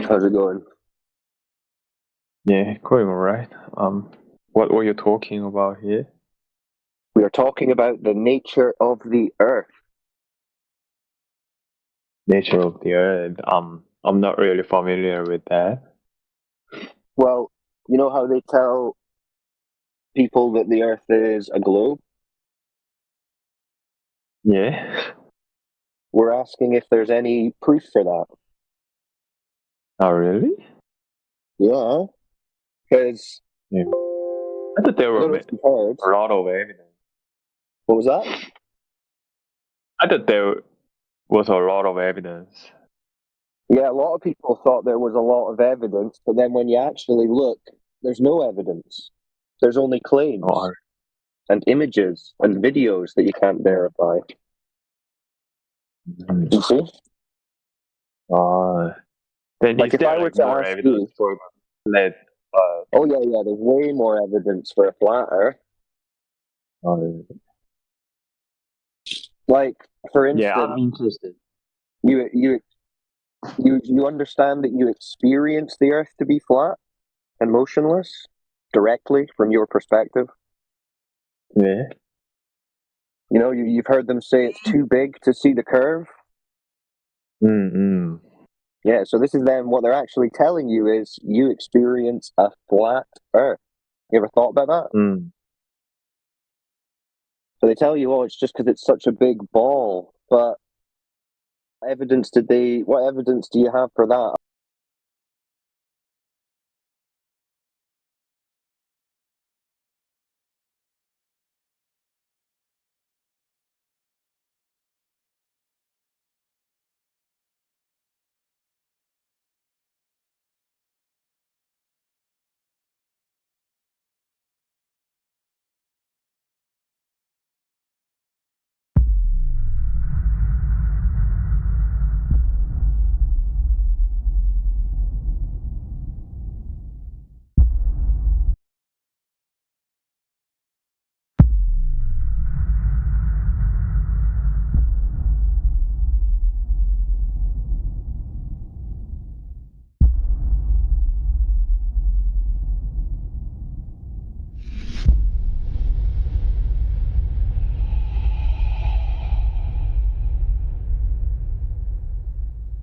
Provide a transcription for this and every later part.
How's it going? Yeah, going all right. What were you talking about here? We are talking about the nature of the Earth. Nature of the Earth. I'm not really familiar with that. Well, you know how they tell people that the Earth is a globe? Yeah. We're asking if there's any proof for that. Oh, really? Yeah, because Yeah. I thought there I were don't know if you've heard. a lot of evidence. What was that? I thought there was a lot of evidence. Yeah, a lot of people thought there was a lot of evidence, but then when you actually look, there's no evidence. There's only claims Oh, and images and videos that you can't verify. You see? uh, then Like is if I there were like to more ask evidence you, for flat? oh yeah, there's way more evidence for a flat Earth. Uh, Like, for yeah, instance, I'm interested. you you you understand that you experience the Earth to be flat and motionless directly from your perspective. Yeah. You know, you've heard them say it's too big to see the curve. Mm-mm. Yeah, so this is then what they're actually telling you is you experience a flat Earth. You ever thought about that? Mm. So they tell you, oh, it's just because it's such a big ball. But what evidence do you have for that?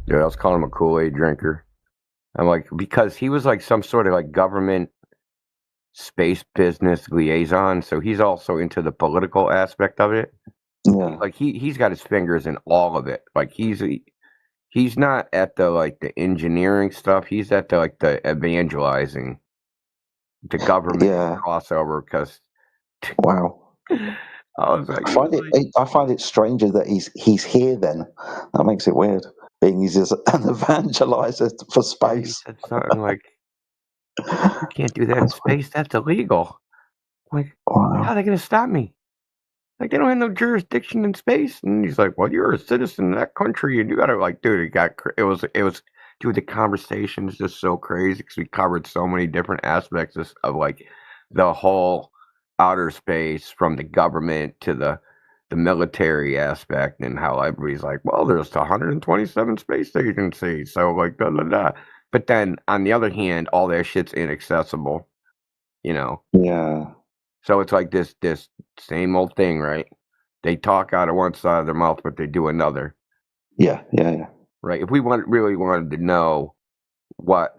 Yeah, I was calling him a Kool-Aid drinker. I'm like, because he was like some sort of like government space business liaison, so he's also into the political aspect of it. Yeah. Like he's got his fingers in all of it. Like he's not at the like the engineering stuff. He's at the like the evangelizing the government Yeah. crossover. Because Wow. I was like, I find it stranger that he's here then. That makes it weird. Being he's just an evangelizer for he space. said something like, "You can't do that in That's weird. space. That's illegal." I'm like, how are Wow. they going to stop me? Like, they don't have no jurisdiction in space. And he's like, well, you're a citizen of that country, and you gotta, like, dude, dude, the conversation is just so crazy because we covered so many different aspects of like the whole outer space, from the government to the military aspect, and how everybody's like, well, there's 127 space agencies, so like da da da. But then on the other hand, all that shit's inaccessible, you know. Yeah. So it's like this same old thing, right? They talk out of one side of their mouth, but they do another, Yeah. Yeah. Yeah. right? If we really wanted to know what's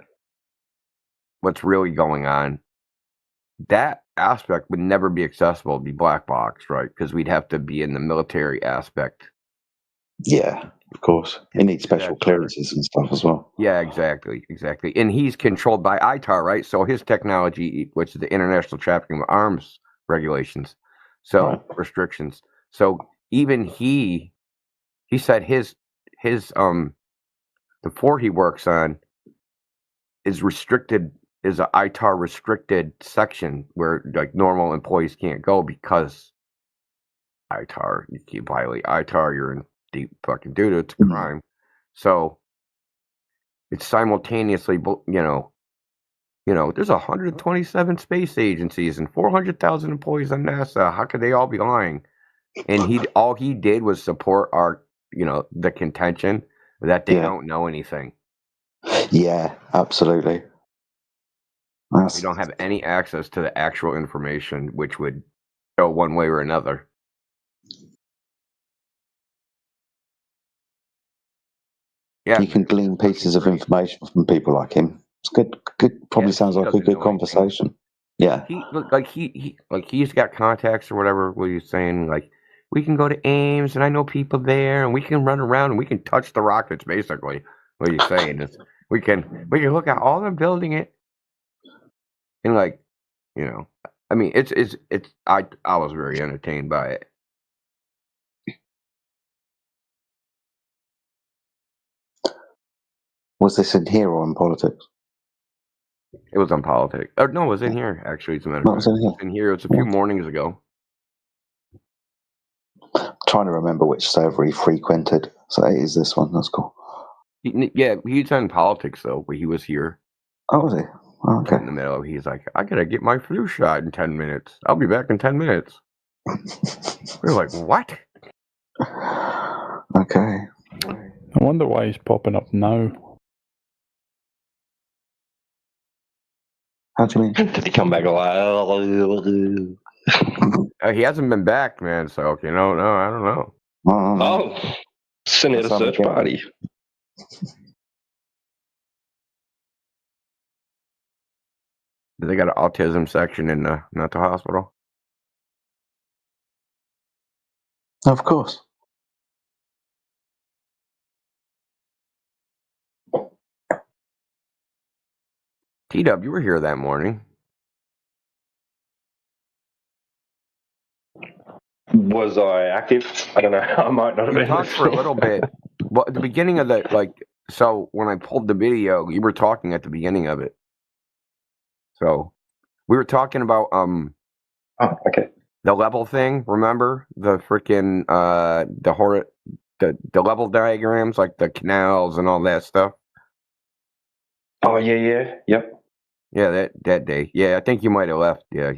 really going on, that aspect would never be accessible. It'd be black box, right? Because we'd have to be in the military aspect. Yeah. Of course. You need special That's right. clearances and stuff as well. Yeah, exactly. And he's controlled by ITAR, right? So his technology, which is the International Trafficking of Arms Regulations, so Right. restrictions. So even he said his the floor he works on is restricted, is a ITAR restricted section where like normal employees can't go because ITAR, you violate ITAR, you're in deep fucking doo-doo, it's a crime. So it's simultaneously, there's 127 space agencies and 400,000 employees on NASA. How could they all be lying? And all he did was support our, the contention that they don't know anything. Yeah, absolutely. We don't have any access to the actual information, which would go one way or another. Yeah, you can glean pieces of information from people like him. It's good. Probably Yeah, sounds he like a doesn't good know anything. conversation. Yeah. He's got contacts or whatever. What he's saying, like, we can go to Ames and I know people there and we can run around and we can touch the rockets. Basically, what he's saying is we can look at all them building it, and like, you know, I mean, it's I was very entertained by it. Was this in here or in politics? It was on politics. No, it was in here actually. As a matter No, of it was fact, in here. It was in here. It was a few mornings ago. Trying to remember which server he frequented. So it is this one. That's cool. He's in politics though, but he was here. Oh, was he? Oh, okay. In the middle, he's like, I gotta get my flu shot in 10 minutes. I'll be back in 10 minutes. We're like, what? Okay. I wonder why he's popping up now. How do you mean? Did he come back alive? He hasn't been back, man. So no, I don't know. Oh, send it a search party. They got an autism section in the mental hospital. Of course. T-Dub, you were here that morning. Was I active? I don't know. I might not have You been. talked for a little bit. Well, at the beginning of so when I pulled the video, you were talking at the beginning of it. So we were talking about Oh, okay. the level thing. Remember the freaking the level diagrams, like the canals and all that stuff. Oh yeah. Yep. Yeah, that day. Yeah, I think you might have left. Yeah.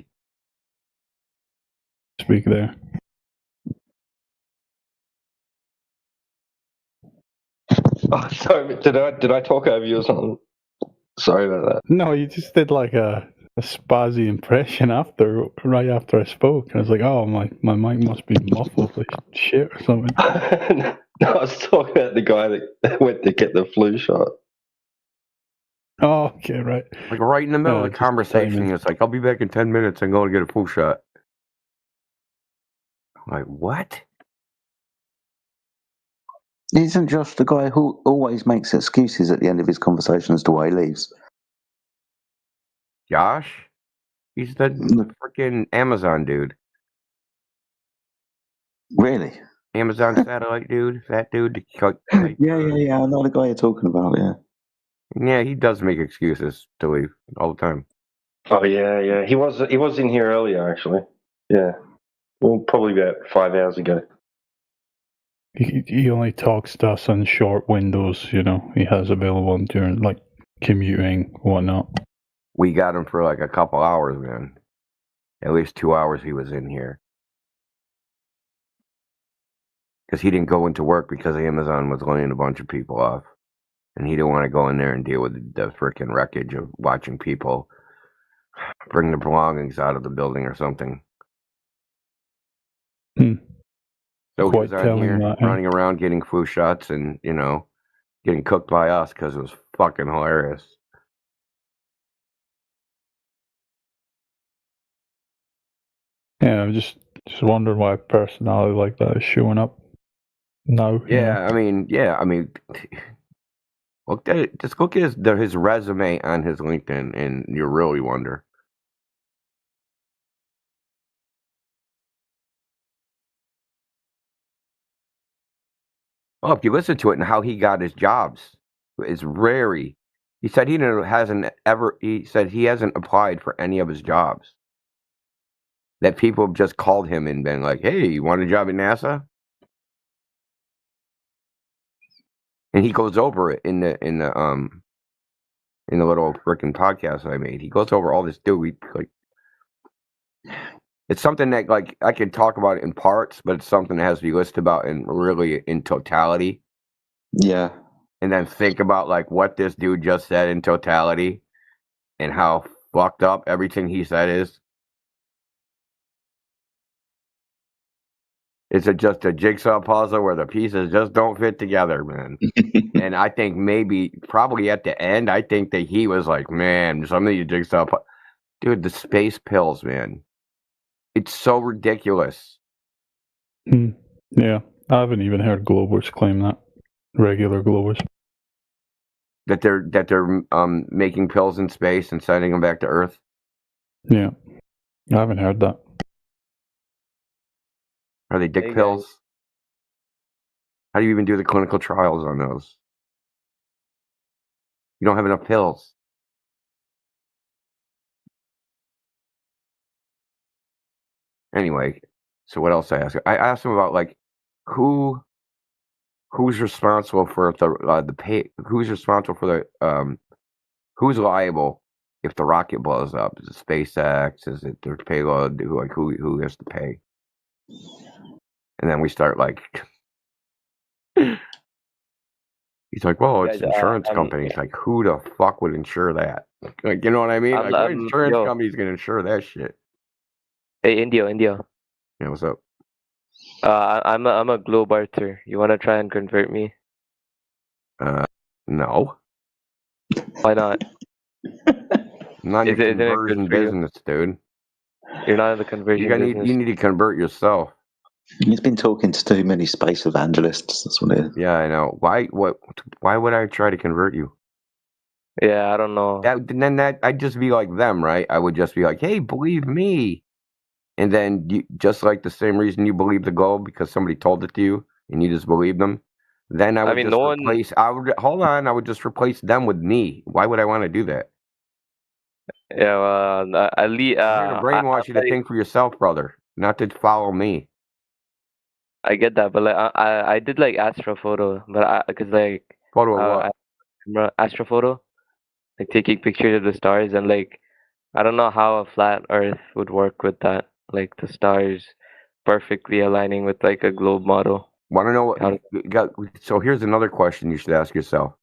Speak there. Oh, sorry. Did I talk over you or something? Sorry about that. No, you just did like a spazzy impression right after I spoke. And I was like, oh, my mic must be muffled like shit or something. No, I was talking about the guy that went to get the flu shot. Oh, okay, right. Like right in the middle of the just conversation, timing. it's like, I'll be back in 10 minutes and go and get a flu shot. I'm like, what? Isn't Josh the guy who always makes excuses at the end of his conversation as to why he leaves? Josh? He's the freaking Amazon dude. Really? Amazon satellite dude. That dude. Yeah. I know the guy you're talking about, yeah. Yeah, he does make excuses to leave all the time. Oh yeah. He was in here earlier actually. Yeah. Well, probably about 5 hours ago. He only talks to us on short windows, he has available during like commuting, whatnot. We got him for like a couple hours, man. At least 2 hours he was in here. Because he didn't go into work because Amazon was laying a bunch of people off. And he didn't want to go in there and deal with the freaking wreckage of watching people bring their belongings out of the building or something. So he was out here running around getting flu shots and, getting cooked by us because it was fucking hilarious. Yeah, I'm just wondering why a personality like that is showing up now. Yeah, I mean, just look at his resume on his LinkedIn, and you really wonder. Well, if you listen to it and how he got his jobs, it's very. He said he hasn't applied for any of his jobs. That people have just called him and been like, "Hey, you want a job at NASA?" And he goes over it in the little freaking podcast I made. He goes over all this. Dude, it's something that I can talk about it in parts, but it's something that has to be listed about in totality. Yeah. and then think about like what this dude just said in totality and how fucked up everything he said is? Is it just a jigsaw puzzle where the pieces just don't fit together, man? And I think probably at the end, I think that he was like, man, some of these jigsaw dude, the space pills, man. It's so ridiculous. Yeah, I haven't even heard Globers claim that. Regular Globers. That they're making pills in space and sending them back to Earth. Yeah, I haven't heard that. Are they dick pills? How do you even do the clinical trials on those? You don't have enough pills. Anyway, so what else I asked? I asked him about like who's responsible for the pay? Who's responsible for the who's liable if the rocket blows up? Is it SpaceX? Is it their payload? Who has to pay? And then we start like, he's like, well, it's insurance companies. Like, who the fuck would insure that? Like, you know what I mean? Like, what insurance company's gonna insure that shit? Hey, India. Yeah, what's up? I'm a Globarter. You wanna try and convert me? No. Why not? I'm not in the conversion business, dude. You're not in the conversion business. You need to convert yourself. He's been talking to too many space evangelists. That's what it is. Yeah, I know. Why would I try to convert you? Yeah, I don't know. I'd just be like them, right? I would just be like, hey, believe me. And then you, just like the same reason you believe the globe because somebody told it to you and you just believe them. Then I would I would just replace them with me. Why would I want to do that? Yeah, well, I'm here to brainwash you to think for yourself, brother, not to follow me. I get that, but like I did like astrophoto, but because like photo of what? Astrophoto, like taking pictures of the stars, and like I don't know how a flat Earth would work with that, like the stars perfectly aligning with like a globe model. Want to know what? So here's another question you should ask yourself: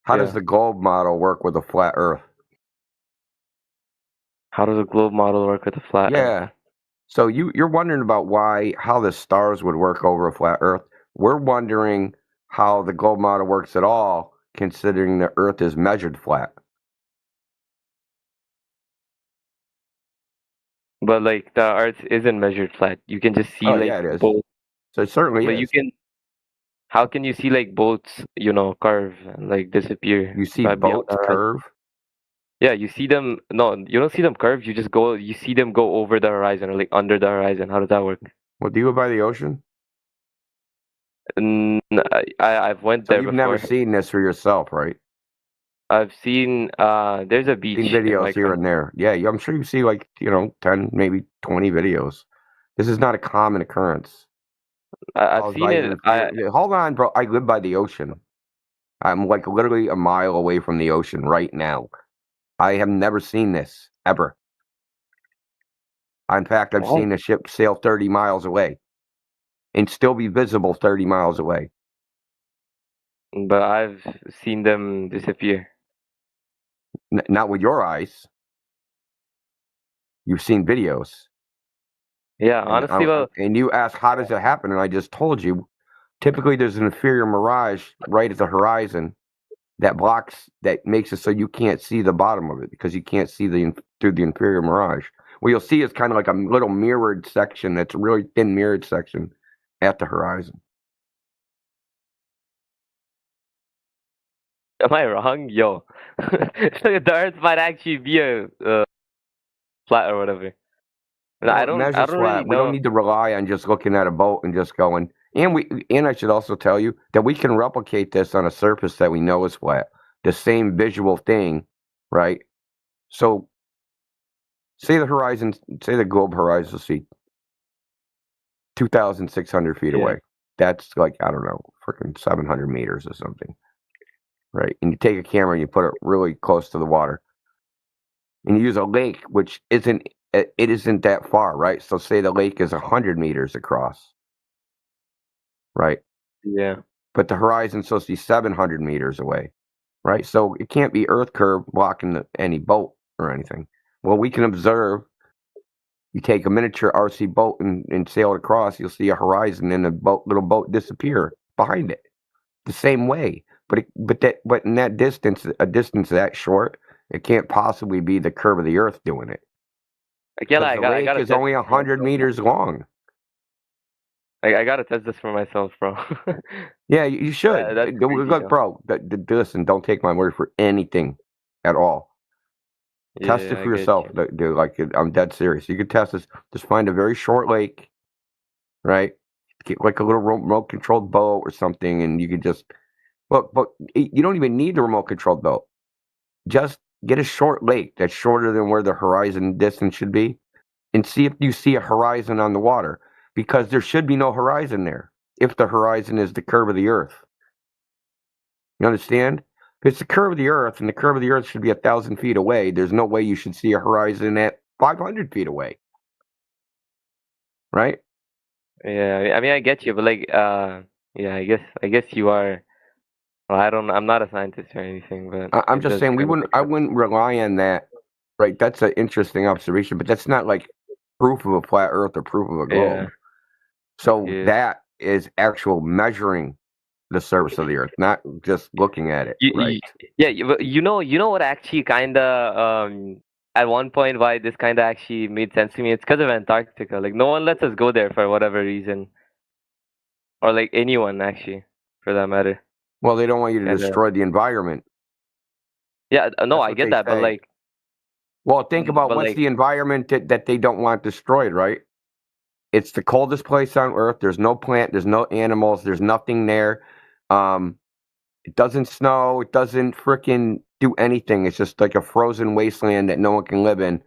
how does the globe model work with a flat Earth? How does a globe model work with a flat Earth? Yeah. So you're wondering about how the stars would work over a flat Earth. We're wondering how the globe model works at all, considering the Earth is measured flat. But like the Earth isn't measured flat. You can just see yeah, it is. Both. So it certainly is. How can you see like boats, curve and like disappear? You see boats curve? Yeah, you see them. No, you don't see them curve. You see them go over the horizon or like under the horizon. How does that work? Well, do you live by the ocean? I've went there. You've never seen this for yourself, right? I've seen. There's a beach. Seen videos here and there. Yeah, I'm sure you see like 10, maybe 20 videos. This is not a common occurrence. I've seen it. Hold on, bro. I live by the ocean. I'm like literally a mile away from the ocean right now. I have never seen this, ever. In fact, I've seen a ship sail 30 miles away and still be visible 30 miles away. But I've seen them disappear. Not with your eyes. You've seen videos. Yeah, honestly, and you ask, how does it happen? And I just told you, typically there's an inferior mirage right at the horizon that makes it so you can't see the bottom of it because you can't see through the inferior mirage. What you'll see is kind of like a little mirrored section that's a really thin mirrored section at the horizon. Am I wrong? Yo. The Earth might actually be a flat or whatever. I don't really know. We don't need to rely on just looking at a boat and just going. And I should also tell you that we can replicate this on a surface that we know is flat. The same visual thing, right? So, say the globe horizon is 2,600 feet away. That's like, I don't know, freaking 700 meters or something, right? And you take a camera and you put it really close to the water. And you use a lake, which isn't that far, right? So say the lake is 100 meters across. Right. Yeah. but the horizon's supposed to be 700 meters away, right? So it can't be Earth curve blocking any boat or anything. Well, we can observe. You take a miniature RC boat and sail it across, you'll see a horizon and little boat disappear behind it. The same way. But in that distance, a distance that short, it can't possibly be the curve of the Earth doing it. Again, The lake is only 100 meters long. I gotta test this for myself, bro. Yeah, you should. that's crazy, Look, bro, listen, don't take my word for anything at all. Test it I for get yourself, you. dude. Like, I'm dead serious. You could test this. Just find a very short lake, right? Get like a little remote controlled boat or something, and you could just look. But you don't even need the remote controlled boat. Just get a short lake that's shorter than where the horizon distance should be, and see if you see a horizon on the water, because there should be no horizon there if the horizon is the curve of the Earth. You understand? If it's the curve of the Earth, and the curve of the Earth should be 1,000 feet away, there's no way you should see a horizon at 500 feet away. Right? Yeah, I mean, I get you, but like, yeah, I guess you are. Well, I'm not a scientist or anything, but I'm it just does saying kinda make I sense. wouldn't rely on that. Right? That's an interesting observation, but that's not like proof of a flat Earth or proof of a globe. Yeah, So yeah. that is actual measuring the surface of the Earth, not just looking at it. Right? Yeah, you know what actually kind of at one point why this kind of actually made sense to me. It's because of Antarctica. Like no one lets us go there for whatever reason, or like anyone actually, for that matter. Well, they don't want you to Kinda- destroy the environment. Yeah, no, That's I what get they that, but say. like, Well, think about but what's like, the environment that they don't want destroyed, right? It's the coldest place on Earth. There's no plant. There's no animals. There's nothing there. It doesn't snow. It doesn't frickin' do anything. It's just like a frozen wasteland that no one can live in,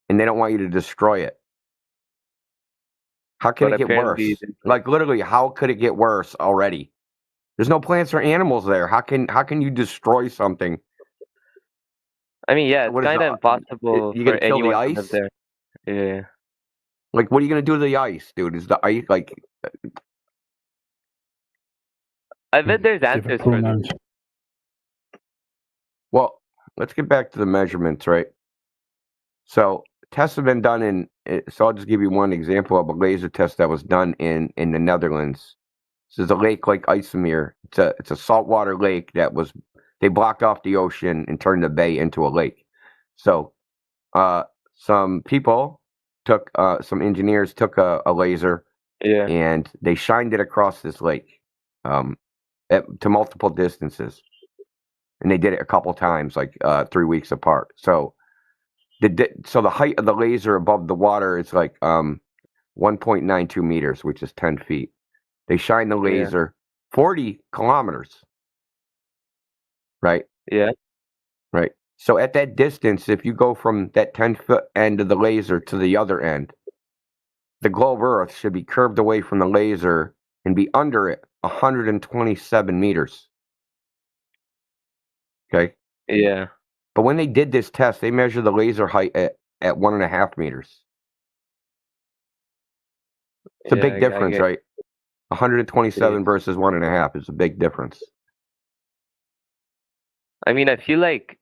and they don't want you to destroy it. How can but it get worse? apparently, Like literally, how could it get worse already? There's no plants or animals there. How can you destroy something? I mean, yeah, it's What is kind of the- impossible you for gonna kill the anyone to live ice? there. Yeah. Like, what are you gonna do to the ice, dude? Is the ice like? I bet there's Different answers for this. pronouns. Well, let's get back to the measurements, right? So tests have been done so I'll just give you one example of a laser test that was done in the Netherlands. This is a lake like IJsselmeer. It's a saltwater lake they blocked off the ocean and turned the bay into a lake. So some engineers took a laser, Yeah. and they shined it across this lake to multiple distances. And they did it a couple times, like 3 weeks apart. So the height of the laser above the water is like 1.92 meters, which is 10 feet. They shine the laser 40 kilometers. Right? Yeah. Right. So at that distance, if you go from that 10-foot end of the laser to the other end, the globe Earth should be curved away from the laser and be under it 127 meters. Okay? Yeah. But when they did this test, they measured the laser height at 1.5 meters. It's a Yeah, big difference, right? 127 versus 1.5 is a big difference. I mean, I feel like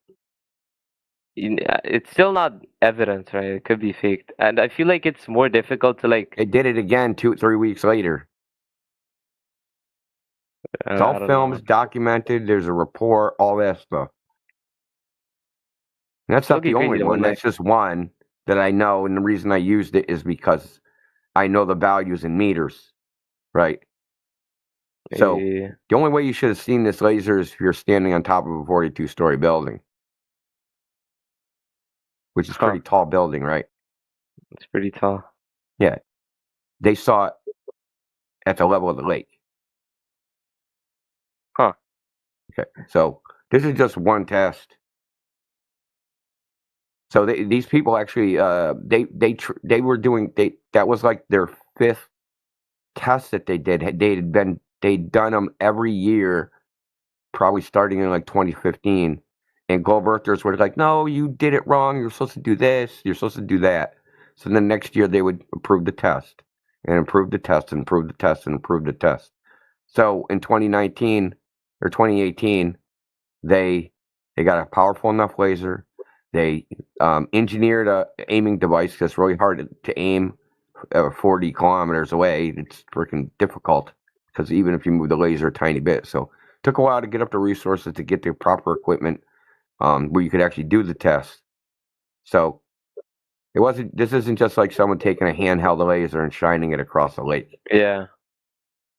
it's still not evidence, right? It could be faked, and I feel like it's more difficult to like. They did it again 2-3 weeks later. It's all films, documented. There's a report, all that stuff. And that's not the only one. That's just one that I know, and the reason I used it is because I know the values in meters, right? So the only way you should have seen this laser is if you're standing on top of a 42-story building, which is a pretty tall building, right? It's pretty tall. Yeah. They saw it at the level of the lake. Huh. Okay. So this is just one test. So these people actually, they were doing, that was like their 5th test that they did. They'd done them every year, probably starting in like 2015. And Globe Earthers were like, no, you did it wrong. You're supposed to do this. You're supposed to do that. So then next year they would approve the test and improve the test and improve the test and improve the test. So in 2019 or 2018, they got a powerful enough laser. They engineered a aiming device because it's really hard to aim 40 kilometers away. It's freaking difficult because even if you move the laser a tiny bit. So it took a while to get up the resources to get the proper equipment where you could actually do the test. So it wasn't. This isn't just like someone taking a handheld laser and shining it across a lake. Yeah.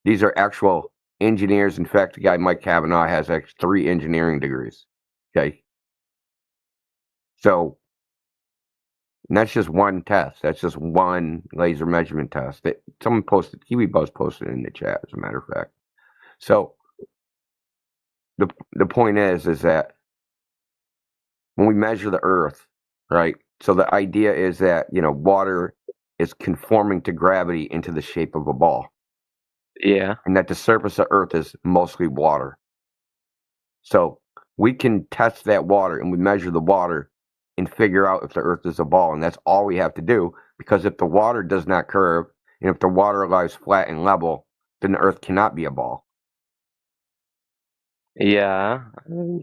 These are actual engineers. In fact, the guy Mike Kavanaugh has 3 engineering degrees. Okay. So and that's just one test. That's just one laser measurement test that someone posted. Kiwi Buzz posted in the chat, as a matter of fact. So the point is that when we measure the Earth, right? So the idea is that water is conforming to gravity into the shape of a ball. Yeah. And that the surface of Earth is mostly water. So we can test that water and we measure the water and figure out if the Earth is a ball. And that's all we have to do, because if the water does not curve and if the water lies flat and level, then the Earth cannot be a ball. Yeah.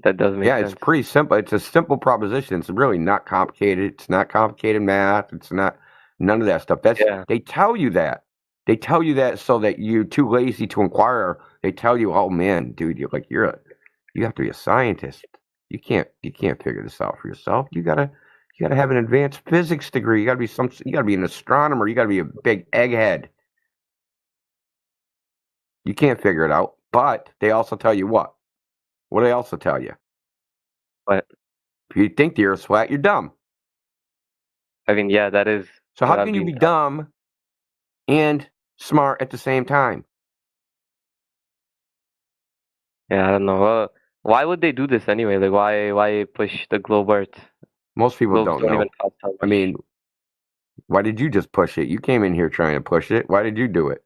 That does make sense. It's pretty simple. It's a simple proposition. It's really not complicated. It's not complicated math. It's not none of that stuff. They tell you that. They tell you that so that you're too lazy to inquire. They tell you, oh man, dude, you have to be a scientist. You can't figure this out for yourself. You gotta have an advanced physics degree. You gotta be an astronomer. You gotta be a big egghead. You can't figure it out. But they also tell you what? What do they also tell you? What? If you think the Earth's flat, you're dumb. I mean, yeah, that is. So how can you be dumb and smart at the same time? Yeah, I don't know. Why would they do this anyway? Like, why push the globe Earth? Most people Globes don't know. even cost that I much. mean, why did you just push it? You came in here trying to push it. Why did you do it?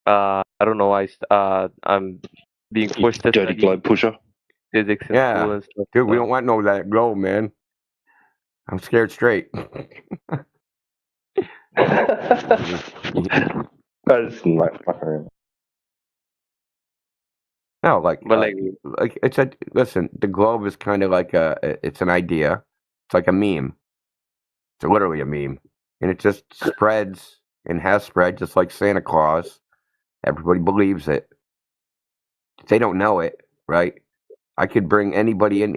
I don't know why. I'm being forced to Dirty study globe pusher. physics in Yeah. school and stuff. Dude, we so- don't want no that globe, man. I'm scared straight. I just like fuck around. No, like, But like, listen, the globe is kind of like it's an idea. It's like a meme. It's literally a meme. And it just spreads and has spread just like Santa Claus. Everybody believes it. They don't know it, right? I could bring anybody in.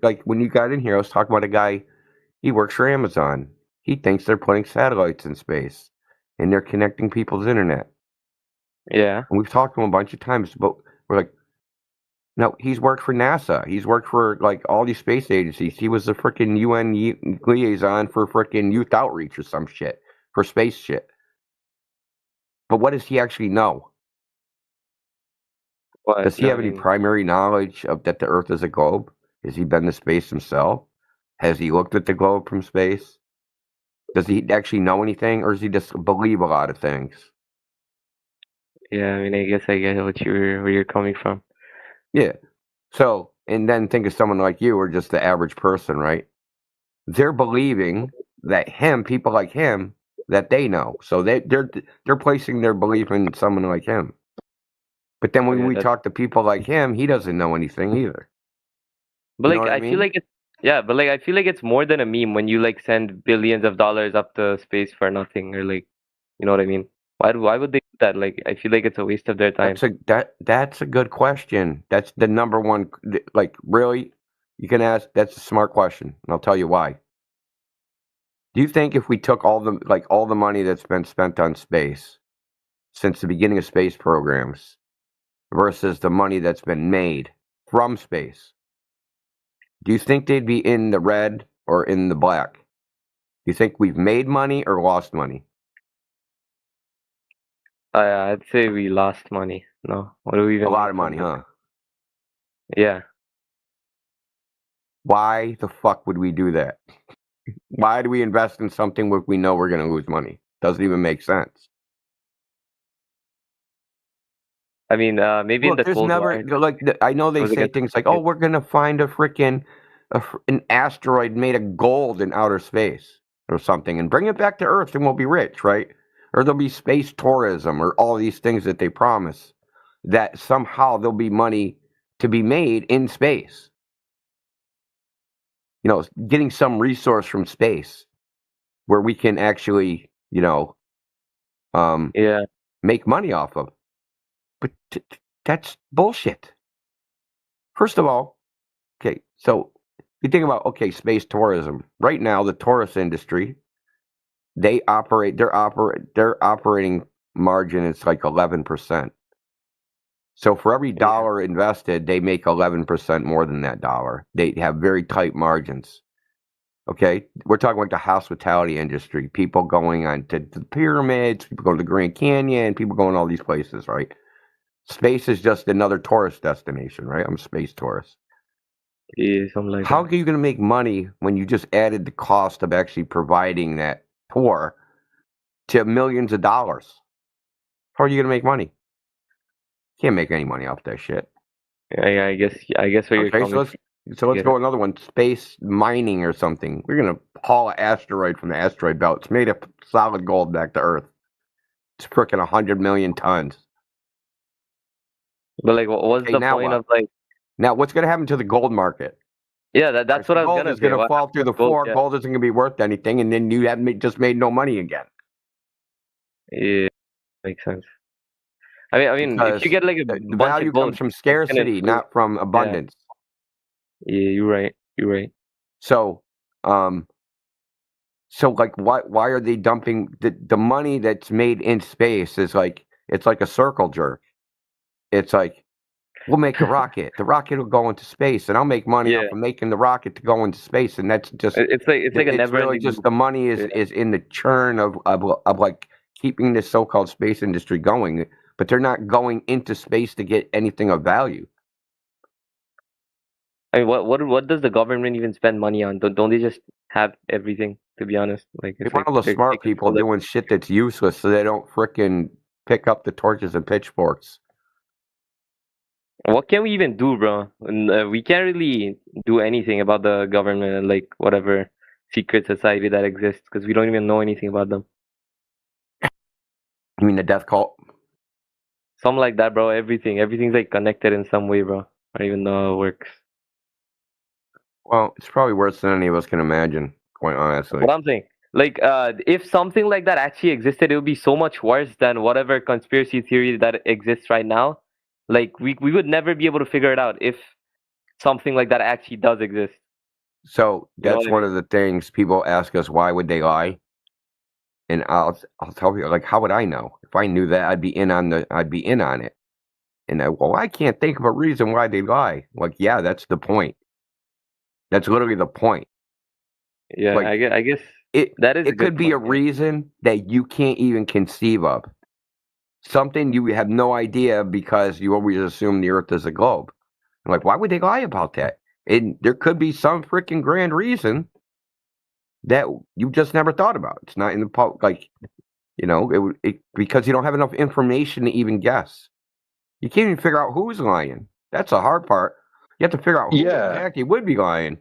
Like when you got in here, I was talking about a guy, he works for Amazon. He thinks they're putting satellites in space and they're connecting people's internet. yeah, And we've talked to him a bunch of times, but we're like, no, he's worked for NASA. He's worked for like all these space agencies. He was the freaking UN liaison for freaking youth outreach or some shit for space shit. But what does he actually know? what? Does he have any primary knowledge of that the Earth is a globe? Has he been to space himself? Has he looked at the globe from space? Does he actually know anything, or does he just believe a lot of things? Yeah, I mean, I guess I get where you're coming from. Yeah. So, and then think of someone like you, or just the average person, right? They're believing that people like him, that they know. So they're placing their belief in someone like him. But then when we talk to people like him, he doesn't know anything either. But You know like, what I I feel mean? like it's but like I feel like it's more than a meme when you like send billions of dollars up to space for nothing, or like, you know what I mean? Why would they do that? Like, I feel like it's a waste of their time. That's a good question. That's the number one. Like, really, you can ask. That's a smart question, and I'll tell you why. Do you think if we took all the money that's been spent on space since the beginning of space programs versus the money that's been made from space, do you think they'd be in the red or in the black? Do you think we've made money or lost money? I'd say we lost money. No, what do we even? A lot make of money, from huh? it? Yeah. Why the fuck would we do that? Why do we invest in something where we know we're going to lose money? Doesn't even make sense. I mean, maybe in Look, the there's Cold never War. I know they Was it say against things like, the "Oh, we're going to find an asteroid made of gold in outer space or something and bring it back to Earth and we'll be rich, right?" Or there'll be space tourism or all these things that they promise. that somehow there'll be money to be made in space. You know, getting some resource from space where we can actually, you know, Yeah. make money off of. But that's bullshit. First of all, okay, so you think about, okay, space tourism. Right now, the tourist industry, their operating margin is like 11%. So for every dollar invested, they make 11% more than that dollar. They have very tight margins. Okay, we're talking like the hospitality industry. People going on to the pyramids, people go to the Grand Canyon, people going all these places, right? Space is just another tourist destination, right? I'm a space tourist. Yeah, something like How that. are you going to make money when you just added the cost of actually providing that tour to millions of dollars? How are you going to make money? Can't make any money off that shit. I guess where you're Okay, coming so let's get go another one. Space mining or something. We're going to haul an asteroid from the asteroid belt. It's made of solid gold back to Earth. It's freaking 100 million tons. But like, what's Okay, the now point what? of like? Now, what's going to happen to the gold market? Yeah, that's what I was Gold gonna is say. going to What fall happened through the with gold? floor. Yeah. Gold isn't going to be worth anything, and then you have just made no money again. Yeah, makes sense. I mean, if Because you get like a the bunch value of gold, comes from it's gonna scarcity, inflate. not from abundance. Yeah, you're right. You're right. So, like, why are they dumping the money that's made in space? Is like, it's like a circle jerk. It's like, we'll make a rocket. The rocket will go into space, and I'll make money Yeah. off of making the rocket to go into space. And that's just It's like a it's never really ending just loop. the money is Yeah. is in the churn of like keeping this so-called space industry going, but they're not going into space to get anything of value. I mean, what does the government even spend money on? Don't they just have everything? To be honest, like They it's want like all the they smart control people doing shit that's useless, so they don't frickin' pick up the torches and pitchforks. What can we even do, bro? And, we can't really do anything about the government and like whatever secret society that exists because we don't even know anything about them. You mean the death cult? Something like that, bro. Everything's like connected in some way, bro. I don't even know how it works. Well, it's probably worse than any of us can imagine, quite honestly. What I'm saying, like, if something like that actually existed, it would be so much worse than whatever conspiracy theory that exists right now. Like, we would never be able to figure it out if something like that actually does exist. So You know that's what I one of the things people ask us, why would they lie? And I'll tell you, like, how would I know? If I knew that, I'd be in on it. And I can't think of a reason why they lie. Like, yeah, that's the point. That's literally the point. Yeah, Like, I guess It that is a it good could be a point, yeah. reason that you can't even conceive of. Something you have no idea because you always assume the Earth is a globe. Like, why would they lie about that? And there could be some freaking grand reason that you just never thought about. It's not in the public, like, you know, because you don't have enough information to even guess. You can't even figure out who's lying. That's the hard part. You have to figure out who exactly would be lying.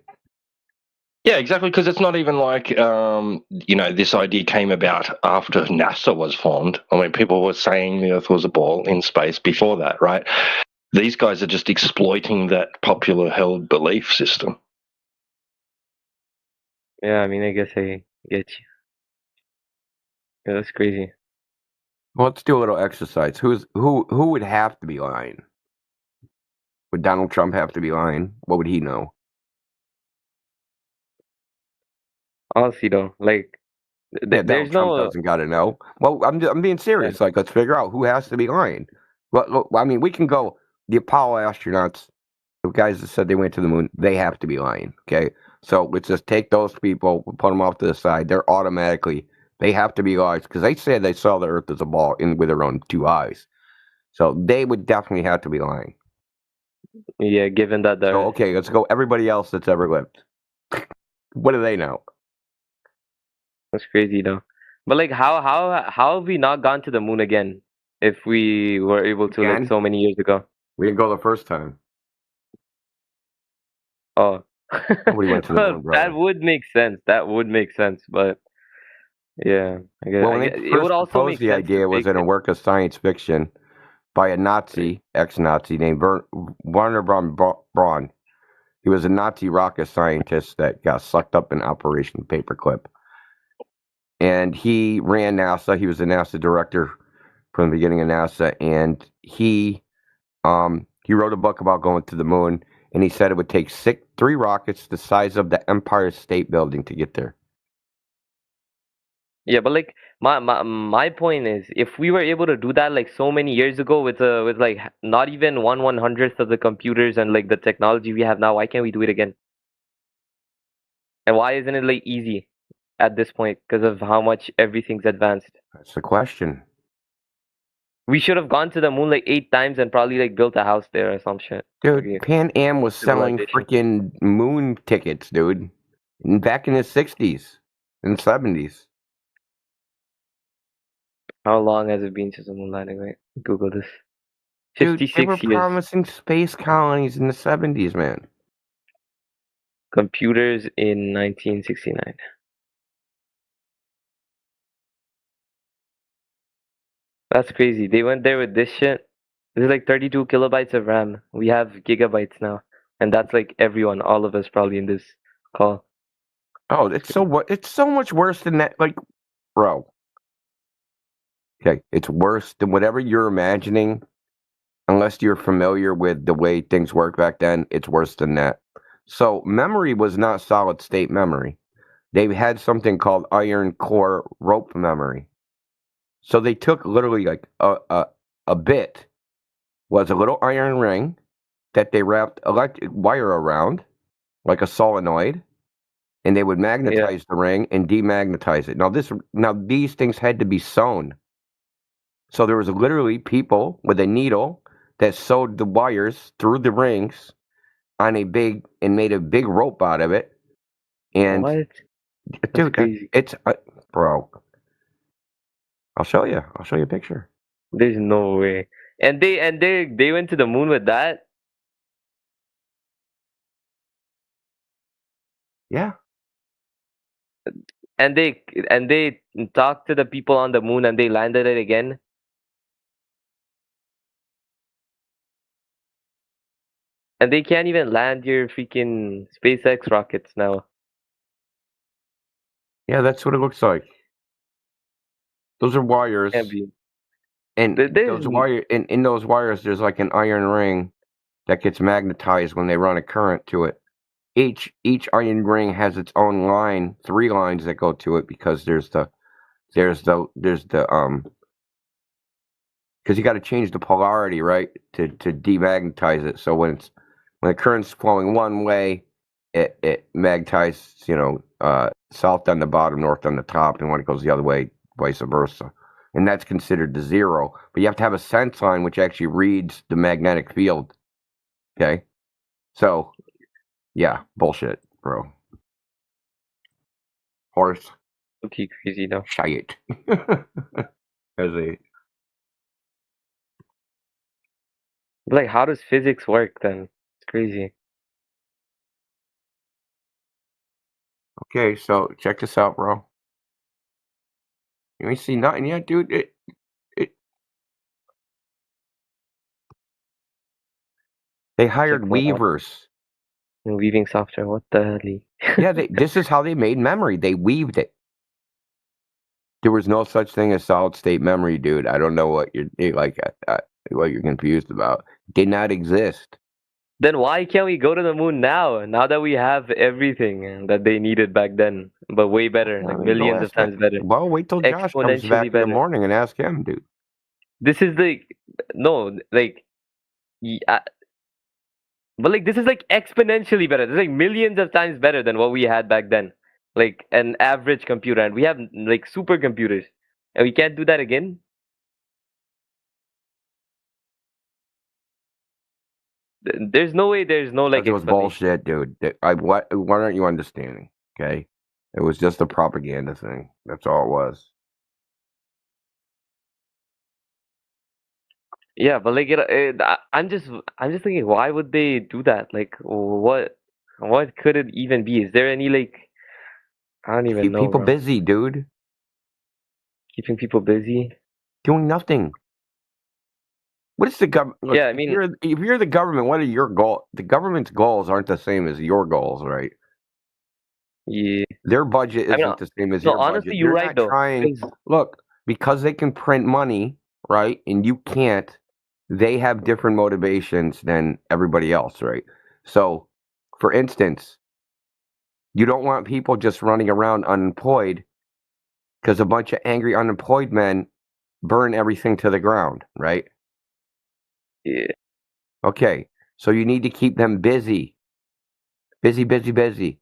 Yeah, exactly, because it's not even like, this idea came about after NASA was formed. I mean, people were saying the Earth was a ball in space before that, right? These guys are just exploiting that popular held belief system. Yeah, I mean, I guess I get you. Yeah, that's crazy. Well, let's do a little exercise. Who would have to be lying? Would Donald Trump have to be lying? What would he know? Honestly, though, like, Yeah, there's Donald Trump no. doesn't got to know. Well, I'm being serious. Like, let's figure out who has to be lying. Well, I mean, we can go. The Apollo astronauts, the guys that said they went to the moon, they have to be lying. Okay, so let's just take those people, put them off to the side. They have to be liars because they said they saw the Earth as a ball with their own two eyes. So they would definitely have to be lying. Yeah, given that So okay, let's go. Everybody else that's ever lived. What do they know? That's crazy, though. But like, how have we not gone to the moon again if we were able to Again? like so many years ago? We didn't go the first time. Oh, Nobody went to the well, moon, brother. that would make sense. That would make sense. But yeah, I guess, Well, when they it first would also proposed make the sense idea, to was make in a work of science fiction. by a Nazi, ex-Nazi named Werner von Braun. He was a Nazi rocket scientist that got sucked up in Operation Paperclip. And he ran NASA. He was the NASA director from the beginning of NASA. And he wrote a book about going to the moon. And he said it would take 3 rockets the size of the Empire State Building to get there. Yeah, but like my point is, if we were able to do that like so many years ago with like not even 1/100th of the computers and like the technology we have now, why can't we do it again? And why isn't it like easy at this point? Because of how much everything's advanced. That's the question. We should have gone to the moon like 8 times and probably like built a house there or some shit. Dude, Yeah. Pan Am was selling freaking moon tickets, dude. Back in the 60s and 70s. How long has it been since the moon landing? Wait, Google this. Dude, 56 they were years. promising space colonies in the 70s, man. Computers in 1969. That's crazy. They went there with this shit. This is like 32 kilobytes of RAM. We have gigabytes now. And that's like everyone, all of us probably in this call. Oh, it's so much worse than that. Like, bro. Okay, it's worse than whatever you're imagining. Unless you're familiar with the way things work back then, it's worse than that. So memory was not solid state memory. They had something called iron core rope memory. So they took literally like a bit was a little iron ring that they wrapped electric wire around, like a solenoid, and they would magnetize the ring and demagnetize it. Now these things had to be sewn. So there was literally people with a needle that sewed the wires through the rings on and made a big rope out of it. And what? Dude, it's bro. I'll show you a picture. There's no way. And they went to the moon with that? Yeah. And they talked to the people on the moon and they landed it again? And they can't even land your freaking SpaceX rockets now. Yeah, that's what it looks like. Those are wires. And in those wires there's like an iron ring that gets magnetized when they run a current to it. Each iron ring has its own line, 3 lines that go to it because there's the because you got to change the polarity, right, to demagnetize it. So when the current's flowing one way, it magnetizes, south on the bottom, north on the top, and when it goes the other way, vice versa. And that's considered the 0. But you have to have a sense line which actually reads the magnetic field. Okay? So, yeah, bullshit, bro. Horse. Okay, crazy though. Shit. Like, how does physics work then? It's crazy. Okay, so check this out, bro. You ain't see nothing yet, dude. They hired weavers. Weaving software, what the hell? Yeah, this is how they made memory. They weaved it. There was no such thing as solid state memory, dude. I don't know what what you're confused about. Did not exist. Then why can't we go to the moon now? Now that we have everything that they needed back then, but way better, like millions of times better. Well, wait till Josh comes back in the morning and ask him, dude. This is but like this is like exponentially better. This is like millions of times better than what we had back then. Like an average computer, and we have like supercomputers, and we can't do that again. There's no way. There's no like. It was bullshit, dude. What aren't you understanding? Okay, it was just a propaganda thing. That's all it was. Yeah, but like I'm just thinking, why would they do that? Like, what could it even be? Is there any like? I don't even know. Keep people busy, dude. Keeping people busy? Doing nothing. What is the government? Yeah, I mean, if you're the government, what are your goals? The government's goals aren't the same as your goals, right? yeah. Their budget I mean, isn't the same as no, your honestly, budget. you're They're right not though. trying. Look, because they can print money, right, and you can't. They have different motivations than everybody else, right? So, for instance, you don't want people just running around unemployed because a bunch of angry unemployed men burn everything to the ground, right? Yeah. Okay, so you need to keep them busy. Busy, busy, busy.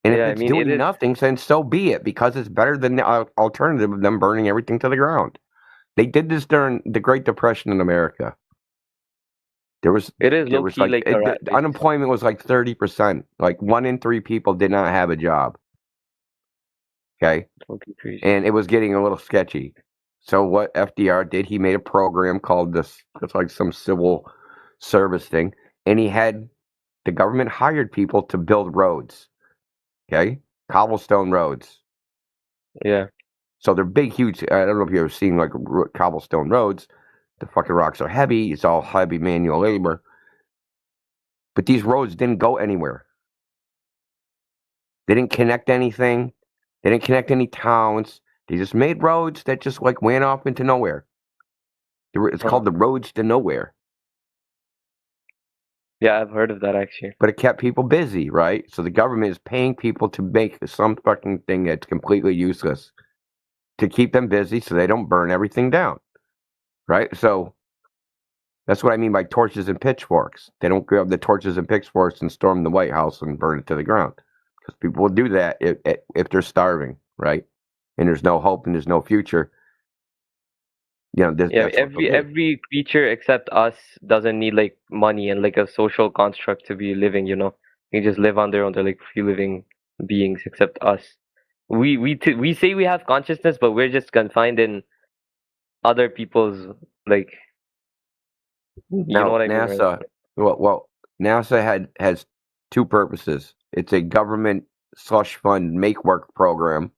And Yeah, I if it's mean, it doing is. nothing, then so be it, because it's better than the alternative of them burning everything to the ground. They did this during the Great Depression in America. There was Low key like a rat race. unemployment was like 30%. Like 1 in 3 people did not have a job. Okay, Fucking crazy. and it was getting a little sketchy. So what FDR did, he made a program called this. It's like some civil service thing, and the government hired people to build roads. Okay, cobblestone roads. Yeah. So they're big, huge. I don't know if you've ever seen like cobblestone roads. The fucking rocks are heavy. It's all heavy manual labor. But these roads didn't go anywhere. They didn't connect anything. They didn't connect any towns. They just made roads that just like went off into nowhere. It's called the roads to nowhere. Yeah, I've heard of that actually. But it kept people busy, right? So the government is paying people to make some fucking thing that's completely useless to keep them busy so they don't burn everything down, right? So that's what I mean by torches and pitchforks. They don't grab the torches and pitchforks and storm the White House and burn it to the ground, because people will do that if they're starving, right? And there's no hope and there's no future. You know, Yeah, every creature except us doesn't need like money and like a social construct to be living. You know, they just live on their own. They're like free living beings, except us. We say we have consciousness, but we're just confined in other people's like. You Now, know what I mean? NASA, right? well, NASA has two purposes. It's a government slush fund make work program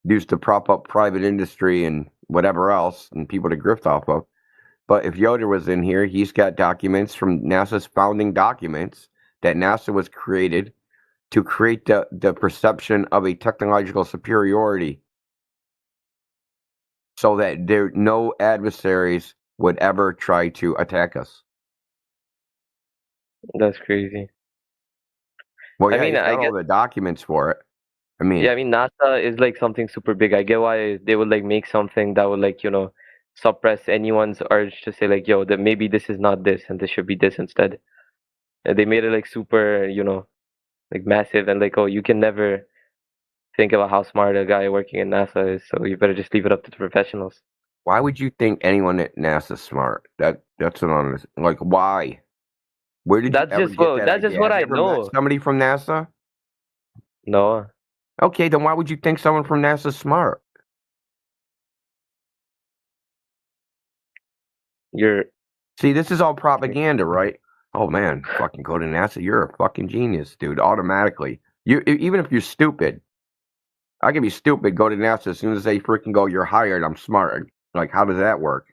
used to prop up private industry and whatever else and people to grift off of. But if Yoder was in here, he's got documents from NASA's founding documents that NASA was created to create the perception of a technological superiority so that no adversaries would ever try to attack us. That's crazy. Well, yeah, I mean, he's got all the documents for it. I mean, yeah, I mean, NASA is like something super big. I get why they would like make something that would like, you know, suppress anyone's urge to say like, yo, that maybe this is not this and this should be this instead. And they made it like super, you know, like massive and like, oh, you can never think about how smart a guy working in NASA is, so you better just leave it up to the professionals. why would you think anyone at NASA's smart? That's an honest. Like, why? Where did That's you ever just get what that that's just idea? what Have I you ever met know. somebody from NASA? No, Okay, then why would you think someone from NASA's smart? See, this is all propaganda, right? Oh man, fucking go to NASA. You're a fucking genius, dude. Automatically, even if you're stupid, I can be stupid. Go to NASA as soon as they freaking go. You're hired. I'm smart. Like, how does that work?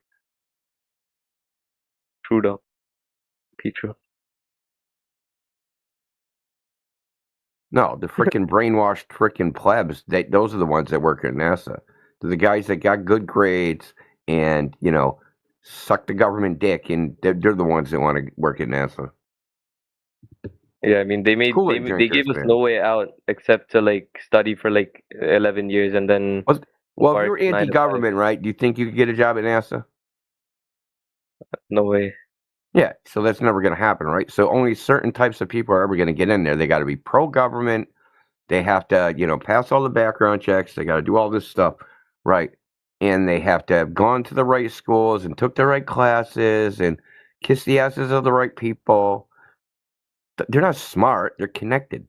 true though. True. No, the freaking brainwashed freaking plebs. Those are the ones that work at NASA. They're the guys that got good grades and suck the government dick, and they're the ones that want to work at NASA. Yeah, I mean, they gave us no way out except to like study for like 11 years and then. Well, if you're anti-government, right? Do you think you could get a job at NASA? No way. Yeah, so that's never going to happen, right? So only certain types of people are ever going to get in there. They got to be pro-government. They have to, pass all the background checks. They got to do all this stuff, right? And they have to have gone to the right schools and took the right classes and kissed the asses of the right people. They're not smart. They're connected.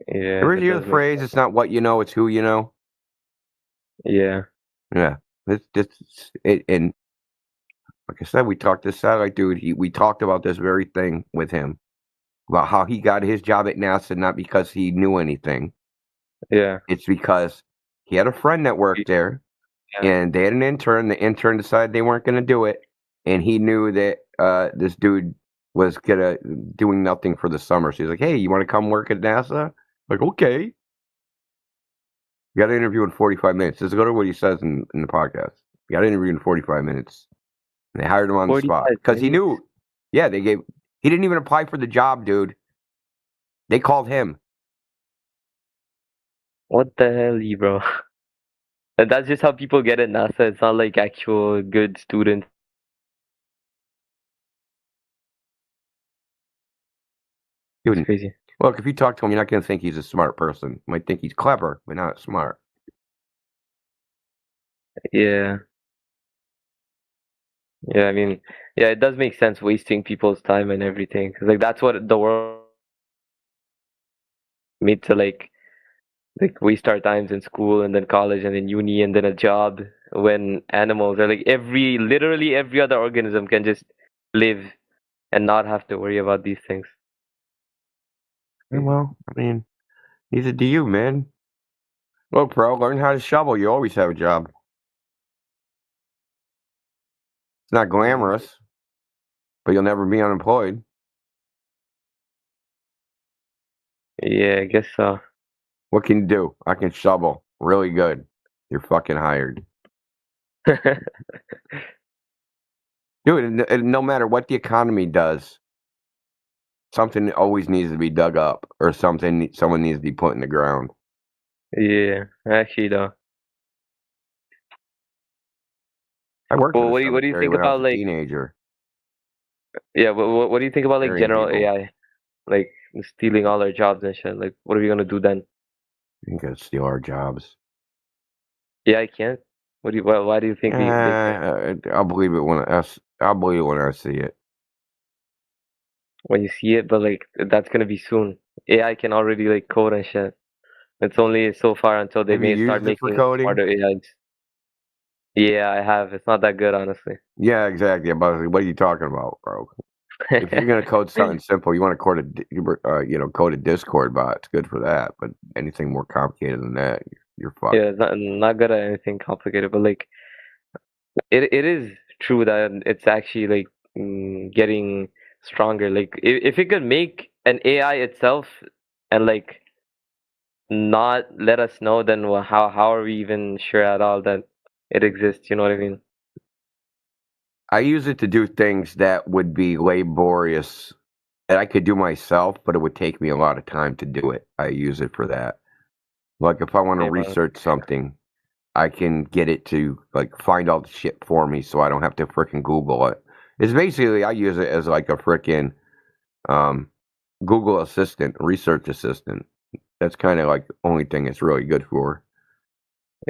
Yeah. Ever hear the phrase, it's not what you know, it's who you know? Yeah. Yeah. And like I said, we talked to Satellite Dude. We talked about this very thing with him, about how he got his job at NASA, not because he knew anything. Yeah. It's because he had a friend that worked there. and they had an intern. The intern decided they weren't going to do it, and he knew that this dude was doing nothing for the summer. So he's like, "Hey, you want to come work at NASA?" Like, okay. You got to interview in 45 minutes. Let's go to what he says in the podcast. You got to interview in 45 minutes. And they hired him on the spot because he knew. Yeah, he didn't even apply for the job, dude. They called him. What the hell, bro? And that's just how people get at NASA. It's not like actual good students. Dude, It's crazy. Look, if you talk to him, you're not going to think he's a smart person. You might think he's clever, but not smart. Yeah. Yeah, I mean, yeah, it does make sense wasting people's time and everything. 'Cause, like, that's what the world made to, like waste our times in school and then college and then uni and then a job, when animals are like literally every other organism can just live and not have to worry about these things. Yeah, well, I mean, neither do you, man. Look, bro, learn how to shovel. You always have a job. It's not glamorous, but you'll never be unemployed. Yeah, I guess so. What can you do? I can shovel really good. You're fucking hired. Dude, and no matter what the economy does, something always needs to be dug up, or someone needs to be put in the ground. Yeah, actually though. I worked Well, with a what do you cemetery think when I was about a like teenager. yeah, what do you think about like Burying general people. AI, like stealing all our jobs and shit? Like, what are we gonna do then? You gotta steal our jobs. Yeah, I can't. Why do you think they can't? I'll believe it when I see it. When you see it, but like that's gonna be soon. AI can already like code and shit. It's only so far until they Have you start used it for making coding? smarter AIs. Yeah, I have. It's not that good, honestly. Yeah, exactly. But what are you talking about, bro? If you're gonna code something simple, you want to code a Discord bot. It's good for that. But anything more complicated than that, you're fucked. Yeah, it's not good at anything complicated, but like it is true that it's actually like getting stronger. Like if it could make an AI itself and like not let us know, then how are we even sure at all that it exists? You know what I mean? I use it to do things that would be laborious that I could do myself, but it would take me a lot of time to do it. I use it for that. Like if I want to Yeah, man. research something, I can get it to like find all the shit for me, so I don't have to freaking Google it. It's basically I use it as like a freaking Google Assistant, research assistant. That's kind of like the only thing it's really good for.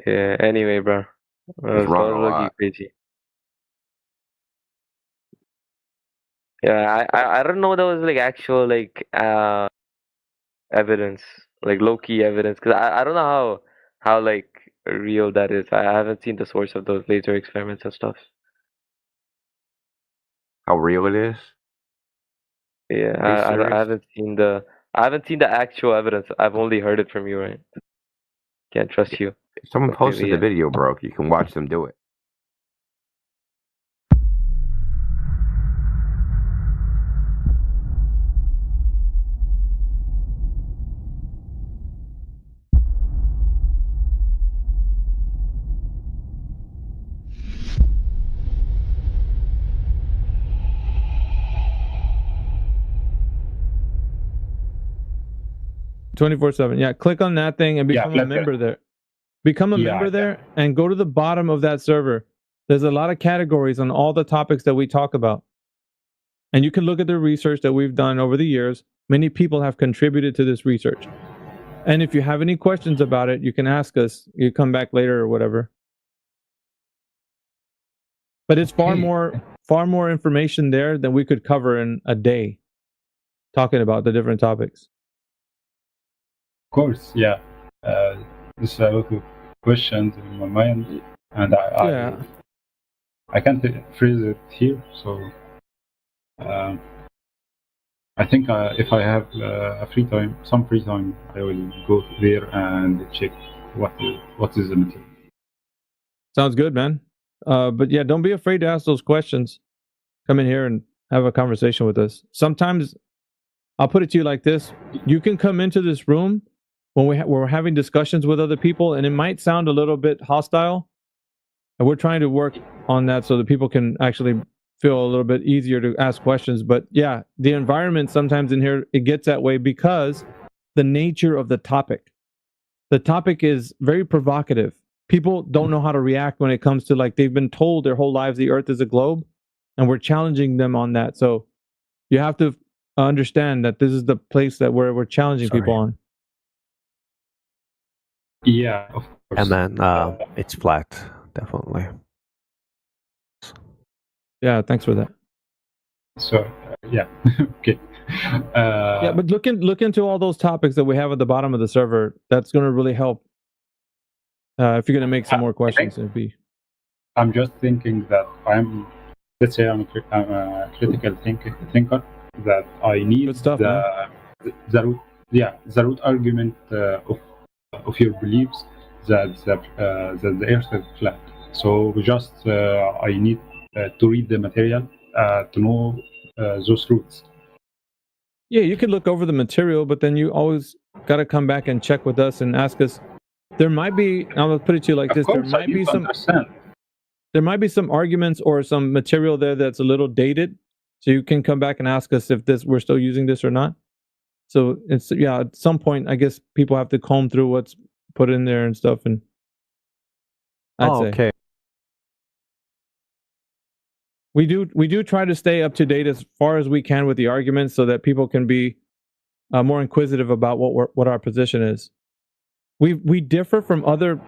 Yeah. Anyway, bro, It's wrong a looking lot. crazy. Yeah, I don't know. That was like actual like evidence, like low key evidence, because I don't know how like real that is. I haven't seen the source of those laser experiments and stuff. How real it is? Yeah, Are you I serious? haven't seen the actual evidence. I've only heard it from you, right? Can't trust you. If someone posted Completely, the video, bro, you can watch them do it. "24/7." Yeah, click on that thing and become a member there. Become a member there and go to the bottom of that server. There's a lot of categories on all the topics that we talk about. And you can look at the research that we've done over the years. Many people have contributed to this research. And if you have any questions about it, you can ask us. You come back later or whatever. But it's far more information there than we could cover in a day talking about the different topics. Of course, yeah. There's a lot of questions in my mind, and I can't phrase it here. So I think if I have some free time, I will go there and check what is the material. Sounds good, man. But yeah, don't be afraid to ask those questions. Come in here and have a conversation with us. Sometimes I'll put it to you like this: you can come into this room when we're having discussions with other people, and it might sound a little bit hostile, and we're trying to work on that so that people can actually feel a little bit easier to ask questions. But yeah, the environment sometimes in here, it gets that way because the nature of the topic. The topic is very provocative. People don't know how to react when it comes to, like, they've been told their whole lives the earth is a globe, and we're challenging them on that. So you have to understand that this is the place that we're challenging people on. Yeah, of course. And then it's flat, definitely. Yeah, thanks for that. So yeah, okay. Yeah, but look into all those topics that we have at the bottom of the server. That's going to really help. If you're going to make some more questions, it'd be. I'm just thinking that let's say I'm a critical thinker, that I need Good stuff, the root argument of your beliefs that the earth is flat. So just I need to read the material to know those roots. Yeah, you could look over the material, but then you always got to come back and check with us and ask us. There might be, I'll put it to you like this: there might be some arguments or some material there that's a little dated, so you can come back and ask us if we're still using this or not. So it's, yeah, at some point, I guess people have to comb through what's put in there and stuff, and I'd say. Okay. We do try to stay up to date as far as we can with the arguments, so that people can be more inquisitive about what our position is. We differ from other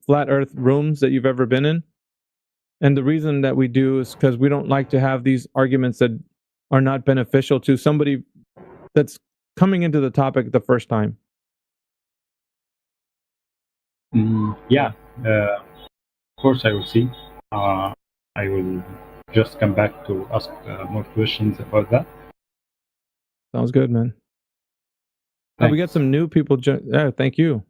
flat Earth rooms that you've ever been in, and the reason that we do is because we don't like to have these arguments that are not beneficial to somebody that's coming into the topic the first time. Yeah, of course I will see. I will just come back to ask more questions about that. Sounds good, man. We got some new people. Thank you,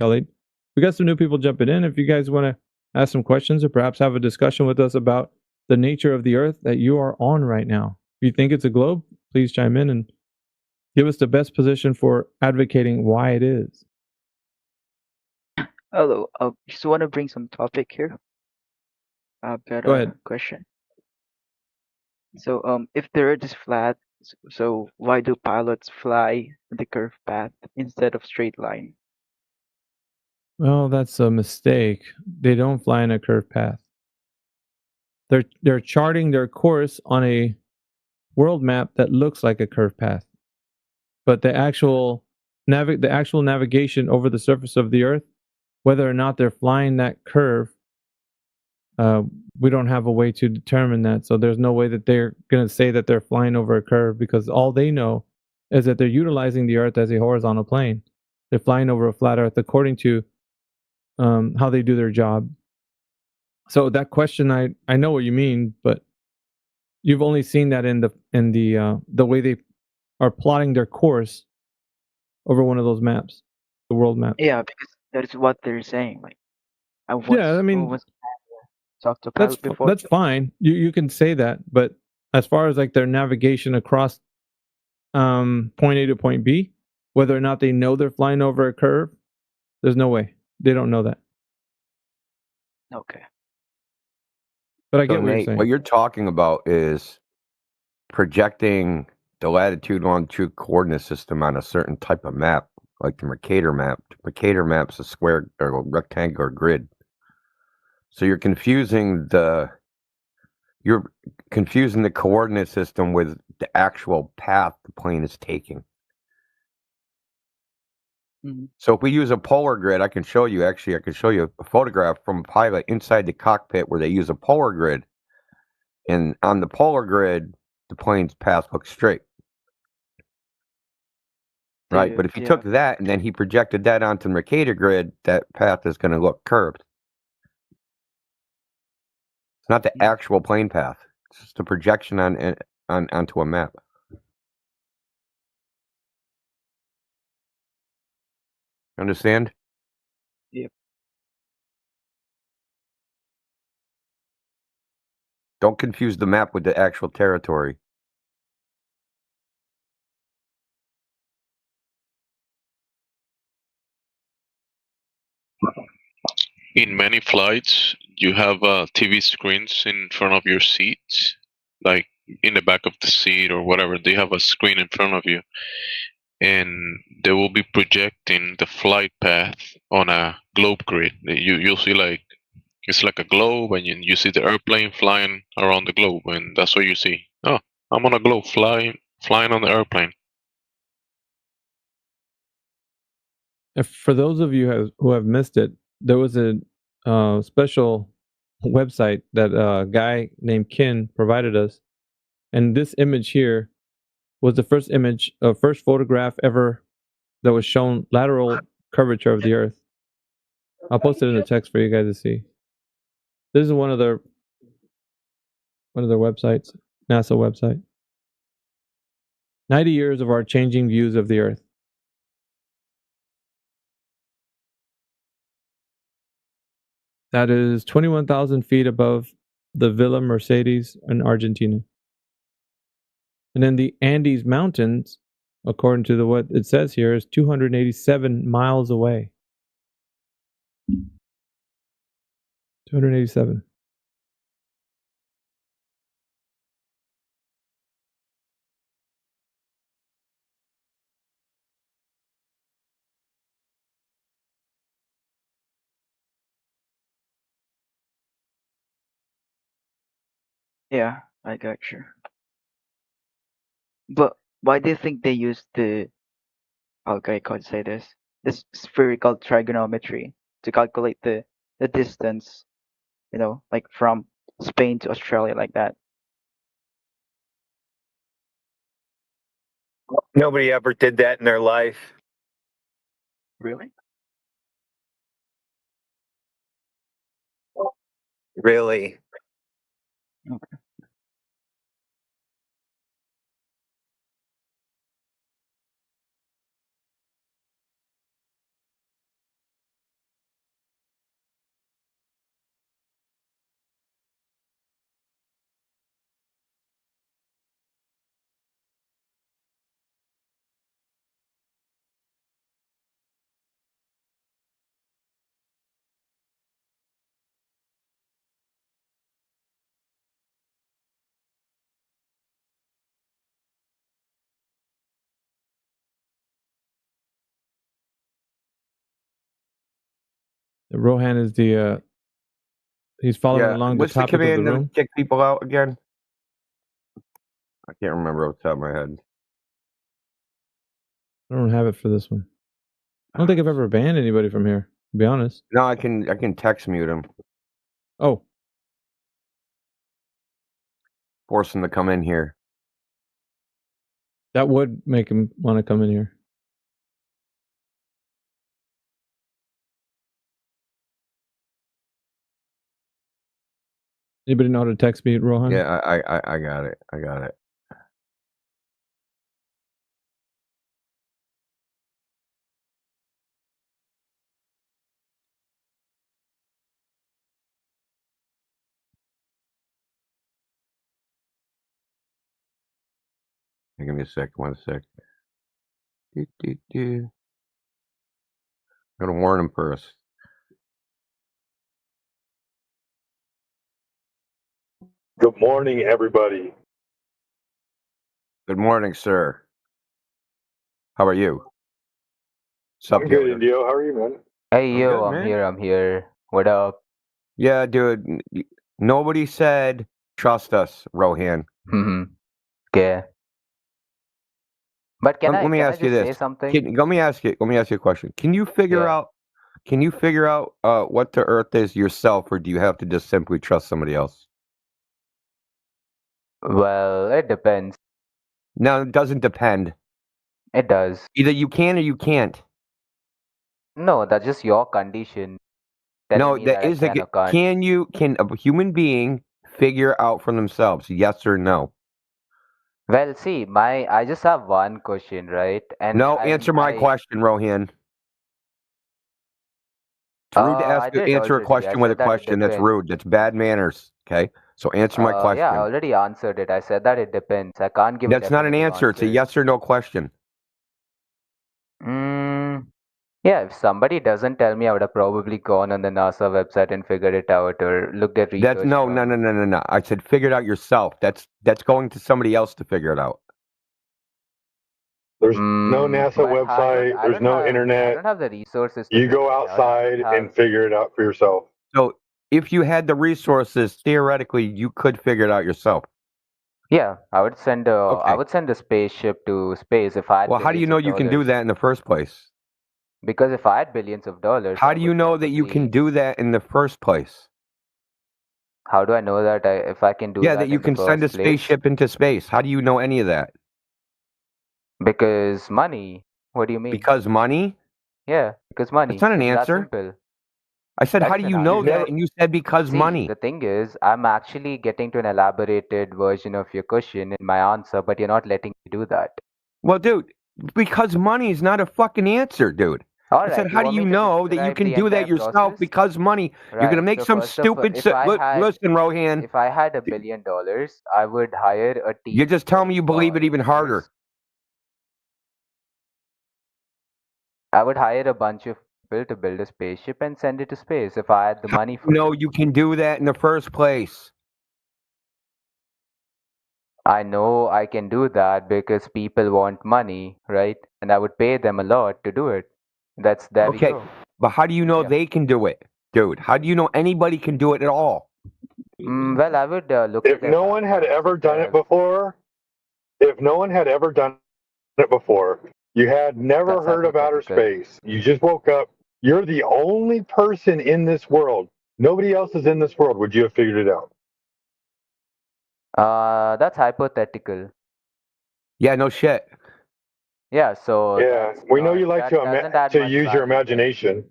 Khalid. We got some new people jumping in. If you guys want to ask some questions or perhaps have a discussion with us about the nature of the Earth that you are on right now, if you think it's a globe, please chime in and give us the best position for advocating why it is. Hello, just want to bring some topic here. I've got Go a ahead. question. So, if the Earth is flat, so why do pilots fly the curved path instead of straight line? Well, that's a mistake. They don't fly in a curved path. They're charting their course on a world map that looks like a curved path, but the actual navigation over the surface of the Earth, whether or not they're flying that curve, we don't have a way to determine that. So there's no way that they're going to say that they're flying over a curve, because all they know is that they're utilizing the Earth as a horizontal plane. They're flying over a flat Earth according to how they do their job. So that question, I know what you mean, but you've only seen that in the way they are plotting their course over one of those maps, the world map. Yeah, because that is what they're saying. Like, talked to that's pilot before. That's fine. You can say that, but as far as like their navigation across point A to point B, whether or not they know they're flying over a curve, there's no way. They don't know that. Okay. But I get what you're saying. What you're talking about is projecting the latitude, longitude coordinate system on a certain type of map, like the Mercator map. The Mercator map's a square or a rectangular grid. So you're confusing the coordinate system with the actual path the plane is taking. Mm-hmm. So if we use a polar grid, I can show you a photograph from a pilot inside the cockpit where they use a polar grid. And on the polar grid, the plane's path looks straight. Right? But if you took that and then he projected that onto the Mercator grid, that path is going to look curved. It's not the actual plane path. It's just a projection onto a map. Understand? Yep. Don't confuse the map with the actual territory. In many flights, you have TV screens in front of your seats, like in the back of the seat or whatever. They have a screen in front of you, and they will be projecting the flight path on a globe grid. You'll see like it's like a globe, and you see the airplane flying around the globe, and that's what you see. Oh, I'm on a globe flying on the airplane. For those of you who have missed it, there was a special website that a guy named Kin provided us, and this image here was the first photograph ever that was shown lateral curvature of the Earth. I'll post it in the text for you guys to see. This is one of their websites, NASA website. 90 years of our changing views of the Earth. That is 21,000 feet above the Villa Mercedes in Argentina. And then the Andes Mountains, according to what it says here, is 287 miles away. 287. Yeah, I got you. But why do you think they use the, okay, I can't say this spherical trigonometry to calculate the distance, like from Spain to Australia, like that? Nobody ever did that in their life. Really? Really? Okay. Rohan is the he's following along the What's the topic of the command to room. kick people out again? I can't remember off the top of my head. I don't have it for this one. I don't think I've ever banned anybody from here, to be honest. No, I can text mute him. Oh. Force him to come in here. That would make him want to come in here. Anybody know how to text me, Rohan? Yeah, I got it. I got it. Give me a sec. 1 sec. Gotta warn him first. Good morning, everybody. Good morning, sir. How are you? I'm good, Indio. How are you, man? Hey, yo, good, I'm man. here, I'm here. What up? Yeah, dude. Nobody said trust us, Rohan. Okay. But can Let me I ask you just say this. something? Let me ask you a question. Can you figure Yeah. out? Can you figure out what the Earth is yourself, or do you have to just simply trust somebody else? Well, it depends. No, it doesn't depend. It does. Either you can or you can't. No, that's just your condition. Telling No, me that that I is the. can or can't. Can a human being figure out for themselves? Yes or no? Well, see, I just have one question, right? And No, answer my question, Rohan. It's rude to I did answer a already. I question with a said that it question. That's depends. rude. That's bad manners. Okay. So answer my question. Yeah, I already answered it. I said that it depends. I can't give. That's not an answer. It's a yes or no question. Yeah, if somebody doesn't tell me, I would have probably gone on the NASA website and figured it out or looked at research. That's no. I said figure it out yourself. That's going to somebody else to figure it out. There's no NASA website. There's no internet. I don't have the resources. You go outside and figure it out for yourself. So if you had the resources, theoretically, you could figure it out yourself. Yeah, I would send a spaceship to space if I had. Well, how do you know you can do that in the first place? Because if I had billions of dollars. How do you know that you can do that in the first place? How do I know that if I can do that? Yeah, that you can send a spaceship into space. How do you know any of that? Because money. What do you mean? Because money? Yeah, because money. That's not an answer. I said, how do you know that? And you said because money. The thing is, I'm actually getting to an elaborated version of your question in my answer, but you're not letting me do that. Well, dude, because money is not a fucking answer, dude. I said, how do you know that you can do that yourself because money? You're going to make some stupid... Listen, Rohan. If I had $1 billion, I would hire a team... You're just telling me you believe it even harder. I would hire a bunch of people to build a spaceship and send it to space if I had the money for it. No, you can do that in the first place. I know I can do that because people want money, right? And I would pay them a lot to do it. There we go. But how do you know they can do it, dude? How do you know anybody can do it at all? Well, I would look at no one had ever done it before, you had never heard of outer space. You just woke up. You're the only person in this world. Nobody else is in this world. Would you have figured it out? That's hypothetical. Yeah, no shit. Yeah, so... Yeah, we know you like to use your imagination.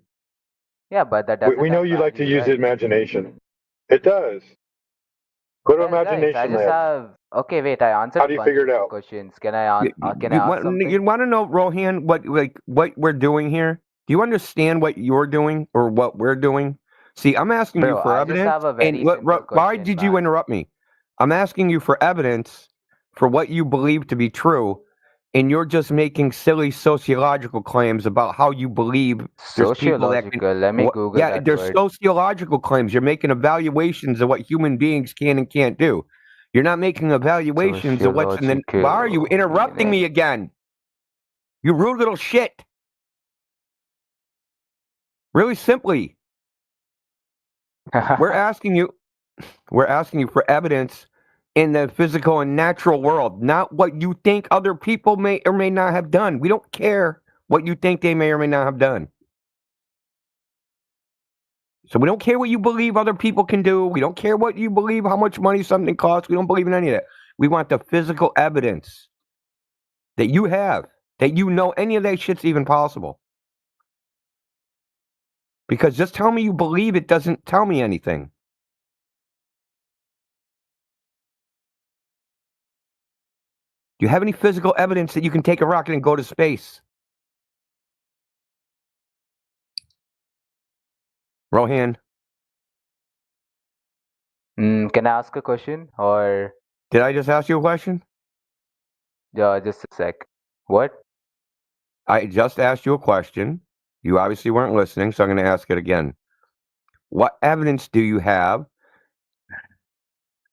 Yeah, but that doesn't... We know you like to use imagination. It does. Go to imagination guys, I just have... Okay, wait, I answered How do you figure it out? Questions. Can I ask something? You want to know, Rohan, what we're doing here? Do you understand what you're doing or what we're doing? See, I'm asking you for evidence. Why did you interrupt me? I'm asking you for evidence for what you believe to be true, and you're just making silly sociological claims about how you believe there's people that can... Let me Google that. Yeah, there's sociological claims. You're making evaluations of what human beings can and can't do. You're not making evaluations of what's in the... Why are you interrupting me again? You rude little shit. Really simply. We're asking you for evidence in the physical and natural world, not what you think other people may or may not have done. We don't care what you think they may or may not have done. So we don't care what you believe other people can do. We don't care what you believe, how much money something costs. We don't believe in any of that. We want the physical evidence that you have, that you know any of that shit's even possible. Because just tell me you believe it doesn't tell me anything. Do you have any physical evidence that you can take a rocket and go to space? Rohan? Can I ask a question? Or... Did I just ask you a question? Yeah, just a sec. What? I just asked you a question. You obviously weren't listening, so I'm going to ask it again. What evidence do you have,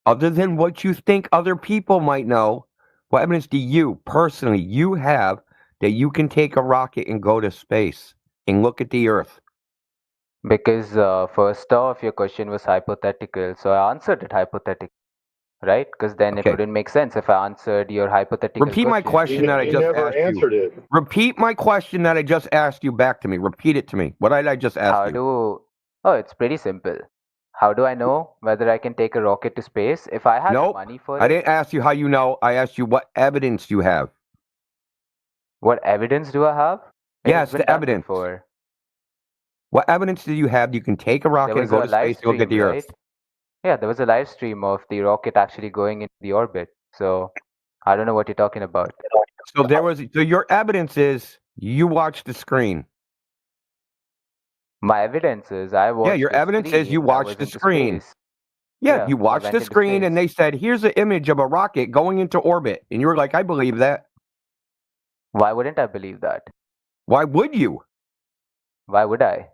other than what you think other people might know, what evidence do you, personally, you have that you can take a rocket and go to space and look at the Earth? Because first off, your question was hypothetical, so I answered it hypothetically, right? Because then it wouldn't make sense if I answered your hypothetical Repeat my question that I just asked you. Repeat my question that I just asked you back to me. Repeat it to me. What did I just ask you? Oh, it's pretty simple. How do I know whether I can take a rocket to space? If I had money for it... I didn't ask you how you know. I asked you what evidence you have. What evidence do I have? Yes, the evidence. What evidence do you have you can take a rocket and go to space and look at the Earth? Yeah, there was a live stream of the rocket actually going into the orbit. So I don't know what you're talking about. So your evidence is you watched the screen. My evidence is I watched. Yeah, your evidence is you watched the screen. Yeah, Yeah, you they watched went the into screen and space. they said, "Here's an image of a rocket going into orbit," and you were like, "I believe that." Why wouldn't I believe that? Why would you? Why would I?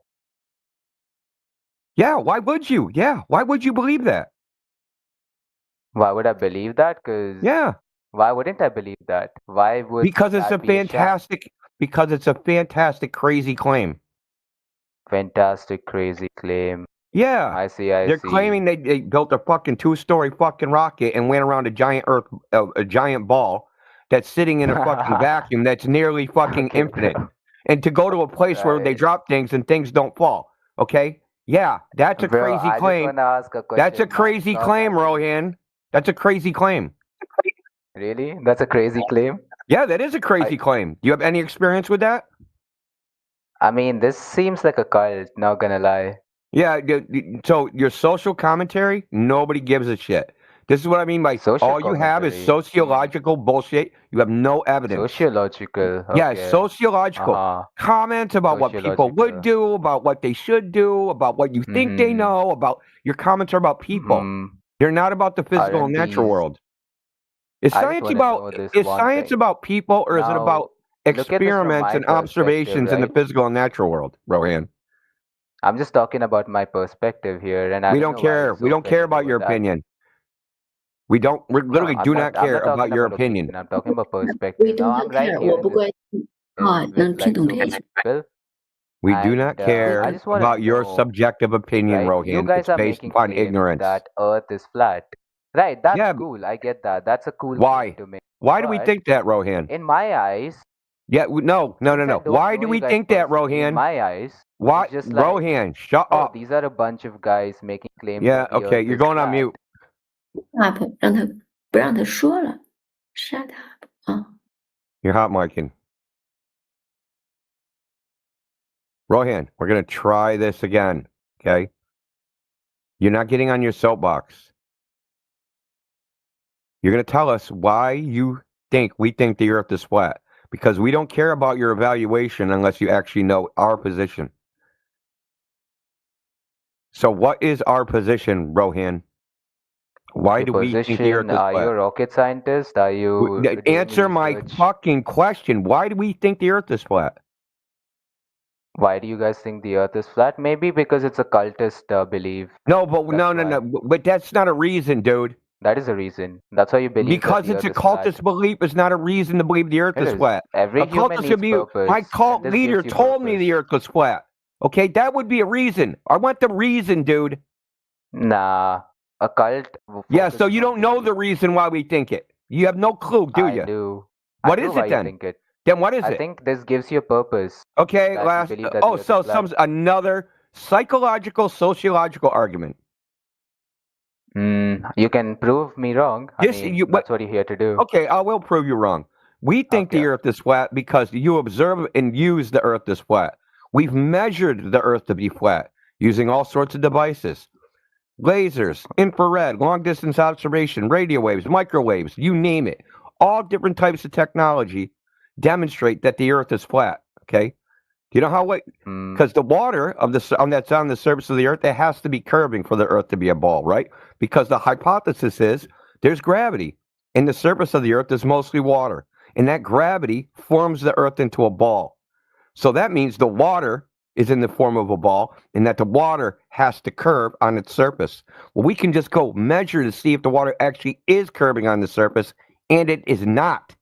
Yeah, why would you? Yeah, why would you believe that? Why would I believe that? Because Yeah, why wouldn't I believe that? Why would because it's a that be a sham? fantastic, crazy claim. Fantastic, crazy claim. Yeah, I see. I they're see. claiming they built a fucking 2-story fucking rocket and went around a giant a giant ball that's sitting in a fucking vacuum that's nearly fucking Okay, infinite, bro. and to go to a place where they Right. drop things and things don't fall. Okay, yeah, that's a Bro, crazy I just claim. want to ask a That's a question, man. crazy It's not claim, that deep. Rohan. That's a crazy claim. Really? That's a crazy claim? Yeah, that is a crazy claim. Do you have any experience with that? I mean, this seems like a cult, not gonna lie. Yeah, so your social commentary, nobody gives a shit. This is what I mean by Social all you have is commentary. sociological bullshit. You have no evidence. Sociological. Yeah, Okay. sociological. Uh-huh. Comments about what people would Sociological. do, about what they should do, about what you think they Mm-hmm. know, about your comments are about people. Mm-hmm. They're not about the physical and Aren't natural these... world. Is I just science want to about know this is one science thing. about people or is it Now, about look at this from experiments my and perspective, observations in the right? physical and natural world, Rohan? I'm just talking about my perspective here, and I We don't don't know why care. you're We so don't care offended about over your that. opinion. We literally do not I'm care not about talking your about opinion. opinion. I'm talking about We perspective. do Now, not I'm right care， here 我 in 不 this 关心啊， with 能听 like 懂 so 这个意 many 思。 people, We do not and I care just want to about your know, subjective opinion, right? You Rohan. guys It's are based making upon claims ignorance. that Earth is flat. Right, that's Yeah. cool. I get that. That's a cool claim Why? to make. Why do we But think that, Rohan? in my eyes, Yeah, no. since I don't Why know do you we guys think that, personally, in Rohan? my eyes, Why, it's just like, Rohan? Shut oh, up. these are a bunch of guys making claims Yeah, that the okay, Earth you're is going on flat. mute. up，让他不让他说了，shut up 啊。 You're hot micing. Rohan, we're going to try this again, okay? You're not getting on your soapbox. You're going to tell us why we think the Earth is flat. Because we don't care about your evaluation unless you actually know our position. So what is our position, Rohan? Why Your do we think the Earth position, is are you a flat? rocket scientist? Are you doing Answer my research? fucking question. Why do we think the Earth is flat? Why do you guys think the Earth is flat? Maybe because it's a cultist belief. No, but That's why. no. But that's not a reason, dude. That is a reason. That's why you believe Because that the it's a Earth is flat. cultist belief is not a reason to believe the Earth It is is. flat. Every A human cultist needs would be. purpose, My and cult this leader gives you told me purpose. the Earth was flat. Okay, that would be a reason. I want the reason, dude. Nah, a cult. Yeah, so you don't know the reason why we think it. You have no clue, do you? I do. What I is know why it you then? think it. Then what is I it? think this gives you a purpose. Okay, that last. you believe that Oh, the Earth so is flat. another psychological, sociological argument. You can prove me wrong. Yes, That's what you're here to do. Okay, I will prove you wrong. We think the Earth is flat because you observe and use the Earth as flat. We've measured the Earth to be flat using all sorts of devices. Lasers, infrared, long-distance observation, radio waves, microwaves, you name it. All different types of technology demonstrate that the Earth is flat, okay? Do you know how? Because the water that's on the surface of the Earth, it has to be curving for the Earth to be a ball, right? Because the hypothesis is there's gravity, and the surface of the Earth is mostly water, and that gravity forms the Earth into a ball. So that means the water is in the form of a ball, and that the water has to curve on its surface. Well, we can just go measure to see if the water actually is curving on the surface, and it is not.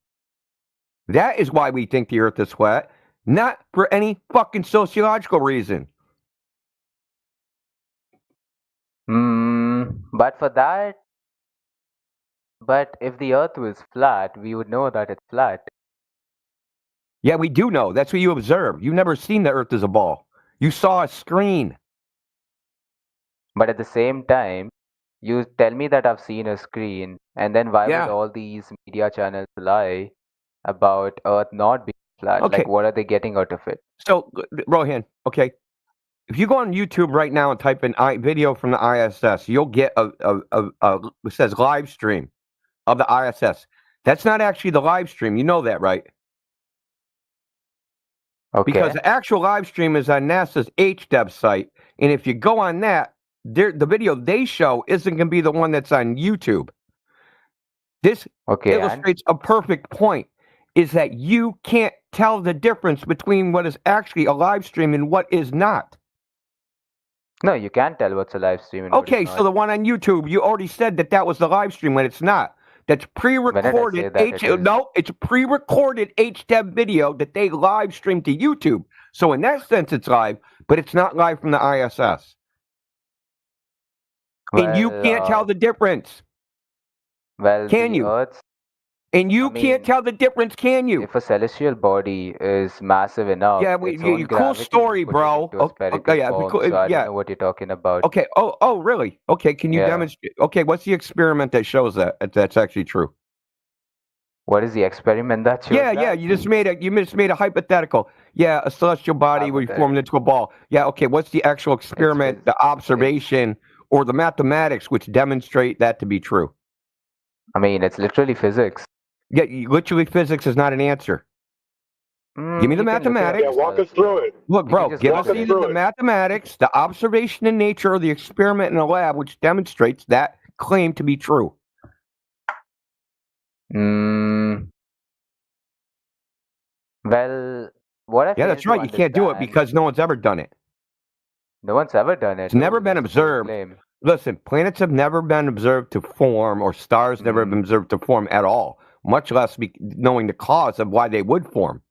That is why we think the Earth is flat. Not for any fucking sociological reason. But for that, but if the Earth was flat, we would know that it's flat. Yeah, we do know. That's what you observe. You've never seen the Earth as a ball. You saw a screen. But at the same time, you tell me that I've seen a screen, and then why would all these media channels lie about Earth not being flat? Okay. Like, what are they getting out of it? So, Rohan, okay, if you go on YouTube right now and type in video from the ISS, you'll get it says live stream of the ISS. That's not actually the live stream. You know that, right? Okay. Because the actual live stream is on NASA's HDEV site, and if you go on that, the video they show isn't going to be the one that's on YouTube. This illustrates a perfect point, is that you can't tell the difference between what is actually a live stream and what is not. No, you can't tell what's a live stream and what Okay, is so not. the one on YouTube, you already said that was the live stream when it's not. That's pre-recorded. It's pre-recorded HDEV video that they live stream to YouTube. So in that sense, it's live, but it's not live from the ISS. And you can't tell the difference. Well, Can you? And you can't tell the difference, can you? If a celestial body is massive enough, Yeah, its own cool gravity story, puts it bro. into a spherical form, so I don't know what you're talking about. Okay. Oh, really? Okay. Can you Yeah. demonstrate? Okay. What's the experiment that shows that that's actually true? What is the experiment that shows Yeah. that? You just made a hypothetical. Yeah, a celestial body would be formed into a ball. Yeah. Okay. What's the actual experiment, the observation, or the mathematics which demonstrate that to be true? I mean, it's literally physics. Yeah. Literally, physics is not an answer. Give me the mathematics. Yeah, walk us through it. Look, bro, just give walk us us either through the it. mathematics, the observation in nature, or the experiment in a lab which demonstrates that claim to be true. Well, what I Yeah, that's right. You can't do it because no one's ever done it. No one's ever done it. It's never been observed. Listen, planets have never been observed to form, or stars never been observed to form at all, much less knowing the cause of why they would form.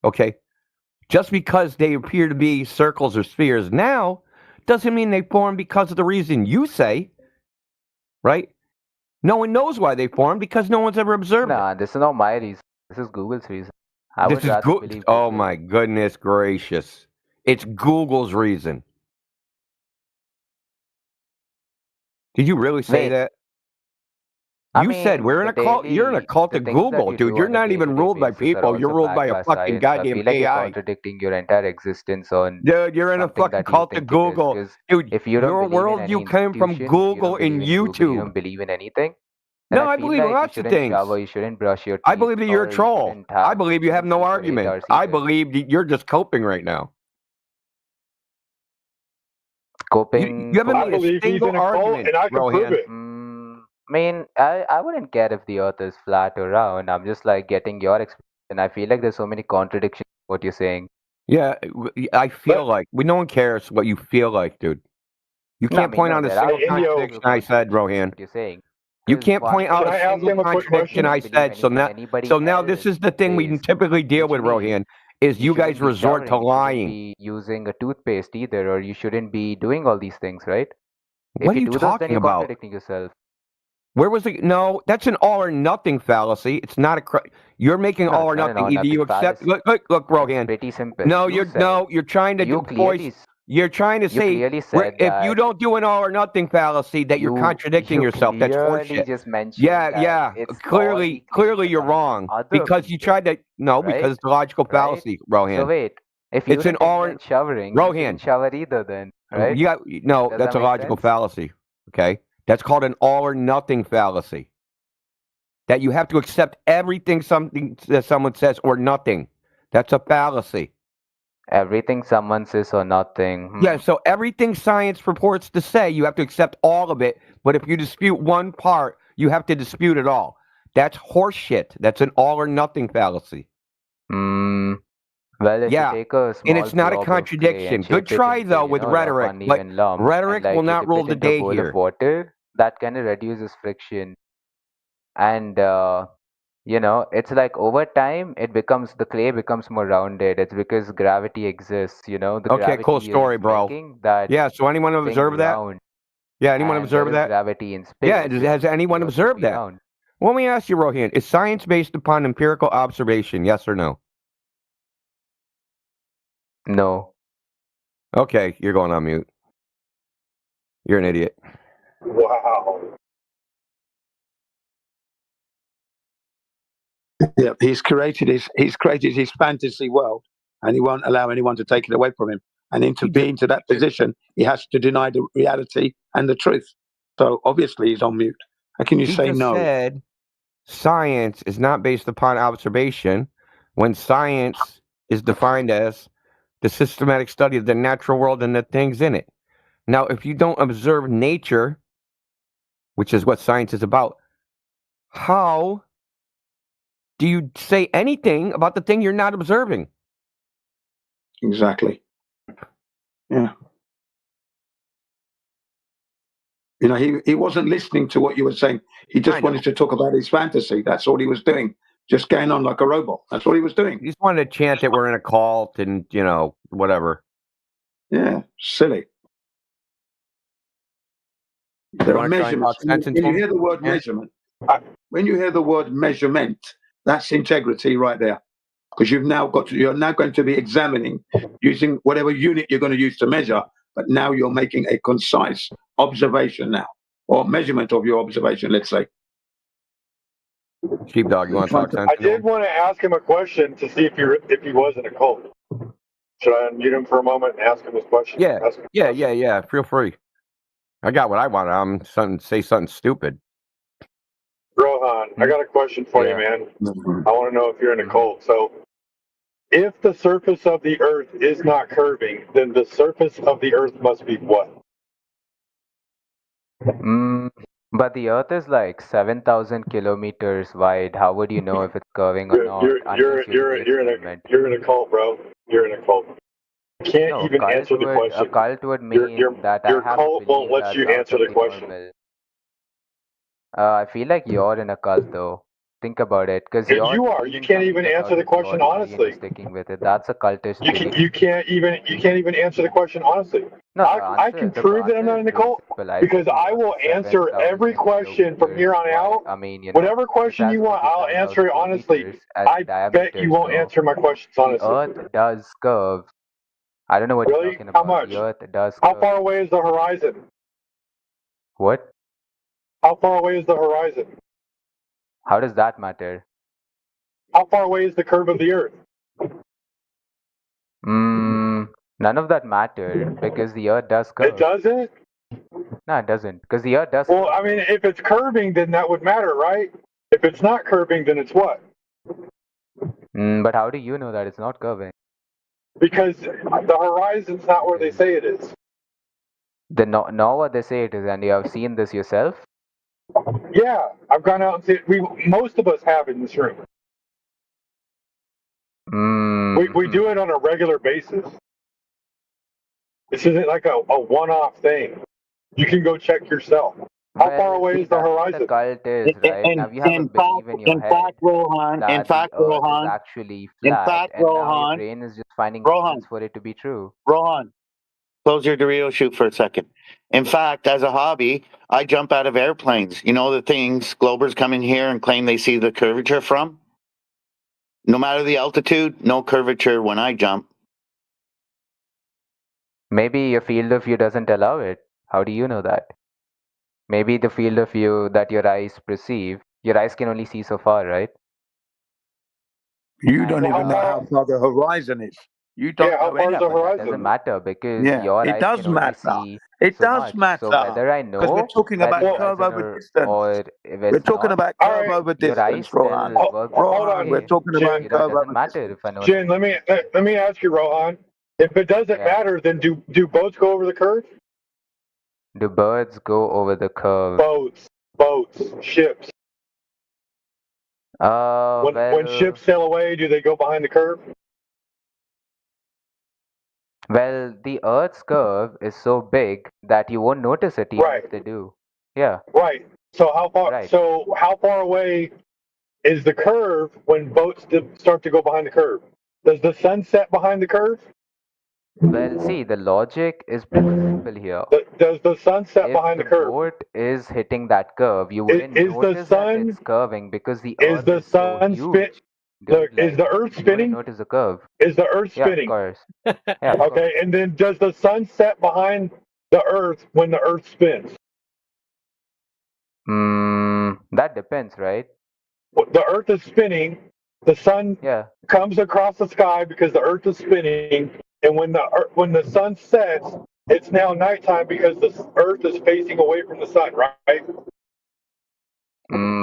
Okay? Just because they appear to be circles or spheres now doesn't mean they form because of the reason you say, right? No one knows why they form because no one's ever observed Nah, this is not my reason. This is Google's reason. I This would is rather Google. believe Oh Google. my goodness gracious! It's Google's reason. Did you really say Wait. that? I You said mean, we're in a the cult. You're in a daily- cult the of things that Google, you dude. do You're on a not even day-to-day ruled by basis are people. You're also ruled by backed a by fucking science. So I goddamn feel like you're AI. contradicting your entire existence on Dude, you're in a something fucking that you cult think of it is, Google. 'cause Dude, if you don't your believe in worldview any came from institution, if you Google don't believe and in Google, you YouTube. don't believe in anything, then No, I feel believe in like you lots of shouldn't things. shower, you shouldn't brush your teeth, I believe that you're a or you troll. shouldn't have I believe you have no 8 argument. hours I either. believe that you're just coping right now. Coping You haven't for I made what? a believe he's single in a cult, argument, and I can prove Rohan. it. I mean, I wouldn't care if the earth is flat or round. I'm just like getting your experience, and I feel like there's so many contradictions in what you're saying. Yeah, I feel like no one cares what you feel like, dude. You No, I can't mean, point no, out a there are single Indio, contradiction I said, Rohan. what you're saying. You 'Cause can't one point out Can a I ask single him a quick contradiction question? I believe said. So anything now, anybody this is the thing we says, typically deal which with, means Rohan, is you guys shouldn't be resort to showering, you shouldn't lying. be using a toothpaste either, or you shouldn't be doing all these things, right? What If are you you do those, then talking you're about? contradicting yourself. Where was it? No, that's an all or nothing fallacy. It's not a. You're making No, all or it's not an nothing. Either you all-nothing accept. fallacy. Look, It's Rohan. pretty simple. No, You said it. you're trying to You voice. clearly, You're trying to you say clearly said if you that don't do an all or nothing fallacy, that you're contradicting you yourself. That's clearly horseshit. just mentioned Yeah, that yeah. it's Clearly, body claims you're coming from wrong other because you people, tried to. No, right? because it's a logical Right? fallacy, Rohan. So wait, if you It's an don't all. recommend showering, you Rohan, shouldn't shower either then, right? you got no. Does That's that a make logical sense? fallacy. Okay, that's called an all or nothing fallacy. That you have to accept everything something that someone says or nothing. That's a fallacy. Everything someone says or nothing. Yeah, so everything science purports to say, you have to accept all of it. But if you dispute one part, you have to dispute it all. That's horseshit. That's an all or nothing fallacy. Well, if Yeah, you take a and small it's not a blob of clay contradiction. and Good shape it try into, though you with know, rhetoric, rough but uneven lump, and rhetoric like will you not dip rule it the into a day bowl here. of water, that kind of reduces friction. And you know, it's like over time the clay becomes more rounded. It's because gravity exists, you know, the Okay, cool gravity story, is bro. making that Yeah, so anyone thing observe that? round, Yeah, anyone and there observe is that? gravity in Yeah, space, which has makes anyone the Earth to observed be that? round. Well, let me ask you, Rohan, is science based upon empirical observation, yes or no? No. Okay, you're going on mute. You're an idiot. Wow. Yeah, he's created his fantasy world, and he won't allow anyone to take it away from him. And to be into that position, he has to deny the reality and the truth. So obviously, he's on mute. How can you He say just no? said science is not based upon observation when science is defined as the systematic study of the natural world and the things in it. Now, if you don't observe nature, which is what science is about, how do you say anything about the thing you're not observing? Exactly. Yeah. You know, he wasn't listening to what you were saying. He just wanted to talk about his fantasy. That's all he was doing. Just going on like a robot. That's what he was doing. He just wanted to chant that we're in a cult and, whatever. Yeah, silly. There are measurements. When you hear the word measurement, when you hear the word measurement, that's integrity right there. Because you're now going to be examining using whatever unit you're going to use to measure, but now you're making a concise observation now, or measurement of your observation, let's say. Sheepdog, you want to talk sense? I did want to ask him a question to see if he was in a cult. Should I unmute him for a moment and ask him his question? Yeah. Feel free. I got what I want. Say something stupid. Rohan, I got a question for you, man. I want to know if you're in a cult. So, if the surface of the Earth is not curving, then the surface of the Earth must be what? But the Earth is like 7,000 kilometers wide. How would you know if it's curving or not? You're in a cult, bro. You're in a cult. You can't even answer the question. A cult would mean that your cult won't let you answer the question. I feel like you're in a cult, though. Think about it, because you are. You can't even answer the question honestly. Sticking with it. That's a cultish. You can't even answer the question honestly. No, I can prove that I'm not in the cult because I will answer every question from here on out. I mean, whatever question you want, I'll answer it honestly. I bet you won't answer my questions honestly. The Earth does curve. I don't know what you're talking about. How much? The Earth does curve. How far away is the horizon? What? How far away is the horizon? How does that matter? How far away is the curve of the Earth? None of that matter because the Earth does curve. It doesn't? No, it doesn't because the Earth does. Well, I mean, if it's curving, then that would matter, right? If it's not curving, then it's what? But how do you know that it's not curving? Because the horizon's not where they say it is. Then know what they say it is, and you have seen this yourself? Yeah, I've gone out and seen it. Most of us have in this room. We do it on a regular basis. This isn't like a one-off thing. You can go check yourself. How far away is the horizon? The cult is, right? Now you have a belief in your head Rohan, that the Earth is actually flat, and now your brain is just finding reasons for it to be true. Rohan, close your Dorito shoot for a second. In fact, as a hobby, I jump out of airplanes. You know the things Globers come in here and claim they see the curvature from? No matter the altitude, no curvature when I jump. Maybe your field of view doesn't allow it. How do you know that? Maybe the field of view that your eyes perceive, your eyes can only see so far, right? You don't even know how far the horizon is. You don't know any of it. It doesn't matter because your eyes can only see It so does much. matter. So whether I know Because we're talking that about the curve horizon over distance. or if We're it's talking not, about curve over your eyes distance, still Rohan. work the Rohan, same we're way. talking about It curve doesn't over matter distance. if I know. Jen, let me ask you, Rohan. If it doesn't matter, then do boats go over the curve? Do birds go over the curve? Boats, ships. When Well, ships sail away, do they go behind the curve? well, the Earth's curve is so big that you won't notice it even if they do. Yeah. Right. So how far? Right. So how far away is the curve when boats start to go behind the curve? Does the sun set behind the curve? Well, see, the logic is pretty simple here. Does the sun set behind the curve? If the boat is hitting that curve, you wouldn't notice that it's curving because the Earth is so huge. Is the Earth spinning? Notice the curve. Is the Earth spinning? Yeah, of course. Yeah, of okay, and then does the sun set behind the Earth when the Earth spins? That depends, right? The Earth is spinning. The sun comes across the sky because the Earth is spinning, and when the sun sets, it's now nighttime because the Earth is facing away from the sun, right?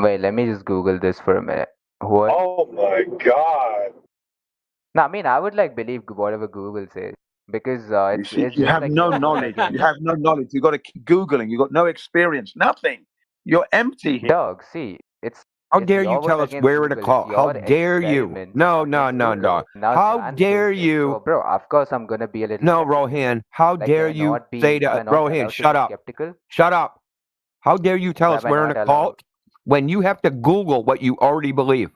Wait, let me just Google this for a minute. What? Oh my God! No, I mean I would like believe whatever Google says. because You it's see, it's you just have like no your word knowledge. You against have no knowledge. You've got to keep Googling. You've got no experience. Nothing. You're empty here. dog. See, How it's dare you your word tell us against we're in a Google. It's cult? How your dare you? experiment No, against no. Google. Now How Jan dare says this. So, you? bro, of course I'm gonna be a little No, skeptical. Rohan, how Like, dare you say to am I us, not Rohan, allowed to shut be up. skeptical? Shut up. How dare you tell Why us am I we're in not a allowed? cult when you have to Google what you already believe?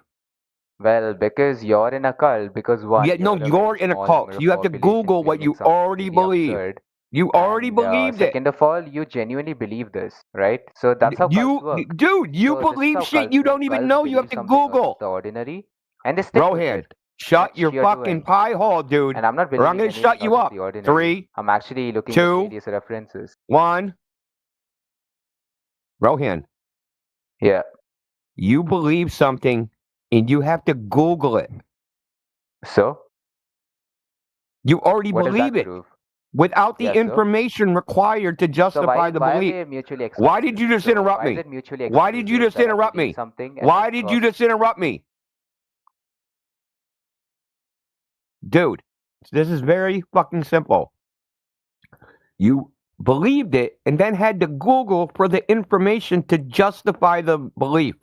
Well, because you're in a cult, because one, Yeah, no, you're a very you're in a small cult. number So of you have to population Google what claiming you something already really believe. absurd. You already And believed it. second of all, you genuinely believe this, right? So that's how cults work. Dude, you So this is believe how shit cults you work. don't even Cults know. You have believe to something out of Google. the ordinary, and they stick with Rohan, it, shut which your you're fucking doing. pie hole, dude. And I'm not Or I'm believing gonna shut anything you out of up. the ordinary. 3, I'm actually looking at 2, various references. 1. Rohan, Yeah. you believe something and you have to Google it. So? You already What does that believe it prove? without the Yeah, so? information required to So justify the why are belief. they mutually Why exclusive? did you just So interrupt why is me? it mutually Why did you exclusive just that I interrupt believe me? something and Why then did you just interrupt me? Dude, this is very fucking simple. You believed it and then had to Google for the information to justify the belief.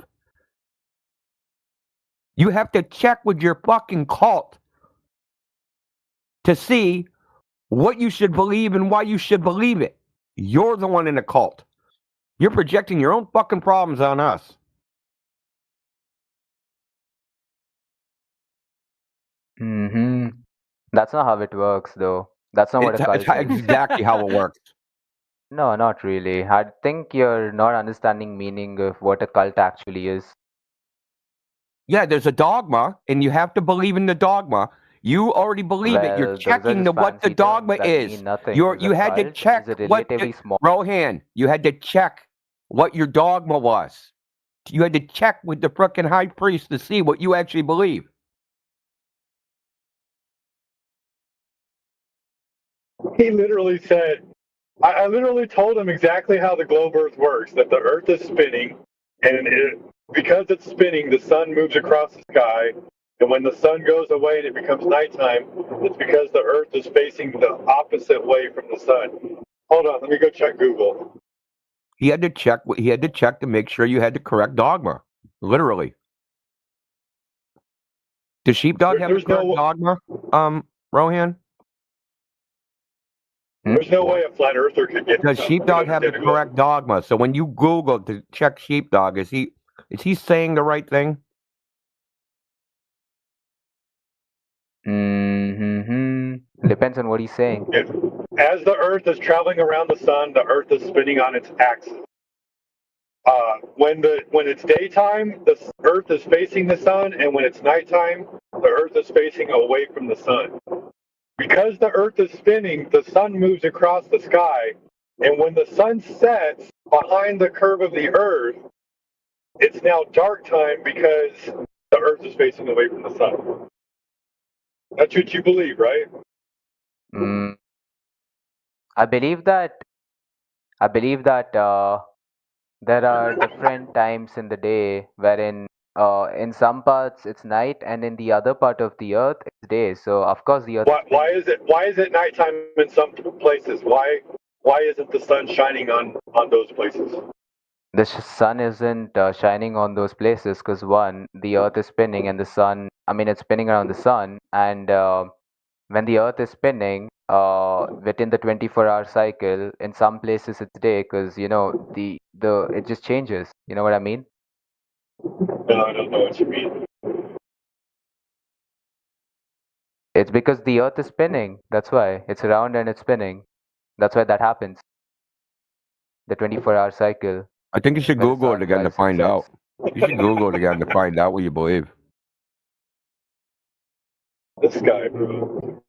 You have to check with your fucking cult to see what you should believe and why you should believe it. You're the one in a cult. You're projecting your own fucking problems on us. Mm-hmm. That's not how it works, though. That's not what a cult It's is. exactly how it works. No, not really. I think you're not understanding meaning of what a cult actually is. Yeah, there's a dogma, and you have to believe in the dogma. You already believe it. You're Well, those are checking just what the fancy dogma terms that is. mean nothing. You Because a had to cult check is a what relatively small. Rohan, you had to check what your dogma was. You had to check with the frickin' high priest to see what you actually believe. He literally said, I literally told him exactly how the globe Earth works, that the Earth is spinning, and because it's spinning, the sun moves across the sky, and when the sun goes away and it becomes nighttime, it's because the Earth is facing the opposite way from the sun. Hold on, let me go check Google. He had to check. He had to check to make sure you had the correct dogma. Literally. Does Sheepdog have the correct dogma, Rohan? There's no way a flat earther could get. Does Sheepdog have the correct dogma? So when you Google to check Sheepdog, is he saying the right thing? Mm-hmm. Depends on what he's saying. As the Earth is traveling around the sun, the Earth is spinning on its axis. When it's daytime, the Earth is facing the sun, and when it's nighttime, the Earth is facing away from the sun. Because the Earth is spinning, the sun moves across the sky, and when the sun sets behind the curve of the Earth, it's now dark time because the Earth is facing away from the sun. That's what you believe, right? I believe that there are different times in the day wherein in some parts it's night and in the other part of the earth it's day. So of course the earth. Why is it nighttime in some places? Why isn't the sun shining on those places? The sun isn't shining on those places because one, the earth is spinning and the sun, I mean it's spinning around the sun, and when the earth is spinning within the 24-hour cycle, in some places it's day because the it just changes. You know what I mean? No, I don't know what you mean. It's because the earth is spinning. That's why it's round and it's spinning. That's why that happens. The 24-hour cycle. I think you should when the Google it sun again to rises and find out. sets. You should Google it again to find out what you believe. This guy, bro.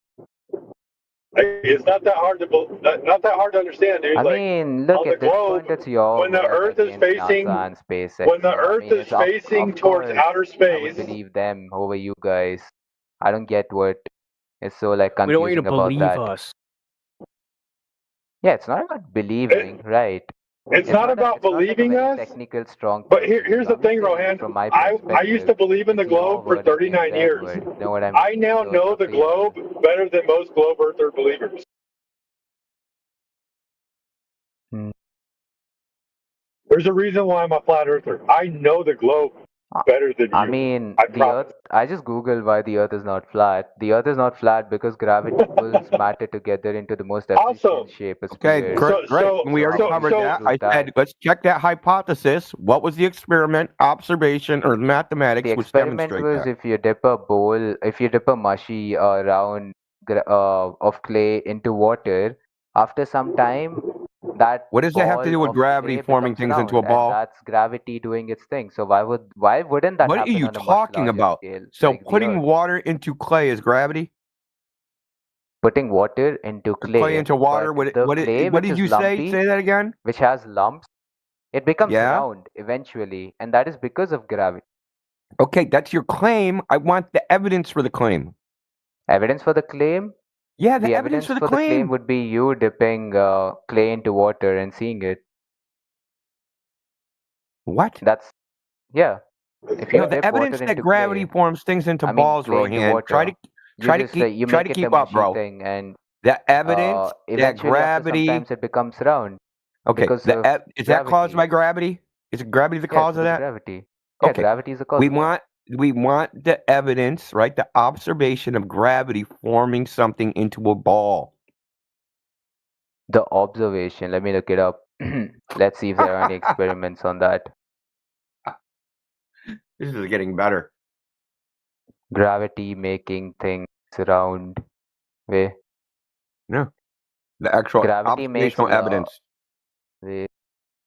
It's not that hard to understand, dude. I mean, look, on at the this globe, point, it's your when the word Earth is against facing, NASA and SpaceX. when the So, I Earth mean, is it's of facing towards course outer I would space. believe them over you guys. I don't get what is so like We don't want you to confusing about believe that. us. Yeah, it's not about believing, right? It's not about believing us. Technical, strong. But here's the thing, Rohan. From my I used to believe in the globe for 39 years. You know what I mean? I now know the globe better than most globe earther believers. There's a reason why I'm a flat earther. I know the globe better than you. I mean, the Earth. I just googled why the Earth is not flat. The Earth is not flat because gravity pulls matter together into the most efficient shape. Okay, great. We already covered that. I said, let's check that hypothesis. What was the experiment, observation, or mathematics The which experiment demonstrate was that? if you dip a mushy round of clay into water, after some time, that What does that have to do ball with of gravity clay forming becomes things into a round, ball? and that's gravity doing its thing. So why wouldn't that What are happen you on a much talking larger about? scale? So Like the putting Earth? water into clay is gravity? Putting water into Clay into water? but the clay What which did is you say? lumpy, Say that again? which has lumps, it becomes Yeah? round eventually, and that is because of gravity. Okay, that's your claim. I want the evidence for the claim. Evidence for the claim? Yeah, the The evidence evidence for the for the claim claim. would be you dipping clay into water and seeing it. What? That's yeah. If you No, the dip evidence water that into gravity clay, forms things into I mean balls, clay into Rohan. water, you just you Try to make it a keep up, mushy bro. thing, and The evidence that eventually after some gravity. times it becomes round Okay, because of is that caused gravity. by gravity? Is gravity the Yeah, cause because of of that? gravity. Yeah, Okay. gravity is the cause We of that. want the evidence, right? The observation of gravity forming something into a ball. The observation. Let me look it up. Let's see if there are any experiments on that. This is getting better. Gravity making things round. Wait. No. The actual Gravity makes observational evidence.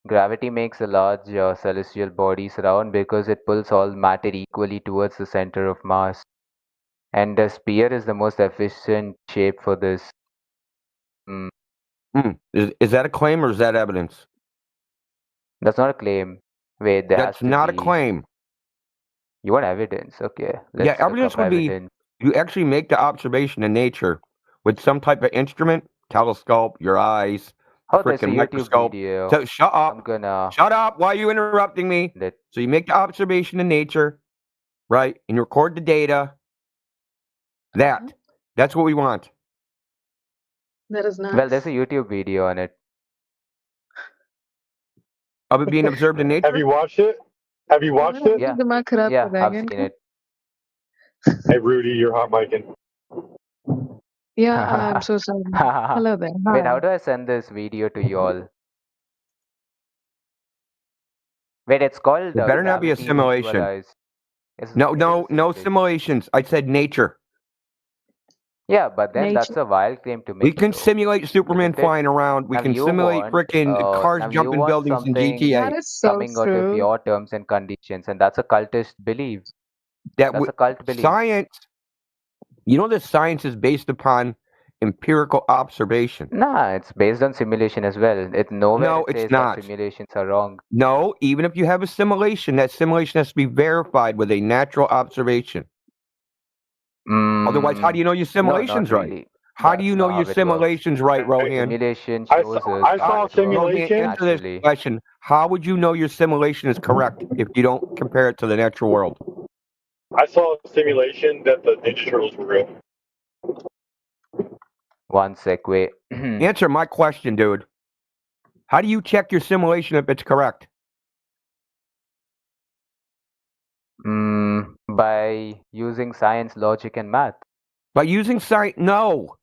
Gravity makes a large celestial bodies round because it pulls all matter equally towards the center of mass. And the sphere is the most efficient shape for this. Is that a claim or is that evidence? That's not a claim. Wait, there has That's to not a be. claim. You want evidence? Okay. Yeah, Let's look evidence up would evidence. be you actually make the observation in nature with some type of instrument, telescope, your eyes, Oh, there's a freaking YouTube microscope. video. So shut up. I'm gonna. Shut up. Why are you interrupting me? So you make the observation in nature, right? And you record the data. That's what we want. That is not. Well, there's a YouTube video on it. Of it being observed in nature? Have you watched it? Have you watched it? Yeah, I've seen it. Hey, Rudy, you're hot micing. Yeah, I'm so sorry. Hello there. Wait, Hi. how do I send this video to you all? Wait, it's called. It better not be a Gravity simulation. Visualize. No simulations. I said nature. Yeah, but then that's a wild claim to make. We can simulate Superman flying around. We can simulate freaking cars jumping buildings in GTA. That is so coming out of true. your terms and conditions, and that's a cultist belief. That's a cult belief. Science. You know that science is based upon empirical observation. Nah, it's based on simulation as well. No, it it's says not. that simulations are wrong. No, even if you have a simulation, that simulation has to be verified with a natural observation. Otherwise, how do you know your simulation's not right? really. How do you know your simulation's right, Rohan? Simulation I shows saw, us I saw a simulation. Answer this question. How would you know your simulation is correct if you don't compare it to the natural world? I saw a simulation that the Ninja Turtles were real. One sec, wait. Answer my question, dude. How do you check your simulation if it's correct? By using science, logic, and math. By using science? No.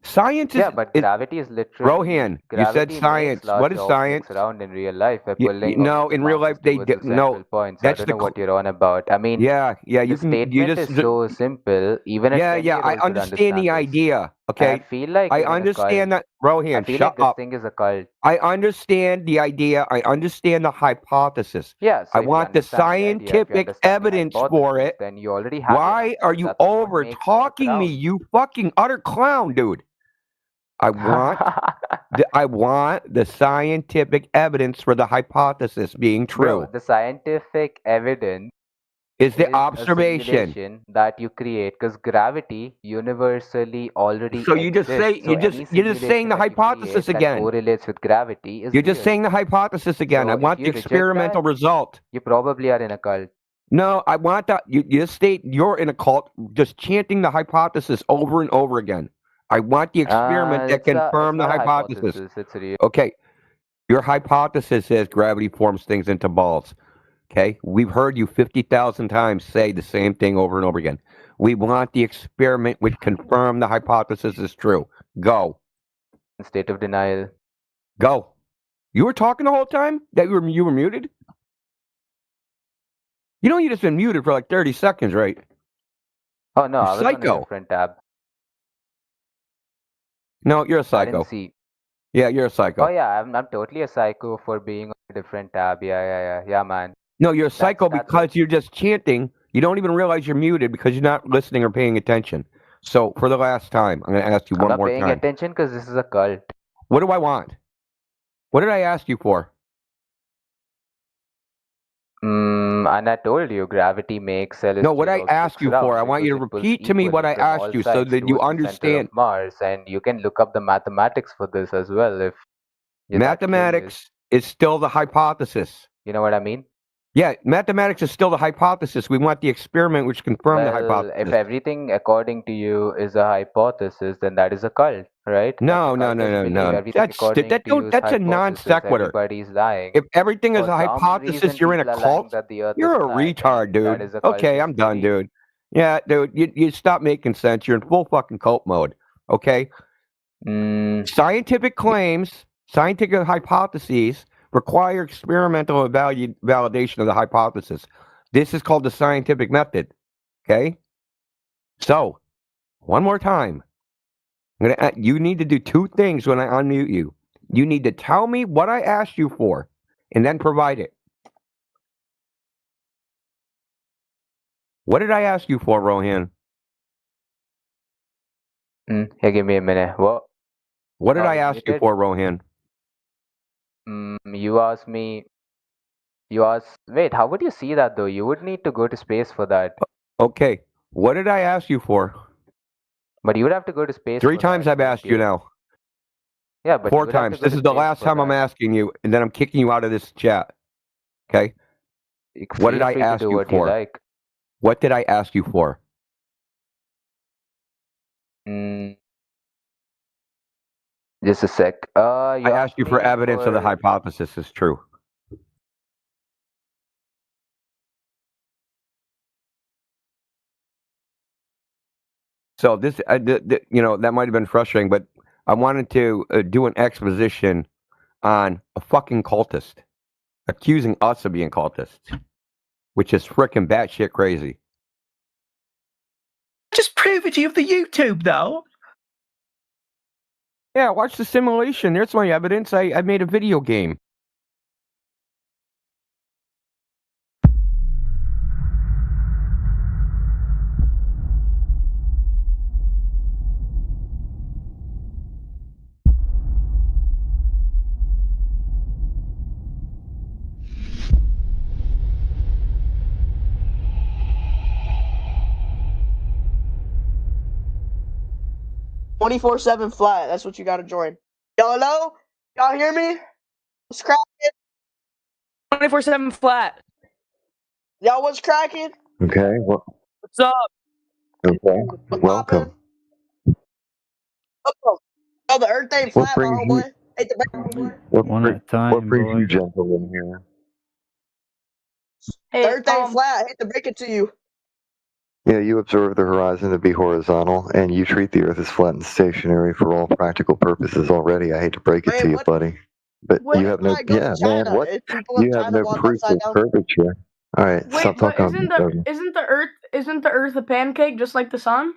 Science is... Yeah, but gravity is literally... Rohan, you said science. What is science? Around in real life. Pulling no, in real life, they... No, points. that's I don't know what you're on about. I mean... Yeah, the statement is so simple. Even a 10-year-old I understand the idea. Okay, I feel like I understand that. Rohan, shut this up. thing is a cult. I understand the idea. I understand the hypothesis. Yeah, so I want the scientific evidence for it. Then you already have. Why are you over talking me? You fucking utter clown, dude. I want the scientific evidence for the hypothesis being true. Bro, the scientific evidence is the is a observation. simulation that you create because gravity universally already So you just exists. say So you're just saying the hypothesis that again. correlates with gravity is You're just real. saying the hypothesis again. So I if want you the reject experimental that, result. you probably are in a cult. No, I want that. You just state you're in a cult, just chanting the hypothesis over and over again. I want the experiment that It's confirm the not a hypothesis. It's real. Okay, your hypothesis says gravity forms things into balls. Okay, we've heard you 50,000 times say the same thing over and over again. We want the experiment which confirm the hypothesis is true. Go. State of denial. Go. You were talking the whole time that you were muted? You know you just been muted for like 30 seconds, right? Oh no, You're I was on a psycho. different tab. No, you're a I psycho. didn't see. Yeah, you're a psycho. Oh yeah, I'm totally a psycho for being on a different tab. Yeah, man. No, you're a psycho that's because you're just chanting. You don't even realize you're muted because you're not listening or paying attention. So for the last time, I'm going to ask you I'm one not more paying time. attention because this is a cult. What do I want? What did I ask you for? And I told you gravity makes celestial No, what I asked you for, I want you to repeat to me what I asked you so that you understand. Mars, and you can look up the mathematics for this as well if you're that curious. Mathematics is still the hypothesis. You know what I mean? Yeah, mathematics is still the hypothesis. We want the experiment which confirmed the Well, hypothesis. if everything according to you is a hypothesis, then that is a cult, right? No. That's a non sequitur. Everybody's lying. If everything is For a some hypothesis, reason, you're in a people are lying cult. that the Earth You're is a flat, retard, and that dude. is a Okay, I'm done, dude. Yeah, dude, you stop making sense. You're in full fucking cult mode. Okay. Scientific claims, scientific hypotheses require experimental validation of the hypothesis. This is called the scientific method. Okay. So, one more time. You need to do two things when I unmute you. You need to tell me what I asked you for, and then provide it. What did I ask you for, Rohan? Here, give me a minute. What did I ask you for, Rohan? You asked me. Wait, how would you see that though? You would need to go to space for that. Okay. What did I ask you for? But you would have to go to space. 3 times I've asked you now. Yeah, but 4 times. This is the last time I'm asking you, and then I'm kicking you out of this chat. Okay. What did I ask you for? What did I ask you for? Just a sec. I asked you for evidence of the hypothesis is true. So this, that might have been frustrating, but I wanted to do an exposition on a fucking cultist accusing us of being cultists, which is frickin' batshit crazy. Just prove it. You have the YouTube, though. Yeah, watch the simulation. There's my evidence. I made a video game. "24/7 flat." That's what you got to join. Y'all know? Y'all hear me? What's cracking? 24/7 flat. Y'all, what's cracking? Okay. Well, What's up? okay. Welcome. Oh, the Earth ain't What flat, my brings you? homeboy. Ain't the One at a time, What brings boy. you gentlemen here? The Earth ain't flat. I hate to break it to you. Yeah, you observe the horizon to be horizontal, and you treat the Earth as flat and stationary for all practical purposes already. I hate to break it to you, buddy, but you have no. Yeah, man. What? You have no proof of curvature. All right, Wait, stop but talking. isn't the Earth a pancake just like the sun?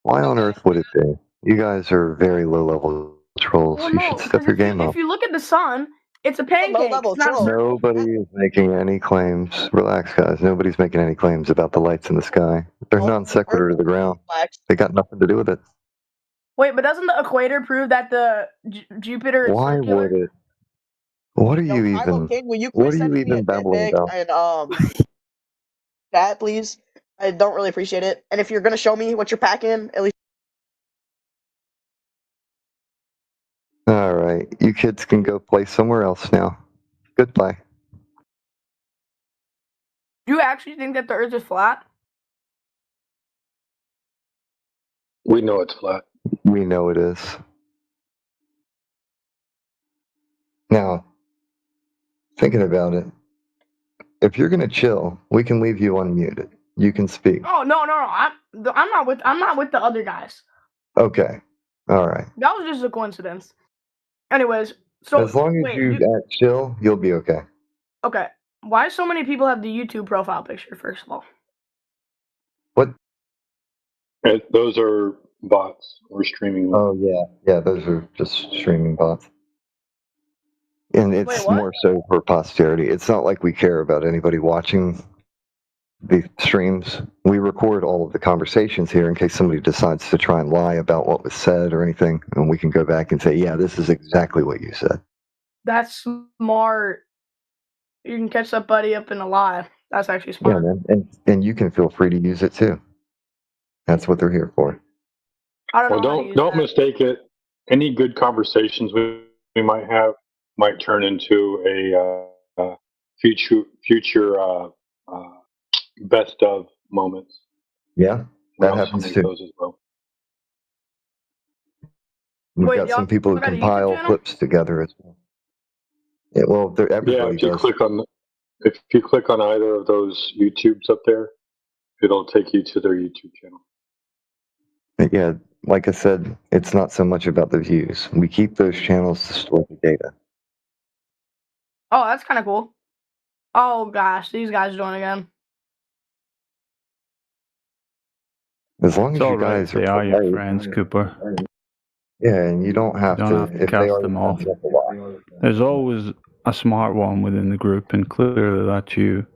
Why on earth would it be? You guys are very low-level trolls. Well, You no, should step your game up. if you look at the sun, it's a pancake. It's not a circle. Nobody is making any claims. Relax, guys. Nobody's making any claims about the lights in the sky. They're non sequitur to the ground. They got nothing to do with it. Wait, but doesn't the equator prove that the Jupiter is Why circular? would it? What are you even? King, will you What quit are you sending me a even babbling dick about? and Chat, please. I don't really appreciate it. And if you're gonna show me what you're packing, at least. All right, you kids can go play somewhere else now. Goodbye. Do you actually think that the Earth is flat? We know it's flat. We know it is. Now, thinking about it, if you're gonna chill, we can leave you unmuted. You can speak. Oh no. I'm not with the other guys. Okay. All right. That was just a coincidence. Anyways, so As long as wait, you act chill, you'll be okay. okay. Why so many people have the YouTube profile picture? First of all, What? Those are bots or streaming. Oh yeah, those are just streaming bots. And it's Wait, what? more so for posterity. It's not like we care about anybody watching the streams. We record all of the conversations here in case somebody decides to try and lie about what was said or anything, and we can go back and say, yeah, this is exactly what you said. that's smart. You can catch somebody up in a lie. That's actually Yeah, smart. man. And you can feel free to use it too. That's what they're here for. I don't Well, know how to use don't that. mistake it. Any good conversations we might have might turn into a future best of moments. Yeah, that We'll also happens make too. those as well. We've Wait, got y'all some people who got a YouTube compile channel? clips together as well. Yeah, well, Yeah, everybody if you does. click on either of those YouTubes up there, it'll take you to their YouTube channel. But yeah, like I said, it's not so much about the views. We keep those channels to store the data. Oh, that's kind of cool. Oh gosh, these guys doing it again. As long It's as you all right guys if they are your polite. friends, Cooper. Yeah, and you don't have You don't have to if they cast are them your off. friends, you have to lie. There's always a smart one within the group, and clearly that's you.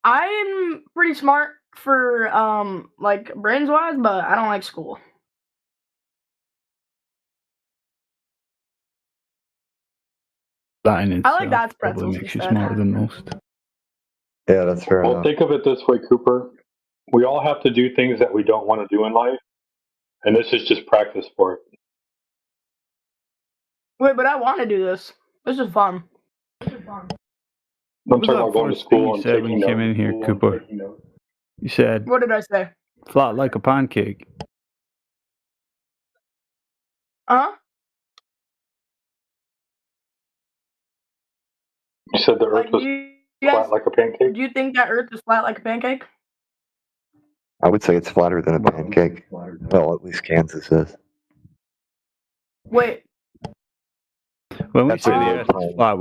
I'm pretty smart for like brains wise, but I don't like school. That in I like itself that's probably pretzels makes you instead. smarter than most. Yeah, that's fair Well, enough. think of it this way, Cooper. We all have to do things that we don't want to do in life, and this is just practice for it. Wait, but I want to do this. This is fun. I'm What was talking about that going to first thing school you and said when taking you came notes. in here, Cooper? You said What did I say? flat like a pancake. Huh? You said the Earth Like, was you guys, flat like a pancake? do you think that Earth is flat like a pancake? I would say it's flatter than a pancake. Well, at least Kansas is. Wait, When we That's say a the good Earth is point. flat,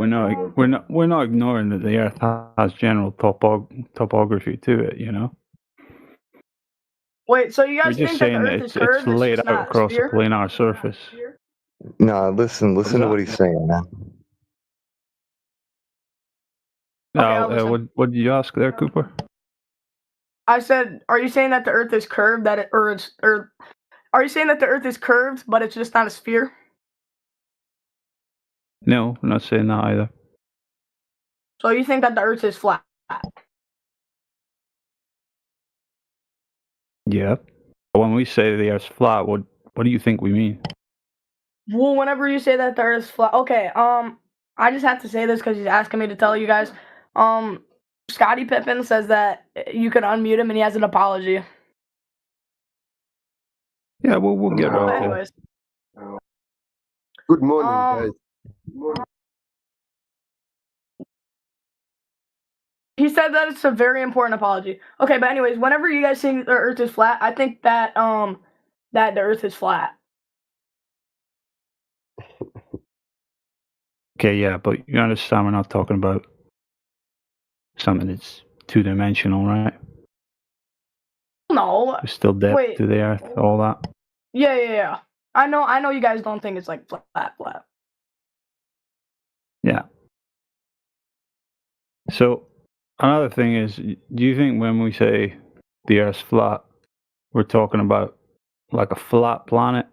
we're not ignoring that the Earth has general topography to it. You know, wait. So you we're guys just think that the saying that Earth is it's curved? It's laid just out not a across a sphere? planar surface. No, listen What's to that? what he's saying, man. Okay, I'll Now, listen. what did you ask there, Cooper? I said, are you saying that the Earth is curved? Or are you saying that the Earth is curved, but it's just not a sphere? No, I'm not saying that either. So you think that the Earth is flat? Yeah. When we say the Earth's flat, what do you think we mean? Well, whenever you say that the Earth is flat, okay. I just have to say this because he's asking me to tell you guys. Scottie Pippen says that you can unmute him and he has an apology. Yeah, well, we'll get But right to anyways, Good morning, guys. he said that it's a very important apology. Okay, but anyways, whenever you guys think the Earth is flat, I think that that the Earth is flat. Okay, yeah, but you understand we're not talking about something that's two-dimensional, right? No. There's still depth Wait. to the Earth, all that. Yeah. I know you guys don't think it's like flat. Yeah. So another thing is, do you think when we say the Earth's flat, we're talking about like a flat planet?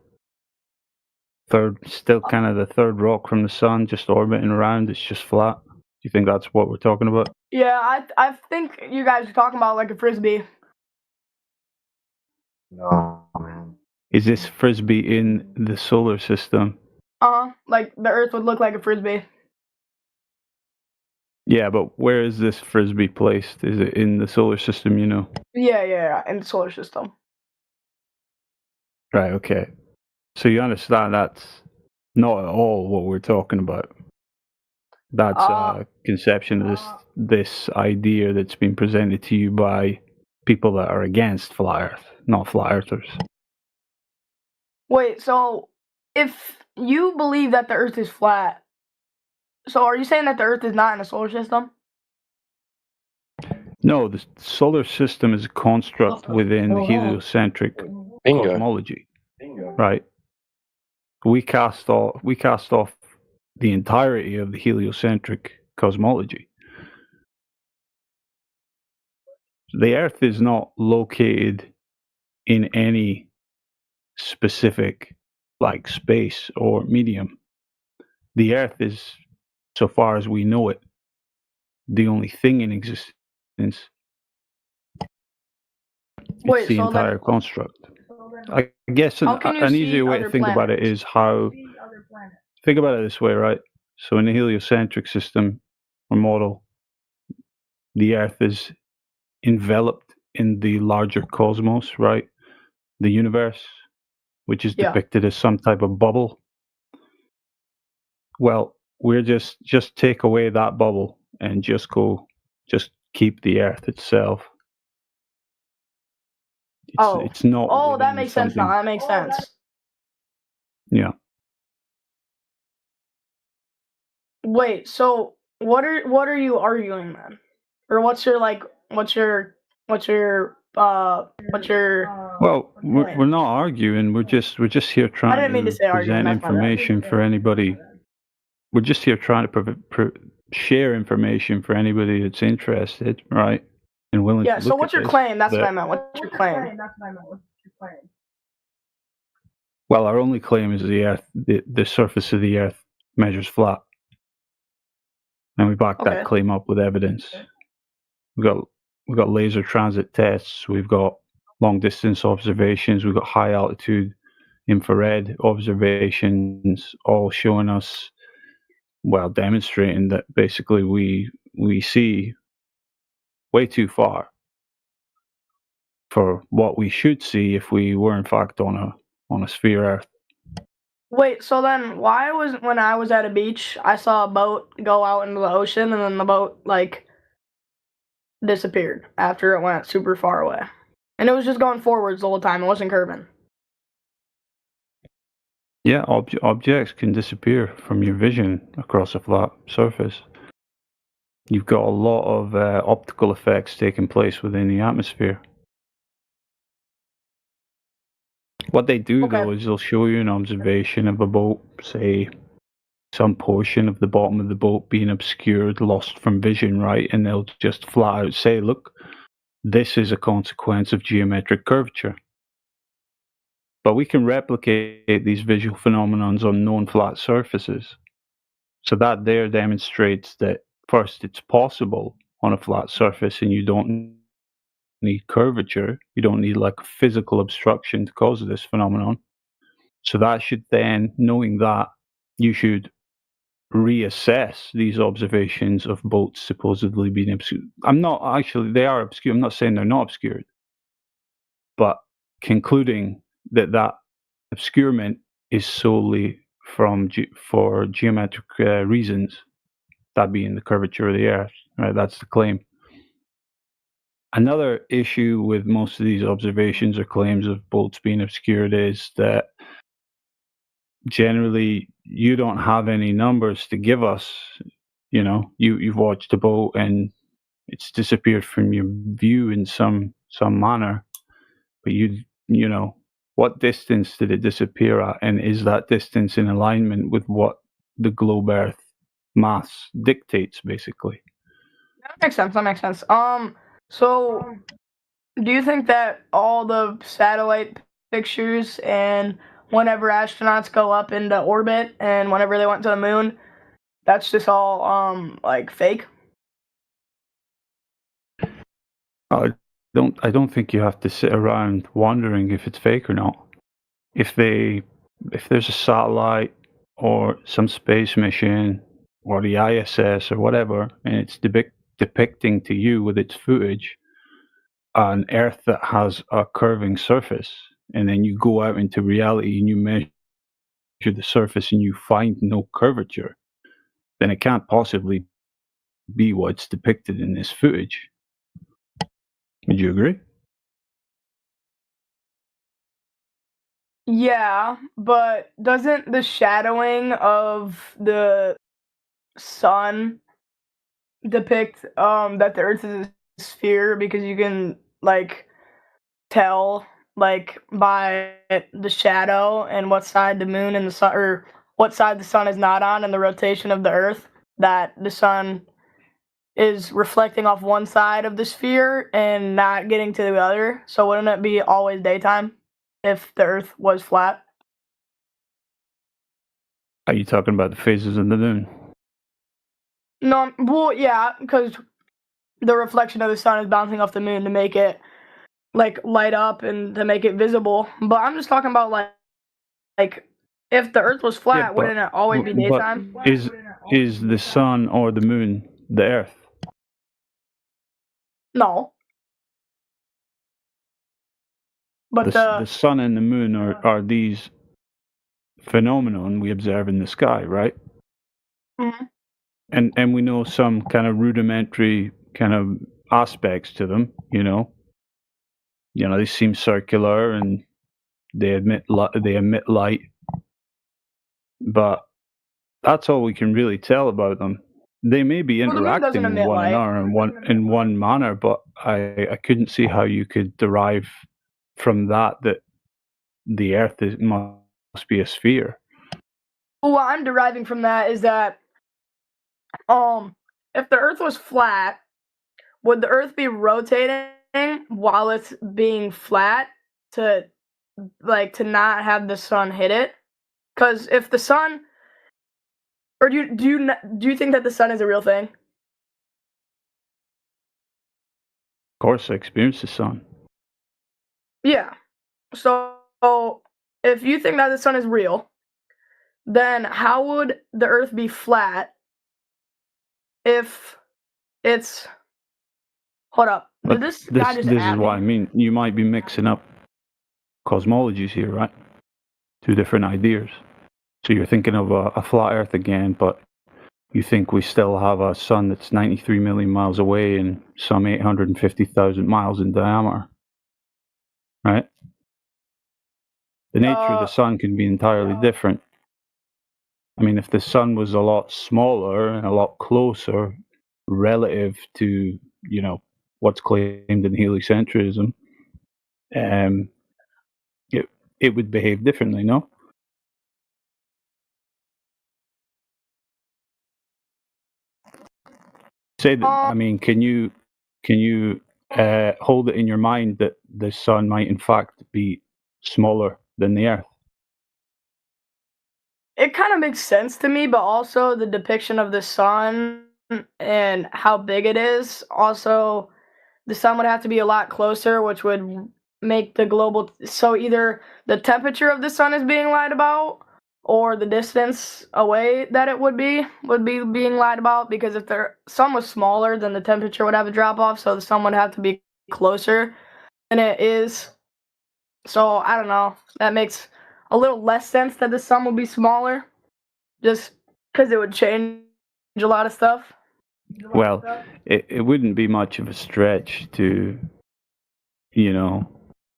Still kind of the third rock from the sun, just orbiting around, it's just flat? Do you think that's what we're talking about? Yeah, I think you guys are talking about like a frisbee. No, man. Is this frisbee in the solar system? Like the Earth would look like a frisbee. Yeah, but where is this frisbee placed? Is it in the solar system? You know. Yeah, in the solar system. Right. Okay. So you understand that's not at all what we're talking about. That's a conception of this idea that's been presented to you by people that are against flat Earth, not flat earthers. Wait, so if you believe that the Earth is flat, so are you saying that the Earth is not in the solar system? No, the solar system is a construct within the heliocentric cosmology. Right? We cast off the entirety of the heliocentric cosmology. The Earth is not located in any specific like space or medium. The Earth is, so far as we know it, the only thing in existence. It's the entire construct. I guess an easier way to think about it is how. Think about it this way, right? So in the heliocentric system or model, the Earth is enveloped in the larger cosmos, right? The universe, which is depicted as some type of bubble. Well, we're just take away that bubble and just keep the Earth itself. It's not. Oh, that makes sense now. That makes sense. Yeah. Wait, so what are you arguing then? Or what's your Well, we're not arguing. We're just here trying to present information for anybody. We're just here trying to share information for anybody that's interested, right? And willing to look so what's at your claim? That's what I meant. What's your claim? Well, our only claim is the Earth, the surface of the Earth measures flat. And we back that claim up with evidence. We've got laser transit tests, we've got long distance observations, we've got high altitude infrared observations, all showing us, well, demonstrating that basically we see way too far for what we should see if we were in fact on a sphere Earth. Wait, so then why was when I was at a beach, I saw a boat go out into the ocean and then the boat like disappeared after it went super far away. And it was just going forwards the whole time. It wasn't curving. Yeah, objects can disappear from your vision across a flat surface. You've got a lot of optical effects taking place within the atmosphere. What they do, though, is they'll show you an observation of a boat, say, some portion of the bottom of the boat being obscured, lost from vision, right? And they'll just flat out say, look, this is a consequence of geometric curvature. But we can replicate these visual phenomenons on known flat surfaces. So that there demonstrates that, first, it's possible on a flat surface and you don't need curvature. You don't need like physical obstruction to cause this phenomenon. So that should then, knowing that, you should reassess these observations of boats supposedly being obscured. They are obscured. I'm not saying they're not obscured. But concluding that obscurement is solely for geometric reasons, that being the curvature of the Earth, right? That's the claim. Another issue with most of these observations or claims of boats being obscured is that generally you don't have any numbers to give us. You know, you've watched a boat and it's disappeared from your view in some manner, but you know, what distance did it disappear at, and is that distance in alignment with what the globe Earth mass dictates, basically? That makes sense. So, do you think that all the satellite pictures and whenever astronauts go up into orbit and whenever they went to the moon, that's just all like fake? I don't think you have to sit around wondering if it's fake or not. If there's a satellite or some space mission or the ISS or whatever, and it's depicting to you with its footage an Earth that has a curving surface, and then you go out into reality and you measure the surface and you find no curvature, then it can't possibly be what's depicted in this footage. Would you agree? Yeah, but doesn't the shadowing of the sun depict that the Earth is a sphere, because you can like tell like by the shadow and what side the moon and the sun, or what side the sun is not on, and the rotation of the Earth, that the sun is reflecting off one side of the sphere and not getting to the other. So wouldn't it be always daytime if the Earth was flat? Are you talking about the phases of the moon? No, well, yeah, because the reflection of the sun is bouncing off the moon to make it like light up and to make it visible. But I'm just talking about like if the Earth was flat, wouldn't it always be daytime? Is the sun or the moon the Earth? No. But the sun and the moon are these phenomenon we observe in the sky, right? Mhm. And we know some kind of rudimentary kind of aspects to them, you know. They seem circular and they emit light, but that's all we can really tell about them. They may be interacting with one another in one manner, but I couldn't see how you could derive from that the Earth must be a sphere. Well, what I'm deriving from that is that if the Earth was flat, would the Earth be rotating while it's being flat to not have the sun hit it? Because if the sun, or do you think that the sun is a real thing? Of course, I experience the sun. Yeah. So if you think that the sun is real, then how would the Earth be flat if it's... Hold up. Did this guy just this at is me? what I mean. You might be mixing up cosmologies here, right? Two different ideas. So you're thinking of a flat Earth again, but you think we still have a sun that's 93 million miles away and some 850,000 miles in diameter, right? The nature of the sun can be entirely different. I mean, if the sun was a lot smaller and a lot closer relative to, what's claimed in heliocentrism, it would behave differently, no? Say that. I mean, can you hold it in your mind that the sun might in fact be smaller than the Earth? It kind of makes sense to me, but also the depiction of the sun and how big it is. Also, the sun would have to be a lot closer, which would make the global... So either the temperature of the sun is being lied about, or the distance away that it would be being lied about, because if the sun was smaller, then the temperature would have a drop off, so the sun would have to be closer than it is. So I don't know. That makes a little less sense that the sun would be smaller, just because it would change a lot of stuff. Well, it wouldn't be much of a stretch to,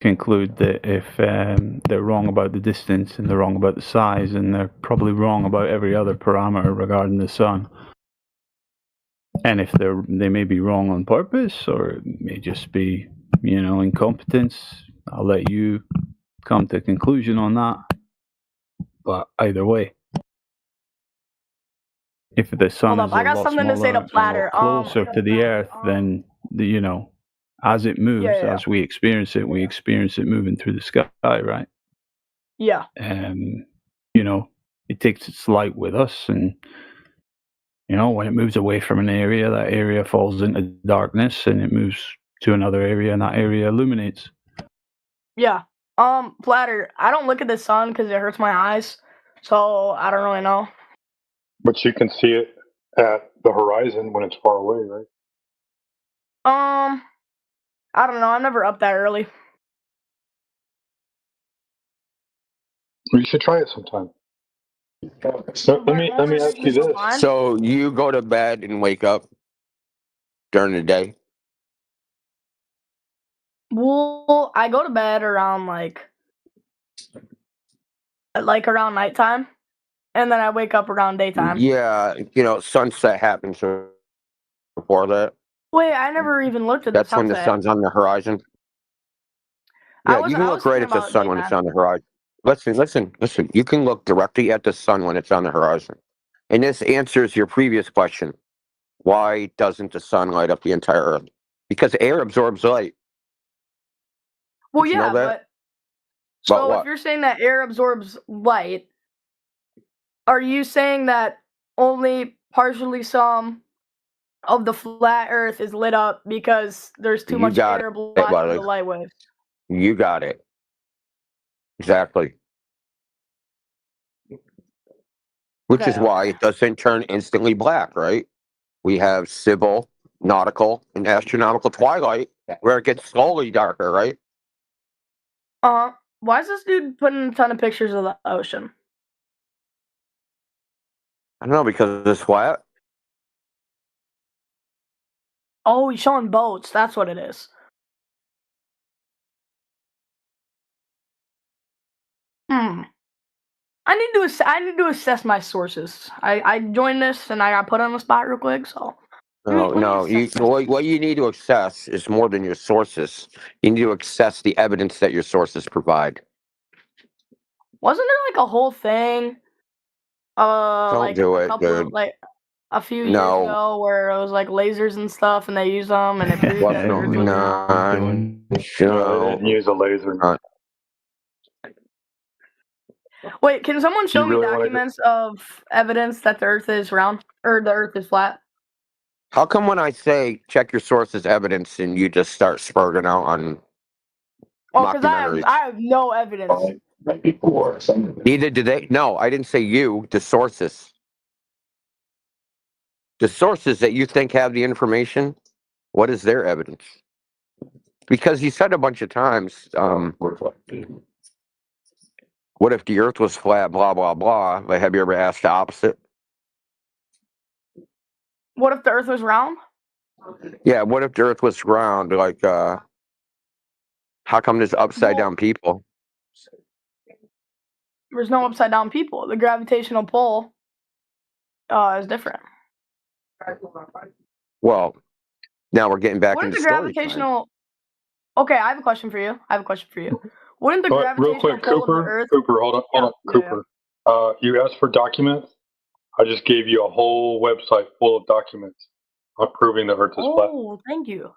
conclude that if they're wrong about the distance and they're wrong about the size, and they're probably wrong about every other parameter regarding the sun. And if they may be wrong on purpose, or it may just be, incompetence, I'll let you come to a conclusion on that. But either way, if the sun is I got something to say to Platter. Closer to the Earth, then as it moves, as we experience it moving through the sky, right? Yeah. It takes its light with us, and when it moves away from an area, that area falls into darkness, and it moves to another area, and that area illuminates. Yeah. Platter, I don't look at the sun because it hurts my eyes, so I don't really know. But you can see it at the horizon when it's far away, right? I don't know. I'm never up that early. You should try it sometime. So let me ask you this. So you go to bed and wake up during the day? Well, I go to bed around like around nighttime, and then I wake up around daytime. Yeah, sunset happens before that. Wait, I never even looked at That's the when sunset. the sun's on the horizon. Yeah, you can look right at the sun when it's on the horizon. Listen. You can look directly at the sun when it's on the horizon. And this answers your previous question. Why doesn't the sun light up the entire Earth? Because air absorbs light. Well, Did you yeah, know that? but But so what? if you're saying that air absorbs light, are you saying that only partially some of the flat Earth is lit up because there's too You much got air it, blocking buddy. the light waves? You got it. Exactly. Which is Okay, why it doesn't turn instantly black, right? We have civil, nautical, and astronomical twilight, where it gets slowly darker, right? Why is this dude putting a ton of pictures of the ocean? I don't know, because it's flat. Oh, he's showing boats. That's what it is. I need to assess my sources. I joined this and I got put on the spot real quick. So No. What you need to assess is more than your sources. You need to assess the evidence that your sources provide. wasn't there like a whole thing? Don't Like do a it, couple dude. like a few years No. ago where it was like lasers and stuff, and they use them and it proved What? that the Earth was round. They didn't use a laser. Wait, can someone show me really wanna documents of evidence that the Earth is round or the Earth is flat? How come when I say check your sources evidence and you just start spurting out on Oh, because documentaries? I have no evidence. Neither do they. No, I didn't say you. The sources. The sources that you think have the information, what is their evidence? Because you said a bunch of times, what if the Earth was flat, blah, blah, blah. But have you ever asked the opposite? What if the Earth was round? Yeah, what if the Earth was round? Like, how come there's upside down people? There's no upside down people. The gravitational pull is different. Well, now we're getting back Wouldn't into the story time. gravitational? Okay, I have a question for you. Wouldn't the But gravitational real quick, pull of the Cooper, Earth? hold on, Cooper. You asked for documents. I just gave you a whole website full of documents proving the Earth is flat. Oh, thank you.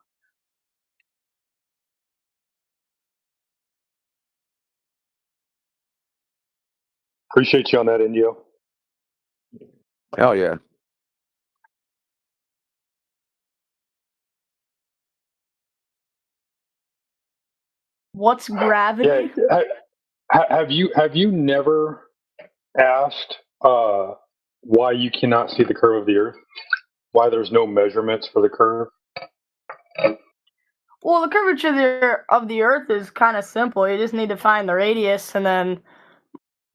Appreciate you on that, Indio. Hell yeah. What's gravity? Yeah. Have you never asked why you cannot see the curve of the Earth? Why there's no measurements for the curve? Well, the curvature of the Earth is kind of simple. You just need to find the radius and then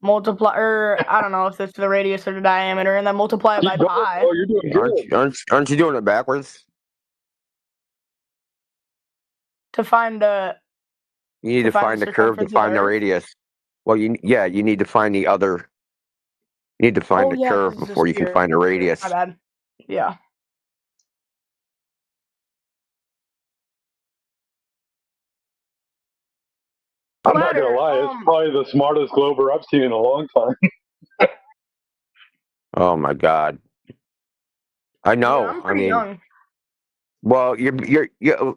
multiply, or I don't know if it's the radius or the diameter, and then multiply it by pi. Oh, you're doing good. Aren't you doing it backwards? To find the. You need to find the curve to find the radius. Well, you need to find the other. You need to find the curve before you can find the radius. My bad. Yeah. I'm not gonna lie, it's probably the smartest Glober I've seen in a long time. Oh my God. I know. Yeah, I'm pretty young. Well, you're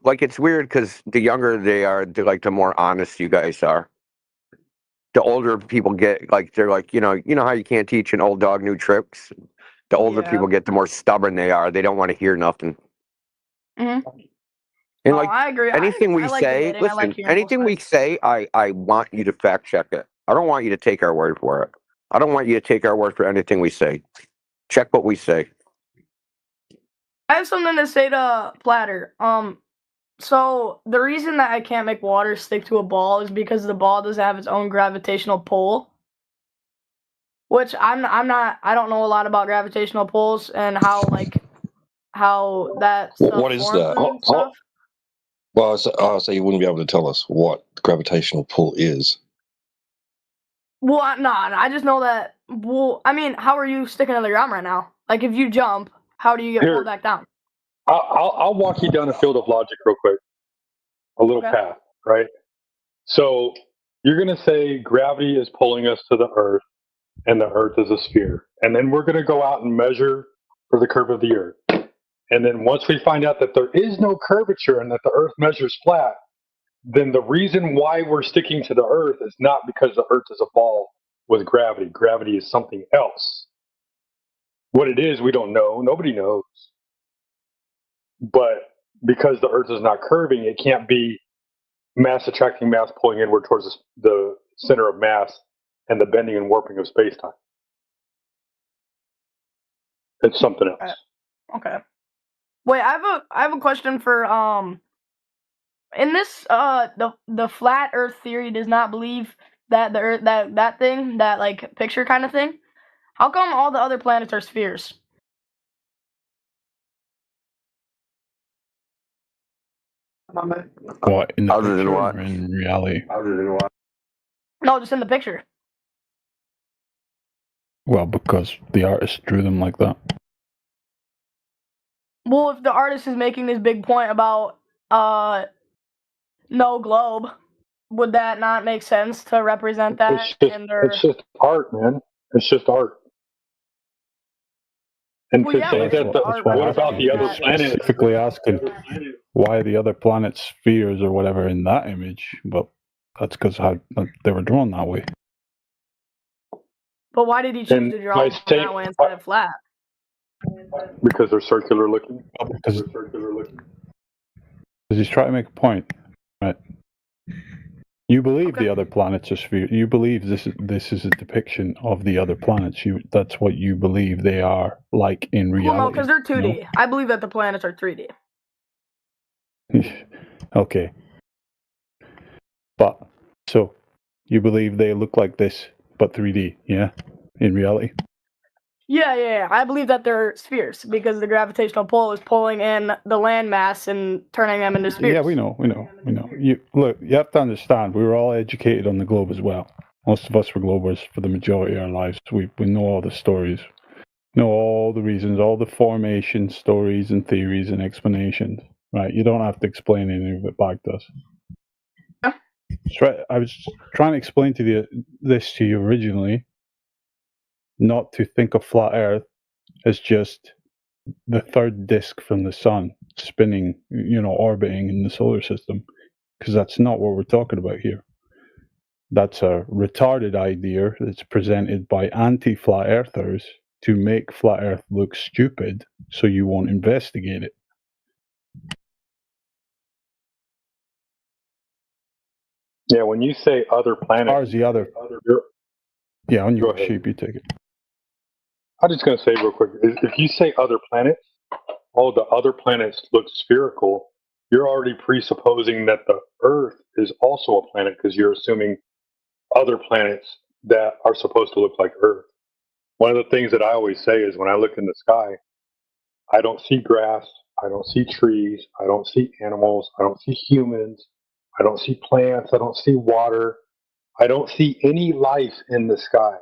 like, it's weird because the younger they are, the more honest you guys are. The older people get, they're like, you know how you can't teach an old dog new tricks. The older people get, the more stubborn they are. They don't want to hear nothing. Mm-hmm. And I agree. anything we I like say, debating. I like listen, hearing both anything we say, I want you to fact check it. I don't want you to take our word for it. I don't want you to take our word for anything we say. Check what we say. I have something to say to Platter. So the reason that I can't make water stick to a ball is because the ball doesn't have its own gravitational pull. Which I don't know a lot about gravitational pulls and how that stuff What is forms that? and stuff. Well, so you wouldn't be able to tell us what gravitational pull is. Well, I just know that. Well, I mean, how are you sticking to the ground right now? Like, if you jump, how do you get pulled back down? I'll walk you down a field of logic real quick. A little path, right? So you're going to say gravity is pulling us to the Earth, and the Earth is a sphere. And then we're going to go out and measure for the curve of the Earth. And then once we find out that there is no curvature and that the Earth measures flat, then the reason why we're sticking to the Earth is not because the Earth is a ball with gravity. Gravity is something else. What it is, we don't know. Nobody knows. But because the Earth is not curving, it can't be mass attracting mass pulling inward towards the center of mass and the bending and warping of space-time. It's something else. Okay. Wait, I have a question for in this the flat Earth theory does not believe that the Earth that thing, that like picture kind of thing. How come all the other planets are spheres? What in the Other than picture what? or in reality? Other than what? No, just in the picture. Well, because the artist drew them like that. Well, if the artist is making this big point about no globe, would that not make sense to represent that in their? It's just art, man. It's just art. And Well, to yeah, say but that art what about represents the other that. planets? Specifically asking why the other planets spheres or whatever in that image, but that's because they were drawn that way. But why did he choose to draw them that way instead of flat? Because they're circular looking. Because he's trying to make a point, right? You believe the other planets are spheres. You believe this is a depiction of the other planets. That's what you believe they are like in reality. Well, no, because they're 2D. I believe that the planets are 3D. Okay. But so you believe they look like this, but 3D, yeah, in reality. Yeah. I believe that they're spheres because the gravitational pull is pulling in the landmass and turning them into spheres. Yeah, we know. You have to understand. We were all educated on the globe as well. Most of us were globers for the majority of our lives. We know all the stories, know all the reasons, all the formation stories and theories and explanations. Right? You don't have to explain any of it back to us. I was trying to explain this to you originally, not to think of flat Earth as just the third disk from the sun spinning, orbiting in the solar system, because that's not what we're talking about here. That's a retarded idea that's presented by anti-flat earthers to make flat Earth look stupid, so you won't investigate it. Yeah, when you say other planets, as far as the other, yeah, on your shape, you take it. I'm just going to say real quick, if you say other planets, all the other planets look spherical, you're already presupposing that the Earth is also a planet because you're assuming other planets that are supposed to look like Earth. One of the things that I always say is when I look in the sky, I don't see grass, I don't see trees, I don't see animals, I don't see humans, I don't see plants, I don't see water, I don't see any life in the sky.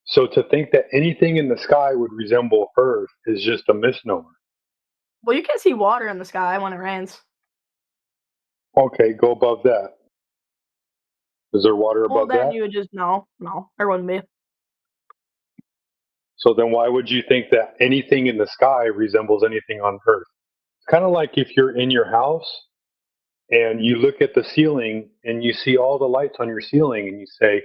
So to think that anything in the sky would resemble Earth is just a misnomer. Well, you can see water in the sky when it rains. Okay, go above that. Is there water Well, above then that? you would just no, there wouldn't be. So then why would you think that anything in the sky resembles anything on Earth? It's kind of like if you're in your house and you look at the ceiling and you see all the lights on your ceiling and you say,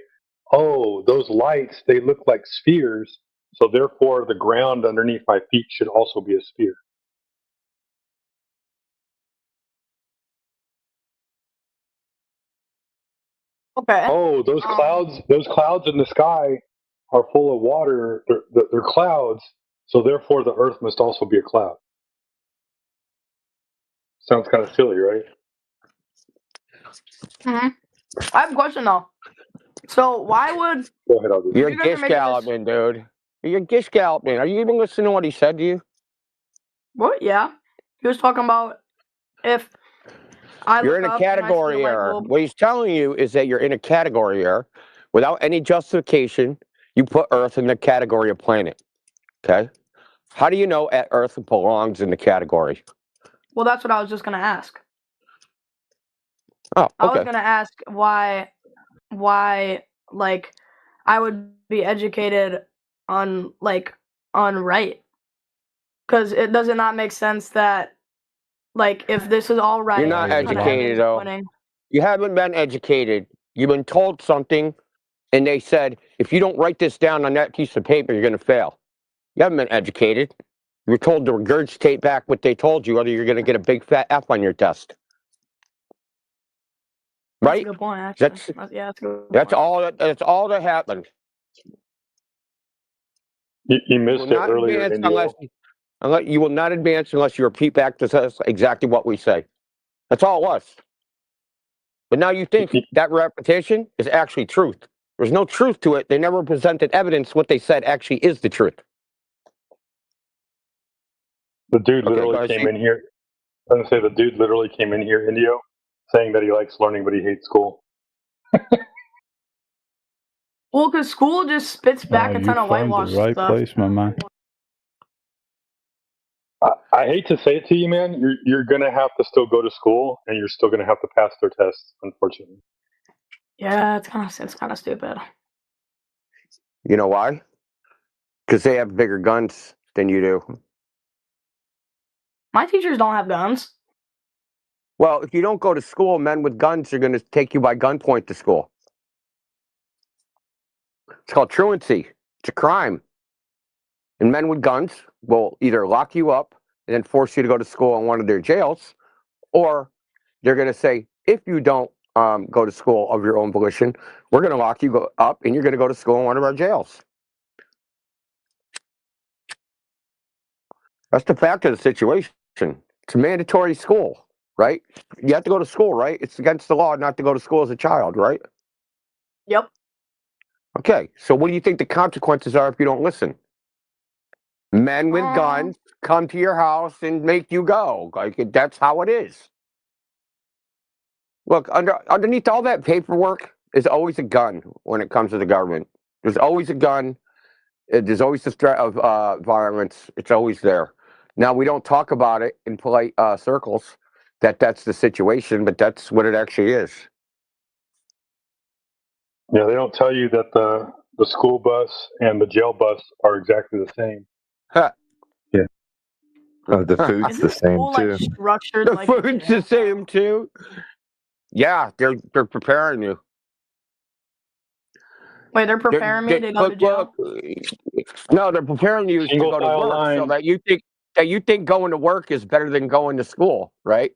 oh, those lights, they look like spheres, so therefore the ground underneath my feet should also be a sphere. Okay. Oh, those clouds in the sky are full of water. They're clouds, so therefore the Earth must also be a cloud. Sounds kind of silly, right? I have a question though. So why would Go ahead, Audrey. You're you guys are gish making this? galloping, dude. You're gish galloping. Are you even listening to what he said to you? What? Yeah. He was talking about if I You're look in a up and I see a category light error. bulb. What he's telling you is that you're in a category error. Without any justification, you put Earth in the category of planet. Okay? How do you know Earth belongs in the category? Well, that's what I was just gonna ask. Oh, I was okay. gonna ask why like I would be educated on right, because does it not make sense that like if this is all right, You're not kind of educated, evidence though. pointing. You haven't been educated. You've been told something, and they said, if you don't write this down on that piece of paper, you're going to fail. You haven't been educated. You're told to regurgitate back what they told you, or you're going to get a big fat F on your test. That's Right? a good point, actually. That's a good That's point. all that happened. You You missed will it not earlier, advance Indio. unless you will not advance unless you repeat back to us exactly what we say. That's all it was. But now you think that repetition is actually truth. There's no truth to it. They never presented evidence what they said actually is the truth. The dude Okay, go literally ahead, came Steve. in here. I'm gonna say the dude literally came in here, Indio, saying that he likes learning but he hates school. Well, because school just spits back a You ton of found the whitewash right stuff. place, my man. I hate to say it to you, man. You're gonna have to still go to school, and you're still gonna have to pass their tests, unfortunately. Yeah, it's kind of stupid. You know why? Because they have bigger guns than you do. My teachers don't have guns. Well, if you don't go to school, men with guns are going to take you by gunpoint to school. It's called truancy. It's a crime. And men with guns will either lock you up and then force you to go to school in one of their jails, or they're going to say, if you don't go to school of your own volition, we're going to lock you up and you're going to go to school in one of our jails. That's the fact of the situation. It's a mandatory school, right? You have to go to school, right? It's against the law not to go to school as a child, right? Yep. Okay, so what do you think the consequences are if you don't listen? Men with guns come to your house and make you go. Like, that's how it is. Look, underneath all that paperwork is always a gun when it comes to the government. There's always a gun. There's always the threat of violence. It's always there. Now, we don't talk about it in polite circles that that's the situation, but that's what it actually is. Yeah, they don't tell you that the school bus and the jail bus are exactly the same. Huh. Yeah. Oh, the food's the same School, too. like, structured The like a food's the same too. Yeah, they're preparing you. Wait, they're preparing me to go to jail? No, they're preparing you to Single go to file work, so line. that you think going to work is better than going to school, right?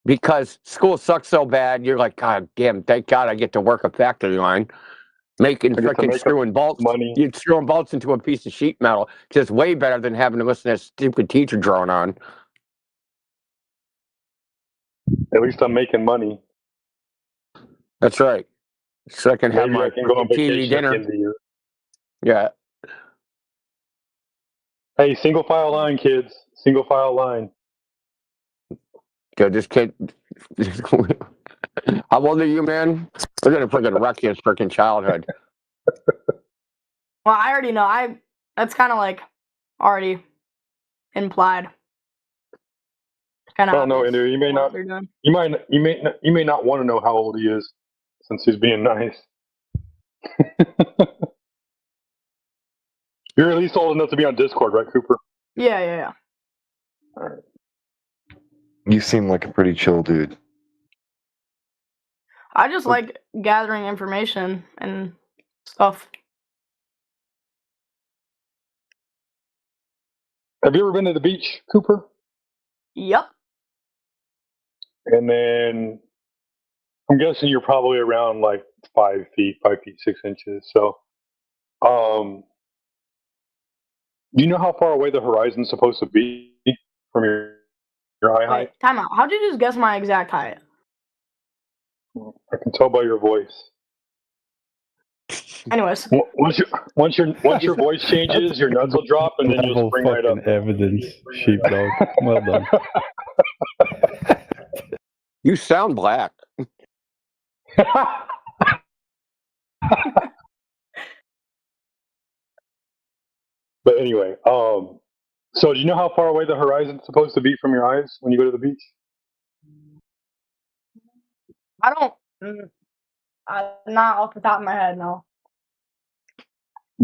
Because school sucks so bad, you're like, God damn, thank God I get to work a factory line, making I get to freaking make screwing bolts. money. You're screwing bolts into a piece of sheet metal. Just way better than having to listen to that stupid teacher drone on. At least I'm making money. That's right. So I can have Maybe my I can go on TV vacation at dinner. the end of the year. Yeah. Hey, single file line, kids. Single file line. Yo, this kid. How old are you, man? We're gonna freaking wreck his freaking childhood. Well, I already know. That's kind of like already implied. Kind of. Oh no, Andrew, you may not. You may not want to know how old he is, since he's being nice. You're at least old enough to be on Discord, right, Cooper? Yeah. All right. You seem like a pretty chill dude. I just like gathering information and stuff. Have you ever been to the beach, Cooper? Yep. And then I'm guessing you're probably around like 5 feet, 5 feet 6 inches. So, you know how far away the horizon's supposed to be from your eye height? Wait, time out. How'd you just guess my exact height? I can tell by your voice. Anyways, once your voice changes, your nuts will drop, and then you'll spring right up. Evidence, sheepdog. Well done. You sound black. But anyway, so do you know how far away the horizon's supposed to be from your eyes when you go to the beach? I don't. Not off the top of my head, no.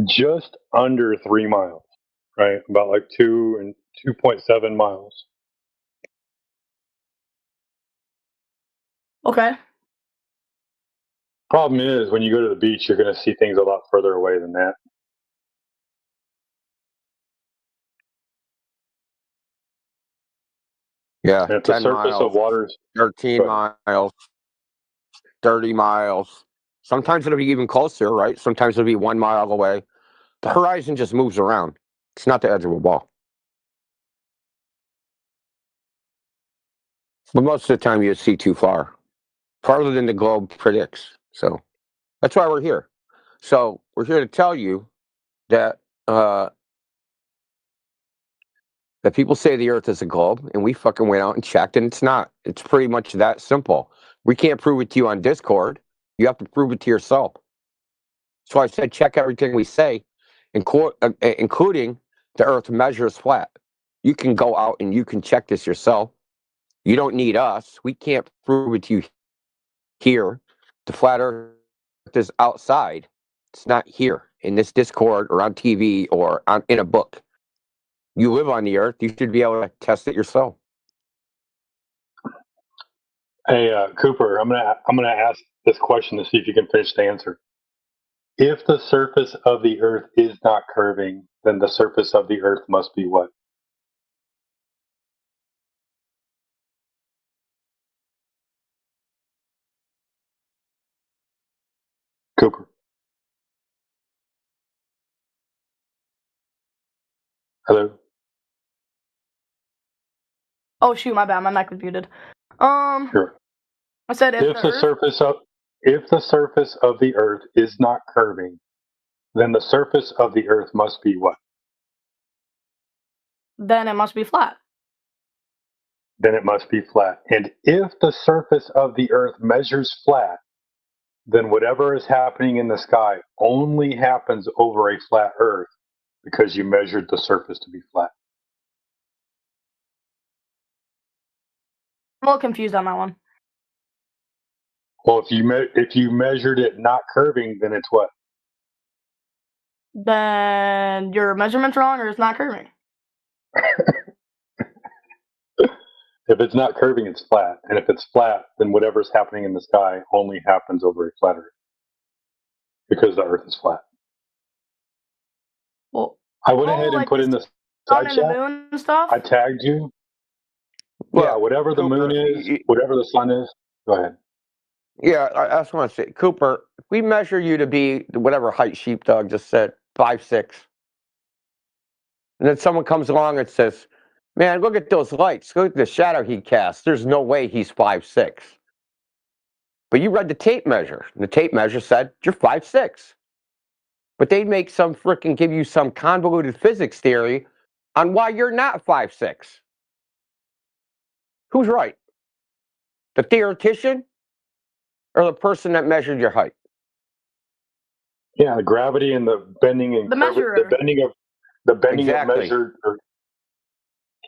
Just under 3 miles, right? About like 2 and 2.7 miles. Okay. Problem is, when you go to the beach, you're going to see things a lot further away than that. Yeah, and if the 10 surface miles, of water's 13 miles, 30 miles. Sometimes it'll be even closer, right? Sometimes it'll be 1 mile away. The horizon just moves around. It's not the edge of a ball. But most of the time you see too far. Farther than the globe predicts. So that's why we're here. So we're here to tell you that that people say the Earth is a globe, and we fucking went out and checked, and it's not. It's pretty much that simple. We can't prove it to you on Discord. You have to prove it to yourself. So I said, check everything we say, including the Earth measures flat. You can go out and you can check this yourself. You don't need us. We can't prove it to you here. The flat Earth is outside. It's not here in this Discord or on TV or in a book. You live on the Earth. You should be able to test it yourself. Hey, Cooper, I'm gonna ask this question to see if you can finish the answer. If the surface of the Earth is not curving, then the surface of the Earth must be what? Cooper. Hello. Oh shoot, my bad. My mic was muted. Sure. I said if the surface of the Earth is not curving, then the surface of the Earth must be what? Then it must be flat. Then it must be flat. And if the surface of the Earth measures flat, then whatever is happening in the sky only happens over a flat Earth because you measured the surface to be flat. I'm a little confused on that one. Well, if you measured it not curving, then it's what? Then your measurement's wrong, or it's not curving. If it's not curving, it's flat. And if it's flat, then whatever's happening in the sky only happens over a flat Earth. Because the Earth is flat. Well, I went ahead and put in the sun side and chat. the moon and stuff. I tagged you. Well, yeah, whatever the moon is, whatever the sun is. Go ahead. Yeah, I just want to say, Cooper, if we measure you to be whatever height Sheepdog just said, 5'6", and then someone comes along and says, man, look at those lights. Look at the shadow he casts. There's no way he's 5'6". But you read the tape measure. And the tape measure said, you're 5'6". But they make some freaking give you some convoluted physics theory on why you're not 5'6". Who's right? The theoretician or the person that measured your height? Yeah, the gravity and the bending and the measurer. The bending Exactly. of measured.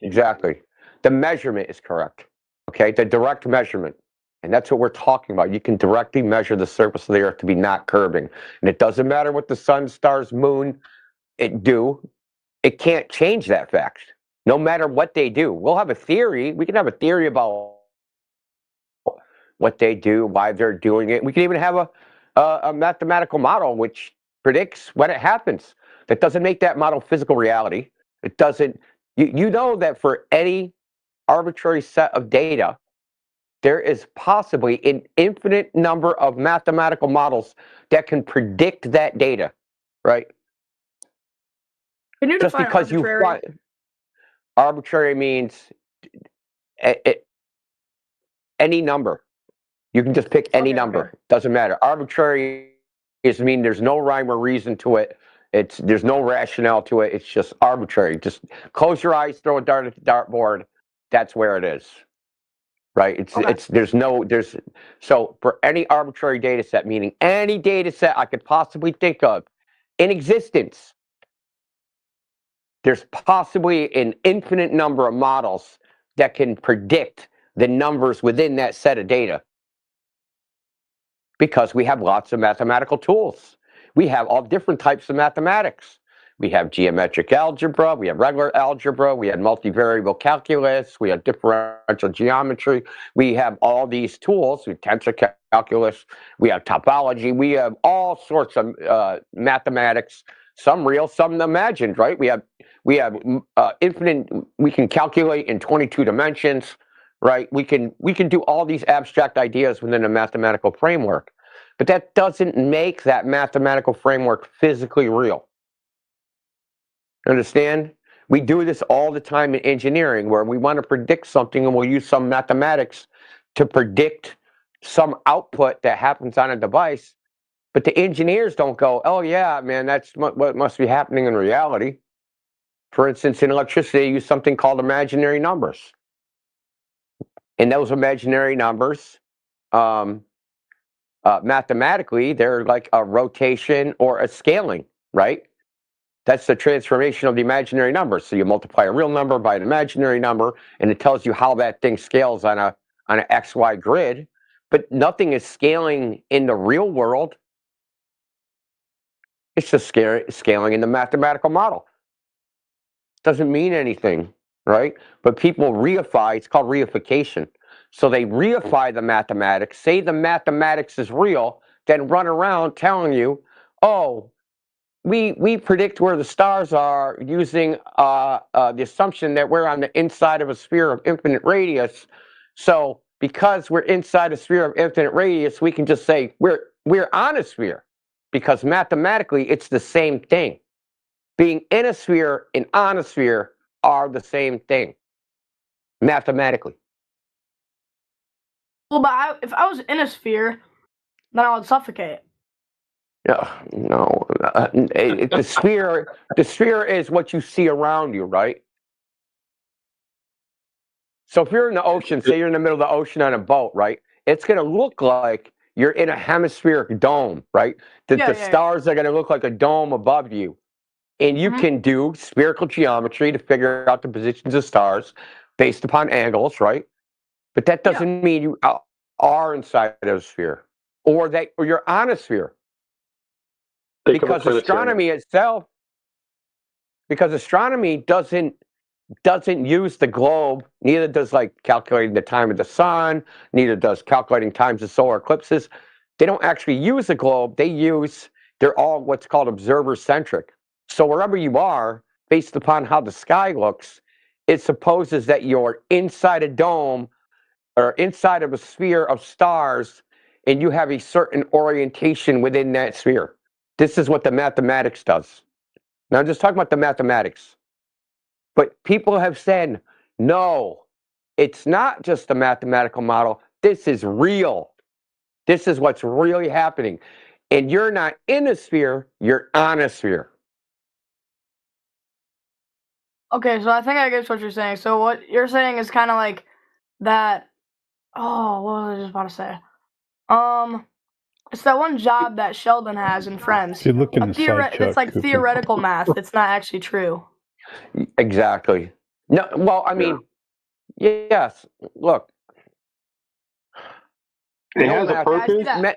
Exactly. The measurement is correct. Okay, the direct measurement. And that's what we're talking about. You can directly measure the surface of the Earth to be not curving. And it doesn't matter what the sun, stars, moon do. It can't change that fact. No matter what they do. We'll have a theory. We can have a theory about what they do, why they're doing it. We can even have a mathematical model which predicts when it happens. That doesn't make that model physical reality. It doesn't. You know that for any arbitrary set of data, there is possibly an infinite number of mathematical models that can predict that data, right? Can you Just define because arbitrary? Arbitrary means any number. You can just pick any number. Okay. Doesn't matter. Arbitrary is mean there's no rhyme or reason to it. There's no rationale to it. It's just arbitrary. Just close your eyes, throw a dart at the dartboard. That's where it is. Right? So for any arbitrary data set, meaning any data set I could possibly think of in existence, there's possibly an infinite number of models that can predict the numbers within that set of data. Because we have lots of mathematical tools. We have all different types of mathematics. We have geometric algebra, we have regular algebra, we have multivariable calculus, we have differential geometry. We have all these tools, we have tensor calculus, we have topology, we have all sorts of mathematics, some real, some imagined, right? We have infinite, we can calculate in 22 dimensions. Right? We can do all these abstract ideas within a mathematical framework, but that doesn't make that mathematical framework physically real. Understand? We do this all the time in engineering, where we want to predict something and we'll use some mathematics to predict some output that happens on a device, but the engineers don't go, oh yeah, man, that's what must be happening in reality. For instance, in electricity, they use something called imaginary numbers. And those imaginary numbers, mathematically, they're like a rotation or a scaling, right? That's the transformation of the imaginary number. So you multiply a real number by an imaginary number, and it tells you how that thing scales on an XY grid. But nothing is scaling in the real world. It's just scaling in the mathematical model. Doesn't mean anything. Right? But people reify, it's called reification. So they reify the mathematics, say the mathematics is real, then run around telling you, oh, we predict where the stars are using the assumption that we're on the inside of a sphere of infinite radius. So because we're inside a sphere of infinite radius, we can just say we're on a sphere, because mathematically it's the same thing. Being in a sphere and on a sphere are the same thing, mathematically. Well, but if I was in a sphere, then I would suffocate. No. The sphere is what you see around you, right? So if you're in the ocean, say you're in the middle of the ocean on a boat, right? It's going to look like you're in a hemispheric dome, right? The stars are going to look like a dome above you. And you can do spherical geometry to figure out the positions of stars based upon angles, right? But that doesn't mean you are inside of a sphere, or you're on a sphere. Because astronomy itself, doesn't use the globe, neither does like calculating the time of the sun, neither does calculating times of solar eclipses. They don't actually use the globe. They're all what's called observer-centric. So wherever you are, based upon how the sky looks, it supposes that you're inside a dome or inside of a sphere of stars, and you have a certain orientation within that sphere. This is what the mathematics does. Now I'm just talking about the mathematics. But people have said, no, it's not just a mathematical model. This is real. This is what's really happening. And you're not in a sphere, you're on a sphere. Okay, so I think I get what you're saying. So what you're saying is kind of like that. Oh, what was I just about to say? It's that one job that Sheldon has in Friends. You're looking inside it's like theoretical math. It's not actually true. Exactly. No, well, I mean, yes. Look, it has a purpose.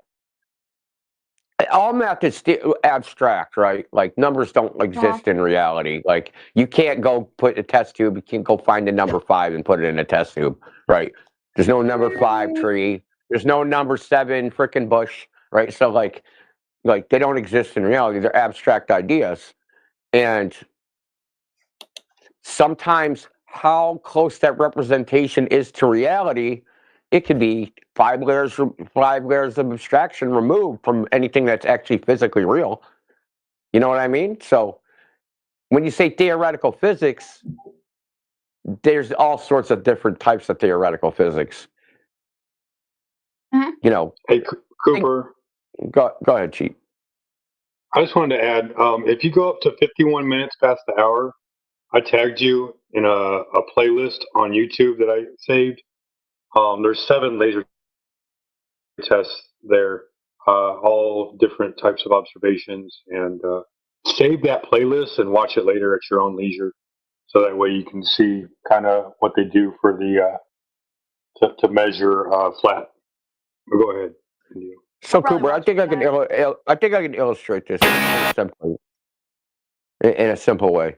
All math is abstract, right? Like numbers don't exist in reality. Like you can't go put a test tube. You can't go find the number 5 and put it in a test tube, right? There's no number 5 tree. There's no number 7 frickin' bush, right? So like they don't exist in reality. They're abstract ideas, and sometimes how close that representation is to reality it could be 5 layers of abstraction removed from anything that's actually physically real. You know what I mean? So when you say theoretical physics, there's all sorts of different types of theoretical physics. You know. Hey, Cooper. Go ahead, Chief. I just wanted to add, if you go up to 51 minutes past the hour, I tagged you in a playlist on YouTube that I saved. There's 7 laser tests there, all different types of observations, and save that playlist and watch it later at your own leisure. So that way you can see kind of what they do for the to measure flat. But go ahead. So Cooper, I think I can illustrate this in a simple way.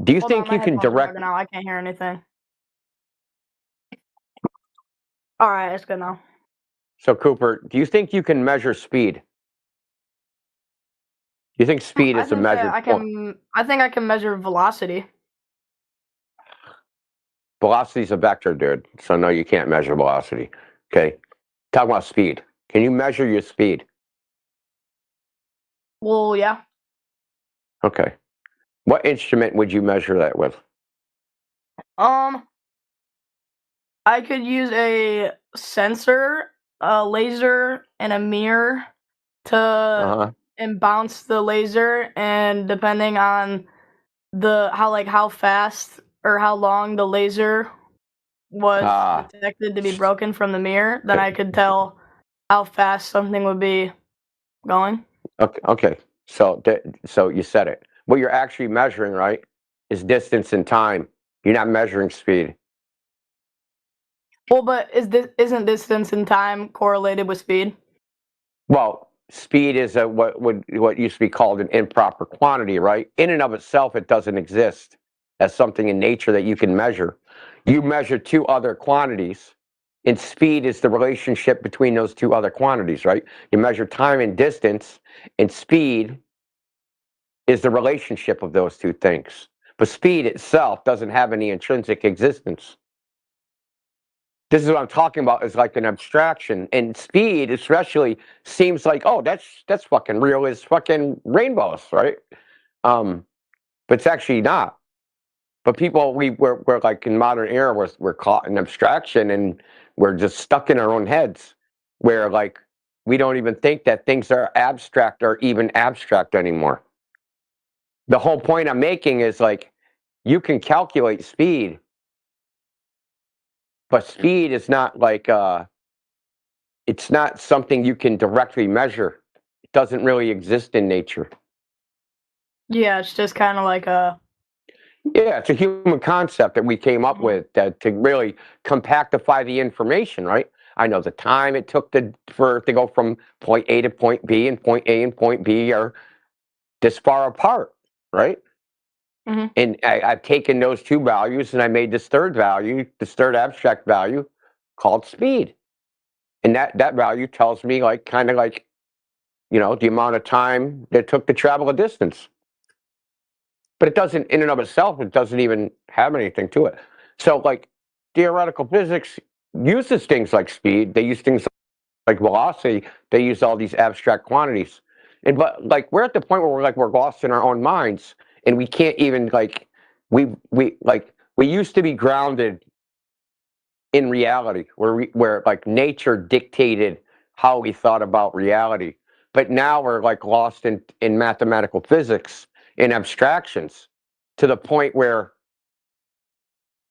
Do you think you can direct? Now I can't hear anything. All right, it's good now. So Cooper, do you think you can measure speed? Do you think speed is a measure? I think I can measure velocity. Velocity is a vector, dude. So no, you can't measure velocity. Okay. Talk about speed. Can you measure your speed? Well, yeah. Okay. What instrument would you measure that with? I could use a sensor, a laser, and a mirror to and bounce the laser, and depending on how fast or how long the laser was detected to be broken from the mirror, then I could tell how fast something would be going. Okay. So you said it. What you're actually measuring, right, is distance and time. You're not measuring speed. Well, but isn't distance and time correlated with speed? Well, speed is what used to be called an improper quantity, right? In and of itself, it doesn't exist as something in nature that you can measure. You measure 2 other quantities, and speed is the relationship between those 2 other quantities, right? You measure time and distance, and speed is the relationship of those 2 things. But speed itself doesn't have any intrinsic existence. This is what I'm talking about, is like an abstraction. And speed especially seems like, oh, that's fucking real as fucking rainbows, right? But it's actually not. But people, we're like in modern era, we're caught in abstraction, and we're just stuck in our own heads, where like we don't even think that things are abstract or even abstract anymore. The whole point I'm making is like, you can calculate speed, but speed is not like it's not something you can directly measure. It doesn't really exist in nature. Yeah, it's just kind of like a. Yeah, it's a human concept that we came up with to really compactify the information, right? I know the time it took to go from point A to point B, and point A and point B are this far apart, right? Mm-hmm. And I've taken those 2 values and I made this third value, this third abstract value called speed. And that value tells me kind of like, you know, the amount of time that it took to travel a distance. But it doesn't, in and of itself, it doesn't even have anything to it. So like theoretical physics uses things like speed. They use things like velocity. They use all these abstract quantities. But like we're at the point where we're lost in our own minds, and we can't even like we used to be grounded in reality, where like nature dictated how we thought about reality. But now we're like lost in mathematical physics, in abstractions, to the point where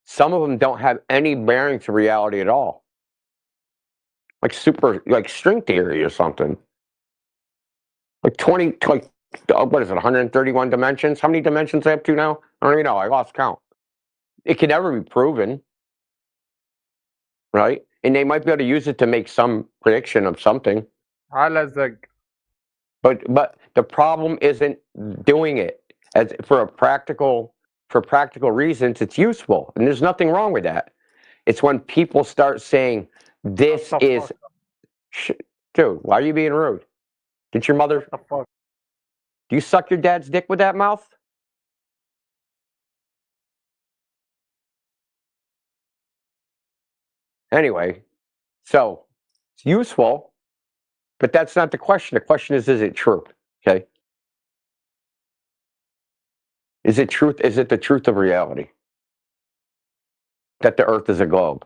some of them don't have any bearing to reality at all. Like string theory or something. Like what is it, 131 dimensions? How many dimensions I have to now? I don't even know. I lost count. It can never be proven, right? And they might be able to use it to make some prediction of something. But the problem isn't doing it. As for practical reasons, it's useful, and there's nothing wrong with that. It's when people start saying this is, dude, why are you being rude? Did your mother? Do you suck your dad's dick with that mouth? Anyway, So it's useful, but that's not the question. The question is it true? Okay. Is it truth? Is it the truth of reality that the Earth is a globe?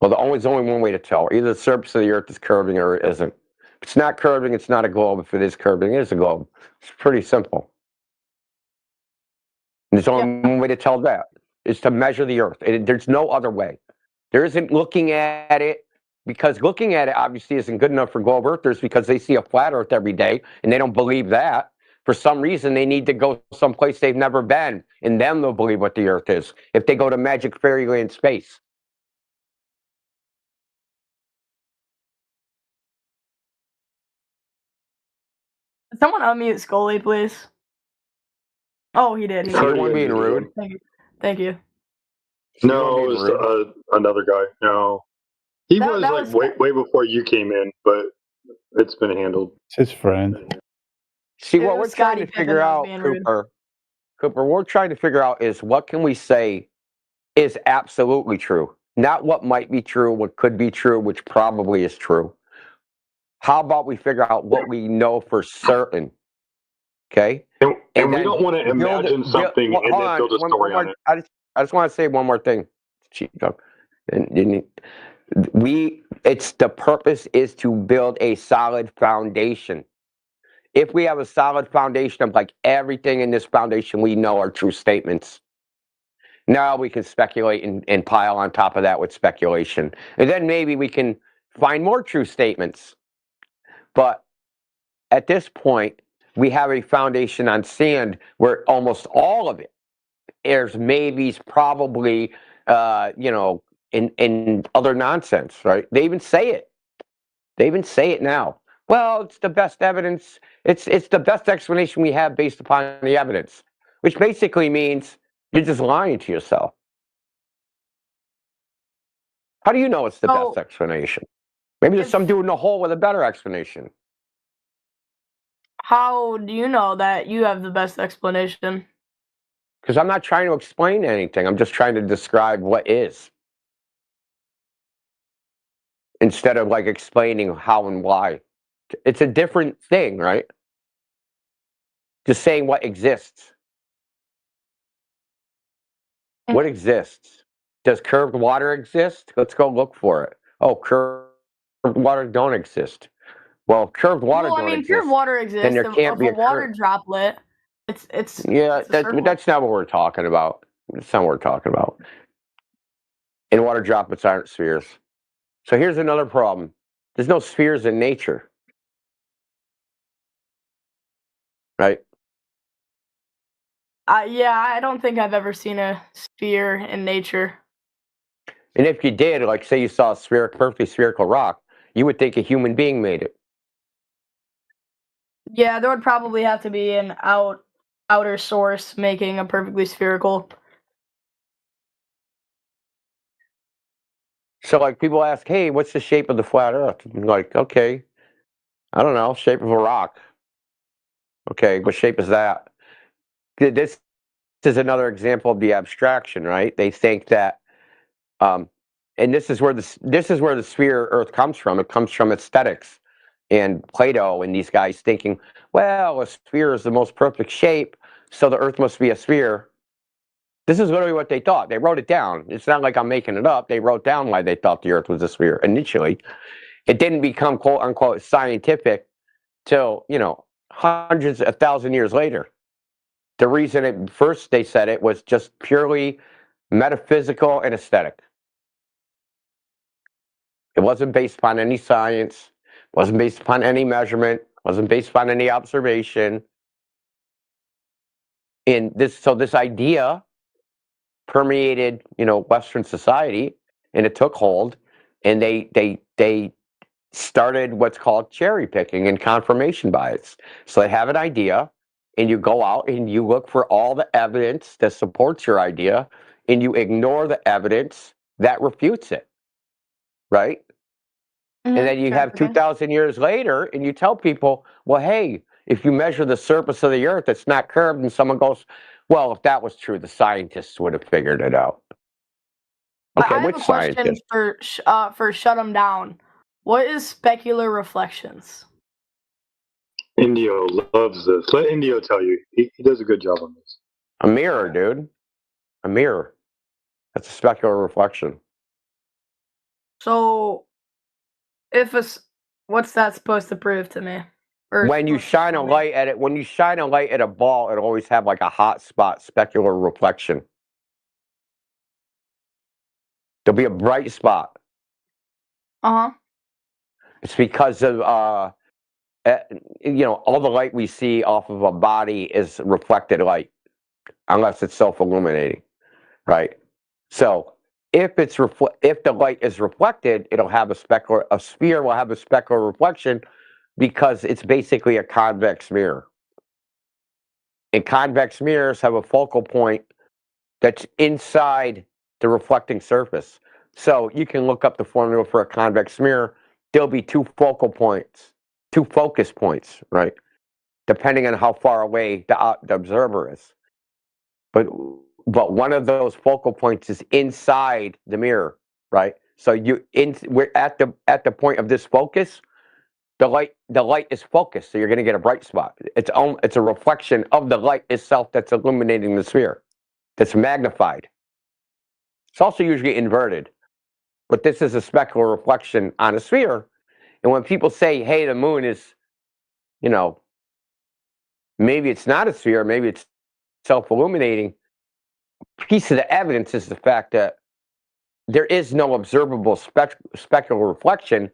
Well, there's only one way to tell. Either the surface of the Earth is curving or it isn't. If it's not curving, it's not a globe. If it is curving, it is a globe. It's pretty simple. And there's only one way to tell that, is to measure the Earth. There's no other way. There isn't looking at it, because looking at it obviously isn't good enough for globe earthers, because they see a flat Earth every day and they don't believe that. For some reason, they need to go someplace they've never been, and then they'll believe what the Earth is. If they go to Magic Fairyland space. Someone unmute Scully, please. Oh, he did. He You did. want being rude? Thank you. Thank you. No, it was another guy. No, he That- was that like was- way before you came in, but it's been handled. It's his friend. See, It what was we're trying Scottie to Pippen figure that was out, being rude. Cooper, what we're trying to figure out is what can we say is absolutely true, not what might be true, what could be true, which probably is true. How about we figure out what we know for certain? Okay, And we then don't want to imagine something and then build a story on it. I just want to say one more thing, Chico. It's the purpose is to build a solid foundation. If we have a solid foundation of like everything in this foundation we know are true statements, now we can speculate and pile on top of that with speculation. And then maybe we can find more true statements. But at this point, we have a foundation on sand where almost all of it, there's maybes, probably, in other nonsense, right? They even say it. They even say it now. Well, it's the best evidence. It's the best explanation we have based upon the evidence, which basically means you're just lying to yourself. How do you know it's the best explanation? Maybe there's some dude in the hole with a better explanation. How do you know that you have the best explanation? Because I'm not trying to explain anything. I'm just trying to describe what is. Instead of like explaining how and why. It's a different thing, right? Just saying what exists. What exists? Does curved water exist? Let's go look for it. Oh, curved water don't exist. Well, if curved water Well, I don't mean, exist, pure water exists. then there can't If be a water curve. droplet, it's Yeah, it's a circle. that's not what we're talking about. That's not what we're talking about. And water droplets aren't spheres. So here's another problem. There's no spheres in nature. Right? Yeah, I don't think I've ever seen a sphere in nature. And if you did, like say you saw a perfectly spherical rock, you would think a human being made it. Yeah, there would probably have to be an outer source making a perfectly spherical. So like people ask, hey, what's the shape of the flat earth? I'm like, okay, I don't know, shape of a rock. Okay, what shape is that? This is another example of the abstraction, right? They think that, and this is where the sphere Earth comes from. It comes from aesthetics and Plato and these guys thinking, well, a sphere is the most perfect shape, so the Earth must be a sphere. This is literally what they thought. They wrote it down. It's not like I'm making it up. They wrote down why they thought the Earth was a sphere initially. It didn't become quote unquote scientific till, hundreds, 1,000 years later. The reason first they said it was just purely metaphysical and aesthetic. It wasn't based upon any science, wasn't based upon any measurement, wasn't based upon any observation. So this idea permeated, Western society, and it took hold, and they started what's called cherry picking and confirmation bias. So they have an idea, and you go out and you look for all the evidence that supports your idea, and you ignore the evidence that refutes it, right? And then you have 2,000 years later, and you tell people, well, hey, if you measure the surface of the Earth, it's not curved, and someone goes, well, if that was true, the scientists would have figured it out. Okay, I have which a question scientist? for shut them down. What is specular reflections? Indio loves this. Let Indio tell you. He does a good job on this. A mirror, dude. A mirror. That's a specular reflection. So, what's that supposed to prove to me? When you shine a light at it, when you shine a light at a ball, it'll always have like a hot spot specular reflection. There'll be a bright spot. It's because of all the light we see off of a body is reflected light, unless it's self-illuminating, right? So if the light is reflected, it'll have a sphere will have a specular reflection because it's basically a convex mirror. And convex mirrors have a focal point that's inside the reflecting surface. So you can look up the formula for a convex mirror. There'll be two focus points, right? Depending on how far away the observer is. But one of those focal points is inside the mirror, right? So we're at the point of this focus. The light is focused, so you're going to get a bright spot. It's a reflection of the light itself that's illuminating the sphere. That's magnified. It's also usually inverted, but this is a specular reflection on a sphere. And when people say, "Hey, the moon is," maybe it's not a sphere, maybe it's self-illuminating. Piece of the evidence is the fact that there is no observable specular reflection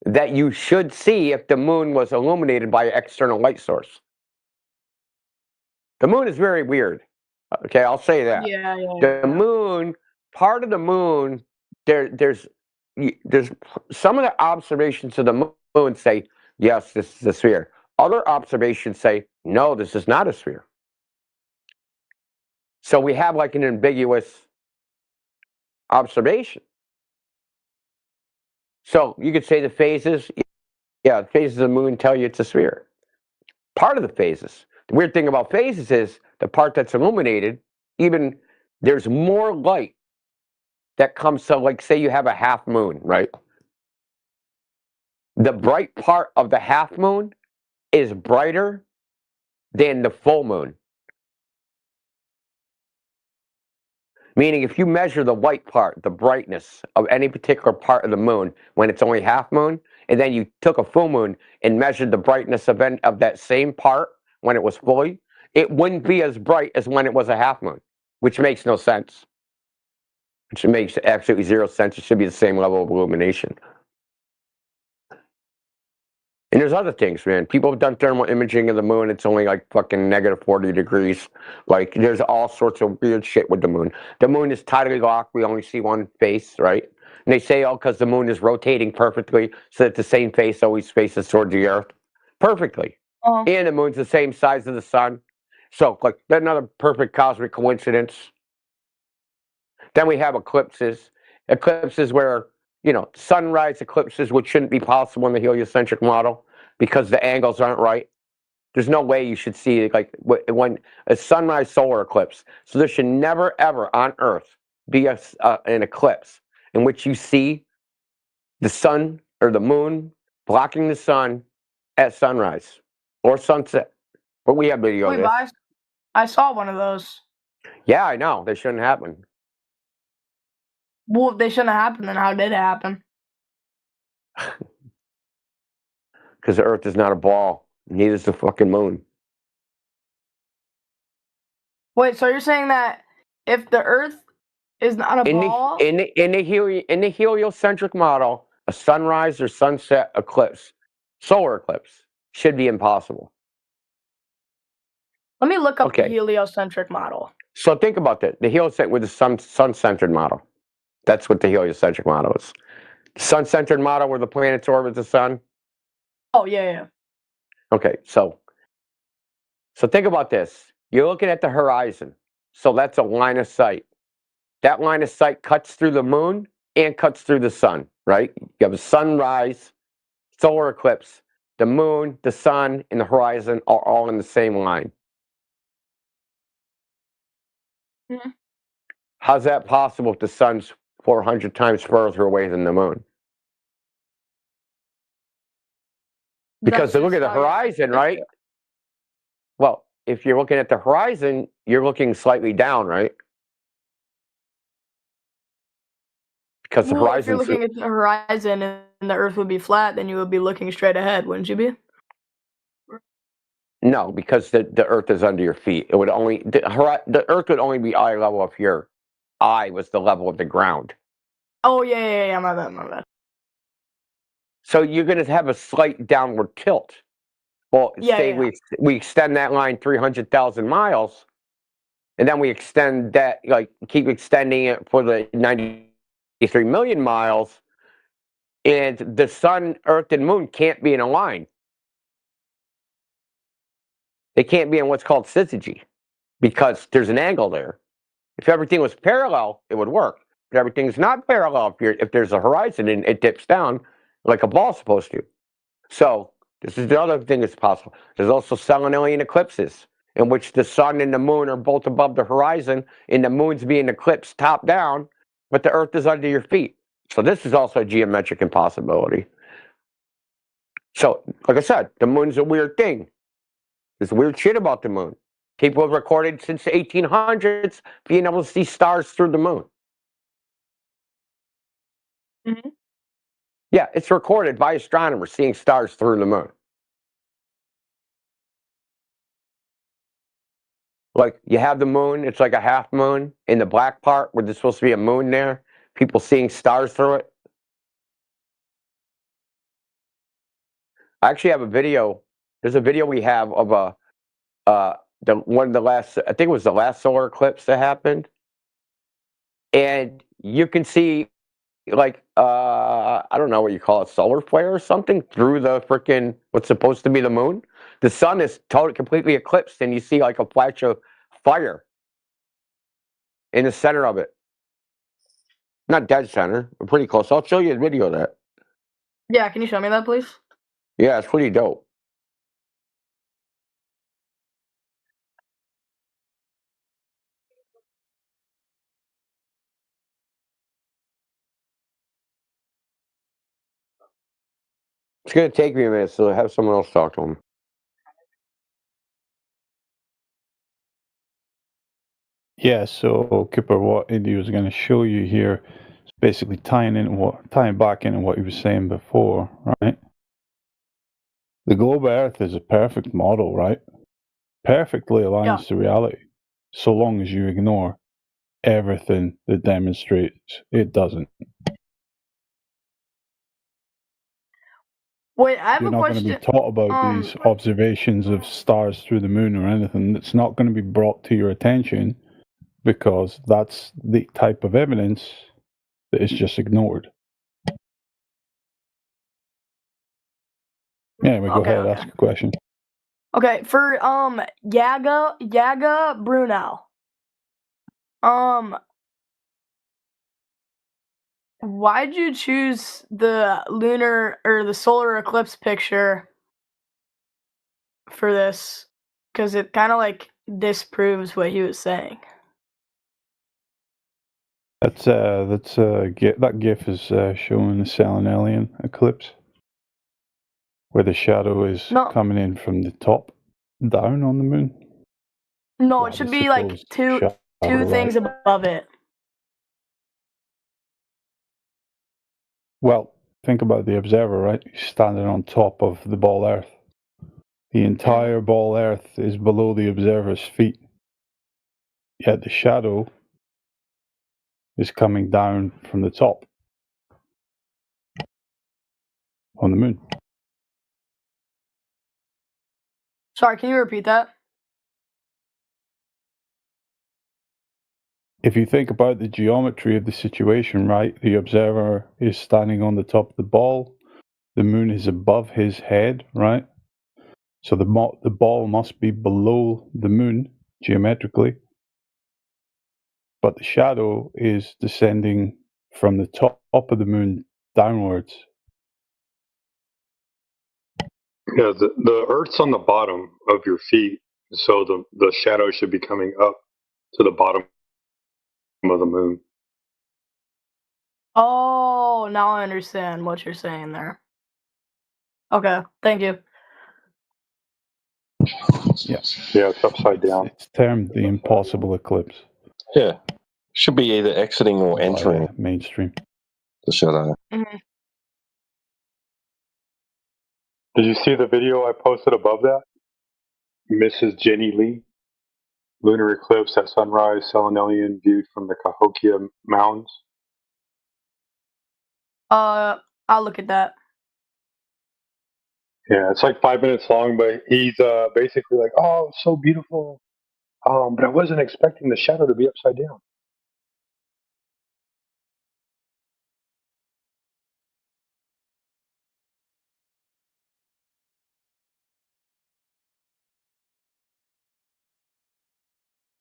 that you should see if the moon was illuminated by an external light source. The moon is very weird. Okay, I'll say that. The moon, part of the moon, there's some of the observations of the moon say, yes, this is a sphere. Other observations say, no, this is not a sphere. So we have like an ambiguous observation. So you could say the phases, the phases of the moon tell you it's a sphere. Part of the phases. The weird thing about phases is the part that's illuminated, even there's more light that comes to, like, say you have a half moon, right? The bright part of the half moon is brighter than the full moon. Meaning if you measure the white part, the brightness of any particular part of the moon when it's only half moon, and then you took a full moon and measured the brightness of that same part when it was fully, it wouldn't be as bright as when it was a half moon, which makes no sense. Which makes absolutely zero sense. It should be the same level of illumination. And there's other things, man. People have done thermal imaging of the moon. It's only like fucking -40 degrees. Like, there's all sorts of weird shit with the moon. The moon is tidally locked. We only see one face, right? And they say, oh, because the moon is rotating perfectly so that the same face always faces towards the earth. Perfectly. And the moon's the same size as the sun. So, like, that's another perfect cosmic coincidence. Then we have eclipses. Eclipses where, sunrise eclipses, which shouldn't be possible in the heliocentric model because the angles aren't right. There's no way you should see, like, when a sunrise solar eclipse. So there should never, ever on Earth be an eclipse in which you see the sun or the moon blocking the sun at sunrise or sunset. But we have video of this. I saw one of those. Yeah, I know. They shouldn't happen. Well, if they shouldn't have happened, then how did it happen? Because the Earth is not a ball. Neither is the fucking moon. Wait, so you're saying that if the Earth is not a ball? In the heliocentric model, a sunrise or sunset eclipse, solar eclipse, should be impossible. Let me look up the heliocentric model. So think about that. The heliocentric with the sun-centered model. That's what the heliocentric model is. Sun-centered model where the planets orbit the sun. Oh, yeah. Okay, so think about this. You're looking at the horizon. So that's a line of sight. That line of sight cuts through the moon and cuts through the sun, right? You have a sunrise, solar eclipse. The moon, the sun, and the horizon are all in the same line. Mm-hmm. How's that possible if the sun's 400 times further away than the moon. Because look at the horizon, right? Well, if you're looking at the horizon, you're looking slightly down, right? Because the horizon. If you're looking at the horizon and the Earth would be flat, then you would be looking straight ahead, wouldn't you be? No, because the Earth is under your feet. It would only the Earth would only be eye level if your eye was the level of the ground. Oh yeah. My bad. So you're going to have a slight downward tilt. Well, say we extend that line 300,000 miles, and then we extend that, like keep extending it for the 93 million miles, and the sun, Earth, and moon can't be in a line. They can't be in what's called syzygy because there's an angle there. If everything was parallel, it would work. But everything's not parallel if there's a horizon and it dips down like a ball's supposed to. So this is the other thing that's possible. There's also selenalian eclipses in which the sun and the moon are both above the horizon and the moon's being eclipsed top down, but the Earth is under your feet. So this is also a geometric impossibility. So, like I said, the moon's a weird thing. There's weird shit about the moon. People have recorded since the 1800s being able to see stars through the moon. Mm-hmm. Yeah, it's recorded by astronomers seeing stars through the moon. Like, you have the moon, it's like a half moon in the black part where there's supposed to be a moon there. People seeing stars through it. I actually have a video. There's a video we have of one of the last, I think it was the last solar eclipse that happened. And you can see, like, I don't know what you call it, solar flare or something through the freaking, what's supposed to be the moon. The sun is totally, completely eclipsed, and you see like a flash of fire in the center of it. Not dead center, but pretty close. I'll show you a video of that. Yeah, can you show me that, please? Yeah, it's pretty dope. It's going to take me a minute, so have someone else talk to him. Yeah, so Cooper, what Indy was going to show you here is basically tying back into what he was saying before, right? The globe Earth is a perfect model, right? Perfectly aligns to reality, so long as you ignore everything that demonstrates it doesn't. Wait, I have You're a not question. going to be taught about these observations of stars through the moon or anything. It's not going to be brought to your attention because that's the type of evidence that is just ignored. Anyway, go ahead, ask a question. Okay, for Yaga Brunel. Why'd you choose the lunar or the solar eclipse picture for this? Because it kind of like disproves what he was saying. That GIF is showing the selenalian eclipse, where the shadow is coming in from the top down on the moon. No, it should be like two things above it. Well, think about the observer, right? He's standing on top of the ball Earth. The entire ball Earth is below the observer's feet. Yet the shadow is coming down from the top on the moon. Sorry, can you repeat that? If you think about the geometry of the situation, right, the observer is standing on the top of the ball. The moon is above his head, right? So the ball must be below the moon geometrically. But the shadow is descending from the top of the moon downwards. Yeah, the Earth's on the bottom of your feet, so the shadow should be coming up to the bottom of the moon. Oh, now I understand what you're saying there. Okay, thank you. Yes. Yeah, it's upside down. It's termed the impossible eclipse. Yeah. Should be either exiting or entering mainstream. the shadow. Mhm. Did you see the video I posted above that? Mrs. Jenny Lee, lunar eclipse at sunrise, Selenelian viewed from the Cahokia Mounds. I'll look at that. Yeah, it's like 5 minutes long, but he's basically like, "Oh, it's so beautiful," but I wasn't expecting the shadow to be upside down.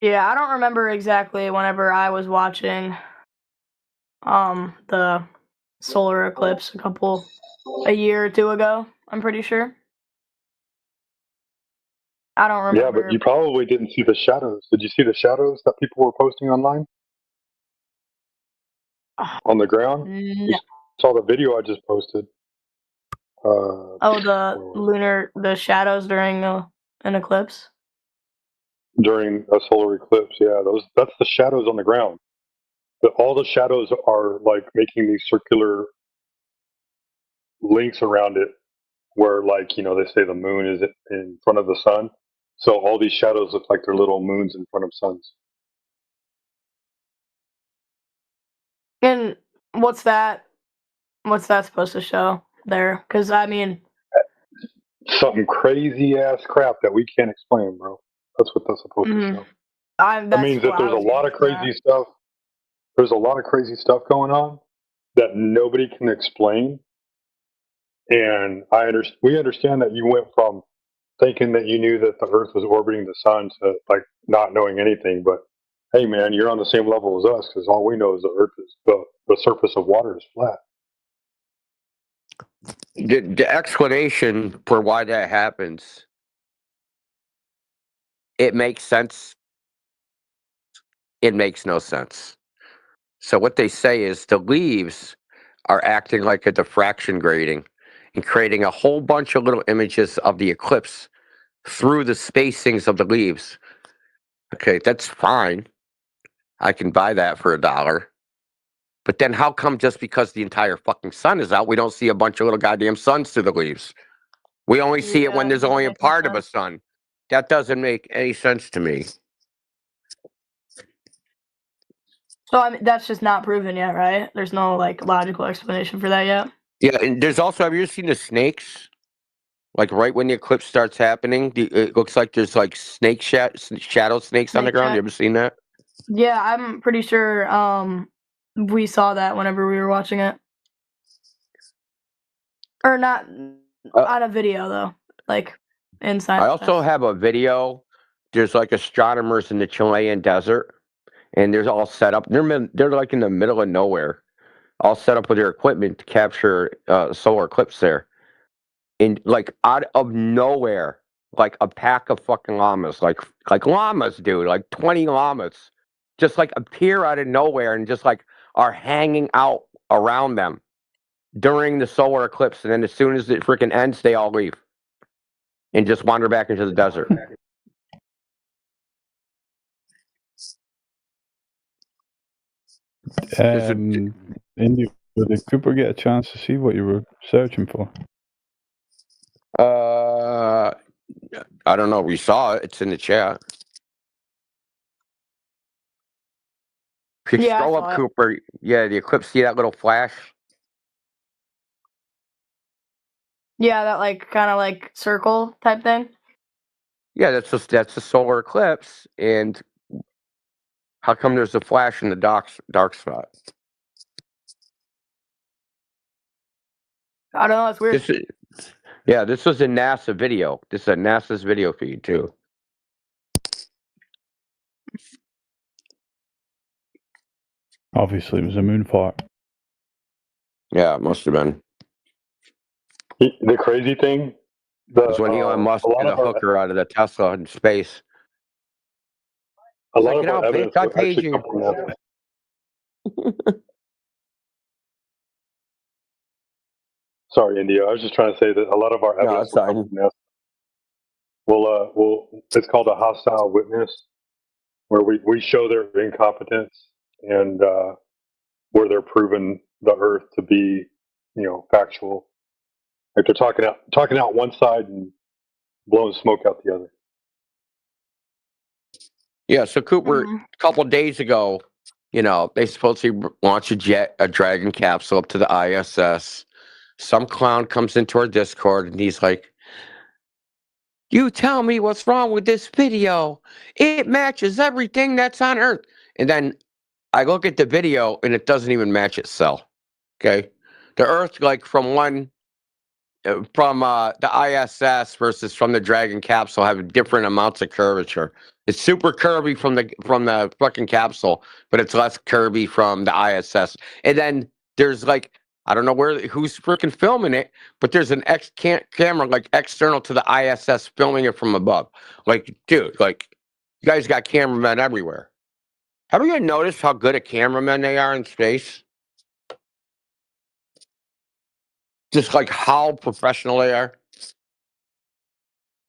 Yeah, I don't remember exactly whenever I was watching the solar eclipse a year or two ago, I'm pretty sure. I don't remember. Yeah, but you probably didn't see the shadows. Did you see the shadows that people were posting online? On the ground? No. You saw the video I just posted. The shadows during an eclipse? During a solar eclipse, yeah, that's the shadows on the ground. But all the shadows are like making these circular links around it where, like, they say the moon is in front of the sun. So all these shadows look like they're little moons in front of suns. And what's that supposed to show there? Because, I mean... Something crazy ass crap that we can't explain, bro. That's what that's supposed to show. That means that there's a lot of crazy stuff. There's a lot of crazy stuff going on that nobody can explain. And we understand that you went from thinking that you knew that the Earth was orbiting the sun to like not knowing anything. But hey, man, you're on the same level as us because all we know is the Earth is the surface of water is flat. The explanation for why that happens, it makes sense. It makes no sense. So what they say is the leaves are acting like a diffraction grating and creating a whole bunch of little images of the eclipse through the spacings of the leaves. Okay, that's fine. I can buy that for $1. But then how come just because the entire fucking sun is out, we don't see a bunch of little goddamn suns through the leaves? We only see it when there's only a part of a sun. That doesn't make any sense to me. So I mean, that's just not proven yet, right? There's no like logical explanation for that yet. Yeah, and there's also, have you ever seen the snakes? Like right when the eclipse starts happening, it looks like there's like shadow snakes on the ground. You ever seen that? Yeah, I'm pretty sure we saw that whenever we were watching it. Or not on a video though, like inside. I also have a video. There's like astronomers in the Chilean desert, and they're all set up. They're like in the middle of nowhere, all set up with their equipment to capture solar eclipse there. And like out of nowhere, like a pack of fucking llamas, like llamas, dude, like 20 llamas, just like appear out of nowhere and just like are hanging out around them during the solar eclipse. And then as soon as it freaking ends, they all leave and just wander back into the desert. Indy, did Cooper get a chance to see what you were searching for? I don't know. We saw it. It's in the chat. If you scroll up, Cooper, yeah, the eclipse, see that little flash? Yeah, that like kind of like circle type thing. Yeah, that's a solar eclipse. And how come there's a flash in the dark spot? I don't know. It's weird. This was a NASA video. This is a NASA's video feed too. Obviously, it was a moon fart. Yeah, it must have been. The crazy thing, was when Elon Musk did a hooker out of the Tesla in space. A lot of our evidence would actually come from Sorry, India. I was just trying to say that a lot of our evidence will come from NASA. It's called a hostile witness, where we show their incompetence and where they're proven the Earth to be, factual. Like they're talking out one side and blowing smoke out the other. Yeah, so Cooper, a couple of days ago, they supposedly launched a Dragon capsule up to the ISS. Some clown comes into our Discord and he's like, "You tell me what's wrong with this video. It matches everything that's on Earth." And then I look at the video and it doesn't even match itself. Okay. The Earth, like from the ISS versus from the Dragon capsule, have different amounts of curvature. It's super curvy from the fucking capsule, but it's less curvy from the ISS. And then there's like, I don't know who's freaking filming it, but there's an camera like external to the ISS filming it from above. Like, dude, like you guys got cameramen everywhere. Have you noticed how good at cameramen they are in space? Just like how professional they are.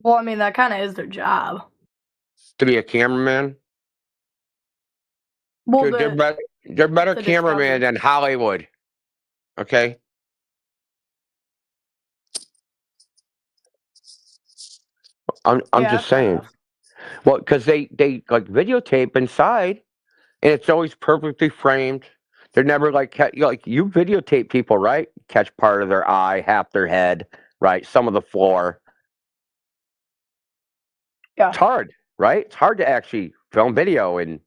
Well, I mean, that kind of is their job. To be a cameraman? Well, dude, they're better cameraman than Hollywood. Okay? I'm just saying. Well, because they like videotape inside, and it's always perfectly framed. They're never like you videotape people, right? Catch part of their eye, half their head, right? Some of the floor. Yeah. It's hard, right? It's hard to actually film video, and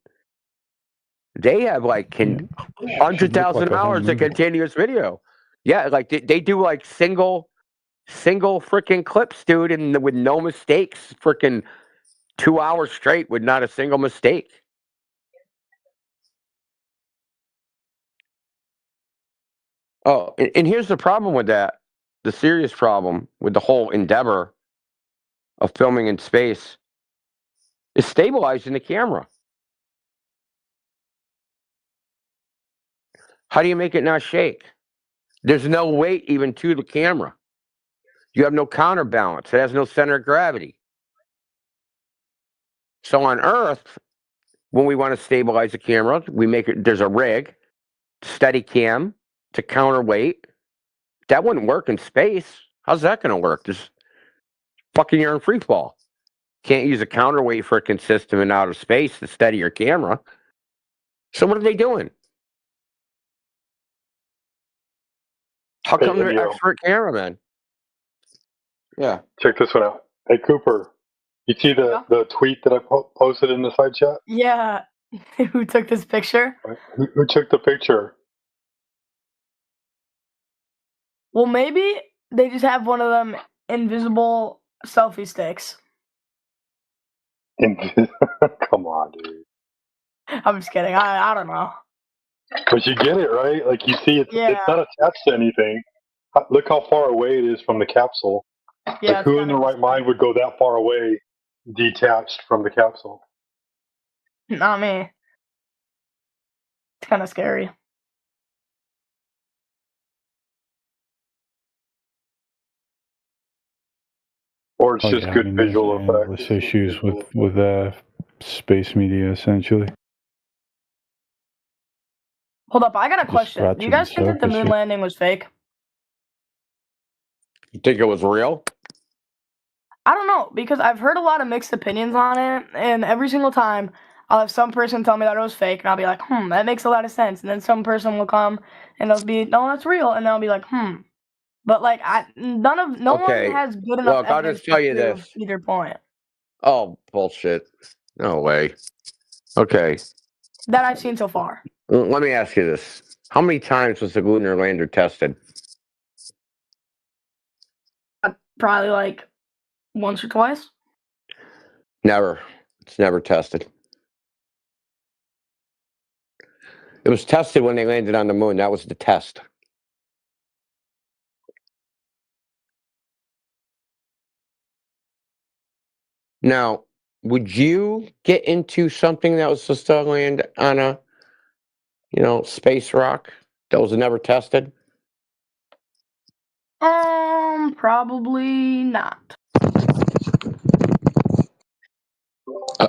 they have like 100,000 hours of continuous video. Yeah, like they do like single freaking clips, dude, and with no mistakes, freaking 2 hours straight with not a single mistake. Oh, and here's the problem with that. The serious problem with the whole endeavor of filming in space is stabilizing the camera. How do you make it not shake? There's no weight even to the camera. You have no counterbalance. It has no center of gravity. So on Earth, when we want to stabilize the camera, there's a rig, Steadicam, to counterweight. That wouldn't work in space. How's that going to work? Just fucking you're in free fall. Can't use a counterweight freaking system in outer space to steady your camera. So what are they doing? How come they're expert cameramen? Yeah. Check this one out. Hey, Cooper, you see the tweet that I posted in the side chat? Yeah. Who took this picture? Who took the picture? Well, maybe they just have one of them invisible selfie sticks. Come on, dude. I'm just kidding. I don't know. But you get it, right? Like you see, it's not attached to anything. Look how far away it is from the capsule. Yeah, like who in their right mind would go that far away, detached from the capsule? Not me. It's kind of scary. Or it's just good visual effects. There's issues with space media, essentially. Hold up, I got a question. Do you guys think that the moon landing was fake? You think it was real? I don't know, because I've heard a lot of mixed opinions on it, and every single time I'll have some person tell me that it was fake, and I'll be like, that makes a lot of sense. And then some person will come and they'll be, no, that's real, and they'll be like, But like, no one has good enough Look, I'll evidence just tell to you prove this. either point Oh, bullshit. No way. Okay. that I've seen so far. Let me ask you this. How many times was the lunar lander tested? Probably like once or twice. Never. It's never tested. It was tested when they landed on the moon. That was the test. Now, would you get into something that was supposed to land on a, space rock that was never tested? Probably not.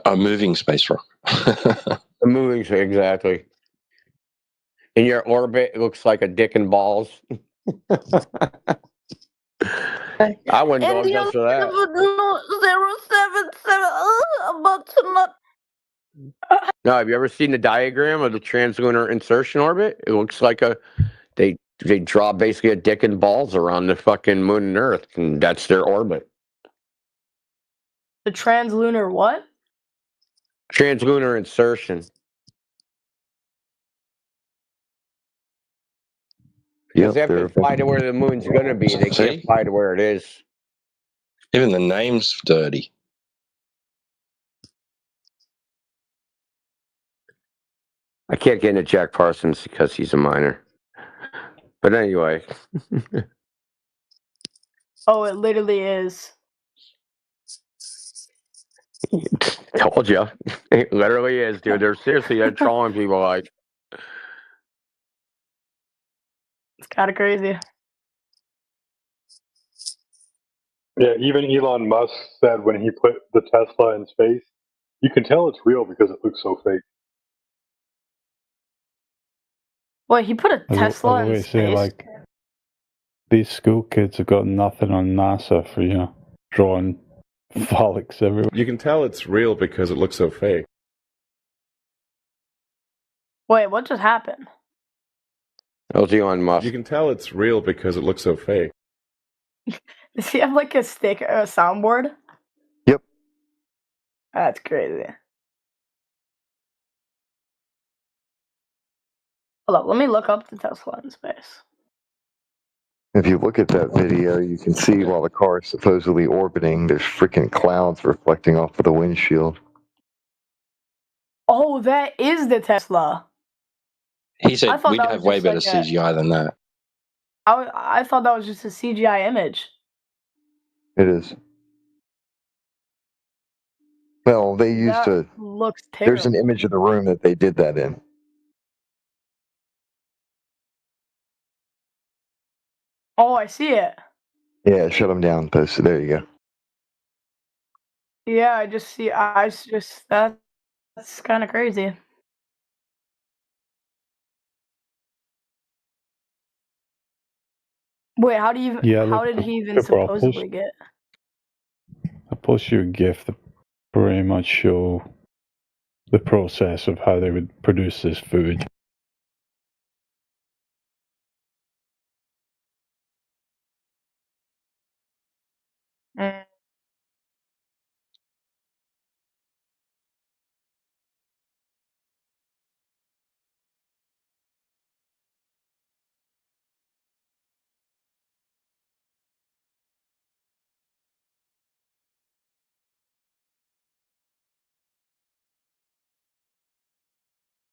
A moving space rock. A moving space, exactly. In your orbit, it looks like a dick and balls. I wouldn't go just for that. 077, about to not. No, have you ever seen the diagram of the translunar insertion orbit? It looks like they draw basically a dick and balls around the fucking moon and Earth, and that's their orbit. The translunar what? Translunar insertion. Because they have to fly to where the moon's going to be. They can't fly to where it is. Even the name's dirty. I can't get into Jack Parsons because he's a minor. But anyway. Oh, it literally is. Told you. It literally is, dude. They're trolling people like. It's kind of crazy. Yeah, even Elon Musk said when he put the Tesla in space, you can tell it's real because it looks so fake. Wait, he put a Tesla in space? Say, like, these school kids have got nothing on NASA for, drawing phallics everywhere. You can tell it's real because it looks so fake. Wait, what just happened? That was Elon Musk. You can tell it's real because it looks so fake. Does he have like a soundboard? Yep. That's crazy. Hold up, let me look up the Tesla in space. If you look at that video, you can see while the car is supposedly orbiting, there's freaking clouds reflecting off of the windshield. Oh, that is the Tesla. He said we'd have way better CGI than that. I thought that was just a CGI image. It is. Well, they used looks terrible. There's an image of the room that they did that in. Oh, I see it. Yeah, shut them down, posted. There you go. Yeah, I just see. That's kind of crazy. Wait, how do you? How did he even supposedly get? I'll post you a GIF that pretty much show the process of how they would produce this food.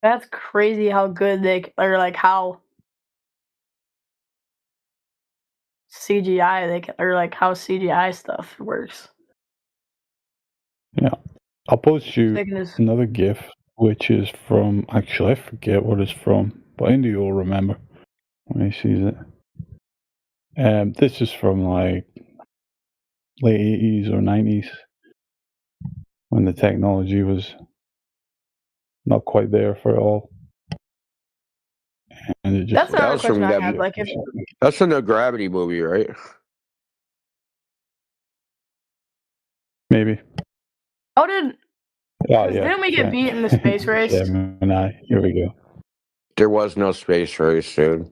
That's crazy how good how CGI how CGI stuff works. Yeah. I'll post you another GIF, which is from, actually, I forget what it's from, but Indy will remember when he sees it. This is from like late 80s or 90s when the technology was not quite there for it all. And it just, that's another question I had. That's from the Gravity movie, right? Maybe. Oh, didn't we get beat in the space race? Gemini. Here we go. There was no space race, dude.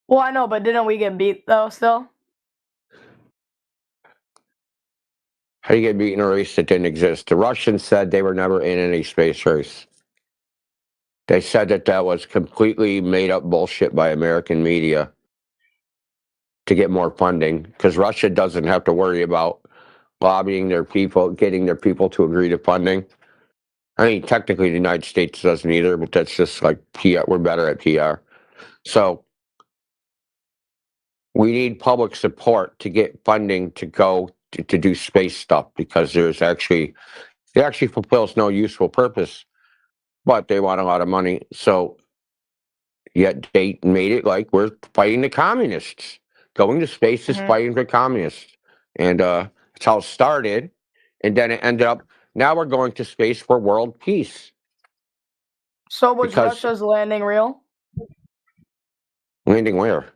Well, I know, but didn't we get beat though? Still. How do you get beat in a race that didn't exist? The Russians said they were never in any space race. They said that was completely made up bullshit by American media to get more funding, because Russia doesn't have to worry about lobbying their people, getting their people to agree to funding. I mean, technically the United States doesn't either, but that's just like PR. We're better at PR. So we need public support to get funding to go to do space stuff, because it actually fulfills no useful purpose, but they want a lot of money. So Yet they made it like we're fighting the communists. Going to space is fighting for communists. And that's how it started. And then it ended up, now we're going to space for world peace. So was Russia's landing real? Landing where?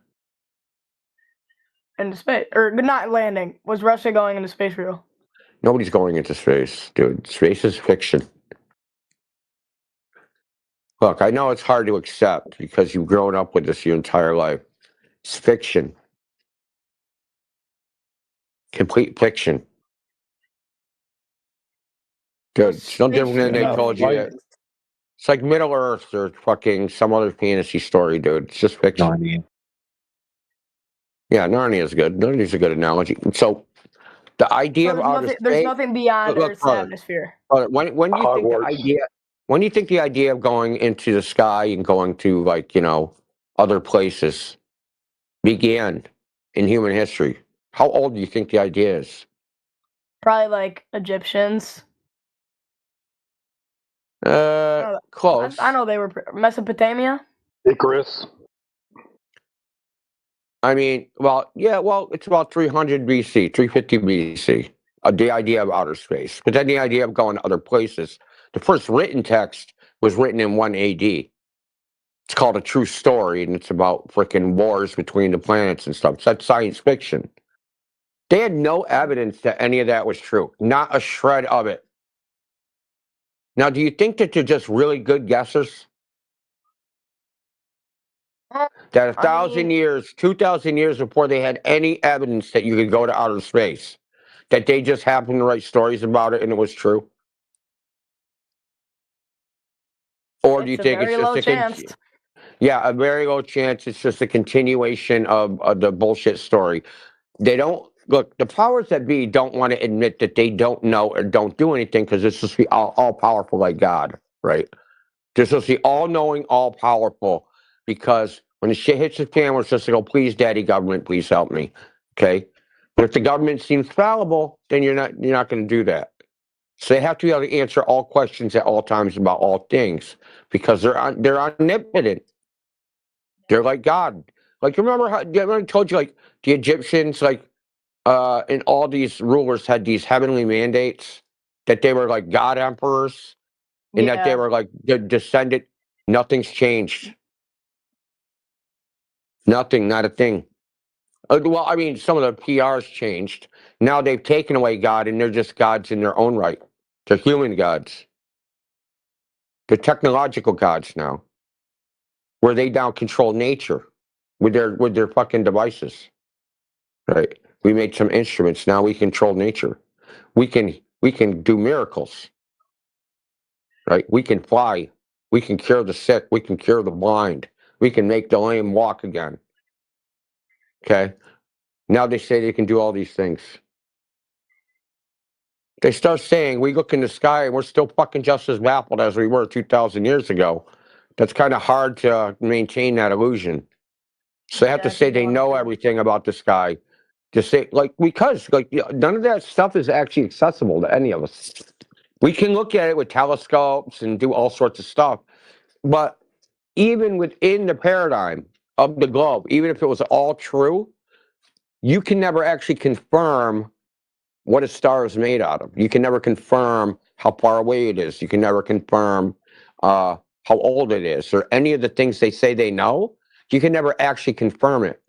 Into space. Or not landing. Was Russia going into space real? Nobody's going into space, dude. Space is fiction. Look, I know it's hard to accept because you've grown up with this your entire life. It's fiction. Complete fiction. Dude, it's no different than they told you that. It's like Middle Earth or fucking some other fantasy story, dude. It's just fiction. Narnia. Yeah, Narnia is good. Narnia's a good analogy. So, the idea of outer space. There's nothing beyond Earth's atmosphere. When do you think the idea? When do you think the idea of going into the sky and going to other places began in human history? How old do you think the idea is? Probably like Egyptians. Close. I know they were Mesopotamia. Icarus. I mean, it's about 300 BC, 350 BC. The idea of outer space, but then the idea of going to other places. The first written text was written in 1 AD. It's called A True Story, and it's about freaking wars between the planets and stuff. So that's science fiction. They had no evidence that any of that was true. Not a shred of it. Now, do you think that they're just really good guessers? That 1,000 years, 2,000 years before they had any evidence that you could go to outer space, that they just happened to write stories about it and it was true? Or do you think it's just a chance? Yeah, a very low chance. It's just a continuation of the bullshit story. They don't look. The powers that be don't want to admit that they don't know or don't do anything because it's supposed to be all powerful like God, right? They're supposed to be all knowing, all powerful. Because when the shit hits the fan, we're supposed to go, please, Daddy, government, please help me. Okay, but if the government seems fallible, then you're not going to do that. So they have to be able to answer all questions at all times about all things because they're omnipotent. They're like God. Like remember how I told you like the Egyptians and all these rulers had these heavenly mandates that they were like God emperors and that they were like the descendant. Nothing's changed. Nothing, not a thing. Well, I mean, some of the PR's changed. Now they've taken away God and they're just gods in their own right. They're human gods. They're technological gods now. Where they now control nature with their fucking devices. Right. We made some instruments. Now we control nature. We can do miracles. Right? We can fly. We can cure the sick. We can cure the blind. We can make the lame walk again. Okay? Now they say they can do all these things. They start saying, we look in the sky and we're still fucking just as baffled as we were 2,000 years ago. That's kind of hard to maintain that illusion. So they have to say they know everything about the sky. To say, because none of that stuff is actually accessible to any of us. We can look at it with telescopes and do all sorts of stuff. But even within the paradigm of the globe, even if it was all true, you can never actually confirm what a star is made out of. You can never confirm how far away it is. You can never confirm how old it is or any of the things they say they know. You can never actually confirm it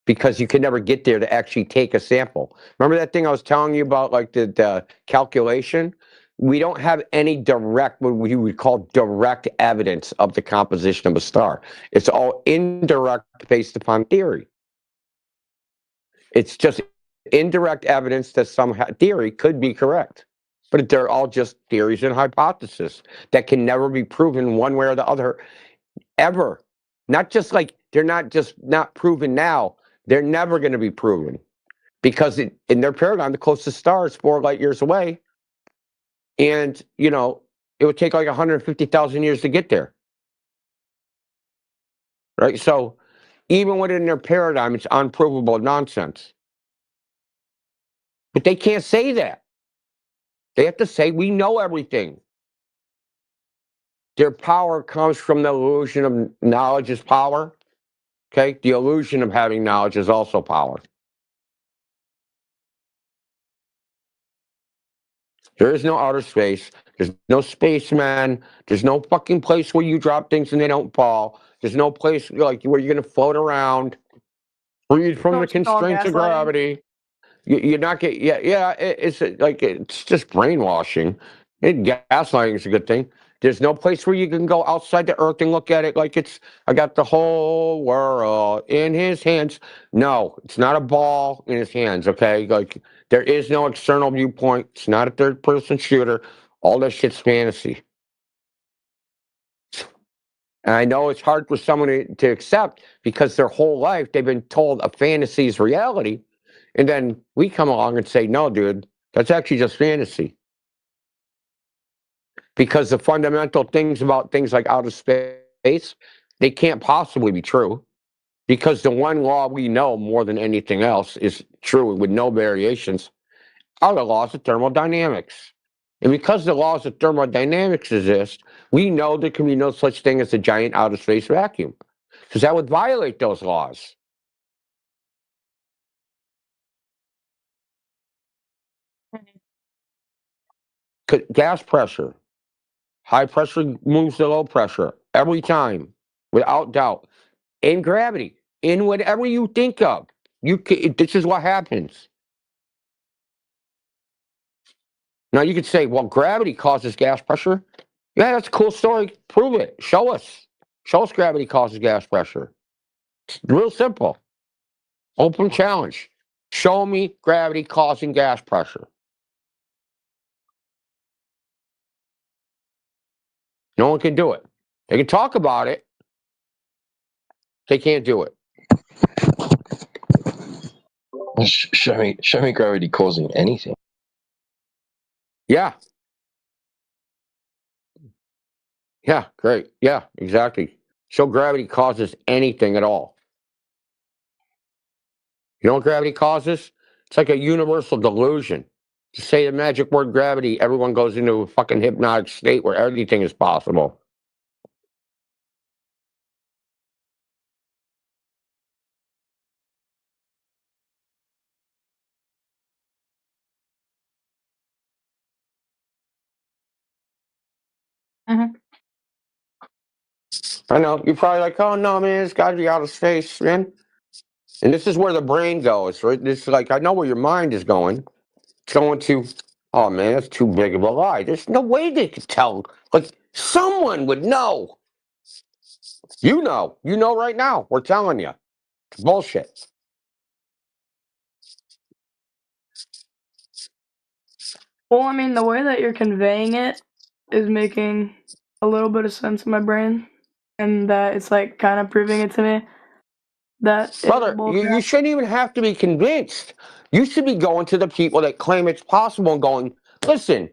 because you can never get there to actually take a sample. Remember that thing I was telling you about, like the calculation? We don't have any direct, what we would call direct evidence of the composition of a star. It's all indirect based upon theory. It's just indirect evidence that some theory could be correct. But they're all just theories and hypotheses that can never be proven one way or the other, ever. Not just like, they're not just not proven now. They're never going to be proven. Because in their paradigm, the closest star is 4 light years away. And, it would take like 150,000 years to get there. Right? So, even within their paradigm, it's unprovable nonsense. But they can't say that. They have to say, we know everything. Their power comes from the illusion of knowledge is power. Okay? The illusion of having knowledge is also power. There is no outer space. There's no spaceman. There's no fucking place where you drop things and they don't fall. There's no place like where you're gonna float around, freed from the constraints of gravity. You're not getting. It's like it's just brainwashing. And gaslighting is a good thing. There's no place where you can go outside the earth and look at it like it's. I got the whole world in his hands. No, it's not a ball in his hands. Okay, like there is no external viewpoint. It's not a third-person shooter. All that shit's fantasy. And I know it's hard for someone to accept because their whole life they've been told a fantasy is reality. And then we come along and say, no, dude, that's actually just fantasy. Because the fundamental things about things like outer space, they can't possibly be true. Because the one law we know more than anything else is true with no variations are the laws of thermodynamics. And because the laws of thermodynamics exist, we know there can be no such thing as a giant outer space vacuum. Because that would violate those laws. Gas pressure. High pressure moves to low pressure every time, without doubt. In gravity, in whatever you think of, this is what happens. Now you could say, well, gravity causes gas pressure. Yeah, that's a cool story. Prove it. Show us. Show us gravity causes gas pressure. It's real simple. Open challenge. Show me gravity causing gas pressure. No one can do it. They can talk about it. They can't do it. Show me gravity causing anything. Yeah. Yeah, great. Yeah, exactly. Show gravity causes anything at all. You know what gravity causes? It's like a universal delusion. To say the magic word gravity, everyone goes into a fucking hypnotic state where everything is possible. I know. You're probably like, oh no, man, it's got to be out of space, man. And this is where the brain goes, right? This is like, I know where your mind is going. It's going to, oh man, that's too big of a lie. There's no way they could tell. Like, someone would know. You know right now. We're telling you. It's bullshit. Well, I mean, the way that you're conveying it is making a little bit of sense in my brain, and that it's like kind of proving it to me that Brother, you shouldn't even have to be convinced. You should be going to the people that claim it's possible and going, listen,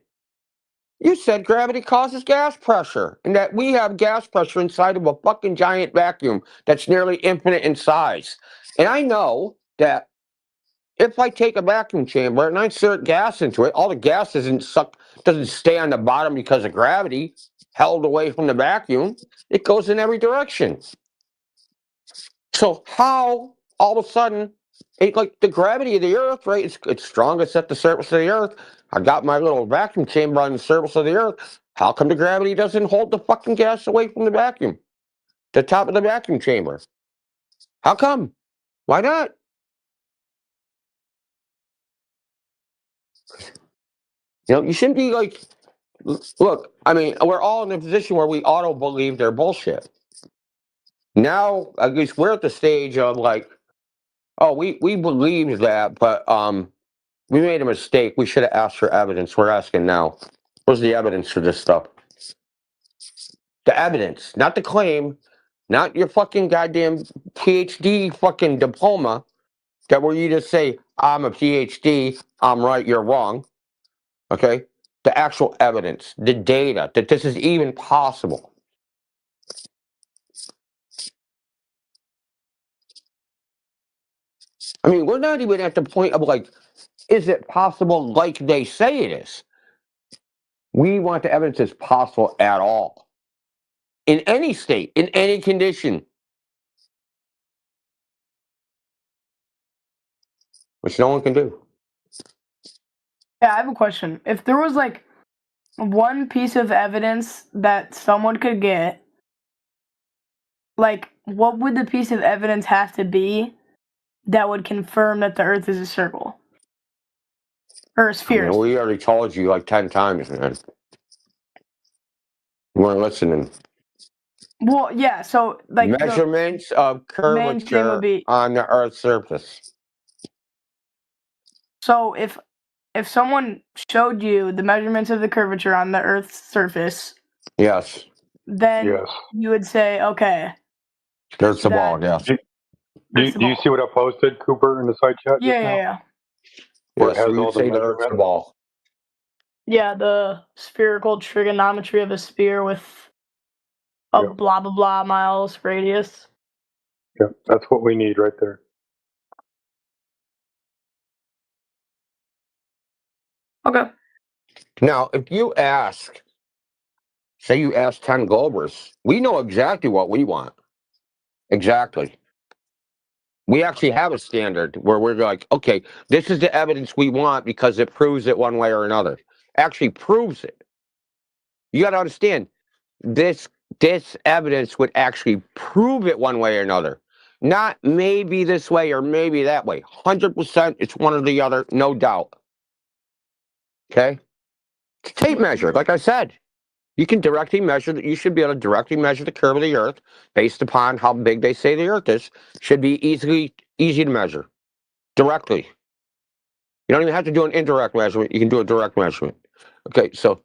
you said gravity causes gas pressure and that we have gas pressure inside of a fucking giant vacuum that's nearly infinite in size. And I know that if I take a vacuum chamber and I insert gas into it, all the gas doesn't stay on the bottom because of gravity held away from the vacuum. It goes in every direction. So how all of a sudden, like the gravity of the Earth, right? It's strongest at the surface of the Earth. I got my little vacuum chamber on the surface of the Earth. How come the gravity doesn't hold the fucking gas away from the vacuum? The top of the vacuum chamber. How come? Why not? You know, you shouldn't be like, look, I mean, we're all in a position where we auto believe they're bullshit. Now, I guess we're at the stage of like, oh, we believed that, but we made a mistake. We should have asked for evidence. We're asking now. Where's the evidence for this stuff? The evidence, not the claim, not your fucking goddamn PhD fucking diploma that where you just say, I'm a PhD, I'm right, you're wrong. Okay? The actual evidence, the data, that this is even possible. I mean, we're not even at the point of like, is it possible like they say it is? We want the evidence as possible at all. in any state, in any condition. Which no one can do. Yeah, I have a question. If there was like one piece of evidence that someone could get, like what would the piece of evidence have to be that would confirm that the Earth is a circle? Or a sphere? We already told you like 10 times, man. You weren't listening. Well, yeah, so like measurements of curvature on the Earth's surface. So if someone showed you the measurements of the curvature on the Earth's surface, yes, then you would say, okay. There's the ball, yes. Do you see what I posted, Cooper, in the side chat? Yeah. Where it Yes, has we all would the say the Earth's the measurements? ball. Yeah, the spherical trigonometry of a sphere with a blah blah blah miles radius. Yeah, that's what we need right there. Okay. Now, if you ask, say you ask 10 Globers, we know exactly what we want. Exactly. We actually have a standard where we're like, okay, this is the evidence we want because it proves it one way or another. Actually proves it. You got to understand, this evidence would actually prove it one way or another. Not maybe this way or maybe that way. 100% it's one or the other, no doubt. Okay? It's a tape measure, like I said. You can directly measure, you should be able to directly measure the curve of the Earth based upon how big they say the Earth is. Should be easy to measure. Directly. You don't even have to do an indirect measurement. You can do a direct measurement. Okay, so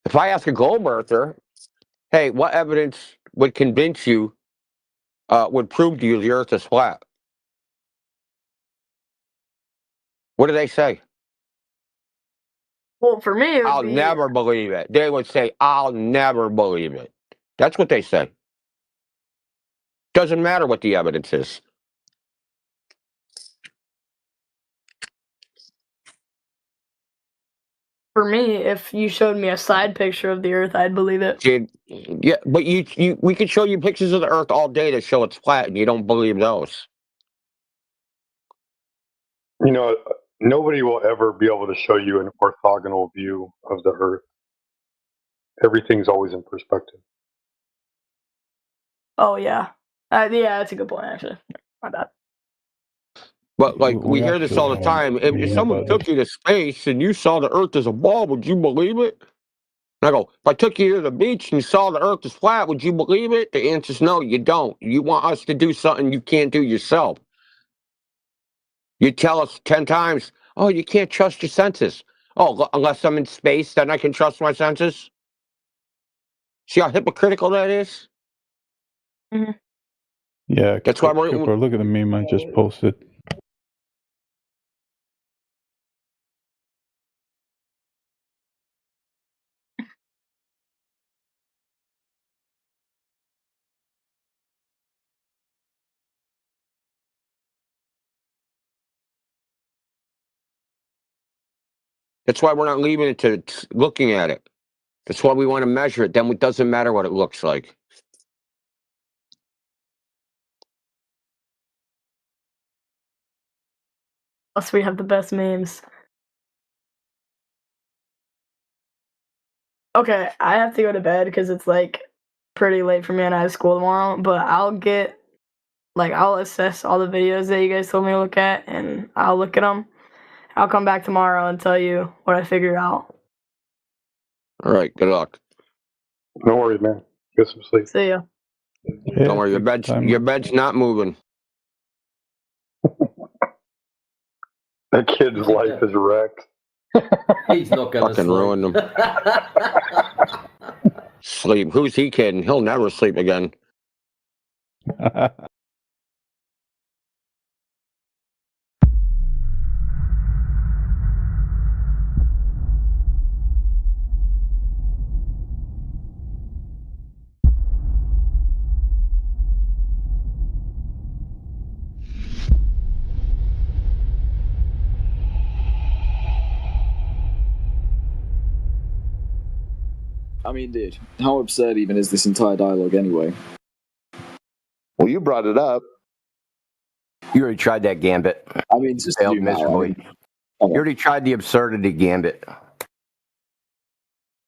if I ask a globe earther, hey, what evidence would convince you, would prove to you the Earth is flat? What do they say? Well, for me, I'll never believe it. They would say, I'll never believe it. That's what they say. Doesn't matter what the evidence is. For me, if you showed me a side picture of the Earth, I'd believe it. Yeah, but we could show you pictures of the Earth all day that show it's flat, and you don't believe those. You know, nobody will ever be able to show you an orthogonal view of the Earth. Everything's always in perspective. Oh, yeah. Yeah, that's a good point, actually. My bad. But, like, we hear this all the time. If someone took you to space and you saw the Earth as a ball, would you believe it? And I go, if I took you to the beach and you saw the Earth is flat, would you believe it? The answer is no, you don't. You want us to do something you can't do yourself. You tell us 10 times, oh, you can't trust your senses. Oh, unless I'm in space, then I can trust my senses? See how hypocritical that is? Mm-hmm. Yeah, that's why Cooper, look at the meme I just posted. That's why we're not leaving it to looking at it. That's why we want to measure it. Then it doesn't matter what it looks like. Plus, we have the best memes. Okay, I have to go to bed because it's like pretty late for me and I have school tomorrow. But I'll assess all the videos that you guys told me to look at, and I'll look at them. I'll come back tomorrow and tell you what I figure out. All right, good luck. No worries, man. Get some sleep. See ya. Yeah, don't worry, your bed's not moving. That kid's life is wrecked. He's not gonna fucking ruin them. Sleep. Who's he kidding? He'll never sleep again. I mean, dude, how absurd even is this entire dialogue anyway? Well, you brought it up. You already tried that gambit. I mean, just failed miserably. You already tried the absurdity gambit.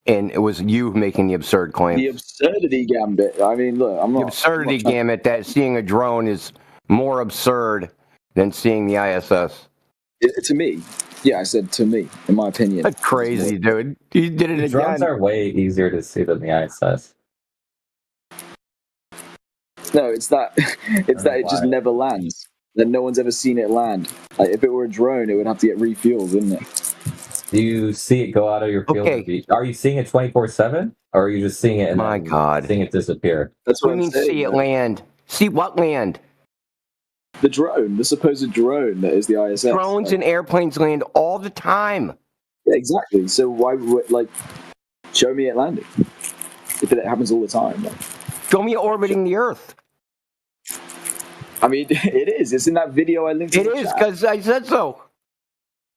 And it was you making the absurd claim. The absurdity gambit. I mean, look, I'm not. The absurdity gambit that seeing a drone is more absurd than seeing the ISS. To me. Yeah, I said to me, in my opinion. That's crazy, dude. You did it again. Drones are way easier to see than the ISS. No, it's that it just never lands. Then no one's ever seen it land. Like, if it were a drone, it would have to get refueled, wouldn't it? Do you see it go out of your field of view? Are you seeing it 24/7, or are you just seeing it and seeing it disappear? That's what I mean. See it land. See what land? The drone, the supposed drone that is the ISS. Drones and airplanes land all the time. Yeah, exactly. So why would show me it landing if it happens all the time? Show me orbiting the Earth. I mean, it is. It's in that video I linked. It is because I said so.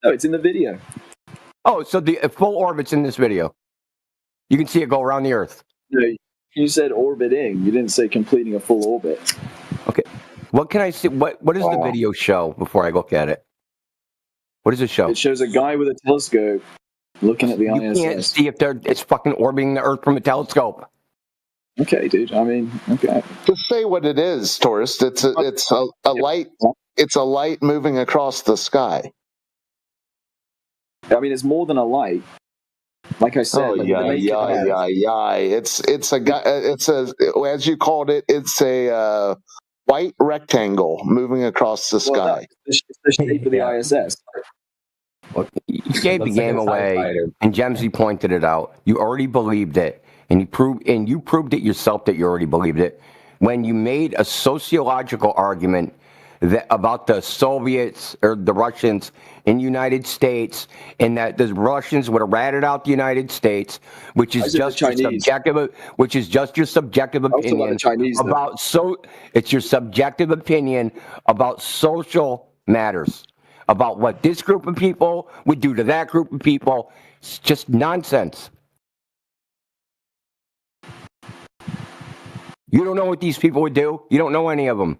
No, it's in the video. Oh, so the full orbit's in this video. You can see it go around the Earth. No, you said orbiting. You didn't say completing a full orbit. Okay. What can I see? What does the video show before I look at it? What does it show? It shows a guy with a telescope looking at the ISS. You can't see if it's fucking orbiting the Earth from a telescope. Okay, dude. I mean, okay. Just say what it is, Tourist. It's a light. It's a light moving across the sky. I mean, it's more than a light. Like I said, It's a guy. It's a, as you called it. It's a white rectangle moving across the sky. It's the shape of the ISS. You gave the game away, and Gemsy pointed it out. You already believed it, and you proved it yourself that you already believed it when you made a sociological argument about the Soviets or the Russians in the United States, and that the Russians would have ratted out the United States, which is just your subjective opinion about it's your subjective opinion about social matters, about what this group of people would do to that group of people. It's just nonsense. You don't know what these people would do. You don't know any of them.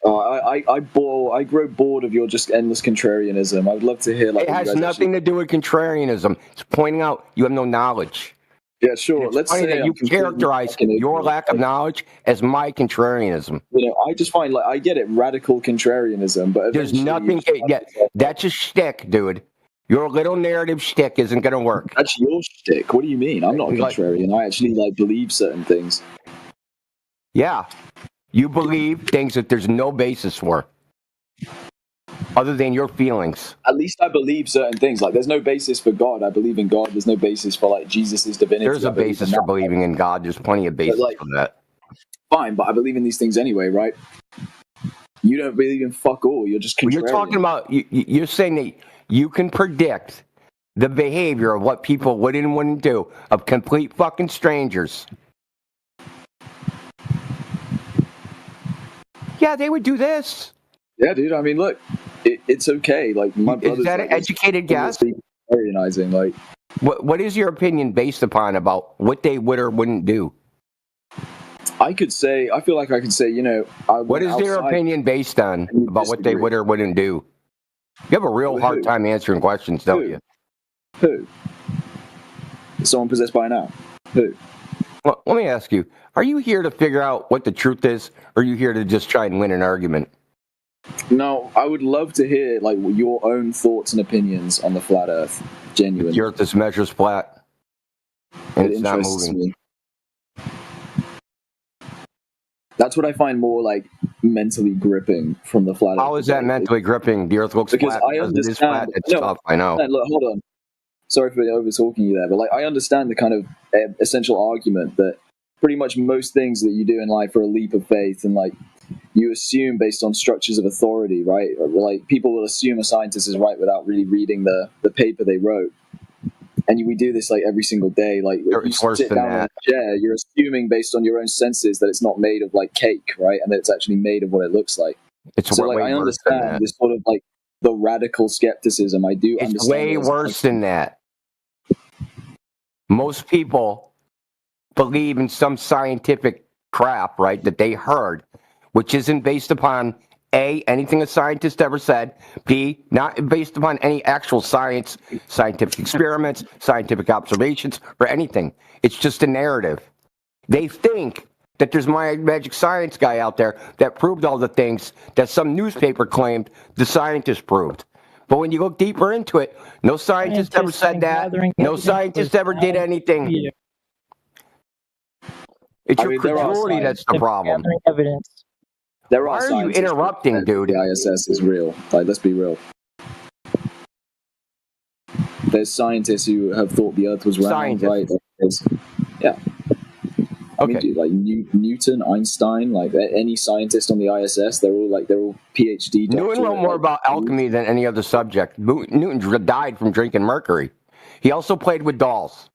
I grow bored of your just endless contrarianism. I'd love to hear it has nothing to do with contrarianism. It's pointing out you have no knowledge. Yeah, sure. Let's say that you characterize your lack of knowledge as my contrarianism. You know, I just find I get it, radical contrarianism, but there's nothing. That's a shtick, dude. Your little narrative shtick isn't going to work. That's your shtick. What do you mean? I'm not a contrarian. I actually believe certain things. Yeah. You believe things that there's no basis for, other than your feelings. At least I believe certain things. There's no basis for God. I believe in God. There's no basis for Jesus' divinity. There's a basis for believing in God. There's plenty of basis for that. Fine, but I believe in these things anyway, right? You don't believe in fuck all. You're just contrarian. You're talking about. You're saying that you can predict the behavior of what people would and wouldn't do of complete fucking strangers. Yeah, they would do this. Yeah, dude. I mean, look, it's okay. My brother's is that an educated guess? Contrarianizing, what is your opinion based upon about what they would or wouldn't do? I feel like I could say, what is their opinion based on about what they would or wouldn't do? You have a real hard time answering questions, don't you? Who? Is someone possessed by now? Who? Well, let me ask you, are you here to figure out what the truth is, or are you here to just try and win an argument? No, I would love to hear your own thoughts and opinions on the flat Earth. Genuinely. The Earth is measures flat, and it's not moving. Me. That's what I find more mentally gripping from the flat Earth. How is that mentally gripping? The Earth looks flat because it is flat. It's tough, I know. Look, hold on. Sorry for over talking you there, but I understand the kind of essential argument that pretty much most things that you do in life are a leap of faith, and you assume based on structures of authority, right? Or, people will assume a scientist is right without really reading the paper they wrote. And we do this every single day. If you sit down in a chair, you're assuming based on your own senses that it's not made of cake, right? And that it's actually made of what it looks like. I understand this sort of the radical skepticism. I do understand. It's way worse than that. Most people believe in some scientific crap, right, that they heard, which isn't based upon A, anything a scientist ever said, B, not based upon any actual science, scientific experiments, scientific observations, or anything. It's just a narrative. They think that there's my magic science guy out there that proved all the things that some newspaper claimed the scientists proved. But when you look deeper into it, no scientist ever said that. No scientist ever did anything. It's your credulity that's the problem. Evidence. There Why are are you interrupting, dude? The ISS is real. Like, let's be real. There's scientists who have thought the Earth was round, right? Yeah. I mean, dude, like Newton, Einstein, like any scientist on the ISS, they're all PhD. Newton wrote more about alchemy than any other subject. Newton died from drinking mercury. He also played with dolls.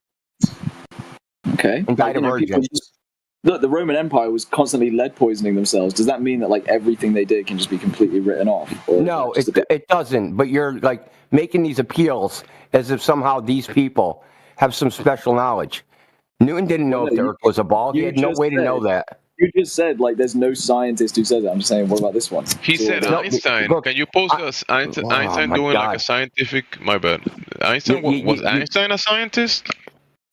Okay. And died of virgin. Look, the Roman Empire was constantly lead poisoning themselves. Does that mean that like everything they did can just be completely written off? No, it doesn't. But you're like making these appeals as if somehow these people have some special knowledge. Newton didn't know if the Earth was a ball. He had no way to know that. You just said like there's no scientist who says that. I'm just saying, what about this one? He said Einstein. Can you post us Einstein doing like a scientific? My bad. Einstein was Einstein a scientist?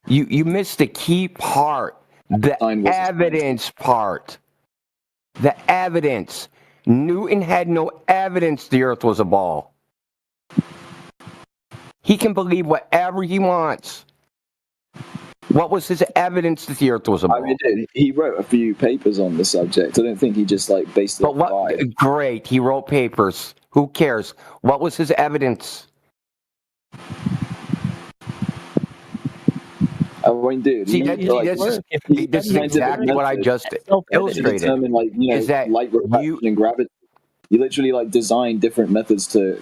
You missed the key part. The evidence part. The evidence. Newton had no evidence the Earth was a ball. He can believe whatever he wants. What was his evidence that the Earth was a ball? I mean, he wrote a few papers on the subject. I don't think he just like based it on vibe. Great, he wrote papers. Who cares? What was his evidence? I mean, dude. See, this is exactly what I just illustrated. Determine, like, is that light refraction and gravity? You literally like design different methods to,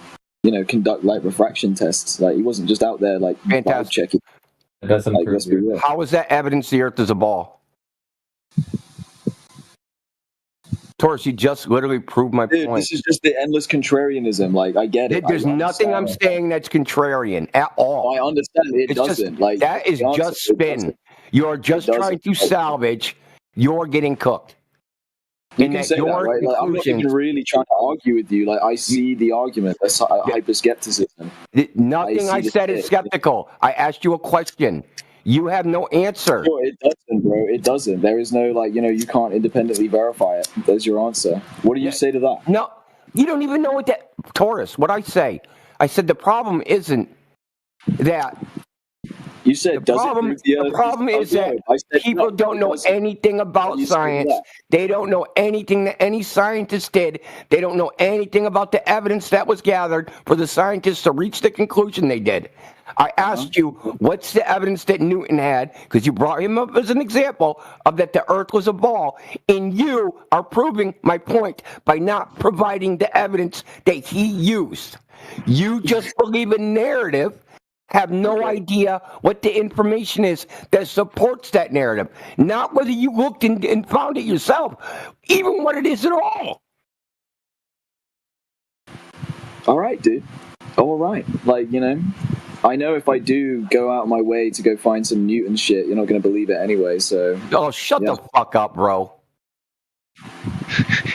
conduct light refraction tests. Like he wasn't just out there like vibe checking. That's like, let's be real. How is that evidence the Earth is a ball? Taurus, you just literally proved my point. This is just the endless contrarianism. Like, I get it. There's nothing I'm saying that's contrarian at all. I understand it doesn't. Like that is just spin. You're just trying to salvage. You're getting cooked. You can say that, right? Like, I'm not even really trying to argue with you. Like, I see the argument. That's hyper-skepticism. Nothing I said is skeptical. I asked you a question. You have no answer. No, it doesn't, bro. It doesn't. There is no, like, you can't independently verify it. There's your answer. What do you say to that? No, you don't even know what that... Taurus, what I say. I said the problem isn't that... You said the problem is that people don't know anything about science. They don't know anything that any scientist did. They don't know anything about the evidence that was gathered for the scientists to reach the conclusion they did. I asked you, what's the evidence that Newton had? Because you brought him up as an example of that the Earth was a ball. And you are proving my point by not providing the evidence that he used. You just believe a narrative, have no idea what the information is that supports that narrative. Not whether you looked and found it yourself, even what it is at all. All right, dude. All right. Like, I know if I do go out of my way to go find some Newton shit, you're not going to believe it anyway, so... Oh, shut the fuck up, bro.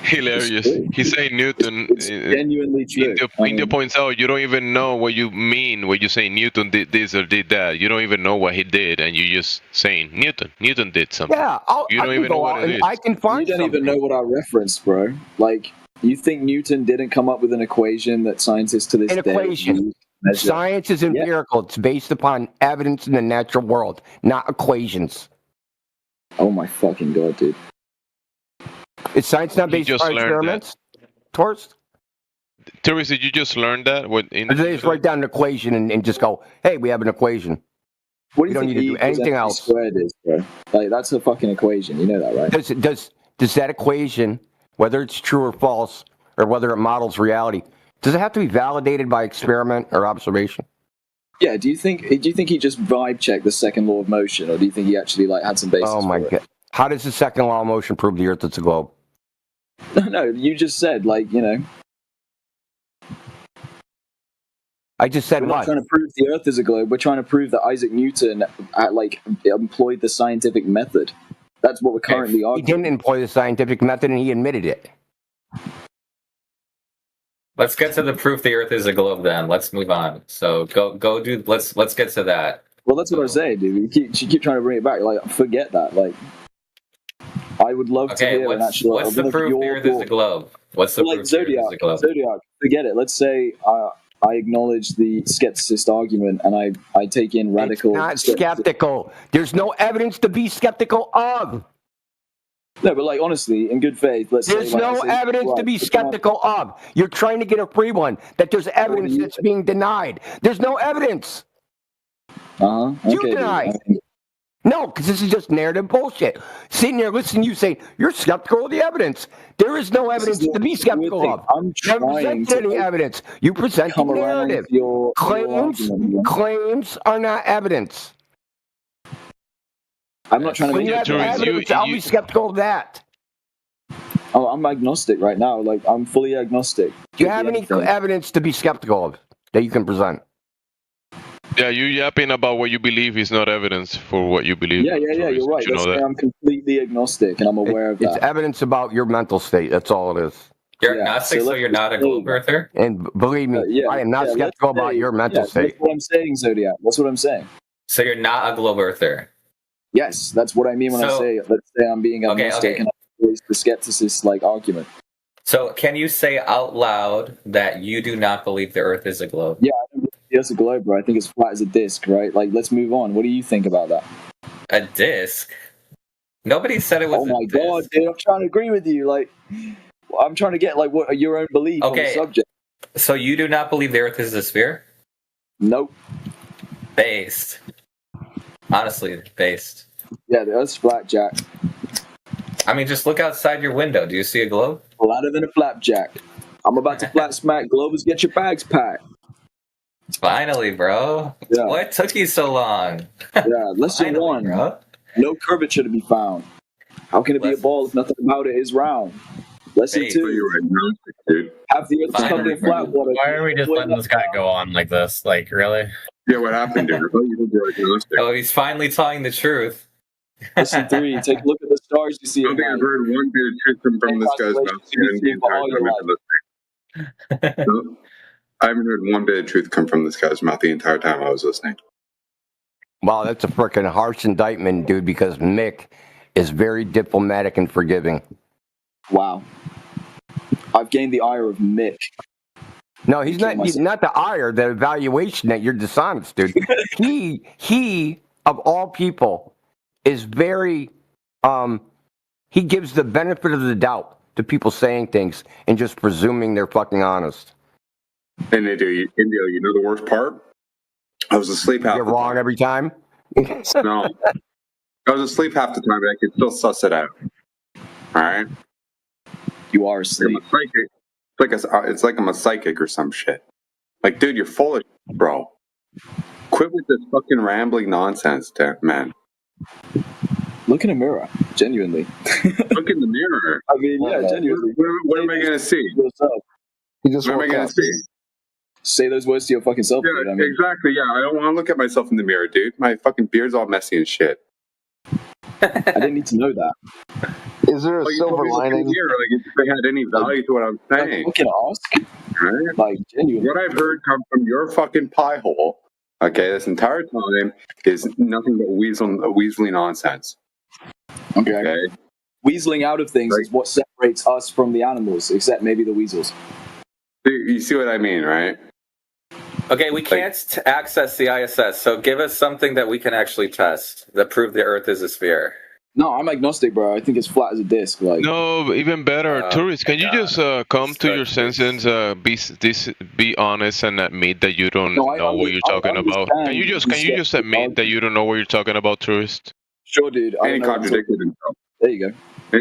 Hilarious. He's saying Newton. It's genuinely true. India points out you don't even know what you mean when you say Newton did this or did that. You don't even know what he did, and you're just saying Newton did something. Yeah, you don't even know what it is. I can find. You don't even know what I referenced, bro. Like, you think Newton didn't come up with an equation that scientists to this day? An equation. Science is empirical. Yeah. It's based upon evidence in the natural world, not equations. Oh my fucking god, dude. Is science not based on experiments? Taurus? Taurus, did you just learn that? They just write down an equation and just go, hey, we have an equation. What do you don't need to do anything else. Squared is, bro? Like, that's a fucking equation. You know that, right? Does that equation, whether it's true or false, or whether it models reality, does it have to be validated by experiment or observation? Yeah. Do you think he just vibe checked the second law of motion, or do you think he actually had some basis? Oh my god! How does the second law of motion prove the Earth is a globe? No, you just said I just said we're not trying to prove the Earth is a globe. We're trying to prove that Isaac Newton employed the scientific method. That's what we're currently arguing. He didn't employ the scientific method, and he admitted it. Let's get to the proof the Earth is a globe. Then let's move on. So go do. Let's get to that. Well, that's what I say, dude. You keep trying to bring it back. Like, forget that. Like, I would love to hear an actual. What's the proof the Earth is a globe? What's the proof the Earth is a globe? Zodiac, forget it. Let's say I acknowledge the skepticist argument, and I take in radical. It's not skeptical. There's no evidence to be skeptical of. No, but like honestly, in good faith, there's no evidence to be skeptical of. You're trying to get a free one that there's evidence that's being denied. There's no evidence. Okay, you deny. No, because this is just narrative bullshit. Sitting there listening to you say you're skeptical of the evidence. There is no evidence to be skeptical of. I'm never presented any evidence. You present the narrative. Claims are not evidence. I'm not trying to make evidence. I'll be skeptical of that. Oh, I'm agnostic right now. Like, I'm fully agnostic. Do you have any evidence to be skeptical of that you can present? Yeah, you yapping about what you believe is not evidence for what you believe. Yeah, you're right. You know that? I'm completely agnostic, and I'm aware of that. It's evidence about your mental state. That's all it is. You're agnostic, so you're not a globe earther? And believe me, I am not skeptical about your mental state. That's what I'm saying, Zodiac. That's what I'm saying. So you're not a globe earther? Yes, that's what I mean when I say, let's say I'm being agnostic and I voice the skepticist argument. So can you say out loud that you do not believe the Earth is a globe? Yeah, I don't believe it's a globe, bro. I think it's flat as a disc, right? Like, let's move on. What do you think about that? A disc? Nobody said it was Oh my god, dude, I'm trying to agree with you. Like, I'm trying to get, what your own belief on the subject. So you do not believe the Earth is a sphere? Nope. Based. Honestly, based. Yeah, the Earth's flat, Jack. I mean, just look outside your window. Do you see a globe? Flatter than a flapjack. I'm about to flat smack Globers. Get your bags packed. Finally, bro. Yeah. What took you so long? Yeah, lesson one. Bro. No curvature to be found. How can it be a ball if nothing about it is round? Lesson two. Have the Earth covered in flat water. Why are we just letting this guy go on like this? Like, really? Yeah, what happened, dude? Oh, he's finally telling the truth. Lesson three. Take a look at the stars you see. I don't think I've heard one bit of truth come from this guy's mouth the entire time I've been listening. I haven't heard one bit of truth come from this guy's mouth the entire time I was listening. Wow, that's a freaking harsh indictment, dude, because Mick is very diplomatic and forgiving. Wow. I've gained the ire of Mick. No, he's not the ire, the evaluation that you're dishonest, dude. he of all people is very he gives the benefit of the doubt to people saying things and just presuming they're fucking honest. And they do. Indio, you know the worst part? I was asleep half the time. You're wrong every time? No. I was asleep half the time, but I could still suss it out. All right? You are asleep. It's like I'm a psychic or some shit. Like, dude, you're full of shit, bro. Quit with this fucking rambling nonsense, man. Look in a mirror, genuinely. Look in the mirror. I mean, yeah, genuinely. What am I going to see? What am I going to see? Say those words to your fucking self. Yeah, dude. I mean, exactly. Yeah, I don't want to look at myself in the mirror, dude. My fucking beard's all messy and shit. I didn't need to know that. Is there a silver lining? If they had any value to what I'm saying. I can ask. Right? Like, genuinely. What I've heard come from your fucking pie hole, okay, this entire time is nothing but weaselly nonsense. Okay. Weaseling out of things is what separates us from the animals, except maybe the weasels. You see what I mean, right? Okay, we can't access the ISS, so give us something that we can actually test that prove the Earth is a sphere. No, I'm agnostic, bro. I think it's flat as a disc. Like, no, even better, tourists. Can you just come to your senses, be honest, and admit that you don't know what you're talking about? Can you just admit that you don't know what you're talking about, tourist? Sure, dude. And he contradicted himself. There you go.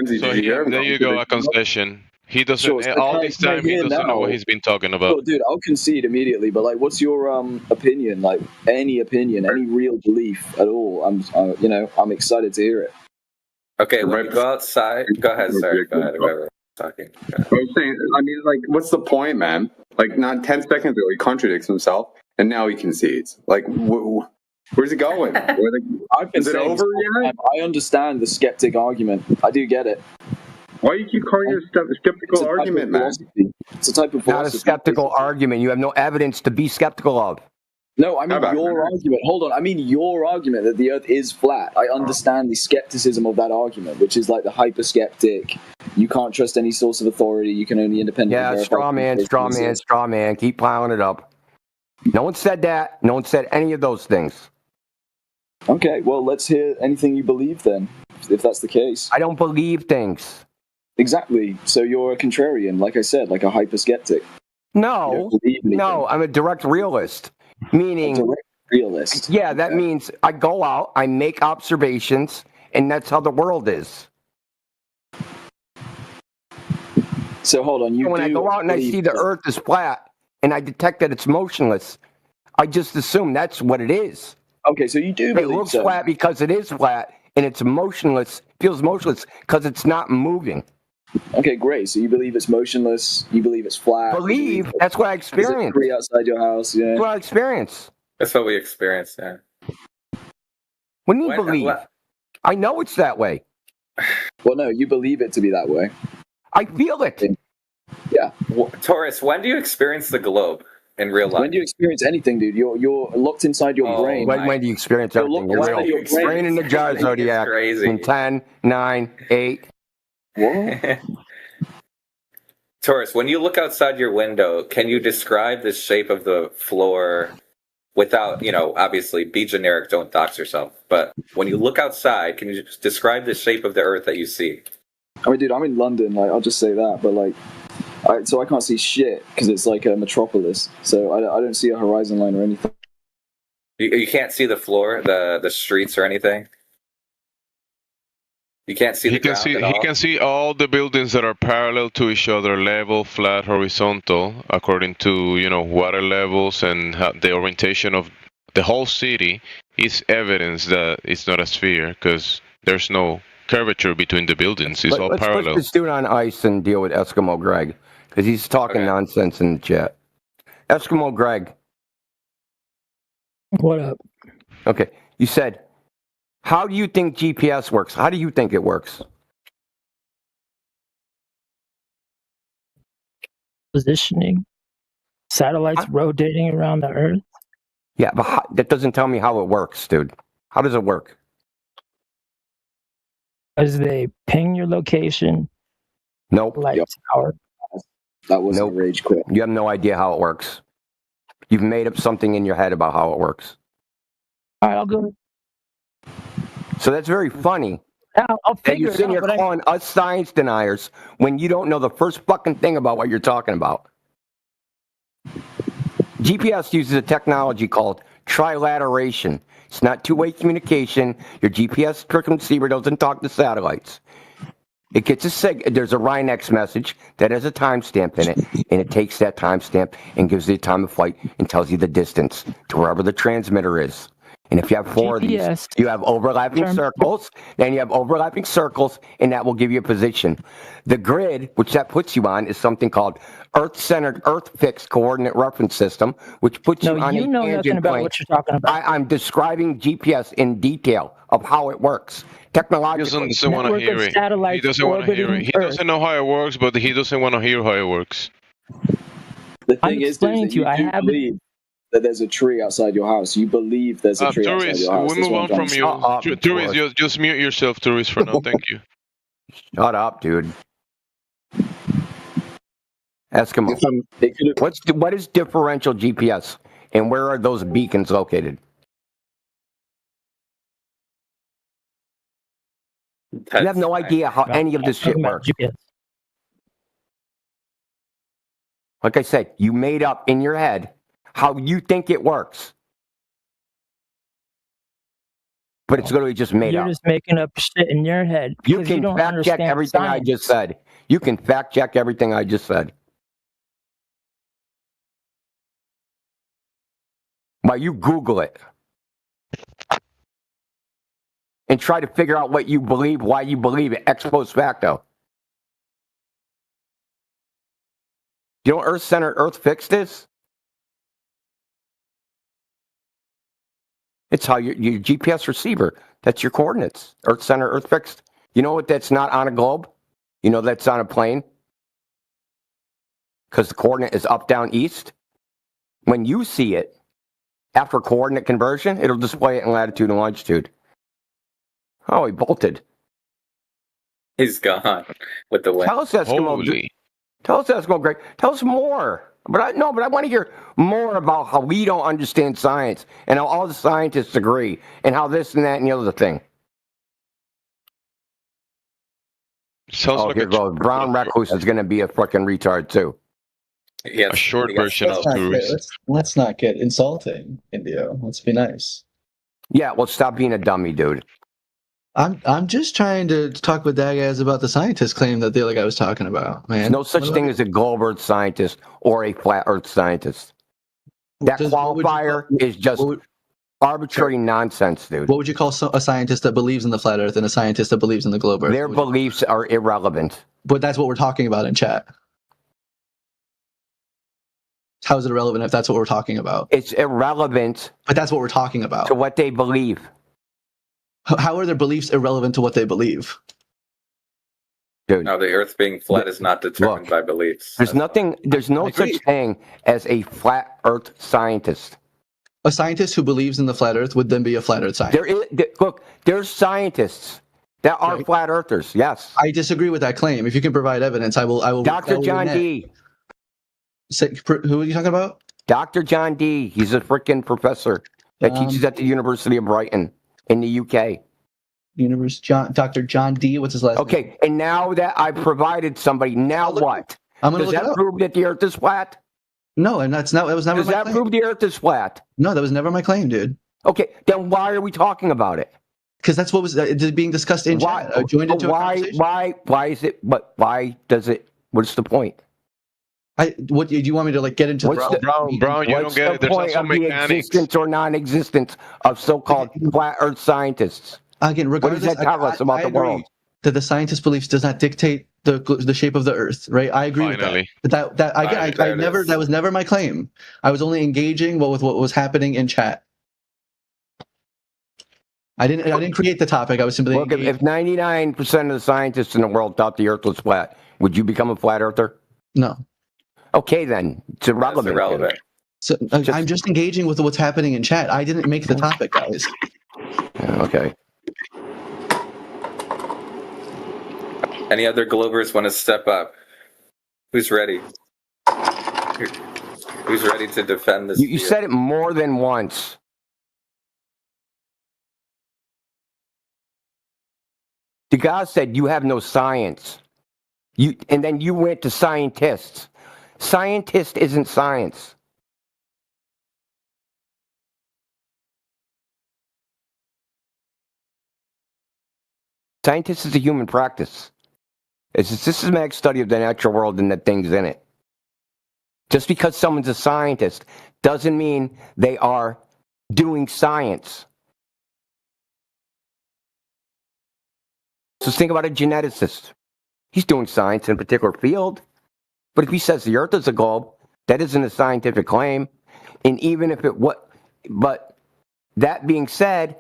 So there you go, a concession. He doesn't. All this time, he doesn't know what he's been talking about. Well, dude, I'll concede immediately. But like, what's your opinion? Like, any opinion, any real belief at all? I'm excited to hear it. Okay, when you go outside, go ahead, sir. Go ahead, whatever. talking. I was saying, I mean, like, what's the point, man? Like, not 10 seconds ago, he contradicts himself, and now he concedes. Like, where's it going? Is it over yet? I understand the skeptic argument. I do get it. Why do you keep calling it a skeptical argument, man? It's a type of not a skeptical argument. You have no evidence to be skeptical of. No, I mean your argument. Hold on. I mean your argument that the Earth is flat. I understand the skepticism of that argument, which is like the hyper skeptic. You can't trust any source of authority. You can only independently verify. Straw man. Keep piling it up. No one said that. No one said any of those things. Okay, well, let's hear anything you believe then, if that's the case. I don't believe things. Exactly. So you're a contrarian, like I said, like a hyper skeptic. No, I'm a direct realist. Meaning, direct realist. Yeah, that means I go out, I make observations, and that's how the world is. So hold on, when I go out and I see the Earth is flat, and I detect that it's motionless, I just assume that's what it is. Okay, so you do believe it looks flat because it is flat, and it's motionless, feels motionless because it's not moving. Okay, great. So you believe it's motionless. You believe it's flat. That's what I experience. Free outside your house. Yeah. That's what I experience. That's what we experience. Yeah. What do you believe? I know it's that way. Well, no, you believe it to be that way. I feel it. Yeah. Taurus, when do you experience the globe in real life? When do you experience anything, dude? You're locked inside your brain. When do you experience everything? Your brain in the jar, Zodiac. In 10, 9, 8. What? Taurus, when you look outside your window, can you describe the shape of the floor without, obviously be generic, don't dox yourself. But when you look outside, can you just describe the shape of the Earth that you see? I mean, dude, I'm in London. Like, I'll just say that. But so I can't see shit because it's like a metropolis. So I don't see a horizon line or anything. You can't see the floor, the streets or anything? You can't see the ground at all? He can see all the buildings that are parallel to each other, level, flat, horizontal, according to, water levels and the orientation of the whole city is evidence that it's not a sphere because there's no curvature between the buildings. It's all parallel. Let's put this dude on ice and deal with Eskimo Greg because he's talking nonsense in the chat. Eskimo Greg. What up? Okay. You said, how do you think GPS works? How do you think it works? Positioning. Satellites rotating around the Earth. Yeah, but that doesn't tell me how it works, dude. How does it work? As they ping your location. Nope. Tower. That was a rage quit. You have no idea how it works. You've made up something in your head about how it works. All right, I'll go. So that's very funny. I'll that you're sitting here calling us science deniers when you don't know the first fucking thing about what you're talking about. GPS uses a technology called trilateration. It's not two-way communication. Your GPS receiver doesn't talk to satellites. It gets there's a RINEX message that has a timestamp in it, and it takes that timestamp and gives you the time of flight and tells you the distance to wherever the transmitter is. And if you have four of these, you have overlapping circles, then you have overlapping circles, and that will give you a position. The grid, which that puts you on, is something called Earth-centered, Earth-fixed coordinate reference system, which puts you on a tangent nothing about plane. what you're talking about. I'm describing GPS in detail of how it works. Technologically. He doesn't want to hear it. He doesn't want to hear it. He doesn't know how it works, but he doesn't want to hear how it works. The thing is that you believe that there's a tree outside your house. You believe there's a tree outside your house. We move on from you. Tourist, just mute yourself, Tourist, for now. Thank you. Shut up, dude. Eskimo. What is differential GPS, and where are those beacons located? You have no idea how any of this shit works. Like I said, you made up in your head how you think it works. But it's literally just made up. You're just making up shit in your head. You can fact check everything I just said. You can fact check everything I just said. While you Google it. And try to figure out what you believe, why you believe it, ex post facto. You know what Earth center, Earth fixed is? It's how your GPS receiver, that's your coordinates. Earth center, Earth fixed. You know what that's not on a globe? You know that's on a plane? Because the coordinate is up, down, east. When you see it, after coordinate conversion, it'll display it in latitude and longitude. Oh, he bolted. He's gone with the wind. Tell us, Eskimo. Tell us, Eskimo Greg. Tell us more. But I want to hear more about how we don't understand science and how all the scientists agree and how this and that and the other thing. Here goes. Brown Recluse is going to be a fucking retard too. Yes, a short version of Tourist. Let's not get insulting, Indio. Let's be nice. Yeah, well, stop being a dummy, dude. I'm just trying to talk with that guys about the scientist claim that the other guy was talking about, man. There's no such thing as a globe Earth scientist or a flat Earth scientist. That qualifier is just arbitrary nonsense, dude. What would you call a scientist that believes in the flat Earth and a scientist that believes in the globe Earth? Their beliefs are irrelevant. But that's what we're talking about in chat. How is it irrelevant if that's what we're talking about? It's irrelevant. But that's what we're talking about. To what they believe. How are their beliefs irrelevant to what they believe? Dude. No, the Earth being flat is not determined by beliefs. There's no such thing as a flat Earth scientist. A scientist who believes in the flat Earth would then be a flat Earth scientist. There's scientists that are flat Earthers. Yes. I disagree with that claim. If you can provide evidence, I will. Dr. John D. Who are you talking about? Dr. John D. He's a freaking professor that teaches at the University of Brighton in the UK. Dr. John D. What's his last name? Okay, and now that I provided somebody, now what? Does that prove that the Earth is flat? No, and that was never. Does that prove the Earth is flat? No, that was never my claim, dude. Okay, then why are we talking about it? Because that's what was being discussed in chat. I joined into a conversation. Why is it? But why does it? What's the point? What do you want me to get into? Brown, you don't get it. There's also mechanics. The existence or non-existence of so-called flat Earth scientists. Again, regardless, what does that tell us about the world? That the scientist beliefs does not dictate the shape of the Earth, right? I agree with that. That was never my claim. I was only engaging with what was happening in chat. I didn't create the topic. I was simply. Look, if 99% of the scientists in the world thought the Earth was flat, would you become a flat Earther? No. Okay, then it's irrelevant. So I'm just engaging with what's happening in chat. I didn't make the topic, guys. Okay. Any other Globers want to step up? Who's ready? Who's ready to defend this? You said it more than once. The guy said you have no science. And then you went to scientists. Scientist isn't science. Scientist is a human practice. It's a systematic study of the natural world and the things in it. Just because someone's a scientist doesn't mean they are doing science. So think about a geneticist. He's doing science in a particular field. But if he says the Earth is a globe, that isn't a scientific claim. And even if it was, but that being said,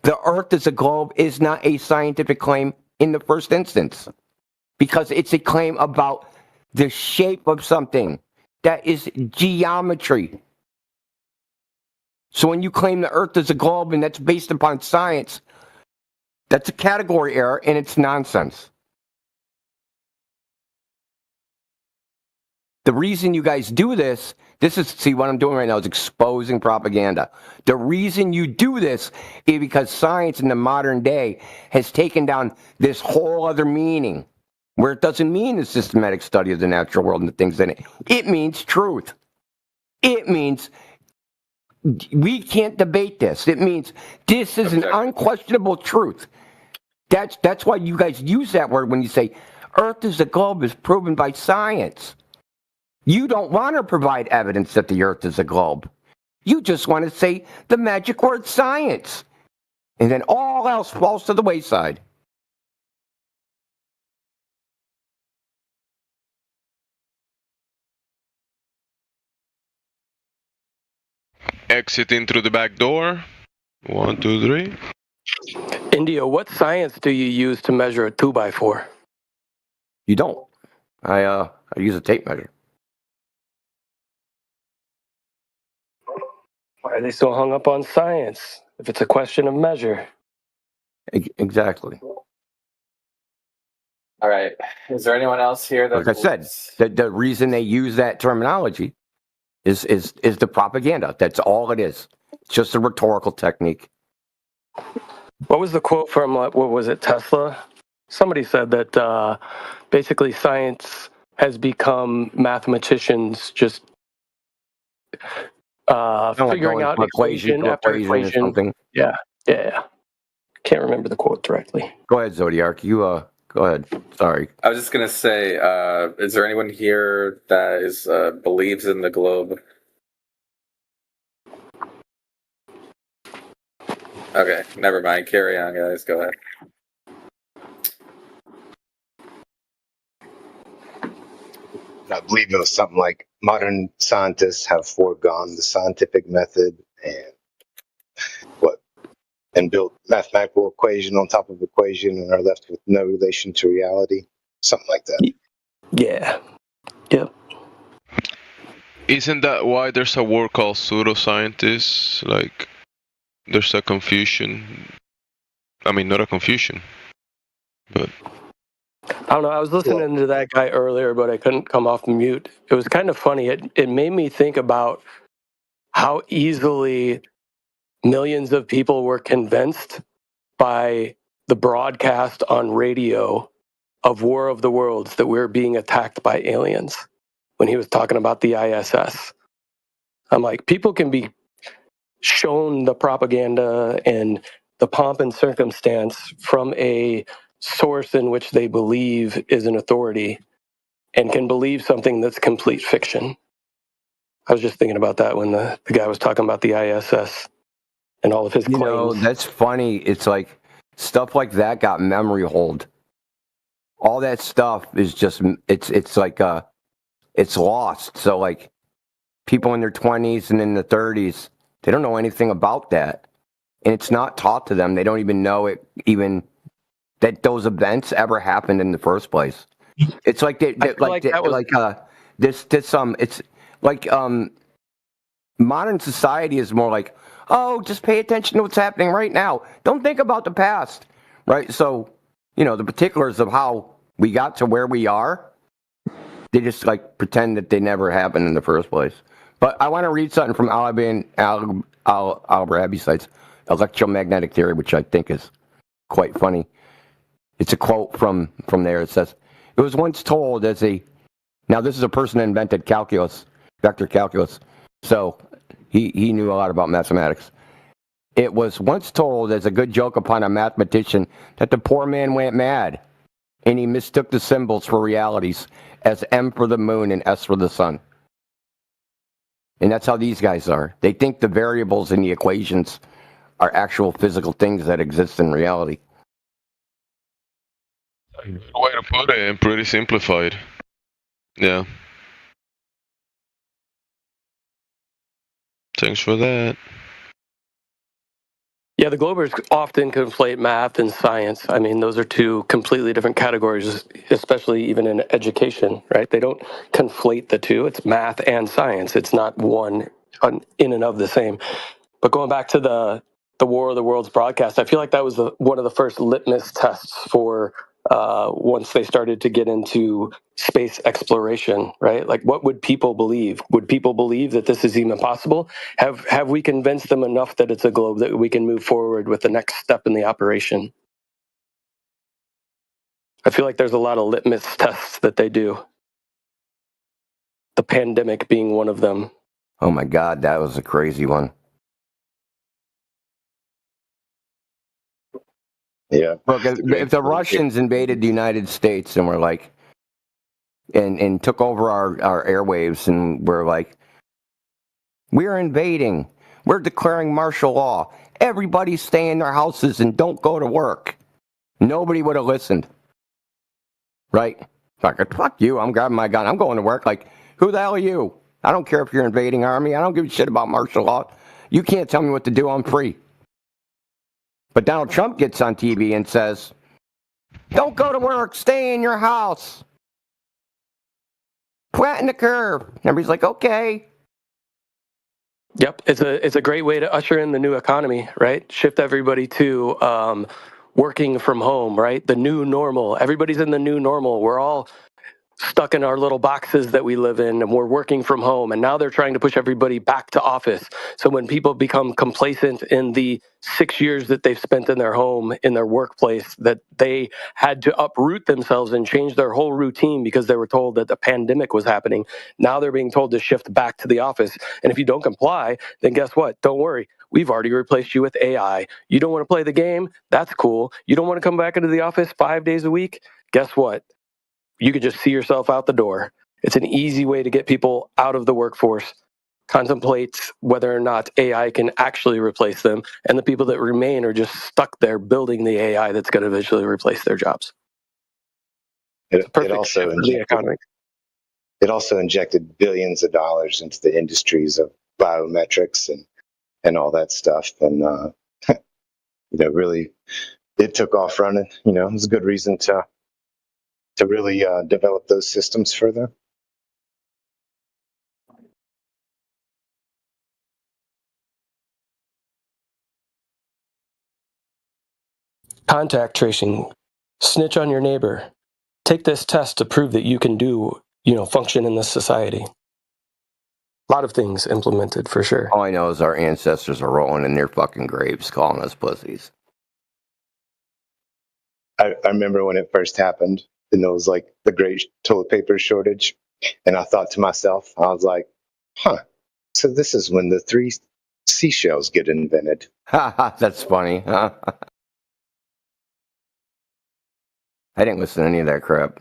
the Earth is a globe is not a scientific claim in the first instance, because it's a claim about the shape of something. That is geometry. So when you claim the Earth is a globe and that's based upon science, that's a category error and it's nonsense. The reason you guys do this see what I'm doing right now is exposing propaganda. The reason you do this is because science in the modern day has taken down this whole other meaning, where it doesn't mean the systematic study of the natural world and the things in it. It means truth. It means we can't debate this. It means this is an unquestionable truth. That's why you guys use that word when you say Earth is a globe is proven by science. You don't want to provide evidence that the Earth is a globe. You just want to say the magic word science. And then all else falls to the wayside. exiting through the back door. 1, 2, 3. India, what science do you use to measure a 2x4? You don't. I use a tape measure. Why are they so hung up on science if it's a question of measure? Exactly. All right. Is there anyone else here that? Like I said, the reason they use that terminology is the propaganda. That's all it is. It's just a rhetorical technique. What was the quote from, what was it, Tesla? Somebody said that basically science has become mathematicians just figuring out equation after equation. Yeah. Can't remember the quote directly. Go ahead, Zodiac. You go ahead. Sorry. I was just gonna say, is there anyone here that is believes in the globe? Okay, never mind. Carry on, guys. Go ahead. I believe it was something like modern scientists have foregone the scientific method and built mathematical equation on top of equation and are left with no relation to reality. Something like that. Yeah. Yep. Isn't that why there's a word called pseudoscientists? Like, there's a confusion. I mean, not a confusion, but I don't know. I was listening to that guy earlier, but I couldn't come off mute. It was kind of funny. It made me think about how easily millions of people were convinced by the broadcast on radio of War of the Worlds that we're being attacked by aliens when he was talking about the ISS. I'm like, people can be shown the propaganda and the pomp and circumstance from a source in which they believe is an authority and can believe something that's complete fiction. I was just thinking about that when the guy was talking about the ISS and all of his claims. You know, that's funny. It's like stuff like that got memory hold. All that stuff is just, it's like, it's lost. So like people in their 20s and in their 30s, they don't know anything about that. And it's not taught to them. They don't even know it, even that those events ever happened in the first place. It's like it's like modern society is more like, oh, just pay attention to what's happening right now. Don't think about the past, right? So, you know, the particulars of how we got to where we are, they just like pretend that they never happened in the first place. But I want to read something from Al-Rabi's Electromagnetic Theory, which I think is quite funny. It's a quote from there. It says, it was once told as a, now this is a person that invented calculus, vector calculus. So he knew a lot about mathematics. It was once told as a good joke upon a mathematician that the poor man went mad and he mistook the symbols for realities as M for the moon and S for the sun. And that's how these guys are. They think the variables in the equations are actual physical things that exist in reality. Good way to put it, and pretty simplified. Yeah. Thanks for that. Yeah, the Globers often conflate math and science. I mean, those are two completely different categories, especially even in education, right? They don't conflate the two. It's math and science. It's not one in and of the same. But going back to the War of the Worlds broadcast, I feel like that was one of the first litmus tests for once they started to get into space exploration, right? Like, what would people believe? Would people believe that this is even possible? Have we convinced them enough that it's a globe that we can move forward with the next step in the operation? I feel like there's a lot of litmus tests that they do. The pandemic being one of them. Oh my God, that was a crazy one. Yeah. Look, if the Russians invaded the United States and were like, and took over our airwaves and were like, we're invading, we're declaring martial law, everybody stay in their houses and don't go to work, nobody would have listened. Right? Fuck you, I'm grabbing my gun, I'm going to work. Like, who the hell are you? I don't care if you're invading army, I don't give a shit about martial law. You can't tell me what to do. I'm free. But Donald Trump gets on TV and says, don't go to work. Stay in your house. Flatten the curve. And everybody's like, okay. Yep, it's a great way to usher in the new economy, right? Shift everybody to working from home, right? The new normal. Everybody's in the new normal. We're all stuck in our little boxes that we live in, and we're working from home. And now they're trying to push everybody back to office. So when people become complacent in the 6 years that they've spent in their home, in their workplace, that they had to uproot themselves and change their whole routine because they were told that the pandemic was happening. Now they're being told to shift back to the office. And if you don't comply, then guess what? Don't worry. We've already replaced you with AI. You don't want to play the game? That's cool. You don't want to come back into the office 5 days a week? Guess what? You could just see yourself out the door. It's an easy way to get people out of the workforce, contemplate whether or not AI can actually replace them, and the people that remain are just stuck there building the AI that's going to eventually replace their jobs. It also injected billions of dollars into the industries of biometrics and all that stuff. And, really, it took off running. It was a good reason to really develop those systems further. Contact tracing. Snitch on your neighbor. Take this test to prove that you can function in this society. A lot of things implemented for sure. All I know is our ancestors are rolling in their fucking graves calling us pussies. I remember when it first happened, and it was like the great toilet paper shortage. And I thought to myself, I was like, so this is when the 3 seashells get invented. That's funny. Huh? I didn't listen to any of that crap.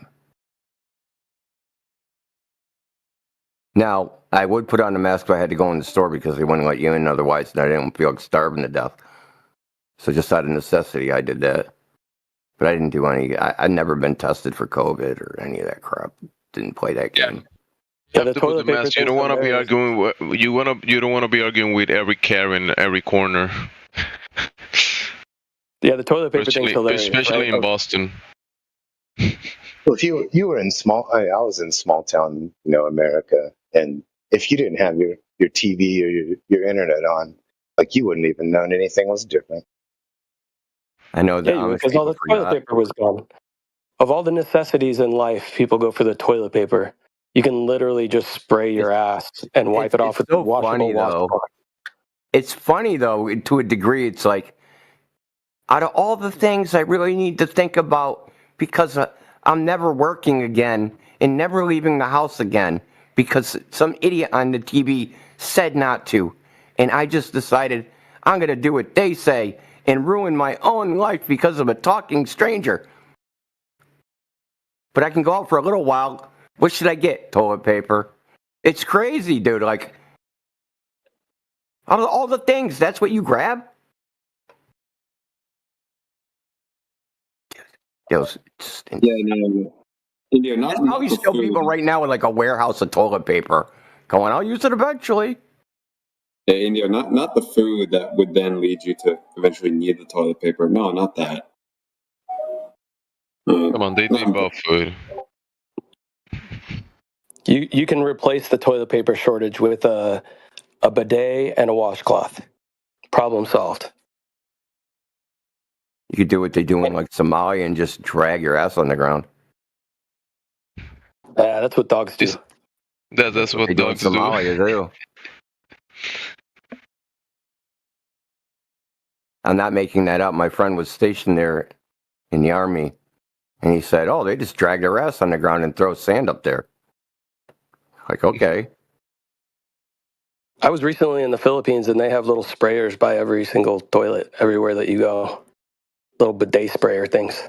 Now, I would put on a mask if I had to go in the store because they wouldn't let you in otherwise, and I didn't feel like starving to death. So just out of necessity, I did that. But I didn't do any. I've never been tested for COVID or any of that crap. Didn't play that game. You have to put the mask. You don't want to be arguing with. You don't want to be arguing with every Karen, every corner. Yeah, the toilet paper thing's hilarious. Especially in Boston. Well, if you were in I was in small town, America, and if you didn't have your TV or your internet on, like you wouldn't even known anything was different. I know that because all the toilet paper was gone. Of all the necessities in life, people go for the toilet paper. You can literally just spray your ass and wipe it off with the washable washcloth. It's funny though, to a degree. It's like out of all the things I really need to think about because I'm never working again and never leaving the house again because some idiot on the TV said not to, and I just decided I'm going to do what they say and ruin my own life because of a talking stranger. But I can go out for a little while. What should I get? Toilet paper. It's crazy, dude. Like, out of all the things, that's what you grab? There's probably still people right now with like a warehouse of toilet paper going, I'll use it eventually. Yeah, India, not the food that would then lead you to eventually need the toilet paper. No, not that. Come on, they need about food. You can replace the toilet paper shortage with a bidet and a washcloth. Problem solved. You could do what they do in like Somalia and just drag your ass on the ground. That's what dogs do. That's what dogs do. Somalia do. I'm not making that up. My friend was stationed there in the army, and he said, "Oh, they just drag their ass on the ground and throw sand up there." Like, okay. I was recently in the Philippines, and they have little sprayers by every single toilet, everywhere that you go. Little bidet sprayer things.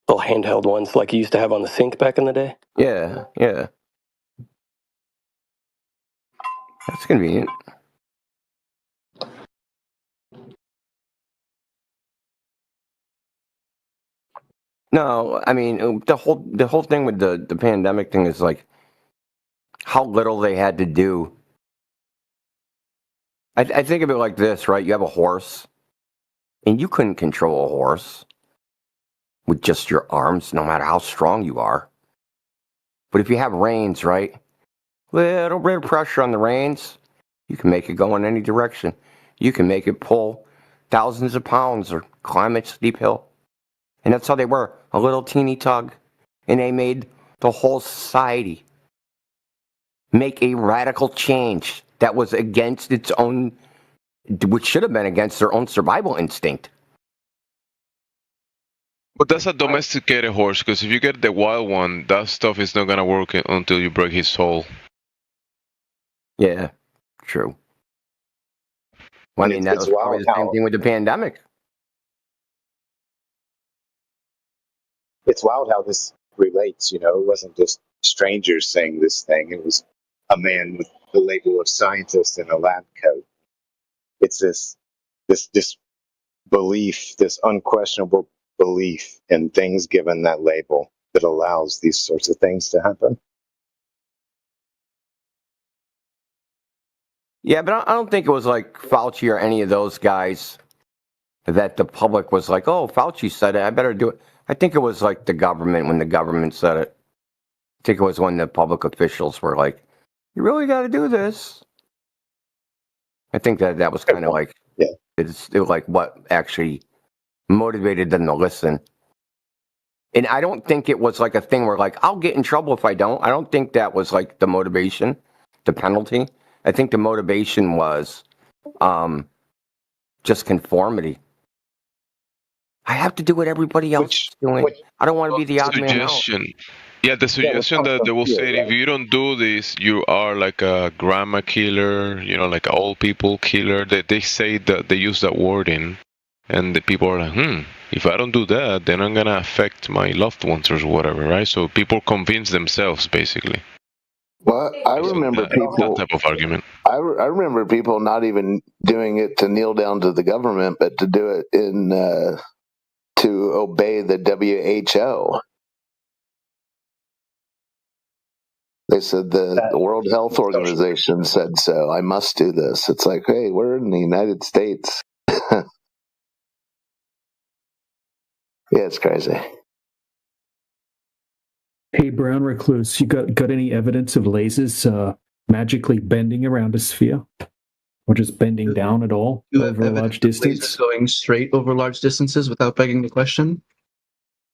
Little handheld ones like you used to have on the sink back in the day. Yeah. That's convenient. No, I mean the whole thing with the pandemic thing is like how little they had to do. I think of it like this, right? You have a horse, and you couldn't control a horse with just your arms, no matter how strong you are. But if you have reins, right? Little bit of pressure on the reins, you can make it go in any direction. You can make it pull thousands of pounds or climb a steep hill. And that's how they were, a little teeny tug. And they made the whole society make a radical change that was against its own, which should have been against their own survival instinct. But that's a domesticated horse, because if you get the wild one, that stuff is not going to work until you break his soul. Yeah, true. Well, I mean, that was probably the same thing with the pandemic. It's wild how this relates, It wasn't just strangers saying this thing. It was a man with the label of scientist in a lab coat. It's this belief, this unquestionable belief in things given that label that allows these sorts of things to happen. Yeah, but I don't think it was like Fauci or any of those guys that the public was like, oh, Fauci said it, I better do it. I think it was like the government, when the government said it. I think it was when the public officials were like, you really got to do this. I think that was kind of like, it was like what actually motivated them to listen. And I don't think it was like a thing where like, I'll get in trouble if I don't. I don't think that was like the motivation, the penalty. I think the motivation was just conformity. I have to do what everybody else is doing. I don't want to be the odd man out. Yeah, the suggestion that they will say, if you don't do this, you are like a grandma killer, like an old people killer. They say that they use that wording, and the people are like, if I don't do that, then I'm going to affect my loved ones or whatever, right? So people convince themselves, basically. Well, I remember people. That type of argument. I remember people not even doing it to kneel down to the government, but to do it to obey the WHO. They said the World Health Organization said so. I must do this. It's like, hey, we're in the United States. Yeah, it's crazy. Hey, Brown Recluse, you got any evidence of lasers magically bending around a sphere? Or just bending down at all over a large distance? Going straight over large distances without begging the question?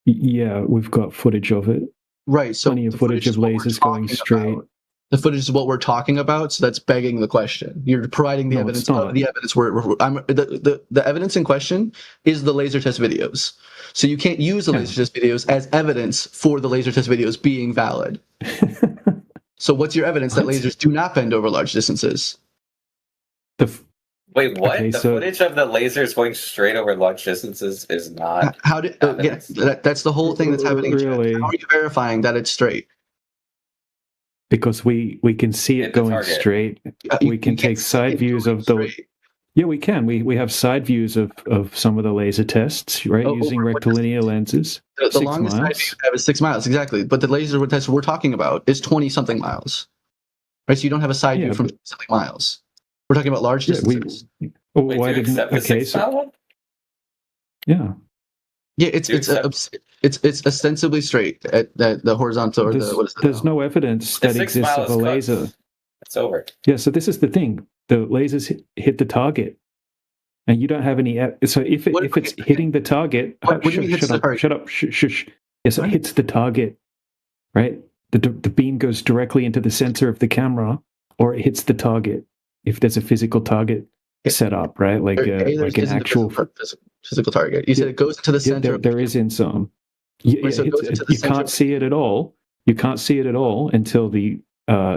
Yeah, we've got footage of it. Right, so plenty of footage of lasers going straight. The footage is what we're talking about, so that's begging the question. You're providing the evidence. The evidence the evidence in question is the laser test videos. So you can't use the laser test videos as evidence for the laser test videos being valid. So what's your evidence that lasers do not bend over large distances? Wait, what? Okay, the footage of the lasers going straight over large distances is not. How did? That's the whole thing that's happening. Really? How are you verifying that it's straight? Because we can see it going straight. We can take side views of the. Yeah, we can. We have side views of some of the laser tests, right? Using rectilinear lenses. The longest side view you have is 6 miles, exactly. But the laser test we're talking about is 20-something miles, right? So you don't have a side view from something miles. We're talking about large distances. Why didn't? Okay, so yeah, it's ostensibly straight at the horizontal or there's no evidence that exists of a laser. It's over. Yeah, so this is the thing: the lasers hit the target, and you don't have any. So if it's hitting the target, shut up, shush. Yes, it hits the target, right? The beam goes directly into the sensor of the camera, or it hits the target. If there's a physical target set up, right? Like an actual physical target. You said it goes to the center. There is in some. You can't see it at all. You can't see it at all until the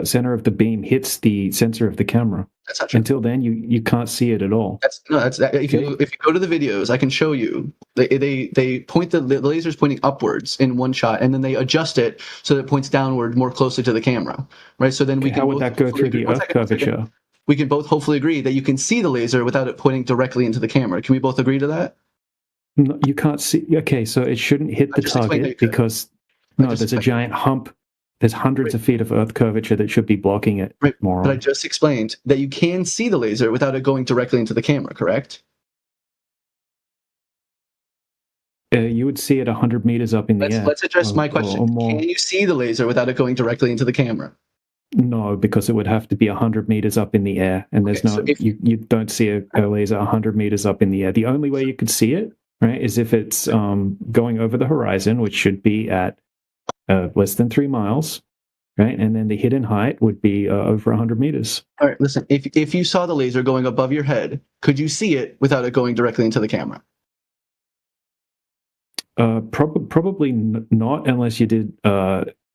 center of the beam hits the sensor of the camera. That's not true. Until then, you can't see it at all. If you go to the videos, I can show you. They point the laser's pointing upwards in one shot, and then they adjust it so that it points downward more closely to the camera, right? So then we can. How would that go through the Earth curvature? We can both hopefully agree that you can see the laser without it pointing directly into the camera. Can we both agree to that? No, you can't see. Okay, so it shouldn't hit the target because there's a giant hump. There's hundreds of feet of Earth curvature that should be blocking it. Right. Moron. But I just explained that you can see the laser without it going directly into the camera, correct? You would see it 100 meters up in the air. Let's address my question. Can you see the laser without it going directly into the camera? No, because it would have to be 100 meters up in the air, and there's you don't see a laser 100 meters up in the air. The only way you could see it, right, is if it's going over the horizon, which should be at less than 3 miles, right, and then the hidden height would be over 100 meters. All right, listen. If you saw the laser going above your head, could you see it without it going directly into the camera? Probably not, unless you did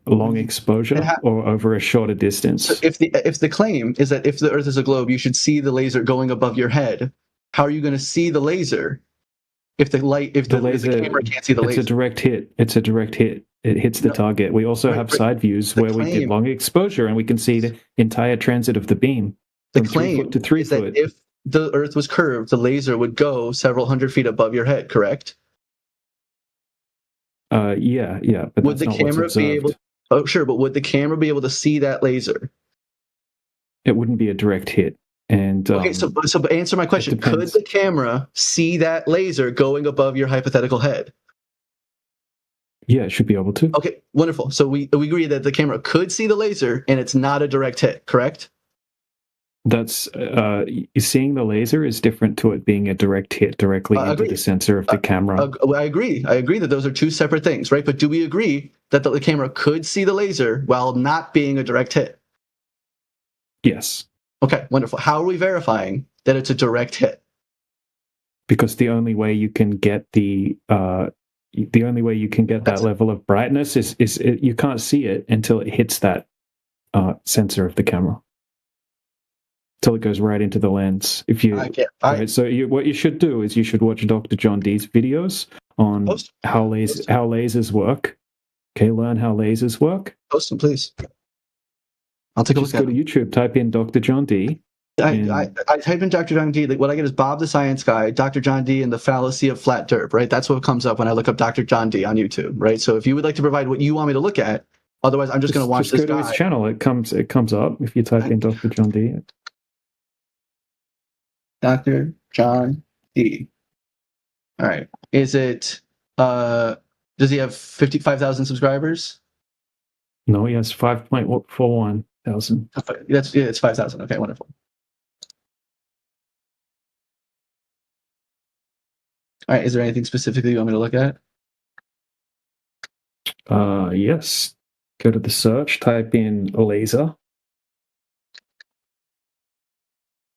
long exposure or over a shorter distance. So if the claim is that if the Earth is a globe, you should see the laser going above your head, how are you going to see the laser if the camera can't see the laser? It's a direct hit. It's a direct hit. It hits the target. We also have side views where we get long exposure and we can see the entire transit of the beam. The claim to 3 is that if the Earth was curved, the laser would go several hundred feet above your head, correct? Yeah. But would the camera be able? Oh, sure, but would the camera be able to see that laser? It wouldn't be a direct hit. And okay, so answer my question: could the camera see that laser going above your hypothetical head? Yeah, it should be able to. Okay, wonderful. So we agree that the camera could see the laser, and it's not a direct hit, correct? That's seeing the laser is different to it being a direct hit directly into the sensor of the camera. I agree. I agree that those are two separate things, right? But do we agree that the camera could see the laser while not being a direct hit? Yes. Okay, wonderful. How are we verifying that it's a direct hit? Because the only way you can get that level of brightness is you can't see it until it hits that sensor of the camera. Till it goes right into the lens. If you right, so what you should do is you should watch Dr. John Dee's videos on how lasers work. Okay, learn how lasers work. Post them, please. I'll take a look at it. Just go to YouTube, type in Dr. John Dee. I type in Dr. John Dee. What I get is Bob the Science Guy, Dr. John Dee, and the fallacy of flat derp, right? That's what comes up when I look up Dr. John Dee on YouTube, right? So if you would like to provide what you want me to look at, otherwise I'm just going to watch this guy. Just go to his channel. It comes up if you type in Dr. John Dee. Dr. John Dee. All right. Is it, does he have 55,000 subscribers? No, he has 5.41 thousand. It's 5,000. Okay, wonderful. All right. Is there anything specifically you want me to look at? Yes. Go to the search, type in laser.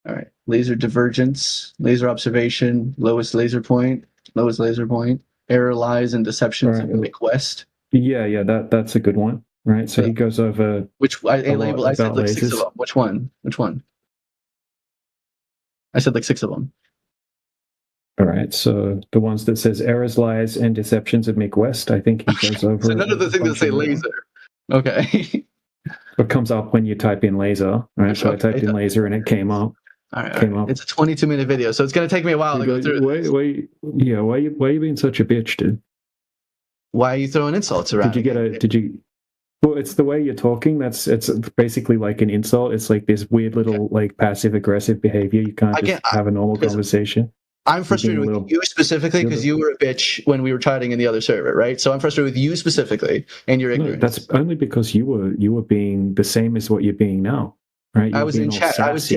All right. Laser divergence, laser observation, lowest laser point, error lies and deceptions of Mick West. Yeah, that's a good one. Right. So he goes over which I said like 6 of them. Which one? I said like 6 of them. All right. So the ones that says errors, lies, and deceptions of Mick West, I think he goes over. So none of the things that say laser. Okay. What comes up when you type in laser, right? So I typed in laser and it came up. All right. It's a 22-minute video, so it's going to take me a while to go through. Why are you being such a bitch, dude? Why are you throwing insults around? Well, it's the way you're talking. It's basically like an insult. It's like this weird little like passive aggressive behavior. You can't just have a normal conversation. I'm frustrated with you specifically because you were a bitch when we were chatting in the other server, right? So I'm frustrated with you specifically and your ignorance. That's only because you were being the same as what you're being now, right? I was in chat. I was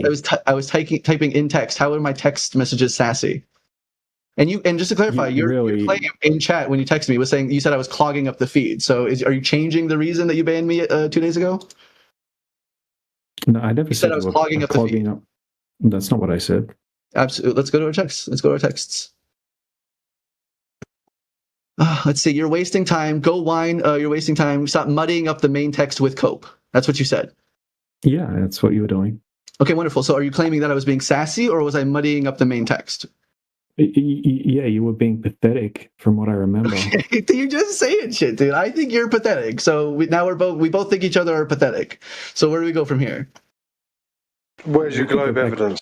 typing in text. How are my text messages sassy? And just to clarify, your claim in chat when you texted me was saying you said I was clogging up the feed. So are you changing the reason that you banned me 2 days ago? No, I never said I was clogging up the feed. That's not what I said. Absolutely. Let's go to our texts. Let's see. You're wasting time. Go whine. You're wasting time. Stop muddying up the main text with cope. That's what you said. Yeah, that's what you were doing. Okay, wonderful. So are you claiming that I was being sassy or was I muddying up the main text? Yeah, you were being pathetic from what I remember. Okay, you're just saying shit, dude. I think you're pathetic. So we both think each other are pathetic. So where do we go from here? Where's your globe evidence?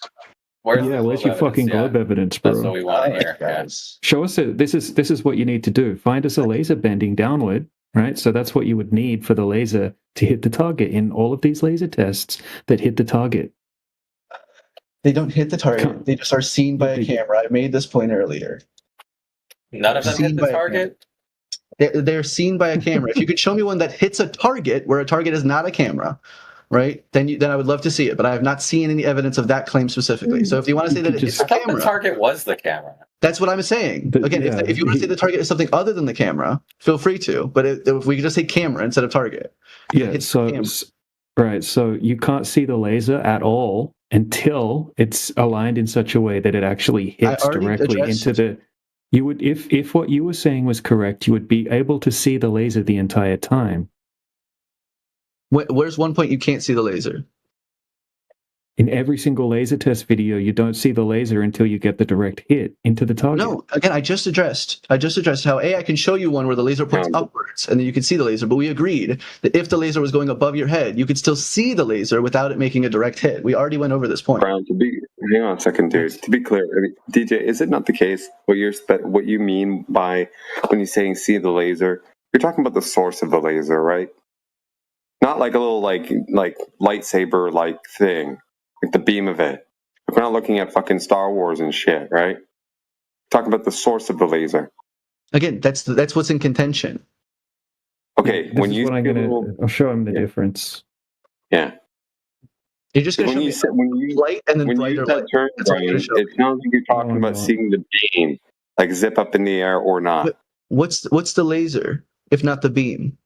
Where's your fucking globe evidence, bro? That's what we want here, guys. Show us it. This is what you need to do. Find us a laser bending downward, right? So that's what you would need for the laser to hit the target in all of these laser tests that hit the target. They don't hit the target. They just are seen by a camera. I made this point earlier. None of them hit the target? They're seen by a camera. If you could show me one that hits a target where a target is not a camera, right? Then I would love to see it. But I have not seen any evidence of that claim specifically. So if you want to say that it hits a camera, the target was the camera. That's what I'm saying. Again, if you want to say the target is something other than the camera, feel free to. But if we could just say camera instead of target. Yeah. Right. So you can't see the laser at all until it's aligned in such a way that it actually hits directly into the. You would, if what you were saying was correct, you would be able to see the laser the entire time. Where's one point you can't see the laser? In every single laser test video, you don't see the laser until you get the direct hit into the target. No, again, I just addressed how I can show you one where the laser points upwards and then you can see the laser, but we agreed that if the laser was going above your head, you could still see the laser without it making a direct hit. We already went over this point. Brown, hang on a second, dude. To be clear, I mean, DJ, is it not the case what you mean by when you're saying see the laser? You're talking about the source of the laser, right? Not like a little like lightsaber like thing. Like the beam of it. If we're not looking at fucking Star Wars and shit, right? Talk about the source of the laser. Again, that's what's in contention. Okay, I'll show him the difference. Yeah. You're just going to show me light and then brighter light. Term, Brian, it sounds like you're talking about seeing the beam, like zip up in the air or not. But what's the laser if not the beam?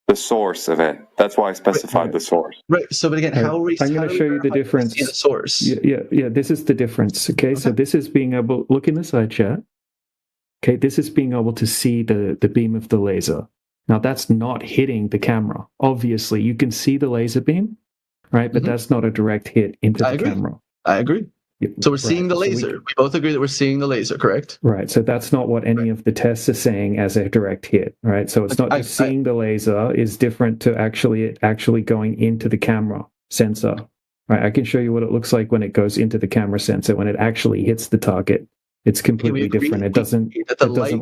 The source of it. That's why I specified the source. Right. So, but again, how are we? I'm going to show you the difference. The source. Yeah. This is the difference. Okay. So this is being able. Look in the side chat. Okay. This is being able to see the beam of the laser. Now that's not hitting the camera. Obviously, you can see the laser beam, right? But that's not a direct hit into the camera. I agree. So we're seeing the laser. We both agree that we're seeing the laser, correct? Right. So that's not what any of the tests are saying as a direct hit, right? So it's not just seeing the laser is different to actually going into the camera sensor. Right. I can show you what it looks like when it goes into the camera sensor. When it actually hits the target, it's completely different. It doesn't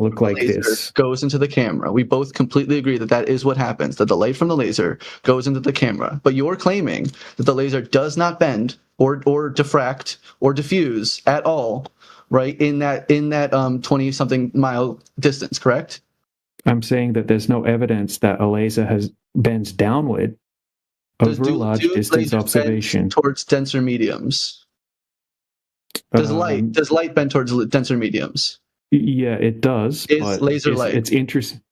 look like this. Goes into the camera. We both completely agree that is what happens. That the light from the laser goes into the camera. But you're claiming that the laser does not bend or diffract or diffuse at all, right? In that 20-something mile distance, correct? I'm saying that there's no evidence that a laser bends downward over a large distance observation towards denser mediums. Does light bend towards denser mediums? Yeah, it does. Is laser light? It's interesting.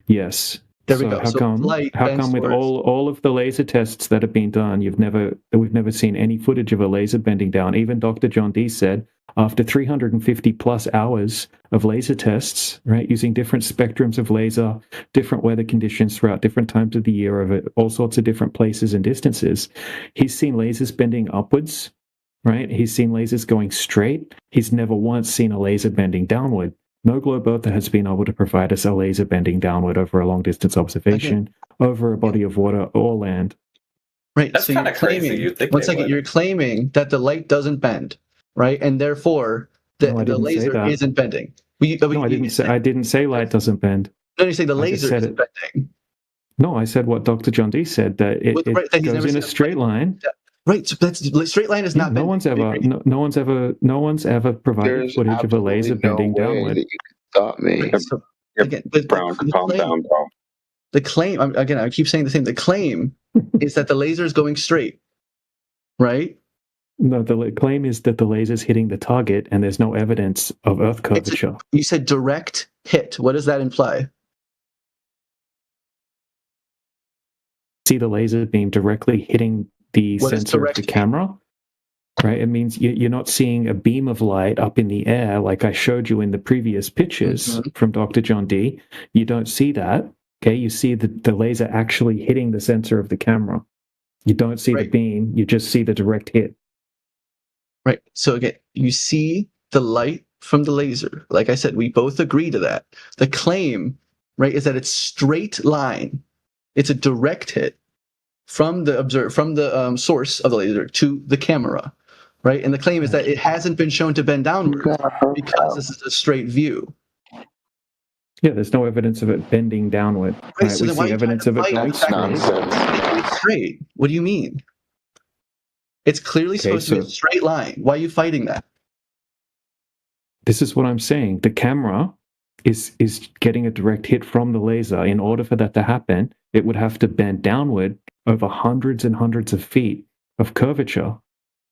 Yes. There we go. How come with all of the laser tests that have been done, we've never seen any footage of a laser bending down? Even Dr. John Dee said after 350 plus hours of laser tests, right, using different spectrums of laser, different weather conditions throughout different times of the year of all sorts of different places and distances, he's seen lasers bending upwards. Right? He's seen lasers going straight. He's never once seen a laser bending downward. No globe earther has been able to provide us a laser bending downward over a long distance observation, over a body of water or land. Right. That's so kind of crazy. You're claiming that the light doesn't bend, right? And therefore the laser isn't bending. I didn't say light doesn't bend. No, you say the laser isn't bending. No, I said what Dr. John Dee said, that it goes in a straight line. Right, so that's straight line is not. No one's ever provided footage of a laser bending downward. You can stop me. So, again, Brown, calm down, bro. The claim, again, I keep saying the same. The claim is that the laser is going straight, right? No, the claim is that the laser is hitting the target, and there's no evidence of Earth curvature. You said direct hit. What does that imply? See the laser beam directly hitting the sensor of the camera, right? It means you're not seeing a beam of light up in the air like I showed you in the previous pictures from Dr. John Dee. You don't see that, okay? You see the laser actually hitting the sensor of the camera. You don't see the beam, you just see the direct hit. Right, so again, you see the light from the laser. Like I said, we both agree to that. The claim, right, is that it's straight line. It's a direct hit from the source of the laser to the camera, right? And the claim is that it hasn't been shown to bend downward because this is a straight view. Yeah, there's no evidence of it bending downward. Right, so we then why see evidence of it going straight. What do you mean? It's clearly supposed to be a straight line. Why are you fighting that? This is what I'm saying. The camera is getting a direct hit from the laser. In order for that to happen, it would have to bend downward over hundreds and hundreds of feet of curvature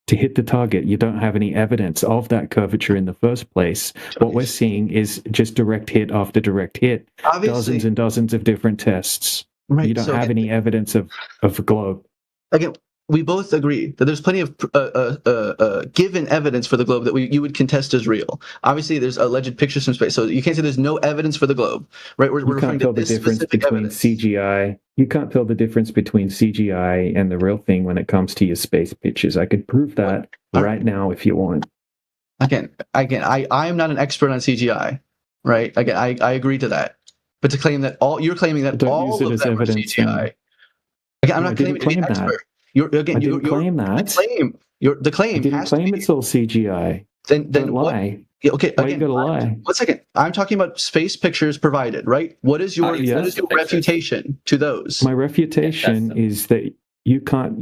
to hit the target. You don't have any evidence of that curvature in the first place. What we're seeing is just direct hit after direct hit, dozens and dozens of different tests. Right, you don't have any evidence of a globe. Again, we both agree that there's plenty of given evidence for the globe that you would contest as real. Obviously, there's alleged pictures from space, so you can't say there's no evidence for the globe, right? We're referring to this specific evidence. CGI. You can't tell the difference between CGI and the real thing when it comes to your space pictures. I could prove that right now if you want. Again, I am not an expert on CGI, right? Again, I agree to that, but to claim that you're claiming that all of them are CGI. Again, I'm not claiming to be an expert. The claim it's all CGI. Then lie. Okay, why you gotta lie? 1 second. I'm talking about space pictures provided, right? What is your refutation to those? My refutation is that you can't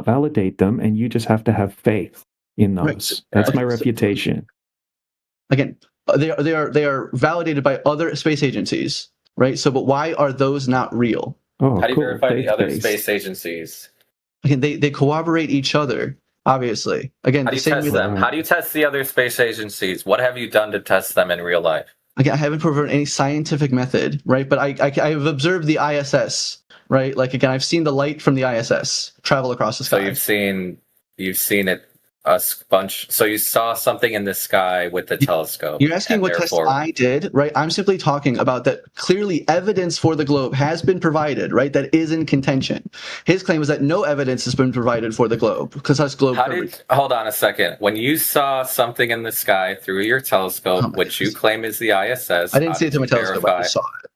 validate them, and you just have to have faith in those. Right. That's my refutation. Again, they are validated by other space agencies, right? So, but why are those not real? Oh, how do you verify the other space agencies? Again, they corroborate each other, obviously. Again, how do you test them? How do you test the other space agencies? What have you done to test them in real life? Again, I haven't proven any scientific method, right? But I've observed the ISS, right? Like, again, I've seen the light from the ISS travel across the sky. So you've seen it a bunch. So you saw something in the sky with the telescope. You're asking what test I did, right? I'm simply talking about that clearly evidence for the globe has been provided, right? That is in contention. His claim is that no evidence has been provided for the globe because that's globe coverage. Hold on a second. When you saw something in the sky through your telescope, which you claim is the ISS, I didn't see it through my telescope. I just saw it.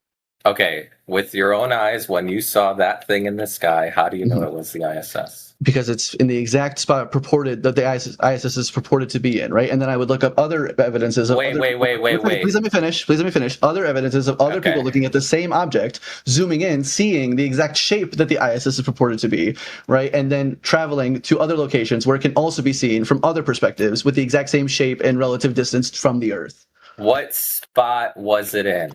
Okay, with your own eyes, when you saw that thing in the sky, how do you know it was the ISS? Because it's in the exact spot purported that the ISS is purported to be in, right? And then I would look up other evidences of wait. Please let me finish. Other evidences of other people looking at the same object, zooming in, seeing the exact shape that the ISS is purported to be, right? And then traveling to other locations where it can also be seen from other perspectives with the exact same shape and relative distance from the Earth. What spot was it in?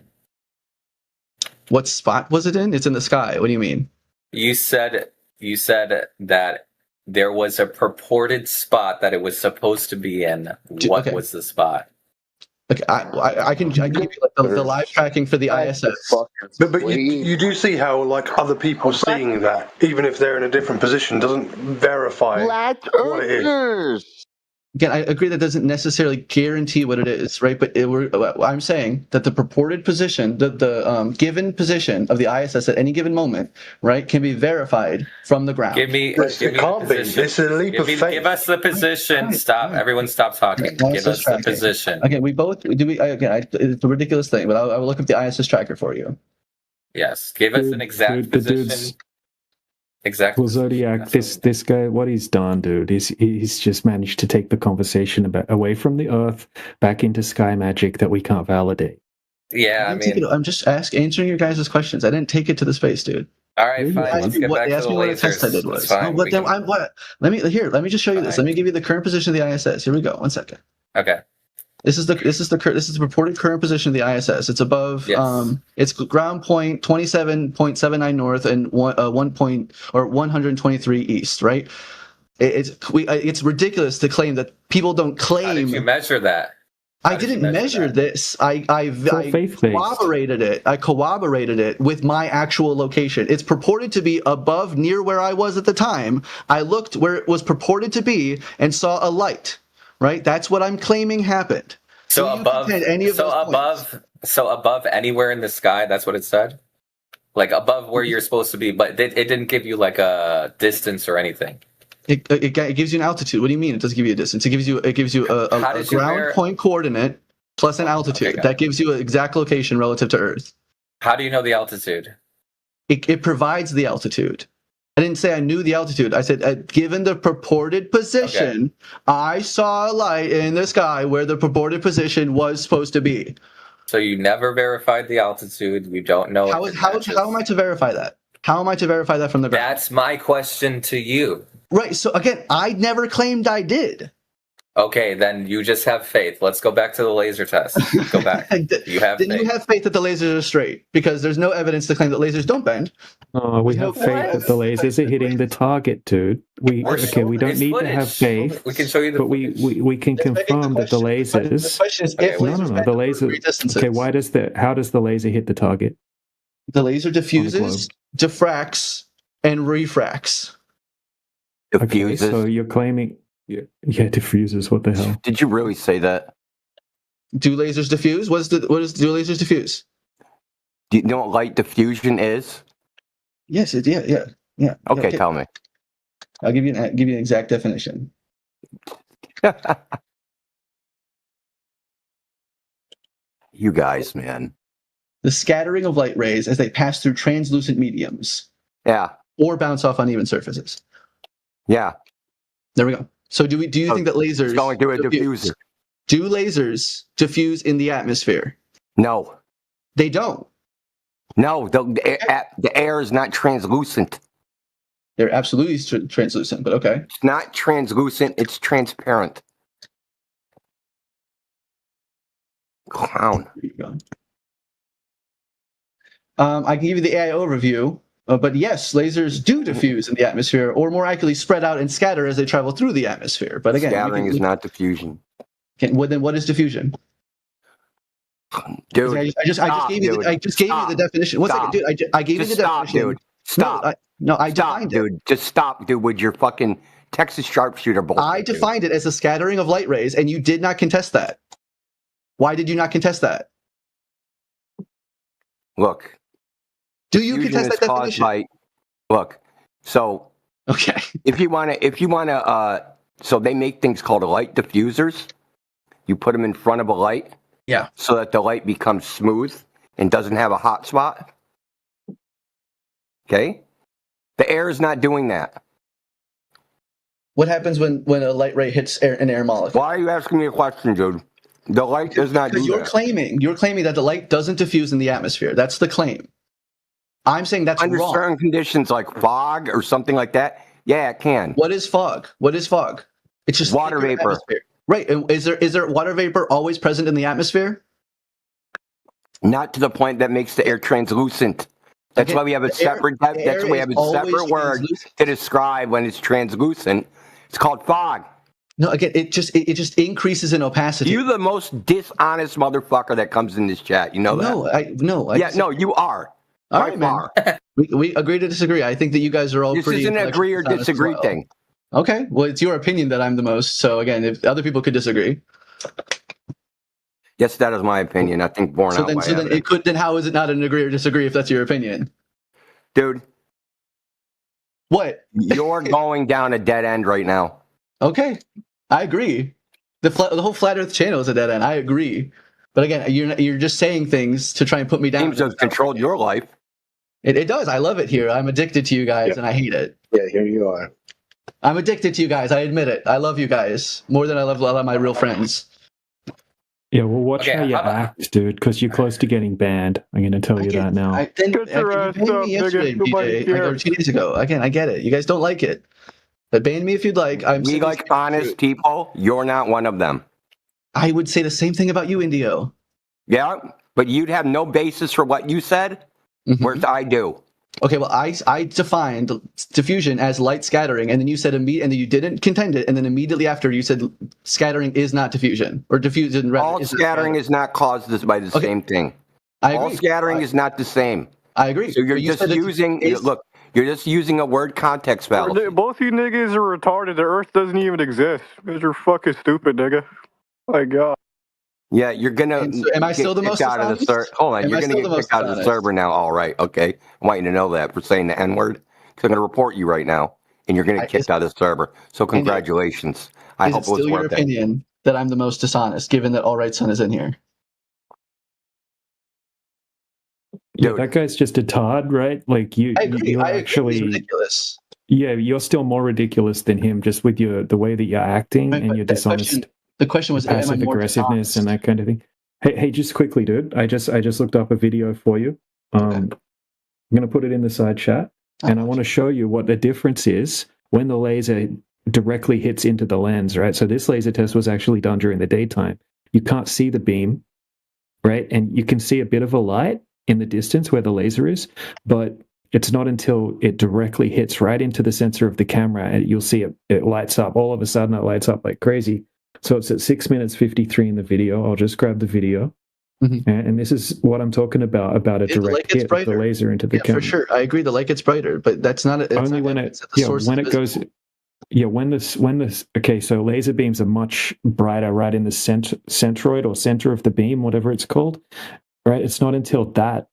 What spot was it in? It's in the sky. What do you mean? You said that there was a purported spot that it was supposed to be in. What was the spot? Okay, I can give you like the live tracking for the ISS. But you do see how like other people seeing that, even if they're in a different position, doesn't verify what it is. Again, I agree that doesn't necessarily guarantee what it is, right? But I'm saying that the purported position, the given position of the ISS at any given moment, right, can be verified from the ground. Give me the position. It's a leap of faith. Give us the position. Stop. Everyone stop talking. Give us the position. Again, it's a ridiculous thing, but I will look up the ISS tracker for you. Yes. Give us an exact position. Exactly. Well, Zodiac, this guy, what he's done, dude, he's just managed to take the conversation away from the Earth back into sky magic that we can't validate. Yeah, I'm just answering your guys' questions. I didn't take it to the space, dude. All right, fine. Let's get back to the what the test I did was. Let me just show you this. Let me give you the current position of the ISS. Here we go. 1 second. Okay. This is the purported current position of the ISS. It's above. Yes. It's ground point 27.79 north and 123 east. Right. It's ridiculous to claim that people don't claim. How did you measure that? I didn't measure this. I corroborated it. I corroborated it with my actual location. It's purported to be above near where I was at the time. I looked where it was purported to be and saw a light. Right, that's what I'm claiming happened. So above anywhere in the sky, that's what it said. Like above where you're supposed to be, but it didn't give you like a distance or anything. It gives you an altitude. What do you mean? It doesn't give you a distance. It gives you a ground point coordinate plus an altitude. That gives you an exact location relative to Earth. How do you know the altitude? It provides the altitude. I didn't say I knew the altitude. I said, given the purported position, I saw a light in the sky where the purported position was supposed to be. So you never verified the altitude. You don't know. How am I to verify that? How am I to verify that from the ground? That's my question to you. Right. So again, I never claimed I did. Okay, then you just have faith. Let's go back to the laser test. Go back. You have Then faith. you have faith that the lasers are straight because there's no evidence to claim that lasers don't bend. Oh, we have faith that the lasers are hitting the target, dude. We don't need to have faith. We can show you the but we can confirm that the lasers. The question is if lasers the laser. Okay, how does the laser hit the target? The laser diffuses, diffracts, and refracts. Okay, so you're claiming, yeah, diffuses. What the hell? Did you really say that? Do lasers diffuse? Do lasers diffuse? Do you know what light diffusion is? Yes, yeah. Okay, tell me. I'll give you an exact definition. You guys, man. The scattering of light rays as they pass through translucent mediums. Yeah. Or bounce off uneven surfaces. Yeah. There we go. So do you think that lasers going through a diffuser? Do lasers diffuse in the atmosphere? No. They don't. No, the air is not translucent. They're absolutely translucent, but okay. It's not translucent, it's transparent. Clown. There you go. I can give you the AI overview, but yes, lasers do diffuse in the atmosphere, or more accurately, spread out and scatter as they travel through the atmosphere. But again, scattering is not diffusion. Well, then what is diffusion? Dude, I just gave you the definition. One second, dude. I gave you the definition. Dude. Stop. I defined dude. it. Just stop, dude, with your fucking Texas sharpshooter bullshit. I defined it as a scattering of light rays, and you did not contest that. Why did you not contest that? Look. Do you contest that definition? Look. So. Okay. If you wanna, so they make things called light diffusers. You put them in front of a light. Yeah. So that the light becomes smooth and doesn't have a hot spot. Okay? The air is not doing that. What happens when a light ray hits an air molecule? Why are you asking me a question, dude? The light does not do that. You're claiming that the light doesn't diffuse in the atmosphere. That's the claim. I'm saying that's under wrong. Certain conditions like fog or something like that, yeah, it can. What is fog? It's just water vapor. Right. And is there water vapor always present in the atmosphere? Not to the point that makes the air translucent. That's why we have a separate that's why we have a separate word to describe when it's translucent. It's called fog. No, again, it just increases in opacity. You're the most dishonest motherfucker that comes in this chat. You know that? No. No, you are. All right, man. We agree to disagree. I think that you guys are all this pretty. This isn't an agree or disagree thing. Okay, well, it's your opinion that I'm the most. So again, if other people could disagree. Yes, that is my opinion. I think born out. Then how is it not an agree or disagree if that's your opinion, dude? What? You're going down a dead end right now. Okay, I agree. The whole flat Earth channel is a dead end. I agree, but again, you're just saying things to try and put me down. Seems to have controlled your life. It does. I love it here. I'm addicted to you guys, and I hate it. Yeah, here you are. I'm addicted to you guys. I admit it. I love you guys more than I love a lot of my real friends. Yeah, well, watch how you act, dude, because you're close to getting banned. I'm going to tell you that now. You banned me yesterday, BJ, or 2 days ago. Again, I get it. You guys don't like it. But ban me if you'd like. We like honest people. You're not one of them. I would say the same thing about you, Indio. Yeah, but you'd have no basis for what you said, whereas I do. Okay, well, I defined diffusion as light scattering, and then you said and then you didn't contend it, and then immediately after you said scattering is not diffusion, or diffusion. All scattering is not caused by the same thing. I agree. All scattering is not the same. I agree. So you're just using you're just using a word context fallacy. Both you niggas are retarded. The Earth doesn't even exist. You're fucking stupid, nigga. My God. Yeah, you're gonna. Am I still the most out of the server? Hold on, you're gonna get kicked out of the server now. All right, okay. I want you to know that for saying the N word, because I'm gonna report you right now, and you're gonna get kicked out of the server. So congratulations. I hope it was still your worth it. opinion that I'm the most dishonest, given that All Right Son is in here? Yeah, that guy's just a Todd, right? Like you, I agree. you're actually He's ridiculous. Yeah, you're still more ridiculous than him, just with the way that you're acting and your dishonest. The question was, passive aggressiveness and that kind of thing. Hey, just quickly, dude. I just looked up a video for you. I'm going to put it in the side chat, and I want to show you what the difference is when the laser directly hits into the lens, right? So this laser test was actually done during the daytime. You can't see the beam, right? And you can see a bit of a light in the distance where the laser is, but it's not until it directly hits right into the sensor of the camera and you'll see it lights up. All of a sudden it lights up like crazy. So it's at 6 minutes 53 in the video. I'll just grab the video. And this is what I'm talking about a direct hit of the laser into the camera. For sure. I agree. The light gets brighter, but that's not only when it goes. Yeah, okay, so laser beams are much brighter right in the centroid or center of the beam, whatever it's called, right? It's not until that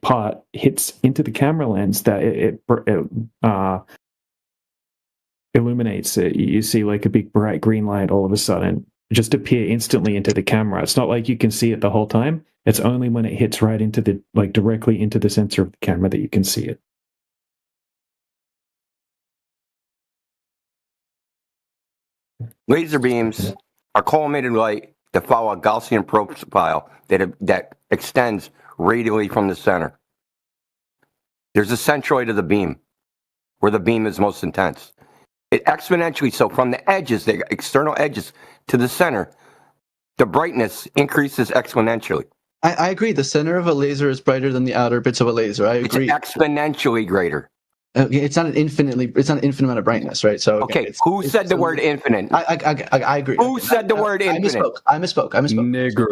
part hits into the camera lens that it illuminates it. You see like a big bright green light all of a sudden just appear instantly into the camera. It's not like you can see it the whole time. It's only when it hits right into the, like directly into the sensor of the camera that you can see it. Laser beams are collimated light that follow a Gaussian profile that extends radially from the center. There's a centroid of the beam where the beam is most intense. It exponentially, so from the edges, the external edges to the center, the brightness increases exponentially. I agree. The center of a laser is brighter than the outer bits of a laser. I agree. It's exponentially greater. It's not an infinite amount of brightness, right? So okay, who said the word infinite? I agree. Who said the word infinite? I misspoke. Nigger.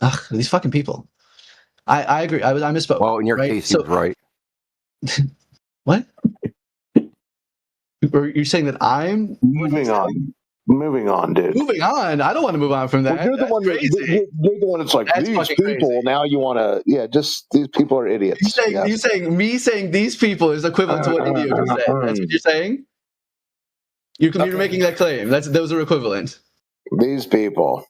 Ugh, these fucking people. I agree. I misspoke. Well, in your case, he was right. What? You're saying that I'm moving on? Moving on, dude. Moving on. I don't want to move on from that. Well, you're the one. You're the one that's like these people. Crazy. Now you want to? Yeah, just these people are idiots. You saying these people is equivalent to what idiot just said. That's what you're saying. You're making that claim. Those are equivalent. These people.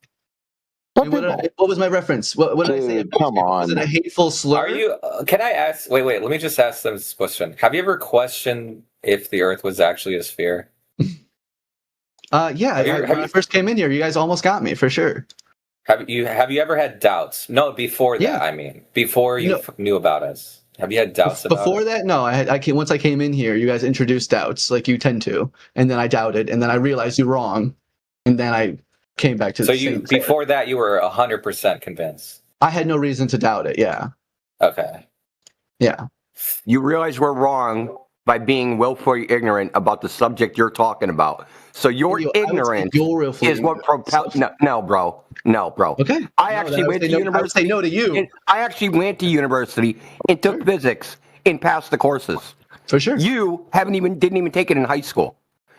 What was my reference? What did I say? Come on. Was it a hateful slur? Are you? Can I ask? Wait. Let me just ask them this question. Have you ever questioned if the Earth was actually a sphere? Yeah. When I first came in here, you guys almost got me for sure. Have you ever had doubts? No, before that. Yeah. I mean, before you knew about us. Have you had doubts about before that? No, once I came in here, you guys introduced doubts, like you tend to, and then I doubted, and then I realized you're wrong, and then I came back to. So before that, you were 100% convinced. I had no reason to doubt it. Yeah. Okay. Yeah. You realize we're wrong by being willfully ignorant about the subject you're talking about. So your ignorance is what propels. No, bro. Okay. I actually went to university. I would say no to you. I actually went to university and took physics and passed the courses. For sure. You didn't even take it in high school.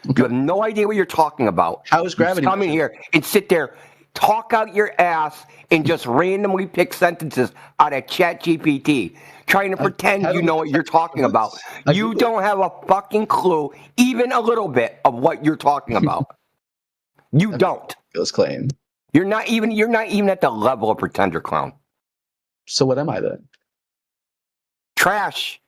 Okay. You have no idea what you're talking about. How is gravity? Come in here and sit there, talk out your ass, and just randomly pick sentences out of ChatGPT, trying to pretend you know what you're talking about. You don't have a fucking clue, even a little bit, of what you're talking about. You don't. Those claim. You're not even at the level of pretender clown. So what am I then? Trash.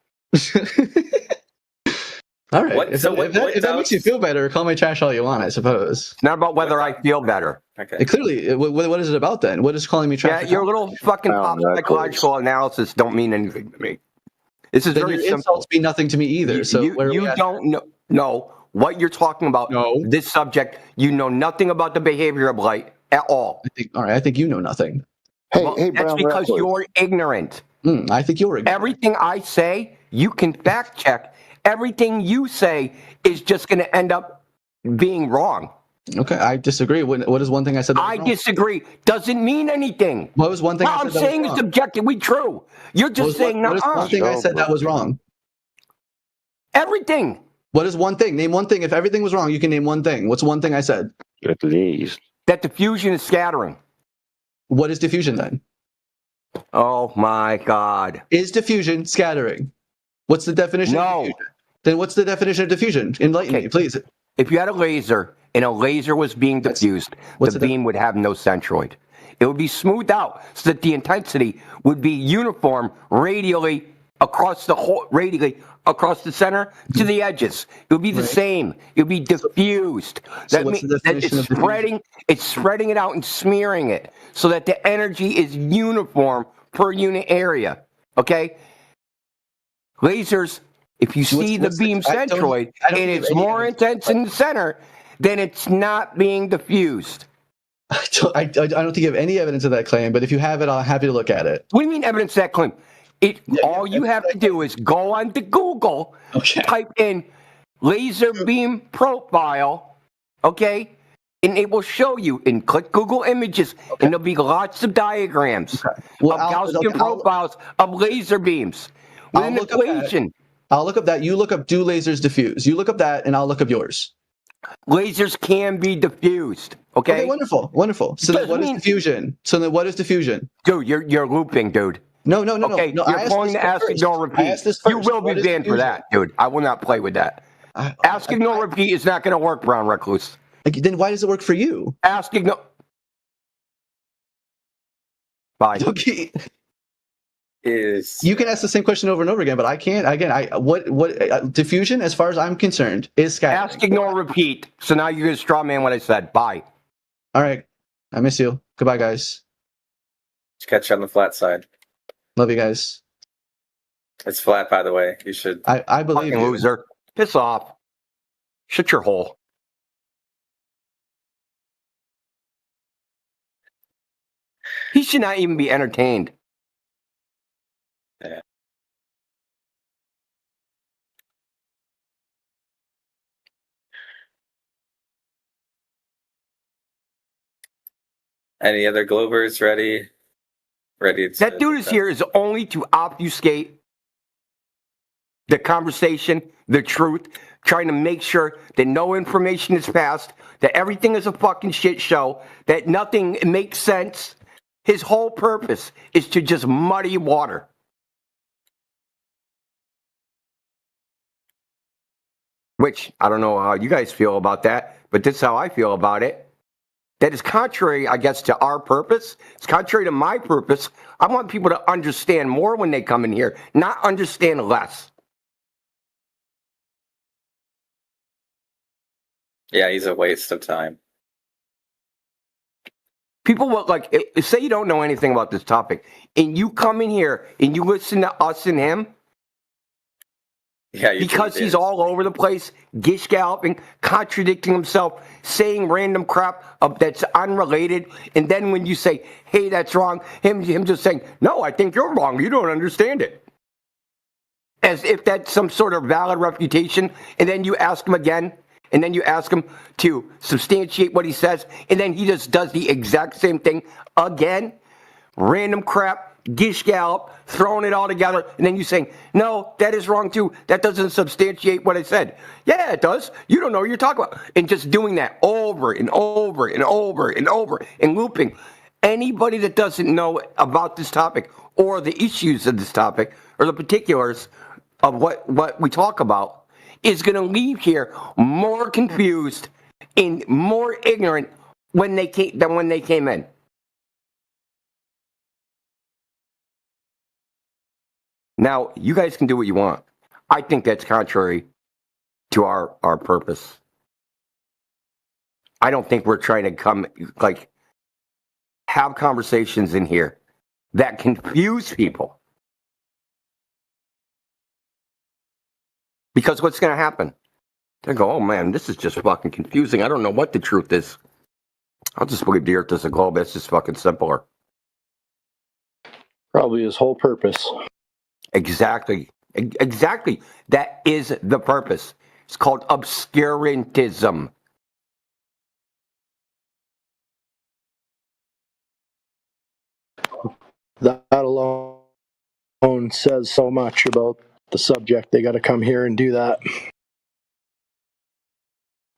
All right. If that makes you feel better, call me trash all you want, I suppose. It's not about whether I feel better. Okay. Clearly, what is it about then? What is calling me trash? Yeah, your little fucking psychological analysis don't mean anything to me. This is very simple. Insults mean nothing to me either. So you don't know what you're talking about. No. This subject, you know nothing about the behavior of light at all. I think you know nothing. Hey, that's because you're ignorant. I think you're ignorant. Everything I say, you can fact check. Everything you say is just going to end up being wrong. Okay, I disagree. What is one thing I said that was wrong? Disagree. Doesn't mean anything. What was one thing I said that was wrong? I'm saying it's objectively true. You're just saying no. What is one thing I said that was wrong? Everything. What is one thing? Name one thing. If everything was wrong, you can name one thing. What's one thing I said? At least. That diffusion is scattering. What is diffusion then? Oh my God. Is diffusion scattering? What's the definition of diffusion? Then what's the definition of diffusion? Enlighten me, please. If you had a laser and a laser was being diffused, the beam would have no centroid. It would be smoothed out so that the intensity would be uniform radially across the whole, radially across the center to the edges. It'll be the same. It'll be diffused. So what's the definition of spreading? It's spreading it out and smearing it so that the energy is uniform per unit area. Okay. Lasers. If you see the beam centroid and it's more intense in the center, then it's not being diffused. I don't think you have any evidence of that claim, but if you have it, I'm happy to look at it. What do you mean evidence of that claim? All you have to do is go on to Google, type in laser beam profile, okay, and it will show you, and click Google Images, and there'll be lots of diagrams of Gaussian profiles of laser beams with an equation. I'll look up that. You look up do lasers diffuse. You look up that, and I'll look up yours. Lasers can be diffused. Okay, wonderful. So then what is diffusion? Dude, you're looping, dude. No. Okay, no, you're going to ask, ignore, repeat. You will be banned for that, dude. I will not play with that. Ask, ignore, repeat is not going to work, Brown Recluse. Then why does it work for you? Ask, ignore. Bye. Okay. You can ask the same question over and over again, but I can't. Again, what diffusion, as far as I'm concerned, is scattering. Ask, ignore, repeat. So now you're going to straw man what I said. Bye. All right. I miss you. Goodbye, guys. Catch you on the flat side. Love you guys. It's flat, by the way. You should. I believe you. Loser. Piss off. Shut your hole. He should not even be entertained. Yeah. Any other Globers ready? That dude is here is only to obfuscate the conversation, the truth, trying to make sure that no information is passed, that everything is a fucking shit show, that nothing makes sense. His whole purpose is to just muddy water. Which, I don't know how you guys feel about that, but this is how I feel about it. That is contrary, I guess, to our purpose. It's contrary to my purpose. I want people to understand more when they come in here, not understand less. Yeah, he's a waste of time. People will, like, say you don't know anything about this topic, and you come in here and you listen to us and him, because he's all over the place, gish galloping, contradicting himself, saying random crap that's unrelated, and then when you say, hey, that's wrong, him just saying, no, I think you're wrong, you don't understand it. As if that's some sort of valid refutation, and then you ask him again, and then you ask him to substantiate what he says, and then he just does the exact same thing again. Random crap, gish gallop, throwing it all together, and then you saying, no, that is wrong too. That doesn't substantiate what I said. Yeah, it does. You don't know what you're talking about. And just doing that over and over and over and over and looping. Anybody that doesn't know about this topic or the issues of this topic or the particulars of what we talk about is going to leave here more confused and more ignorant than when they came in. Now, you guys can do what you want. I think that's contrary to our purpose. I don't think we're trying to have conversations in here that confuse people. Because what's going to happen? They go, oh man, this is just fucking confusing. I don't know what the truth is. I'll just believe the earth is a globe. It's just fucking simpler. Probably his whole purpose. Exactly. That is the purpose. It's called obscurantism. That alone says so much about the subject. They got to come here and do that.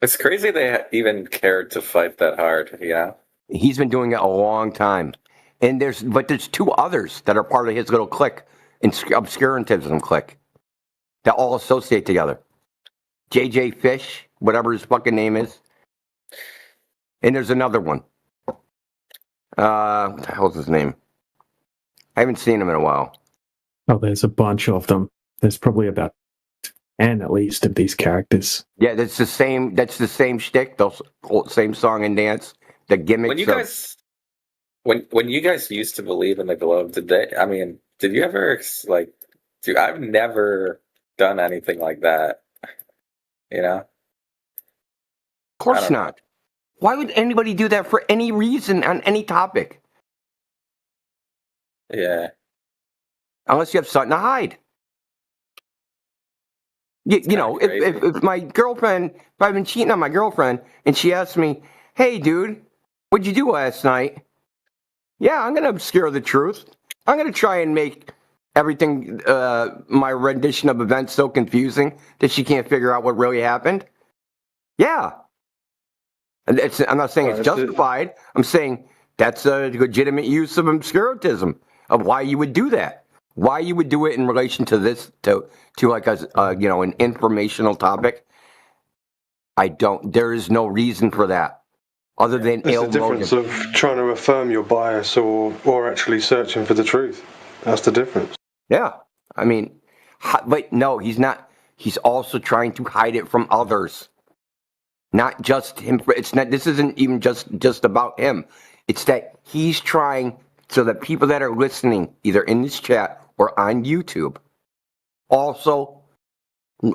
It's crazy they even cared to fight that hard. Yeah. He's been doing it a long time. And there's two others that are part of his little clique, obscurantism clique, that all associate together. JJ Fish, whatever his fucking name is. And there's another one. What the hell's his name? I haven't seen him in a while. Oh, there's a bunch of them. There's probably about 10 at least of these characters. Yeah, that's the same. That's the same shtick. Those same song and dance. The gimmicks. When you guys, when you guys used to believe in the globe, did you ever Dude, I've never done anything like that. You know? Of course not. Why would anybody do that for any reason on any topic? Yeah. Unless you have something to hide. You know, if my girlfriend, if I've been cheating on my girlfriend and she asks me, hey, dude, what'd you do last night? Yeah, I'm going to obscure the truth. I'm going to try and make everything, my rendition of events so confusing that she can't figure out what really happened. Yeah. I'm not saying it's justified. I'm saying that's a legitimate use of obscurantism, of why you would do that. Why you would do it in relation to this, to like a you know, an informational topic. There is no reason for that. Other than it's the difference of trying to affirm your bias or actually searching for the truth. That's the difference. Yeah. I mean, but no, he's not. He's also trying to hide it from others. Not just him. It's not. This isn't even just about him. It's that he's trying so that people that are listening, either in this chat or on YouTube, also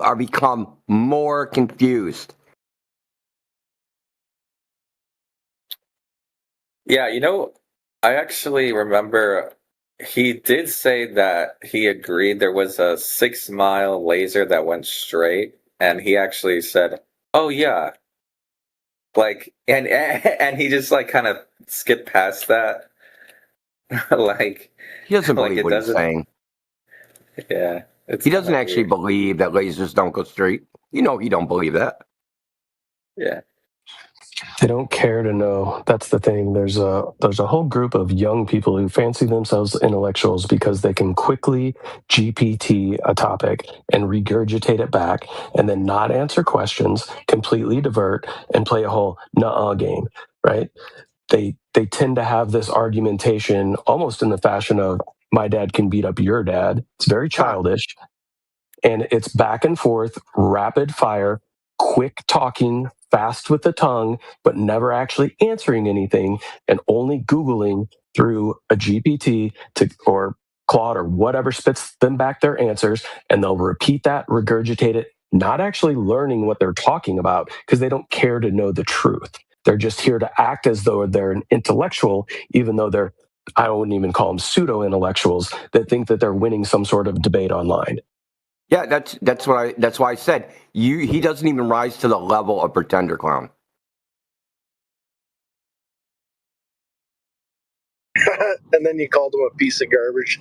are become more confused. Yeah, you know, I actually remember he did say that he agreed there was a 6-mile laser that went straight, and he actually said, "Oh yeah," like, and he just like kind of skipped past that. Like he doesn't like believe what he's saying. Yeah, he doesn't actually believe that lasers don't go straight. You know, he don't believe that. Yeah. They don't care to know. That's the thing. There's a whole group of young people who fancy themselves intellectuals because they can quickly GPT a topic and regurgitate it back and then not answer questions, completely divert, and play a whole nuh-uh game, right? They tend to have this argumentation almost in the fashion of my dad can beat up your dad. It's very childish. And it's back and forth, rapid fire, quick talking, fast with the tongue, but never actually answering anything and only Googling through a GPT or Claude or whatever spits them back their answers. And they'll repeat that, regurgitate it, not actually learning what they're talking about because they don't care to know the truth. They're just here to act as though they're an intellectual, even though I wouldn't even call them pseudo-intellectuals that think that they're winning some sort of debate online. Yeah, that's why I said he doesn't even rise to the level of pretender clown. And then you called him a piece of garbage.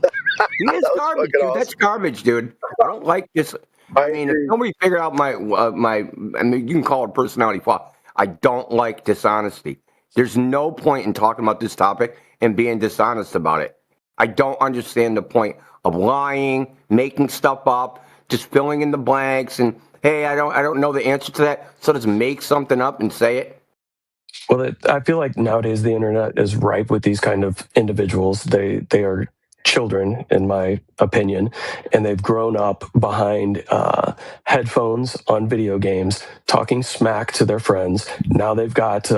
He is garbage, dude. Awesome. That's garbage, dude. I don't like this. I mean, if nobody figured out my I mean, you can call it personality flaw. I don't like dishonesty. There's no point in talking about this topic and being dishonest about it. I don't understand the point of lying, making stuff up, just filling in the blanks, and hey, I don't know the answer to that, so just make something up and say it. Well, I feel like nowadays the internet is ripe with these kind of individuals. They are children, in my opinion, and they've grown up behind headphones on video games, talking smack to their friends. Now they've got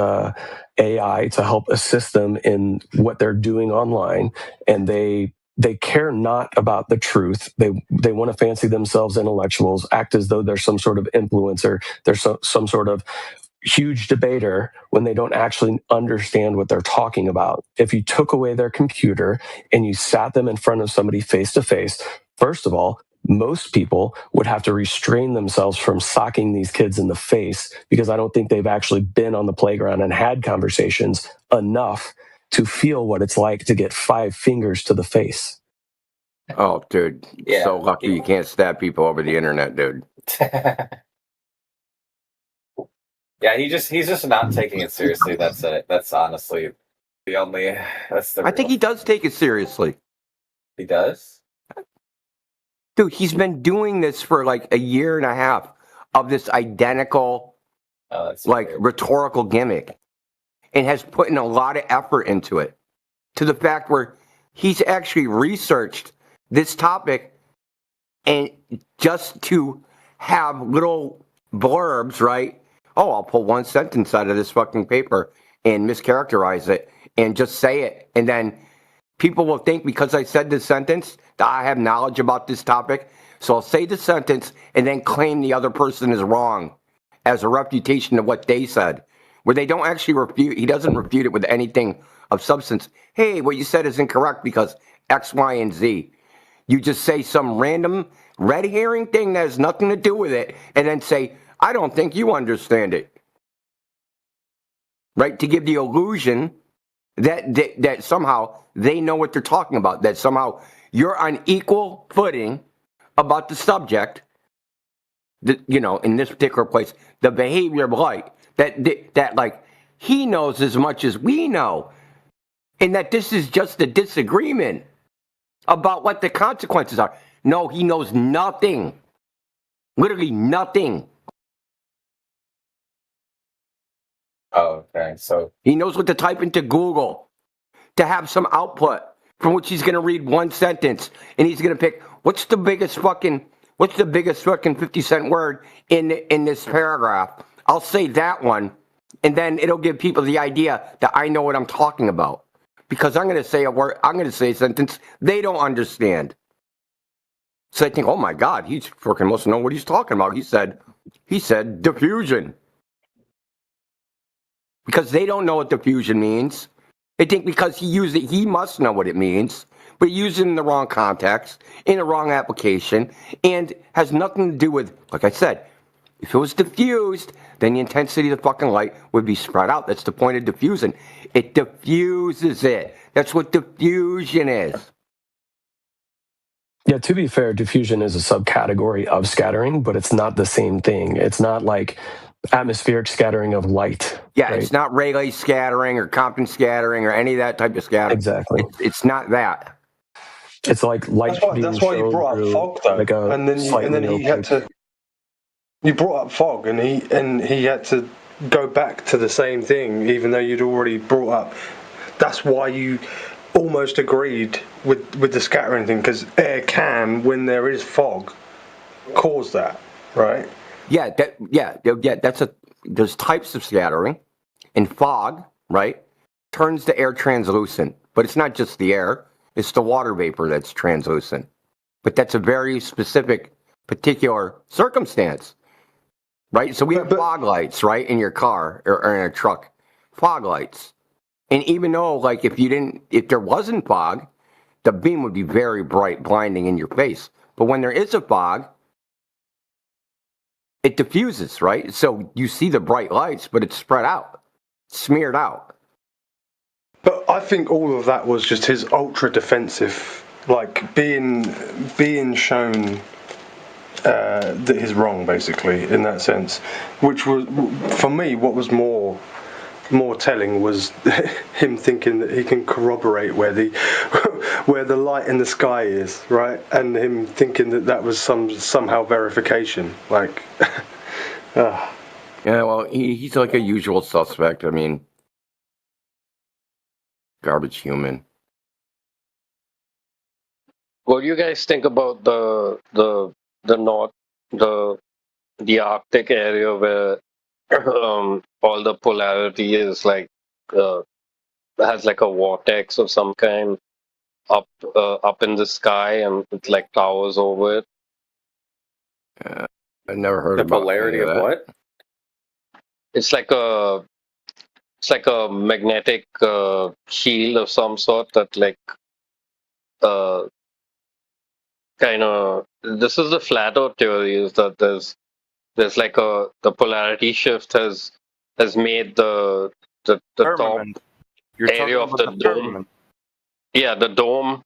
AI to help assist them in what they're doing online, and they care not about the truth. They want to fancy themselves intellectuals, act as though they're some sort of influencer. They're some sort of huge debater when they don't actually understand what they're talking about. If you took away their computer and you sat them in front of somebody face to face, first of all, most people would have to restrain themselves from socking these kids in the face because I don't think they've actually been on the playground and had conversations enough to feel what it's like to get 5 fingers to the face. Oh, dude. Yeah. So lucky you can't stab people over the internet, dude. Yeah, he's just not taking it seriously. That's it. That's honestly the only. I think he does take it seriously. He does? Dude, he's been doing this for like a year and a half of this identical, rhetorical gimmick, and has put in a lot of effort into it, to the fact where he's actually researched this topic and just to have little blurbs, right? Oh, I'll pull one sentence out of this fucking paper and mischaracterize it and just say it. And then people will think because I said this sentence that I have knowledge about this topic. So I'll say the sentence and then claim the other person is wrong as a refutation of what they said, where they don't actually refute. He doesn't refute it with anything of substance. Hey, what you said is incorrect because X, Y, and Z. You just say some random red herring thing that has nothing to do with it and then say, I don't think you understand it. Right? To give the illusion that somehow they know what they're talking about, that somehow you're on equal footing about the subject, in this particular place, the behavior of light, that like he knows as much as we know, and that this is just a disagreement about what the consequences are. No, he knows nothing. Literally nothing. Oh, okay. So he knows what to type into Google to have some output from which he's going to read one sentence, and he's going to pick what's the biggest fucking 50-cent word in this paragraph. I'll say that one, and then it'll give people the idea that I know what I'm talking about. Because I'm going to say a word, I'm going to say a sentence they don't understand. So they think, oh my God, he's freaking must know what he's talking about. He said diffusion. Because they don't know what diffusion means. They think because he used it, he must know what it means. But he used it in the wrong context, in the wrong application, and has nothing to do with, like I said, if it was diffused, then the intensity of the fucking light would be spread out. That's the point of diffusion. It diffuses it. That's what diffusion is. Yeah, to be fair, diffusion is a subcategory of scattering, but it's not the same thing. It's not like atmospheric scattering of light. Yeah, right? It's not Rayleigh scattering or Compton scattering or any of that type of scattering. Exactly. It's not that. It's like light being That's why you brought up fog, though. Like and then he had to. You brought up fog, and he had to go back to the same thing, even though you'd already brought up. That's why you almost agreed with the scattering thing, because air can, when there is fog, cause that, right? Yeah, there's types of scattering, and fog, right, turns the air translucent. But it's not just the air; it's the water vapor that's translucent. But that's a very specific, particular circumstance. Right, so we have fog lights, right, in your car or in a truck, fog lights, and even though, like, if there wasn't fog, the beam would be very bright, blinding in your face. But when there is a fog, it diffuses, right? So you see the bright lights, but it's spread out, smeared out. But I think all of that was just his ultra defensive, like being shown. That he's wrong, basically, in that sense. Which was, for me, what was more telling was him thinking that he can corroborate where the light in the sky is, right? And him thinking that was somehow verification. Like, yeah, well, he's like a usual suspect. I mean, garbage human. What do you guys think about the Arctic area where all the polarity is like has like a vortex of some kind up in the sky, and it like towers over it? I've never heard the about polarity of what? It's like a magnetic shield of some sort that like kind of, this is the flat earth theory, is that there's like the polarity shift has made the top area of the dome. Yeah, the dome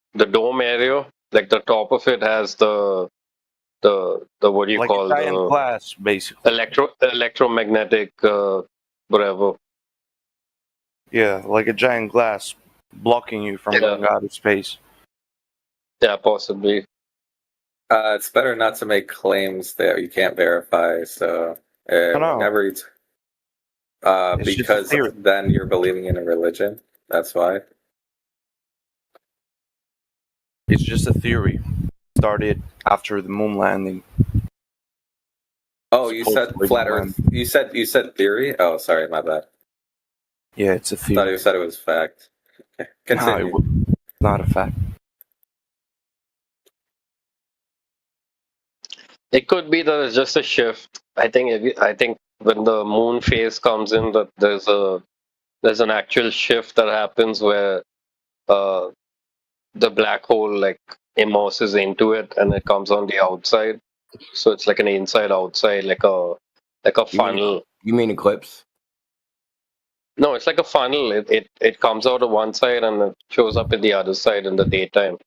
area, like the top of it has the what do you like call a giant glass, basically. Electromagnetic whatever. Yeah, like a giant glass blocking you from going out of space. Yeah, possibly. It's better not to make claims that you can't verify. So whenever you because then you're believing in a religion. That's why. It's just a theory. Started after the moon landing. Oh, you said flat Earth. You said theory. Oh, sorry, my bad. Yeah, it's a I theory. thought you said it was fact. Continue. No, it's not a fact. It could be that it's just a shift. I think when the moon phase comes in, that there's an actual shift that happens where the black hole like immerses into it and it comes on the outside. So it's like an inside outside, like a funnel. You mean eclipse? No, it's like a funnel. It comes out of one side and it shows up in the other side in the daytime.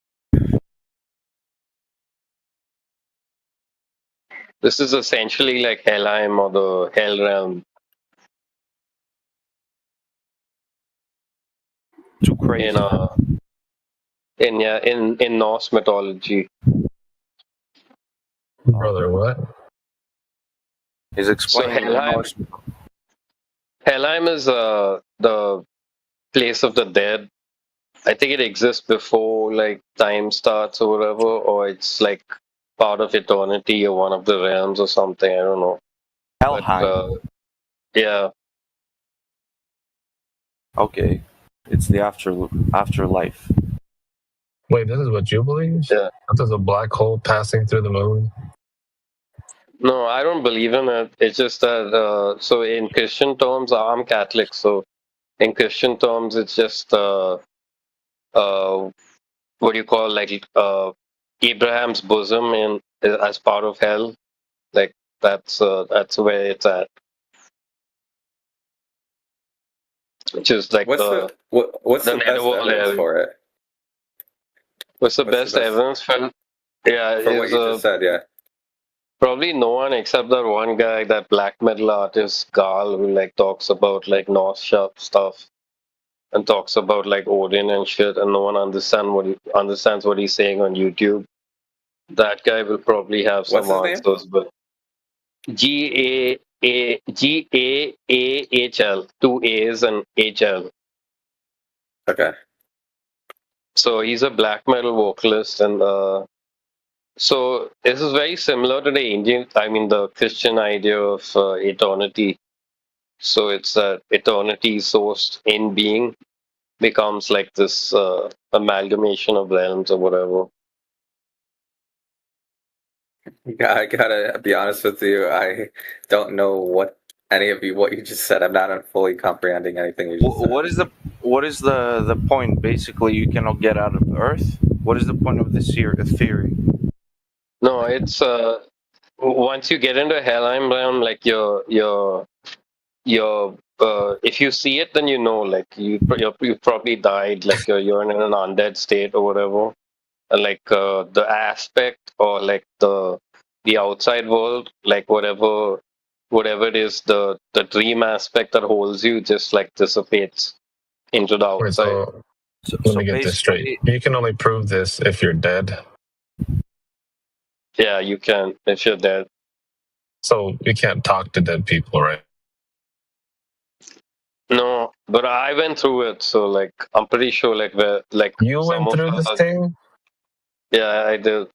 This is essentially like Helheim or the Hell realm. Too crazy. In Norse mythology. Brother, what? Is explaining. So Helheim is the place of the dead. I think it exists before like time starts or whatever, or it's like part of eternity or one of the realms or something. I don't know. Helheim. Yeah. Okay, it's the afterlife. Wait, this is what you believe? Yeah. That there's a black hole passing through the moon? No, I don't believe in it. It's just that, so in Christian terms, I'm Catholic, so in Christian terms, it's just, what do you call, like, Abraham's bosom as part of hell. Like, that's where it's at. Which is like what's the best evidence for it? What's the best evidence for it? Yeah, for what you just said, yeah. Probably no one except that one guy, that black metal artist Garl, who like talks about like Norse stuff and talks about like Odin and shit, and no one understands what he's saying on YouTube. That guy will probably have some answers, but Gaal, 2 A's and HL. Okay. So he's a black metal vocalist, and so this is very similar to the Christian idea of eternity. So it's that eternity sourced in being becomes like this amalgamation of realms or whatever. I gotta be honest with you. I don't know what you just said. I'm not fully comprehending anything you just said. What is the point? Basically, you cannot get out of Earth. What is the point of this theory? No, it's once you get into Helheim realm, like your if you see it, then you know, like you probably died, like you're in an undead state or whatever, and like the aspect or like the outside world, like whatever it is, the dream aspect that holds you just like dissipates into the outside. Let me get this straight. You can only prove this if you're dead. Yeah, you can if you're dead. So you can't talk to dead people, right? No, but I went through it, so like I'm pretty sure you went through this thing. Yeah, I did.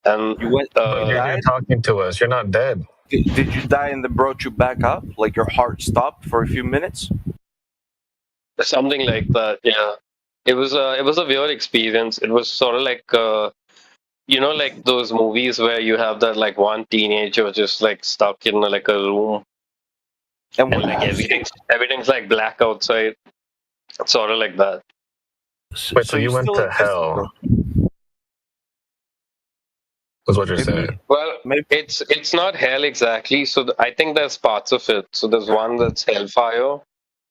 And you went. You're here talking to us. You're not dead. Did you die and they brought you back up? Like your heart stopped for a few minutes? Something like that. Yeah, it was a weird experience. It was sort of like like those movies where you have that like one teenager just like stuck in like a room. And like everything's like black outside. It's sort of like that. Wait, so you went to hell? That's what you're saying. Well, it's not hell exactly. So I think there's parts of it. So there's one that's hellfire,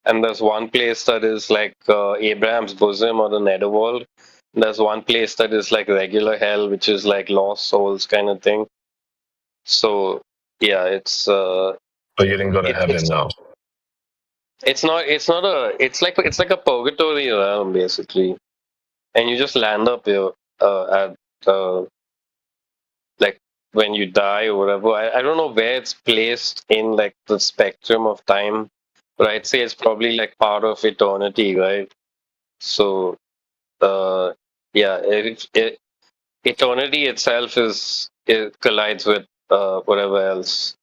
and there's one place that is like Abraham's bosom or the netherworld. And there's one place that is like regular hell, which is like lost souls kind of thing. So yeah, it's. But you didn't go to heaven, no. It's like a purgatory realm basically, and you just land up here at like when you die or whatever. I don't know where it's placed in like the spectrum of time, but I'd say it's probably like part of eternity, right? So yeah, eternity itself it collides with whatever else.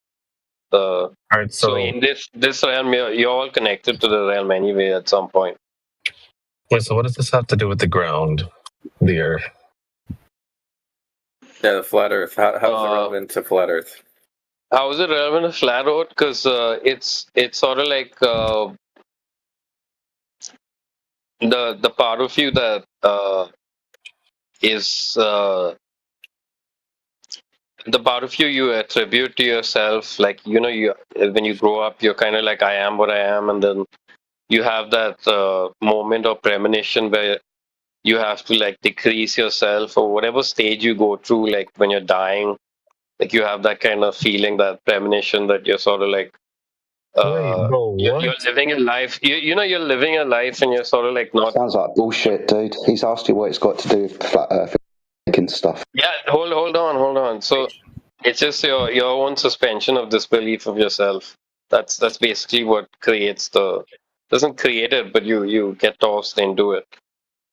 All right, so in this realm, you're all connected to the realm anyway at some point. Wait, so what does this have to do with the ground, the earth? Yeah, the flat Earth. How is it relevant to flat Earth? How is it relevant to flat Earth? Because it's sort of like the part of you that is the part of you attribute to yourself. Like, you when you grow up, you're kind of like, I am what I am, and then you have that moment of premonition where you have to like decrease yourself, or whatever stage you go through, like when you're dying, like you have that kind of feeling, that premonition that you're sort of like you're living a life. You're living a life, and you're sort of like not. Sounds like bullshit, dude. He's asked you what it's got to do with flat Earth and stuff. Yeah, hold on. So it's just your own suspension of disbelief of yourself. That's basically what doesn't create it, but you get tossed into it.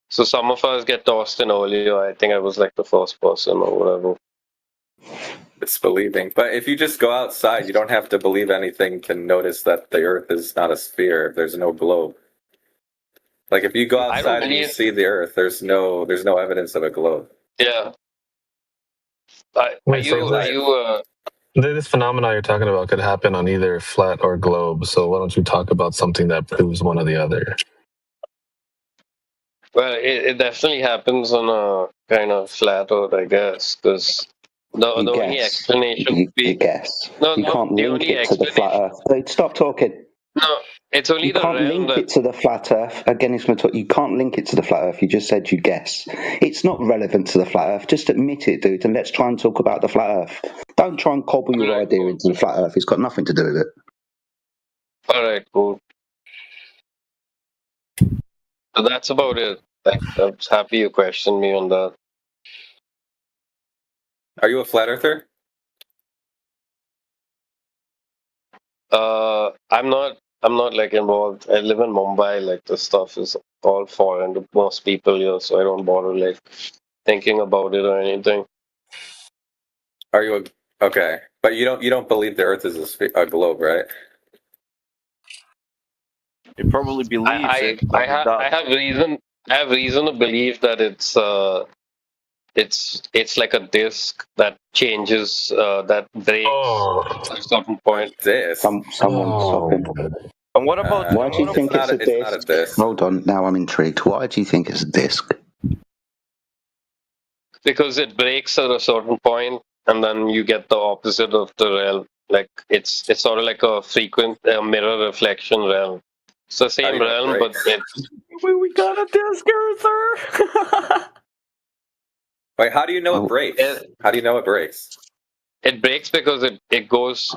So some of us get tossed in earlier. I think I was like the first person or whatever. It's believing. But if you just go outside, you don't have to believe anything to notice that the Earth is not a sphere. There's no globe. Like if you go outside and you see the Earth, there's no evidence of a globe. Yeah. This phenomena you're talking about could happen on either flat or globe. So why don't you talk about something that proves one or the other? Well, it definitely happens on a kind of flat Earth, I guess, because the only explanation would be... You guess. No, you can't link it to the flat Earth. Dude, stop talking. No, it's only you can't link it to the flat Earth. Again, you can't link it to the flat Earth. You just said you guess. It's not relevant to the flat Earth. Just admit it, dude, and let's try and talk about the flat Earth. Don't try and cobble your idea into the flat Earth. It's got nothing to do with it. All right, cool. So that's about it. I'm happy you questioned me on that. Are you a flat earther? I'm not like involved. I live in Mumbai. Like this stuff is all foreign to most people here, so I don't bother like thinking about it or anything. Are you okay? But you don't believe the Earth is a globe, right? You probably believe it. I have reason to believe that it's like a disc that changes, that breaks at a certain point. Someone's talking. And what about? Why do you think it's a disc? Hold on, now I'm intrigued. Why do you think it's a disc? Because it breaks at a certain point, and then you get the opposite of the realm. Like it's sort of like a mirror reflection realm. It's the same realm, but it's... We got a disc earther. Wait, how do you know it breaks? How do you know it breaks? It breaks because it goes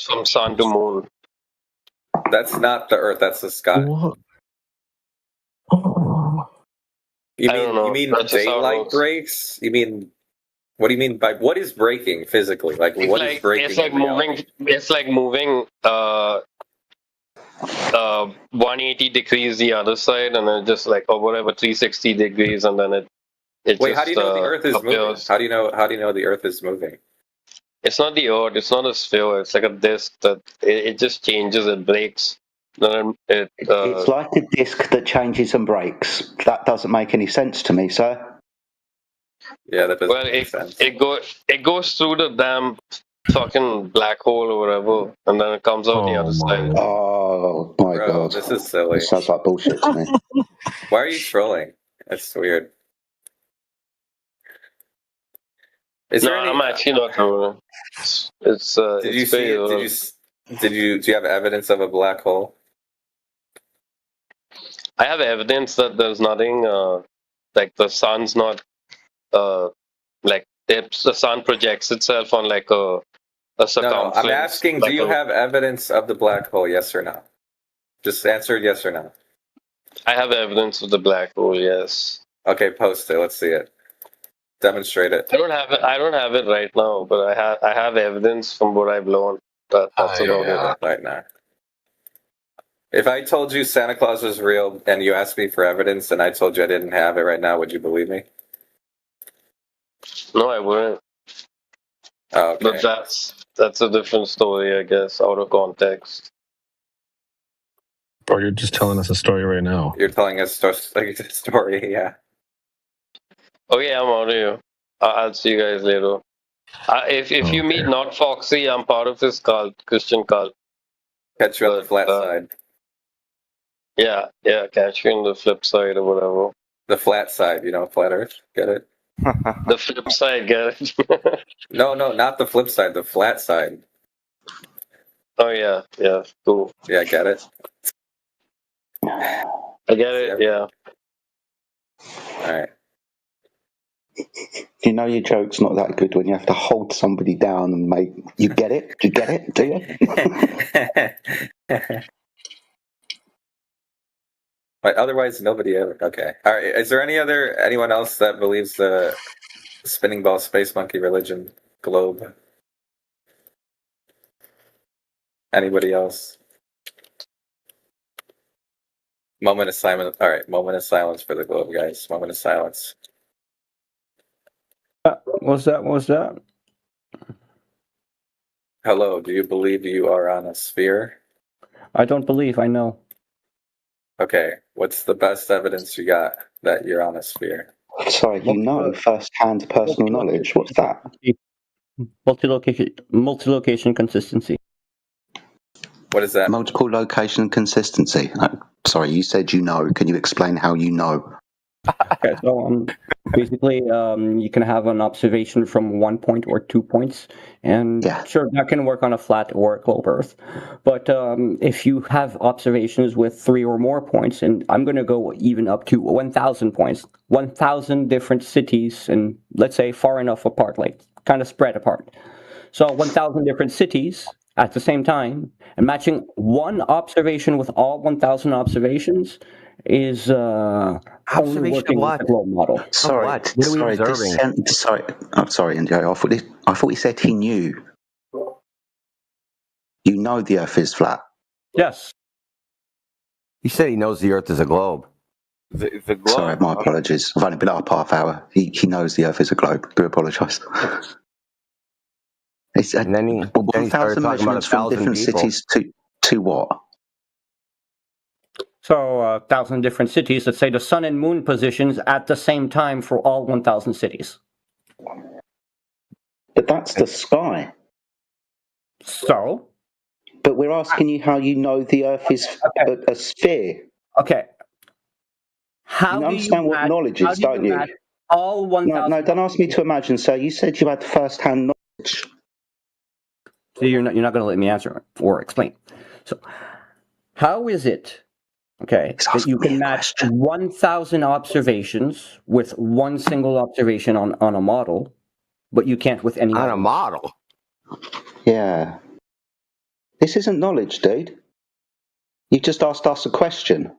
from sun to moon. That's not the Earth. That's the sky. What? You mean daylight breaks? You mean what do you mean by what is breaking physically? Like what is breaking? It's like moving. It's like moving 180 degrees the other side, and then just like whatever 360 degrees, and then it. Wait, just, how do you know the Earth is moving? appears. How do you know the Earth is moving? It's not the Earth. It's not a sphere. It's like a disc that it just changes. It breaks. Then it's like a disc that changes and breaks. That doesn't make any sense to me, sir. Yeah, that doesn't make sense. It goes through the damn fucking black hole or whatever, and then it comes out the other side. Oh my god, this is silly. This sounds like bullshit to me. Why are you trolling? That's weird. I'm actually not trolling. Do you have evidence of a black hole? I have evidence that there's nothing, like the sun's not, like the sun projects itself on like a circumference. No, I'm asking, do you have evidence of the black hole, yes or no? Just answer yes or no. I have evidence of the black hole, yes. Okay, post it, let's see it. Demonstrate it. I don't have it right now, but I have evidence from what I've learned. That's about it. Right now. If I told you Santa Claus was real and you asked me for evidence and I told you I didn't have it right now, would you believe me? No, I wouldn't. Okay. But that's a different story, I guess, out of context. Or you're just telling us a story right now. You're telling us a story, yeah. Okay, I'm out of here. I'll see you guys later. If you meet not Foxy, I'm part of his cult, Christian cult. Catch you on the flat side. Yeah, catch you on the flip side or whatever. The flat side, flat Earth. Get it? The flip side, get it? No, not the flip side. The flat side. Oh yeah, cool. Yeah, get it. I get it. Yeah. All right. You know your joke's not that good when you have to hold somebody down and make you get it. Do you get it? Do you? But otherwise, nobody ever. Okay. All right. Is there anyone else that believes the spinning ball space monkey religion globe? Anybody else? Moment of silence. All right. Moment of silence for the globe, guys. Moment of silence. What's that? Hello. Do you believe you are on a sphere? I don't believe. I know. Okay. What's the best evidence you got that you're on a sphere? Sorry, first-hand personal knowledge. What's that? Multi-location consistency. What is that? Multiple location consistency. Sorry, you said you know. Can you explain how you know? Okay, so basically, you can have an observation from 1 point or 2 points, and sure, that can work on a flat or a globe Earth. But if you have observations with 3 or more points, and I'm going to go even up to 1,000 points, 1,000 different cities, and let's say far enough apart, like kind of spread apart. So 1,000 different cities at the same time, and matching one observation with all 1,000 observations is only working with the globe model. Sorry, I'm sorry, Indio. I thought he said he knew. You know the Earth is flat. Yes. He said he knows the Earth is a globe. The globe. Sorry, my apologies. I've only been up half hour. He knows the Earth is a globe. Do apologise. And then he started 1,000 talking about measurements from 1,000 different people. cities to what? So 1,000 different cities, let's say the sun and moon positions at the same time for all 1,000 cities. But that's the sky. So? But we're asking you how you know the Earth is a sphere. Okay. How you understand what knowledge is, don't you? All 1,000. No, don't ask me to imagine. So you said you had first-hand knowledge. So you're not going to let me answer or explain. So how is it? Okay, that you can match 1,000 observations with one single observation on a model, but you can't with any on a model. Yeah, this isn't knowledge, dude. You just asked us a question.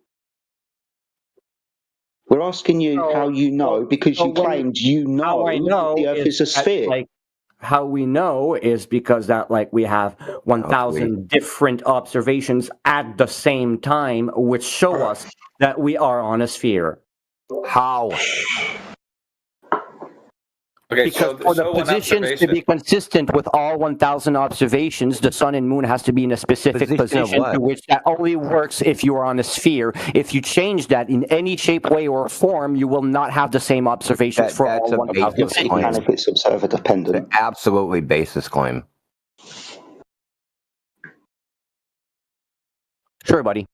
We're asking you how you know because you claimed you know, how I know the Earth is a sphere. How we know is because that we have 1,000 different observations at the same time, which show us that we are on a sphere. How? Okay, because for the positions to be consistent with all 1,000 observations, the sun and moon has to be in a specific position to which that only works if you are on a sphere. If you change that in any shape, way, or form, you will not have the same observations for all 1,000 cities. And if it's observer dependent. Absolutely basis claim. Sure, buddy.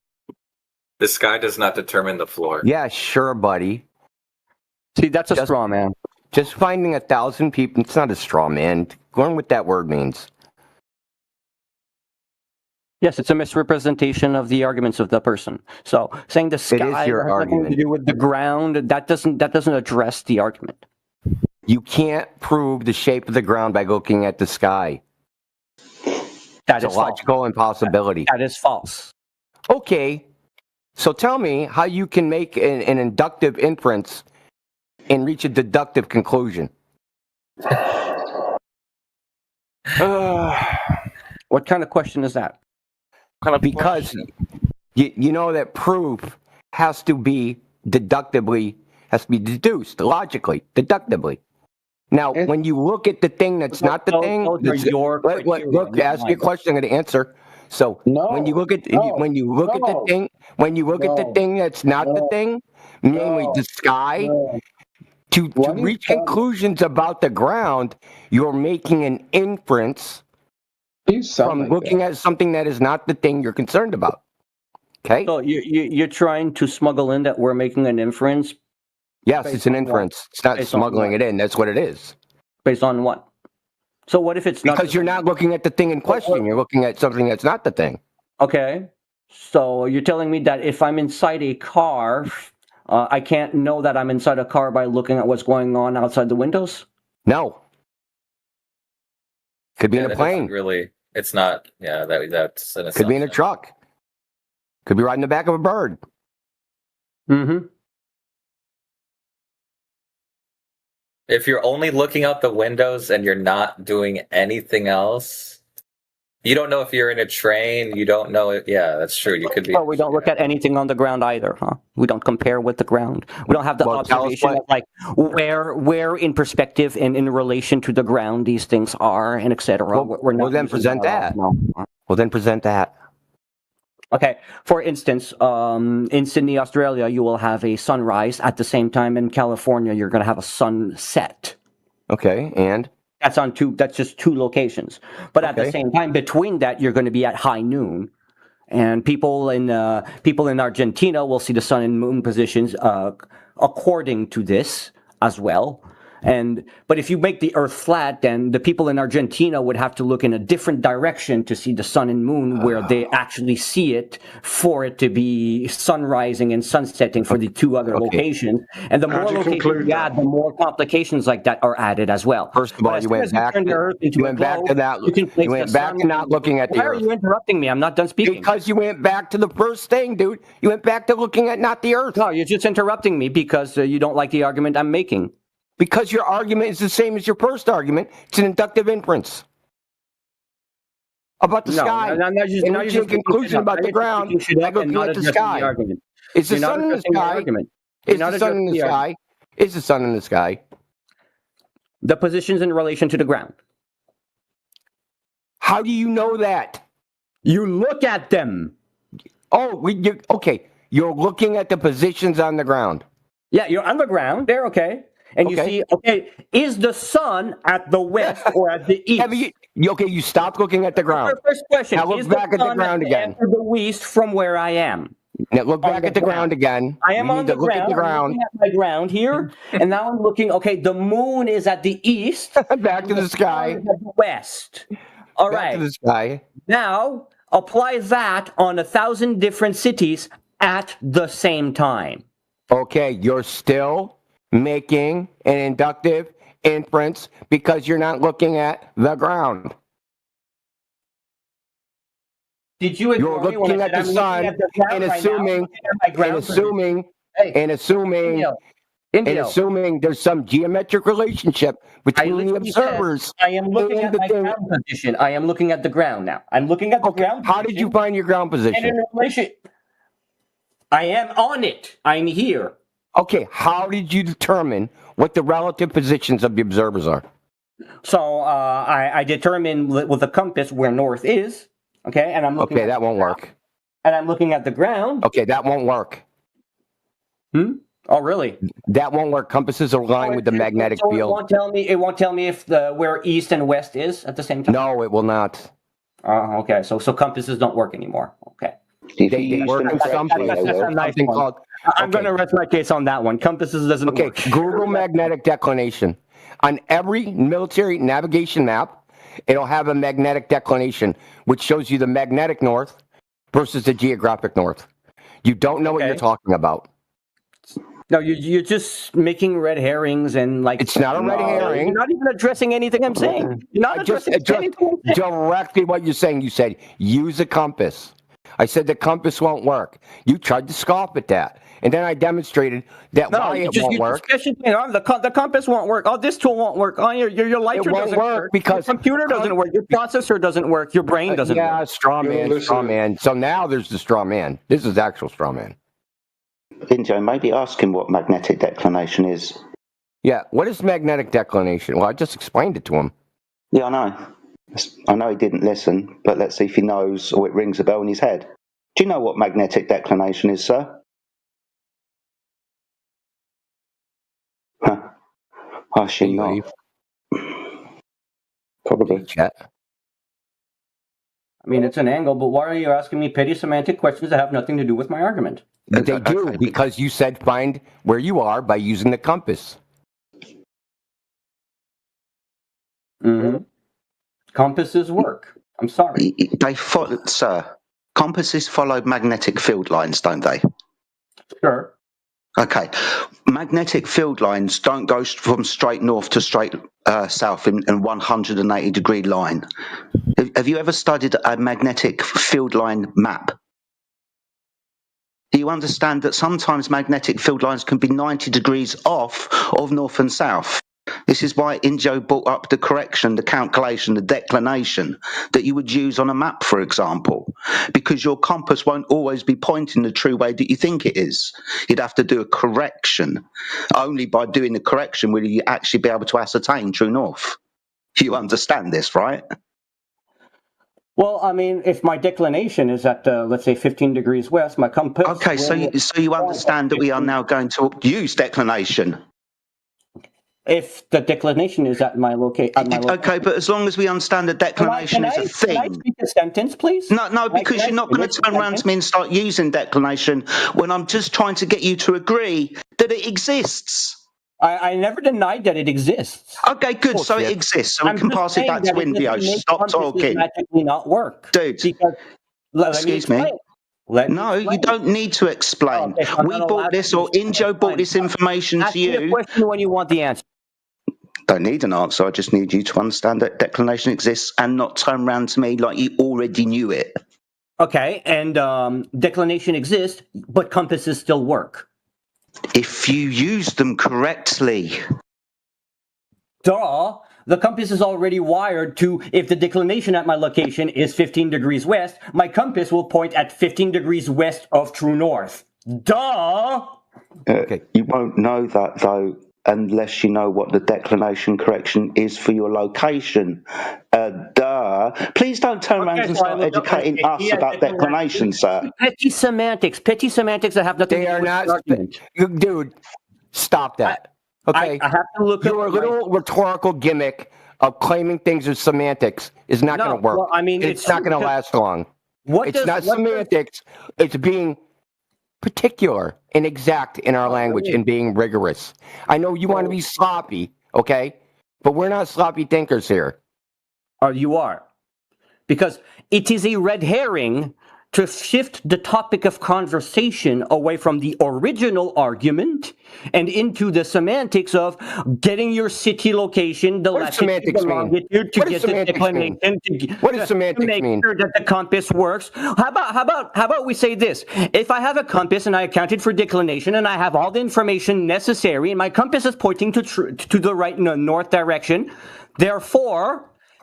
The sky does not determine the floor. Yeah, sure, buddy. See, that's a straw man. Just finding 1,000 people, it's not a straw man. Learn what that word means. Yes, it's a misrepresentation of the arguments of the person. So saying the sky has nothing to do with the ground, that doesn't address the argument. You can't prove the shape of the ground by looking at the sky. That is a logical impossibility. That is false. Okay, so tell me how you can make an inductive inference and reach a deductive conclusion. What kind of question is that? Because you know that proof has to be deductively, has to be deduced logically, deductively. Now, when you look at the thing that's not the thing, ask me a question. I'm going to answer. So when you look at the thing that's not the thing, namely the sky, to reach conclusions about the ground, you're making an inference from looking at something that is not the thing you're concerned about. Okay. So you're trying to smuggle in that we're making an inference. Yes, it's an inference. It's not smuggling it in. That's what it is. Based on what? So what if it's not? Because you're not looking at the thing in question. You're looking at something that's not the thing. Okay. So you're telling me that if I'm inside a car, I can't know that I'm inside a car by looking at what's going on outside the windows? No. Could be in a plane. Really, it's not. Yeah, that's an assumption. Could be in a truck. Could be riding the back of a bird. Mm-hmm. If you're only looking out the windows and you're not doing anything else, you don't know if you're in a train. You don't know. Yeah, that's true. You could be. Oh, we don't look at anything on the ground either, huh? We don't compare with the ground. We don't have the observation of like where in perspective and in relation to the ground these things are and etc. Well, then present that. Well, then present that. Okay. For instance, in Sydney, Australia, you will have a sunrise at the same time. In California, you're going to have a sunset. Okay, and that's just two locations. But at the same time, between that, you're going to be at high noon, and people in Argentina will see the sun and moon positions according to this as well. But if you make the Earth flat, then the people in Argentina would have to look in a different direction to see the sun and moon where they actually see it for it to be sun rising and sun setting for the two other locations. And the more locations you add, the more complications like that are added as well. First of all, you went back to that. You went back to not looking at the Earth. Why are you interrupting me? I'm not done speaking. Because you went back to the first thing, dude. You went back to looking at not the Earth. No, you're just interrupting me because you don't like the argument I'm making. Because your argument is the same as your first argument. It's an inductive inference about the sky. And reaching a conclusion about the ground by looking at the sky. Is the sun in the sky? Is the sun in the sky? Is the sun in the sky? The positions in relation to the ground. How do you know that? You look at them. Oh, okay. You're looking at the positions on the ground. Yeah, you're on the ground. They're okay. And you see, is the sun at the west or at the east? You stopped looking at the ground. First question. Now look back at the ground again. To the east from where I am. Now look back at the ground again. I am on the ground. I'm looking at my ground here. And now I'm looking, the moon is at the east. Back to the sky. At the west. All right. Back to the sky. Now, apply that on 1,000 different cities at the same time. Okay, you're still making an inductive inference because you're not looking at the ground. Did you agree? You're looking at the sun and assuming there's some geometric relationship between the observers. I am looking at my ground position. I am looking at the ground now. I'm looking at the ground position. How did you find your ground position? And in relation, I am on it. I'm here. Okay, how did you determine what the relative positions of the observers are? So I determine with a compass where north is. Okay, and I'm looking. Okay, that won't work. And I'm looking at the ground. Okay, that won't work. Oh, really? That won't work. Compasses are aligned with the magnetic field. It won't tell me if where east and west is at the same time. No, it will not. Okay, so compasses don't work anymore. Okay. They work in some places. I'm going to rest my case on that one. Compasses doesn't work. Google magnetic declination. On every military navigation map, it'll have a magnetic declination, which shows you the magnetic north versus the geographic north. You don't know what you're talking about. No, you're just making red herrings and It's not a red herring. You're not even addressing anything I'm saying. You're not addressing anything. Directly what you're saying. You said, use a compass. I said the compass won't work. You tried to scoff at that. And then I demonstrated that why it won't work. The compass won't work. Oh, this tool won't work. Oh, your lighter doesn't work. Because your computer doesn't work. Your processor doesn't work. Your brain doesn't work. Yeah, straw man. So now there's the straw man. This is actual straw man. Injo, maybe ask him what magnetic declination is. Yeah, what is magnetic declination? Well, I just explained it to him. Yeah, I know. I know he didn't listen, but let's see if he knows or it rings a bell in his head. Do you know what magnetic declination is, sir? Huh. I assume not. Probably. Chat. I mean, it's an angle, but why are you asking me petty semantic questions that have nothing to do with my argument? But they do, because you said find where you are by using the compass. Mm-hmm. Compasses work. I'm sorry. They follow, sir. Compasses follow magnetic field lines, don't they? Sure. Okay. Magnetic field lines don't go from straight north to straight south in a 180-degree line. Have you ever studied a magnetic field line map? Do you understand that sometimes magnetic field lines can be 90 degrees off of north and south? This is why Injo brought up the correction, the calculation, the declination that you would use on a map, for example, because your compass won't always be pointing the true way that you think it is. You'd have to do a correction. Only by doing the correction will you actually be able to ascertain true north. You understand this, right? Well, I mean, if my declination is at, let's say, 15 degrees west, my compass... Okay, so you understand that we are now going to use declination. If the declination is at my location. Okay, but as long as we understand that declination is a thing. Can I speak a sentence, please? No, because you're not going to turn around to me and start using declination when I'm just trying to get you to agree that it exists. I never denied that it exists. Okay, good. So it exists. So we can pass it back to Indio. Stop talking. Magically not work, dude. Because, excuse me. No, you don't need to explain. Okay, we bought this, or Injo brought this information to you. Ask me a question when you want the answer. Don't need an answer. I just need you to understand that declination exists and not turn around to me like you already knew it. Okay, and declination exists, but compasses still work. If you use them correctly. Duh. The compass is already wired to, if the declination at my location is 15 degrees west, my compass will point at 15 degrees west of true north. Duh! Okay. You won't know that, though, unless you know what the declination correction is for your location. Duh. Please don't turn around and start educating us about declination, sir. Petty semantics. Petty semantics that have nothing to do with the argument. Dude, stop that. Okay? I have to look Your little rhetorical gimmick of claiming things are semantics is not going to work. Well, I mean, it's not going to last long. It's not semantics. It's being particular and exact in our language and being rigorous. I know you want to be sloppy, okay? But we're not sloppy thinkers here. You are. Because it is a red herring to shift the topic of conversation away from the original argument and into the semantics of getting your city location, the latitude, the longitude, to get the declination. What does semantics mean? To make sure that the compass works. How about we say this? If I have a compass and I accounted for declination and I have all the information necessary and my compass is pointing to the right north direction,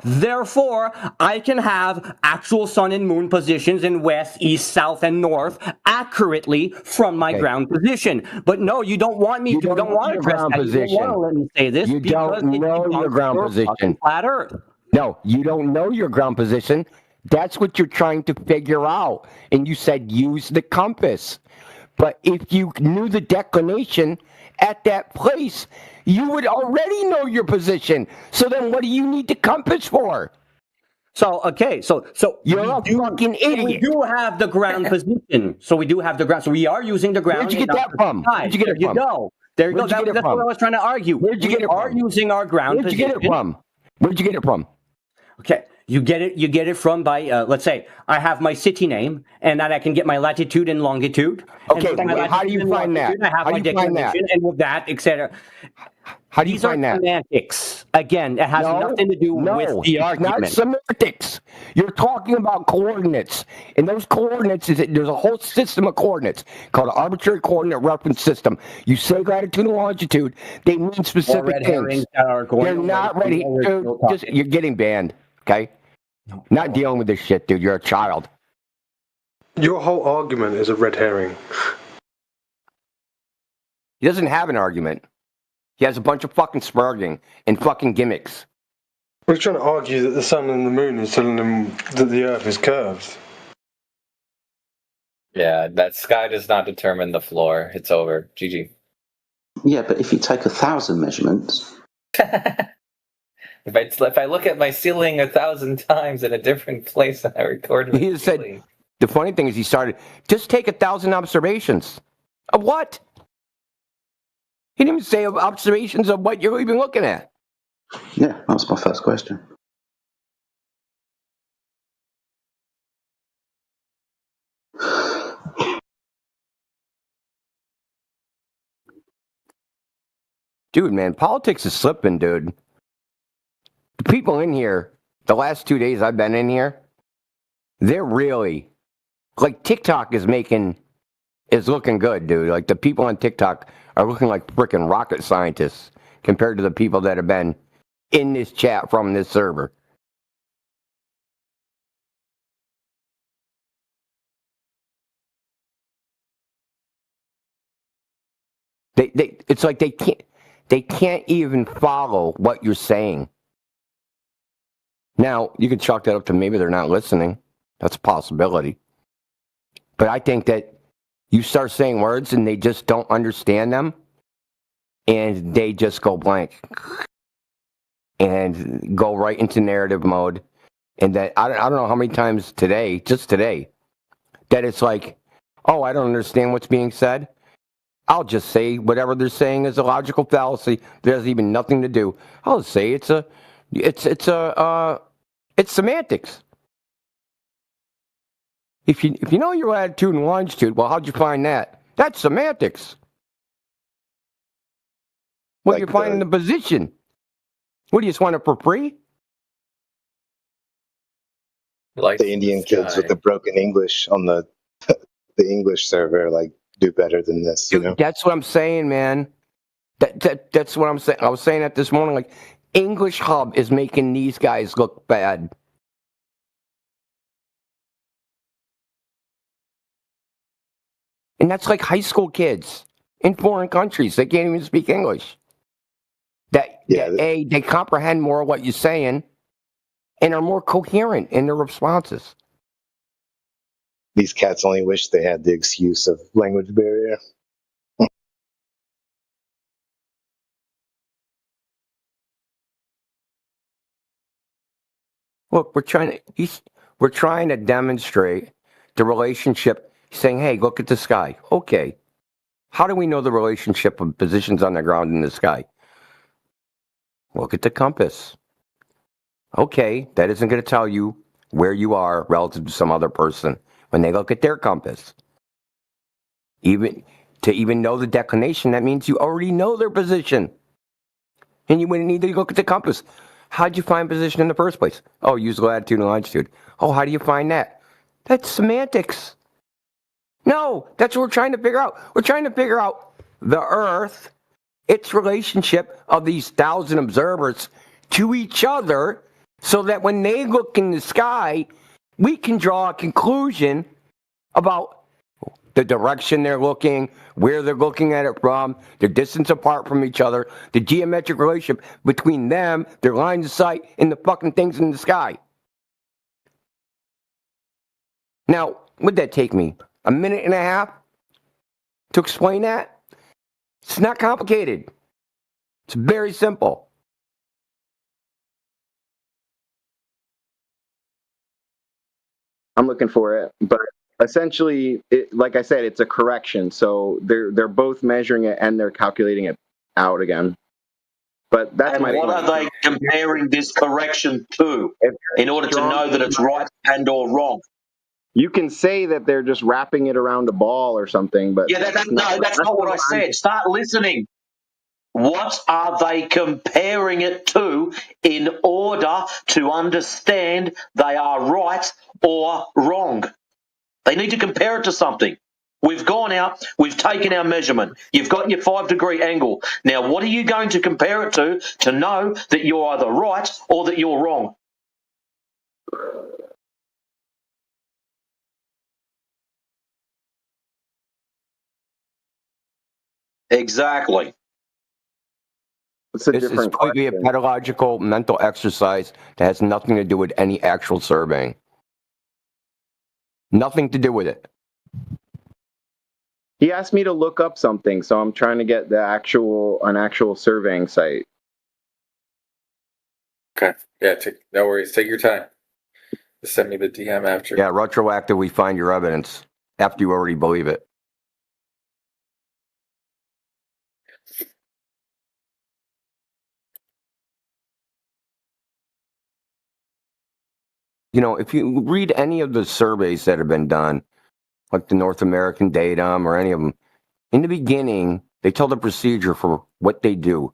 Therefore, I can have actual sun and moon positions in west, east, south, and north accurately from my ground position. But no, you don't want me to. You don't want to address that. You don't want to let me say this. You don't know your ground position. Flat Earth. No, you don't know your ground position. That's what you're trying to figure out. And you said use the compass. But if you knew the declination at that place, you would already know your position. So then what do you need the compass for? So, okay, so you're a fucking idiot. We do have the ground position. So we do have the ground. So we are using the ground. Where'd you get that from? Where'd you get it from? There you go. That's what I was trying to argue. Where'd you get it from? We are using our ground position. Where'd you get it from? Where'd you get it from? Okay. You get it from by, let's say, I have my city name, and then I can get my latitude and longitude. Okay, how do you find that? I have my declination, and with that, etc. How do you find that? These are semantics. Again, it has nothing to do with the argument. Not semantics. You're talking about coordinates. And those coordinates, there's a whole system of coordinates called an arbitrary coordinate reference system. You say latitude and longitude, they mean specific things. They're not ready. Dude, you're getting banned, okay? Not dealing with this shit, dude. You're a child. Your whole argument is a red herring. He doesn't have an argument. He has a bunch of fucking sparking and fucking gimmicks. We're trying to argue that the sun and the moon is telling them that the Earth is curved. Yeah, that sky does not determine the floor. It's over. GG. Yeah, but if you take 1,000 measurements... If I look at my ceiling 1,000 times in a different place and I record my said, the funny thing is he started, just take 1,000 observations. Of what? He didn't even say observations of what you're even looking at. Yeah, that was my first question. Dude, man, politics is slipping, dude. The people in here, the last 2 days I've been in here, they're really, like TikTok is looking good, dude. Like the people on TikTok are looking like freaking rocket scientists compared to the people that have been in this chat from this server. It's like they can't even follow what you're saying. Now, you can chalk that up to maybe they're not listening. That's a possibility. But I think that you start saying words and they just don't understand them, and they just go blank and go right into narrative mode. And that I don't know how many times today, just today, that it's like, oh, I don't understand what's being said. I'll just say whatever they're saying is a logical fallacy. There's even nothing to do. I'll say it's semantics. If you know your latitude and longitude, well, how'd you find that? That's semantics. What do you find in the position? What do you just want it for free? Like the Indian kids with the broken English on the English server, like, do better than this. Dude, that's what I'm saying, man. That's what I'm saying. I was saying that this morning. Like, English Hub is making these guys look bad. And that's like high school kids in foreign countries. They can't even speak English. They comprehend more of what you're saying and are more coherent in their responses. These cats only wish they had the excuse of language barrier. Look, we're trying to demonstrate the relationship, saying, hey, look at the sky. Okay. How do we know the relationship of positions on the ground in the sky? Look at the compass. Okay, that isn't going to tell you where you are relative to some other person when they look at their compass. Even know the declination, that means you already know their position. And you wouldn't need to look at the compass. How'd you find position in the first place? Oh, use latitude and longitude. Oh, how do you find that? That's semantics. No, that's what we're trying to figure out. We're trying to figure out the Earth, its relationship of these 1,000 observers to each other, so that when they look in the sky, we can draw a conclusion about the direction they're looking, where they're looking at it from, the distance apart from each other, the geometric relationship between them, their lines of sight, and the fucking things in the sky. Now, would that take me a minute and a half to explain that? It's not complicated. It's very simple. I'm looking for it, but essentially, like I said, it's a correction. So they're both measuring it and they're calculating it out again. But that's and what are they comparing this correction to in order to know that it's right and or wrong? You can say that they're just wrapping it around a ball or something, but yeah, that's not what I said. Start listening. What are they comparing it to in order to understand they are right or wrong? They need to compare it to something. We've gone out, we've taken our measurement. You've got your 5-degree angle. Now, what are you going to compare it to know that you're either right or that you're wrong? Exactly. It's a This is different completely a pedagogical mental exercise that has nothing to do with any actual surveying. Nothing to do with it. He asked me to look up something, so I'm trying to get an actual surveying site. Okay. Yeah, no worries. Take your time. Just send me the DM after. Yeah, retroactively find your evidence after you already believe it. You know, if you read any of the surveys that have been done, like the North American Datum or any of them, in the beginning, they tell the procedure for what they do.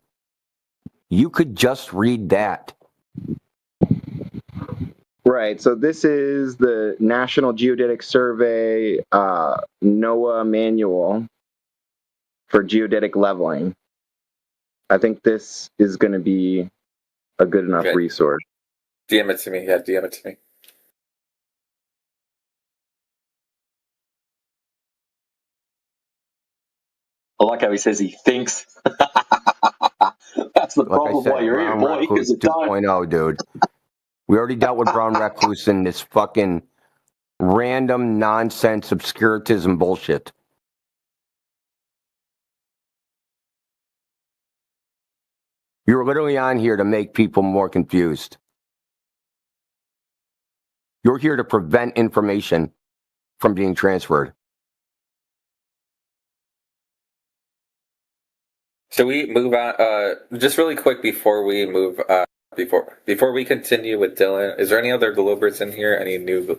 You could just read that. Right. So this is the National Geodetic Survey NOAA manual for geodetic leveling. I think this is going to be a good enough resource. DM it to me. Yeah, DM it to me. I like how he says he thinks. That's the problem why you're here, boy, because it don't. 2.0, dude. We already dealt with Brown Recluse and this fucking random nonsense obscurantism bullshit. You're literally on here to make people more confused. You're here to prevent information from being transferred. Should we move on? Just really quick before we move, before we continue with Dylan, is there any other Globers in here? Any new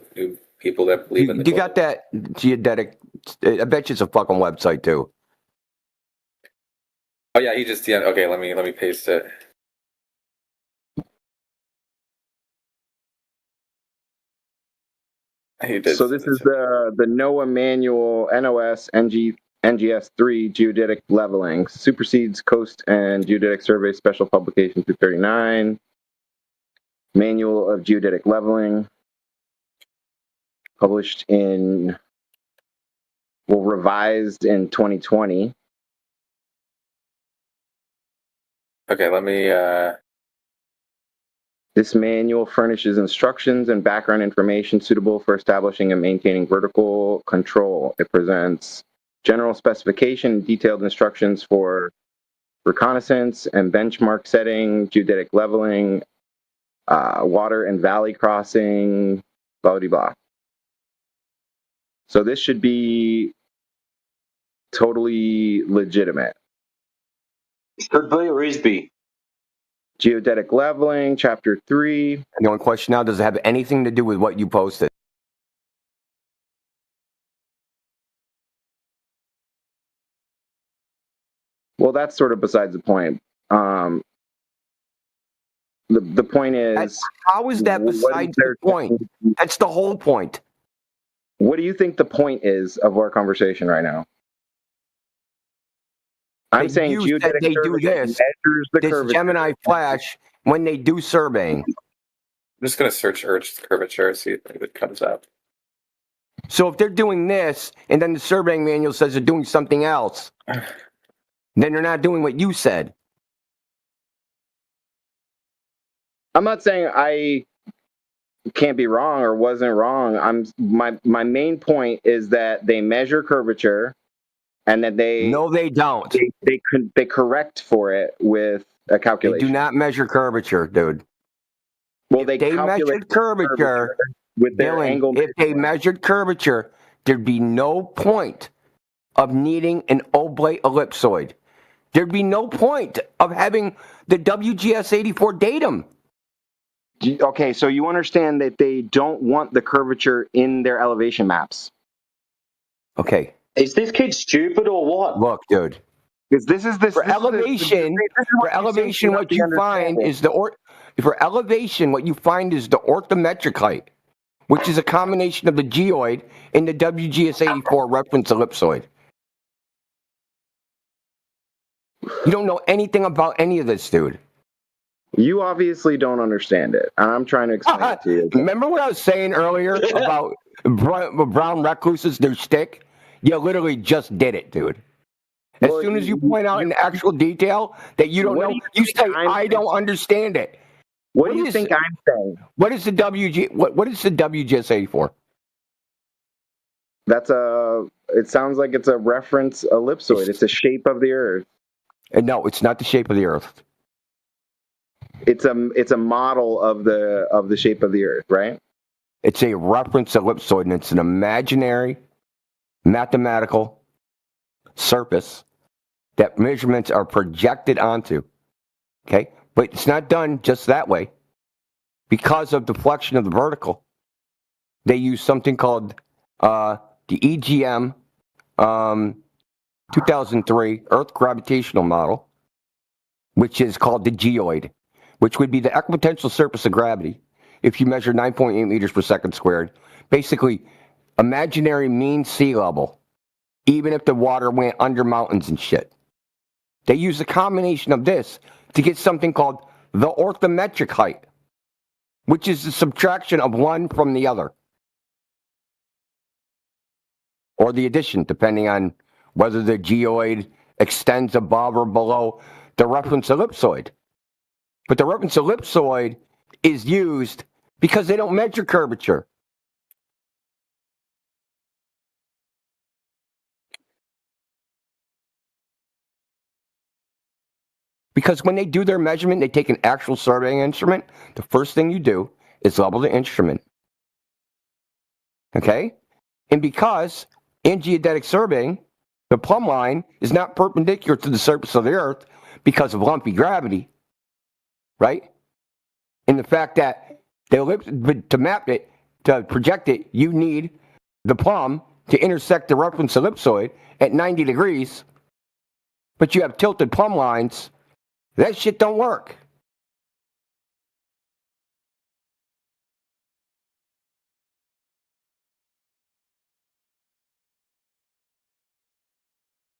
people that believe in the? You got that geodetic? I bet you it's a fucking website too. Oh yeah, he just okay. Let me paste it. So this is the NOAA manual NOS NGS3 geodetic leveling, supersedes Coast and Geodetic Survey Special Publication 239, Manual of Geodetic Leveling, published revised in 2020. Okay, let me. This manual furnishes instructions and background information suitable for establishing and maintaining vertical control. It presents general specification and detailed instructions for reconnaissance and benchmark setting, geodetic leveling, water and valley crossing, blah, blah, blah. So this should be totally legitimate. Should be or is be? Geodetic leveling, chapter 3. The only question now, does it have anything to do with what you posted? Well, that's sort of besides the point. The point is... How is that besides the point? That's the whole point. What do you think the point is of our conversation right now? I'm saying geodetic they do this Gemini Flash when they do surveying. I'm just going to search Earth's curvature, see if it comes up. So if they're doing this, and then the surveying manual says they're doing something else, then they're not doing what you said. I'm not saying I can't be wrong or wasn't wrong. My main point is that they measure curvature, and that they don't. They correct for it with a calculation. They do not measure curvature, dude. Well, if they measured curvature with their angle. If they measured curvature, there'd be no point of needing an oblate ellipsoid. There'd be no point of having the WGS84 datum. Okay, so you understand that they don't want the curvature in their elevation maps. Okay. Is this kid stupid or what? Look, dude. Because this is for elevation. For elevation, what you find is the orthometric height, which is a combination of the geoid and the WGS84 reference ellipsoid. You don't know anything about any of this, dude. You obviously don't understand it, and I'm trying to explain it to you. Remember what I was saying earlier about Brown Recluse's new shtick? You literally just did it, dude. As soon as you point out in actual detail that you don't know, you say, I don't understand it. What do you think I'm saying? What is the what is the WGS 84? It sounds like it's a reference ellipsoid. It's a shape of the Earth. And no, it's not the shape of the Earth. It's a model of the shape of the Earth, right? It's a reference ellipsoid, and it's an imaginary mathematical surface that measurements are projected onto. Okay? But it's not done just that way. Because of deflection of the vertical, they use something called the EGM 2003 Earth Gravitational Model, which is called the geoid, which would be the equipotential surface of gravity if you measure 9.8 meters per second squared. Basically, imaginary mean sea level, even if the water went under mountains and shit. They use a combination of this to get something called the orthometric height, which is the subtraction of one from the other, or the addition, depending on whether the geoid extends above or below the reference ellipsoid. But the reference ellipsoid is used because they don't measure curvature. Because when they do their measurement, they take an actual surveying instrument. The first thing you do is level the instrument. Okay? And because in geodetic surveying, the plumb line is not perpendicular to the surface of the Earth because of lumpy gravity, right? And the fact that to map it, to project it, you need the plumb to intersect the reference ellipsoid at 90 degrees, but you have tilted plumb lines. That shit don't work.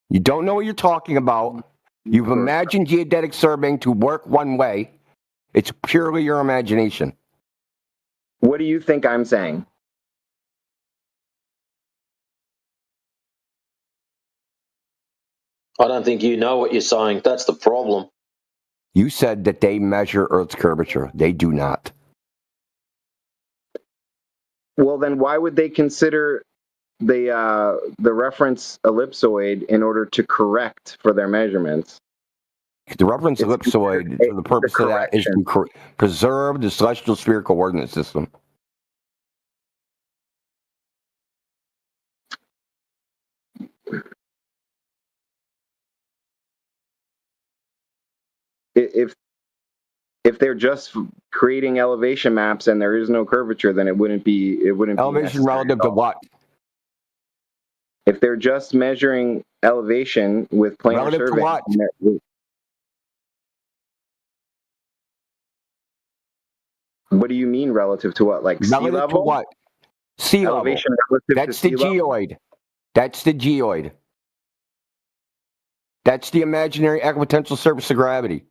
You don't know what you're talking about. You've imagined geodetic surveying to work one way. It's purely your imagination. What do you think I'm saying? I don't think you know what you're saying. That's the problem. You said that they measure Earth's curvature. They do not. Well, then why would they consider the reference ellipsoid in order to correct for their measurements? The reference ellipsoid, for the purpose of that, is to preserve the celestial spherical coordinate system. If they're just creating elevation maps and there is no curvature, then it wouldn't be elevation relative to what? If they're just measuring elevation with planar relative survey, to what? What do you mean relative to what? Like sea relative level? To what? Sea elevation level. That's the geoid. That's the geoid. That's the imaginary equipotential surface of gravity.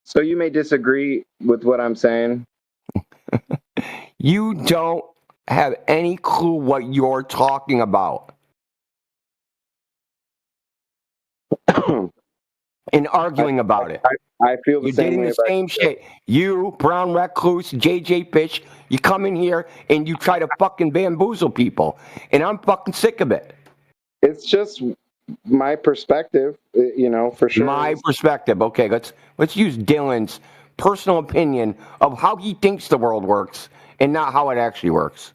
So you may disagree with what I'm saying. You don't have any clue what you're talking about. In arguing about it. I feel the You're same getting way the same shit. You, Brown Recluse, JJ Fish, you come in here and you try to fucking bamboozle people. And I'm fucking sick of it. It's just my perspective, you know, for sure. My perspective. Okay, let's use Dylan's personal opinion of how he thinks the world works and not how it actually works.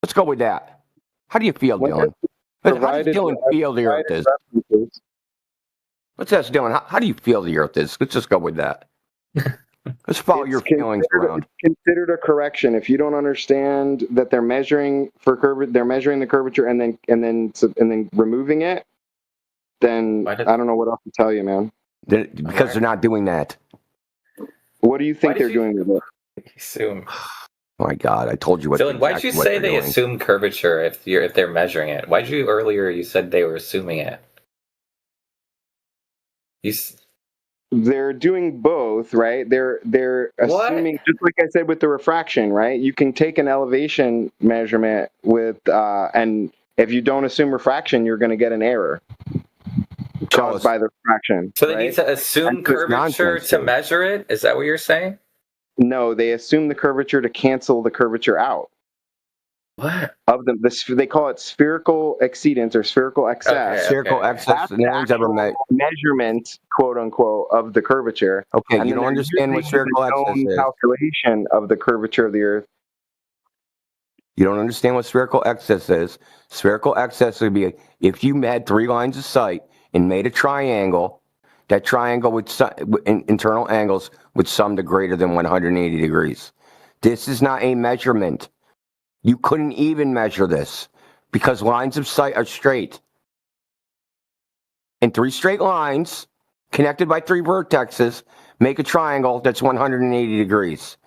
Let's go with that. How do you feel, Dylan? How does Dylan feel the Earth is? Let's ask Dylan, how do you feel the Earth is? Let's just go with that. Let's follow your feelings around. Considered a correction. If you don't understand that they're measuring they're measuring the curvature and then removing it, then I don't know what else to tell you, man. Because they're not doing that. What do you think they're doing with it? Assume. Oh my God, I told you what. Dylan, why'd you say they assume curvature if they're measuring it? Why'd you earlier you said they were assuming it? They're doing both, right? They're assuming, just like I said with the refraction, right? You can take an elevation measurement with, and if you don't assume refraction, you're going to get an error caused by the refraction. So they need to assume curvature to measure it? Is that what you're saying? No, they assume the curvature to cancel the curvature out. What? Of they call it spherical exceedance or spherical excess. Spherical excess. No one's ever measurement, quote unquote, of the curvature. Okay, and you don't understand what spherical excess is. Calculation of the curvature of the Earth. You don't understand what spherical excess is. Spherical excess would be if you had 3 lines of sight and made a triangle. That triangle would internal angles would sum to greater than 180 degrees. This is not a measurement. You couldn't even measure this because lines of sight are straight. And 3 straight lines connected by 3 vertexes make a triangle that's 180 degrees.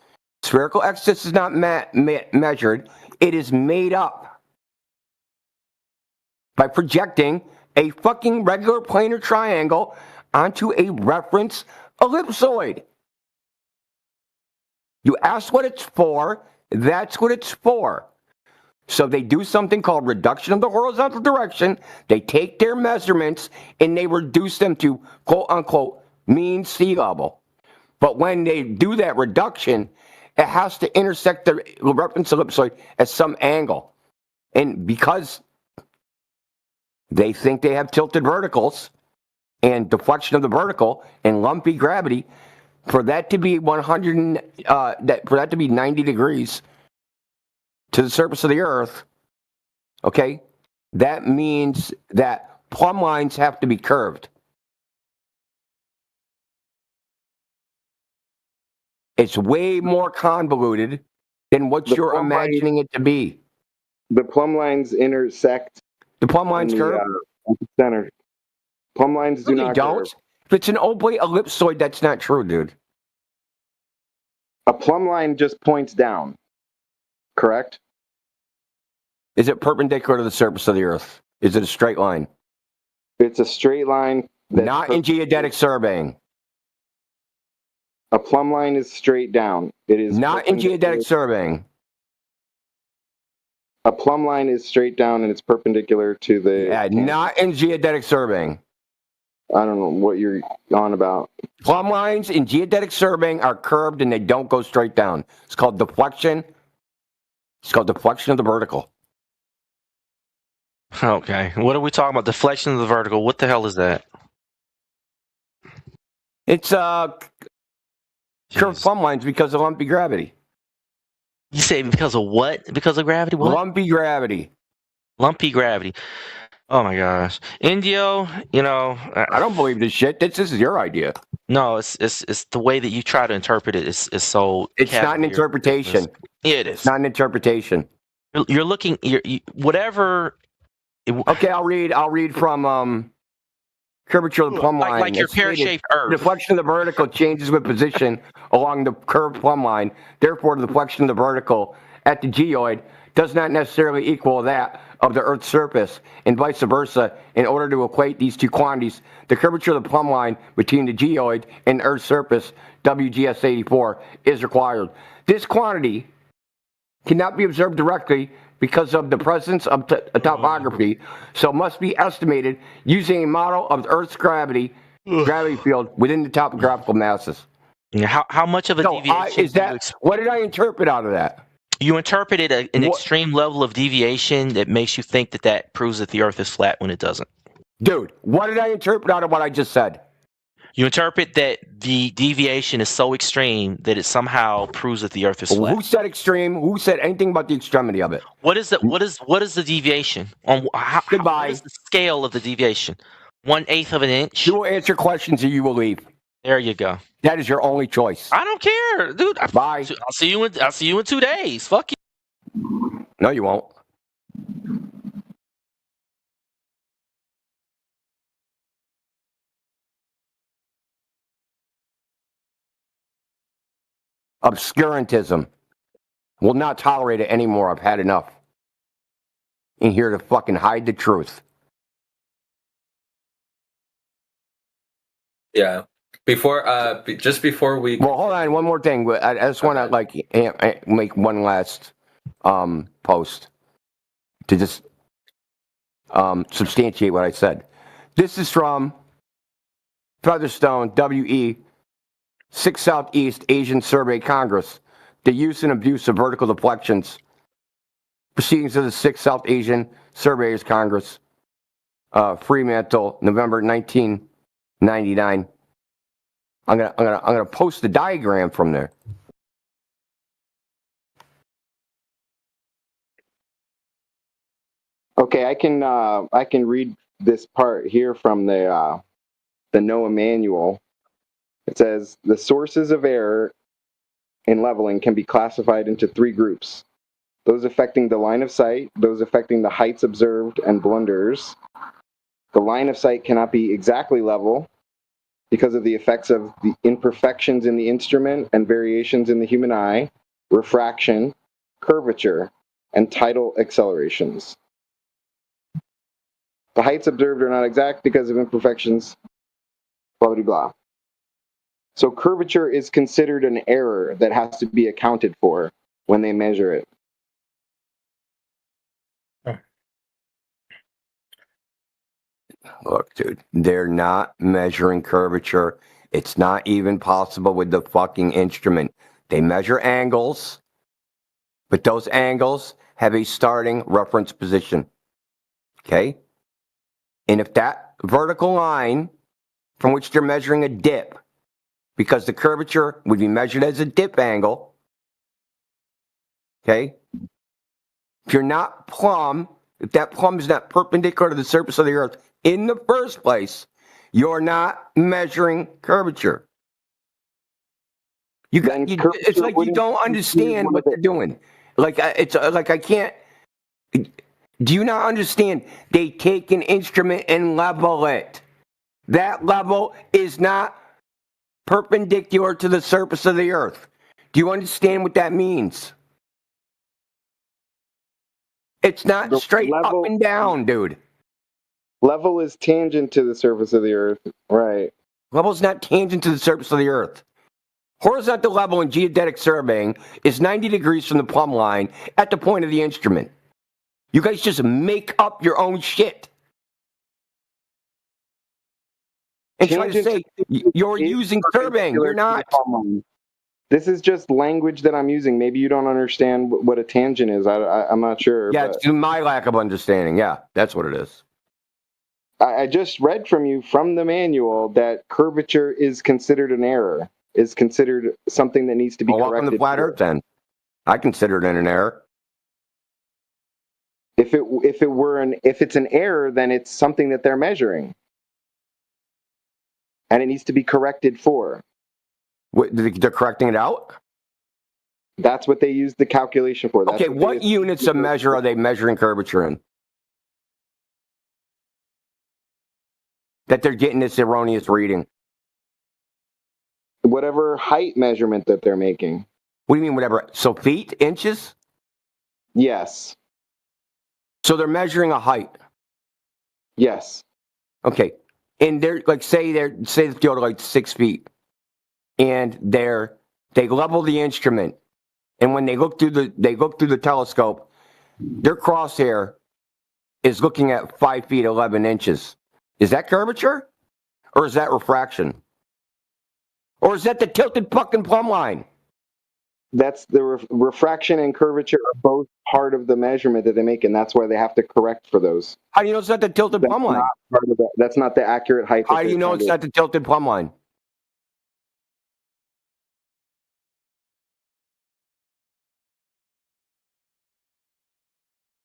Spherical excess is not measured. It is made up by projecting a fucking regular planar triangle onto a reference ellipsoid. You ask what it's for, that's what it's for. So they do something called reduction of the horizontal direction. They take their measurements and they reduce them to quote unquote mean sea level. But when they do that reduction, it has to intersect the reference ellipsoid at some angle. And because they think they have tilted verticals and deflection of the vertical and lumpy gravity, for that to be 90 degrees to the surface of the Earth, okay, that means that plumb lines have to be curved. It's way more convoluted than what you're imagining it to be. The plumb lines intersect. The plumb lines curve? Center. Plumb lines do not don't. curve. If it's an oblate ellipsoid, that's not true, dude. A plumb line just points down, correct? Is it perpendicular to the surface of the Earth? Is it a straight line? It's a straight line. Not in geodetic surveying. A plumb line is straight down. It is not in geodetic surveying. A plumb line is straight down and it's perpendicular to the. Yeah, not in geodetic surveying. I don't know what you're on about. Plumb lines in geodetic surveying are curved and they don't go straight down. It's called deflection. It's called deflection of the vertical. Okay. What are we talking about? Deflection of the vertical. What the hell is that? It's curved plumb lines because of lumpy gravity. You say because of what? Because of gravity? What? Lumpy gravity. Lumpy gravity. Oh my gosh. Indio, you know, I don't believe this shit. This is your idea. No, it's the way that you try to interpret it is so. It's not an interpretation. Yeah, it is. It's not an interpretation. You're looking. Whatever. Okay, I'll read from curvature of the plumb line. Like your pear-shaped Earth. Deflection of the vertical changes with position along the curved plumb line. Therefore, the deflection of the vertical at the geoid does not necessarily equal that of the Earth's surface, and vice versa. In order to equate these two quantities, the curvature of the plumb line between the geoid and the Earth's surface, WGS 84, is required. This quantity cannot be observed directly because of the presence of topography, so must be estimated using a model of the Earth's gravity field within the topographical masses. How much of a deviation is that? What did I interpret out of that? You interpreted an extreme level of deviation that makes you think that proves that the Earth is flat when it doesn't. Dude, what did I interpret out of what I just said? You interpret that the deviation is so extreme that it somehow proves that the Earth is flat. Who said extreme? Who said anything about the extremity of it? What is the deviation? Goodbye. What is the scale of the deviation? 1/8 of an inch? You will answer questions or you will leave. There you go. That is your only choice. I don't care, dude. Bye. I'll see you in 2 days. Fuck you. No, you won't. Obscurantism. Will not tolerate it anymore. I've had enough. In here to fucking hide the truth. Yeah. Just before we. Well, hold on. One more thing. I just want to make one last post to just substantiate what I said. This is from Featherstone, WE, 6 Southeast Asian Survey Congress. The use and abuse of vertical deflections. Proceedings of the 6 South Asian Surveyors Congress, Fremantle, November 1999. I'm gonna post the diagram from there. Okay, I can read this part here from the NOAA manual. It says the sources of error in leveling can be classified into 3 groups: those affecting the line of sight, those affecting the heights observed, and blunders. The line of sight cannot be exactly level because of the effects of the imperfections in the instrument and variations in the human eye, refraction, curvature, and tidal accelerations. The heights observed are not exact because of imperfections, blah, blah, blah. So curvature is considered an error that has to be accounted for when they measure it. Look, dude, they're not measuring curvature. It's not even possible with the fucking instrument. They measure angles, but those angles have a starting reference position. Okay? And if that vertical line from which they're measuring a dip, because the curvature would be measured as a dip angle, okay? If you're not plumb, if that plumb is not perpendicular to the surface of the earth in the first place, you're not measuring curvature. It's like you don't understand what they're doing. I can't. Do you not understand? They take an instrument and level it. That level is not perpendicular to the surface of the earth. Do you understand what that means? It's not straight up and down, dude. Level is tangent to the surface of the earth, right? Level is not tangent to the surface of the earth. Horizontal level in geodetic surveying is 90 degrees from the plumb line at the point of the instrument. You guys just make up your own shit. And try to say you're using surveying. You're not. This is just language that I'm using. Maybe you don't understand what a tangent is. I'm not sure. Yeah, it's my lack of understanding. Yeah, that's what it is. I just read from you from the manual that curvature is considered an error, is considered something that needs to be corrected. Welcome to Flat Earth, then. I consider it an error. If it's an error, then it's something that they're measuring, and it needs to be corrected for. They're correcting it out? That's what they use the calculation for. Okay, what units of measure are they measuring curvature in? That they're getting this erroneous reading. Whatever height measurement that they're making. What do you mean, whatever? So feet, inches? Yes. So they're measuring a height? Yes. Okay. And they're say they go to 6 feet. And they level the instrument. And when they look through the telescope, their crosshair is looking at 5 feet 11 inches. Is that curvature? Or is that refraction? Or is that the tilted fucking plumb line? That's the refraction and curvature are both part of the measurement that they make, and that's why they have to correct for those. How do you know it's not the tilted plumb line? That's not the accurate height. How do you know it's not the tilted plumb line?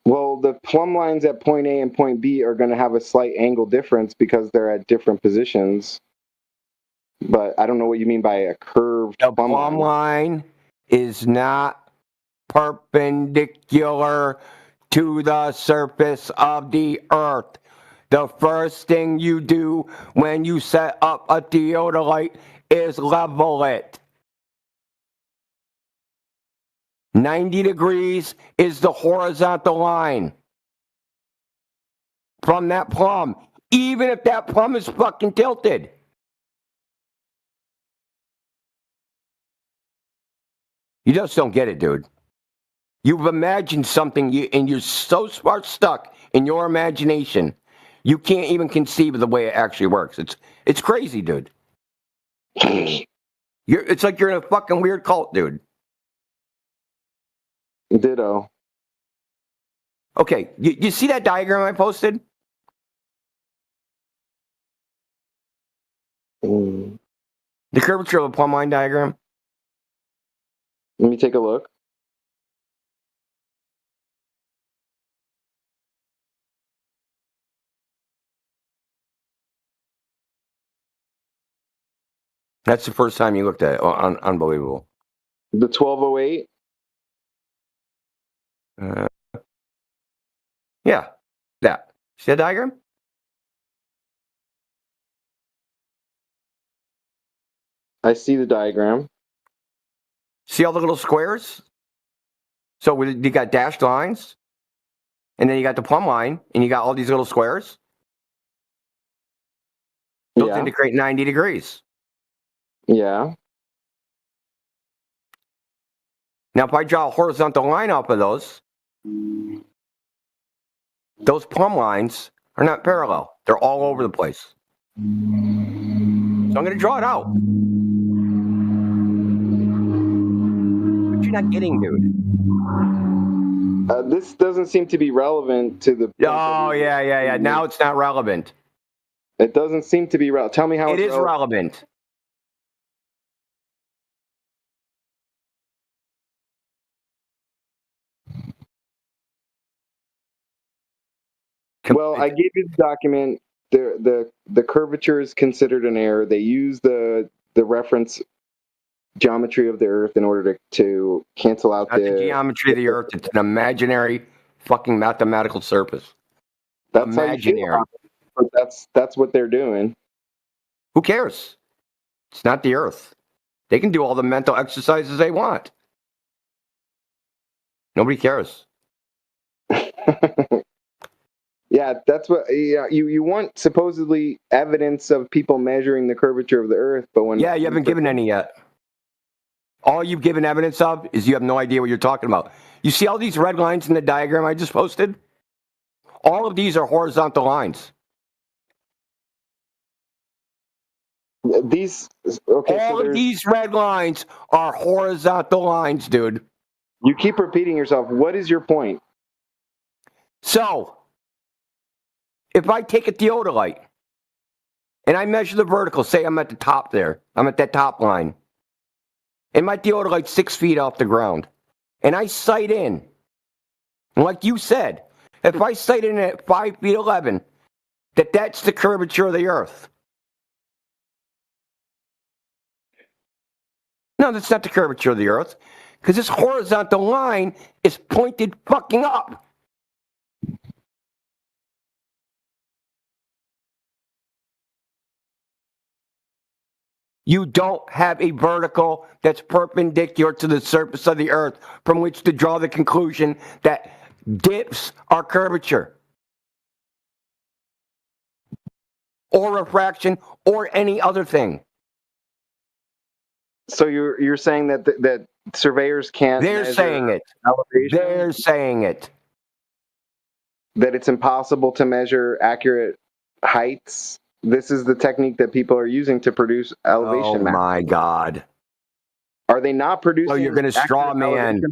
Well, the plumb lines at point A and point B are going to have a slight angle difference because they're at different positions. But I don't know what you mean by a curved plumb line is not perpendicular to the surface of the earth. The first thing you do when you set up a theodolite is level it. 90 degrees is the horizontal line from that plumb, even if that plumb is fucking tilted. You just don't get it, dude. You've imagined something, and you're so stuck in your imagination, you can't even conceive of the way it actually works. It's crazy, dude. It's like you're in a fucking weird cult, dude. Ditto. Okay, you see that diagram I posted? The curvature of a plumb line diagram? Let me take a look. That's the first time you looked at it. Unbelievable. The 1208? Yeah, that. See that diagram? I see the diagram. See all the little squares? So you got dashed lines, and then you got the plumb line, and you got all these little squares. Those integrate 90 degrees. Yeah. Now, if I draw a horizontal line off of those plumb lines are not parallel. They're all over the place. So I'm going to draw it out. But you're not getting, dude. This doesn't seem to be relevant to the... Oh, yeah. Now it's not relevant. It doesn't seem to be relevant. Tell me how it is relevant. Well, I gave you the document. The curvature is considered an error. They use the reference geometry of the Earth in order to cancel out the geometry of the Earth. It's an imaginary fucking mathematical surface. That's imaginary. But that's what they're doing. Who cares? It's not the Earth. They can do all the mental exercises they want. Nobody cares. Yeah, that's what you want supposedly evidence of people measuring the curvature of the Earth, but when you haven't given any yet. All you've given evidence of is you have no idea what you're talking about. You see all these red lines in the diagram I just posted? All of these are horizontal lines. These all of these red lines are horizontal lines, dude. You keep repeating yourself. What is your point? So, if I take a theodolite and I measure the vertical, say I'm at the top there, I'm at that top line, and my theodolite's 6 feet off the ground, and I sight in, and like you said, if I sight in at 5 feet 11, that's the curvature of the Earth. No, that's not the curvature of the Earth, because this horizontal line is pointed fucking up. You don't have a vertical that's perpendicular to the surface of the Earth from which to draw the conclusion that dips are curvature or refraction or any other thing. So you're saying that surveyors can't. They're saying it. Elevation? They're saying it. That it's impossible to measure accurate heights. This is the technique that people are using to produce elevation maps. Oh my God! Are they not producing? Oh, you're going to straw man.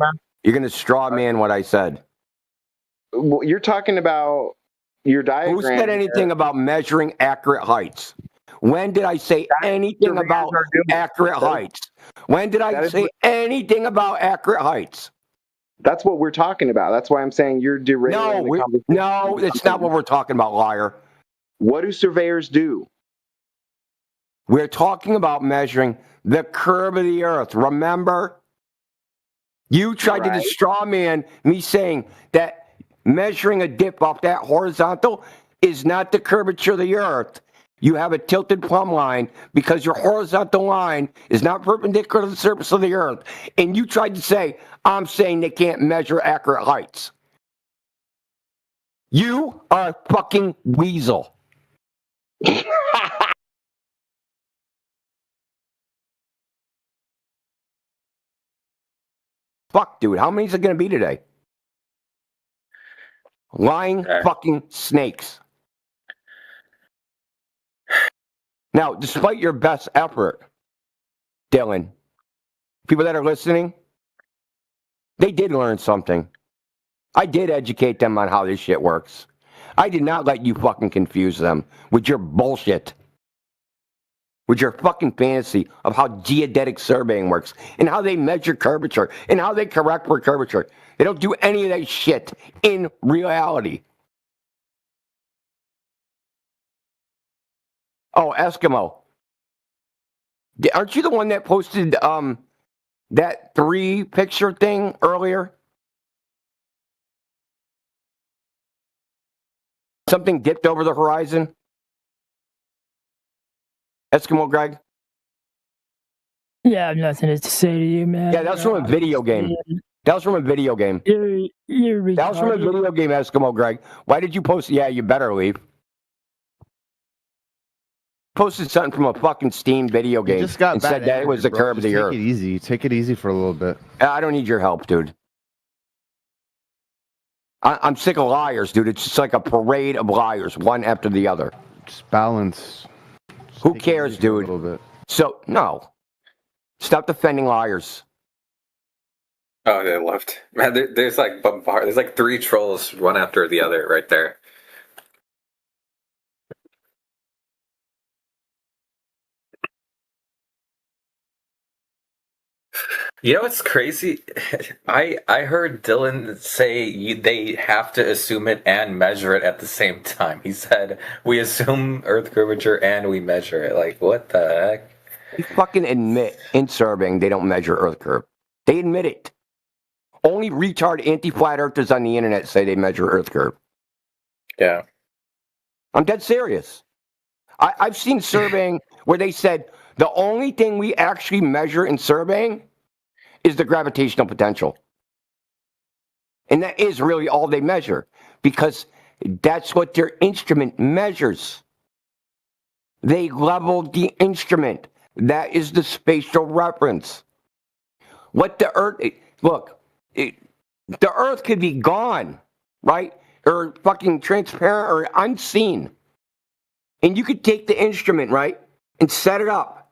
You're going to straw man what I said. Well, you're talking about your diagram. Who said anything about measuring accurate heights? When did I say anything about accurate heights? When did I say anything about accurate heights? That's what we're talking about. That's why I'm saying you're derailing the conversation. No, it's not what we're talking about, liar. What do surveyors do? We're talking about measuring the curve of the Earth. Remember? You tried to straw man me saying that measuring a dip off that horizontal is not the curvature of the Earth. You have a tilted plumb line because your horizontal line is not perpendicular to the surface of the Earth. And you tried to say, I'm saying they can't measure accurate heights. You are a fucking weasel. Fuck, dude. How many is it going to be today? Lying fucking snakes. Now, despite your best effort, Dylan, people that are listening, they did learn something. I did educate them on how this shit works. I did not let you fucking confuse them with your bullshit. With your fucking fantasy of how geodetic surveying works and how they measure curvature and how they correct for curvature. They don't do any of that shit in reality. Oh, Eskimo. Aren't you the one that posted that 3 picture thing earlier? Something dipped over the horizon? Eskimo Greg? Yeah, I have nothing to say to you, man. Yeah, that's from a video game. That was from a video game. You're that was from a video game, Eskimo Greg. Why did you post? Yeah, you better leave. Posted something from a fucking Steam video game just got and said that it was the curve of the earth. Take it easy. Take it easy for a little bit. I don't need your help, dude. I'm sick of liars, dude. It's just like a parade of liars, one after the other. Just balance. Who cares, dude? A little bit. So, no. Stop defending liars. Oh, they left. Man, there's like there's like 3 trolls, one after the other, right there. You know what's crazy? I heard Dylan say they have to assume it and measure it at the same time. He said, we assume Earth curvature and we measure it. Like, what the heck? They fucking admit in surveying they don't measure Earth curve. They admit it. Only retard anti-flat earthers on the internet say they measure Earth curve. Yeah. I'm dead serious. I've seen surveying where they said the only thing we actually measure in surveying is the gravitational potential. And that is really all they measure because that's what their instrument measures. They leveled the instrument. That is the spatial reference. What the Earth, look, the Earth could be gone, right? Or fucking transparent or unseen. And you could take the instrument, right? And set it up.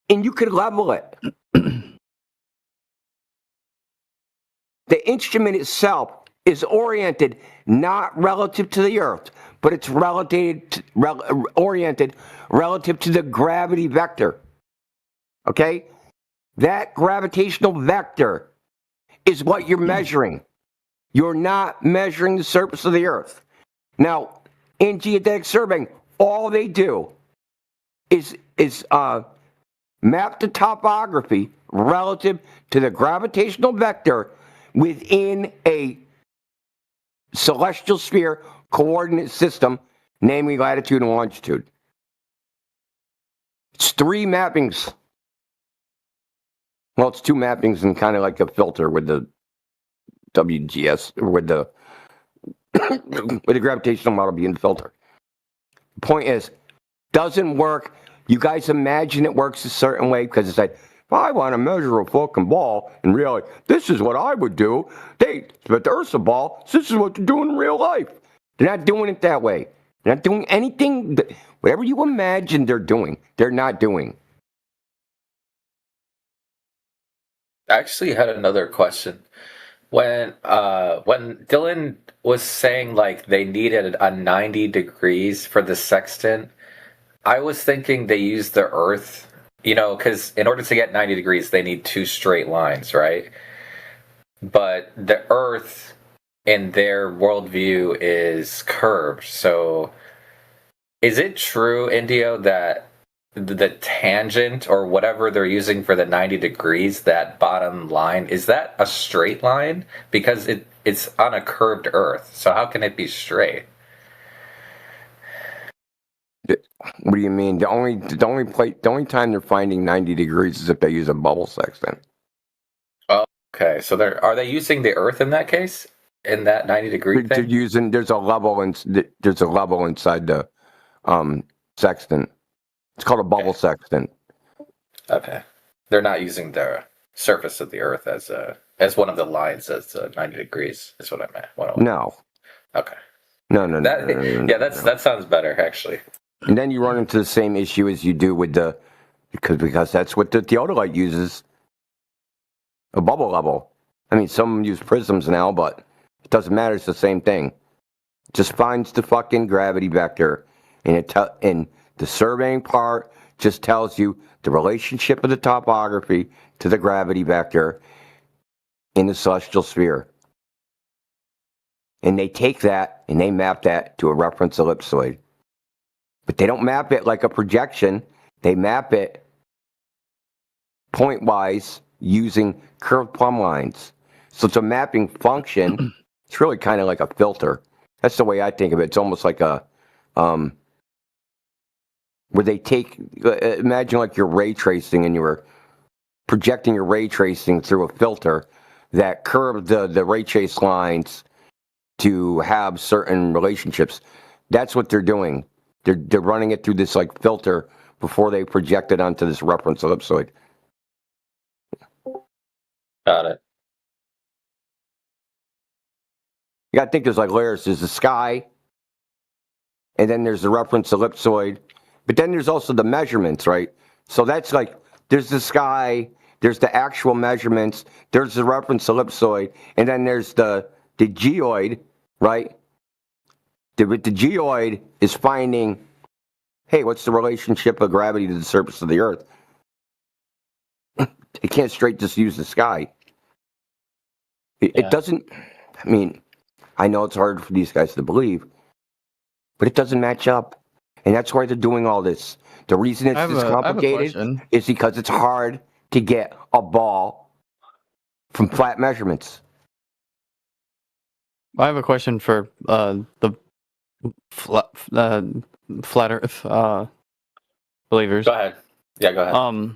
And you could level it. The instrument itself is oriented not relative to the Earth, but it's oriented relative to the gravity vector. Okay? That gravitational vector is what you're measuring. You're not measuring the surface of the Earth. Now, in geodetic surveying, all they do is map the topography relative to the gravitational vector within a celestial sphere coordinate system, namely latitude and longitude. It's 3 mappings. Well, it's 2 mappings and kind of like a filter with the WGS, with the with the gravitational model being the filter. The point is, doesn't work. You guys imagine it works a certain way because it's like, if I want to measure a fucking ball and really, this is what I would do. But the Earth's a ball, so this is what they're doing in real life. They're not doing it that way. They're not doing anything. Whatever you imagine they're doing, they're not doing. I actually had another question. When Dylan was saying like they needed a 90 degrees for the sextant, I was thinking they used the Earth, you know, because in order to get 90 degrees, they need 2 straight lines, right? But the Earth in their worldview is curved. So is it true, Indio, that the tangent or whatever they're using for the 90 degrees, that bottom line, is that a straight line? Because it's on a curved Earth. So how can it be straight? What do you mean? The only time they're finding 90 degrees is if they use a bubble sextant. Oh, okay. So are they using the Earth in that case? In that 90 degree thing? They're using there's a level inside the sextant. It's called a bubble sextant. Okay. They're not using the surface of the Earth as as one of the lines as 90 degrees. Is what I meant. No. Okay. No. That sounds better actually. And then you run into the same issue as you do with the because that's what the theodolite uses. A bubble level. I mean, some use prisms now, but it doesn't matter. It's the same thing. It just finds the fucking gravity vector, and and the surveying part just tells you the relationship of the topography to the gravity vector in the celestial sphere. And they take that and they map that to a reference ellipsoid. But they don't map it like a projection. They map it point-wise using curved plumb lines. So it's a mapping function. It's really kind of like a filter. That's the way I think of it. It's almost like a, where they take, imagine like you're ray tracing and you were projecting your ray tracing through a filter that curved the ray trace lines to have certain relationships. That's what they're doing. They're running it through this like filter before they project it onto this reference ellipsoid. Got it. You got to think there's like layers. There's the sky, and then there's the reference ellipsoid, but then there's also the measurements, right? So that's like, there's the sky, there's the actual measurements, there's the reference ellipsoid, and then there's the geoid, right? The geoid is finding, hey, what's the relationship of gravity to the surface of the Earth? It can't straight just use the sky. It doesn't, I mean, I know it's hard for these guys to believe, but it doesn't match up. And that's why they're doing all this. The reason it's this complicated is because it's hard to get a ball from flat measurements. I have a question for the flat Earth believers. Go ahead. Yeah, go ahead.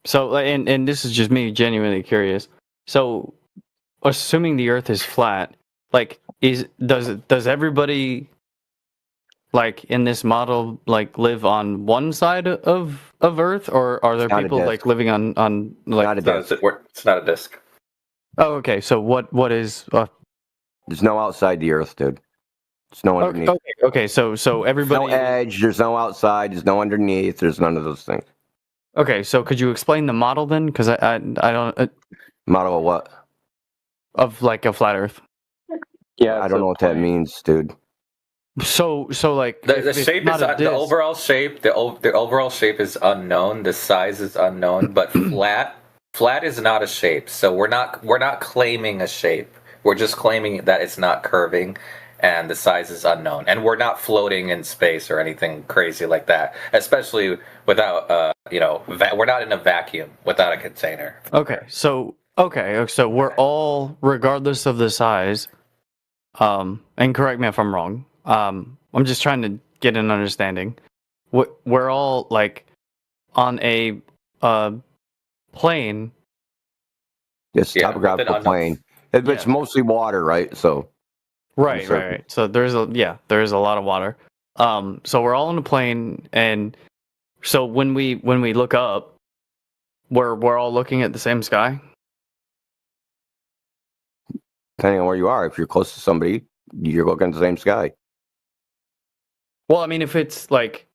So, and this is just me genuinely curious. So, assuming the Earth is flat, like, does everybody, like, in this model, like, live on one side of Earth, or are there people like living on like? Not a disc. It's not a disc. Oh, okay. So what is? There's no outside the Earth, dude. There's no underneath. Okay. So everybody. There's no edge. There's no outside. There's no underneath. There's none of those things. Okay, so could you explain the model then? Because I don't. Model of what? Of like a flat Earth. Yeah, I don't know what that means, dude. So like the shape is the overall shape. The overall shape is unknown. The size is unknown. But flat is not a shape. So we're not claiming a shape. We're just claiming that it's not curving, and the size is unknown. And we're not floating in space or anything crazy like that. Especially without we're not in a vacuum without a container. Okay, so we're all, regardless of the size, and correct me if I'm wrong. I'm just trying to get an understanding. We're all like on a plane. Yes, topographical plane. It's mostly water, right? So. Right. So there is a lot of water. So we're all on a plane, and so when we look up, we're all looking at the same sky. Depending on where you are, if you're close to somebody, you're looking at the same sky. Well, I mean, if it's like,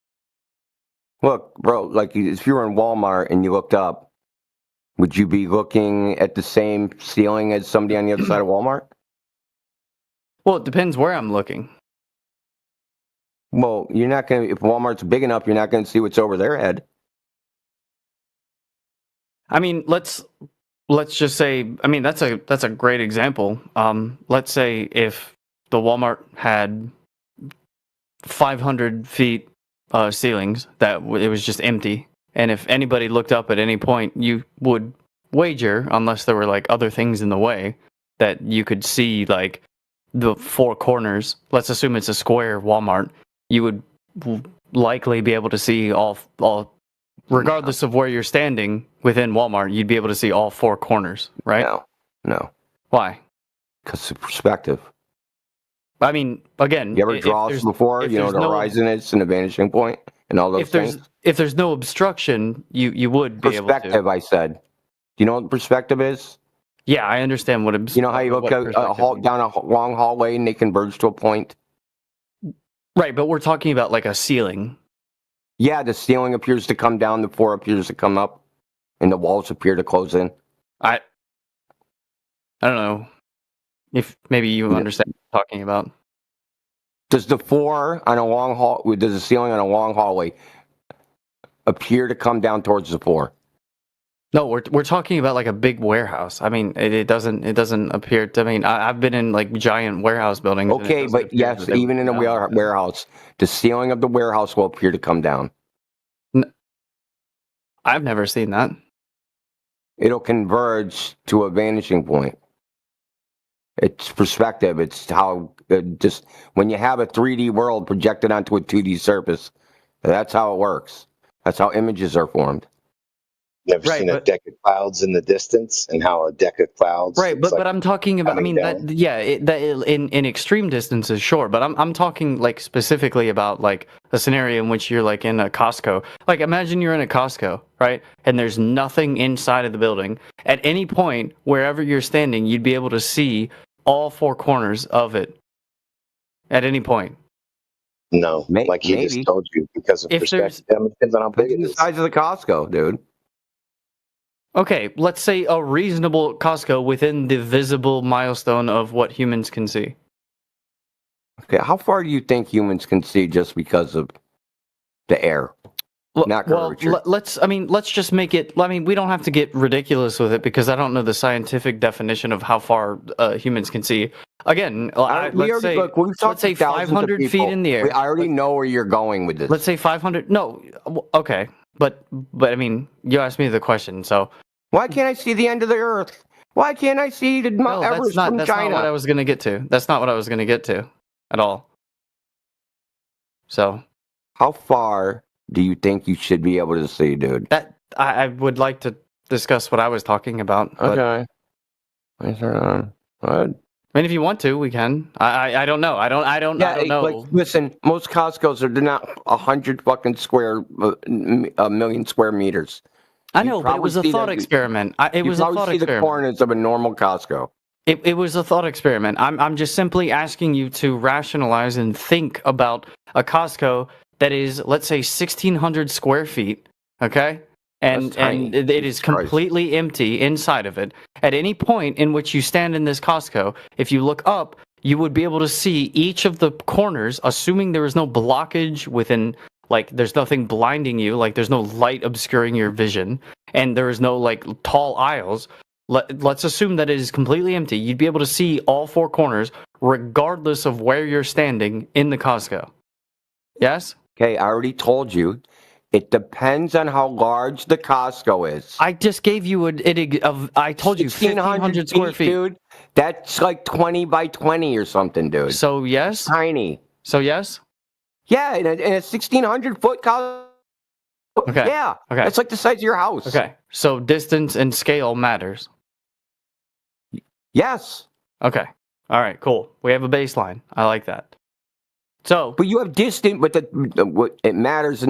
look, bro, like if you were in Walmart and you looked up, would you be looking at the same ceiling as somebody on the other side of Walmart? Well, it depends where I'm looking. Well, you're not going to, if Walmart's big enough, you're not going to see what's over their head. I mean, let's just say, I mean, that's a great example. Let's say if the Walmart had 500 feet ceilings, that it was just empty. And if anybody looked up at any point, you would wager, unless there were like other things in the way, that you could see like the four corners. Let's assume it's a square Walmart. You would likely be able to see all, regardless of where you're standing within Walmart, you'd be able to see all four corners, right? No. Why? Because of perspective. I mean, again, you ever draw this before? You know, the horizon is and the vanishing point and all those things. If there's no obstruction, you would be able to. Perspective, I said. Do you know what perspective is? Yeah, I understand what it's. You know how you look down a long hallway and they converge to a point? Right, but we're talking about like a ceiling. Yeah, the ceiling appears to come down, the floor appears to come up, and the walls appear to close in. I don't know if maybe you understand what I'm talking about. Does the floor on a long hall, does the ceiling on a long hallway appear to come down towards the floor? No, we're talking about like a big warehouse. I mean, it doesn't appear to. I mean, I've been in like giant warehouse buildings. Okay, but yes, even in a warehouse, the ceiling of the warehouse will appear to come down. I've never seen that. It'll converge to a vanishing point. It's perspective. It's how just when you have a 3D world projected onto a 2D surface, that's how it works. That's how images are formed. You ever seen a deck of clouds in the distance and how a deck of clouds? Right, but I'm talking about. I mean, in extreme distances, sure, but I'm talking like specifically about like a scenario in which you're like in a Costco. Like, imagine you're in a Costco, right? And there's nothing inside of the building. At any point, wherever you're standing, you'd be able to see all four corners of it. At any point. No, like he just told you, because of perspective. It depends on how big it is. The size of the Costco, dude. Okay, let's say a reasonable Costco within the visible milestone of what humans can see. Okay, how far do you think humans can see just because of the air? Not curvature. Well, let's just make it. I mean, we don't have to get ridiculous with it because I don't know the scientific definition of how far humans can see. Again, let's say 500 feet in the air. I already know where you're going with this. Let's say 500. No, okay, but I mean, you asked me the question, so why can't I see the end of the Earth? Why can't I see the Mount Everest from China? That's not what I was going to get to. That's not what I was going to get to at all. So, how far do you think you should be able to see, dude? That I would like to discuss what I was talking about. Okay. I mean, if you want to, we can. I don't know. I don't know. Like, listen, most Costco's they're not 100 fucking million square meters. I know, but it was a thought experiment. It was a thought experiment. The corners of a normal Costco. It was a thought experiment. I'm just simply asking you to rationalize and think about a Costco that is, let's say, 1,600 square feet. Okay. And it is completely empty inside of it. At any point in which you stand in this Costco, if you look up, you would be able to see each of the corners, assuming there is no blockage within, like, there's nothing blinding you, like there's no light obscuring your vision, and there is no, like, tall aisles. Let's assume that it is completely empty. You'd be able to see all four corners, regardless of where you're standing in the Costco. Yes? Okay, I already told you. It depends on how large the Costco is. I just gave you I told you 1,500 square feet. Dude. That's like 20 by 20 or something, dude. So yes? Tiny. So yes? Yeah, in a 1,600 foot Costco. Okay. Yeah. Okay. It's like the size of your house. Okay. So distance and scale matters. Yes. Okay. All right, cool. We have a baseline. I like that. So, but you have distance, but it matters.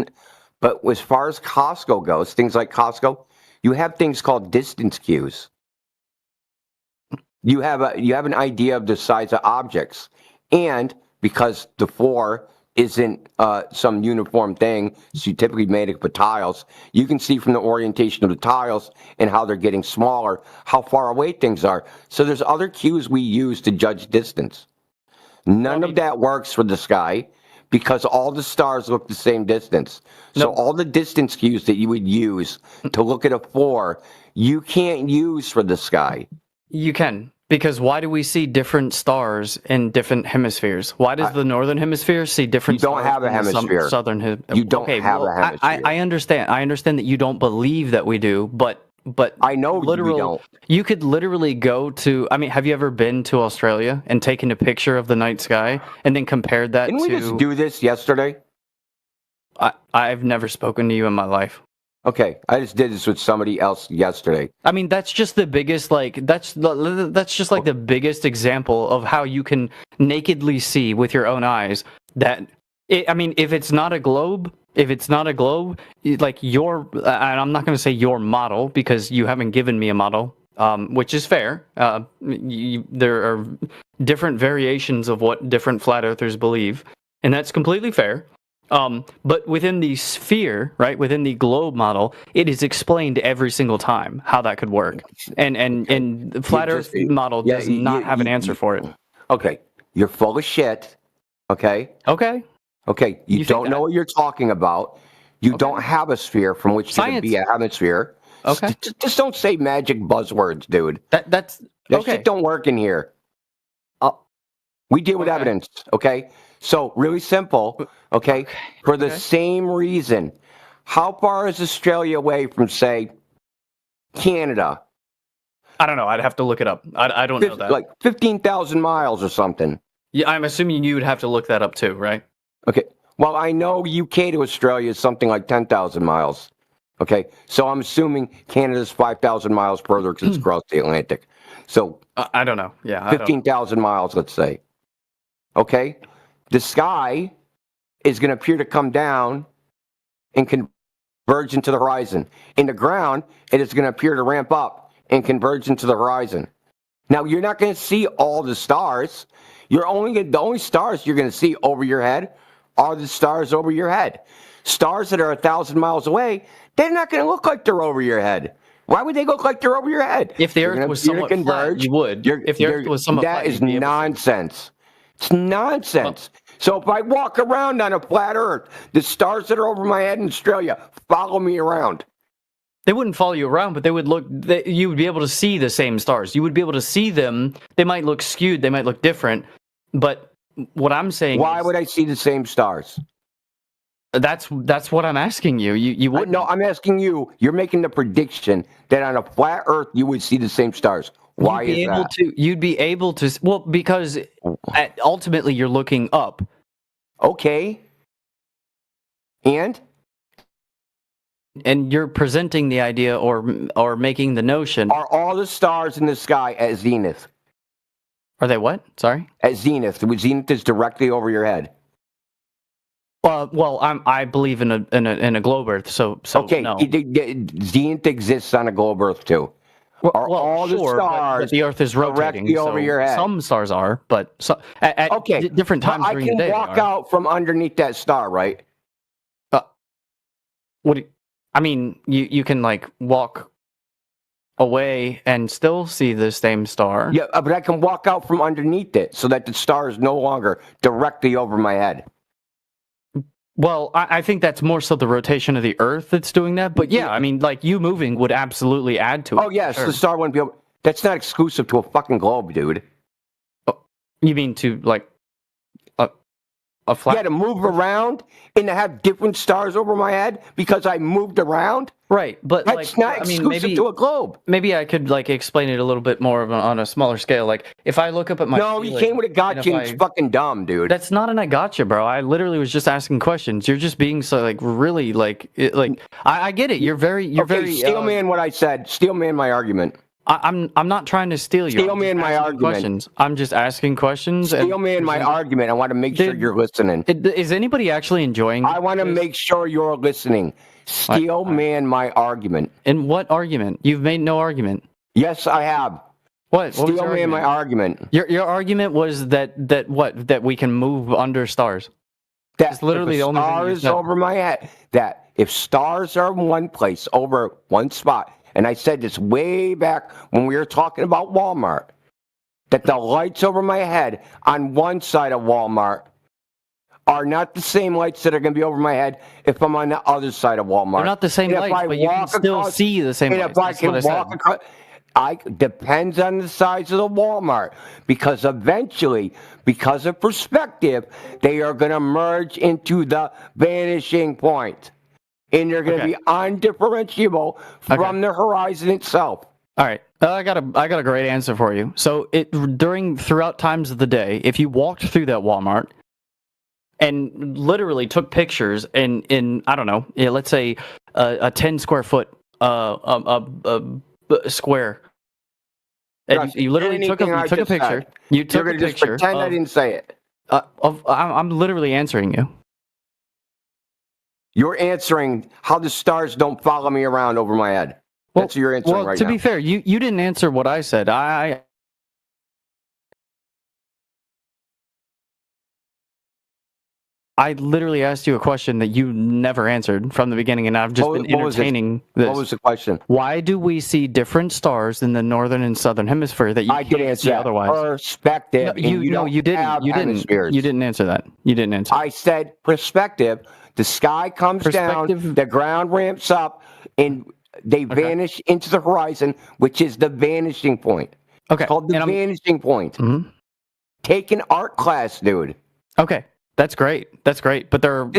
But as far as Costco goes, things like Costco, you have things called distance cues. You have an idea of the size of objects, and because the floor isn't some uniform thing, so you typically made it with tiles. You can see from the orientation of the tiles and how they're getting smaller, how far away things are. So there's other cues we use to judge distance. None of that works for the sky because all the stars look the same distance. So all the distance cues that you would use to look at a floor, you can't use for the sky. You can. Because why do we see different stars in different hemispheres? Why does the northern hemisphere see different stars? You don't have a hemisphere. Southern You don't have a hemisphere. I understand. I understand that you don't believe that we do, but I know we don't. You could literally go to. I mean, have you ever been to Australia and taken a picture of the night sky and then compared that Didn't we just do this yesterday? I've never spoken to you in my life. Okay, I just did this with somebody else yesterday. I mean, that's just the biggest, that's just like the biggest example of how you can nakedly see with your own eyes that, I mean, if it's not a globe, like and I'm not going to say your model because you haven't given me a model. which is fair. There are different variations of what different flat earthers believe, and that's completely fair. But within the sphere, right, within the globe model, it is explained every single time how that could work. And the flat Earth model does not have an answer for it. Okay, you're full of shit. Okay. Okay. Okay. You don't know what you're talking about. You don't have a sphere from which to be a hemisphere. Okay. Just don't say magic buzzwords, dude. That shit don't work in here. We deal with evidence. Okay. So really simple. Okay. For the same reason, how far is Australia away from, say, Canada? I don't know. I'd have to look it up. I don't know that. Like 15,000 miles or something. Yeah, I'm assuming you would have to look that up too, right? Okay. Well, I know UK to Australia is something like 10,000 miles. Okay. So I'm assuming Canada's 5,000 miles further because it's across the Atlantic. So I don't know. Yeah. 15,000 miles, let's say. Okay. The sky is going to appear to come down and converge into the horizon. In the ground, it is going to appear to ramp up and converge into the horizon. Now, you're not going to see all the stars. The only stars you're going to see over your head are the stars over your head. Stars that are 1,000 miles away, they're not going to look like they're over your head. Why would they look like they're over your head? If the Earth was somewhat flat, you would. If the Earth was somewhat flat, that is nonsense. It's nonsense. So if I walk around on a flat Earth, the stars that are over my head in Australia follow me around. They wouldn't follow you around, but they would look. You would be able to see the same stars. You would be able to see them. They might look skewed. They might look different. But what I'm saying, why would I see the same stars? That's what I'm asking you. You wouldn't. No, I'm asking you. You're making the prediction that on a flat Earth you would see the same stars. Why is that? You'd be able to. Well, because ultimately you're looking up. Okay. And you're presenting the idea or making the notion. Are all the stars in the sky at zenith? Are they what? Sorry? At zenith. The zenith is directly over your head. Well, I believe in a globe Earth, so okay. No. Zenith exists on a globe Earth too. Well, all the stars but the Earth is rotating directly over your head? Some stars are, but at different times during the day. I can walk out from underneath that star, right? I mean, you can like walk away and still see the same star. Yeah, but I can walk out from underneath it so that the star is no longer directly over my head. Well, I think that's more so the rotation of the Earth that's doing that. But yeah, I mean, like you moving would absolutely add to it. Oh, yes, the star wouldn't be able. That's not exclusive to a fucking globe, dude. Oh, you mean to like a flat? Yeah, to move around and to have different stars over my head because I moved around. Right, but that's not exclusive to a globe. Maybe I could like explain it a little bit more on a smaller scale. Like if I look up at my you came with a gotcha and it's fucking dumb, dude. That's not an I gotcha, bro. I literally was just asking questions. You're just being so like really like I get it. You're very steel man what I said. Steel man my argument. I'm not trying to steal you. Steel man my argument. Questions. I'm just asking questions. Steel man my argument. I want to make sure you're listening. Is anybody actually enjoying? I want to make sure you're listening. Steel man my argument. And what argument? You've made no argument. Yes, I have. What Steel man my argument. Your argument was that we can move under stars. That's literally the only thing. Stars over my head. That if stars are in one place over one spot. And I said this way back when we were talking about Walmart, that the lights over my head on one side of Walmart are not the same lights that are going to be over my head if I'm on the other side of Walmart. They're not the same lights, but you can still see the same lights. If I can walk across, depends on the size of the Walmart, because eventually, because of perspective, they are going to merge into the vanishing point. And they're going to be undifferentiable from the horizon itself. All right, I got a great answer for you. So throughout times of the day, if you walked through that Walmart and literally took pictures in I don't know, let's say a 10 square foot square, and you literally took a picture. You took a picture. Just pretend I didn't say it. I'm literally answering you. You're answering how the stars don't follow me around over my head. That's your answer well, right to now. be fair, you didn't answer what I said. I literally asked you a question that you never answered from the beginning, and I've just been entertaining this. What was the question? Why do we see different stars in the northern and southern hemisphere that you I did can't answer see that. otherwise? Perspective. No, you didn't. You didn't answer that. You didn't answer. I said perspective. The sky comes down, the ground ramps up, and they vanish into the horizon, which is the vanishing point. Okay. It's called the vanishing point. Take an art class, dude. Okay. That's great. That's great. But there are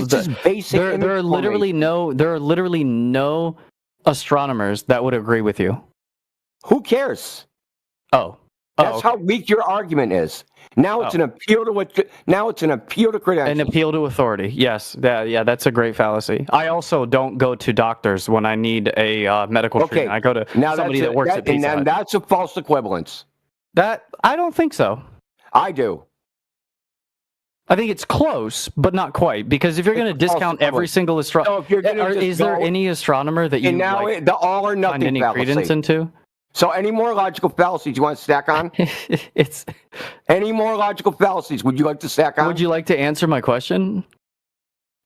literally no astronomers that would agree with you. Who cares? Oh. That's how weak your argument is. Now it's an appeal to credentials. An appeal to authority. Yes. Yeah, that's a great fallacy. I also don't go to doctors when I need a medical treatment. I go to somebody that works at Pizza Hut. And that's a false equivalence. That I don't think so. I do. I think it's close, but not quite. Because if you're going to discount every single astronomer, is there any astronomer that you the all or nothing find any fallacy. credence into? So, any more logical fallacies you want to stack on? Any more logical fallacies would you like to stack on? Would you like to answer my question?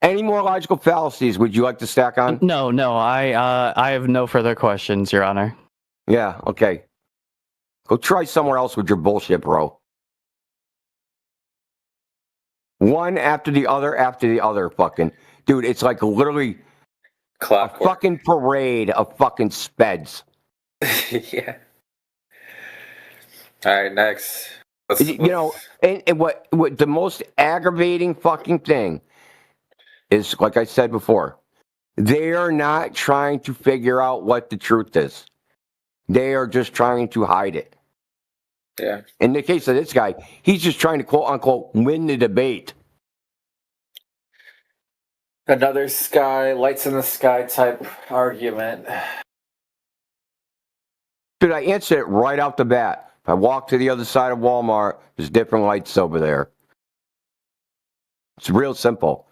Any more logical fallacies would you like to stack on? No. I have no further questions, Your Honor. Yeah. Okay. Go try somewhere else with your bullshit, bro. One after the other, fucking. Dude, it's like literally a fucking parade of fucking speds. Yeah. All right, next. And what the most aggravating fucking thing is, like I said before, they are not trying to figure out what the truth is. They are just trying to hide it. Yeah. In the case of this guy, he's just trying to quote unquote win the debate. Another lights in the sky type argument. Dude, I answered it right out the bat. If I walk to the other side of Walmart, there's different lights over there. It's real simple.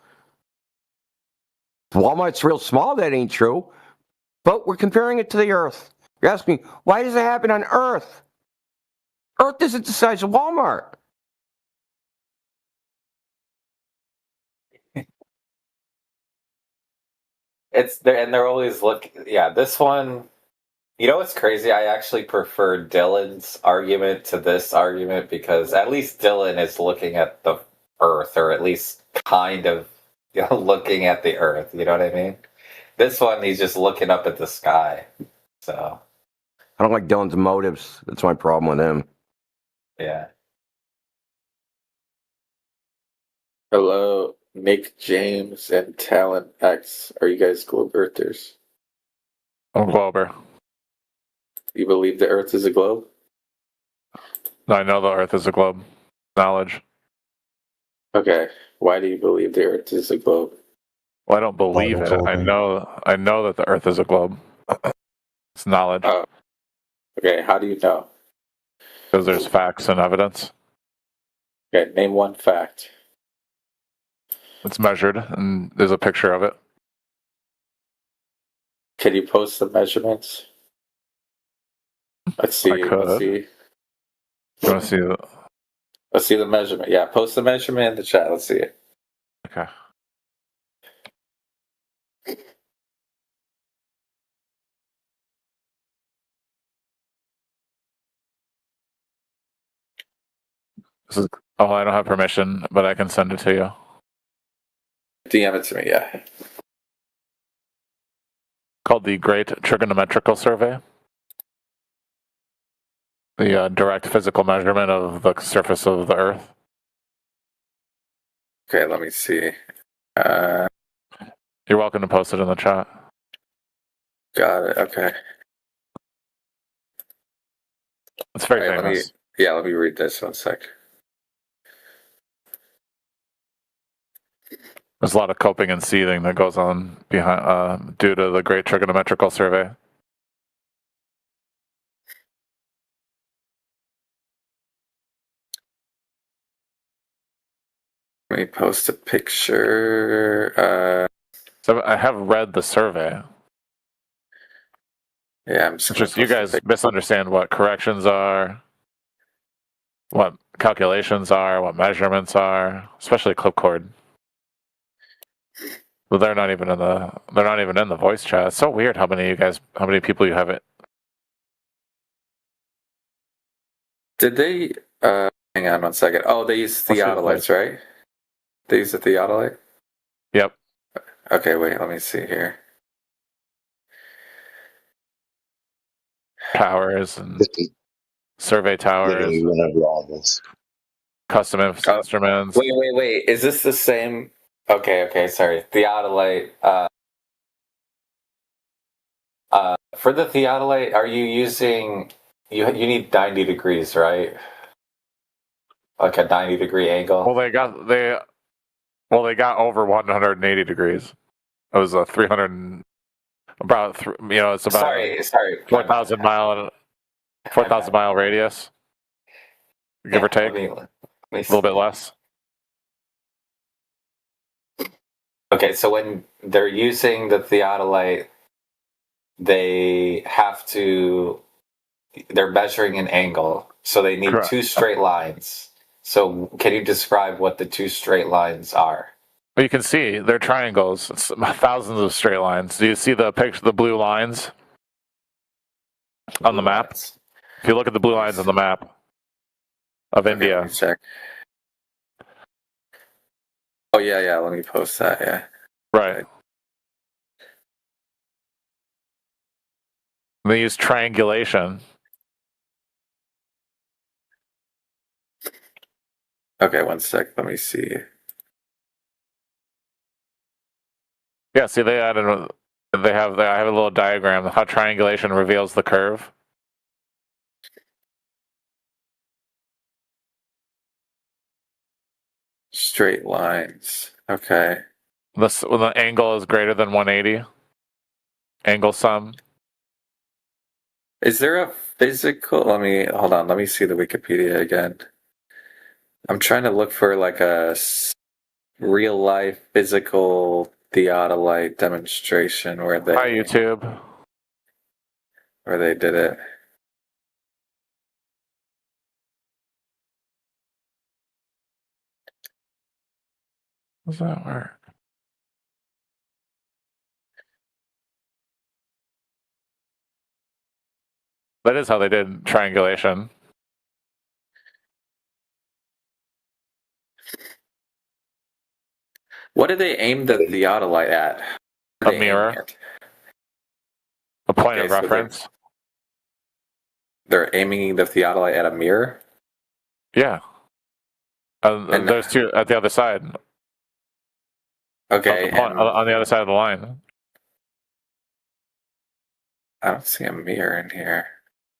If Walmart's real small, that ain't true. But we're comparing it to the Earth. You're asking me, why does it happen on Earth? Earth isn't the size of Walmart. It's there, and they're always looking. Yeah, this one. You know what's crazy? I actually prefer Dylan's argument to this argument because at least Dylan is looking at the Earth, or at least kind of looking at the Earth. You know what I mean? This one, he's just looking up at the sky. So I don't like Dylan's motives. That's my problem with him. Yeah. Hello, Nick James and Talent X. Are you guys globe earthers? I'm a glober. You believe the Earth is a globe? I know the Earth is a globe. Knowledge. Okay. Why do you believe the Earth is a globe? Well, I don't believe it. I know that the Earth is a globe. It's knowledge. Oh. Okay. How do you know? Because there's facts and evidence. Okay. Name one fact. It's measured, and there's a picture of it. Can you post the measurements? Let's see. Let's see. You want to see the? Let's see the measurement. Yeah, post the measurement in the chat. Let's see it. Okay. This is. Oh, I don't have permission, but I can send it to you. DM it to me. Yeah. Called the Great Trigonometrical Survey. The direct physical measurement of the surface of the Earth. Okay, let me see. You're welcome to post it in the chat. Got it. Okay. It's very All right, famous. Let me read this 1 sec. There's a lot of coping and seething that goes on behind due to the Great Trigonometrical Survey. Let me post a picture. So I have read the survey. Yeah, It's just you guys misunderstand what corrections are, what calculations are, what measurements are, especially clipcord. Well, they're not even in the voice chat. It's so weird how many people you have it. Did they hang on 1 second. Oh, they use theodolites, right? They use a theodolite? Yep. Okay, wait, let me see here. Towers and survey towers. Literally whenever all this. Custom instruments. Wait. Is this the same? Okay, sorry. Theodolite. For the theodolite, are you using? You need 90 degrees, right? Like a 90-degree angle. Well, they got over 180 degrees. It was a 300. It's about Sorry. 4,000 mile radius, give or take. Let me a little bit less. Okay, so when they're using the theodolite, they're measuring an angle, so they need Correct. 2 straight lines. So can you describe what the 2 straight lines are? Well, you can see they're triangles. It's thousands of straight lines. Do you see the picture, the blue lines on the map? If you look at the blue lines on the map of India. Let me check. Oh yeah. Let me post that. Yeah. Right. They use triangulation. Okay, 1 sec. Let me see. Yeah, see, I have a little diagram of how triangulation reveals the curve. Straight lines. Okay. When the angle is greater than 180, angle sum. Is there a physical? Hold on. Let me see the Wikipedia again. I'm trying to look for like a real life physical theodolite demonstration where they. Hi, YouTube. Where they did it. How does that work? That is how they did triangulation. What do they aim the theodolite at? A mirror. A point of reference. They're aiming the theodolite at a mirror? Yeah. And there's 2 at the other side. Okay. On the other side of the line. I don't see a mirror in here.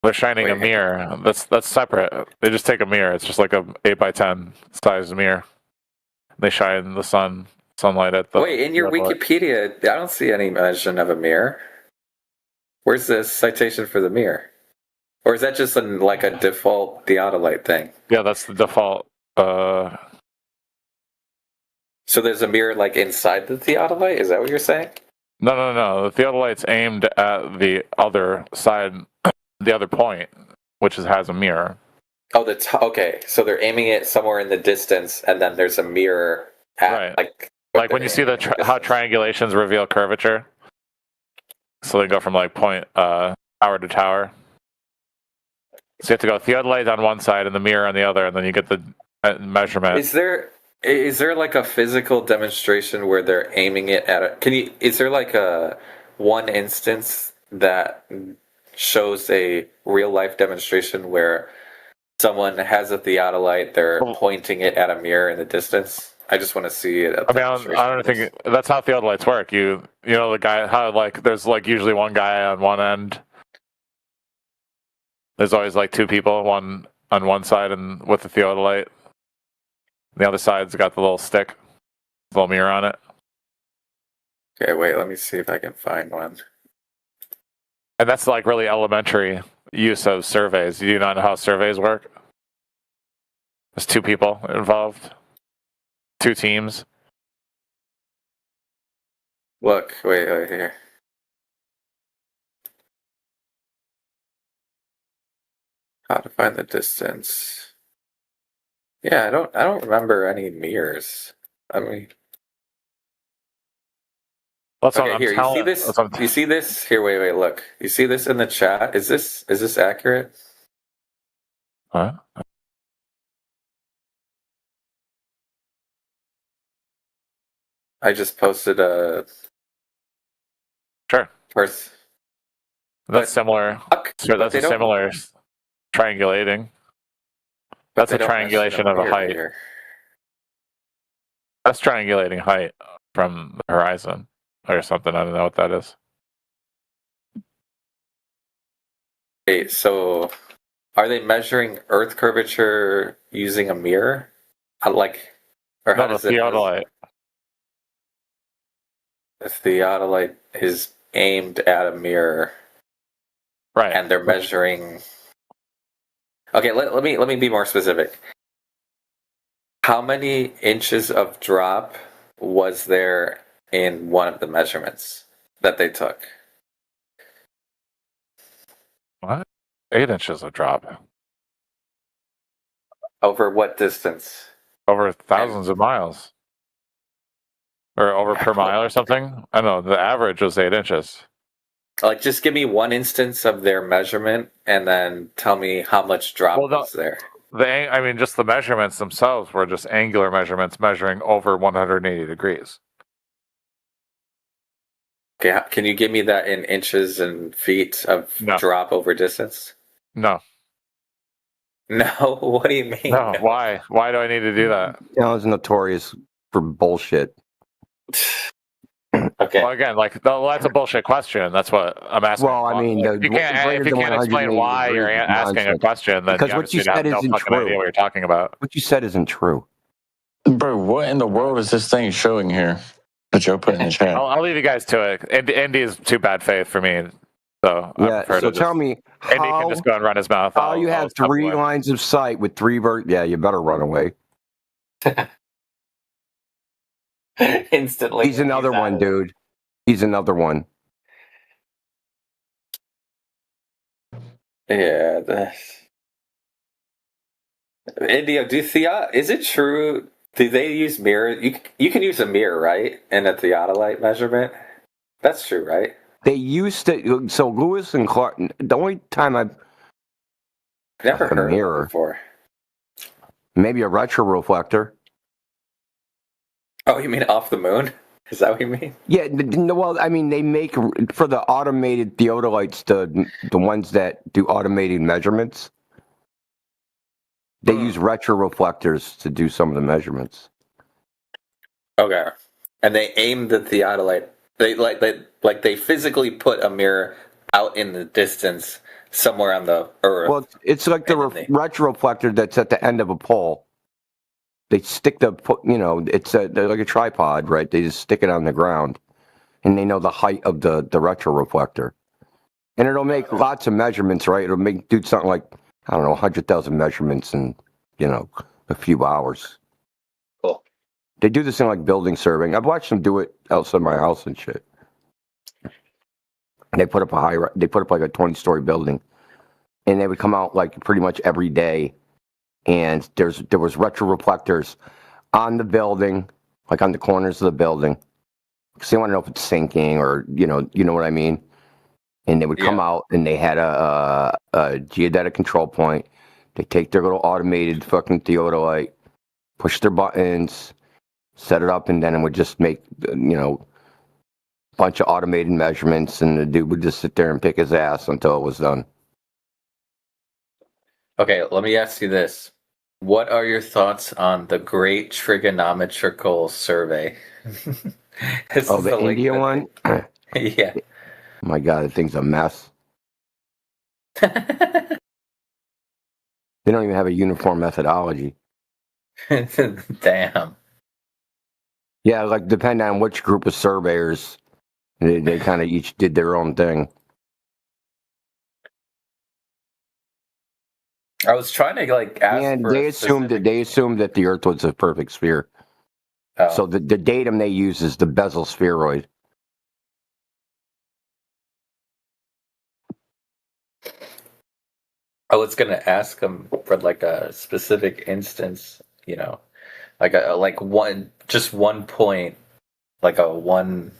They're shining a mirror. That's separate. They just take a mirror. It's just like a 8x10 size mirror. They shine the sunlight at the. Wait, in your Wikipedia, I don't see any mention of a mirror. Where's the citation for the mirror? Or is that just like a default theodolite thing? Yeah, that's the default. So there's a mirror like inside the theodolite? Is that what you're saying? No. The theodolite's aimed at the other side, the other point, which has a mirror. Oh, okay. So they're aiming it somewhere in the distance, and then there's a mirror at like when you see how triangulations reveal curvature. So they go from like point tower to tower. So you have to go theodolite on one side and the mirror on the other, and then you get the measurement. Is there like a physical demonstration where they're aiming it at is there like a one instance that shows a real life demonstration where someone has a theodolite, they're pointing it at a mirror in the distance? I just want to see it. I don't think that's how theodolites work. You know the guy, how like there's like usually one guy on one end. There's always like 2 people, one on one side and with the theodolite. The other side's got the little stick, little mirror on it. Okay, wait, let me see if I can find one. And that's like really elementary use of surveys. You do not know how surveys work? There's 2 people involved. 2 teams. Look, wait here. How to find the distance? Yeah, I don't remember any mirrors. I mean, That's okay, what I'm here. You see telling. this? You see this? Here, wait. Look. You see this in the chat? Is this accurate? Huh? I just posted a. Sure. First. That's similar. Sure, that's a similar triangulating. That's a triangulation of a height. Here. That's triangulating height from the horizon or something. I don't know what that is. Okay, so are they measuring Earth curvature using a mirror? Or how does the theodolite. The theodolite is aimed at a mirror, right? And they're measuring. Okay, let me be more specific. How many inches of drop was there in one of the measurements that they took? What? 8 inches of drop. Over what distance? Over thousands of miles. Or over per mile or something? I don't know. The average was 8 inches. Like, just give me one instance of their measurement and then tell me how much drop was there. Just the measurements themselves were just angular measurements measuring over 180 degrees. Okay, can you give me that in inches and feet of drop over distance? No. No? What do you mean? No, why? Why do I need to do that? It's notorious for bullshit. Okay. Well, again, that's a bullshit question. That's what I'm asking. Well, I mean, if you can't explain why you're asking a question, then because what you said isn't no true. idea what you're talking about. What you said isn't true. Bro, what in the world is this thing showing here that Joe put in the chat? I'll leave you guys to it. Indy is too bad faith for me. So yeah. So tell me, Indy can just go and run his mouth. How you have 3 lines of sight with 3 Yeah, you better run away. Instantly. He's another one, dude. He's another one. Yeah. India, is it true? Do they use mirrors? You can use a mirror, right? In a theodolite measurement? That's true, right? They used to. So Lewis and Clark. The only time I've never heard a mirror of it before. Maybe a retroreflector. Oh, you mean off the moon? Is that what you mean? Yeah. Well, I mean, they make for the automated theodolites, the ones that do automated measurements. They use retroreflectors to do some of the measurements. Okay, and they aim the theodolite. They physically put a mirror out in the distance somewhere on the Earth. Well, it's like the retroreflector that's at the end of a pole. They stick it's like a tripod, right? They just stick it on the ground, and they know the height of the retroreflector, and it'll make lots of measurements, right? It'll do something like 100,000 measurements in a few hours. Cool. They do this in like building surveying. I've watched them do it outside my house and shit. They put up like a 20-story building, and they would come out like pretty much every day. And there was retroreflectors on the building, like on the corners of the building, because they want to know if it's sinking or you know what I mean. And they would come out, and they had a geodetic control point. They take their little automated fucking theodolite, push their buttons, set it up, and then it would just make a bunch of automated measurements, and the dude would just sit there and pick his ass until it was done. Okay, let me ask you this. What are your thoughts on the Great Trigonometrical Survey? The India one? Yeah. Oh my God, the thing's a mess. They don't even have a uniform methodology. Damn. Yeah, like depending on which group of surveyors, they kind of each did their own thing. I was trying to ask. And they assumed that the Earth was a perfect sphere. Oh. So the datum they use is the Bezel spheroid. I was gonna ask him for like a specific instance, like just 1 point, like a one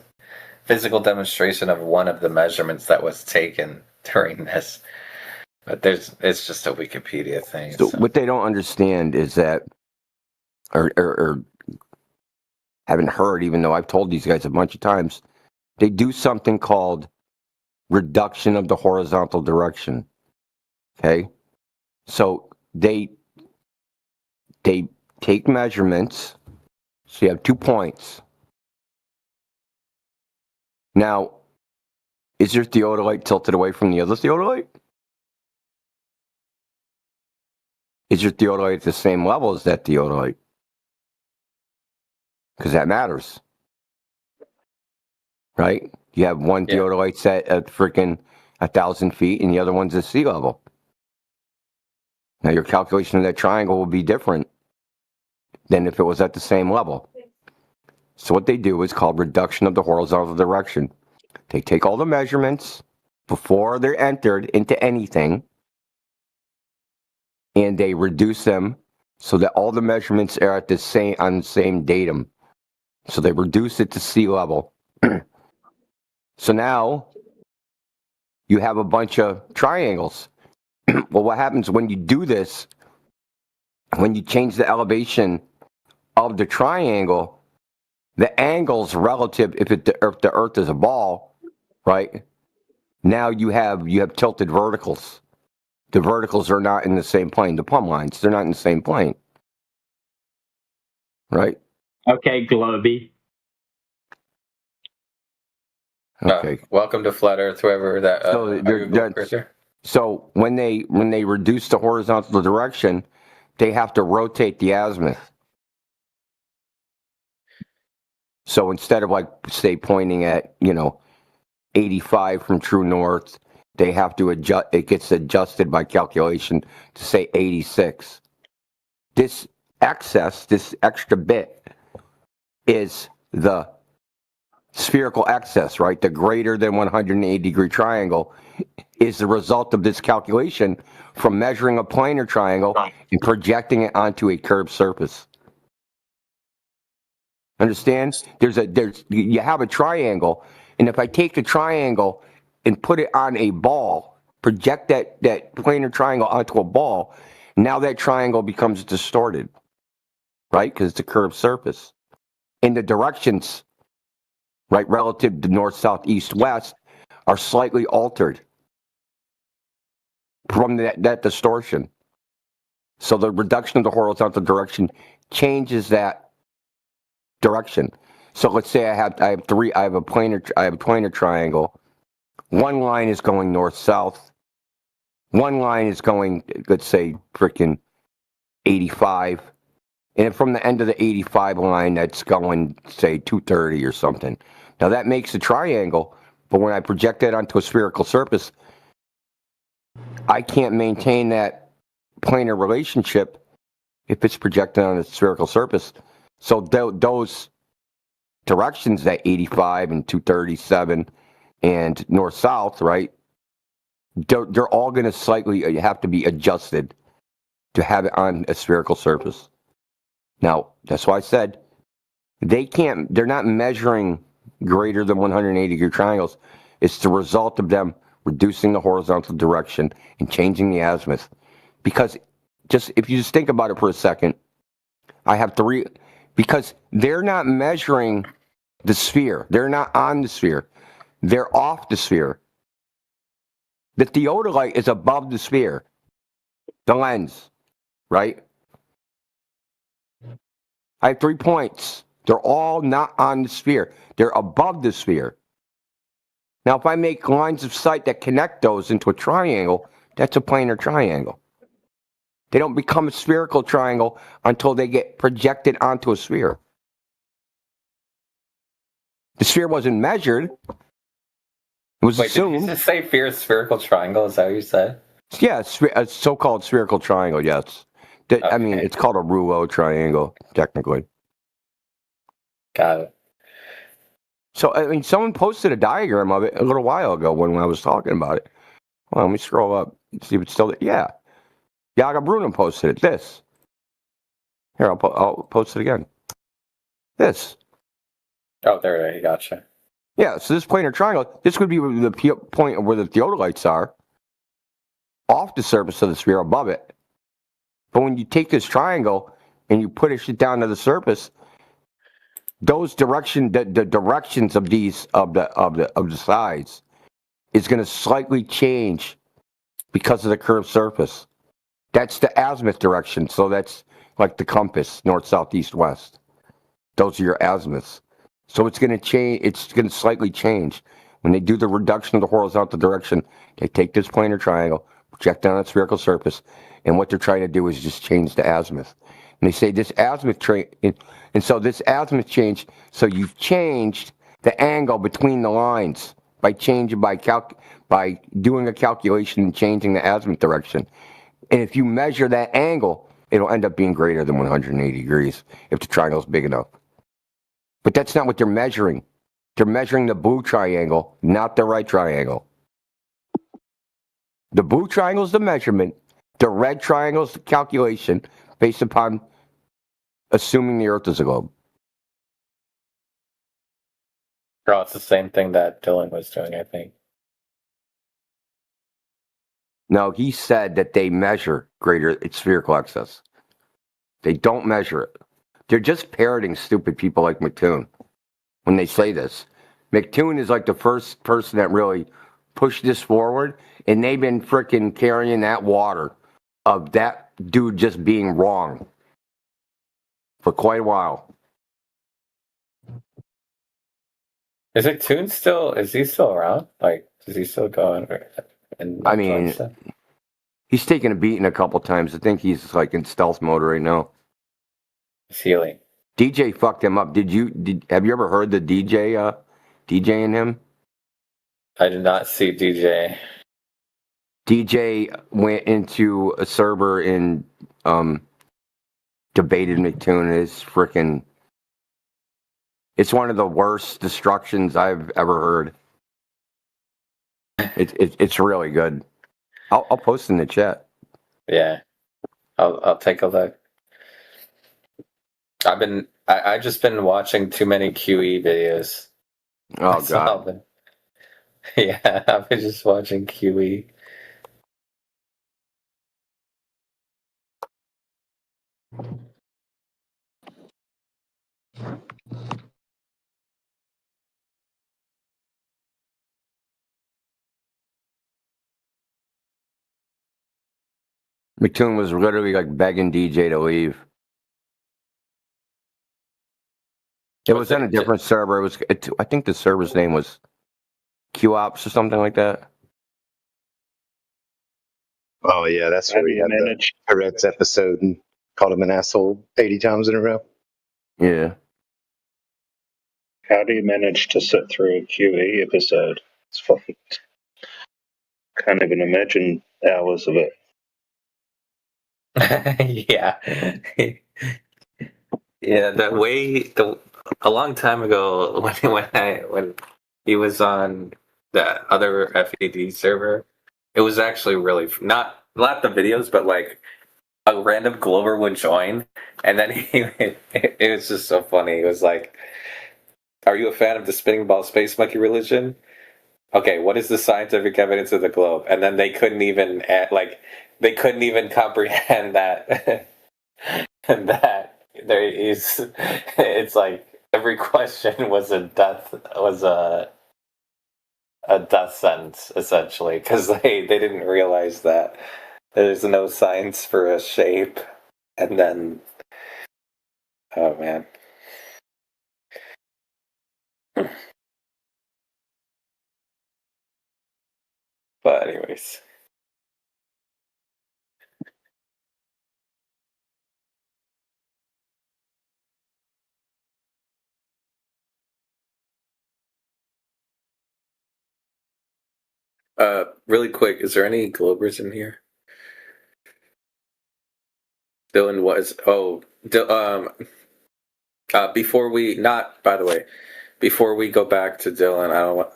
physical demonstration of one of the measurements that was taken during this. But it's just a Wikipedia thing. So what they don't understand is that, or haven't heard, even though I've told these guys a bunch of times, they do something called reduction of the horizontal direction. Okay, so they take measurements. So you have 2 points. Now, is your theodolite tilted away from the other theodolite? Is your theodolite at the same level as that theodolite? Because that matters. Right? You have one theodolite set at freaking 1,000 feet and the other one's at sea level. Now your calculation of that triangle will be different than if it was at the same level. So what they do is called reduction of the horizontal direction. They take all the measurements before they're entered into anything, and they reduce them so that all the measurements are at on the same datum. So they reduce it to sea level. So now you have a bunch of triangles. Well, what happens when you do this, when you change the elevation of the triangle, the angles relative, if the Earth is a ball, right? Now you have tilted verticals. The verticals are not in the same plane. The plumb lines, they're not in the same plane, right? Okay, Globey. Okay. Welcome to Flat Earth, whoever that. So when they reduce the horizontal direction, they have to rotate the azimuth. So instead of say pointing at 85 from true north, they have to adjust. It gets adjusted by calculation to say 86. This extra bit, is the spherical excess, right? The greater than 180-degree triangle is the result of this calculation from measuring a planar triangle and projecting it onto a curved surface. Understand? You have a triangle, and if I take the triangle and put it on a ball, project that planar triangle onto a ball, now that triangle becomes distorted, right? Because it's a curved surface. And the directions, right, relative to north, south, east, west, are slightly altered from that distortion. So the reduction of the horizontal direction changes that direction. So let's say I have a planar triangle. One line is going north south. One line is going, let's say, freaking 85. And from the end of the 85 line, that's going, say, 230 or something. Now that makes a triangle, but when I project that onto a spherical surface, I can't maintain that planar relationship if it's projected on a spherical surface. So those directions, that 85 and 237 and north-south, right, they're all going to slightly have to be adjusted to have it on a spherical surface. Now, that's why I said they're not measuring greater than 180-degree triangles. It's the result of them reducing the horizontal direction and changing the azimuth. Because if you just think about it for a second, I have three, because they're not measuring the sphere. They're not on the sphere. They're off the sphere. The theodolite is above the sphere, the lens, right? I have 3 points. They're all not on the sphere. They're above the sphere. Now, if I make lines of sight that connect those into a triangle, that's a planar triangle. They don't become a spherical triangle until they get projected onto a sphere. The sphere wasn't measured. It was assumed. Did you just say spherical triangle? Is that what you said? Yeah, a so-called spherical triangle, yes. Okay. I mean, it's called a rouleau triangle, technically. Got it. So, I mean, someone posted a diagram of it a little while ago when I was talking about it. Well, let me scroll up and see if it's still there. Yeah. Yaga Bruno posted it. This. Here, I'll post it again. This. Oh, there it is. Gotcha. Yeah, so this planar triangle, this would be the point where the theodolites are, off the surface of the sphere above it. But when you take this triangle and you push it down to the surface, those the directions of these of the sides is going to slightly change because of the curved surface. That's the azimuth direction, so that's like the compass, north, south, east, west. Those are your azimuths. So it's going to change. It's going to slightly change when they do the reduction of the horizontal direction. They take this planar triangle, project down a spherical surface, and what they're trying to do is just change the azimuth. And they say this azimuth and so this azimuth change. So you've changed the angle between the lines by changing by doing a calculation and changing the azimuth direction. And if you measure that angle, it'll end up being greater than 180 degrees if the triangle is big enough. But that's not what they're measuring. They're measuring the blue triangle, not the right triangle. The blue triangle is the measurement. The red triangle is the calculation based upon assuming the Earth is a globe. Bro, it's the same thing that Dylan was doing, I think. No, he said that they measure greater spherical excess. They don't measure it. They're just parroting stupid people like McToon when they say this. McToon is like the first person that really pushed this forward, and they've been freaking carrying that water of that dude just being wrong for quite a while. Is McToon still? Is he still around? Like, is he still going? I mean, he's taken a beating a couple times. I think he's like in stealth mode right now. Healing. DJ fucked him up. Have you ever heard the DJ in him? I did not see DJ. DJ went into a server and debated McToon. It's one of the worst destructions I've ever heard. It's really good. I'll post in the chat. Yeah, I'll take a look. I just been watching too many QE videos. Oh god. Yeah, I've been just watching QE. McToon was literally like begging DJ to leave. It was on a different server. I think the server's name was QOps or something like that. Oh yeah, that's where we had the Tourette's episode and called him an asshole 80 times in a row. Yeah. How do you manage to sit through a QE episode? It's fucking... Can't even imagine hours of it. Yeah. Yeah, a long time ago when he was on the other FAD server, it was actually really not the videos, but like a random Glover would join, and then it was just so funny. It was like, "Are you a fan of the spinning ball space monkey religion? Okay, what is the scientific evidence of the globe?" And then they couldn't even comprehend that there is. It's like every question was a death sentence essentially, because they didn't realize that there's no science for a shape, and then oh man. But anyways. Really quick, is there any Globers in here? Dylan was before we go back to Dylan,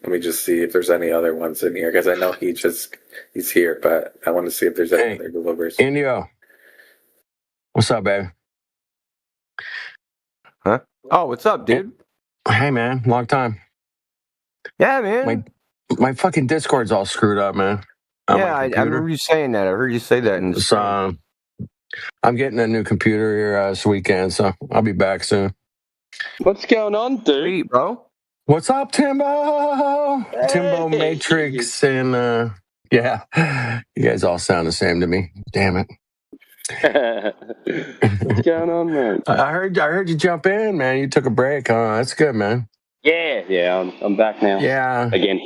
Let me just see if there's any other ones in here, because I know he's here, but I want to see if there's any other delivers. Indio. What's up, babe? Huh? Oh, what's up, dude? Hey, man. Long time. Yeah, man. My fucking Discord's all screwed up, man. Yeah, I remember you saying that. I heard you say that in the song. I'm getting a new computer here this weekend, so I'll be back soon. What's going on, dude? Sweet, bro. What's up, Timbo? Hey. Timbo Matrix and yeah. You guys all sound the same to me. Damn it. What's going on, man? I heard you jump in, man. You took a break, huh? That's good, man. Yeah, I'm back now. Yeah. Again.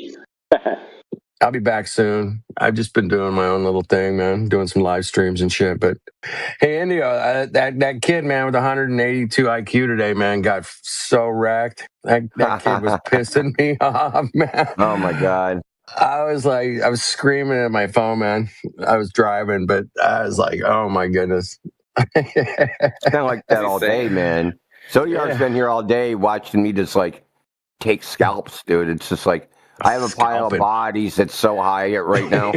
I'll be back soon. I've just been doing my own little thing, man, doing some live streams and shit. But hey, Indio, that kid, man, with 182 IQ today, man, got so wrecked. That kid was pissing me off, man. Oh my God. I was screaming at my phone, man. I was driving, but I was like, oh my goodness. It's kind of like that all day, man. Zodiac's been here all day watching me just like take scalps, dude. It's just like I have a pile of bodies that's so high right now.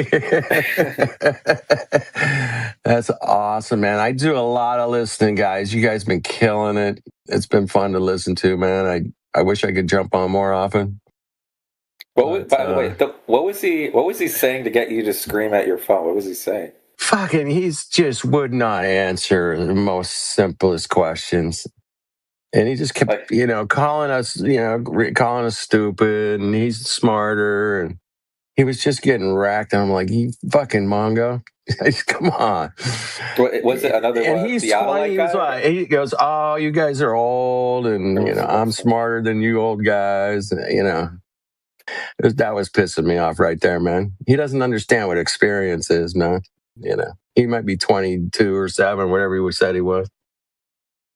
That's awesome, man. I do a lot of listening, guys. You guys been killing it. It's been fun to listen to, man. I wish I could jump on more often. By the way, what was he saying to get you to scream at your phone? What was he saying? Fucking, he's just would not answer the most simplest questions. And he just kept, calling us stupid, and he's smarter, and he was just getting racked. And I'm like, you fucking Mongo, come on. Was it another one? And he's 20. He goes, oh, you guys are old, and I'm smarter than you old guys. That was pissing me off right there, man. He doesn't understand what experience is, man. He might be 22 or 7, whatever he said he was.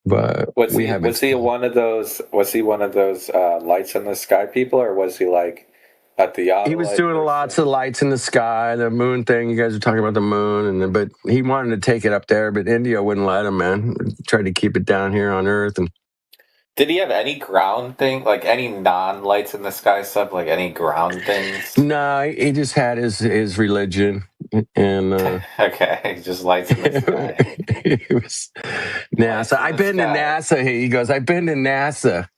But was he one of those lights in the sky people, or was he like at the yacht? He was doing lots of lights in the sky, the moon thing. You guys were talking about the moon, but he wanted to take it up there, but India wouldn't let him, man. Tried to keep it down here on Earth. And did he have any ground thing, like any non-lights in the sky stuff, like any ground things? No, he just had his religion. And okay, just lights in the sky. It was NASA. I've been to NASA. He goes, I've been to NASA.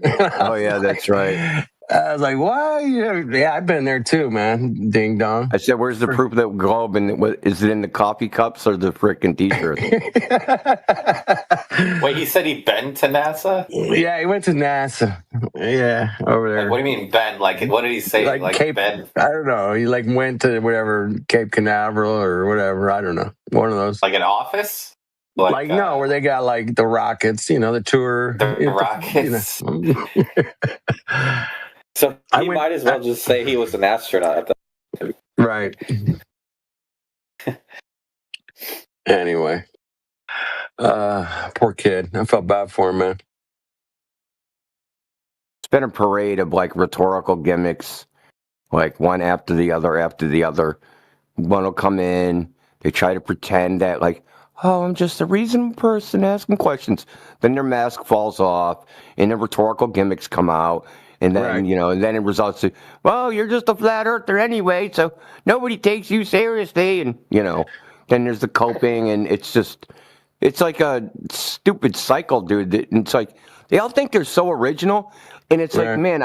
Oh yeah, that's right. I was like, why? Yeah, I've been there too, man. Ding dong. I said, where's the proof of that globe? And is it in the coffee cups or the frickin' t-shirts? Wait, he said he'd been to NASA? Yeah, he went to NASA. Yeah, over there. Like, what do you mean, Ben? Like, what did he say? Like Cape, Ben? I don't know. He went to whatever, Cape Canaveral or whatever. I don't know. One of those. Like an office? No, where they got the rockets, the tour. The rockets. So he might as well just say he was an astronaut. Right. Anyway. Poor kid. I felt bad for him, man. It's been a parade of rhetorical gimmicks, one after the other. One will come in, they try to pretend that oh, I'm just a reasonable person asking questions. Then their mask falls off and the rhetorical gimmicks come out. And then, right. And then it results to, well, you're just a flat earther anyway, so nobody takes you seriously. And, then there's the coping, and it's like a stupid cycle, dude. It's like, they all think they're so original. And it's right. like, man,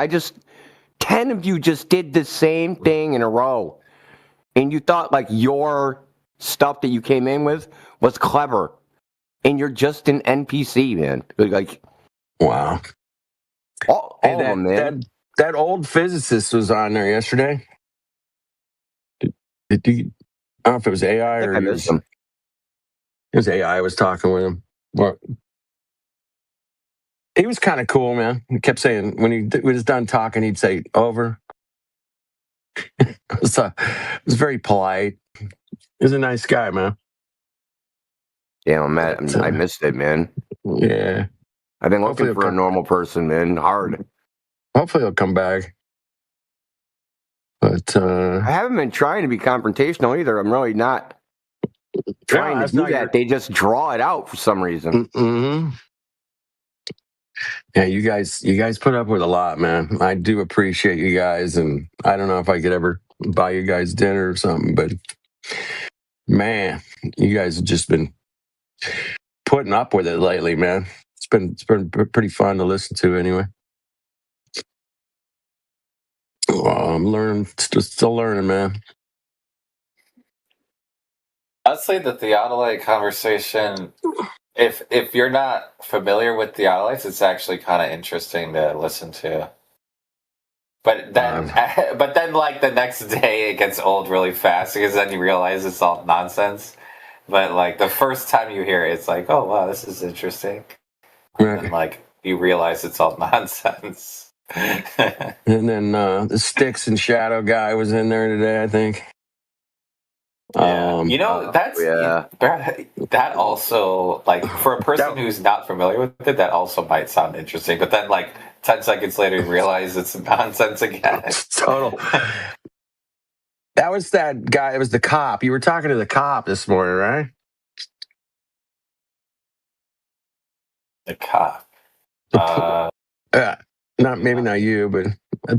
10 of you just did the same thing in a row. And you thought your stuff that you came in with was clever. And you're just an NPC, man. Wow. All of them, man. That old physicist was on there yesterday. Did you, I don't know if it was AI or it was AI. I was talking with him. But he was kind of cool, man. He kept saying, when he was done talking, he'd say, over. It was very polite. He was a nice guy, man. Yeah, man, I missed it, man. Yeah. I've been looking for a normal person, man. Hard. Hopefully he'll come back. But I haven't been trying to be confrontational either. I'm really not trying to do that. They just draw it out for some reason. Mm-hmm. Yeah, you guys put up with a lot, man. I do appreciate you guys, and I don't know if I could ever buy you guys dinner or something, but man, you guys have just been putting up with it lately, man. It's been pretty fun to listen to, anyway. Well, I'm learning, still learning, man. Honestly, the theodolite conversation, if you're not familiar with theodolites, it's actually kind of interesting to listen to. But then, like the next day, it gets old really fast because then you realize it's all nonsense. But like the first time you hear it, it's like, oh wow, this is interesting. Right. And like you realize it's all nonsense. And then the Sticks and Shadow guy was in there today, I think. Yeah. That also, like, for a person who's not familiar with it, that also might sound interesting. But then, like, 10 seconds later, you realize it's nonsense again. Total. That was that guy. It was the cop. You were talking to the cop this morning, right? The cop. Maybe not you, but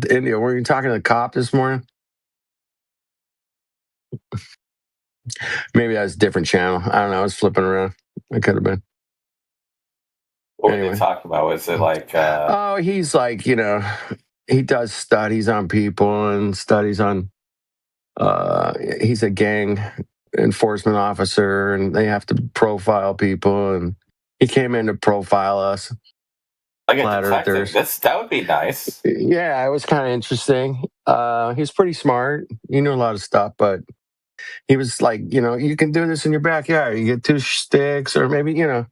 India. Were you talking to the cop this morning? Maybe that was a different channel. I don't know. I was flipping around. It could have been. What were they talking about? Was it like... Oh, he's like, he does studies on people and studies on... he's a gang enforcement officer, and they have to profile people, and he came in to profile us. Like a detective. That would be nice. Yeah, it was kind of interesting. He's pretty smart. He knew a lot of stuff, but he was like, you can do this in your backyard. You get 2 sticks, or maybe, Oh,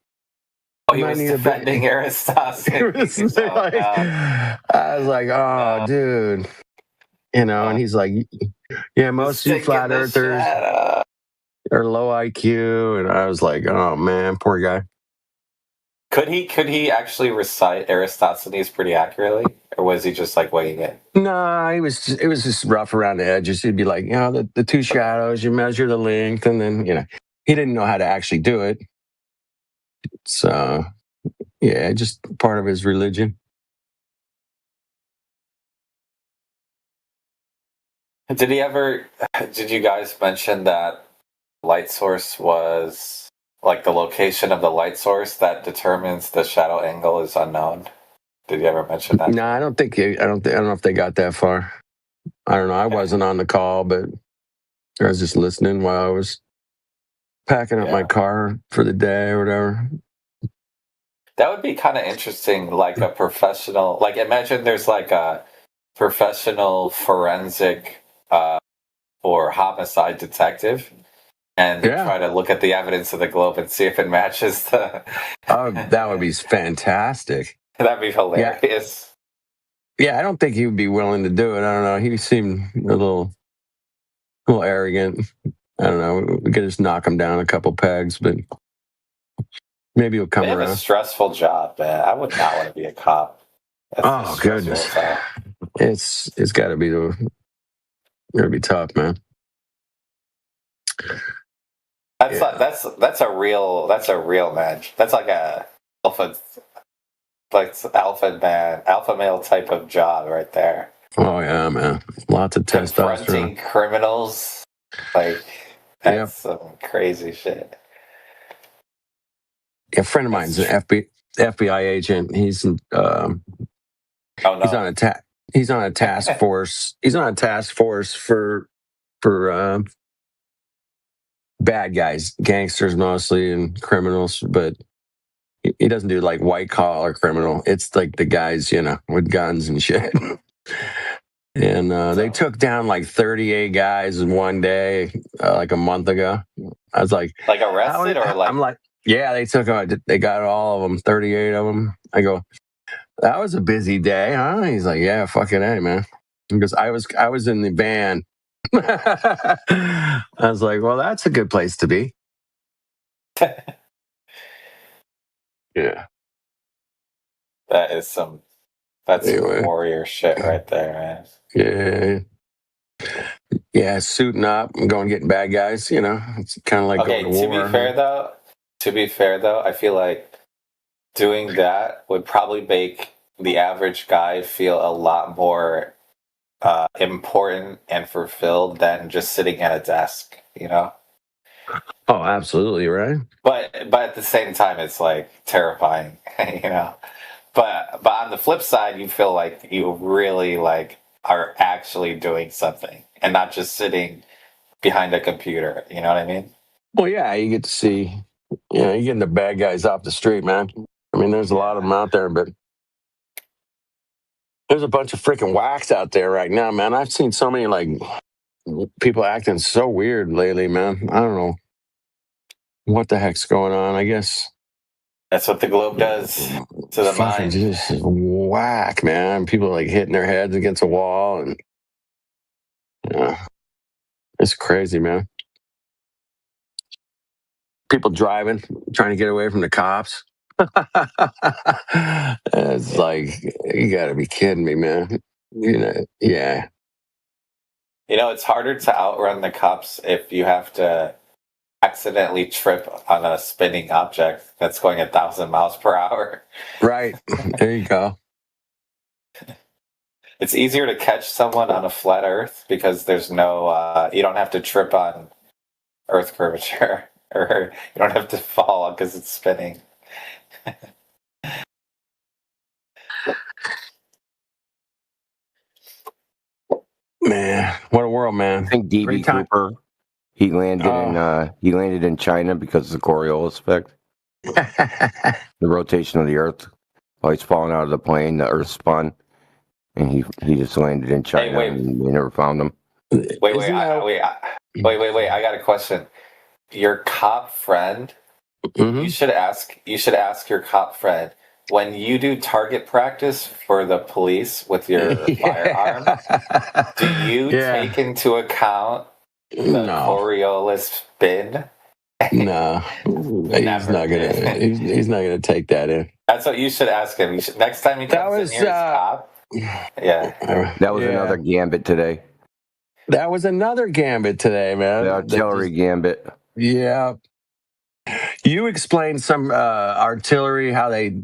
he was defending Aristotle's. I was like, oh, dude. And he's like, yeah, most of you flat earthers are low IQ. And I was like, oh, man, poor guy. Could he actually recite Aristophanes pretty accurately, or was he just like winging it? No, it was just rough around the edges. He'd be like, the 2 shadows, you measure the length, and then he didn't know how to actually do it. So yeah, just part of his religion. Did you guys mention that light source was like the location of the light source that determines the shadow angle is unknown? Did you ever mention that? No, I don't know if they got that far. I don't know. I wasn't on the call, but I was just listening while I was packing up my car for the day or whatever. That would be kind of interesting, like a professional, like imagine there's like a professional forensic or homicide detective, and they try to look at the evidence of the globe and see if it matches the... Oh, that would be fantastic. That'd be hilarious. Yeah, I don't think he would be willing to do it. I don't know. He seemed a little arrogant. I don't know. We could just knock him down a couple pegs, but maybe he'll come around. They have a stressful job, man. I would not want to be a cop. Oh goodness, it's got to be tough, man. That's a real match. That's like a alpha male type of job right there. Oh yeah, man. Lots of testosterone. Confronting criminals, like that's some crazy shit. Yeah, a friend of mine's an FBI agent. He's he's on a task force. He's on a task force for bad guys, gangsters mostly, and criminals. But he doesn't do like white collar criminal. It's like the guys, with guns and shit. And they took down like 38 guys in one day, like a month ago. I was like arrested or like? I'm like, yeah, they got all of them, 38 of them. I go, that was a busy day, huh? He's like, yeah, fucking A, man. Because I was in the van. I was like, well, that's a good place to be. Yeah. That's some warrior shit right there, man. Yeah, suiting up and going getting bad guys, It's kind of like going to war. To be fair though, I feel like doing that would probably make the average guy feel a lot more important and fulfilled than just sitting at a desk, you know? Oh, absolutely, right? But at the same time, it's like terrifying, you know? But on the flip side, you feel like you really like are actually doing something and not just sitting behind a computer. You know what I mean? Well, yeah, you get to see, you're getting the bad guys off the street, man. I mean, there's a lot of them out there, but there's a bunch of freaking whacks out there right now, man. I've seen so many like people acting so weird lately, man. I don't know what the heck's going on. I guess that's what the globe does to the mind. Just whack, man. People like hitting their heads against a wall, and it's crazy, man. People driving, trying to get away from the cops. It's like, you got to be kidding me, man. Yeah. You know, it's harder to outrun the cops if you have to accidentally trip on a spinning object that's going 1,000 miles per hour. Right. There you go. It's easier to catch someone on a flat Earth because there's no, you don't have to trip on Earth curvature, or you don't have to fall because it's spinning. Man, what a world, man! I think DB Cooper, he landed in China because of the Coriolis effect. The rotation of the Earth. While he's falling out of the plane, the Earth spun, and he just landed in China, and they never found him. Wait! I got a question. Your cop friend, you should ask your cop friend, when you do target practice for the police with your firearm, do you take into account the Coriolis spin? No, he's not gonna take that in. That's what you should ask him. Next time he comes in here, cop. Yeah, that was another gambit today. That was another gambit today, man. The artillery gambit. Yeah. You explained some artillery, how they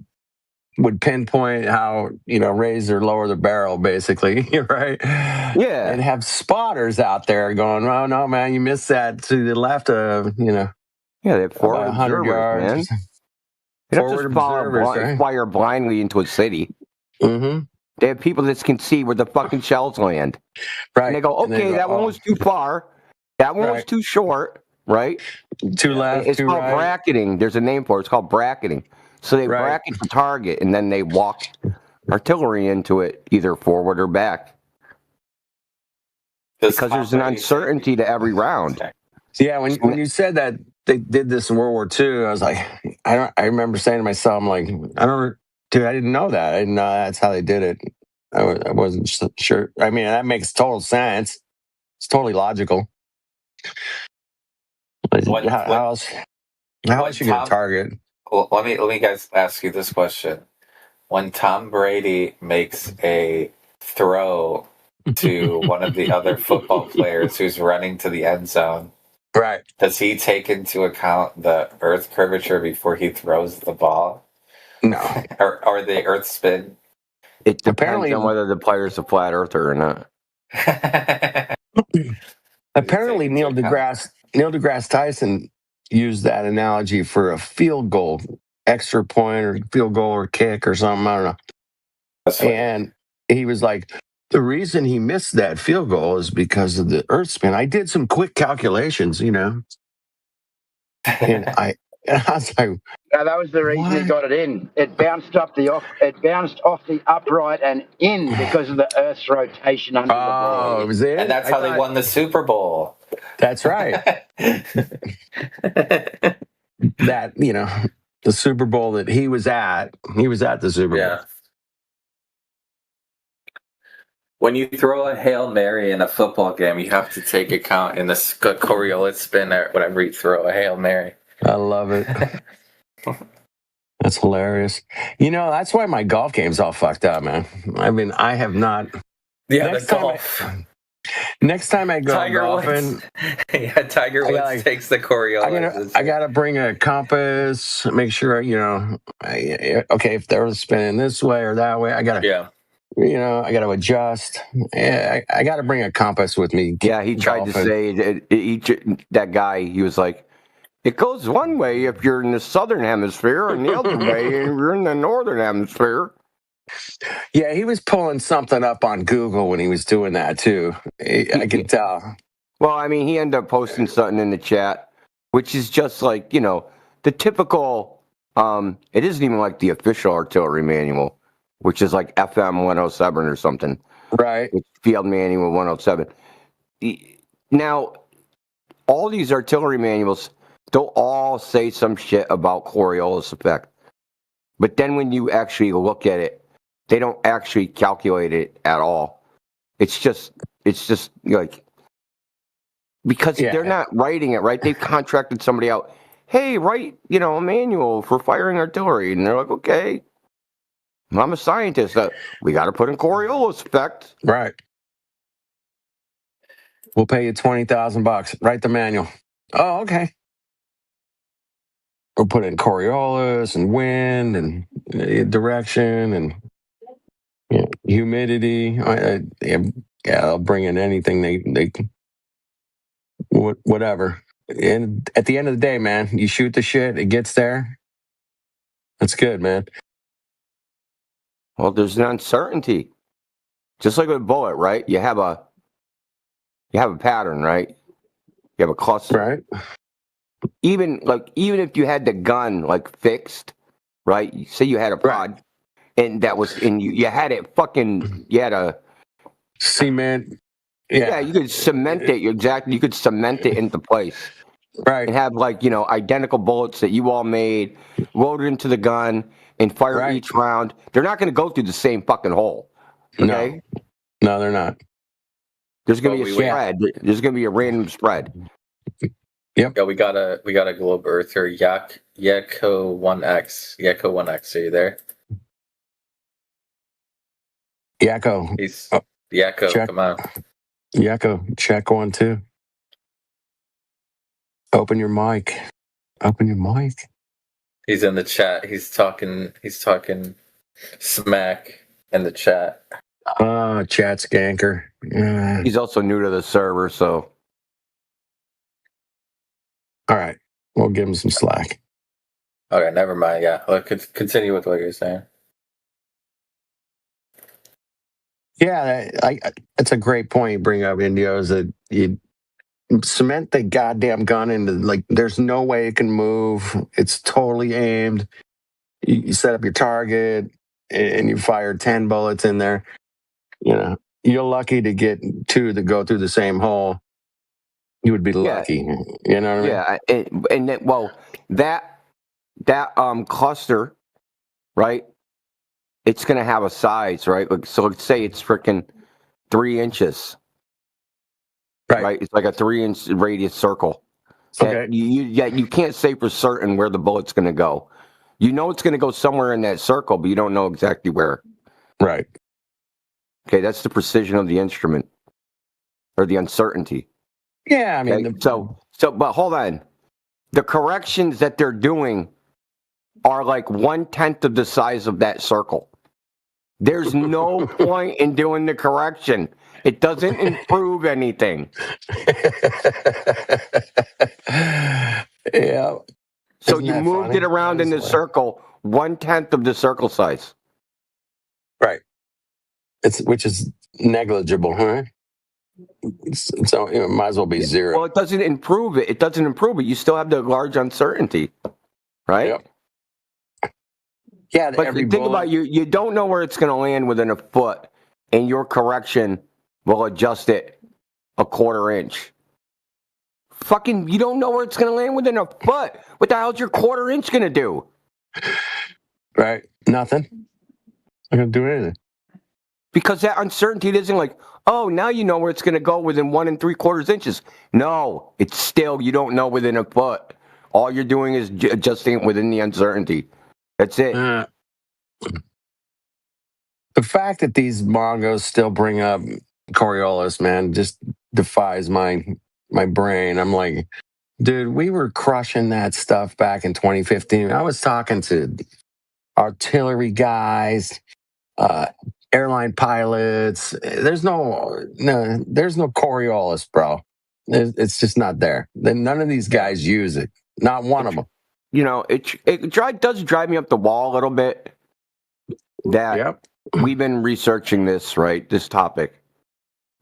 would pinpoint how, raise or lower the barrel, basically, right? Yeah. And have spotters out there going, oh, no, man, you missed that to the left of, Yeah, they have forward 100 yards. Man. They don't just fire blindly into a city. Mm-hmm. They have people that can see where the fucking shells land. Right. And they go, okay, that one was too far. That one was too short, right? Too left, it's called bracketing. There's a name for it. It's called bracketing. So they bracket the target, and then they walk artillery into it, either forward or back. Because there's an uncertainty to every round. Yeah, when you said that they did this in World War II, I was like, I remember saying to myself, I'm like, dude, I didn't know that. I didn't know that's how they did it. I wasn't sure. I mean, that makes total sense. It's totally logical. How else you get a target? Well, let me guys ask you this question: when Tom Brady makes a throw to one of the other football players who's running to the end zone, right? Does he take into account the Earth curvature before he throws the ball? No, or the Earth spin. It depends on whether the player's a flat earther or not. Apparently, Neil deGrasse Tyson used that analogy for a field goal, extra point or field goal or kick or something. I don't know. And he was like, the reason he missed that field goal is because of the Earth spin. I did some quick calculations, and I was like, that was the reason he got it in. It bounced off the upright and in because of the Earth's rotation under the ball. It was in? And that's how they won the Super Bowl. That's right. That, the Super Bowl that he was at the Super Bowl. Yeah. When you throw a Hail Mary in a football game, you have to take account in the Coriolis spin or whenever you throw a Hail Mary. I love it. That's hilarious. That's why my golf game's all fucked up, man. I mean, I have not. Yeah, the golf. Next time I go Tiger golfing, Woods. Yeah, Tiger Woods takes the Coriolis. I gotta bring a compass. Make sure okay, if they're spinning this way or that way, I gotta I gotta adjust. I gotta bring a compass with me. Yeah, he tried to say that guy. He was like, it goes one way if you're in the southern hemisphere, and the other way if you're in the northern hemisphere. Yeah, he was pulling something up on Google when he was doing that too. I can tell. Well, I mean, he ended up posting something in the chat, which is just like, the typical, it isn't even like the official artillery manual, which is like FM 107 or something. Right. Field Manual 107. Now, all these artillery manuals, they'll all say some shit about Coriolis effect. But then when you actually look at it, they don't actually calculate it at all. It's just like, because they're not writing it, right? They've contracted somebody out. Hey, write, a manual for firing artillery. And they're like, okay, I'm a scientist. We got to put in Coriolis effect. Right. We'll pay you $20,000. Write the manual. Oh, okay. We'll put in Coriolis and wind and direction and humidity. I'll bring in anything they whatever. And at the end of the day, man, you shoot the shit, it gets there. That's good, man. Well, there's an uncertainty. Just like with a bullet, right? You have a pattern, right? You have a cluster. Right. Even if you had the gun fixed, right? Say you had a pod and that was in you had it you had a cement. Yeah, you could cement it. You could cement it into place. Right. And have identical bullets that you all made, loaded into the gun, and fire each round. They're not going to go through the same fucking hole. Okay? No, they're not. There's going to be a spread. There's going to be a random spread. Yep. Yeah, we got a globe earther, Yakko1X. Yakko1X, are you there? Yakko. Yakko, check. come on. Yakko, check 1 2. Open your mic. Open your mic. He's in the chat. He's talking smack in the chat. Chat skanker. He's also new to the server, so. All right. We'll give him some slack. Okay, never mind. Yeah, let's continue with what you're saying. Yeah, that's a great point you bring up, Indio, is that you cement the goddamn gun into, there's no way it can move. It's totally aimed. You set up your target and you fire 10 bullets in there. You're lucky to get 2 that go through the same hole. You would be lucky. You know what I mean? Yeah, and that cluster, right? It's going to have a size, right? So let's say it's freaking 3 inches. Right? It's like a 3-inch radius circle. Okay. You can't say for certain where the bullet's going to go. You know it's going to go somewhere in that circle, but you don't know exactly where. Right. Okay, that's the precision of the instrument, or the uncertainty. Yeah, I mean, okay? But hold on. The corrections that they're doing are 1/10 of the size of that circle. There's no point in doing the correction. It doesn't improve anything. Yeah. So you moved it around in the circle 1/10 of the circle size. Right. Which is negligible, huh? So it might as well be 0. Well, it doesn't improve it. It doesn't improve it. You still have the large uncertainty, right? Yep. Yeah, but think about you don't know where it's going to land within a foot, and your correction will adjust it a 1/4 inch. Fucking, you don't know where it's going to land within a foot. What the hell's your 1/4 inch going to do? Right. Nothing. Not going to do anything. Because that uncertainty isn't oh, now you know where it's going to go within 1 3/4 inches. No, it's still, you don't know within a foot. All you're doing is adjusting it within the uncertainty. That's it. The fact that these Mongos still bring up Coriolis, man, just defies my brain. I'm like, dude, we were crushing that stuff back in 2015. I was talking to artillery guys, airline pilots. There's no Coriolis, bro. It's just not there. None of these guys use it. Not one of them. You know, it does drive me up the wall a little bit that we've been researching this, right? This topic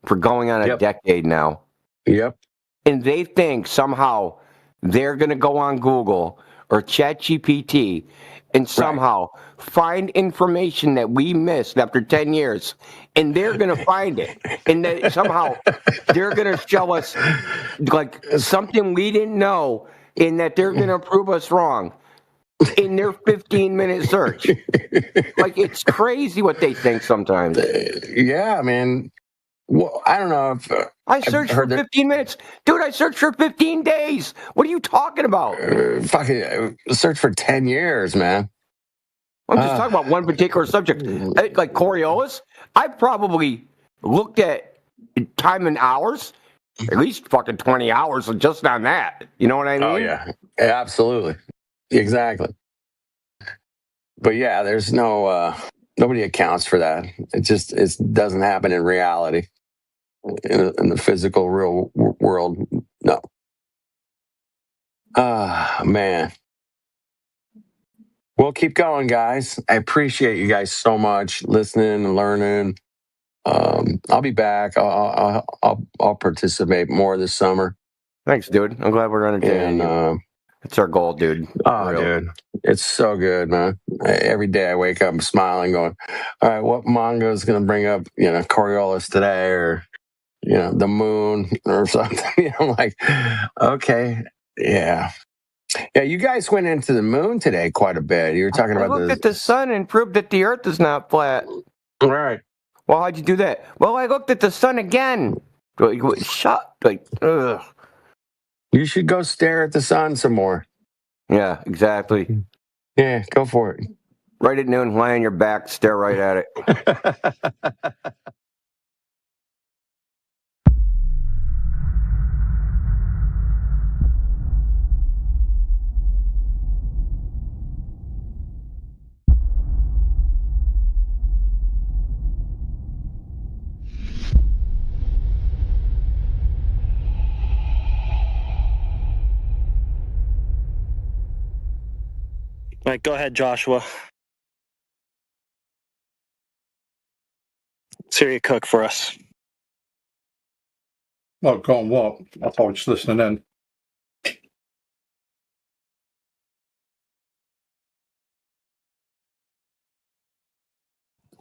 for going on a decade now. Yep. And they think somehow they're going to go on Google or ChatGPT and somehow find information that we missed after 10 years. And they're going to find it. And that somehow they're going to show us like something we didn't know, and that they're going to prove us wrong in their 15-minute search. Like, it's crazy what they think sometimes. Yeah, man. Well, I don't know if I searched for 15 minutes. Dude, I searched for 15 days. What are you talking about? Fucking search for 10 years, man. I'm just talking about one particular subject. Like Coriolis, I probably looked at time in hours, at least fucking 20 hours just on that. You know what I mean? Oh, yeah. Absolutely. Exactly. But yeah, there's nobody accounts for that. It doesn't happen in reality. In the physical real world, no. Man. We'll keep going, guys. I appreciate you guys so much listening and learning. I'll be back. I'll participate more this summer. Thanks, dude. I'm glad we're entertaining you. It's our goal, dude. Oh, dude. It's so good, man. Every day I wake up smiling, going, all right, what manga is going to bring up, Coriolis today, or, the moon or something? I'm like, okay, yeah. Yeah, you guys went into the moon today quite a bit. You were talking about I looked at the sun and proved that the earth is not flat. All right. Well, how'd you do that? Well, I looked at the sun again. Ugh. You should go stare at the sun some more. Yeah, exactly. Yeah, go for it. Right at noon, lie on your back, stare right at it. All right, go ahead, Joshua. Syria cook for us. Oh, go on, what? I thought I was just listening in.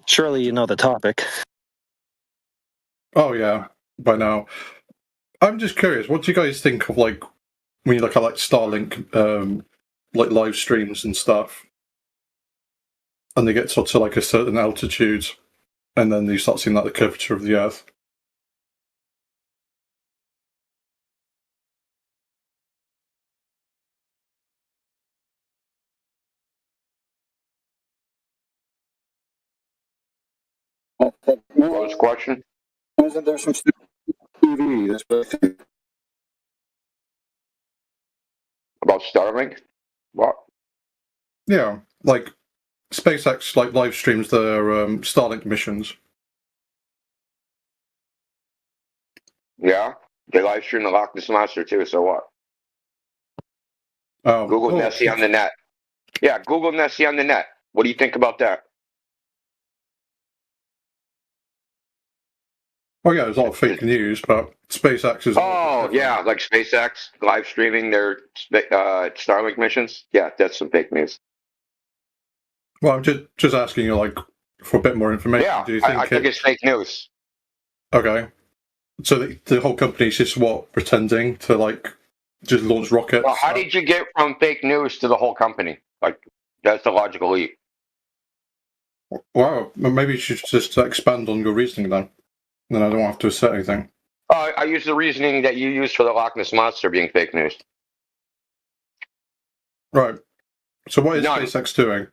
Surely you know the topic. Oh, yeah, by now. I'm just curious, what do you guys think of, like, when you look at, like, Starlink, like, live streams and stuff, and they get to like, a certain altitude, and then you start seeing, like, the curvature of the Earth? Close question. Isn't there some TV? That's basically About Starlink? What? Yeah, like SpaceX like live streams their Starlink missions. Yeah, they live stream the Loch Ness Monster too. So what? Google Nessie on the net. Yeah, Google Nessie on the net. What do you think about that? Oh yeah, there's a lot of fake news, but SpaceX is. Oh yeah, like SpaceX live streaming their Starlink missions. Yeah, that's some fake news. Well, I'm just asking you, like, for a bit more information. Yeah, do you think I think it's fake news. Okay, so the whole company's just pretending to like just launch rockets. Well, how did you get from fake news to the whole company? Like, that's the logical leap. Wow, maybe you should just expand on your reasoning then. Then I don't have to assert anything. I use the reasoning that you used for the Loch Ness Monster being fake news. Right. So what is SpaceX doing?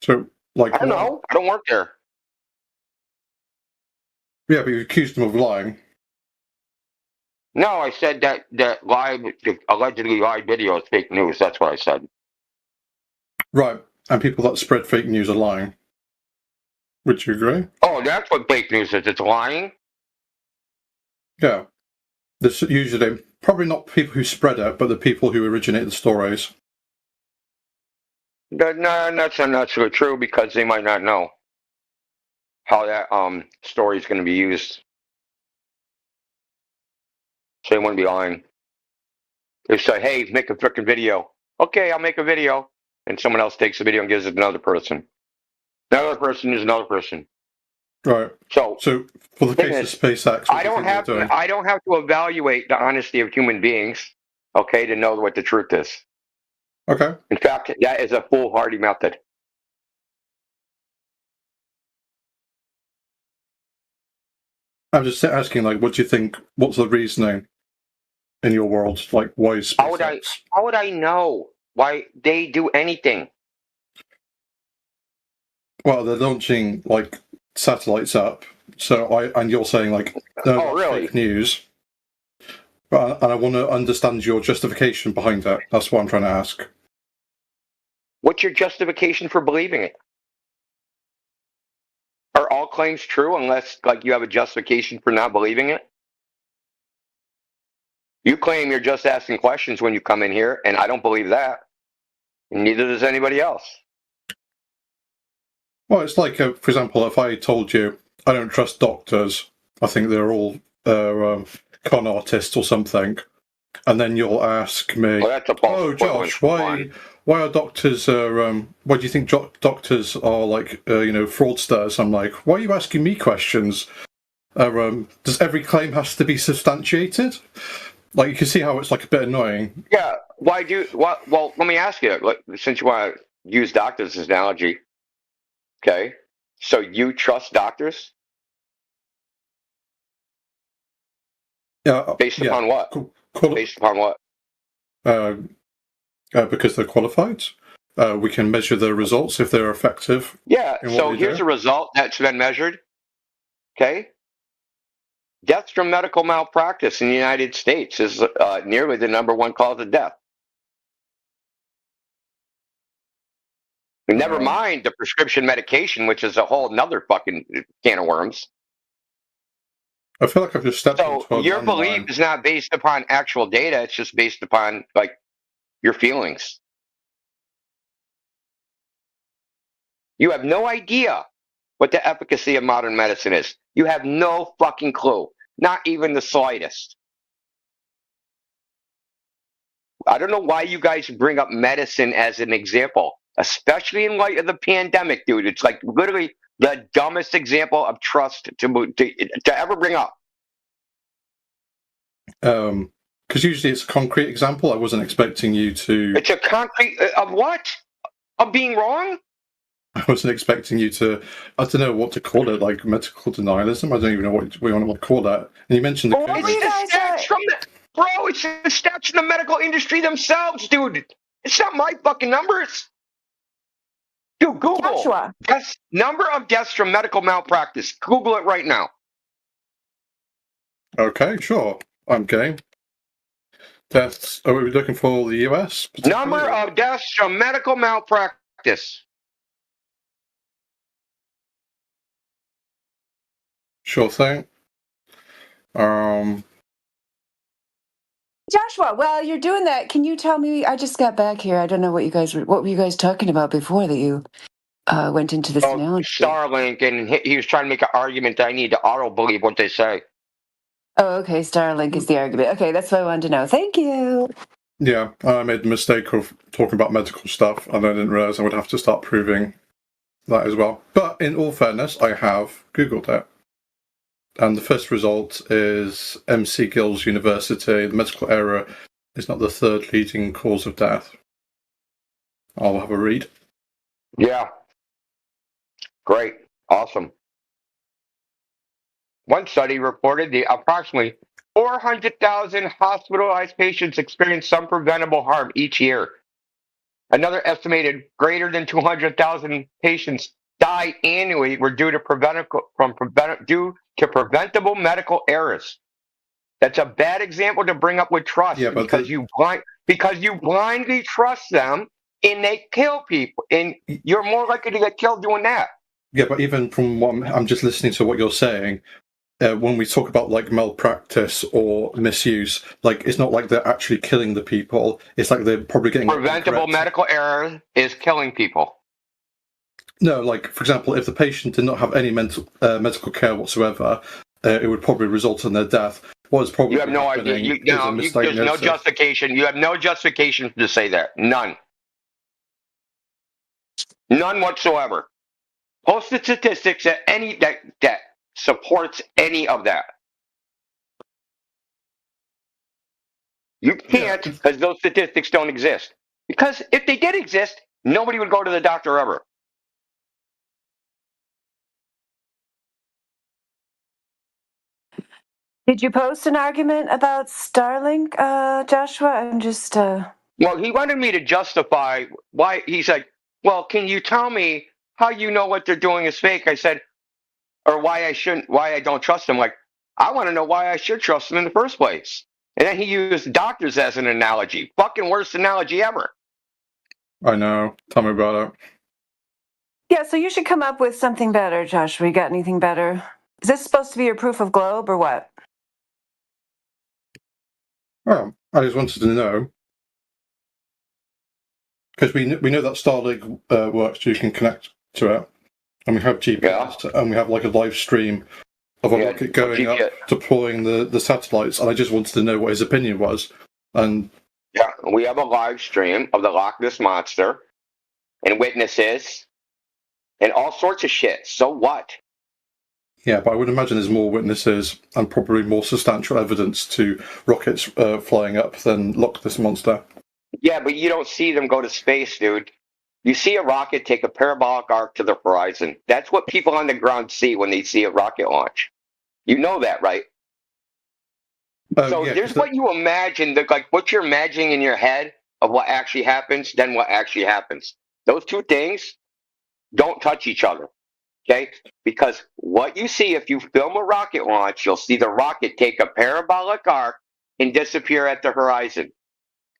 So, like, I don't know. I don't work there. Yeah, but you accused them of lying. No, I said that allegedly live video is fake news. That's what I said. Right, and people that spread fake news are lying. Would you agree? Oh, that's what fake news is. It's lying? Yeah. There's usually, probably not people who spread it, but the people who originate the stories. No, that's not necessarily true because they might not know how that story is going to be used. So they wouldn't be lying. They say, hey, make a freaking video. Okay, I'll make a video. And someone else takes the video and gives it to another person. Another person is another person. Right. So for the case of SpaceX, I don't have to evaluate the honesty of human beings, okay, to know what the truth is. Okay. In fact, that is a foolhardy method. I'm just asking, like, what do you think? What's the reasoning in your world? Like, why is SpaceX? How would I know why they do anything? Well, they're launching like satellites up. And you're saying like, no, really? Fake news. And I want to understand your justification behind that. That's what I'm trying to ask. What's your justification for believing it? Are all claims true unless like you have a justification for not believing it? You claim you're just asking questions when you come in here, and I don't believe that. And neither does anybody else. Well, it's like, for example, if I told you I don't trust doctors, I think they're all con artists or something, and then you'll ask me, "Oh, Josh, why are doctors? Why do you think doctors are like fraudsters?" I'm like, "Why are you asking me questions? Does every claim has to be substantiated?" Like, you can see how it's like a bit annoying. Yeah. Well, let me ask you. Since you want to use doctors as an analogy, okay? So you trust doctors? Yeah. Based upon what? Based upon what? Because they're qualified. We can measure their results if they're effective. Yeah. So here's a result that's been measured. Okay. Deaths from medical malpractice in the United States is nearly the #1 cause of death. Never mind the prescription medication, which is a whole nother fucking can of worms. I feel like I've just stepped into a your landmine. belief is not based upon actual data. It's just based upon like your feelings. You have no idea what the efficacy of modern medicine is. You have no fucking clue. Not even the slightest. I don't know why you guys bring up medicine as an example, especially in light of the pandemic, dude. It's like literally the dumbest example of trust to ever bring up. Because usually it's a concrete example. I wasn't expecting you to. It's a concrete of what? Of being wrong? I wasn't expecting you to. I don't know what to call it, like medical denialism. I don't even know what we want to call that. And you mentioned the. It's the stats from it's the stats from the medical industry themselves, dude. It's not my fucking numbers. Dude, Google. Joshua. Number of deaths from medical malpractice. Google it right now. Okay, sure. I'm game. Deaths. Are we looking for the US? Number of deaths from medical malpractice. Sure thing. Joshua, while you're doing that, can you tell me? I just got back here. I don't know what were you guys talking about before that you went into this analogy? Starlink, and he was trying to make an argument that I need to auto believe what they say. Oh, okay. Starlink is the argument. Okay, that's what I wanted to know. Thank you. Yeah, I made the mistake of talking about medical stuff, and I didn't realize I would have to start proving that as well. But in all fairness, I have Googled it. And the first result is McGill's University. The medical error is not the third leading cause of death. I'll have a read. Yeah. Great. Awesome. One study reported that approximately 400,000 hospitalized patients experience some preventable harm each year. Another estimated greater than 200,000 patients die annually were due to preventable medical errors. That's a bad example to bring up with trust because you blindly trust them and they kill people, and you're more likely to get killed doing that. Yeah, but even from what I'm just listening to what you're saying, when we talk about like malpractice or misuse, like it's not like they're actually killing the people. It's like they're probably getting preventable medical error is killing people. No, like for example, if the patient did not have any medical care whatsoever, it would probably result in their death. What is probably you have no idea. There's no justification. You have no justification to say that. None whatsoever. Post the statistics that supports any of that. You can't because those statistics don't exist. Because if they did exist, nobody would go to the doctor ever. Did you post an argument about Starlink, Joshua? I'm just. Well, he wanted me to justify why. He's like, well, can you tell me how you know what they're doing is fake? I said, or why I don't trust them. Like, I want to know why I should trust them in the first place. And then he used doctors as an analogy. Fucking worst analogy ever. I know. Tell me about it. Yeah, so you should come up with something better, Joshua. You got anything better? Is this supposed to be your proof of globe or what? Well, I just wanted to know. Because we know that Starlink works, so you can connect to it. And we have GPS, and we have like a live stream of a rocket going up, deploying the satellites. And I just wanted to know what his opinion was. And yeah, we have a live stream of the Loch Ness Monster and witnesses and all sorts of shit. So what? Yeah, but I would imagine there's more witnesses and probably more substantial evidence to rockets flying up than Loch Ness Monster. Yeah, but you don't see them go to space, dude. You see a rocket take a parabolic arc to the horizon. That's what people on the ground see when they see a rocket launch. You know that, right? So there's what you imagine, like what you're imagining in your head of what actually happens, then what actually happens. Those two things don't touch each other, okay? Because what you see if you film a rocket launch, you'll see the rocket take a parabolic arc and disappear at the horizon.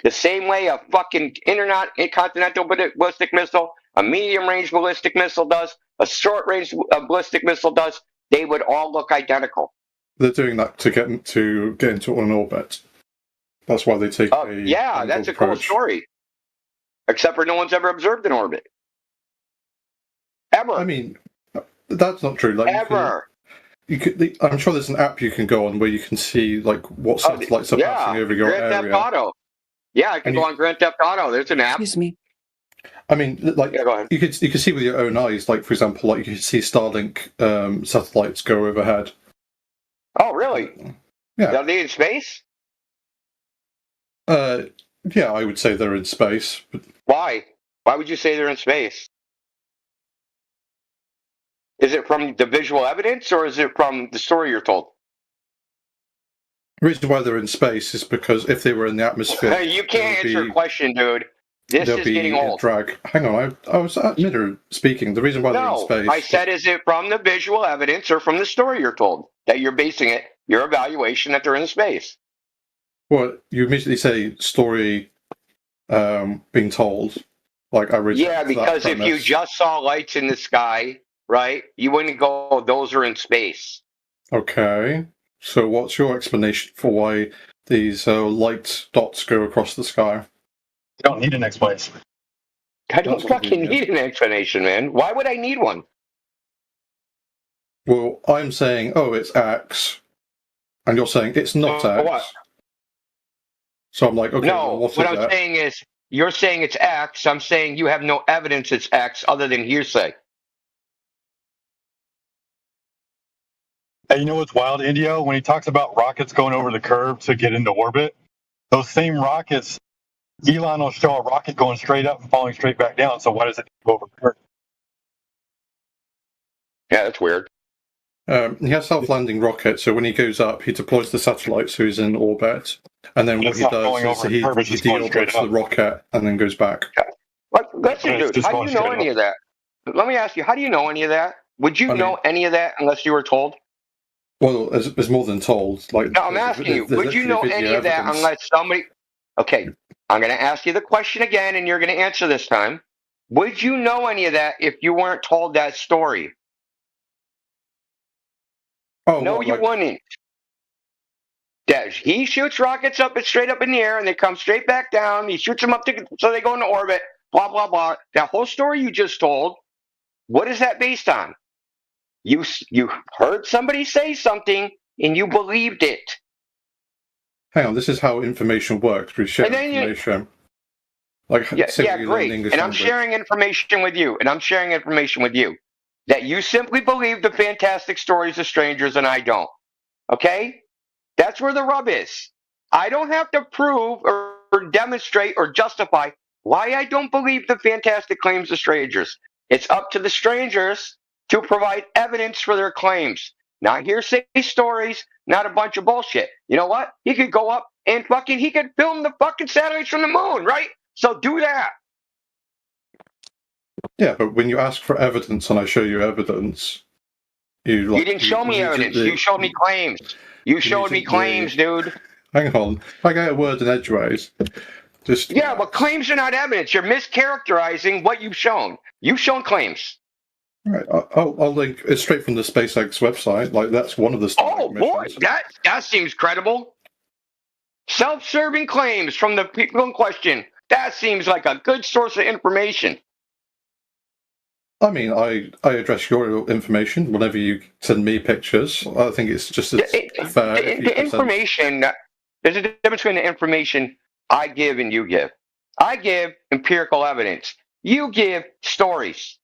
The same way a fucking intercontinental ballistic missile, a medium-range ballistic missile does, a short-range ballistic missile does, they would all look identical. They're doing that to get into an orbit. That's why they take yeah, that's a cool story. Except for no one's ever observed an orbit. Ever. I mean, that's not true. Like, ever. I'm sure there's an app you can go on where you can see like what satellites are passing over your Grand area. Theft Auto. Yeah, I can go on Grand Theft Auto. There's an app. Excuse me. I mean, like you could see with your own eyes. Like for example, like you could see Starlink satellites go overhead. Oh, really? Yeah. Are they in space? Yeah, I would say they're in space. But why? Why would you say they're in space? Is it from the visual evidence or is it from the story you're told? The reason why they're in space is because if they were in the atmosphere... Hey, you can't answer a question, dude. This is getting old. Drag. Hang on, I was at middle speaking. The reason why they're in space... I said, is it from the visual evidence or from the story you're told? That you're basing it, your evaluation that they're in space. Well, you immediately say story being told. Like I reject Yeah, because that if premise. you just saw lights in the sky, right, you wouldn't go, oh, those are in space. Okay. So what's your explanation for why these light dots go across the sky? You don't need an explanation. I don't fucking need an explanation, man. Why would I need one? Well, I'm saying, oh, it's X. And you're saying it's not X. What? So I'm like, okay, no, well, what I'm saying is, you're saying it's X. I'm saying you have no evidence it's X other than hearsay. Hey, you know what's wild, Indio? When he talks about rockets going over the curve to get into orbit, those same rockets, Elon will show a rocket going straight up and falling straight back down. So why does it go over the curve? Yeah, that's weird. He has self-landing rockets, so when he goes up, he deploys the satellite, so he's in orbit. And then what he does is he deorbits the rocket and then goes back. What? Listen, dude, how do you know any of that? let me ask you, how do you know any of that? Would you know any of that unless you were told? Well, it's more than told. Like, no, I'm asking you, would you know any of that unless somebody... Okay, I'm going to ask you the question again, and you're going to answer this time. Would you know any of that if you weren't told that story? Oh, no, you wouldn't. That he shoots rockets up, straight up in the air, and they come straight back down. He shoots them up so they go into orbit, blah, blah, blah. That whole story you just told, what is that based on? You heard somebody say something, and you believed it. Hang on, this is how information works. We share information. Yeah, great. And I'm sharing information with you. That you simply believe the fantastic stories of strangers and I don't. Okay? That's where the rub is. I don't have to prove or demonstrate or justify why I don't believe the fantastic claims of strangers. It's up to the strangers to provide evidence for their claims. Not hearsay stories, not a bunch of bullshit. You know what? He could go up and he could film the fucking satellites from the moon, right? So do that. Yeah, but when you ask for evidence and I show you evidence, you didn't show me evidence. You showed me claims. You showed me claims, dude. Hang on. I got a word in edgeways. Yeah, but claims are not evidence. You're mischaracterizing what you've shown. You've shown claims. Right. I'll link. It's straight from the SpaceX website. Like, that's one of the. Oh boy, that seems credible. Self-serving claims from the people in question. That seems like a good source of information. I mean, I address your information whenever you send me pictures. I think it's just fair. The information, there's a difference between the information I give and you give. I give empirical evidence. You give stories.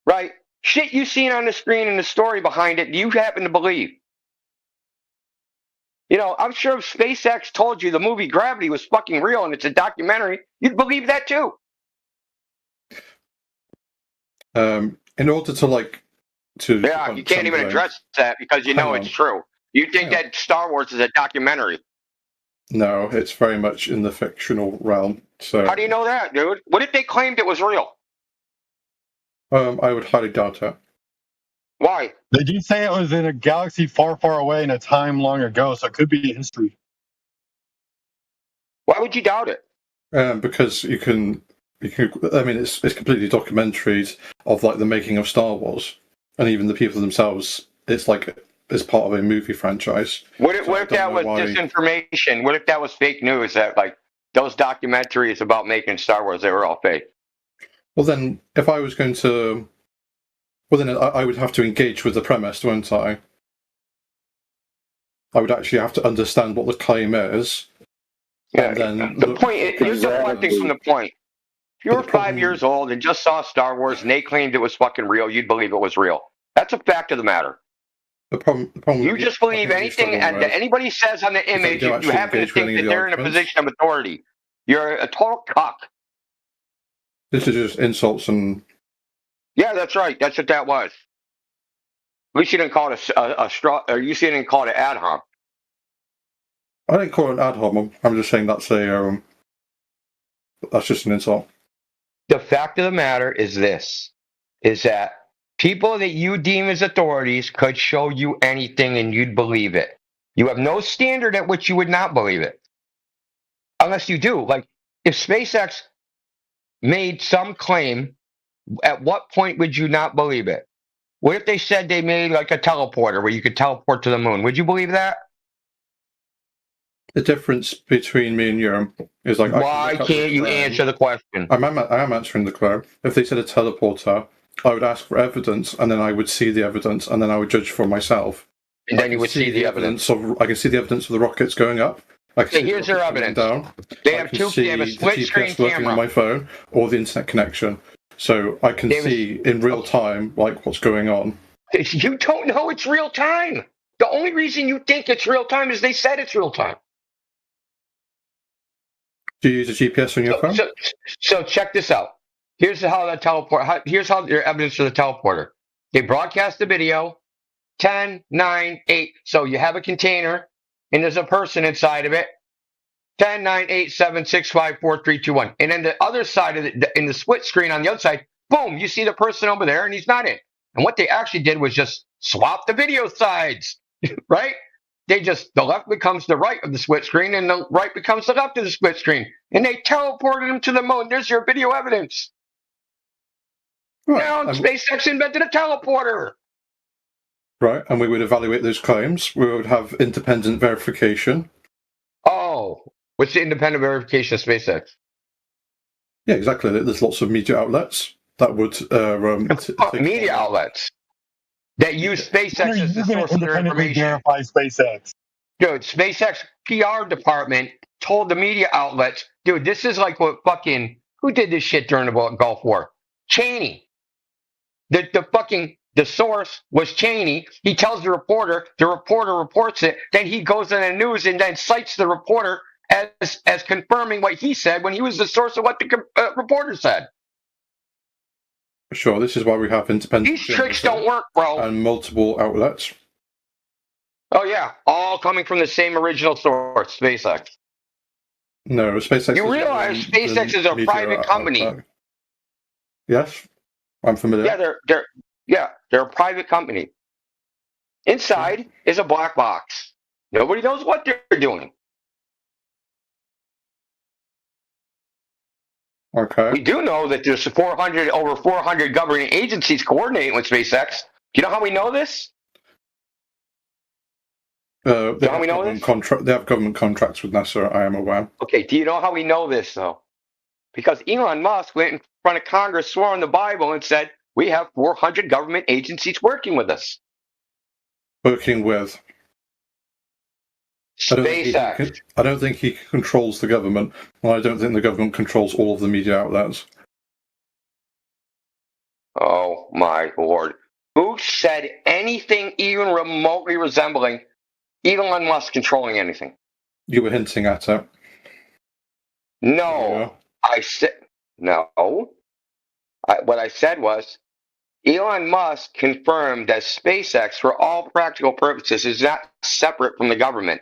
Right? Shit you seen on the screen and the story behind it, you happen to believe. You know, I'm sure if SpaceX told you the movie Gravity was fucking real and it's a documentary, you'd believe that too. In order to yeah, you can't even address that because you know it's true. You think that Star Wars is a documentary. No, it's very much in the fictional realm. So how do you know that, dude? What if they claimed it was real? I would highly doubt it. Why? They do say it was in a galaxy far, far away in a time long ago, so it could be history. Why would you doubt it? Because you can. I mean, it's completely documentaries of like the making of Star Wars, and even the people themselves. It's like it's part of a movie franchise. What if that was disinformation? What if that was fake news? That like those documentaries about making Star Wars, they were all fake. Well, then, if I was going to, then I would have to engage with the premise, wouldn't I? I would actually have to understand what the claim is. Yeah. The point you're deflecting from the point. If you were 5 years old and just saw Star Wars and they claimed it was fucking real, you'd believe it was real. That's a fact of the matter. The problem you just believe anything that anybody says on the image if you happen to think that they're in a position of authority. You're a total cock. This is just insults and... Yeah, that's right. That's what that was. At least you didn't call it a straw, or you didn't call it an ad hoc. I didn't call it an ad hoc. I'm just saying that's just an insult. The fact of the matter is this, is that people that you deem as authorities could show you anything and you'd believe it. You have no standard at which you would not believe it. Unless you do. Like, if SpaceX made some claim, at what point would you not believe it? What if they said they made like a teleporter where you could teleport to the moon? Would you believe that? The difference between me and you is like... Why can't you answer the question? I am answering the question. If they said a teleporter, I would ask for evidence, and then I would see the evidence, and then I would judge for myself. And then you would see the evidence. I can see the evidence of the rockets going up. Here's their evidence. Down. They have a split screen camera on my phone or the internet connection, so I can see in real time like what's going on. You don't know it's real time. The only reason you think it's real time is they said it's real time. Do you use a GPS on your phone? So check this out. Here's how the here's how your evidence for the teleporter. They broadcast the video. 10, 9, 8. So you have a container, and there's a person inside of it. 10, 9, 8, 7, 6, 5, 4, 3, 2, 1. And then the other side of it, in the split screen on the other side, Boom, you see the person over there and he's not in. And what they actually did was just swap the video sides, right? The left becomes the right of the split screen and the right becomes the left of the split screen. And they teleported him to the moon. There's your video evidence. Right. Now SpaceX invented a teleporter. Right, and we would evaluate those claims. We would have independent verification. Oh, what's the independent verification of SpaceX? Yeah, exactly. There's lots of media outlets that would media outlets that use SpaceX as the source of their information. Verify SpaceX. Dude, SpaceX PR department told the media outlets, dude, this is like what who did this shit during the Gulf War? Cheney. The source was Cheney. He tells the reporter reports it, then he goes in the news and then cites the reporter as confirming what he said when he was the source of what the reporter said. Sure, this is why we have independent. These tricks don't work, bro. And multiple outlets. Oh yeah, all coming from the same original source, SpaceX. No, SpaceX. You realize SpaceX is a private company. Yes, I'm familiar. Yeah, they're a private company. Inside is a black box. Nobody knows what they're doing. Okay. We do know that there's over 400 government agencies coordinating with SpaceX. Do you know how we know this? They have government contracts with NASA, I am aware. Okay, do you know how we know this, though? Because Elon Musk went in front of Congress, swore on the Bible, and said, we have 400 government agencies working with us. Working with? SpaceX. I don't think he controls the government, and I don't think the government controls all of the media outlets. Oh, my Lord. Who said anything even remotely resembling Elon Musk controlling anything? You were hinting at it. No. Yeah. I said no. What I said was Elon Musk confirmed that SpaceX, for all practical purposes, is not separate from the government.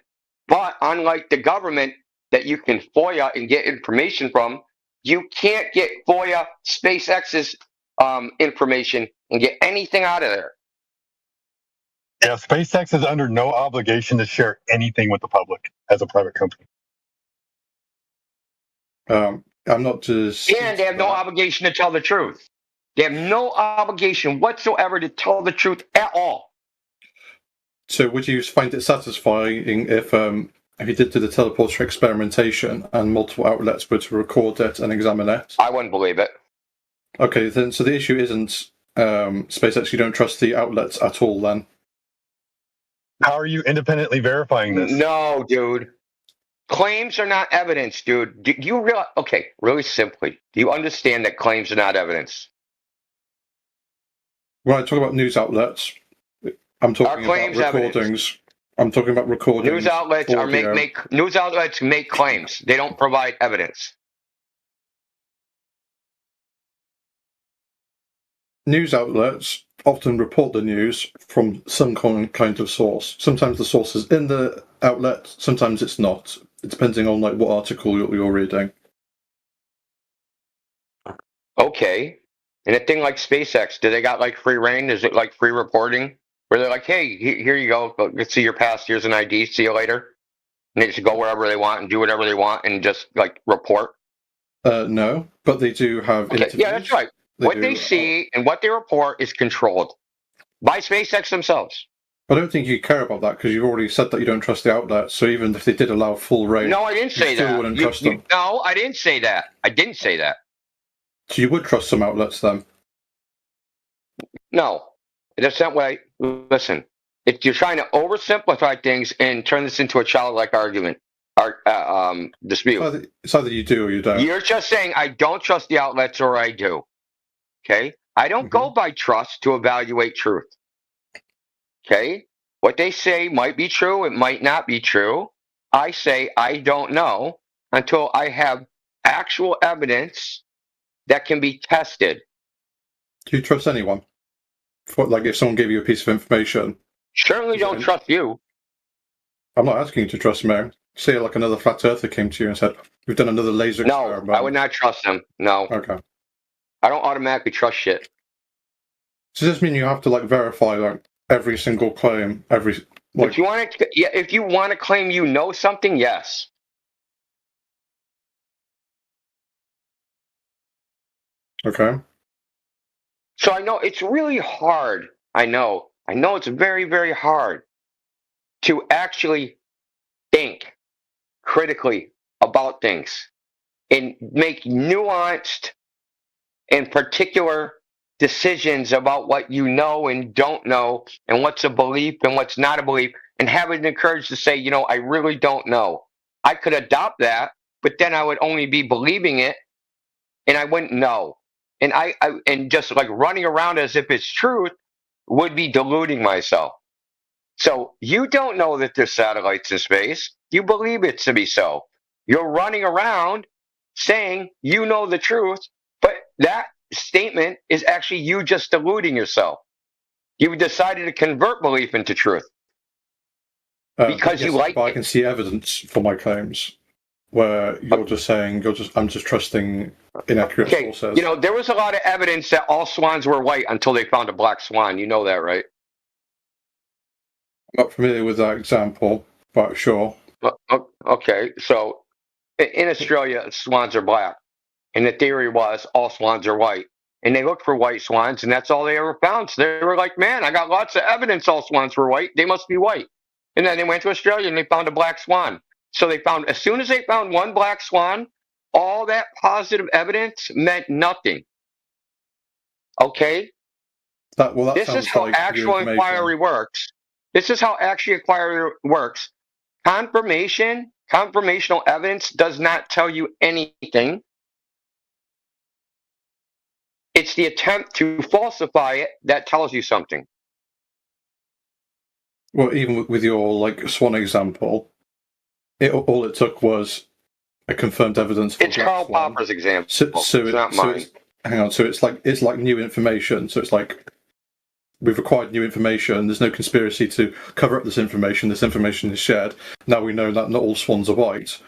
But unlike the government that you can FOIA and get information from, you can't get FOIA SpaceX's information and get anything out of there. Yeah, SpaceX is under no obligation to share anything with the public as a private company. I'm not just. And they have no obligation to tell the truth. They have no obligation whatsoever to tell the truth at all. So would you find it satisfying if you did do the teleporter experimentation and multiple outlets were to record it and examine it? I wouldn't believe it. Okay, then so the issue isn't SpaceX, you don't trust the outlets at all then? How are you independently verifying this? No, dude. Claims are not evidence, dude. Do you realize? Okay, really simply, do you understand that claims are not evidence? When I talk about news outlets, I'm talking about recordings. Evidence. I'm talking about recordings. News outlets news outlets make claims. They don't provide evidence. News outlets often report the news from some kind of source. Sometimes the source is in the outlet, sometimes it's not. Depending on what article you're reading. Okay. And a thing like SpaceX, do they got free reign? Is it free reporting? Where they're like, hey, here you go. Let's see your pass. Here's an ID. See you later. And they just go wherever they want and do whatever they want and just report? No, but they do have interviews. Yeah, that's right. What they see and what they report is controlled by SpaceX themselves. I don't think you care about that because you've already said that you don't trust the outlets. So even if they did allow full reign, no, I didn't say that. Wouldn't trust them. No, I didn't say that. I didn't say that. So you would trust some outlets then? No, that's not what I. Listen, if you're trying to oversimplify things and turn this into a childlike argument, dispute. It's either you do or you don't. You're just saying I don't trust the outlets or I do. Okay, I don't go by trust to evaluate truth. Okay, what they say might be true, it might not be true. I say I don't know until I have actual evidence that can be tested. Do you trust anyone? If someone gave you a piece of information? Certainly don't trust you. I'm not asking you to trust me. Say another flat earther came to you and said, we've done another laser experiment. No, I would not trust them. No. Okay. I don't automatically trust shit. So does this mean you have to like verify like every single claim, every like? If you want to claim you know something, yes. Okay. So I know it's really hard. I know it's very, very hard to actually think critically about things and make nuanced and particular decisions about what you know and don't know and what's a belief and what's not a belief, and having the courage to say, I really don't know. I could adopt that, but then I would only be believing it and I wouldn't know. And I just like running around as if it's truth would be deluding myself. So you don't know that there's satellites in space. You believe it to be so. You're running around saying you know the truth, but that statement is actually you just deluding yourself. You've decided to convert belief into truth because you like it. I can see evidence for my claims where you're just saying I'm just trusting inaccurate sources. There was a lot of evidence that all swans were white until they found a black swan. You know that, right? I'm not familiar with that example, but sure. Okay, so in Australia, swans are black, and the theory was all swans are white. And they looked for white swans, and that's all they ever found. So they were like, man, I got lots of evidence all swans were white. They must be white. And then they went to Australia, and they found a black swan. So they found, as soon as they found one black swan, all that positive evidence meant nothing. Okay? This is how actual inquiry works. This is how actual inquiry works. Confirmational evidence does not tell you anything. It's the attempt to falsify it that tells you something. Well, even with your swan example, all it took was a confirmed evidence. It's Karl Popper's example. It's not mine. Hang on. So it's like new information. So it's like we've acquired new information. There's no conspiracy to cover up this information. This information is shared. Now we know that not all swans are white.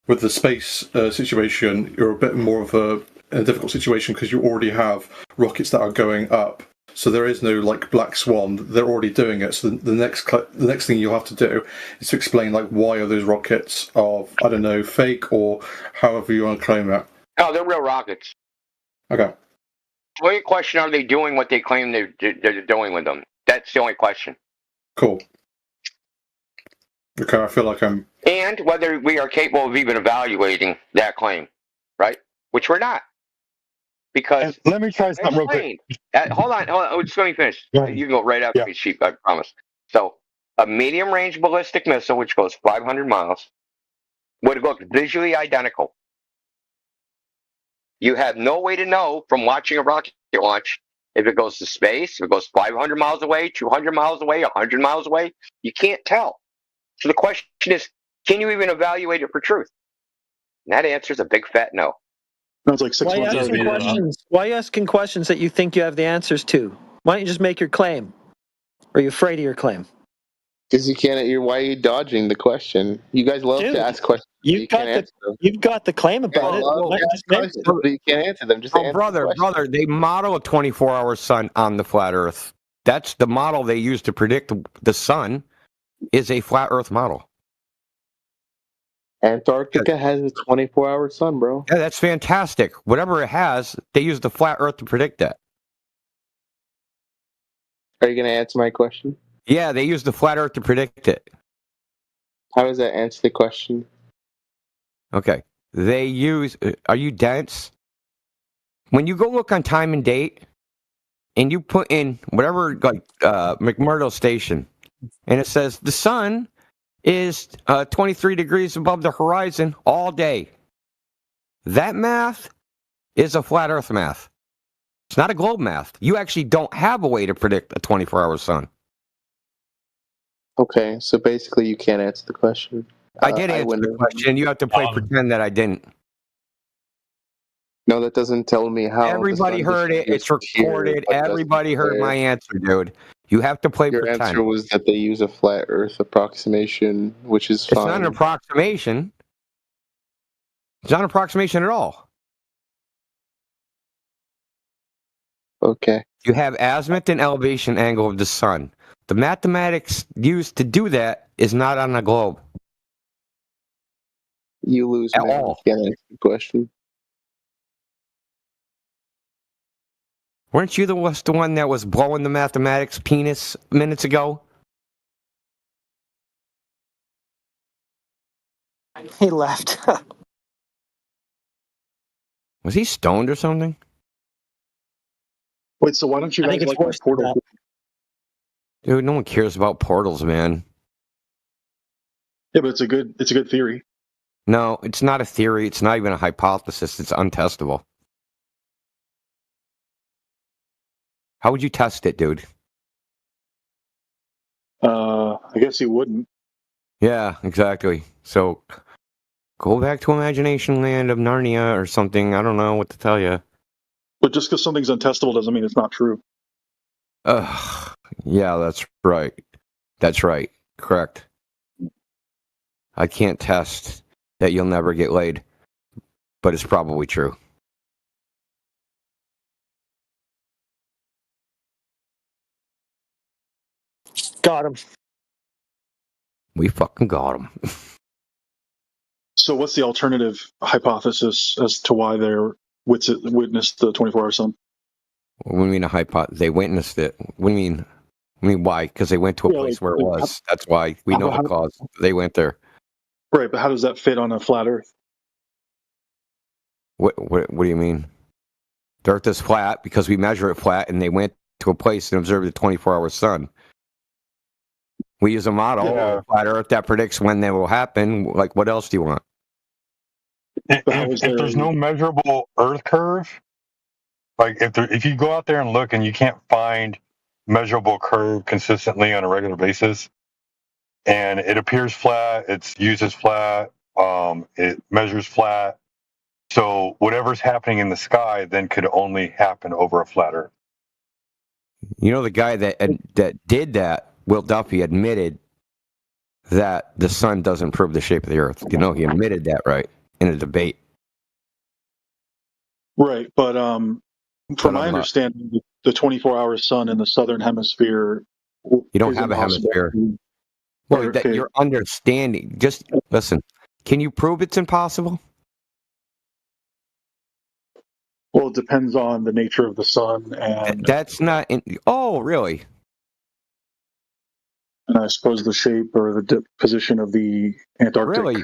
With the space situation, you're a bit more of a difficult situation because you already have rockets that are going up. So there is no black swan. They're already doing it. So the next thing you'll have to do is to explain why are those rockets of fake or however you want to claim that. No, they're real rockets. Okay. The only question, are they doing what they claim they're doing with them? That's the only question. Cool. Okay, I feel like I'm... And whether we are capable of even evaluating that claim, right? Which we're not. Because... And let me try something real quick. Hold on. Just let me finish. You can go right after me, Sheep, I promise. So, a medium-range ballistic missile, which goes 500 miles, would look visually identical. You have no way to know from watching a rocket launch if it goes to space, if it goes 500 miles away, 200 miles away, 100 miles away. You can't tell. So the question is, can you even evaluate it for truth? And that answer is a big fat no. Sounds like 6 months. Why are you asking questions that you think you have the answers to? Why don't you just make your claim? Or are you afraid of your claim? Because you can't. Why are you dodging the question? You guys love to ask questions. You've got the claim about it. But you can't answer them. Just answer brother, they model a 24-hour sun on the flat Earth. That's the model they use to predict the sun. Is a flat Earth model. Antarctica has a 24-hour sun, bro. Yeah, that's fantastic. Whatever it has, they use the flat Earth to predict that. Are you going to answer my question? Yeah, they use the flat Earth to predict it. How does that answer the question? Okay. They use... are you dense? When you go look on time and date, and you put in whatever, McMurdo Station, and it says the sun is 23 degrees above the horizon all day. That math is a flat Earth math. It's not a globe math. You actually don't have a way to predict a 24-hour sun. Okay, so basically you can't answer the question. I did answer the question. You have to pretend that I didn't. No, that doesn't tell me how. Everybody heard it. It's recorded. Everybody heard my answer, dude. You have to play pretend. Your answer was that they use a flat Earth approximation, which is fine. It's not an approximation. It's not an approximation at all. Okay. You have azimuth and elevation angle of the sun. The mathematics used to do that is not on the globe. You lose At man. all. Can't answer the question. Weren't you the one that was blowing the mathematics penis minutes ago? He left. Was he stoned or something? Wait, so why don't you I think guys it's like my worse than portal? that. Dude, no one cares about portals, man. Yeah, but it's a good theory. No, it's not a theory. It's not even a hypothesis. It's untestable. How would you test it, dude? I guess you wouldn't. Yeah, exactly. So go back to Imagination Land of Narnia or something. I don't know what to tell you. But just because something's untestable doesn't mean it's not true. Yeah, that's right. That's right. Correct. I can't test that you'll never get laid, but it's probably true. Got him. We fucking got him. So what's the alternative hypothesis as to why they're witnessed the 24-hour sun? What do you mean a hypothesis? They witnessed it. What do you mean? I mean, why? Because they went to a place where it was. That's why. We know the cause. They went there. Right, but how does that fit on a flat Earth? What do you mean? The Earth is flat because we measure it flat, and they went to a place and observed the 24-hour sun. We use a model of flat Earth that predicts when they will happen. Like, what else do you want? If there's no measurable Earth curve, like if you go out there and look and you can't find measurable curve consistently on a regular basis, and it appears flat, it's used as flat, it measures flat, so whatever's happening in the sky then could only happen over a flat Earth. You know, the guy that did that, Will Duffy, admitted that the sun doesn't prove the shape of the Earth. You know, he admitted that, right, in a debate. Right, but from my understanding, the 24-hour sun in the southern hemisphere. You don't have a hemisphere. Well, that your understanding. Just listen. Can you prove it's impossible? Well, it depends on the nature of the sun, and that's not. Oh, really? And I suppose the shape or the position of the Antarctic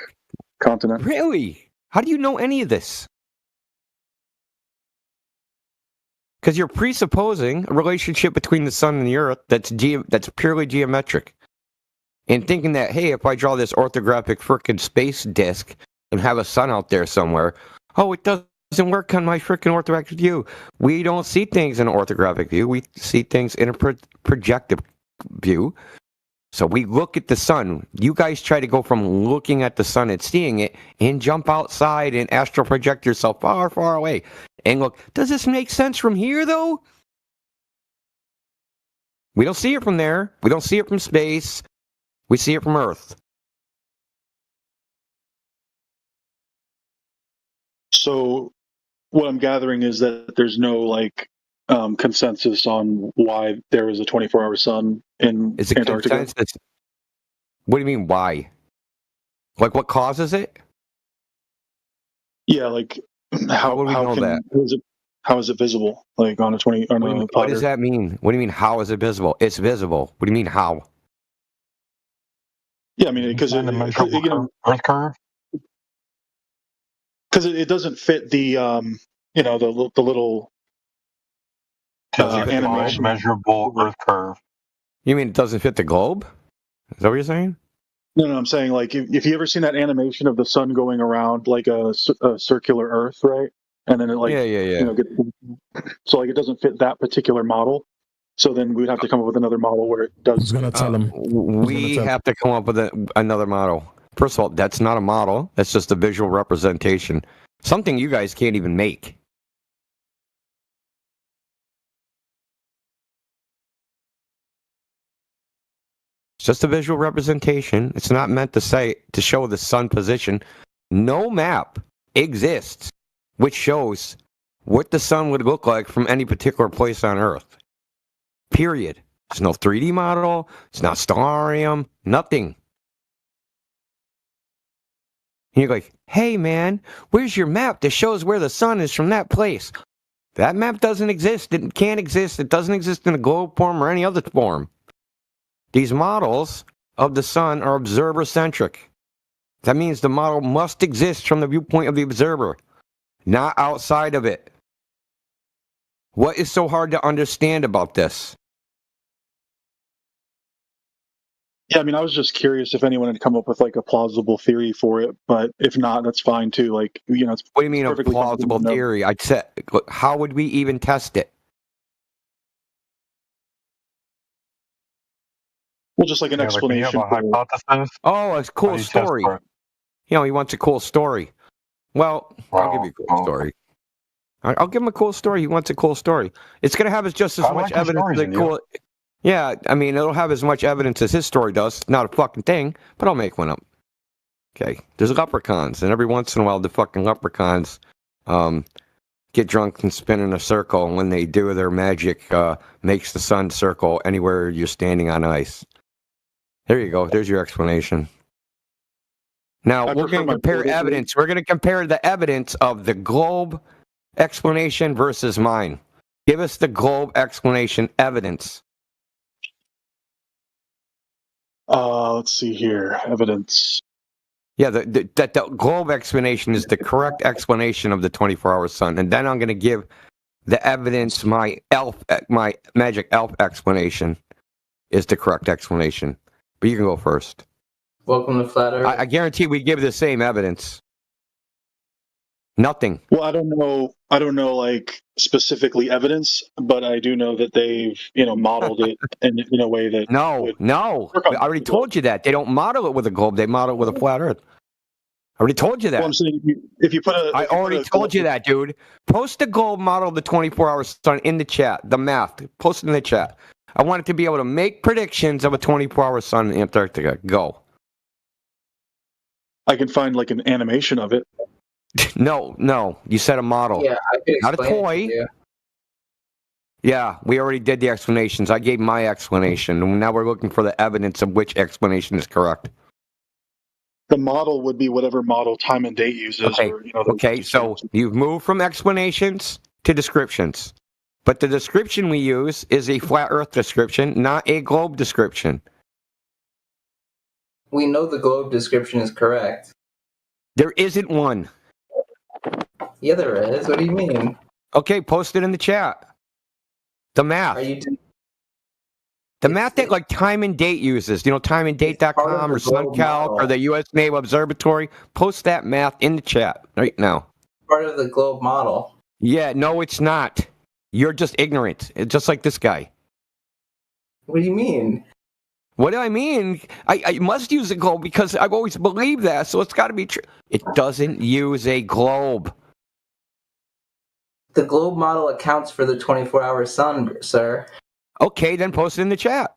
continent. Really? How do you know any of this? Because you're presupposing a relationship between the sun and the Earth that's purely geometric. And thinking that, hey, if I draw this orthographic frickin' space disk and have a sun out there somewhere, oh, it doesn't work on my frickin' orthographic view. We don't see things in an orthographic view. We see things in a projective view. So we look at the sun. You guys try to go from looking at the sun and seeing it and jump outside and astral project yourself far, far away. And look, does this make sense from here, though? We don't see it from there. We don't see it from space. We see it from Earth. So what I'm gathering is that there's no, consensus on why there is a 24-hour sun in Antarctica. Consensus? What do you mean, why? Like, what causes it? Yeah, how would we know that? How is it visible? Like on a 20? What does that mean? What do you mean? How is it visible? It's visible. What do you mean? How? Yeah, I mean because Earth curve. Because it doesn't fit the the little animation. Measurable Earth curve. You mean it doesn't fit the globe? Is that what you're saying? No, I'm saying if you ever seen that animation of the sun going around like a circular Earth, right? And then it so it doesn't fit that particular model. So then we'd have to come up with another model where it does. Who's gonna tell him? We have to come up with another model. First of all, that's not a model. That's just a visual representation. Something you guys can't even make. It's just a visual representation. It's not meant to show the sun position. No map exists which shows what the sun would look like from any particular place on Earth. Period. There's no 3D model. It's not Stellarium. Nothing. And you're like, hey, man, where's your map that shows where the sun is from that place? That map doesn't exist. It can't exist. It doesn't exist in a globe form or any other form. These models of the sun are observer-centric. That means the model must exist from the viewpoint of the observer, not outside of it. What is so hard to understand about this? Yeah, I mean, I was just curious if anyone had come up with like a plausible theory for it, but if not, that's fine too. Like, you know, it's what do you mean a plausible theory? I'd say, how would we even test it? Well, just like an explanation. Like, you have a hypothesis? Oh, it's a cool story. You know, he wants a cool story. Well, I'll give you a cool story. I'll give him a cool story. He wants a cool story. It's going to have just as much evidence as cool. Yeah, I mean, it'll have as much evidence as his story does. Not a fucking thing, but I'll make one up. Okay, there's leprechauns, and every once in a while, the fucking leprechauns get drunk and spin in a circle, and when they do, their magic makes the sun circle anywhere you're standing on ice. There you go. There's your explanation. Now, we're going to compare evidence. We're going to compare the evidence of the globe explanation versus mine. Give us the globe explanation evidence. Let's see here. Evidence. Yeah, the globe explanation is the correct explanation of the 24-hour sun. And then I'm going to give the evidence, my magic elf explanation is the correct explanation. But you can go first. Welcome to Flat Earth. I guarantee we give the same evidence. Nothing. Well, I don't know like specifically evidence, but I do know that they've, modeled it in a way that No. I already told you that. They don't model it with a globe, they model it with a flat earth. I already told you that. Well, I'm saying if you put a I already told you that, dude. Post the globe model of the 24-hour sun in the chat, the math. Post it in the chat. I want it to be able to make predictions of a 24-hour sun in Antarctica. Go. I can find like an animation of it. No. You said a model. Yeah, I can not a toy. Yeah, we already did the explanations. I gave my explanation. And now we're looking for the evidence of which explanation is correct. The model would be whatever model Time and Date uses. Okay, okay, so you've moved from explanations to descriptions. But the description we use is a flat earth description, not a globe description. We know the globe description is correct. There isn't one. Yeah, there is. What do you mean? Okay, post it in the chat. The math. The math that like Time and Date uses, timeanddate.com or SunCalc or the U.S. Naval Observatory, post that math in the chat right now. Part of the globe model. Yeah, no, it's not. You're just ignorant. It's just like this guy. What do you mean? What do I mean? I must use a globe because I've always believed that, so it's got to be true. It doesn't use a globe. The globe model accounts for the 24-hour sun, sir. Okay, then post it in the chat.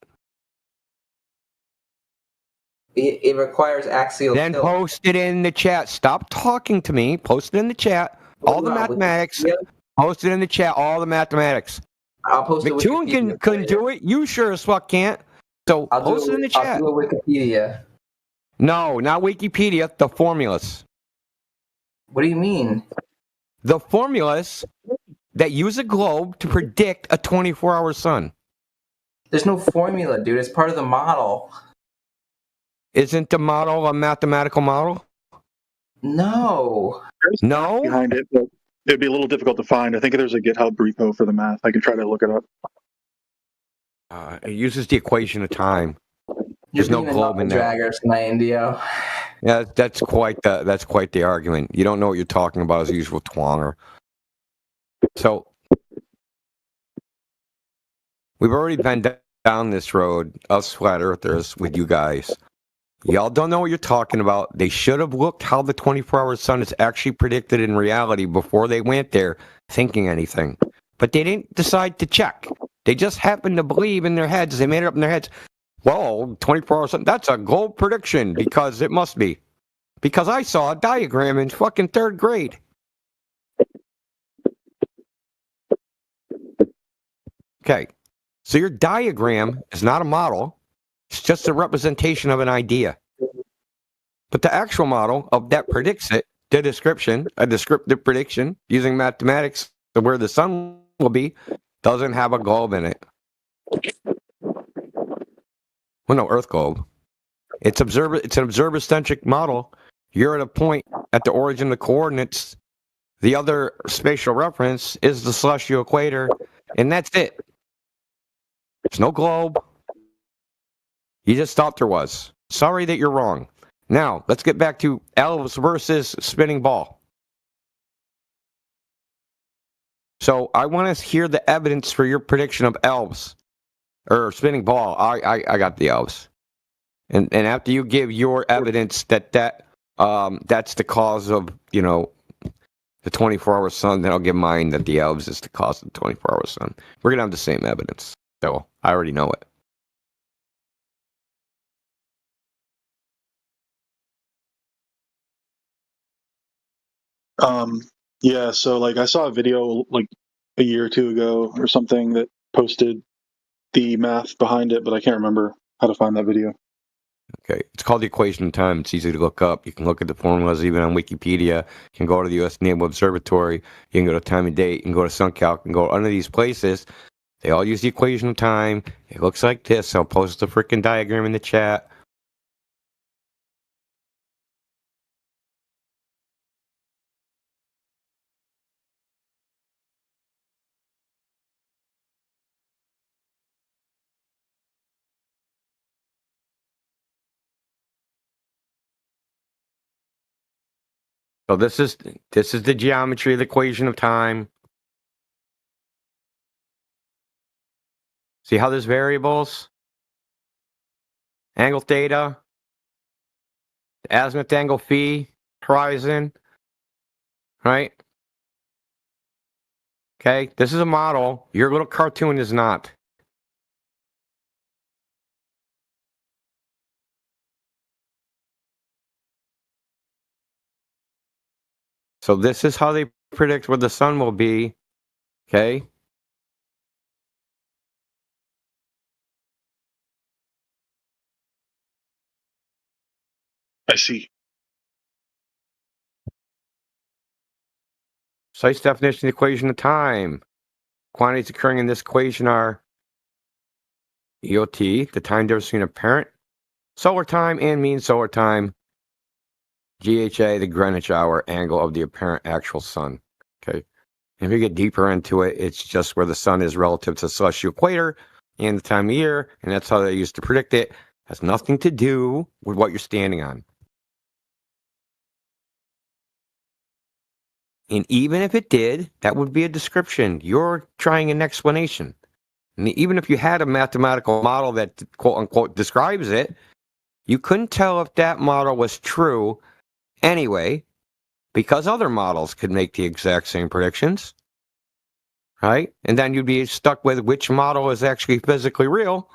It requires axial Then tilt. post it in the chat. Stop talking to me. Post it in the chat. All the mathematics. Post it in the chat. All the mathematics. I'll post it. McTuan couldn't do it. You sure as fuck can't. So post it in the chat. I'll do a Wikipedia. No, not Wikipedia. The formulas. What do you mean? The formulas that use a globe to predict a 24-hour sun. There's no formula, dude. It's part of the model. Isn't the model a mathematical model? No. No? Behind it, but it'd be a little difficult to find. I think there's a GitHub repo for the math. I can try to look it up. It uses the equation of time. There's no globe in there. Draggers, my Indio. Yeah, that's quite the argument. You don't know what you're talking about as usual, twonger. So we've already been down this road, us flat earthers, with you guys. Y'all don't know what you're talking about. They should have looked how the 24-hour sun is actually predicted in reality before they went there thinking anything. But they didn't decide to check. They just happened to believe in their heads. They made it up in their heads. Well, 24-hour sun, that's a globe prediction because it must be. Because I saw a diagram in fucking 3rd grade. Okay. So your diagram is not a model. It's just a representation of an idea. But the actual model of that predicts it, the description, a descriptive prediction using mathematics of where the sun will be, doesn't have a globe in it. Well, no, Earth globe. It's an observer-centric model. You're at a point at the origin of the coordinates. The other spatial reference is the celestial equator, and that's it. There's no globe. You just thought there was. Sorry that you're wrong. Now, let's get back to elves versus spinning ball. So I want to hear the evidence for your prediction of elves or spinning ball. I got the elves. And after you give your evidence that that's the cause of, you know, the 24-hour sun, then I'll give mine that the elves is the cause of the 24-hour sun. We're going to have the same evidence. So I already know it. Yeah, so like I saw a video like a year or two ago or something that posted the math behind it, but I can't remember how to find that video. Okay, it's called the equation of time. It's easy to look up. You can look at the formulas even on Wikipedia. You can go to the U.S. Naval Observatory. You can go to time and date. You can go to SunCalc. You can go under these places. They all use the equation of time. It looks like this. I'll post the freaking diagram in the chat. So this is the geometry of the equation of time. See how there's variables? Angle theta, azimuth angle phi, horizon, right? Okay, this is a model. Your little cartoon is not. So this is how they predict where the sun will be. Okay. I see. Precise definition of the equation of time. Quantities occurring in this equation are EOT, the time difference between apparent solar time and mean solar time. GHA, the Greenwich hour angle of the apparent actual sun. Okay. If you get deeper into it, it's just where the sun is relative to the celestial equator and the time of year, and that's how they used to predict it. Has nothing to do with what you're standing on. And even if it did, that would be a description. You're trying an explanation. And even if you had a mathematical model that quote unquote describes it, you couldn't tell if that model was true anyway, because other models could make the exact same predictions, right? And then you'd be stuck with which model is actually physically real,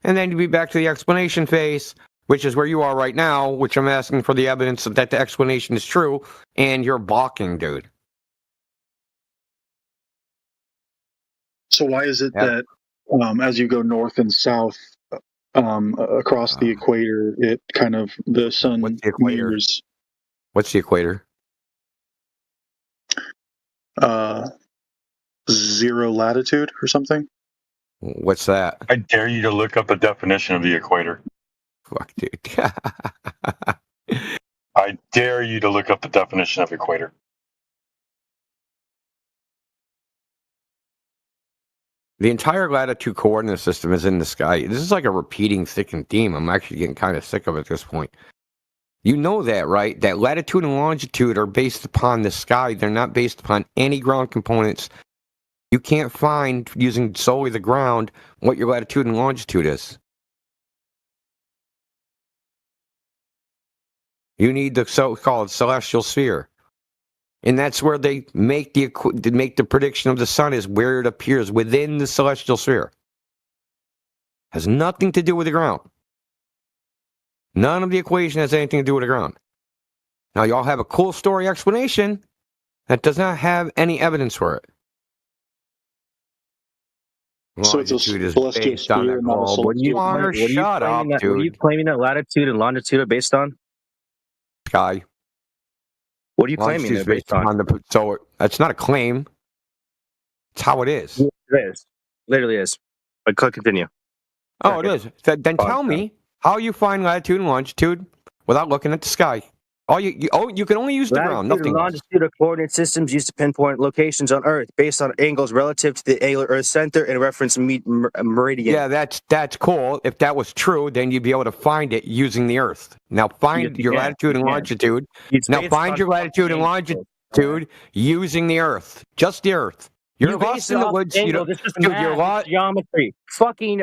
and then you'd be back to the explanation phase, which is where you are right now, which I'm asking for the evidence that the explanation is true, and you're balking, dude. So why is it that as you go north and south across the equator, it kind of the sun mirrors? What's the equator? Zero latitude or something. What's that? I dare you to look up the definition of the equator. Fuck, dude. I dare you to look up the definition of equator. The entire latitude coordinate system is in the sky. This is like a repeating thickened theme. I'm actually getting kind of sick of it at this point. You know that, right? That latitude and longitude are based upon the sky. They're not based upon any ground components. You can't find, using solely the ground, what your latitude and longitude is. You need the so-called celestial sphere. And that's where they make the prediction of the sun, is where it appears within the celestial sphere. Has nothing to do with the ground. None of the equation has anything to do with the ground. Now, y'all have a cool story explanation that does not have any evidence for it. So it's a Longitude is celestial based on sphere, the not a globe. What celestial. Connor, shut up, What are you dude. claiming that latitude and longitude are based on? Sky. What are you claiming Longitude is they're based based on? on the. So that's not a claim. It's how it is. It is. Literally is. But click continue. Oh, it is. Then tell me how you find latitude and longitude without looking at the sky. You can only use the ground. Latitude and Nothing else. longitude are coordinate systems used to pinpoint locations on Earth based on angles relative to the angular Earth center and reference meridian. Yeah, that's cool. If that was true, then you'd be able to find it using the Earth. Now find your latitude and longitude. Now find your latitude and longitude using the Earth. Just the Earth. You're lost in the woods. You're lost. Geometry. Fucking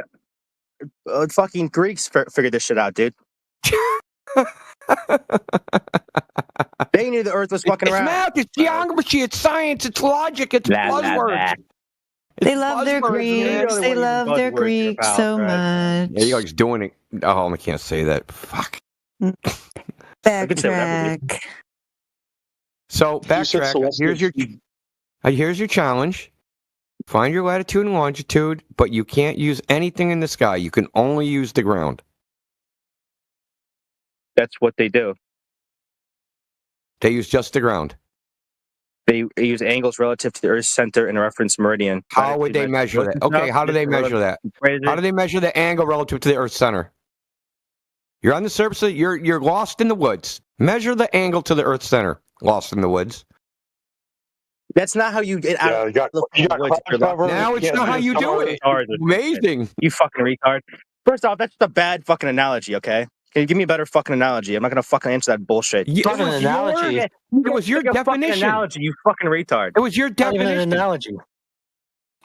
Greeks figured this shit out, dude. They knew the Earth was fucking around. It's math, it's geometry, it's science, it's logic, it's buzzwords. They love their Greeks. They love their Greeks so much. Yeah, you guys doing it. Oh, I can't say that. Fuck. Backtrack. So backtrack. Here's your challenge. Find your latitude and longitude, but you can't use anything in the sky. You can only use the ground. That's what they do. They use just the ground. They use angles relative to the Earth's center and reference meridian. How would they measure that? Okay, how do they measure that? How do they measure the angle relative to the Earth's center? You're on the surface. You're lost in the woods. Measure the angle to the Earth's center. Lost in the woods. That's not how you get out. Now it's not how you do it. Amazing. You fucking retard. First off, that's a bad fucking analogy. Okay. Can you give me a better fucking analogy? I'm not gonna fucking answer that bullshit. It was an analogy. It was your definition. Analogy, you fucking retard. It was your definition. Not even an analogy.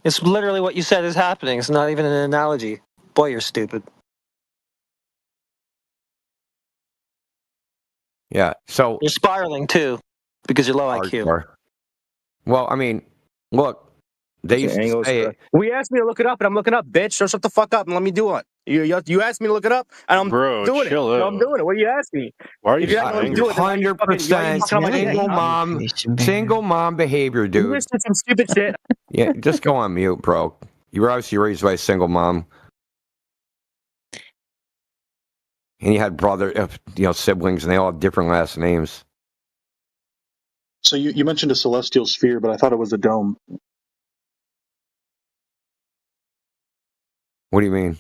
It's literally what you said is happening. It's not even an analogy. Boy, you're stupid. Yeah. So you're spiraling too, because you're low IQ. Well, I mean, look, they used to say We asked me to look it up, and I'm looking up, bitch. So shut the fuck up and let me do it. You asked me to look it up, and I'm doing it. So I'm doing it. What do you ask me? Why are you 100% single mom behavior, dude? You listen to some stupid shit. Yeah, just go on mute, bro. You were obviously raised by a single mom, and you had siblings, and they all have different last names. So you mentioned a celestial sphere, but I thought it was a dome. What do you mean?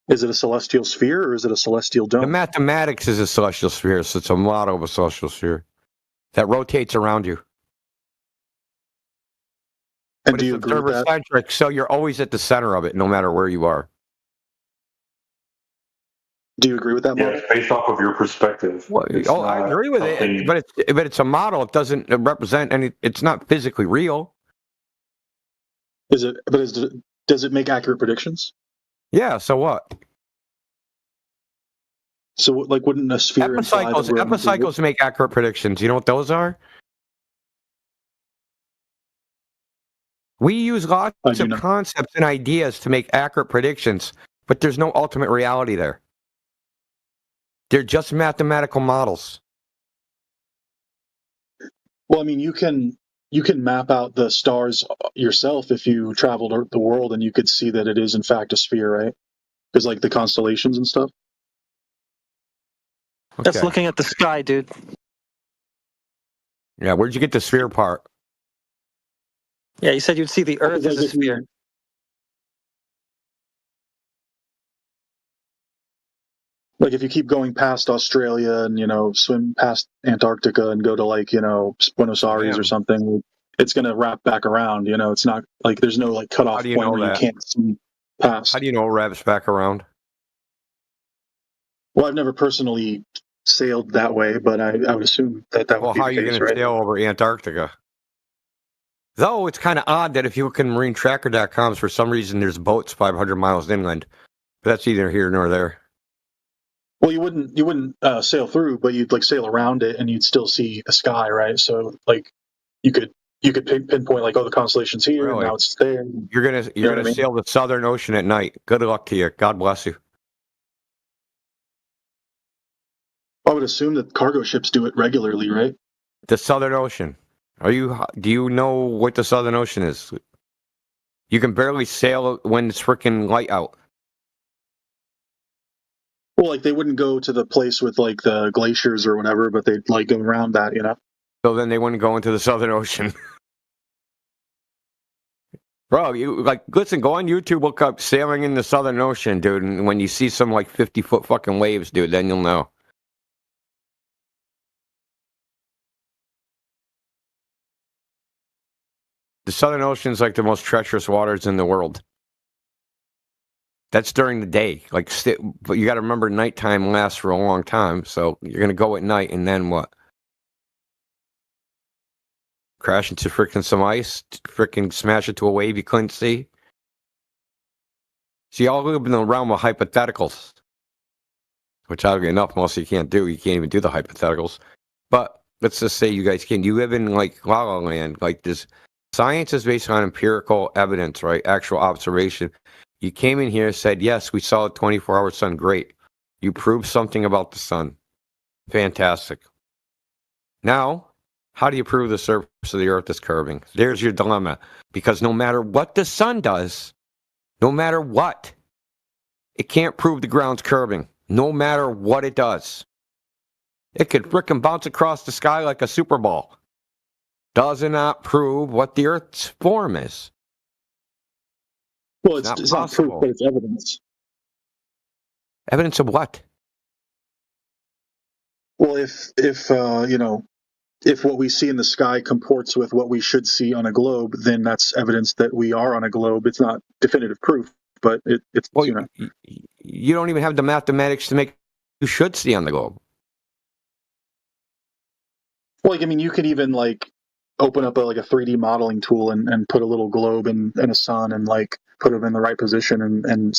Is it a celestial sphere or is it a celestial dome? The mathematics is a celestial sphere, so it's a model of a celestial sphere that rotates around you. And but do you it's agree with that? observer-centric, so you're always at the center of it, no matter where you are. Do you agree with that, Mark? Yeah, it's based off of your perspective. Well, I agree with it, but it's a model. It doesn't represent any. It's not physically real. Is it? But does it make accurate predictions? Yeah. So what? So like, wouldn't a sphere epicycles make accurate predictions? You know what those are? We use lots of concepts and ideas to make accurate predictions, but there's no ultimate reality there. They're just mathematical models. Well, I mean, you can map out the stars yourself if you traveled the world, and you could see that it is in fact a sphere, right? Because like the constellations and stuff. Okay. That's looking at the sky, dude. Yeah, where'd you get the sphere part? Yeah, you said you'd see the Earth as a sphere. Like if you keep going past Australia and swim past Antarctica and go to Buenos Aires or something, it's gonna wrap back around. It's not like there's no cutoff point where you can't see past. How do you know it wraps back around? Well, I've never personally sailed that way, but I would assume that would be the case. Well, how are you going to sail over Antarctica? Though it's kind of odd that if you look at marinetracker.com, for some reason there's boats 500 miles inland. But that's either here nor there. Well, you wouldn't sail through, but you'd sail around it, and you'd still see the sky, right? So you could pinpoint the constellations here, and now it's there. You're gonna sail the Southern Ocean at night. Good luck to you. God bless you. I would assume that cargo ships do it regularly, right? The Southern Ocean. Do you know what the Southern Ocean is? You can barely sail when it's freaking light out. Well, like they wouldn't go to the place with like the glaciers or whatever, but they'd like go around that, you know. So then they wouldn't go into the Southern Ocean. Bro, listen, go on YouTube, look up sailing in the Southern Ocean, dude, and when you see some like 50-foot fucking waves, dude, then you'll know. The Southern Ocean is like the most treacherous waters in the world. That's during the day. But you got to remember, nighttime lasts for a long time. So you're going to go at night, and then what? Crash into freaking some ice? Freaking smash into a wave you couldn't see? See, y'all live in the realm of hypotheticals. Which, oddly enough, most of you can't do. You can't even do the hypotheticals. But let's just say you guys can. You live in, like, La La Land. Like, this. Science is based on empirical evidence, right? Actual observation. You came in here and said, yes, we saw a 24-hour sun. Great. You proved something about the sun. Fantastic. Now, how do you prove the surface of the earth is curving? There's your dilemma. Because no matter what the sun does, no matter what, it can't prove the ground's curving. No matter what it does. It could frickin' bounce across the sky like a Super Bowl. Does not prove what the Earth's form is. Well, it's not proof, but it's evidence. Evidence of what? Well, if you know, if what we see in the sky comports with what we should see on a globe, then that's evidence that we are on a globe. It's not definitive proof, but it's well, you know. You don't even have the mathematics to make you should see on the globe. Well, like, I mean, you could even like open up a 3D modeling tool and put a little globe and a sun and like put them in the right position and then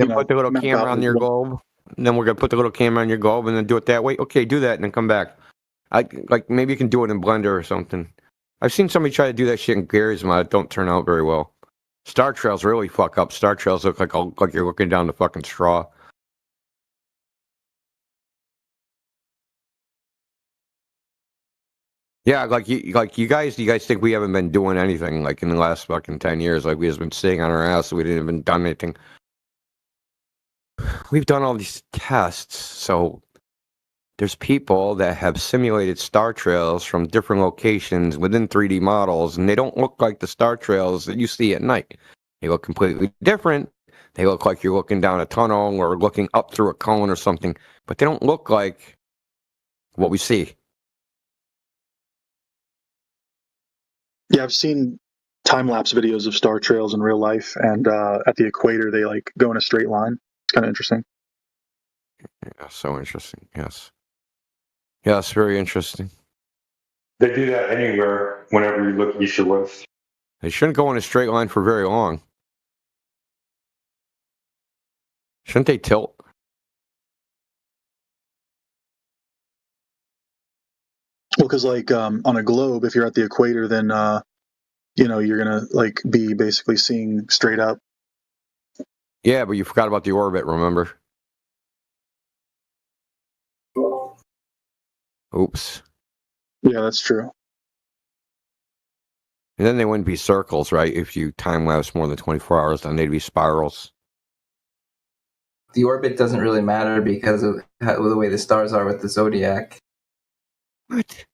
put the little camera on your globe. And then we're gonna put the little camera on your globe and then do it that way. Okay, do that and then come back. Maybe you can do it in Blender or something. I've seen somebody try to do that shit in Gary's mod. It don't turn out very well. Star trails really fuck up. Star trails look like you're looking down the fucking straw. Yeah, you guys think we haven't been doing anything like in the last fucking 10 years? Like we just been sitting on our ass, so we didn't even done anything. We've done all these tests, so there's people that have simulated star trails from different locations within 3D models, and they don't look like the star trails that you see at night. They look completely different. They look like you're looking down a tunnel or looking up through a cone or something, but they don't look like what we see. Yeah, I've seen time-lapse videos of star trails in real life, and at the equator, they like go in a straight line. It's kind of interesting. Yeah, so interesting. Yes. Yes, very interesting. They do that anywhere whenever you look east or west. They shouldn't go in a straight line for very long. Shouldn't they tilt? Well, because like on a globe, if you're at the equator, then you know, you're gonna like be basically seeing straight up. Yeah, but you forgot about the orbit. Remember? Oops. Yeah, that's true. And then they wouldn't be circles, right? If you time lapse more than 24 hours, then they'd be spirals. The orbit doesn't really matter because of the way the stars are with the zodiac. What?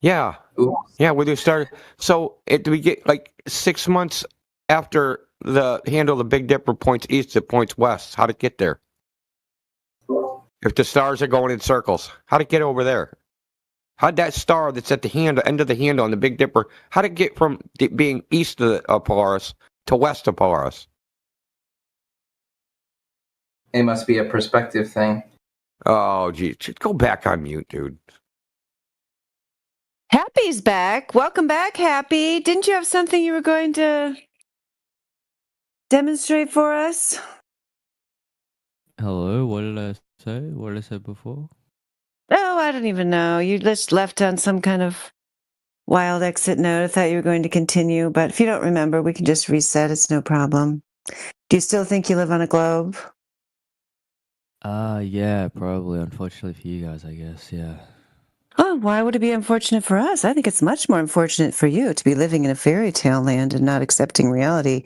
Yeah. Oops. Yeah, where they started. So we get like 6 months after the handle of the Big Dipper points east, it points west. How'd it get there? If the stars are going in circles, how'd it get over there? How'd that star that's at the end of the handle on the Big Dipper, how'd it get from being east of Polaris to west of Polaris? It must be a perspective thing. Oh, gee. Go back on mute, dude. Happy's back. Welcome back, Happy. Didn't you have something you were going to demonstrate for us? Hello, what did I say? What did I say before? Oh, I don't even know. You just left on some kind of wild exit note. I thought you were going to continue, but if you don't remember, we can just reset. It's no problem. Do you still think you live on a globe? Yeah, probably. Unfortunately for you guys, I guess, yeah. Oh, why would it be unfortunate for us? I think it's much more unfortunate for you to be living in a fairy tale land and not accepting reality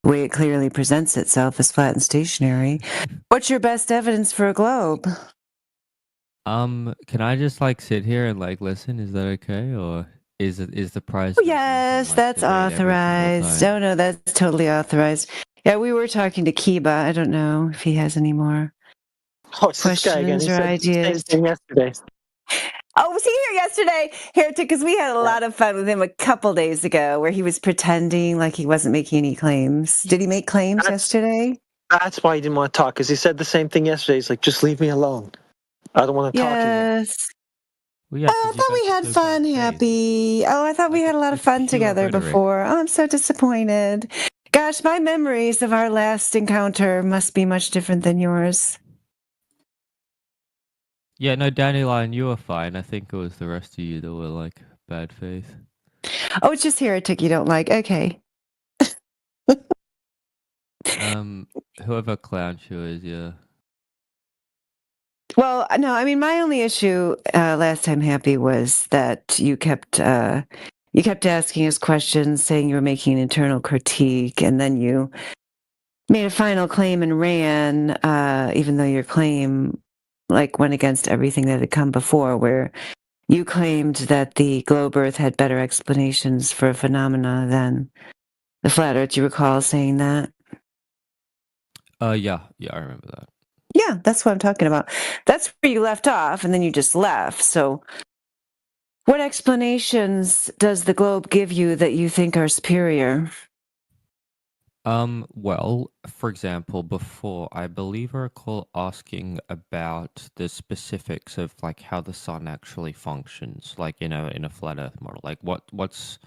the way it clearly presents itself as flat and stationary. What's your best evidence for a globe? Can I just like sit here and like listen? Is that okay, or is the price? Oh, yes, that's authorized. Oh no, that's totally authorized. Yeah, we were talking to Kiba. I don't know if he has any more questions or ideas. Same thing yesterday. Oh, was he here yesterday, Heretic? Because we had a lot of fun with him a couple days ago where he was pretending like he wasn't making any claims. Did he make claims yesterday? That's why he didn't want to talk, because he said the same thing yesterday. He's like, just leave me alone. I don't want to talk to you. Yes. Oh, I thought we had fun, Happy. Oh, I thought we had a lot of fun together before. Oh, I'm so disappointed. Gosh, my memories of our last encounter must be much different than yours. Yeah, no, Dandelion, you were fine. I think it was the rest of you that were like bad faith. Oh, it's just Heretic you don't like. Okay. Whoever Clownshoe is, yeah. Well, no, I mean, my only issue last time, Happy, was that you kept asking us questions, saying you were making an internal critique, and then you made a final claim and ran, even though your claim like went against everything that had come before, where you claimed that the globe Earth had better explanations for phenomena than the flat Earth. Do you recall saying that? Yeah, I remember that. Yeah, that's what I'm talking about. That's where you left off, and then you just left. So what explanations does the globe give you that you think are superior? Well, for example, before, I believe I recall asking about the specifics of like how the sun actually functions, like in a flat Earth model. Like what's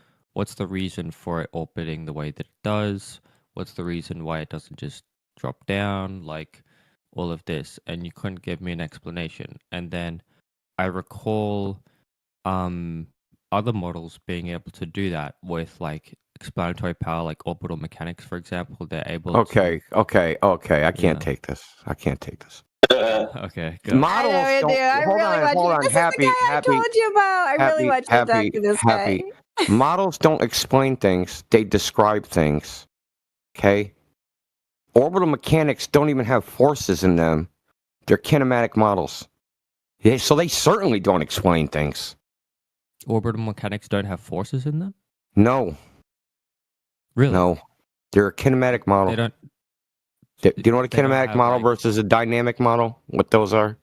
the reason for it orbiting the way that it does? What's the reason why it doesn't just drop down? Like all of this, and you couldn't give me an explanation. And then I recall other models being able to do that with like explanatory power, like orbital mechanics, for example. They're able Okay. I can't take this. Okay, go. Models hold on. Happy. I told you about. I really want you to talk to this guy. Models don't explain things. They describe things. Okay? Orbital mechanics don't even have forces in them. They're kinematic models. So they certainly don't explain things. Orbital mechanics don't have forces in them? No. Really? No. They're a kinematic model. They don't. Do you know what a kinematic model versus a dynamic model? What those are?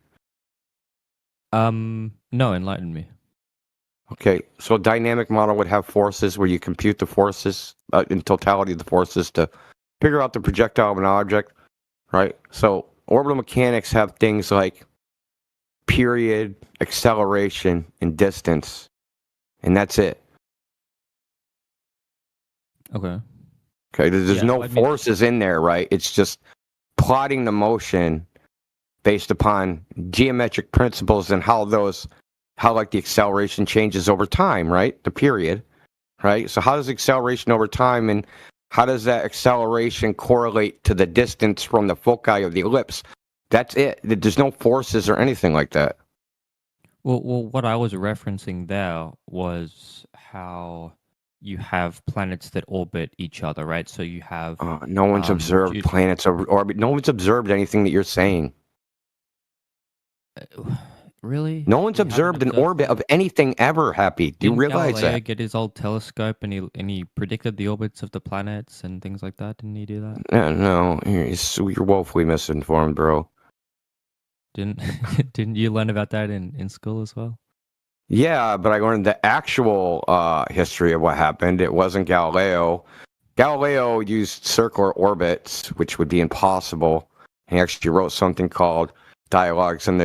No, enlighten me. Okay, so a dynamic model would have forces where you compute the forces in totality of the forces to figure out the projectile of an object, right? So orbital mechanics have things like period, acceleration, and distance, and that's it. Okay. Okay, there's no forces in there, right? It's just plotting the motion based upon geometric principles and how like the acceleration changes over time, right? The period, right? So how does acceleration over time, and how does that acceleration correlate to the distance from the foci of the ellipse? That's it. There's no forces or anything like that. Well, what I was referencing there was how you have planets that orbit each other, right? So you have... no one's observed planets orbit. No one's observed anything that you're saying. Really? No one's observed an orbit of anything ever, Happy. Do you realize Galileo that? Get his old telescope and he predicted the orbits of the planets and things like that? Didn't he do that? Yeah, no, you're woefully misinformed, bro. Didn't you learn about that in school as well? Yeah, but I learned the actual history of what happened. It wasn't Galileo. Galileo used circular orbits, which would be impossible. He actually wrote something called Dialogues on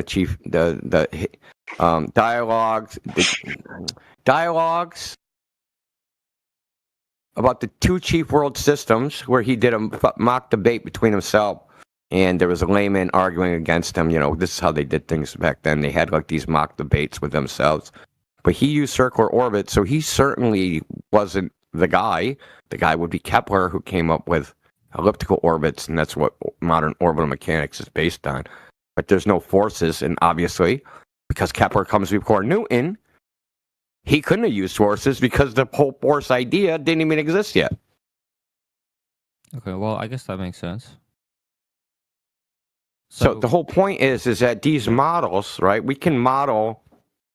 Dialogues about the two chief world systems, where he did a mock debate between himself, and there was a layman arguing against him. You know, this is how they did things back then. They had like these mock debates with themselves. But he used circular orbits, so he certainly wasn't the guy. The guy would be Kepler, who came up with elliptical orbits, and that's what modern orbital mechanics is based on. But there's no forces, and obviously, because Kepler comes before Newton, he couldn't have used forces because the whole force idea didn't even exist yet. Okay, well, I guess that makes sense. So the whole point is that these models, right? We can model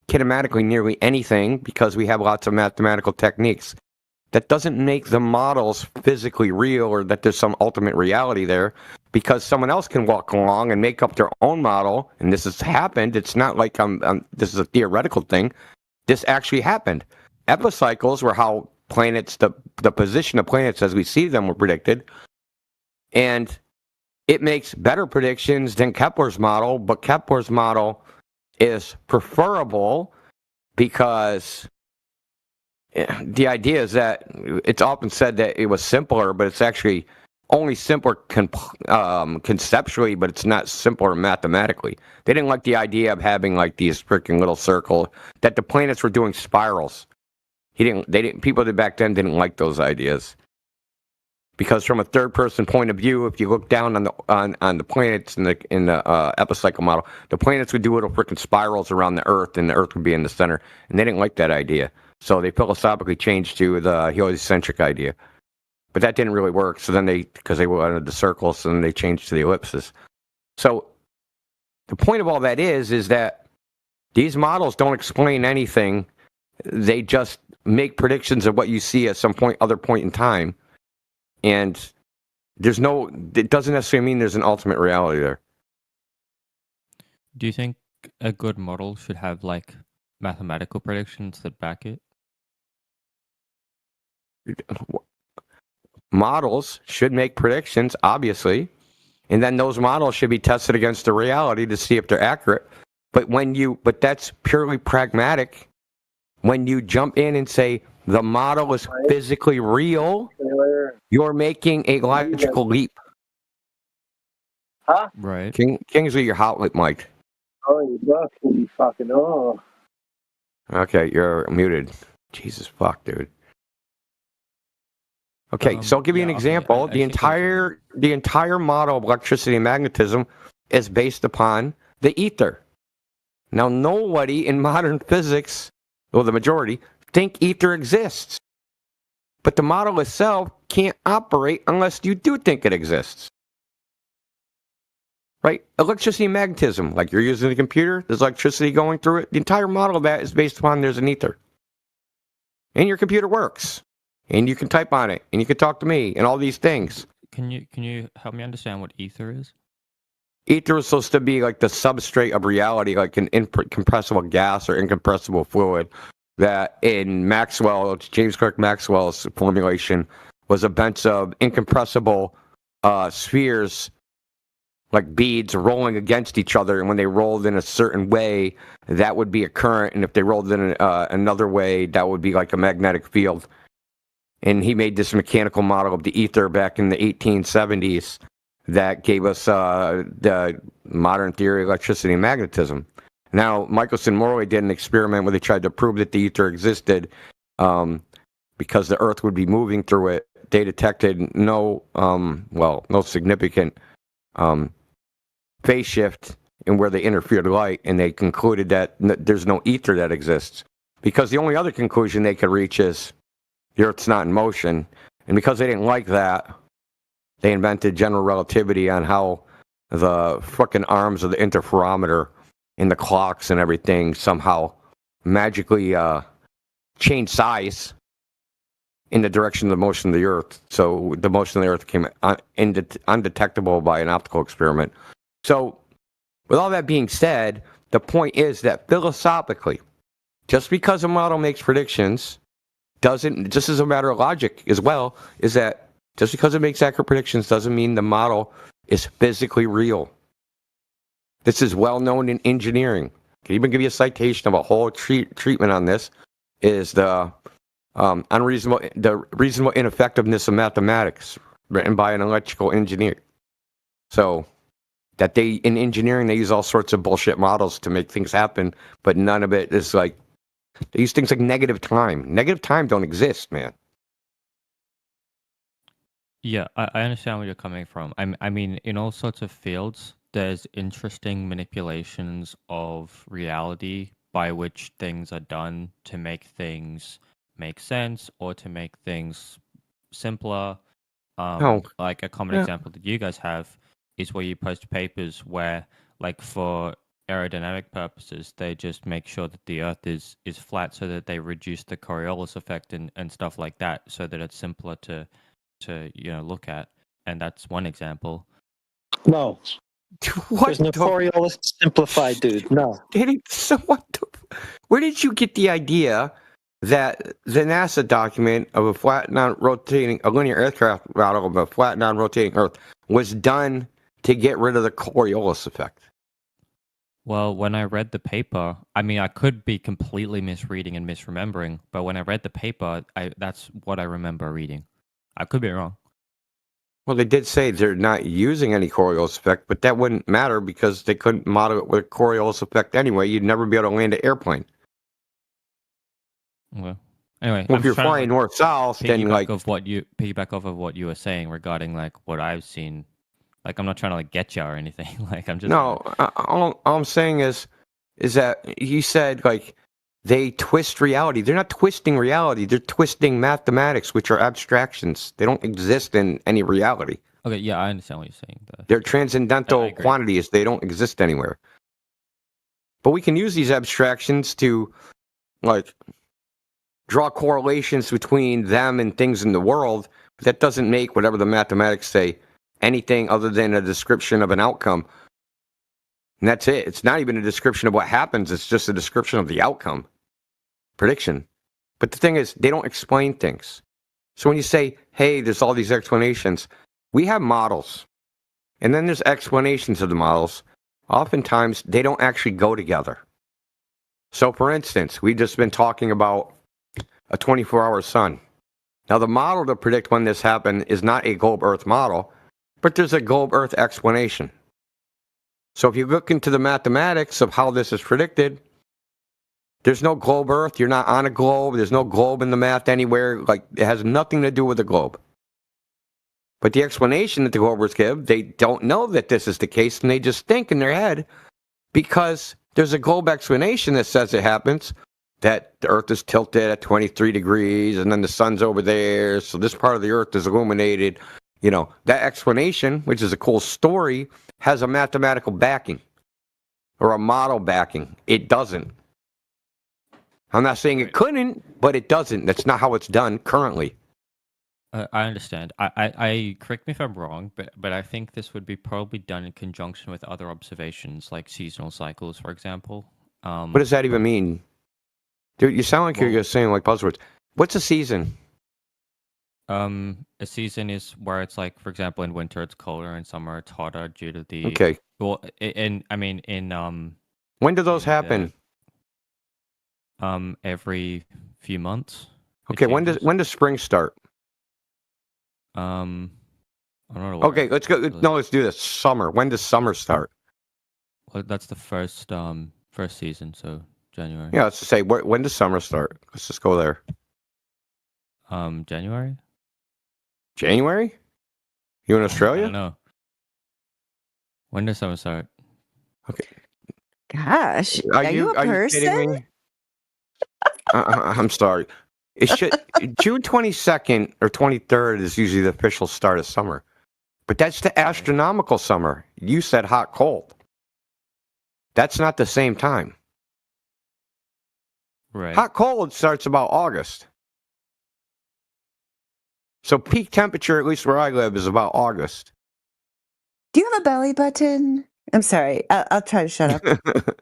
kinematically nearly anything because we have lots of mathematical techniques. That doesn't make the models physically real or that there's some ultimate reality there, because someone else can walk along and make up their own model, and this has happened. It's not like this is a theoretical thing. This actually happened. Epicycles were how planets, the position of planets as we see them were predicted, and it makes better predictions than Kepler's model, but Kepler's model is preferable because the idea is that it's often said that it was simpler, but it's actually only simpler conceptually, but it's not simpler mathematically. They didn't like the idea of having like these freaking little circles, that the planets were doing spirals. People back then didn't like those ideas. Because from a third-person point of view, if you look down on the planets in the epicycle model, the planets would do little freaking spirals around the Earth, and the Earth would be in the center. And they didn't like that idea, so they philosophically changed to the heliocentric idea. But that didn't really work. So then because they wanted the circles, so then they changed to the ellipses. So the point of all that is that these models don't explain anything. They just make predictions of what you see at some other point in time. And it doesn't necessarily mean there's an ultimate reality there. Do you think a good model should have like mathematical predictions that back it? Models should make predictions, obviously, and then those models should be tested against the reality to see if they're accurate. But that's purely pragmatic. When you jump in and say the model is physically real, you're making a logical leap. Huh? Right. Kingsley, you're hot with Mike. Oh, you fucking oh. Okay, you're muted. Jesus fuck, dude. Okay, so I'll give you an example. Okay, the entire model of electricity and magnetism is based upon the ether. Now, nobody in modern physics, well, the majority, think ether exists. But the model itself can't operate unless you do think it exists. Right? Electricity and magnetism, like you're using a computer, there's electricity going through it. The entire model of that is based upon there's an ether. And your computer works. And you can type on it, and you can talk to me, and all these things. Can you help me understand what ether is? Ether is supposed to be like the substrate of reality, like an incompressible gas or incompressible fluid that in James Clerk Maxwell's formulation was a bunch of incompressible spheres, like beads, rolling against each other. And when they rolled in a certain way, that would be a current. And if they rolled in another way, that would be like a magnetic field. And he made this mechanical model of the ether back in the 1870s that gave us the modern theory of electricity and magnetism. Now, Michelson Morley did an experiment where they tried to prove that the ether existed because the Earth would be moving through it. They detected no significant phase shift in where they interfered light, and they concluded that there's no ether that exists. Because the only other conclusion they could reach is the Earth's not in motion. And because they didn't like that, they invented general relativity on how the frickin' arms of the interferometer and the clocks and everything somehow magically change size in the direction of the motion of the Earth. So the motion of the Earth became undetectable by an optical experiment. So with all that being said, the point is that philosophically, just because a model makes predictions just as a matter of logic as well, is that just because it makes accurate predictions doesn't mean the model is physically real. This is well known in engineering. I can even give you a citation of a whole treatment on this, is the reasonable ineffectiveness of mathematics, written by an electrical engineer. So that in engineering, they use all sorts of bullshit models to make things happen, but none of it is like, they use things like negative time. Negative time don't exist, man. Yeah, I understand where you're coming from. I mean, in all sorts of fields, there's interesting manipulations of reality by which things are done to make things make sense or to make things simpler. Like a common example that you guys have is where you post papers where, like, for aerodynamic purposes, they just make sure that the Earth is flat so that they reduce the Coriolis effect and stuff like that, so that it's simpler to look at. And that's one example. No. What There's no Coriolis simplified, dude. No. So what? Where did you get the idea that the NASA document of a flat, non-rotating, a linear aircraft model of a flat, non-rotating Earth was done to get rid of the Coriolis effect? Well, when I read the paper, I mean, I could be completely misreading and misremembering, but when I read the paper, that's what I remember reading. I could be wrong. Well, they did say they're not using any Coriolis effect, but that wouldn't matter because they couldn't model it with a Coriolis effect anyway. You'd never be able to land an airplane. Well, anyway, if you're flying north-south, then piggyback off of what you were saying regarding like what I've seen. Like, I'm not trying to like get you or anything. Like, I'm just all I'm saying is that you said like they twist reality. They're not twisting reality. They're twisting mathematics, which are abstractions. They don't exist in any reality. Okay, yeah, I understand what you're saying. They're transcendental quantities. They don't exist anywhere. But we can use these abstractions to like draw correlations between them and things in the world, but that doesn't make whatever the mathematics say anything other than a description of an outcome. And that's it. It's not even a description of what happens. It's just a description of the outcome. Prediction. But the thing is, they don't explain things. So when you say, hey, there's all these explanations, we have models. And then there's explanations of the models. Oftentimes, they don't actually go together. So for instance, we've just been talking about a 24-hour sun. Now, the model to predict when this happened is not a globe Earth model, but there's a globe Earth explanation. So if you look into the mathematics of how this is predicted, there's no globe Earth. You're not on a globe. There's no globe in the math anywhere. Like, it has nothing to do with the globe. But the explanation that the globers give, they don't know that this is the case, and they just think in their head because there's a globe explanation that says it happens, that the Earth is tilted at 23 degrees, and then the sun's over there, so this part of the Earth is illuminated. You know, that explanation, which is a cool story, has a mathematical backing or a model backing. It doesn't. I'm not saying it couldn't, but it doesn't. That's not how it's done currently. I understand. I correct me if I'm wrong, but I think this would be probably done in conjunction with other observations, like seasonal cycles, for example. What does that even mean? Dude, you sound like you're just saying like buzzwords. What's a season? A season is where it's like, for example, in winter it's colder, in summer it's hotter due to the. Okay. Well, in when do those happen? Every few months. Okay. When does spring start? I don't know. Okay, let's go. No, let's do this. Summer. When does summer start? Well, that's the first season, so January. Yeah, let's just say when does summer start? Let's just go there. January. January? You in Australia? I don't know. When does summer start? Okay. Gosh, are you a person? Kidding me? I'm sorry. It should June 22nd or 23rd is usually the official start of summer, but that's the astronomical summer. You said hot, cold. That's not the same time. Right. Hot, cold starts about August. So peak temperature, at least where I live, is about August. Do you have a belly button? I'm sorry. I'll try to shut up.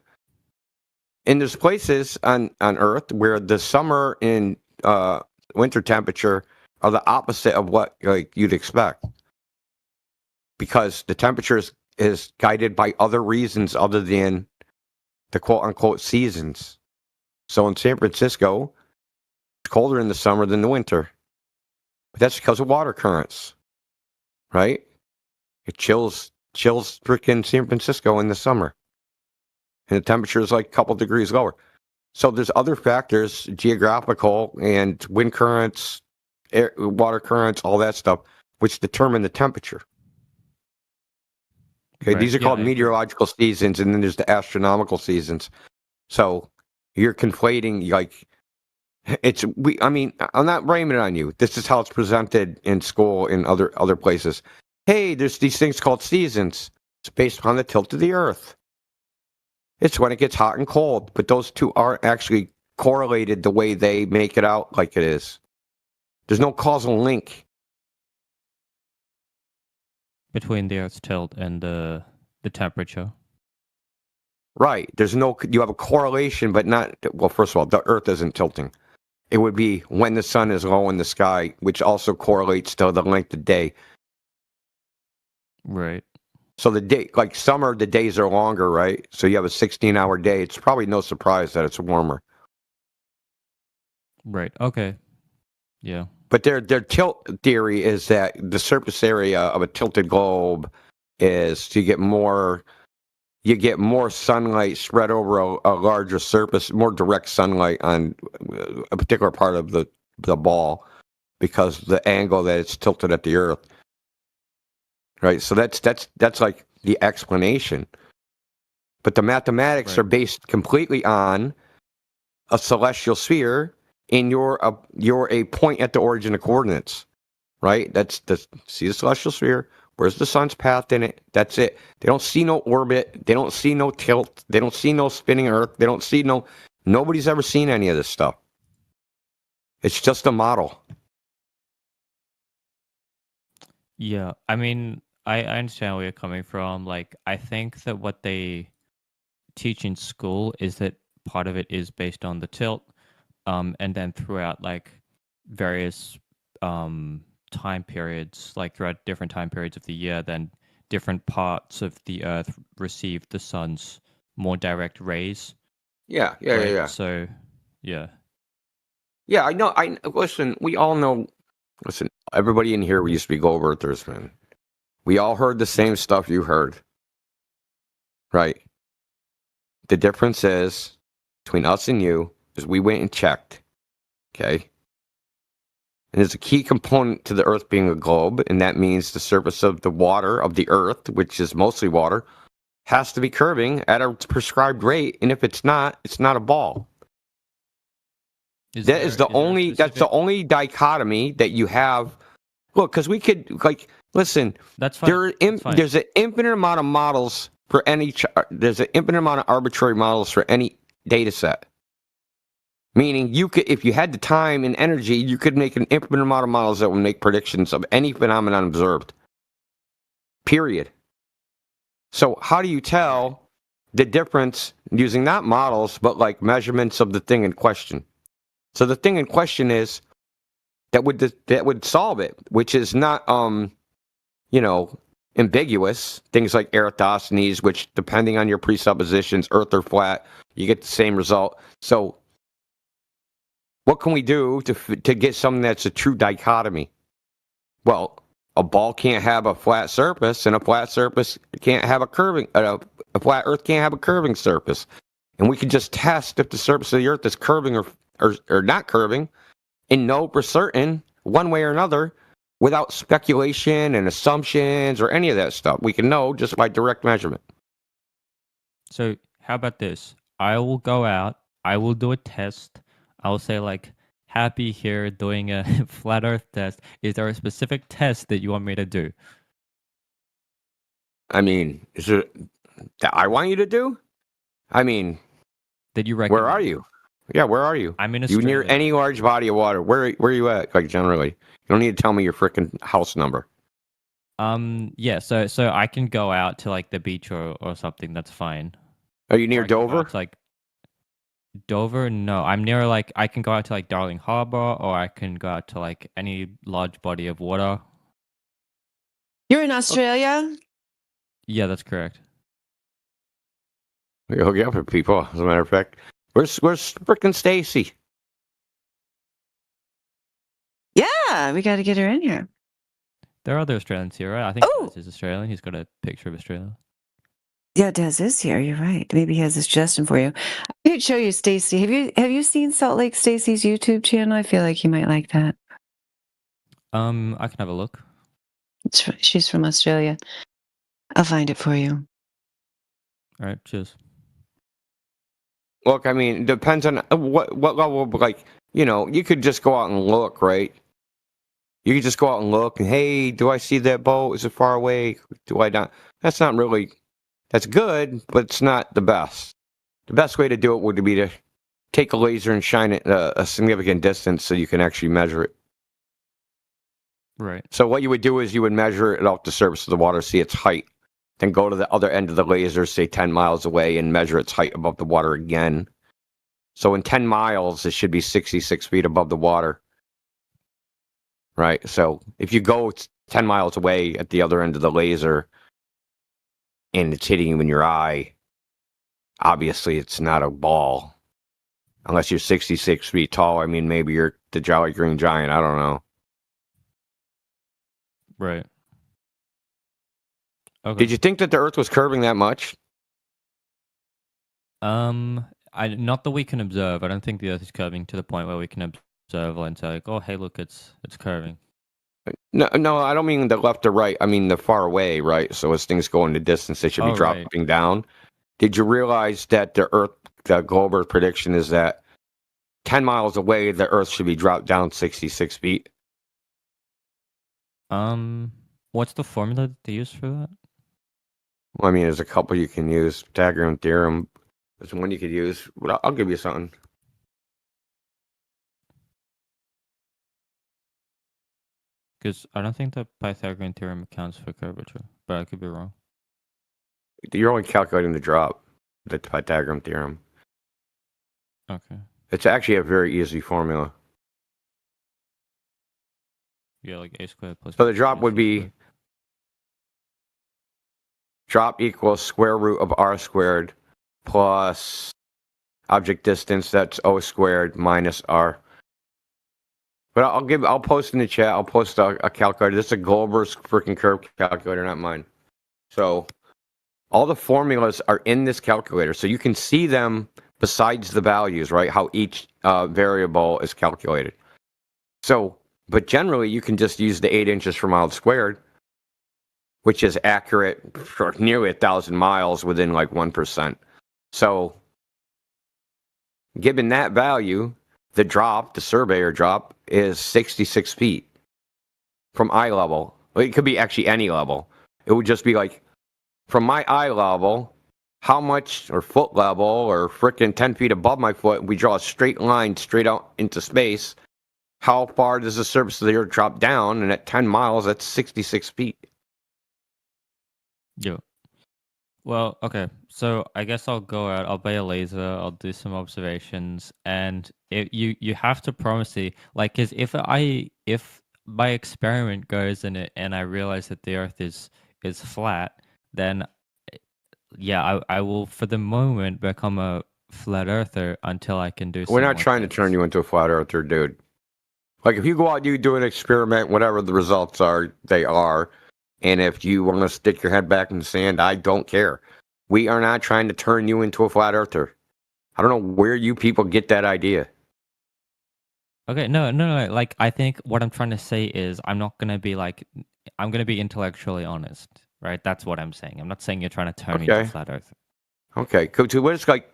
And there's places on Earth where the summer and winter temperature are the opposite of what you'd expect, because the temperature is guided by other reasons other than the quote-unquote seasons. So in San Francisco, it's colder in the summer than the winter. But that's because of water currents, right? It chills freaking San Francisco in the summer. And the temperature is like a couple degrees lower. So there's other factors, geographical and wind currents, water currents, all that stuff, which determine the temperature. Okay, Right. these are Yeah, called I agree. meteorological seasons, and then there's the astronomical seasons. So you're conflating like I mean, I'm not blaming it on you. This is how it's presented in school in other places. Hey, there's these things called seasons. It's based on the tilt of the Earth. It's when it gets hot and cold, but those two aren't actually correlated the way they make it out like it is. There's no causal link. Between the Earth's tilt and the temperature. Right. You have a correlation, but not, well, first of all, the Earth isn't tilting. It would be when the sun is low in the sky, which also correlates to the length of day. Right. So the day, like summer, the days are longer, right? So you have a 16-hour day. It's probably no surprise that it's warmer. Right. Okay. Yeah. But their tilt theory is that the surface area of a tilted globe is you get more sunlight spread over a larger surface, more direct sunlight on a particular part of the ball because the angle that it's tilted at the Earth. Right, so that's like the explanation. But the mathematics are based completely on a celestial sphere, and you're a point at the origin of coordinates. Right? See the celestial sphere. Where's the sun's path in it? That's it. They don't see no orbit. They don't see no tilt. They don't see no spinning Earth. They don't see nobody's ever seen any of this stuff. It's just a model. Yeah. I mean, I understand where you're coming from. Like, I think that what they teach in school is that part of it is based on the tilt, and then throughout like various time periods, like throughout different time periods of the year, then different parts of the Earth receive the sun's more direct rays. Yeah. So, yeah. Yeah, I know. Listen, we all know. Listen, everybody in here, we used to be globe earthers, man. We all heard the same stuff you heard, right? The difference is between us and you is we went and checked, okay? And there's a key component to the Earth being a globe, and that means the surface of the water of the Earth, which is mostly water, has to be curving at a prescribed rate, and if it's not a ball. That's the only dichotomy that you have. Look, because we could listen. That's fine. There's an infinite amount of models for any. There's an infinite amount of arbitrary models for any data set. Meaning, you could, if you had the time and energy, you could make an infinite amount of models that will make predictions of any phenomenon observed. Period. So, how do you tell the difference using not models, but like measurements of the thing in question? So the thing in question is that would solve it, which is not ambiguous. Things like Eratosthenes, which depending on your presuppositions, Earth or flat, you get the same result. So what can we do to get something that's a true dichotomy? Well, a ball can't have a flat surface, and a flat surface can't have a curving. A flat Earth can't have a curving surface, and we can just test if the surface of the Earth is curving or not curving, and know for certain one way or another without speculation and assumptions or any of that stuff. We can know just by direct measurement. So how about this? I will go out. I will do a test. I will say like, Happy here doing a flat Earth test. Is there a specific test that you want me to do? I mean, is it that I want you to do? I mean, did you recommend? Where are you? Yeah, where are you? I'm in Australia. You near any large body of water? Where are you at? Like generally, you don't need to tell me your freaking house number. Yeah. So I can go out to like the beach or something. That's fine. Are you near Dover? It's like Dover. No, I'm near like I can go out to like Darling Harbor, or I can go out to like any large body of water. You're in Australia? Yeah, that's correct. We hook you up with people. As a matter of fact. Where's frickin' Stacy? Yeah, we got to get her in here. There are other Australians here, right? I think Des is Australian. He's got a picture of Australia. Yeah, Des is here. You're right. Maybe he has a suggestion for you. I could show you Stacy. Have you seen Salt Lake Stacy's YouTube channel? I feel like you might like that. I can have a look. She's from Australia. I'll find it for you. All right, cheers. Look, I mean, it depends on what level of, like, you could just go out and look, right? You could just go out and look and, hey, do I see that boat? Is it far away? Do I not? That's not really, that's good, but it's not the best. The best way to do it would be to take a laser and shine it a significant distance so you can actually measure it. Right. So what you would do is you would measure it off the surface of the water, see its height, then go to the other end of the laser, say 10 miles away, and measure its height above the water again. So in 10 miles, it should be 66 feet above the water. Right? So if you go 10 miles away at the other end of the laser and it's hitting you in your eye, obviously it's not a ball. Unless you're 66 feet tall. I mean, maybe you're the Jolly Green Giant. I don't know. Right. Okay. Did you think that the Earth was curving that much? Not that we can observe. I don't think the Earth is curving to the point where we can observe and say, like, oh, hey, look, it's curving. No, I don't mean the left or right. I mean the far away, right? So as things go into distance, they should be dropping down. Did you realize that the global Earth prediction is that 10 miles away, the Earth should be dropped down 66 feet? What's the formula that they use for that? Well, I mean, there's a couple you can use. Pythagorean theorem is one you could use. But I'll give you something. Because I don't think the Pythagorean theorem accounts for curvature, but I could be wrong. You're only calculating the drop, the Pythagorean theorem. Okay. It's actually a very easy formula. Yeah, like a squared plus. So the drop would be drop equals square root of r squared plus object distance, that's o squared minus r. But I'll post in the chat. I'll post a calculator. This is a Goldberg's freaking curve calculator, not mine. So all the formulas are in this calculator, so you can see them besides the values, right? How each variable is calculated. So, but generally, you can just use the 8 inches per mile squared, which is accurate for nearly 1,000 miles within like 1%. So, given that value, the drop, the surveyor drop, is 66 feet from eye level. It could be actually any level. It would just be like, from my eye level, how much, or foot level, or frickin' 10 feet above my foot, we draw a straight line straight out into space. How far does the surface of the Earth drop down? And at 10 miles, that's 66 feet. Yeah. Well, okay. So I guess I'll go out. I'll buy a laser. I'll do some observations, and you have to promise me, like, because if my experiment goes and I realize that the Earth is flat, then yeah, I will for the moment become a flat earther until I can do. We're not trying to turn you into a flat earther, dude. Like, if you go out, you do an experiment, whatever the results are, they are. And if you want to stick your head back in the sand, I don't care. We are not trying to turn you into a flat earther. I don't know where you people get that idea. Okay, no. Like, I think what I'm trying to say is I'm not going to be like, I'm going to be intellectually honest, right? That's what I'm saying. I'm not saying you're trying to turn me into a flat earther. Okay, cool. So it's like,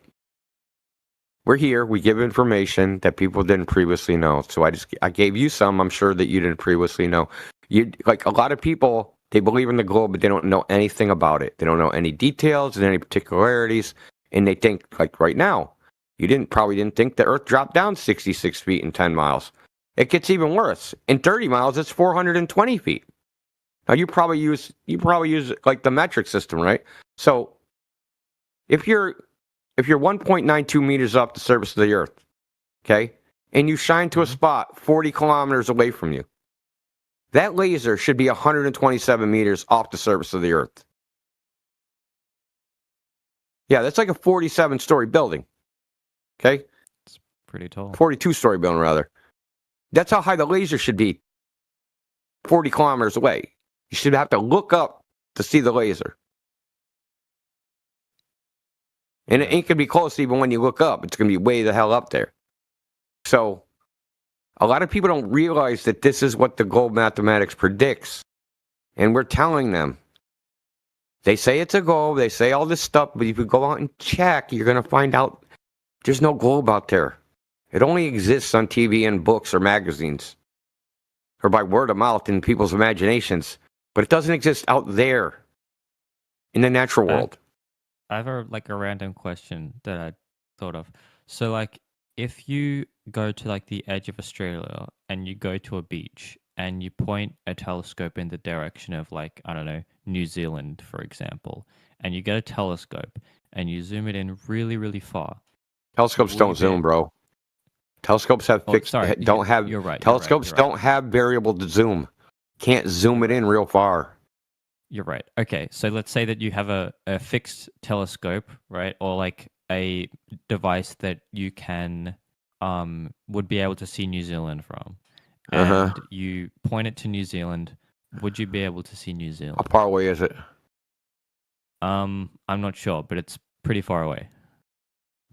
we're here. We give information that people didn't previously know. So I gave you some. I'm sure that you didn't previously know. Like, a lot of people, they believe in the globe, but they don't know anything about it. They don't know any details and any particularities, and they think, like right now, you probably didn't think the Earth dropped down 66 feet in 10 miles. It gets even worse. In 30 miles, it's 420 feet. Now you probably use like the metric system, right? So if you're 1.92 meters off the surface of the Earth, okay, and you shine to a spot 40 kilometers away from you, that laser should be 127 meters off the surface of the Earth. Yeah, that's like a 47-story building. Okay? It's pretty tall. 42-story building, rather. That's how high the laser should be 40 kilometers away. You should have to look up to see the laser. And it ain't going to be close even when you look up. It's going to be way the hell up there. So, a lot of people don't realize that this is what the globe mathematics predicts. And we're telling them. They say it's a globe. They say all this stuff, but if you go out and check, you're going to find out there's no globe out there. It only exists on TV and books or magazines, or by word of mouth in people's imaginations. But it doesn't exist out there in the natural world. I have a random question that I thought of. So like, if you go to like the edge of Australia and you go to a beach and you point a telescope in the direction of like, I don't know, New Zealand, for example, and you get a telescope and you zoom it in really, really far. Telescopes don't zoom, bro. Telescopes have fixed. Don't have. You're right. Telescopes don't have variable to zoom. Can't zoom it in real far. You're right. Okay, so let's say that you have a fixed telescope, right, or like a device that you can would be able to see New Zealand from, and you point it to New Zealand. Would you be able to see New Zealand? How far away is it? I'm not sure, but it's pretty far away.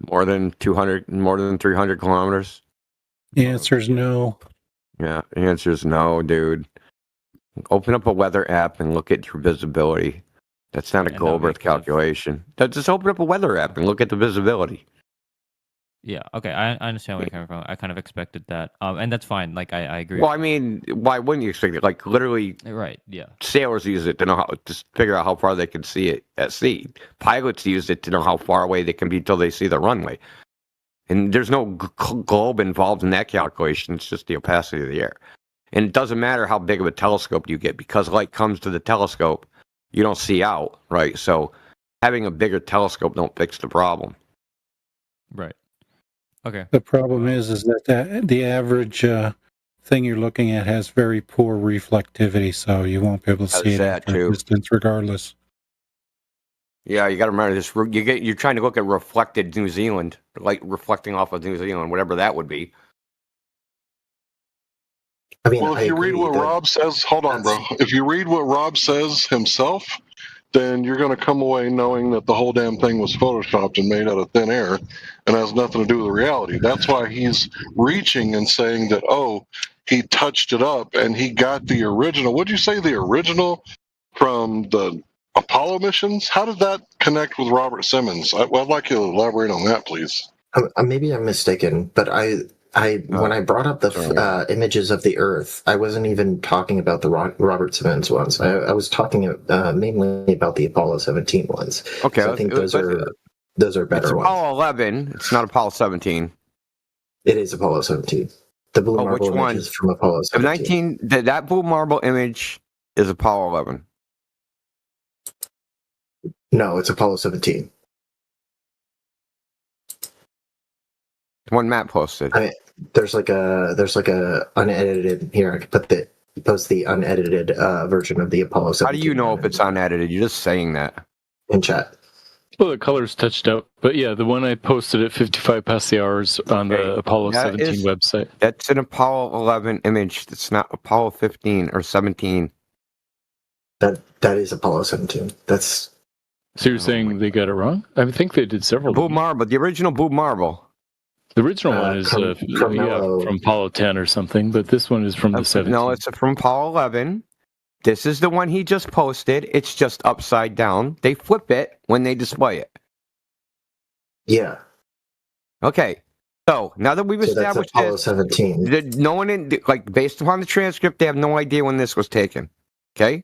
More than 200, more than 300 kilometers? The answer is no. Yeah, the answer is no, dude. Open up a weather app and look at your visibility. That's not a globe Earth calculation. Just open up a weather app and look at the visibility. Yeah, okay, I understand where you're coming from. I kind of expected that. And that's fine. Like, I agree. Well, I mean, why wouldn't you expect it? Like, literally, right, yeah. Sailors use it to know to figure out how far they can see it at sea. Pilots use it to know how far away they can be until they see the runway. And there's no globe involved in that calculation. It's just the opacity of the air. And it doesn't matter how big of a telescope you get, because light comes to the telescope, you don't see out, right? So having a bigger telescope don't fix the problem. Right. Okay. The problem is that the average thing you're looking at has very poor reflectivity, so you won't be able to see it at a distance regardless. Yeah, you got to remember this. You're trying to look at reflected New Zealand, like reflecting off of New Zealand, whatever that would be. I mean, well, if you read what Rob says, hold on, bro. If you read what Rob says himself, then you're going to come away knowing that the whole damn thing was photoshopped and made out of thin air and has nothing to do with the reality. That's why he's reaching and saying that, oh, he touched it up and he got the original. What'd you say, the original from the Apollo missions? How did that connect with Robert Simmons? I'd like you to elaborate on that, please. Maybe I'm mistaken, but when I brought up the images of the Earth, I wasn't even talking about the Robert Simmons ones. I was talking mainly about the Apollo 17 ones. Okay, so I think those are better it's ones. Apollo 11. It's not Apollo 17. It is Apollo 17. The blue marble image is from Apollo 17. That blue marble image is Apollo 11. No, it's Apollo 17. One Matt posted. There's like a unedited here. I could post the unedited version of the Apollo 17. How do you know if it's unedited? You're just saying that in chat. Well, the color's touched out, but yeah, the one I posted at 55 past the hours on the Apollo 17 website. That's an Apollo 11 image. That's not Apollo 15 or 17. That is Apollo 17. That's. So you're saying they got it wrong? I think they did several. Blue marble, the original blue marble. The original one is from Apollo 10 or something, but this one is from the 17. No, it's from Apollo 11. This is the one he just posted. It's just upside down. They flip it when they display it. Yeah. Okay. So now that we've established Apollo 17. No one based upon the transcript, they have no idea when this was taken. Okay.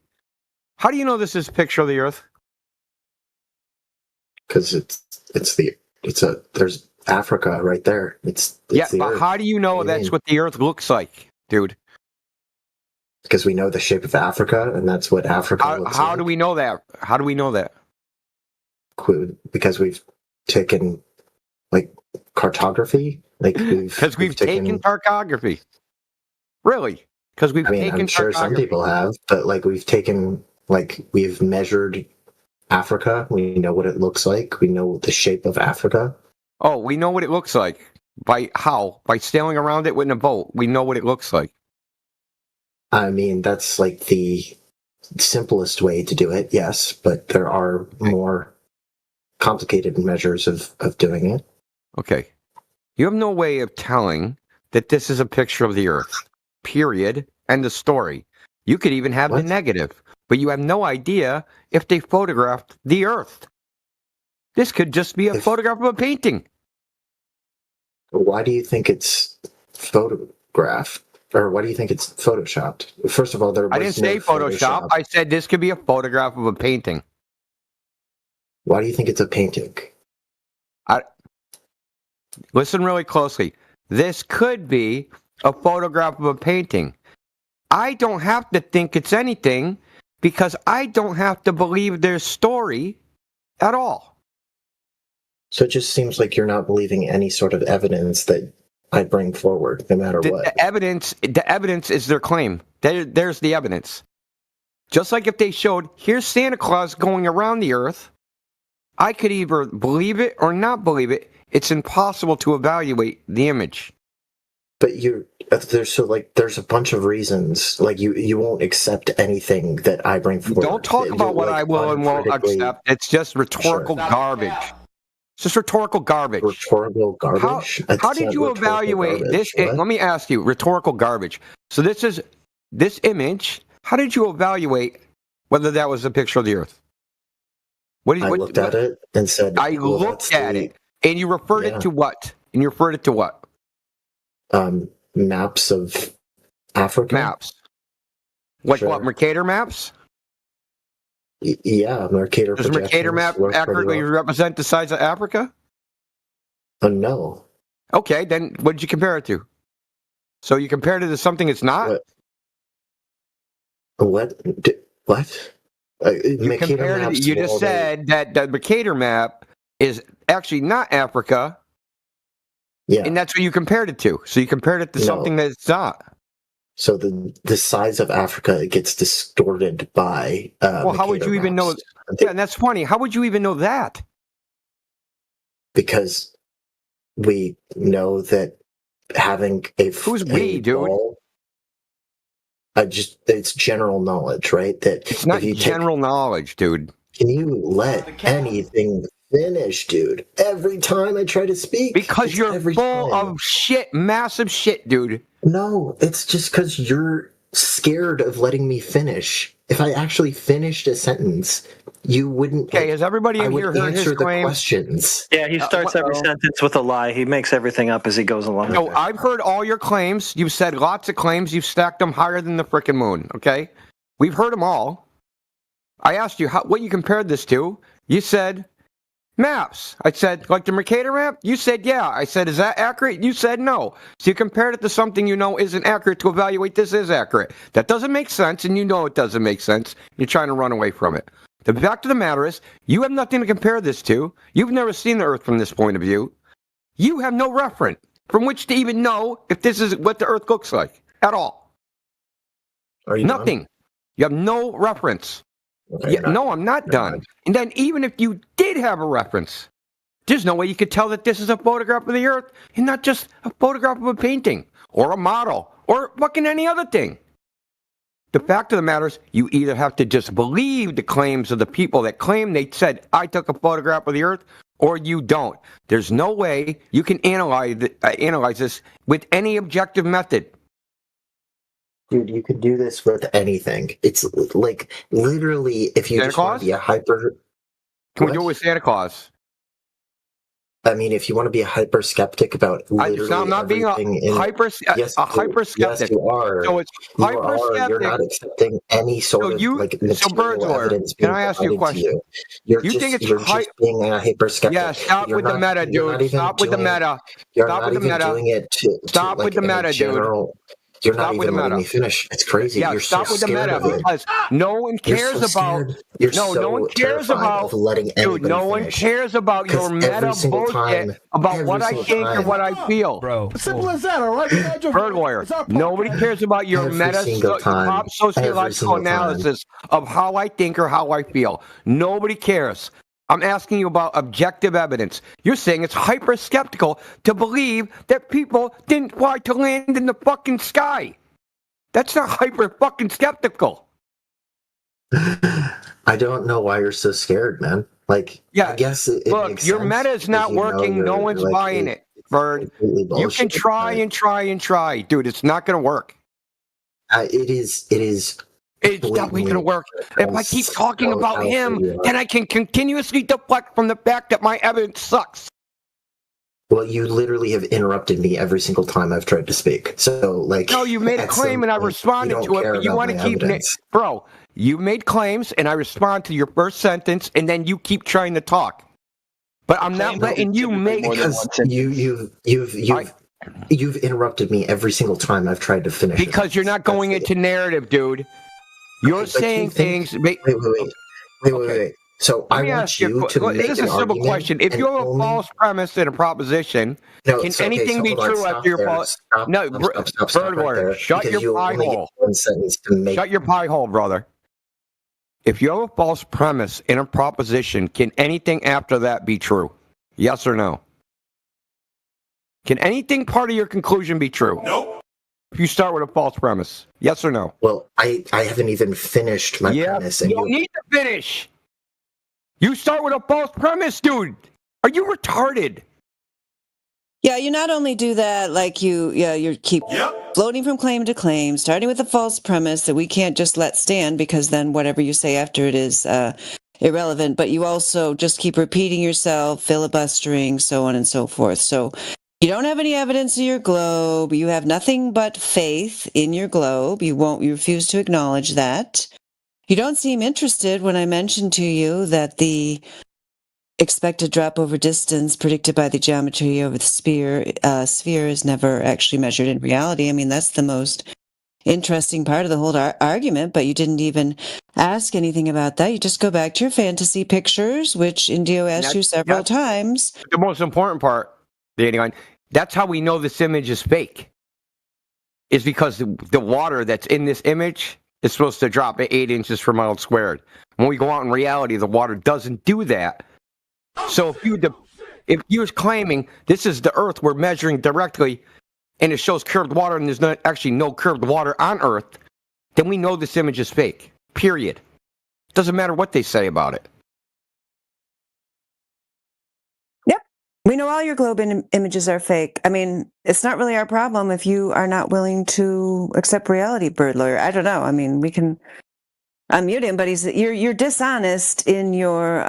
How do you know this is a picture of the Earth? Because there's Africa right there. It's yeah, the but Earth. How do you know that's what the Earth looks like, dude? Because we know the shape of Africa, and that's what Africa looks like. How do we know that? How do we know that? Because we've taken cartography. Because we've taken cartography. Really? Because we've taken I'm sure some people have, but we've measured Africa. We know what it looks like. We know the shape of Africa. Oh, we know what it looks like. By how? By sailing around it with a boat. We know what it looks like. I mean, that's the simplest way to do it, yes, but there are more complicated measures of doing it. Okay. You have no way of telling that this is a picture of the Earth. Period. End of story. You could even have the negative. but you have no idea if they photographed the Earth. This could just be a photograph of a painting. Why do you think it's photographed? Or why do you think it's photoshopped? First of all, I didn't say Photoshop. I said this could be a photograph of a painting. Why do you think it's a painting? Listen really closely. This could be a photograph of a painting. I don't have to think it's anything because I don't have to believe their story at all. So it just seems like you're not believing any sort of evidence that I bring forward, no matter what. The evidence is their claim. There's the evidence. Just like if they showed, here's Santa Claus going around the Earth, I could either believe it or not believe it. It's impossible to evaluate the image. But there's a bunch of reasons. Like you won't accept anything that I bring forward. Don't talk about what I will and won't accept. It's just rhetorical garbage. It's just rhetorical garbage. Rhetorical garbage? How did you evaluate this? Let me ask you, rhetorical garbage. So this image, how did you evaluate whether that was a picture of the Earth? I looked at it and said, I looked at it. And you referred it to what? And you referred it to what? Maps of Africa. Maps. Like what, Mercator maps? Yeah, Mercator. Does Mercator map accurately represent the size of Africa? No. Okay, then what did you compare it to? So you compared it to something it's not? What? You just said that the Mercator map is actually not Africa. Yeah. And that's what you compared it to. So you compared it to something that it's not. So the size of Africa gets distorted by well, how would you even know? Yeah, and that's funny. How would you even know that? Because we know that having a who's we, dude? It's general knowledge, right? That it's not general knowledge, dude. Can you let anything finish, dude? Every time I try to speak, because you're full of shit, massive shit, dude. No, it's just because you're scared of letting me finish. If I actually finished a sentence, you wouldn't. Okay, has everybody in here heard his claim? Questions. Yeah, he starts every sentence with a lie. He makes everything up as he goes along. No, I've heard all your claims. You've said lots of claims. You've stacked them higher than the frickin' moon. Okay, we've heard them all. I asked you what you compared this to. You said maps. I said, like the Mercator map? You said, yeah. I said, is that accurate? You said, no. So you compared it to something you know isn't accurate to evaluate this is accurate. That doesn't make sense, and you know it doesn't make sense. You're trying to run away from it. The fact of the matter is, you have nothing to compare this to. You've never seen the Earth from this point of view. You have no reference from which to even know if this is what the Earth looks like at all. Are you nothing? Done? You have no reference. Okay, no, I'm not done. And then even if you did have a reference, there's no way you could tell that this is a photograph of the Earth and not just a photograph of a painting or a model or fucking any other thing. The fact of the matter is, you either have to just believe the claims of the people that claim they said, I took a photograph of the Earth, or you don't. There's no way you can analyze this with any objective method. Dude, you could do this with anything. It's like literally if you just want to be a hyper. Can we do it with Santa Claus? I mean, if you want to be a hyper skeptic about literally I'm not being a hyper skeptic. Yes, you are. So it's hyper skeptic. You're not accepting any sort of like material evidence. Can I ask you a question? You're just being a hyper skeptic. Yeah, stop with the meta, dude. Stop with the meta. Stop with the meta. Stop with the meta, dude. You're not even letting me finish. It's crazy. Yeah, you're stop so with the meta because no one cares about. No one cares about letting anybody finish. No one cares about your meta bullshit about what I think or what I feel, bro. Simple as that, all right? Bird lawyer. Nobody cares about your top sociological analysis of how I think or how I feel. Nobody cares. I'm asking you about objective evidence. You're saying it's hyper skeptical to believe that people didn't fly to land in the fucking sky. That's not hyper fucking skeptical. I don't know why you're so scared, man. Like, yeah, I guess it look, your meta is not working. No one's buying it, Bird. You can try and try and try, dude. It's not going to work. It is It's definitely going to work. If I keep talking about him, then I can continuously deflect from the fact that my evidence sucks. Well, you literally have interrupted me every single time I've tried to speak. So, like, no, you made a claim and I responded to it, but you want to keep, bro. You made claims and I respond to your first sentence, and then you keep trying to talk. But I'm not letting you make because you've interrupted me every single time I've tried to finish. Because you're not going into narrative, dude. You're saying things. Wait. So I want you to make this is a simple question. If you have a false premise and a proposition, can anything be true after your false? No, Birdlord, shut your pie hole. Shut your pie hole, brother. If you have a false premise in a proposition, can anything after that be true? Yes or no? Can anything part of your conclusion be true? Nope. If you start with a false premise, yes or no? Well, I haven't even finished my premise. And you don't need to finish. You start with a false premise, dude. Are you retarded? Yeah, you not only do that, like you keep floating from claim to claim, starting with a false premise that we can't just let stand because then whatever you say after it is irrelevant, but you also just keep repeating yourself, filibustering, so on and so forth. So you don't have any evidence of your globe. You have nothing but faith in your globe. You refuse to acknowledge that. You don't seem interested when I mentioned to you that the expected drop over distance predicted by the geometry over the sphere is never actually measured in reality. I mean, that's the most interesting part of the whole argument, but you didn't even ask anything about that. You just go back to your fantasy pictures, which Indio asked you several times. The most important part, Danny, that's how we know this image is fake, is because the water that's in this image is supposed to drop at 8 inches per mile squared. When we go out in reality, the water doesn't do that. So if you was claiming this is the Earth we're measuring directly, and it shows curved water, and there's not actually no curved water on Earth, then we know this image is fake. Period. Doesn't matter what they say about it. Yep. We know all your globe images are fake. I mean, it's not really our problem if you are not willing to accept reality, Bird Lawyer. I don't know. I mean, we can unmute him, but you're dishonest in your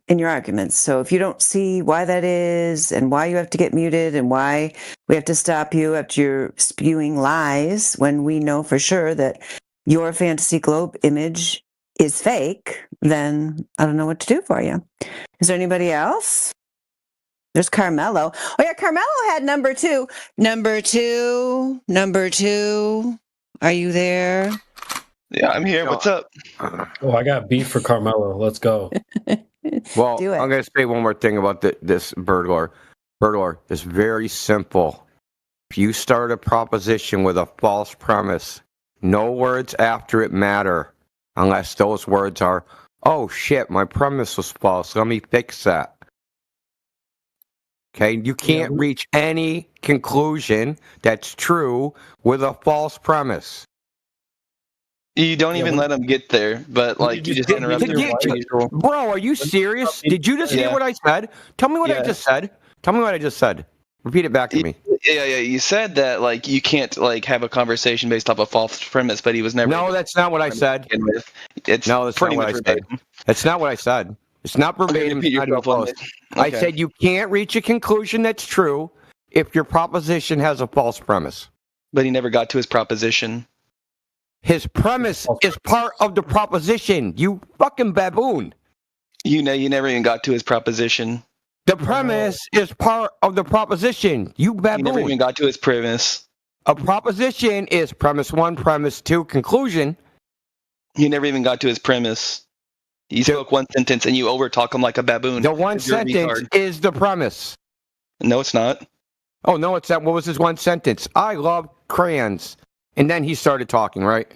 arguments. So if you don't see why that is, and why you have to get muted, and why we have to stop you after you're spewing lies, when we know for sure that your fantasy globe image is fake, then I don't know what to do for you. Is there anybody else? There's Carmelo. Oh yeah, Carmelo had number two. Number two. Are you there? Yeah, I'm here. What's up? Oh, I got beef for Carmelo. Let's go. Well, I'm going to say one more thing about this Birdlord. Birdlord, it's very simple. If you start a proposition with a false premise, no words after it matter unless those words are, oh shit, my premise was false. Let me fix that. Okay, you can't reach any conclusion that's true with a false premise. You don't even let them get there, but like you just interrupt them. Bro, are you serious? Did you just hear what I said? Tell me what I just said. Tell me what I just said. Repeat it back to me. Yeah. You said that like you can't like have a conversation based off a false premise, but he was never. No, that's not what I said. That's not what I said. That's not what I said. It's not verbatim. Okay. I said you can't reach a conclusion that's true if your proposition has a false premise. But he never got to his proposition. His premise is part of the proposition, you fucking baboon. You know, you never even got to his proposition. The premise is part of the proposition, you baboon. You never even got to his premise. A proposition is premise 1, premise 2, conclusion. You never even got to his premise. You spoke one sentence and you overtalk him like a baboon. The one sentence is the premise. No, it's not. Oh, no, it's not. What was his one sentence? I love crayons. And then he started talking, right?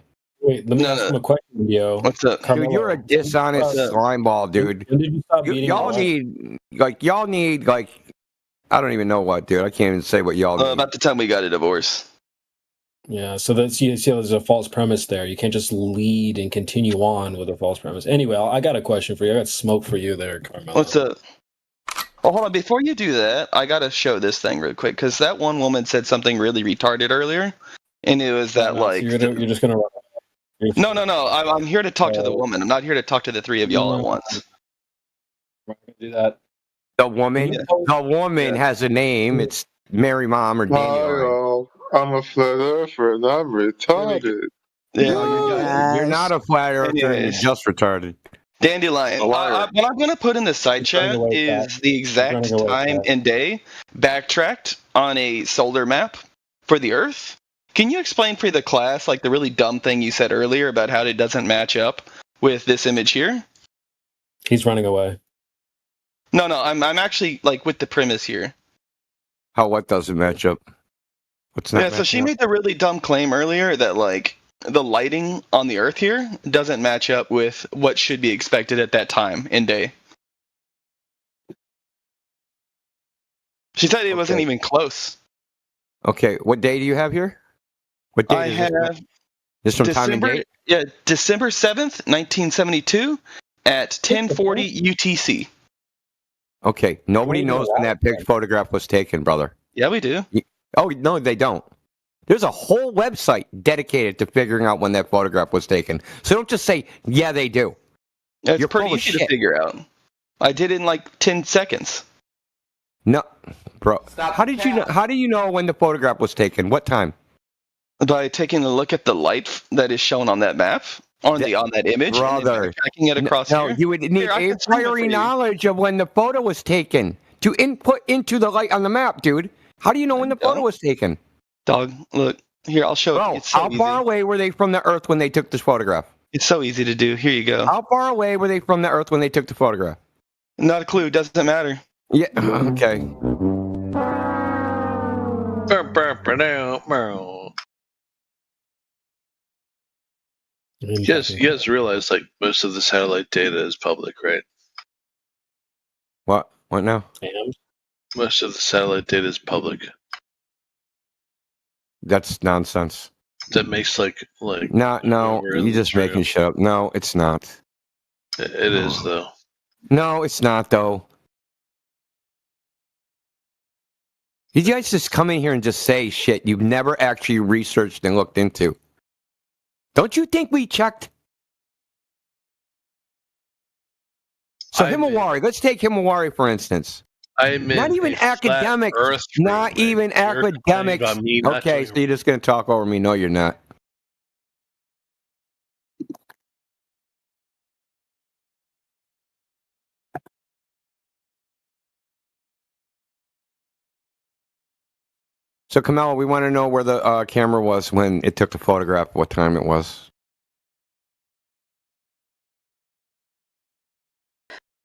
Wait, let me ask him a question, yo. What's up? Dude, you're a dishonest slime ball, dude. When did you stop beating y'all need, I don't even know what, dude. I can't even say what y'all need. About the time we got a divorce. Yeah, so that's, you see, there's a false premise there. You can't just lead and continue on with a false premise. Anyway, I got a question for you. I got smoke for you there, Carmelo. What's up? Oh, hold on. Before you do that, I got to show this thing real quick, because that one woman said something really retarded earlier. And it was that, so you're just gonna No. I'm here to talk to the woman. I'm not here to talk to the three of y'all at once. We're not gonna do that. The woman has a name. It's Mary Mom or Daniel. I'm a flat earther and I'm retarded. You're not a flat earther, and you're just retarded. Dandelion. What I'm going to put in the side chat is the exact time and day backtracked on a solar map for the Earth. Can you explain for the class, like the really dumb thing you said earlier about how it doesn't match up with this image here? He's running away. No, I'm actually like with the premise here. How what doesn't match up? What's not? Yeah, so she made the really dumb claim earlier that like the lighting on the Earth here doesn't match up with what should be expected at that time in day. She said it wasn't even close. Okay, what day do you have here? What day? I have this from time and date? Yeah, December 7th, 1972 at 10:40 UTC. Okay, nobody knows when that photograph was taken, brother. Yeah, we do. Oh, no, they don't. There's a whole website dedicated to figuring out when that photograph was taken. So don't just say, yeah, they do. It's You're pretty easy to figure out. I did it in like 10 seconds. No, bro. How do you know when the photograph was taken? What time? By taking a look at the light that is shown on that map, on that image, brother. And tracking it across no, here. You would need a priori knowledge of when the photo was taken to input into the light on the map, dude. How do you know when the photo was taken? Dog, look. Here, I'll show you. It's so how far away were they from the Earth when they took this photograph? It's so easy to do. Here you go. How far away were they from the Earth when they took the photograph? Not a clue. Doesn't matter. Yeah, okay. You guys realize like most of the satellite data is public, right? What now? Most of the satellite data is public. That's nonsense. That makes like no, you're just making shit up. No, it's not. It is though. No, it's not though. You guys just come in here and just say shit you've never actually researched and looked into. Don't you think we checked? So Himawari, let's take Himawari for instance. Not even academics. Not even academics. Okay, so you're just going to talk over me. No, you're not. So, Kamala, we want to know where the camera was when it took the photograph, what time it was.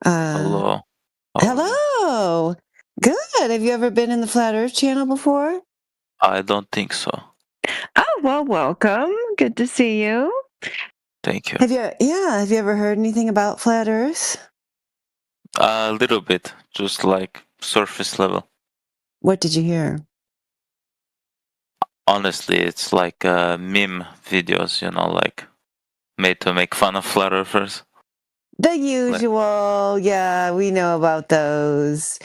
Hello. Hello. Good. Have you ever been in the Flat Earth channel before? I don't think so. Oh, well, welcome. Good to see you. Thank you. Have you ever heard anything about Flat Earth? A little bit, just like surface level. What did you hear? Honestly, it's like meme videos, like made to make fun of flat earthers. The usual, yeah, we know about those.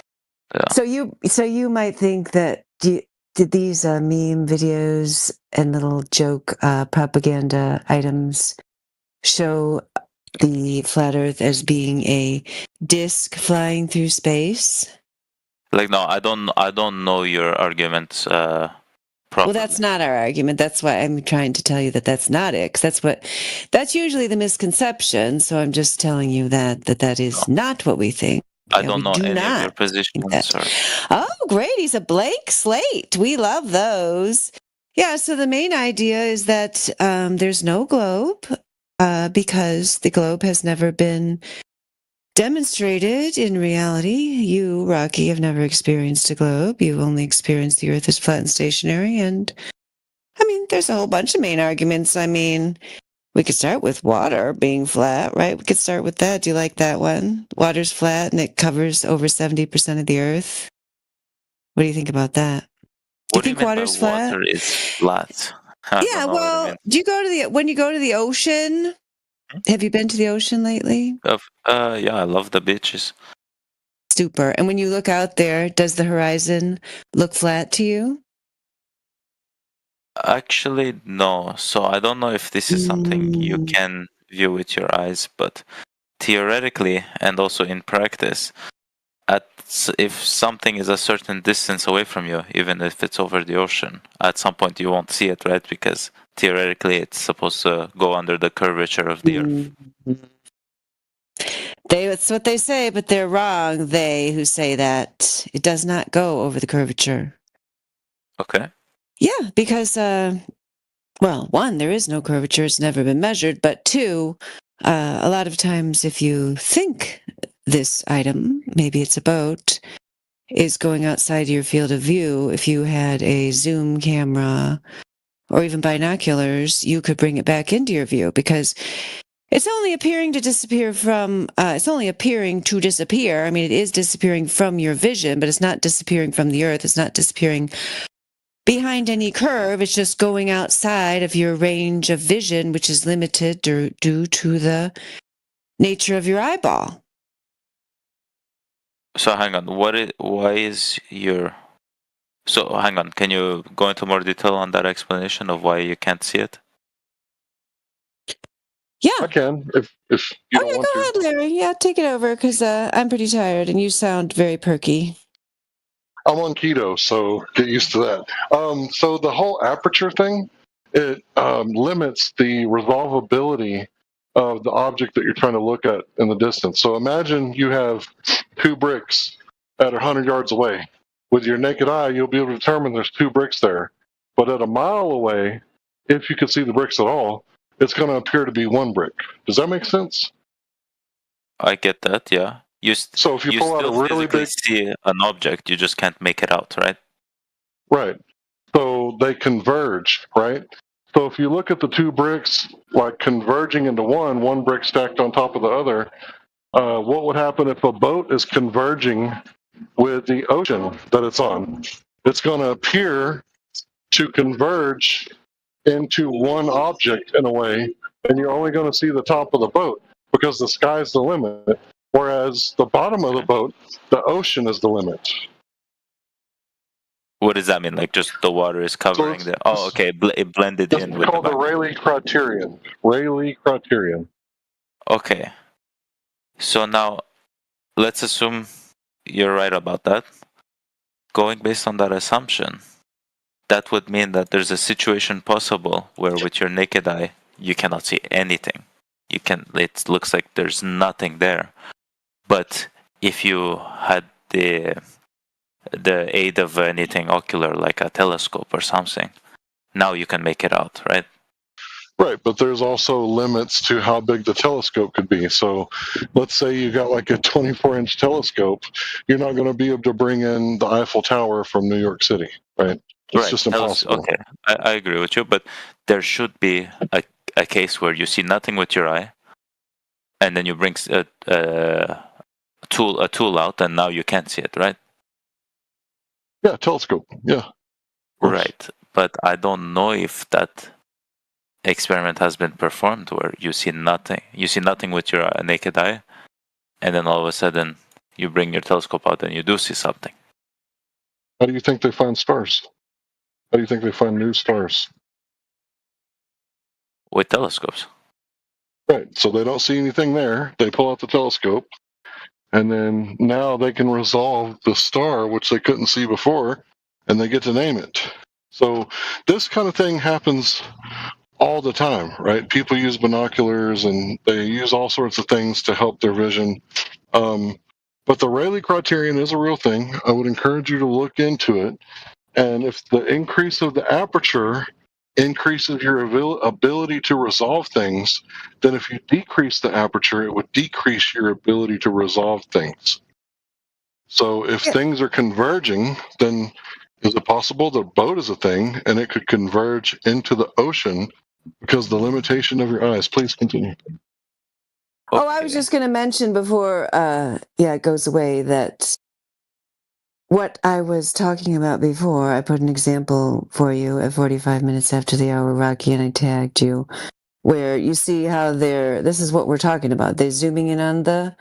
Yeah. So you might think that did these meme videos and little joke propaganda items show the flat Earth as being a disc flying through space? Like, no, I don't know your arguments. Properly. Well, that's not our argument. That's why I'm trying to tell you that that's not it. 'Cause that's usually the misconception. So I'm just telling you that is not what we think. I don't know any of your positions. Oh, great. He's a blank slate. We love those. Yeah. So the main idea is that there's no globe because the globe has never been demonstrated in reality. You, Rocky, have never experienced a globe. You've only experienced the Earth as flat and stationary. And, I mean, there's a whole bunch of main arguments. I mean, we could start with water being flat, right? We could start with that. Do you like that one? Water's flat and it covers over 70% of the Earth. What do you think about that? Do you think water's flat? Water is flat. Yeah, well, when you go to the ocean... Have you been to the ocean lately? Yeah, I love the beaches. Super. And when you look out there, does the horizon look flat to you? Actually, no. So I don't know if this is something you can view with your eyes, but theoretically and also in practice, if something is a certain distance away from you, even if it's over the ocean, at some point you won't see it, right? Because theoretically it's supposed to go under the curvature of the Earth. That's what they say, but they're wrong, they who say that. It does not go over the curvature. Okay. Yeah, because, well, one, there is no curvature. It's never been measured. But two, a lot of times if you think this item, maybe it's a boat, is going outside your field of view, if you had a zoom camera or even binoculars, you could bring it back into your view because it's only appearing to disappear from, it's only appearing to disappear. I mean, it is disappearing from your vision, but it's not disappearing from the Earth. It's not disappearing behind any curve. It's just going outside of your range of vision, which is limited due to the nature of your eyeball. So hang on, so hang on, can you go into more detail on that explanation of why you can't see it? Yeah. I can, if you don't want go ahead, Larry. Yeah, take it over, because I'm pretty tired, and you sound very perky. I'm on keto, so get used to that. So the whole aperture thing, it limits the resolvability of the object that you're trying to look at in the distance. So imagine you have 2 bricks at 100 yards away. With your naked eye, you'll be able to determine there's 2 bricks there. But at a mile away, if you can see the bricks at all, it's going to appear to be 1 brick. Does that make sense? I get that, yeah. So if you pull out a really big, see an object, you just can't make it out, right? Right. So they converge, right? So if you look at the 2 bricks like converging into one brick stacked on top of the other, what would happen if a boat is converging with the ocean that it's on? It's going to appear to converge into one object in a way, and you're only going to see the top of the boat because the sky's the limit, whereas the bottom of the boat, the ocean is the limit. What does that mean? Like just the water is covering the... Oh, okay, it blended in with... It's called the Rayleigh criterion. Rayleigh criterion. Okay. So now, let's assume you're right about that. Going based on that assumption, that would mean that there's a situation possible where with your naked eye, you cannot see anything. It looks like there's nothing there. But if you had the aid of anything ocular, like a telescope or something, now you can make it out, right? Right, but there's also limits to how big the telescope could be. So let's say you got like a 24-inch telescope, you're not going to be able to bring in the Eiffel Tower from New York City, right? It's just impossible. Okay, I agree with you, but there should be a case where you see nothing with your eye, and then you bring a tool out, and now you can't see it, right? Yeah, telescope. Yeah. Right, but I don't know if that experiment has been performed where you see nothing. You see nothing with your naked eye, and then all of a sudden you bring your telescope out and you do see something. How do you think they find stars? How do you think they find new stars? With telescopes. Right, so they don't see anything there. They pull out the telescope, and then now they can resolve the star, which they couldn't see before, and they get to name it. So this kind of thing happens all the time, right? People use binoculars and they use all sorts of things to help their vision. But the Rayleigh criterion is a real thing. I would encourage you to look into it. And if the increase of the aperture increases your ability to resolve things, then if you decrease the aperture, it would decrease your ability to resolve things. So if things are converging, then is it possible the boat is a thing and it could converge into the ocean because the limitation of your eyes? Please continue. Oh, I was just going to mention before, it goes away, that what I was talking about before, I put an example for you at 45 minutes after the hour, Rocky, and I tagged you, where you see how this is what we're talking about. They're zooming in on the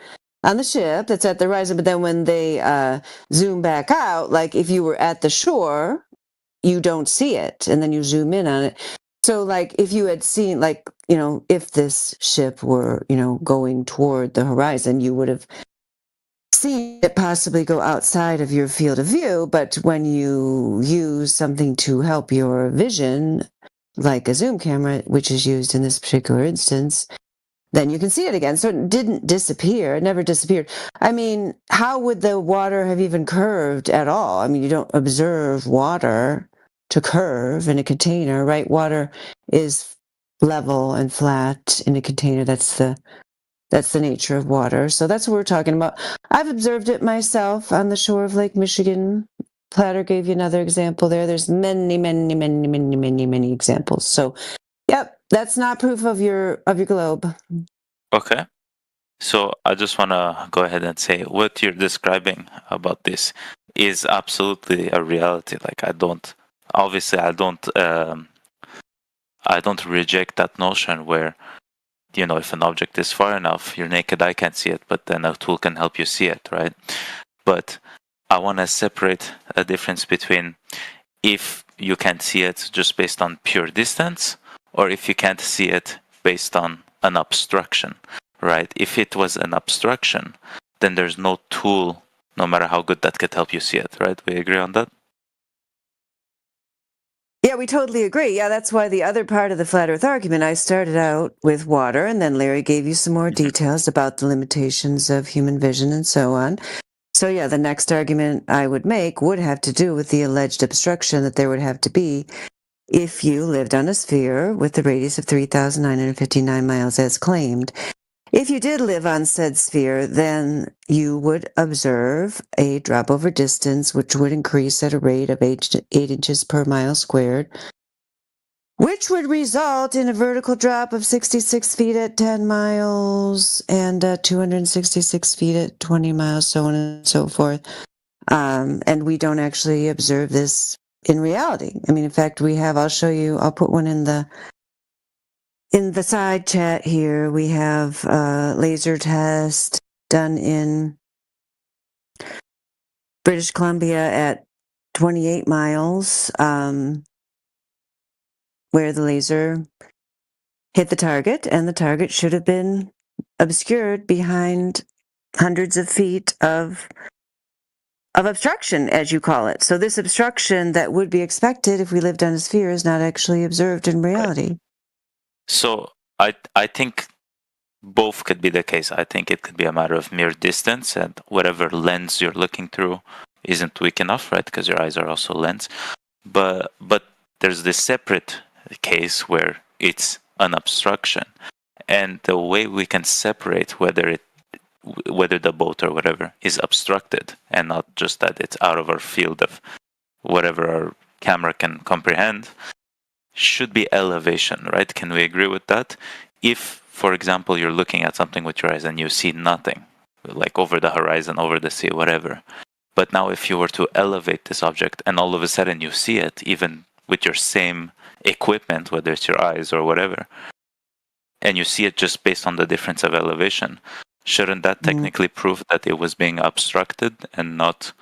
ship that's at the horizon, but then when they zoom back out, like if you were at the shore, you don't see it, and then you zoom in on it. So, like, if you had seen, like, you know, if this ship were, you know, going toward the horizon, you would have seen it possibly go outside of your field of view. But when you use something to help your vision, like a zoom camera, which is used in this particular instance, then you can see it again. So it didn't disappear. It never disappeared. I mean, how would the water have even curved at all? I mean, you don't observe water to curve in a container, right? Water is level and flat in a container. That's the nature of water. So that's what we're talking about. I've observed it myself on the shore of Lake Michigan. Platter gave you another example there. There's many examples. So, yep, that's not proof of your globe. Okay. So I just want to go ahead and say what you're describing about this is absolutely a reality. Like, I don't reject that notion where, you know, if an object is far enough, your naked eye can't see it, but then a tool can help you see it, right? But I want to separate a difference between if you can't see it just based on pure distance, or if you can't see it based on an obstruction, right? If it was an obstruction, then there's no tool, no matter how good, that could help you see it, right? We agree on that? Yeah, we totally agree. Yeah, that's why the other part of the flat earth argument, I started out with water, and then Larry gave you some more details about the limitations of human vision and so on. So yeah, the next argument I would make would have to do with the alleged obstruction that there would have to be if you lived on a sphere with a radius of 3,959 miles as claimed. If you did live on said sphere, then you would observe a drop over distance, which would increase at a rate of 8 inches per mile squared, which would result in a vertical drop of 66 feet at 10 miles and 266 feet at 20 miles, so on and so forth. And we don't actually observe this in reality. I mean, in fact, we have, I'll show you, I'll put one in the side chat here. We have a laser test done in British Columbia at 28 miles, where the laser hit the target, and the target should have been obscured behind hundreds of feet of obstruction, as you call it. So this obstruction that would be expected if we lived on a sphere is not actually observed in reality. So I think both could be the case. I think it could be a matter of mere distance, and whatever lens you're looking through isn't weak enough, right? Because your eyes are also lens. But there's this separate case where it's an obstruction, and the way we can separate whether the boat or whatever is obstructed and not just that it's out of our field of whatever our camera can comprehend should be elevation, right? Can we agree with that? If, for example, you're looking at something with your eyes and you see nothing, like over the horizon, over the sea, whatever, but now if you were to elevate this object and all of a sudden you see it, even with your same equipment, whether it's your eyes or whatever, and you see it just based on the difference of elevation, shouldn't that technically prove that it was being obstructed and not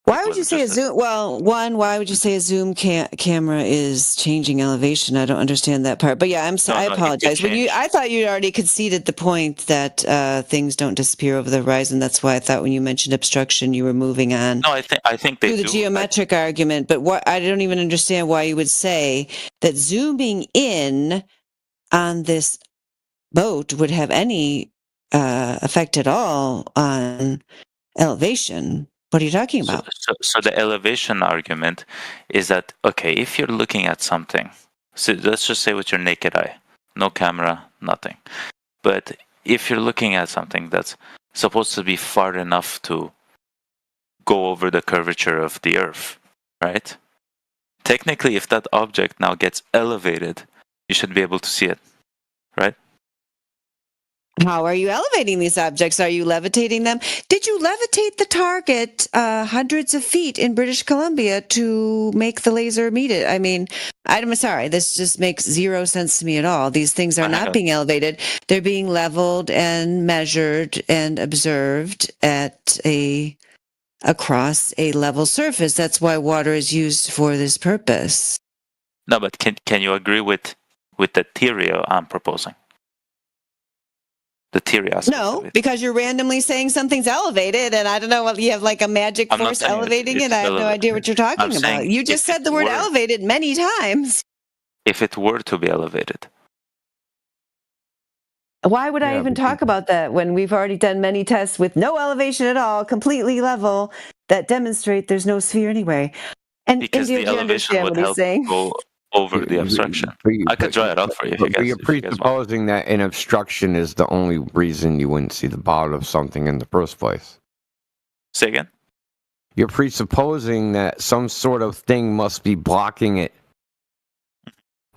why would you say a zoom? Well, why would you say a zoom camera is changing elevation? I don't understand that part. But yeah, I apologize. I thought you already conceded the point that things don't disappear over the horizon. That's why I thought when you mentioned obstruction, you were moving on. No, I think they do. The geometric argument. But I don't even understand why you would say that zooming in on this boat would have any effect at all on elevation. What are you talking about? So the elevation argument is that, okay, if you're looking at something, so let's just say with your naked eye, no camera, nothing. But if you're looking at something that's supposed to be far enough to go over the curvature of the Earth, right? Technically, if that object now gets elevated, you should be able to see it, right? How are you elevating these objects? Are you levitating them? Did you levitate the target hundreds of feet in British Columbia to make the laser meet it? I mean, I'm sorry, this just makes zero sense to me at all. These things are not being elevated. They're being leveled and measured and observed at a across a level surface. That's why water is used for this purpose. No, but can you agree with the theory I'm proposing? The theory aspect. No, because you're randomly saying something's elevated, and I don't know what you have like a magic force elevating it. I have no idea what you're talking about. You just said the word elevated many times. If it were to be elevated. Why would I even talk about that when we've already done many tests with no elevation at all, completely level, that demonstrate there's no sphere anyway? And because India, the elevation would help go over the obstruction. I could draw it out for you. If you're presupposing that an obstruction is the only reason you wouldn't see the bottom of something in the first place. Say again? You're presupposing that some sort of thing must be blocking it.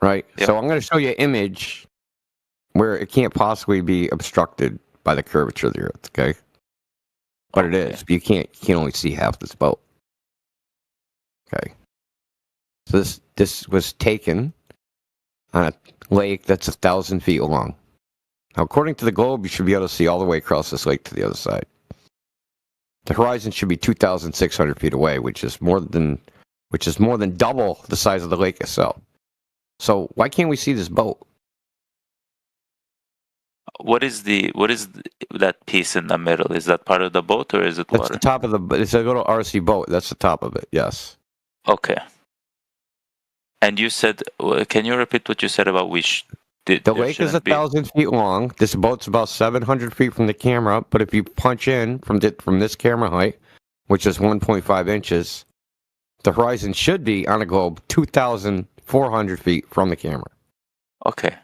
Right? Yep. So I'm going to show you an image where it can't possibly be obstructed by the curvature of the Earth, okay? But it is. You can only see half this boat. Okay. So this was taken on a lake that's 1,000 feet long. Now, according to the globe, you should be able to see all the way across this lake to the other side. The horizon should be 2,600 feet away, which is more than double the size of the lake itself. So why can't we see this boat? What is that piece in the middle? Is that part of the boat or is it water? That's the top of the. It's a little RC boat. That's the top of it. Yes. Okay. And you said, can you repeat what you said about the lake is 1,000 feet long. This boat's about 700 feet from the camera. But if you punch in from this camera height, which is 1.5 inches, the horizon should be on a globe 2,400 feet from the camera. Okay.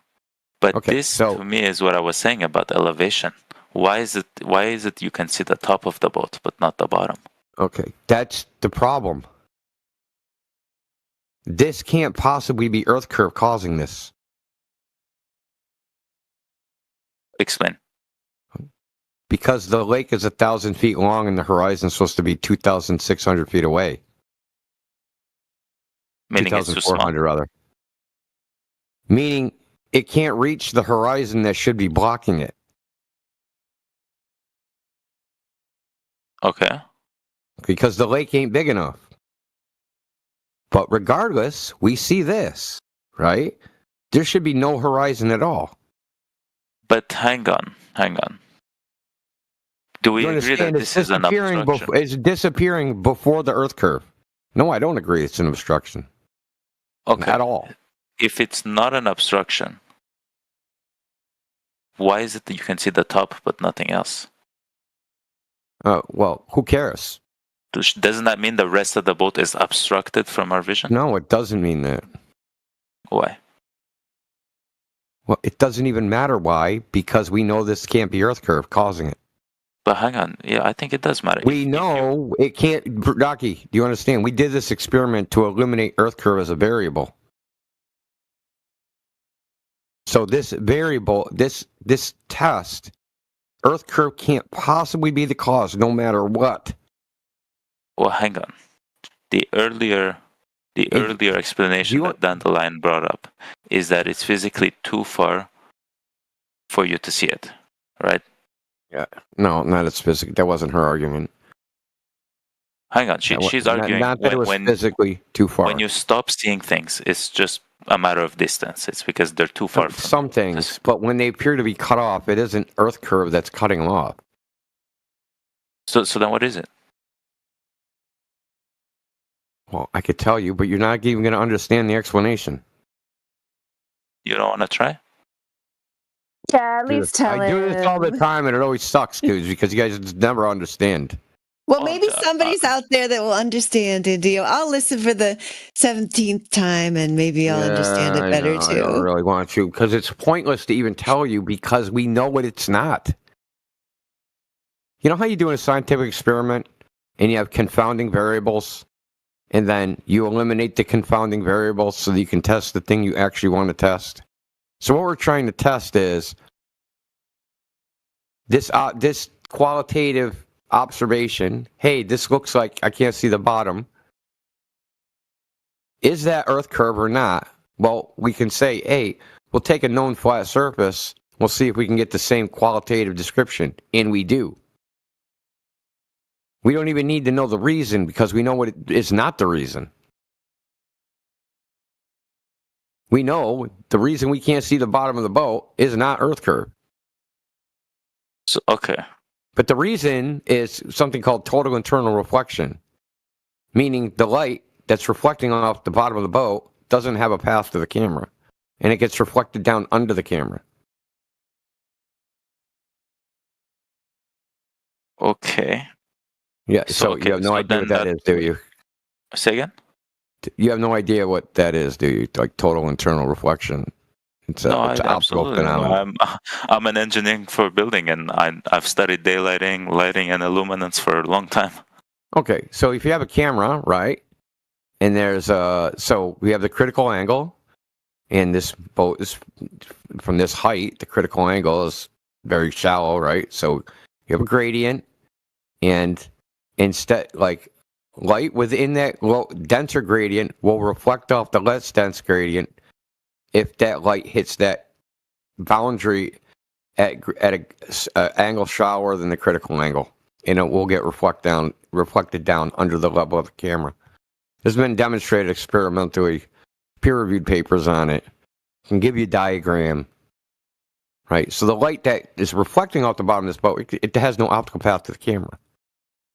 But this to me is what I was saying about elevation. Why is it you can see the top of the boat but not the bottom? Okay, that's the problem. This can't possibly be Earth curve causing this. Explain. Because the lake is 1,000 feet long and the horizon is supposed to be 2,600 feet away. Meaning it's too small. Rather. Meaning it can't reach the horizon that should be blocking it. Okay. Because the lake ain't big enough. But regardless, we see this, right? There should be no horizon at all. But hang on. Do we agree that this is an obstruction? It's disappearing before the Earth curve. No, I don't agree it's an obstruction. Okay. At all. If it's not an obstruction, why is it that you can see the top but nothing else? Well, who cares? Doesn't that mean the rest of the boat is obstructed from our vision? No, it doesn't mean that. Why? Well, it doesn't even matter why, because we know this can't be Earth curve causing it. But hang on. Yeah, I think it does matter. We know it can't. Rocky, do you understand? We did this experiment to eliminate Earth curve as a variable. So this variable, this test, Earth curve can't possibly be the cause, no matter what. Well, hang on. The earlier explanation that Dandelion brought up is that it's physically too far for you to see it, right? Yeah. No, not it's physically. That wasn't her argument. Hang on. She's arguing not that it was physically too far. When you stop seeing things, it's just a matter of distance. It's because they're too far from some things, but when they appear to be cut off, it isn't Earth curve that's cutting them off. So then what is it? Well, I could tell you, but you're not even going to understand the explanation. You don't want to try? Yeah, at least tell him. I do this all the time, and it always sucks, dudes, because you guys just never understand. Well, maybe somebody's out there that will understand, Indio. I'll listen for the 17th time, and maybe I'll understand it better, too. I don't really want to, because it's pointless to even tell you, because we know what it's not. You know how you do a scientific experiment, and you have confounding variables, and then you eliminate the confounding variables so that you can test the thing you actually want to test? So what we're trying to test is this qualitative observation. Hey, this looks like I can't see the bottom. Is that Earth curve or not? Well, we can say, hey, we'll take a known flat surface. We'll see if we can get the same qualitative description. And we do. We don't even need to know the reason because we know what is not the reason. We know the reason we can't see the bottom of the boat is not Earth curve. So, okay. But the reason is something called total internal reflection, meaning the light that's reflecting off the bottom of the boat doesn't have a path to the camera, and it gets reflected down under the camera. Okay. Yeah, so you have no idea what that is, do you? Say again? You have no idea what that is, do you? Like total internal reflection. It's an optical phenomenon. I'm an engineer for building, and I've studied daylighting, lighting, and illuminance for a long time. Okay, so if you have a camera, right, and there's so we have the critical angle, and this boat is from this height. The critical angle is very shallow, right? So you have a gradient, and instead, like light within that denser gradient will reflect off the less dense gradient if that light hits that boundary at an angle shallower than the critical angle, and it will get reflected down under the level of the camera. This has been demonstrated experimentally, peer-reviewed papers on it. I can give you a diagram, right? So the light that is reflecting off the bottom of this boat, it has no optical path to the camera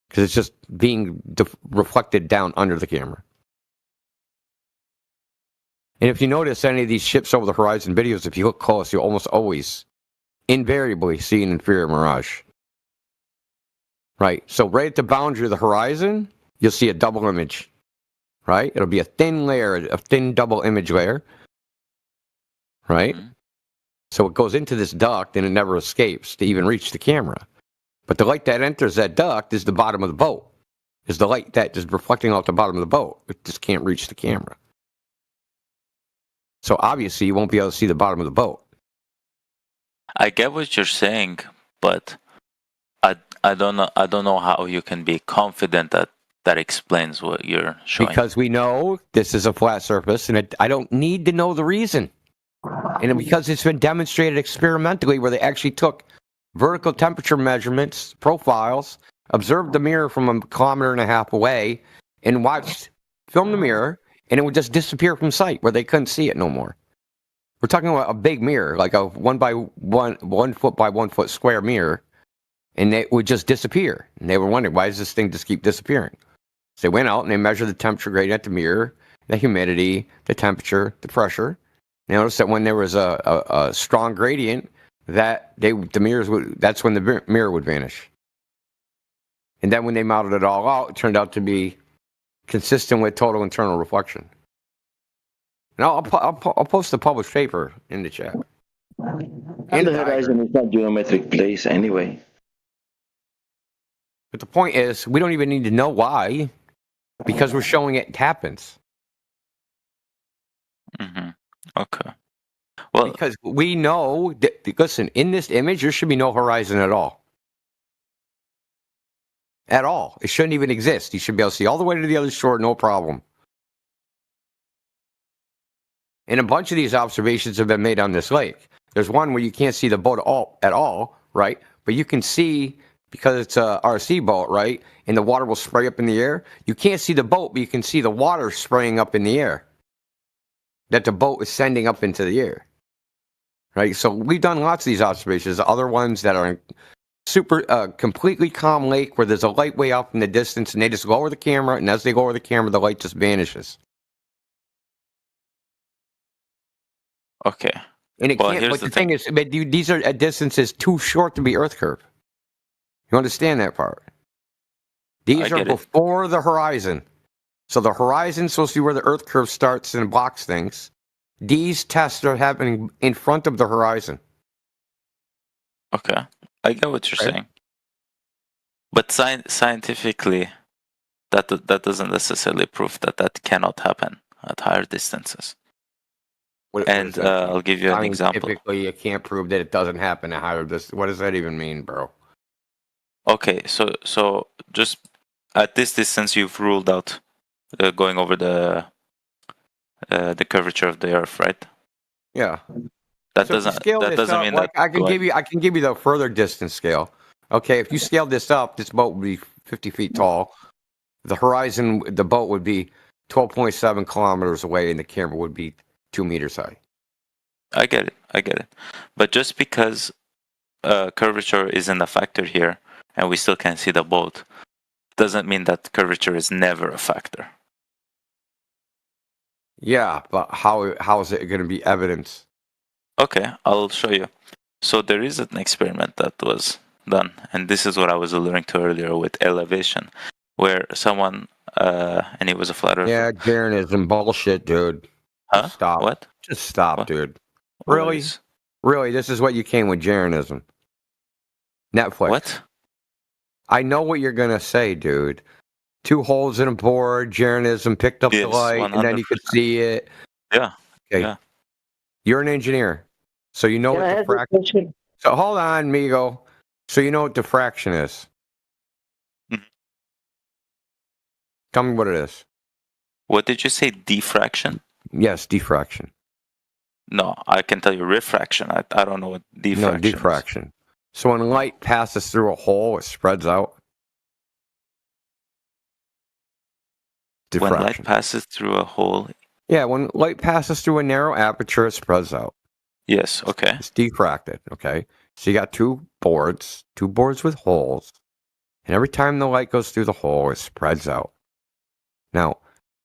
because it's just being reflected down under the camera. And if you notice any of these ships over the horizon videos, if you look close, you'll almost always, invariably, see an inferior mirage. Right? So right at the boundary of the horizon, you'll see a double image. Right? It'll be a thin layer, a thin double image layer. Right? Mm-hmm. So it goes into this duct and it never escapes to even reach the camera. But the light that enters that duct is the bottom of the boat. Is the light that is reflecting off the bottom of the boat. It just can't reach the camera. So obviously you won't be able to see the bottom of the boat. I get what you're saying, but I don't know how you can be confident that that explains what you're showing. Because we know this is a flat surface, and I don't need to know the reason. And because it's been demonstrated experimentally where they actually took vertical temperature measurements, profiles, observed the mirror from 1.5 kilometers away, and filmed the mirror, and it would just disappear from sight where they couldn't see it no more. We're talking about a big mirror, like a 1 foot by 1 foot square mirror, and it would just disappear. And they were wondering, why does this thing just keep disappearing? So they went out and they measured the temperature gradient at the mirror, the humidity, the temperature, the pressure. They noticed that when there was a strong gradient, that's when the mirror would vanish. And then when they modeled it all out, it turned out to be consistent with total internal reflection. And I'll post the published paper in the chat. And the horizon is not geometric place anyway. But the point is, we don't even need to know why, because we're showing it happens. Mm-hmm. Okay. Well, because we know that, listen, in this image, there should be no horizon at all. At all. It shouldn't even exist. You should be able to see all the way to the other shore, no problem. And a bunch of these observations have been made on this lake. There's one where you can't see the boat at all, right? But you can see, because it's a RC boat, right? And the water will spray up in the air. You can't see the boat, but you can see the water spraying up in the air. That the boat is sending up into the air. Right? So we've done lots of these observations. Other ones that are completely calm lake where there's a light way off in the distance and they just lower the camera, and as they lower the camera, the light just vanishes. Okay. And it can't, but the thing is, these are at distances too short to be Earth curve. You understand that part? These are before the horizon. So the horizon's supposed to be where the Earth curve starts and blocks things. These tests are happening in front of the horizon. Okay. I get what you're saying. But scientifically, that doesn't necessarily prove that cannot happen at higher distances. I'll give you an example. Typically, you can't prove that it doesn't happen at higher distance. What does that even mean, bro? Okay, so just at this distance, you've ruled out going over the curvature of the Earth, right? Yeah. That doesn't mean that I can give you the further distance scale. Okay, if you scale this up, this boat would be 50 feet tall. The horizon, the boat would be 12.7 kilometers away, and the camera would be 2 meters high. I get it. But just because curvature isn't a factor here, and we still can't see the boat, doesn't mean that curvature is never a factor. Yeah, but how is it going to be evidence? Okay, I'll show you. So there is an experiment that was done, and this is what I was alluding to earlier with elevation, where someone, and he was a flat earther. Yeah, Jeranism bullshit, dude. Huh? Stop. What? Just stop, What? dude. What Really? is- Really, this is what you came with Jeranism. Netflix. What? I know what you're going to say, dude. 2 holes in a board, Jeranism picked up the Yes, light, and then you could see it. Yeah. Okay. Yeah. You're an engineer, so you know Can I what ask a diffraction. question? So hold on, Migo. So you know what diffraction is? Mhm. Tell me what it is. What did you say? Diffraction? Yes, diffraction. No, I can tell you refraction. I don't know what diffraction No, is. diffraction. So when light passes through a hole, it spreads out. When light Diffraction. passes through a hole. Yeah, when light passes through a narrow aperture, it spreads out. Yes, okay. It's diffracted, okay? So you got 2 boards with holes, and every time the light goes through the hole, it spreads out. Now,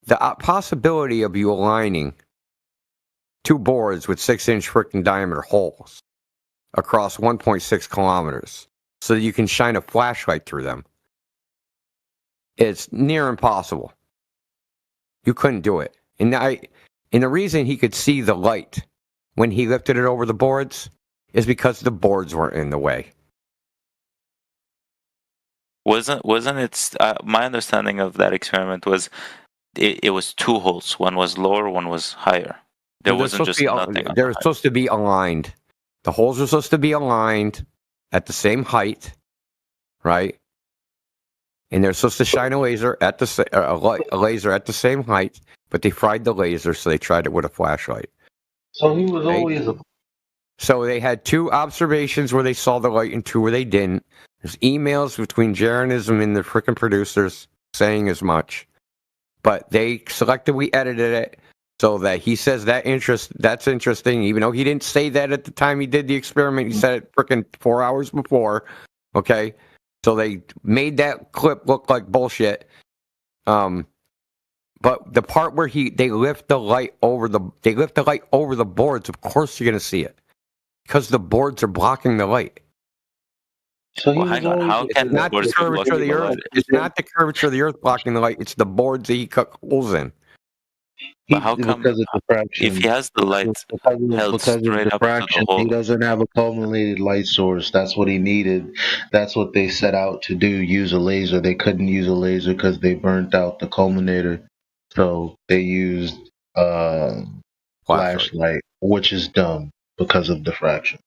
the possibility of you aligning 2 boards with 6-inch freaking diameter holes across 1.6 kilometers so that you can shine a flashlight through them, it's near impossible. You couldn't do it. And the reason he could see the light when he lifted it over the boards is because the boards weren't in the way. Wasn't it? My understanding of that experiment was it was 2 holes. One was lower, one was higher. There wasn't just nothing. They're supposed to be aligned. The holes are supposed to be aligned at the same height, right? And they're supposed to shine a laser at a laser at the same height, but they fried the laser, so they tried it with a flashlight. So he was always a. So they had 2 observations where they saw the light and 2 where they didn't. There's emails between Jeranism and the frickin' producers saying as much, but they selectively edited it so that he says that's interesting, even though he didn't say that at the time he did the experiment. He said it frickin' 4 hours before. Okay, so they made that clip look like bullshit. But the part where they lift the light over the boards, of course you're gonna see it because the boards are blocking the light. So Well, hang on. How can the Not the boards be curvature of the blocking the earth. light? It's not the curvature of the earth blocking the light. It's the boards that he cut holes in. But how come? Because of diffraction. If he has the light held Because of straight up to the diffraction, hole, he doesn't have a culminated light source. That's what he needed. That's what they set out to do. Use a laser. They couldn't use a laser because they burnt out the culminator. So they used flashlight, which is dumb because of diffraction.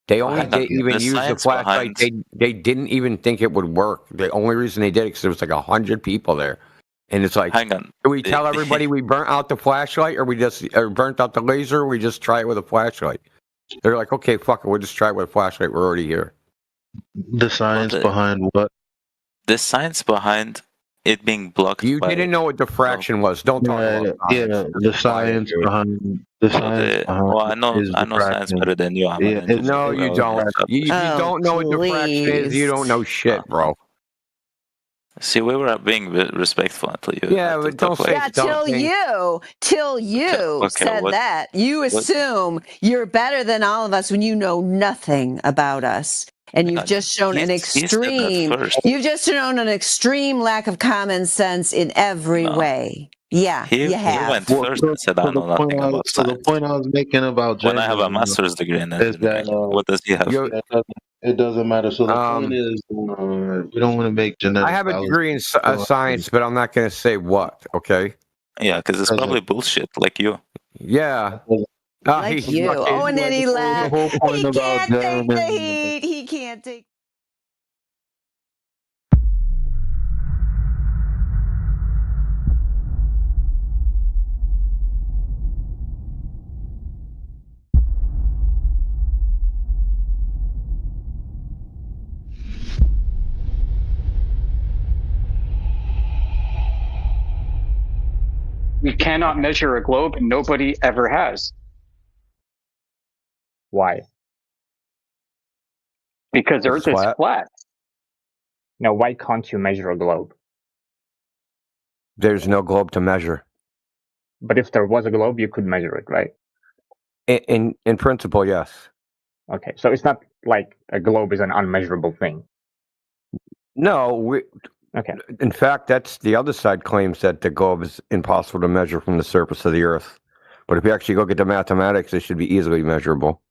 They only didn't even use the flashlight. They didn't even think it would work. The only reason they did it because there was like 100 people there, and it's like, hang on. Do we tell everybody we burnt out the flashlight, or we just burnt out the laser, or we just try it with a flashlight? They're like, okay, fuck it, we'll just try it with a flashlight. We're already here. The science behind what? The science behind it being blocked. You didn't know what diffraction was. Don't talk about science. The science behind the science. Well, I know science better than you. No, you don't. You don't know what diffraction is. You don't know shit, bro. See, we were being respectful until you. Yeah, but don't say. Yeah, till you said that. You assume you're better than all of us when you know nothing about us. And you've just shown an extreme. You've just shown an extreme lack of common sense in every way. Yeah, you have. He went first and said, "I know nothing about science." The point I was making about when I have a master's degree in engineering, what does he have? It doesn't matter. So the point is, we don't want to make genetic. I have a degree in science, but I'm not going to say what. Okay. Yeah, because it's probably bullshit, like you. Yeah. Like you. Oh, and then he laughed. He can't take the heat. He can't take. we cannot measure a globe, and nobody ever has. Why? Because Earth is flat. Now, why can't you measure a globe? There's no globe to measure. But if there was a globe, you could measure it, right? In principle, yes. Okay, so it's not like a globe is an unmeasurable thing. No, okay. In fact, that's the other side claims that the globe is impossible to measure from the surface of the Earth. But if you actually look at the mathematics, it should be easily measurable.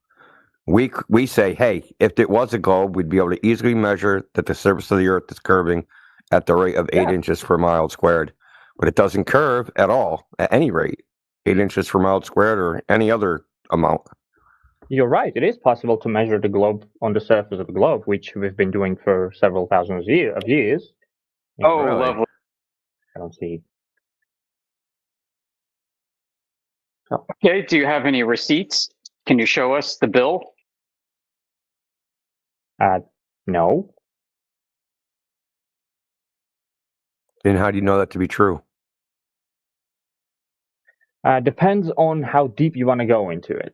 We say, hey, if it was a globe, we'd be able to easily measure that the surface of the Earth is curving at the rate of 8 inches per mile squared. But it doesn't curve at all, at any rate, 8 inches per mile squared or any other amount. You're right. It is possible to measure the globe on the surface of the globe, which we've been doing for several thousands of years. Oh, really? Lovely. I don't see. Okay, do you have any receipts? Can you show us the bill? No. Then how do you know that to be true? Depends on how deep you want to go into it.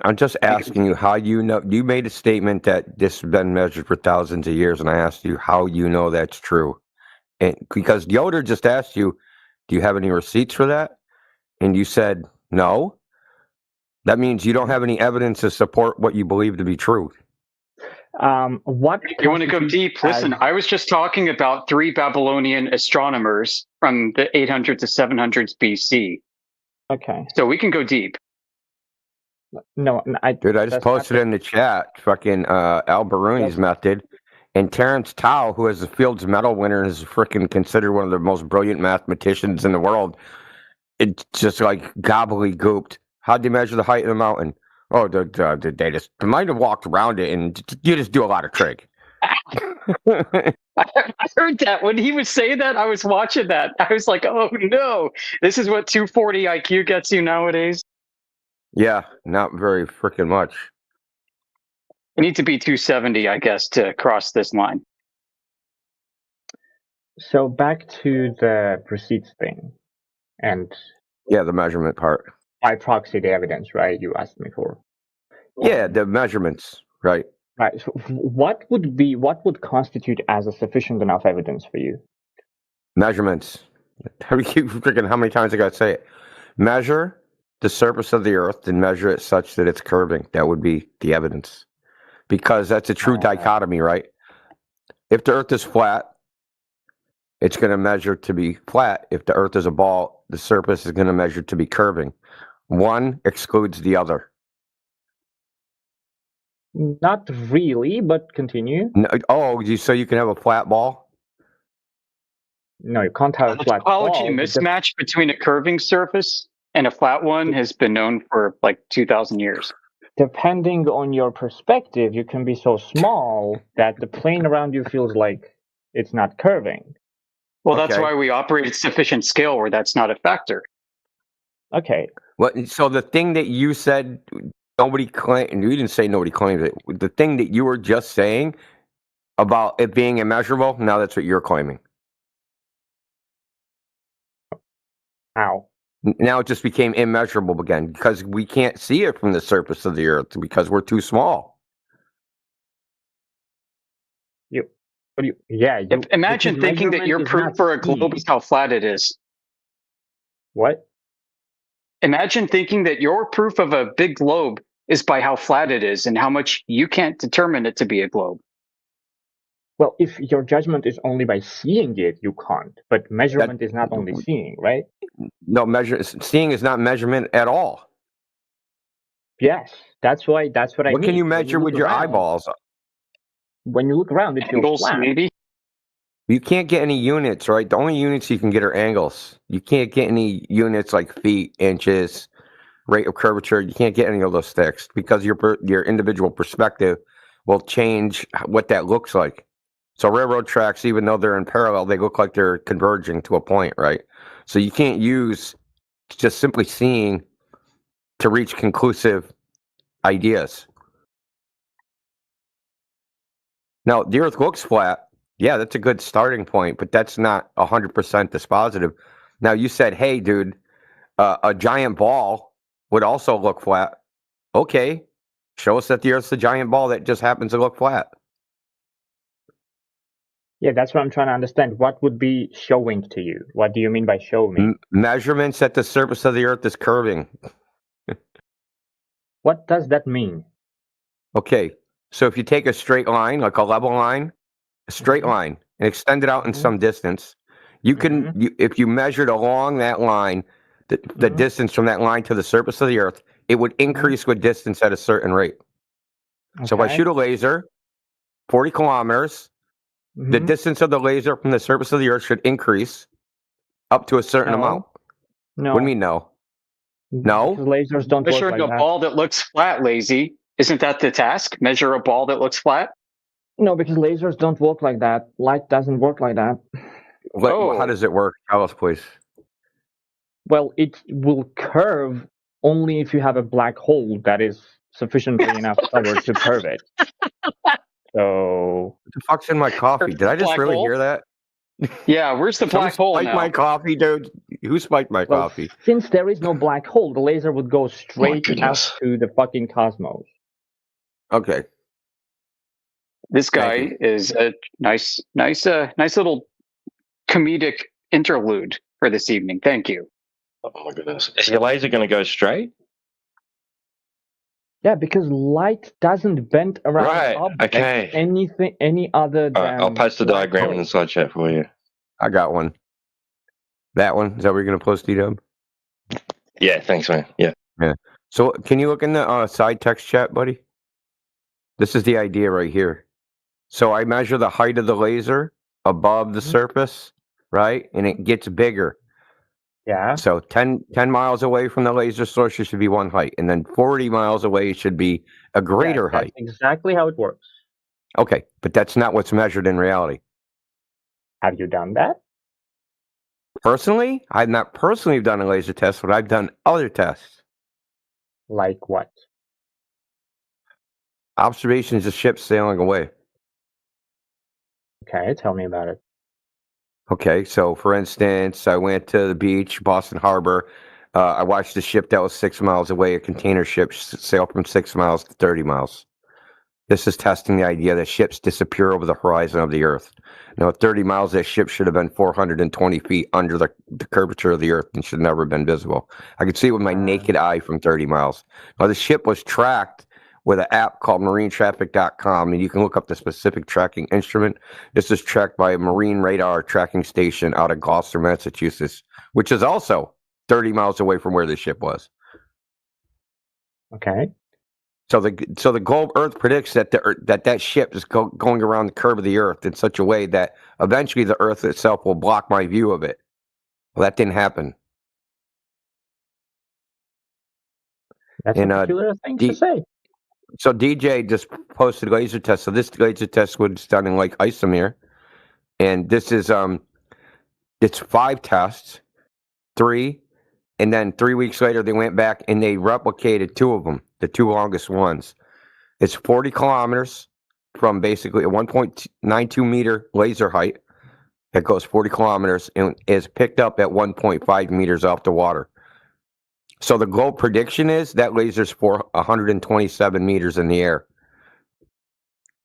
I'm just asking you how you know. You made a statement that this has been measured for thousands of years, and I asked you how you know that's true. And because Yoder just asked you, do you have any receipts for that? And you said no. That means you don't have any evidence to support what you believe to be true. What you want to go deep? Listen, I was just talking about 3 Babylonian astronomers from the 800s to 700s BC. Okay. So we can go deep. No, I just posted in the chat fucking Al-Biruni's method, and Terence Tao, who is a Fields Medal winner and is freaking considered one of the most brilliant mathematicians in the world. It's just like gobbledygooked. How'd they measure the height of the mountain? Oh, they might have walked around it, and you just do a lot of trig. I heard that when he was saying that. I was watching that. I was like, "Oh no, this is what 240 IQ gets you nowadays." Yeah, not very freaking much. You need to be 270, I guess, to cross this line. So back to the receipts thing, and the measurement part. By proxy, the evidence, right? You asked me for. Yeah, the measurements, right? Right. So what would constitute as a sufficient enough evidence for you? Measurements. How many times I got to say it? Measure the surface of the Earth and measure it such that it's curving. That would be the evidence. Because that's a true dichotomy, right? If the Earth is flat, it's going to measure to be flat. If the Earth is a ball, the surface is going to measure to be curving. One excludes the other. Not really, but continue. No, so you can have a flat ball? No, you can't have a flat ball. The topology mismatch between a curving surface and a flat one has been known for like 2,000 years. Depending on your perspective, you can be so small that the plane around you feels like it's not curving. Well, that's why we operate at sufficient scale where that's not a factor. Okay. So the thing that you said nobody claimed, you didn't say nobody claims it. The thing that you were just saying about it being immeasurable, now that's what you're claiming. How? Now it just became immeasurable again because we can't see it from the surface of the Earth because we're too small. Imagine thinking that your proof for a globe is how flat it is. What? Imagine thinking that your proof of a big globe is by how flat it is and how much you can't determine it to be a globe. Well, if your judgment is only by seeing it, you can't. But measurement is not only seeing, right? No, seeing is not measurement at all. Yes, that's what I mean. What can you measure with your eyeballs? When you look around, it feels flat. Maybe. You can't get any units, right? The only units you can get are angles. You can't get any units like feet, inches, rate of curvature. You can't get any of those fixed because your individual perspective will change what that looks like. So railroad tracks, even though they're in parallel, they look like they're converging to a point, right? So you can't use just simply seeing to reach conclusive ideas. Now, the Earth looks flat. Yeah, that's a good starting point, but that's not 100% dispositive. Now you said, hey, dude, a giant ball would also look flat. Okay. Show us that the Earth's a giant ball that just happens to look flat. Yeah, that's what I'm trying to understand. What would be showing to you? What do you mean by show me? Measurements that the surface of the Earth is curving. What does that mean? Okay, so if you take a straight line, like a level line, a straight line, and extend it out in some distance, you can, if you measured along that line, the distance from that line to the surface of the Earth, it would increase with distance at a certain rate. Okay. So if I shoot a laser, 40 kilometers, the distance of the laser from the surface of the Earth should increase up to a certain amount. No. What do you mean, no? No? Because lasers don't work like that. a ball that looks flat, lazy. Isn't that the task? Measure a ball that looks flat? No, because lasers don't work like that. Light doesn't work like that. How does it work? Tell us, please. Well, it will curve only if you have a black hole that is sufficiently enough clever to curve it. So... What the fuck's in my coffee? Did I just really hear that? Yeah, where's the black hole now? My coffee, dude. Who spiked my coffee? Since there is no black hole, the laser would go straight out to the fucking cosmos. Okay. This guy is a nice little comedic interlude for this evening. Thank you. Oh my goodness. Is your laser going to go straight? Yeah, because light doesn't bend around objects, any other than... I'll post the diagram in the side chat for you. I got one. That one? Is that where you're going to post, D-Dub? Yeah, thanks, man. Yeah. So can you look in the side text chat, buddy? This is the idea right here. So I measure the height of the laser above the surface, right? And it gets bigger. Yeah. So 10 miles away from the laser source, it should be one height. And then 40 miles away, it should be a greater height. That's exactly how it works. Okay, but that's not what's measured in reality. Have you done that? Personally? I've not personally done a laser test, but I've done other tests. Like what? Observations of ships sailing away. Okay, tell me about it. Okay, so for instance, I went to the beach, Boston Harbor. I watched a ship that was 6 miles away, a container ship, sail from 6 miles to 30 miles. This is testing the idea that ships disappear over the horizon of the Earth. Now, at 30 miles, that ship should have been 420 feet under the curvature of the Earth and should never have been visible. I could see it with my naked eye from 30 miles. Now, the ship was tracked with an app called marinetraffic.com, and you can look up the specific tracking instrument. This is tracked by a marine radar tracking station out of Gloucester, Massachusetts, which is also 30 miles away from where the ship was. Okay. So the globe Earth predicts that that ship is going around the curve of the Earth in such a way that eventually the Earth itself will block my view of it. Well, that didn't happen. That's a peculiar thing to say. So DJ just posted a laser test. So this laser test was done in Lake Isomere, and this is it's 5 tests, 3, and then 3 weeks later they went back and they replicated 2 of them, the 2 longest ones. It's 40 kilometers from basically a 1.92 meter laser height that goes 40 kilometers and is picked up at 1.5 meters off the water. So the globe prediction is that laser's for 127 meters in the air.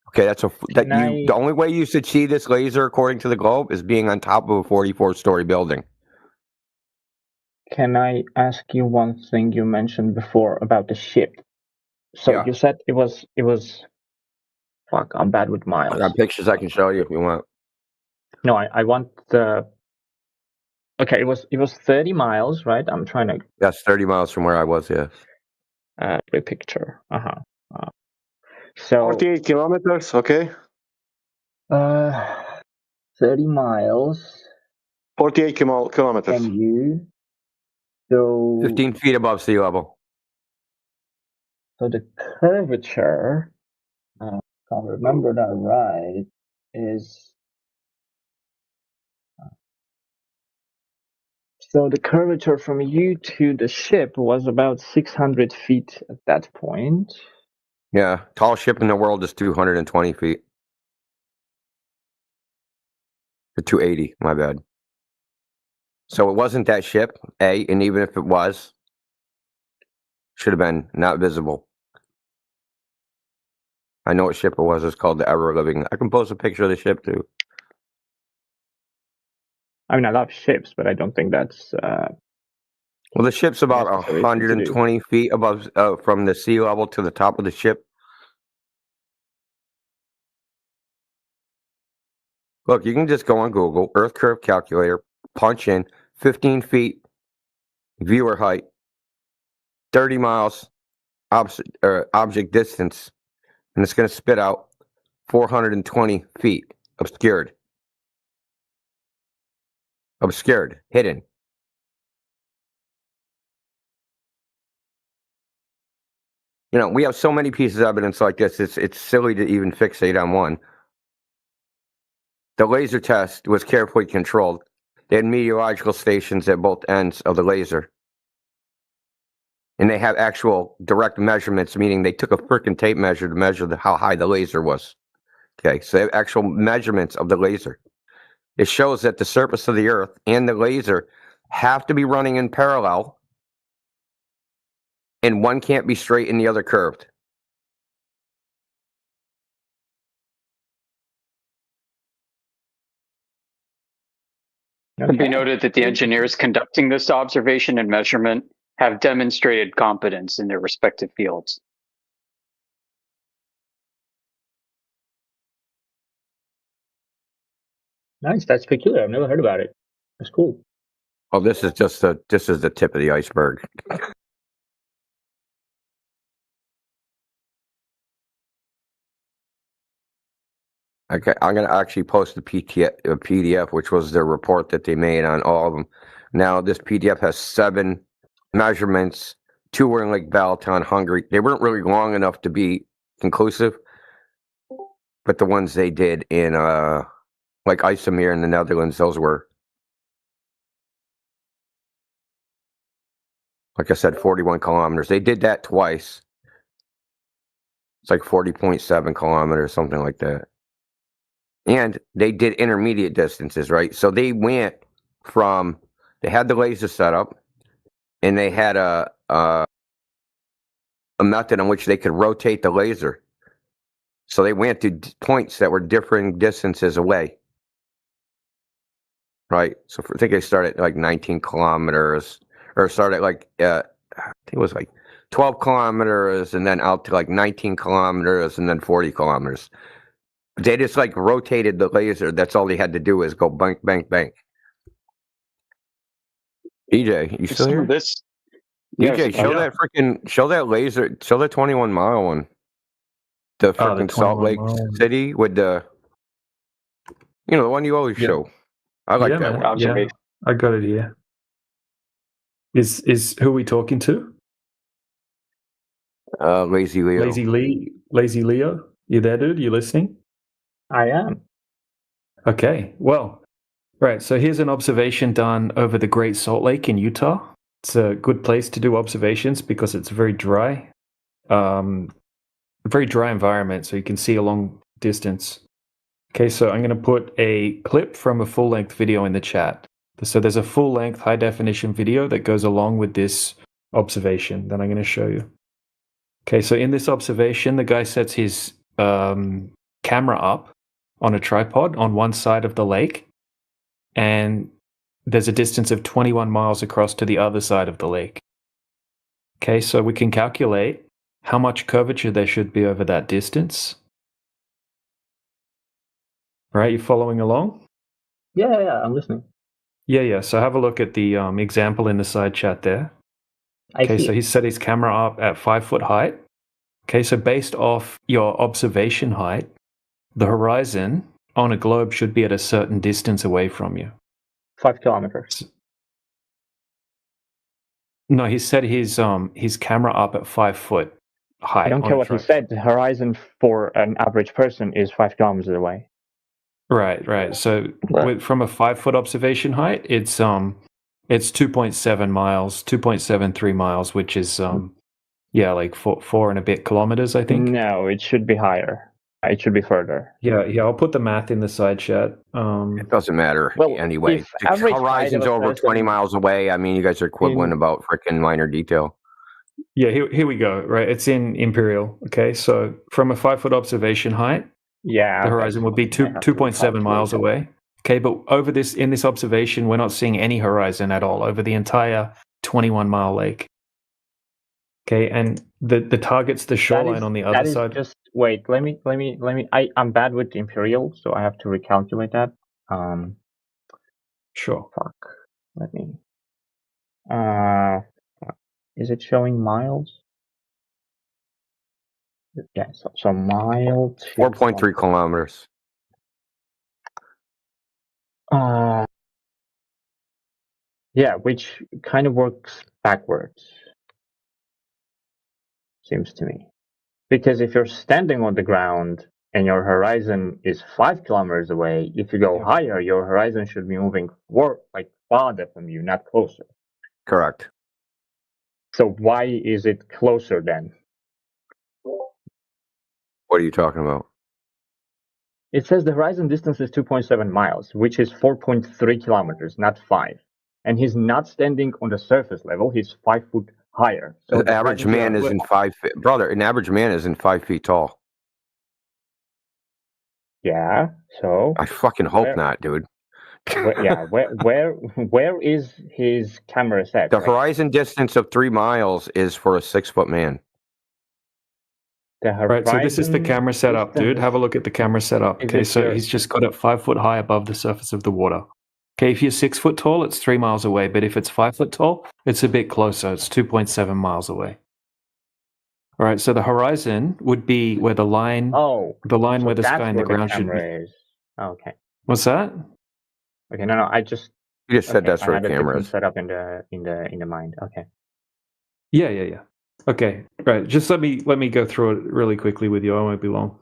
Okay, the only way you should see this laser, according to the globe, is being on top of a 44-story building. Can I ask you one thing you mentioned before about the ship? So you said it was. Fuck, I'm bad with miles. I got pictures I can show you if you want. No, I want the. Okay, it was 30 miles, right? I'm trying to... That's 30 miles from where I was, yes. The picture. So 48 kilometers, okay. 30 miles. 48 kilometers. From you. So 15 feet above sea level. So the curvature, if I remember that right, is... So the curvature from you to the ship was about 600 feet at that point. Yeah, tallest ship in the world is 220 feet. Or 280, my bad. So it wasn't that ship, A, and even if it was, should have been not visible. I know what ship it was. It's called the Ever Living. I can post a picture of the ship too. I mean, I love ships, but I don't think that's. Well, the ship's about 120 feet above from the sea level to the top of the ship. Look, you can just go on Google, Earth Curve Calculator, punch in 15 feet viewer height, 30 miles object distance, and it's going to spit out 420 feet obscured. Obscured, hidden. You know, we have so many pieces of evidence like this, it's silly to even fixate on one. The laser test was carefully controlled. They had meteorological stations at both ends of the laser. And they have actual direct measurements, meaning they took a frickin' tape measure to measure how high the laser was. Okay, so they have actual measurements of the laser. It shows that the surface of the Earth and the laser have to be running in parallel, and one can't be straight and the other curved. It should be noted that the engineers conducting this observation and measurement have demonstrated competence in their respective fields. Nice. That's peculiar. I've never heard about it. That's cool. Oh, this is the tip of the iceberg. Okay, I'm going to actually post the PDF, which was the report that they made on all of them. Now, this PDF has 7 measurements. 2 were in Lake Balaton, Hungary. They weren't really long enough to be conclusive, but the ones they did in like IJsselmeer in the Netherlands, those were, like I said, 41 kilometers. They did that twice. It's like 40.7 kilometers, something like that. And they did intermediate distances, right? So they went from, they had the laser set up, and they had a method in which they could rotate the laser. So they went to points that were differing distances away, right? So I think they started at like 19 kilometers, or started like, I think it was like 12 kilometers, and then out to like 19 kilometers, and then 40 kilometers. They just like rotated the laser. That's all they had to do is go bank, bank, bank. EJ, you still here? This, EJ, show that laser, show the 21 mile one. The freaking Salt Lake City with the, you know, the one you always show. I like that one. Yeah, I got it here. Is who are we talking to? Lazy Leo. Lazy Leo. You there, dude? You listening? I am. Okay, well, right. So here's an observation done over the Great Salt Lake in Utah. It's a good place to do observations because it's very dry, very dry environment, so you can see a long distance. Okay, so I'm going to put a clip from a full-length video in the chat. So there's a full-length, high-definition video that goes along with this observation that I'm going to show you. Okay, so in this observation, the guy sets his camera up on a tripod on one side of the lake, and there's a distance of 21 miles across to the other side of the lake. Okay, so we can calculate how much curvature there should be over that distance. Right, you following along? Yeah, I'm listening. Yeah. So have a look at the example in the side chat there. Okay, so he set his camera up at 5 foot height. Okay, so based off your observation height, the horizon on a globe should be at a certain distance away from you. 5 kilometers. No, he set his camera up at 5 foot height. I don't care what he said. The horizon for an average person is 5 kilometers away. Right. So from a 5 foot observation height, it's 2.7 miles, 2.73 miles, which is like 4 and a bit kilometers, I think. No, it should be higher. It should be further. Yeah, I'll put the math in the side chat. It doesn't matter anyway. The average horizon's height of a over 20 person- miles away. I mean, you guys are quibbling about freaking minor detail. Yeah, here we go. Right, it's in Imperial. Okay, so from a 5-foot observation height, the horizon would be 2.7 miles away. Okay, but in this observation, we're not seeing any horizon at all over the entire 21-mile lake. Okay, and the target's the shoreline on the other side. Just wait. Let me. I'm bad with Imperial, so I have to recalculate that. Sure. Fuck. Let me. Is it showing miles? Yeah. So mile. 4.3 kilometers. Yeah, which kind of works backwards. Seems to me. Because if you're standing on the ground and your horizon is 5 kilometers away, if you go higher, your horizon should be moving farther from you, not closer. Correct. So why is it closer then? What are you talking about? It says the horizon distance is 2.7 miles, which is 4.3 kilometers, not 5. And he's not standing on the surface level, he's 5 foot higher. So An average man isn't 5 feet. Brother, an average man isn't 5 feet tall. Yeah, so I fucking hope not, dude. Where is his camera set? The horizon distance of 3 miles is for a 6-foot man. Right, so this is the camera setup, dude. Have a look at the camera setup. Okay, so he's just got it 5 foot high above the surface of the water. Okay, if you're 6 foot tall, it's 3 miles away. But if it's 5 foot tall, it's a bit closer. It's 2.7 miles away. All right, so the horizon would be where the line, where the sky and the ground should be. Is. Okay. What's that? Okay, no, I just. You just said that's where the camera is. Set up in the mind. Okay. Yeah. Okay, right. Just let me go through it really quickly with you. I won't be long.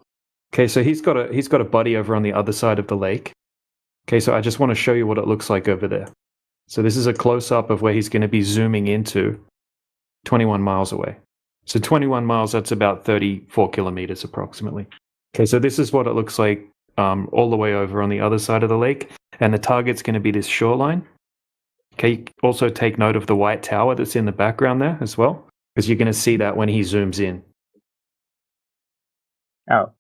Okay, so he's got a buddy over on the other side of the lake. Okay, so I just want to show you what it looks like over there. So this is a close-up of where he's going to be zooming into 21 miles away. So 21 miles, that's about 34 kilometers approximately. Okay, so this is what it looks like all the way over on the other side of the lake. And the target's going to be this shoreline. Okay, also take note of the white tower that's in the background there as well, because you're going to see that when he zooms in. Oh.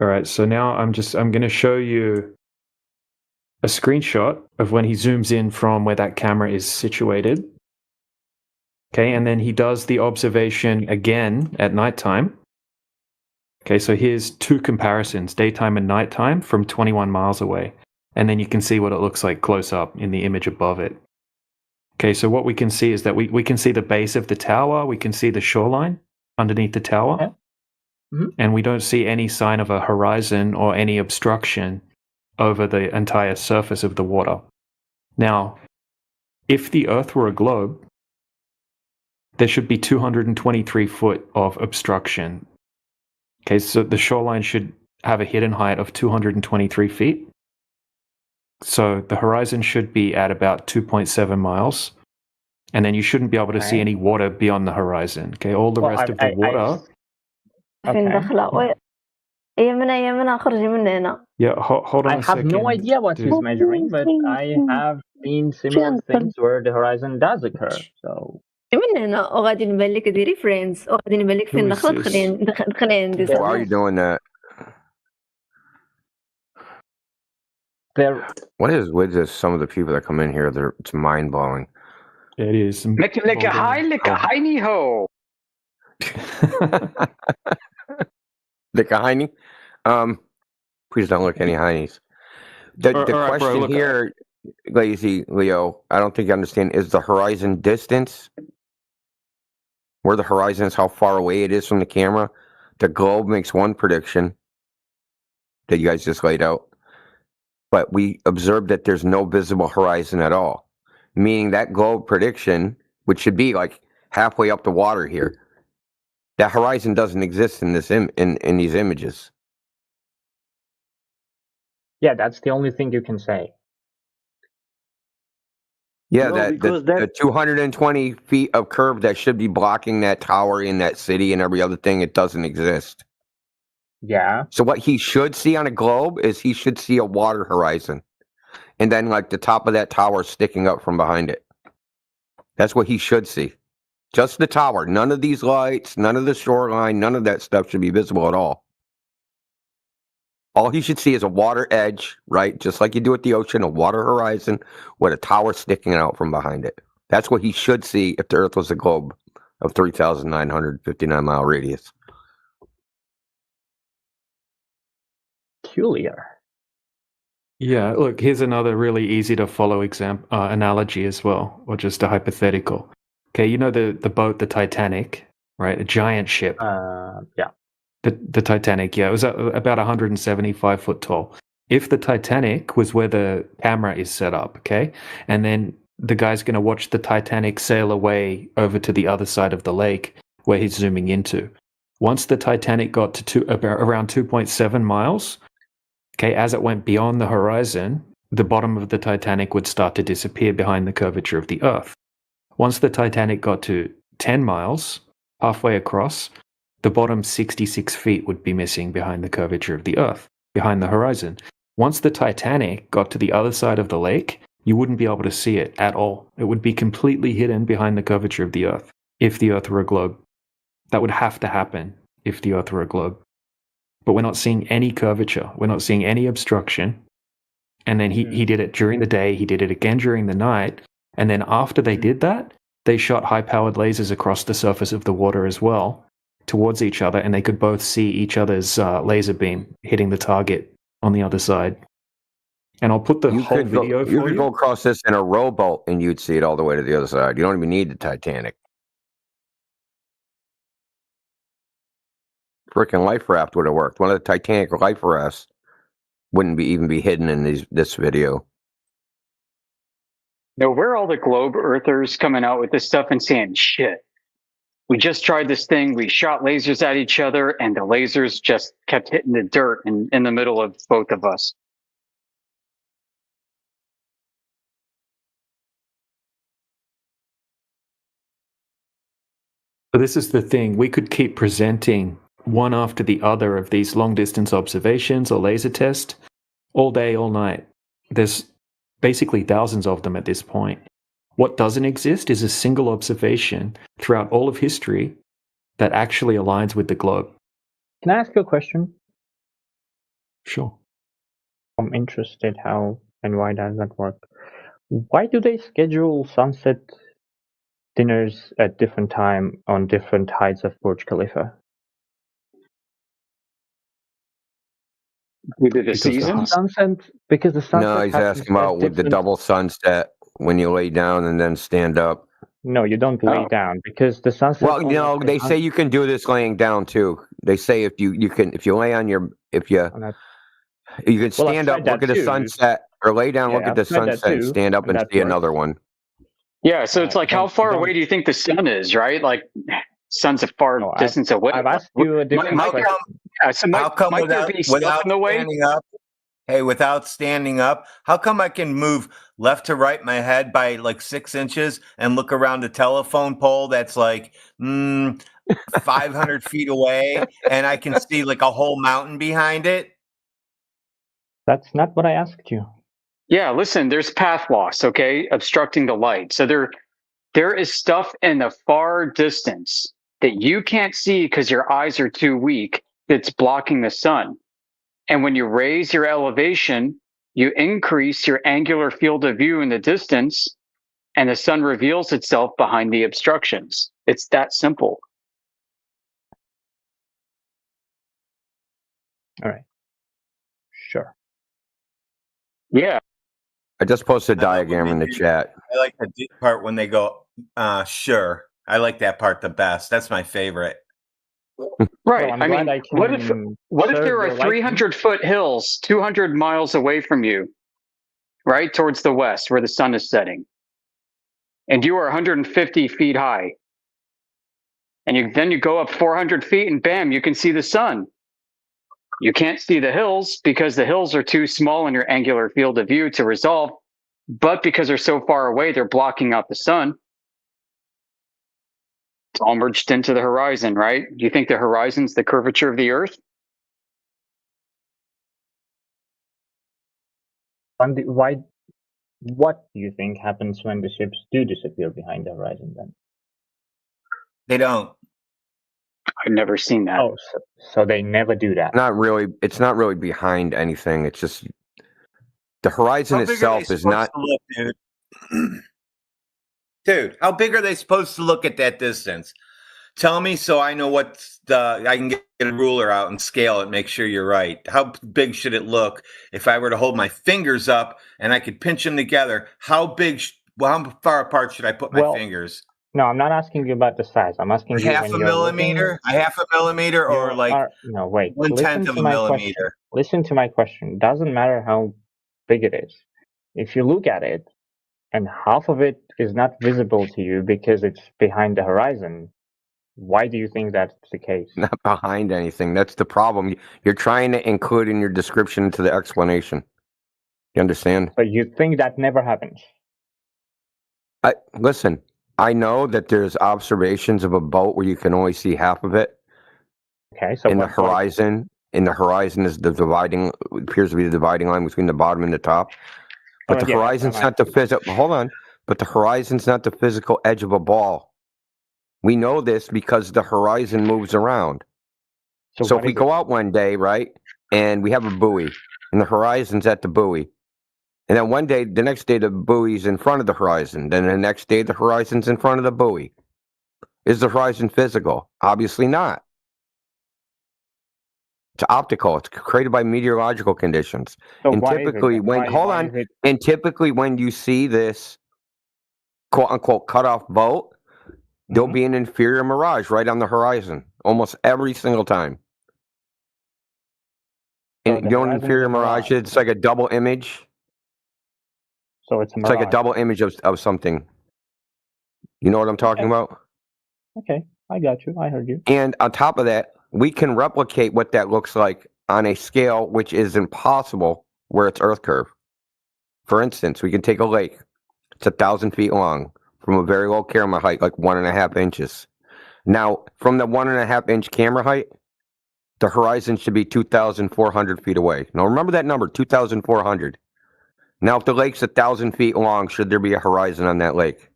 All right, so now I'm going to show you a screenshot of when he zooms in from where that camera is situated. Okay, and then he does the observation again at nighttime. Okay, so here's 2 comparisons, daytime and nighttime, from 21 miles away. And then you can see what it looks like close up in the image above it. Okay, so what we can see is that we can see the base of the tower, we can see the shoreline underneath the tower, and we don't see any sign of a horizon or any obstruction over the entire surface of the water. Now, if the Earth were a globe, there should be 223 foot of obstruction. Okay, so the shoreline should have a hidden height of 223 feet. So the horizon should be at about 2.7 miles. And then you shouldn't be able to see any water beyond the horizon. Okay, all the rest of the water. Yeah, hold on I a second. have no idea what he's dude. measuring, but I have seen similar things where the horizon does occur. So. Why are you doing that? What is with this? Some of the people that come in here, it's mind-blowing. It is. Lick a high knee ho. Lick a hiney? Please don't look any heinies. The question here, Lazy Leo, I don't think you understand, is the horizon distance. Where the horizon is, how far away it is from the camera. The globe makes one prediction that you guys just laid out. But we observed that there's no visible horizon at all. Meaning that globe prediction, which should be like halfway up the water here, that horizon doesn't exist in this in these images. Yeah, that's the only thing you can say. Yeah, the 220 feet of curve that should be blocking that tower in that city and every other thing, it doesn't exist. Yeah. So what he should see on a globe is he should see a water horizon. And then like the top of that tower sticking up from behind it. That's what he should see. Just the tower. None of these lights, none of the shoreline, none of that stuff should be visible at all. All he should see is a water edge, right? Just like you do at the ocean, a water horizon with a tower sticking out from behind it. That's what he should see if the Earth was a globe of 3,959-mile radius. Peculiar. Yeah, look, here's another really easy to follow analogy as well, or just a hypothetical. Okay, you know the boat, the Titanic, right? A giant ship. Yeah. The Titanic, yeah, it was about 175 foot tall. If the Titanic was where the camera is set up, okay, and then the guy's going to watch the Titanic sail away over to the other side of the lake where he's zooming into. Once the Titanic got to around 2.7 miles, okay, as it went beyond the horizon, the bottom of the Titanic would start to disappear behind the curvature of the Earth. Once the Titanic got to 10 miles, halfway across, the bottom 66 feet would be missing behind the curvature of the Earth, behind the horizon. Once the Titanic got to the other side of the lake, you wouldn't be able to see it at all. It would be completely hidden behind the curvature of the Earth, if the Earth were a globe. That would have to happen if the Earth were a globe. But we're not seeing any curvature. We're not seeing any obstruction. And then he did it during the day. He did it again during the night. And then after they did that, they shot high-powered lasers across the surface of the water as well, towards each other, and they could both see each other's laser beam hitting the target on the other side. And I'll put the whole video for you. You could go across this in a rowboat and you'd see it all the way to the other side. You don't even need the Titanic. Freaking life raft would have worked. One of the Titanic life rafts wouldn't even be hidden in this video. No, where are all the globe earthers coming out with this stuff and saying, shit, we just tried this thing, we shot lasers at each other, and the lasers just kept hitting the dirt in the middle of both of us. But this is the thing. We could keep presenting one after the other of these long-distance observations or laser tests all day, all night. There's basically thousands of them at this point. What doesn't exist is a single observation throughout all of history that actually aligns with the globe. Can I ask you a question? Sure. I'm interested how and why does that work. Why do they schedule sunset dinners at different time on different heights of Burj Khalifa? We did a season? Because the sunset. No, he's asking about with the double sunset when you lay down and then stand up. No, you don't lay down because the sunset. Well, they say you can do this laying down too. They say if you lay on your you can stand up, look at the sunset, or lay down, look at the sunset, and stand up and see another one. Yeah, so it's like, how far away do you think the sun is, right? Like, sun's a far distance away. I've asked you a different question. How come without standing up? Hey, without standing up, how come I can move left to right my head by like 6 inches and look around a telephone pole that's like 500 feet away, and I can see like a whole mountain behind it? That's not what I asked you. Yeah, listen, there's path loss, okay, obstructing the light. So there is stuff in the far distance that you can't see because your eyes are too weak that's blocking the sun. And when you raise your elevation, you increase your angular field of view in the distance, and the sun reveals itself behind the obstructions. It's that simple. All right. Sure. Yeah. I just posted a diagram in the chat. I like the deep part when they go, sure. I like that part the best. That's my favorite. Right. I mean, what if there are 300-foot hills 200 miles away from you, right, towards the west where the sun is setting, and you are 150 feet high, and then you go up 400 feet and bam, you can see the sun. You can't see the hills because the hills are too small in your angular field of view to resolve, but because they're so far away, they're blocking out the sun. It's all merged into the horizon, right? Do you think the horizon's the curvature of the Earth? Why? What do you think happens when the ships do disappear behind the horizon? Then they don't. I've never seen that. Oh, so they never do that. Not really. It's not really behind anything. It's just the horizon itself is not. Look, dude. Dude, how big are they supposed to look at that distance? Tell me so I know I can get a ruler out and scale it, make sure you're right. How big should it look if I were to hold my fingers up and I could pinch them together? How far apart should I put my fingers? No, I'm not asking you about the size. I'm asking you half a millimeter, or like no, wait, 1/10 of a millimeter. Listen to my question. It doesn't matter how big it is. If you look at it and half of it is not visible to you because it's behind the horizon, why do you think that's the case? Not behind anything. That's the problem. You're trying to include in your description into the explanation. You understand? But you think that never happens? Listen, I know that there's observations of a boat where you can only see half of it. Okay, so in the horizon is appears to be the dividing line between the bottom and the top. But the horizon's not the physical. Hold on. But the horizon's not the physical edge of a ball. We know this because the horizon moves around. So if we go out one day, right, and we have a buoy, and the horizon's at the buoy, and then the next day, the buoy's in front of the horizon. Then the next day, the horizon's in front of the buoy. Is the horizon physical? Obviously not. It's optical. It's created by meteorological conditions. So and typically, typically when you see this quote unquote cut off boat, there'll be an inferior mirage right on the horizon almost every single time. And you know what an inferior mirage is? It's like a double image. So it's like a double image of something. You know what I'm talking about? Okay, I got you. I heard you. And on top of that, we can replicate what that looks like on a scale which is impossible where it's Earth curve. For instance, we can take a lake. It's 1,000 feet long from a very low camera height, like 1.5 inches. Now, from the 1.5 inch camera height, the horizon should be 2,400 feet away. Now, remember that number, 2,400. Now, if the lake's 1,000 feet long, should there be a horizon on that lake?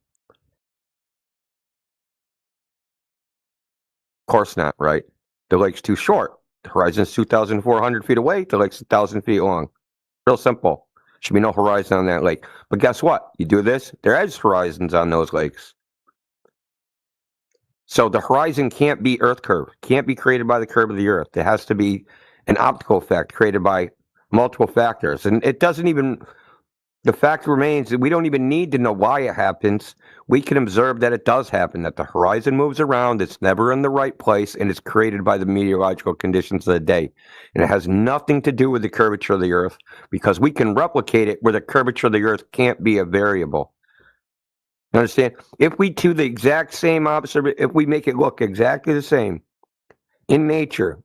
Of course not, right? The lake's too short. The horizon's 2,400 feet away. The lake's 1,000 feet long. Real simple. Should be no horizon on that lake. But guess what? You do this, there is horizons on those lakes. So the horizon can't be Earth curve. Can't be created by the curve of the Earth. It has to be an optical effect created by multiple factors. And it doesn't even... The fact remains that we don't even need to know why it happens. We can observe that it does happen, that the horizon moves around, it's never in the right place, and it's created by the meteorological conditions of the day. And it has nothing to do with the curvature of the Earth, because we can replicate it where the curvature of the Earth can't be a variable. You understand? If we do the exact same if we make it look exactly the same in nature,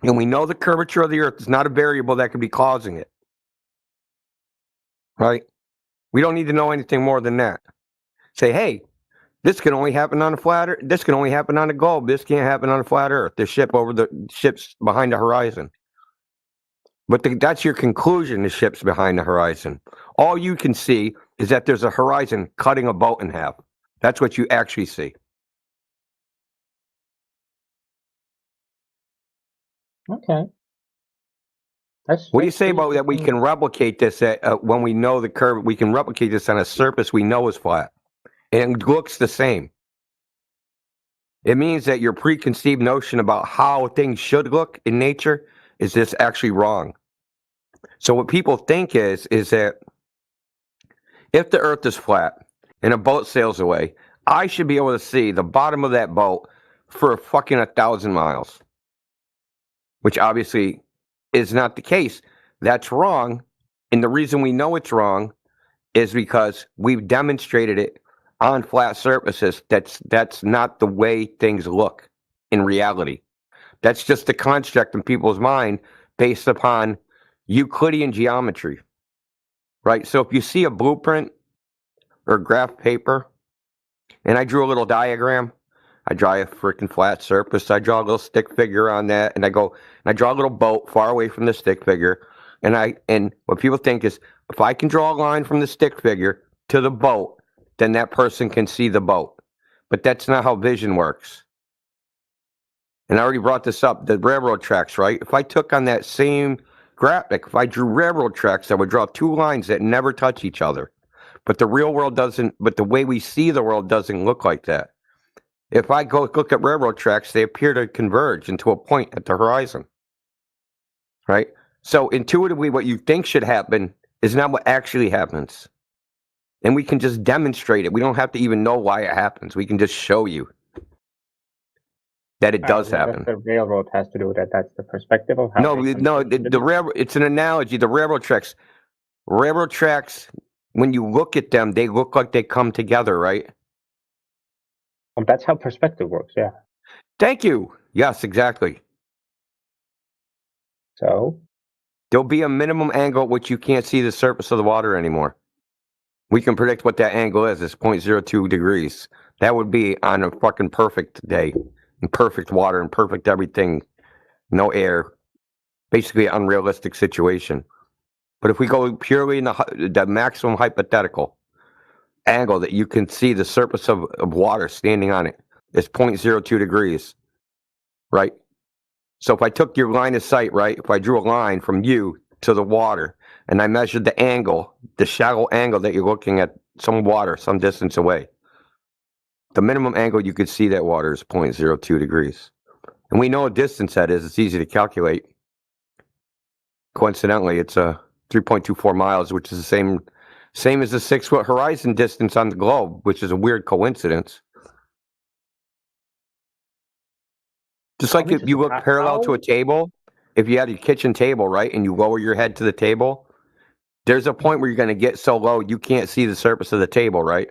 and we know the curvature of the Earth is not a variable that could be causing it, right? We don't need to know anything more than that. Say, hey, this can only happen on a flat Earth. This can only happen on a globe. This can't happen on a flat Earth. The ship's behind the horizon. But that's your conclusion, the ship's behind the horizon. All you can see is that there's a horizon cutting a boat in half. That's what you actually see. Okay. What do you say about that? We can replicate this when we know the curve. We can replicate this on a surface we know is flat, and it looks the same. It means that your preconceived notion about how things should look in nature is just actually wrong. So what people think is that if the Earth is flat and a boat sails away, I should be able to see the bottom of that boat for fucking 1,000 miles, which obviously is not the case. That's wrong. And the reason we know it's wrong is because we've demonstrated it on flat surfaces. That's not the way things look in reality. That's just a construct in people's mind based upon Euclidean geometry, right? So if you see a blueprint or graph paper, and I drew a little diagram, I draw a freaking flat surface. I draw a little stick figure on that, and I draw a little boat far away from the stick figure, And what people think is, if I can draw a line from the stick figure to the boat, then that person can see the boat. But that's not how vision works. And I already brought this up, the railroad tracks, right? If I took on that same graphic, if I drew railroad tracks, I would draw two lines that never touch each other. But the real world doesn't, but the way we see the world doesn't look like that. If I go look at railroad tracks, they appear to converge into a point at the horizon, right? So intuitively, what you think should happen is not what actually happens. And we can just demonstrate it. We don't have to even know why it happens. We can just show you that it does happen. The railroad has to do with that. That's the perspective of how. The railroad. It's an analogy. The railroad tracks, when you look at them, they look like they come together, right? Well, that's how perspective works. Yeah. Thank you. Yes, exactly. So there'll be a minimum angle at which you can't see the surface of the water anymore. We can predict what that angle is. It's 0.02 degrees. That would be on a fucking perfect day, and perfect water and perfect everything, no air. Basically, an unrealistic situation. But if we go purely in the maximum hypothetical angle that you can see the surface of water standing on it, it's 0.02 degrees, right? So if I took your line of sight, right, if I drew a line from you to the water, and I measured the angle, the shallow angle that you're looking at some water, some distance away, the minimum angle you could see that water is 0.02 degrees. And we know what distance that is. It's easy to calculate. Coincidentally, it's 3.24 miles, which is the same as the 6-foot horizon distance on the globe, which is a weird coincidence. Just like if you look parallel to a table, if you had your kitchen table, right, and you lower your head to the table, there's a point where you're going to get so low you can't see the surface of the table, right?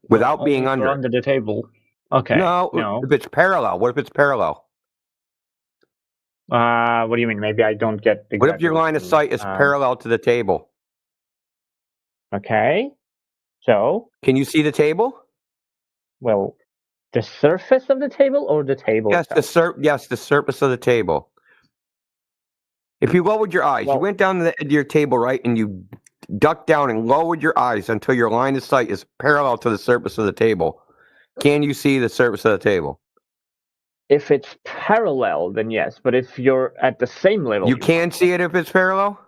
Without being under the table. Okay. No, if it's parallel. What if it's parallel? What do you mean? Maybe I don't get exactly. What if your line of sight is parallel to the table? Okay. So? Can you see the table? Well, the surface of the table or the table? Yes, the surface of the table. If you lowered your eyes, you went down to the edge of your table, right, and you ducked down and lowered your eyes until your line of sight is parallel to the surface of the table. Can you see the surface of the table? If it's parallel, then yes. But if you're at the same level... You can see it if it's parallel?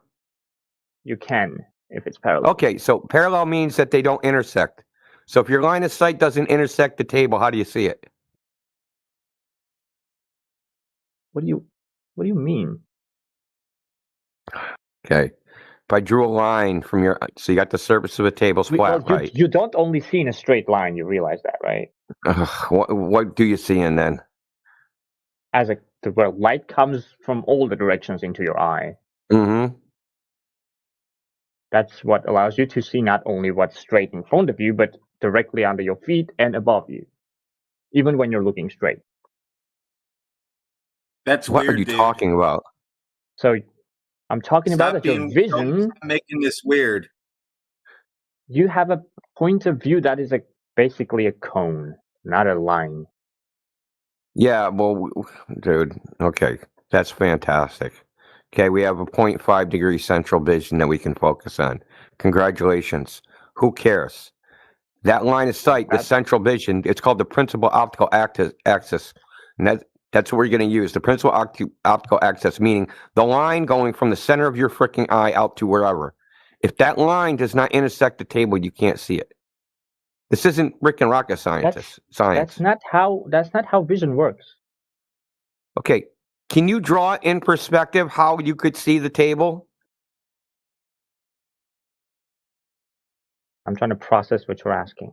You can, if it's parallel. Okay, so parallel means that they don't intersect. So if your line of sight doesn't intersect the table, how do you see it? What do you mean? Okay. If I drew a line from your... So you got the surface of a table flat, right? You don't only see in a straight line, you realize that, right? What do you see in then? Where light comes from all the directions into your eye. Mm-hmm. That's what allows you to see not only what's straight in front of you, but directly under your feet and above you, even when you're looking straight. That's what weird, are you dude. talking about? So I'm talking about that your vision... Stop making this weird. You have a point of view that is basically a cone, not a line. Yeah, well, dude, okay, that's fantastic. Okay, we have a 0.5 degree central vision that we can focus on. Congratulations. Who cares? That line of sight, the central vision, it's called the principal optical axis. And that's what we're going to use. The principal optical axis, meaning the line going from the center of your freaking eye out to wherever. If that line does not intersect the table, you can't see it. This isn't freaking rocket science. That's not how vision works. Okay, can you draw in perspective how you could see the table? I'm trying to process what you're asking.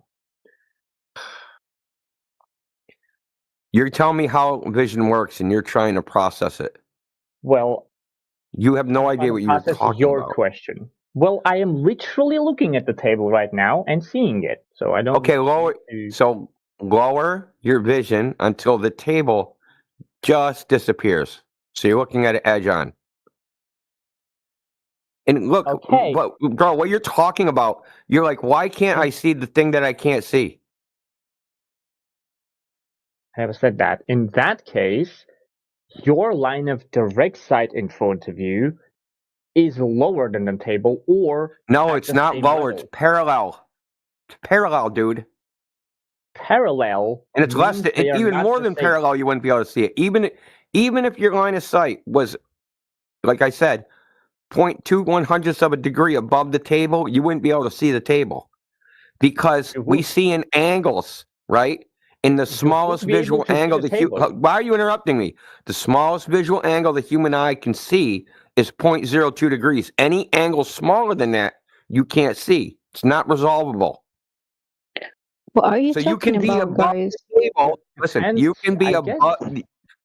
You're telling me how vision works, and you're trying to process it. Well, you have no idea what you're talking about. Your question. Well, I am literally looking at the table right now and seeing it, so I don't. Okay, lower your vision until the table just disappears. So you're looking at it edge on. And look, bro, what you're talking about, you're like, why can't I see the thing that I can't see? I have said that. In that case, your line of direct sight in front of you is lower than the table, or no, it's not lower. It's parallel. It's parallel, dude. Parallel, and it's less than, even more than parallel. You wouldn't be able to see it, even if your line of sight was, like I said, 0.21 of a degree above the table. You wouldn't be able to see the table because we see in angles, right? In the smallest visual angle, why are you interrupting me? The smallest visual angle the human eye can see is 0.02 degrees. Any angle smaller than that, you can't see. It's not resolvable. What are you so talking you can be about, above guys? the table. Listen, you can be above.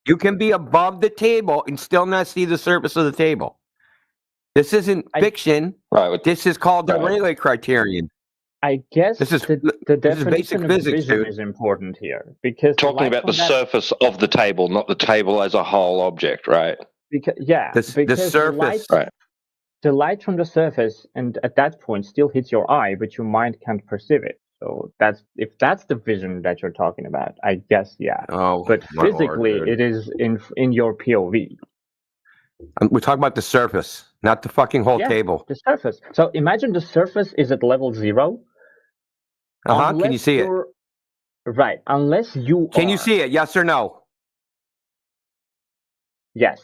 You can be above the table and still not see the surface of the table. This isn't fiction. Right. This is called the Rayleigh criterion. I guess this is the definition basic of physics, vision dude. is important here because talking about the surface of the table, not the table as a whole object, right? Because the surface. The light from the surface, and at that point, still hits your eye, but your mind can't perceive it. So if that's the vision that you're talking about, I guess Oh, but physically, it is in your POV. We're talking about the surface, not the fucking whole table. The surface. So imagine the surface is at level 0. Can you see it? Right. Unless you Can you see it? Yes or no? Yes.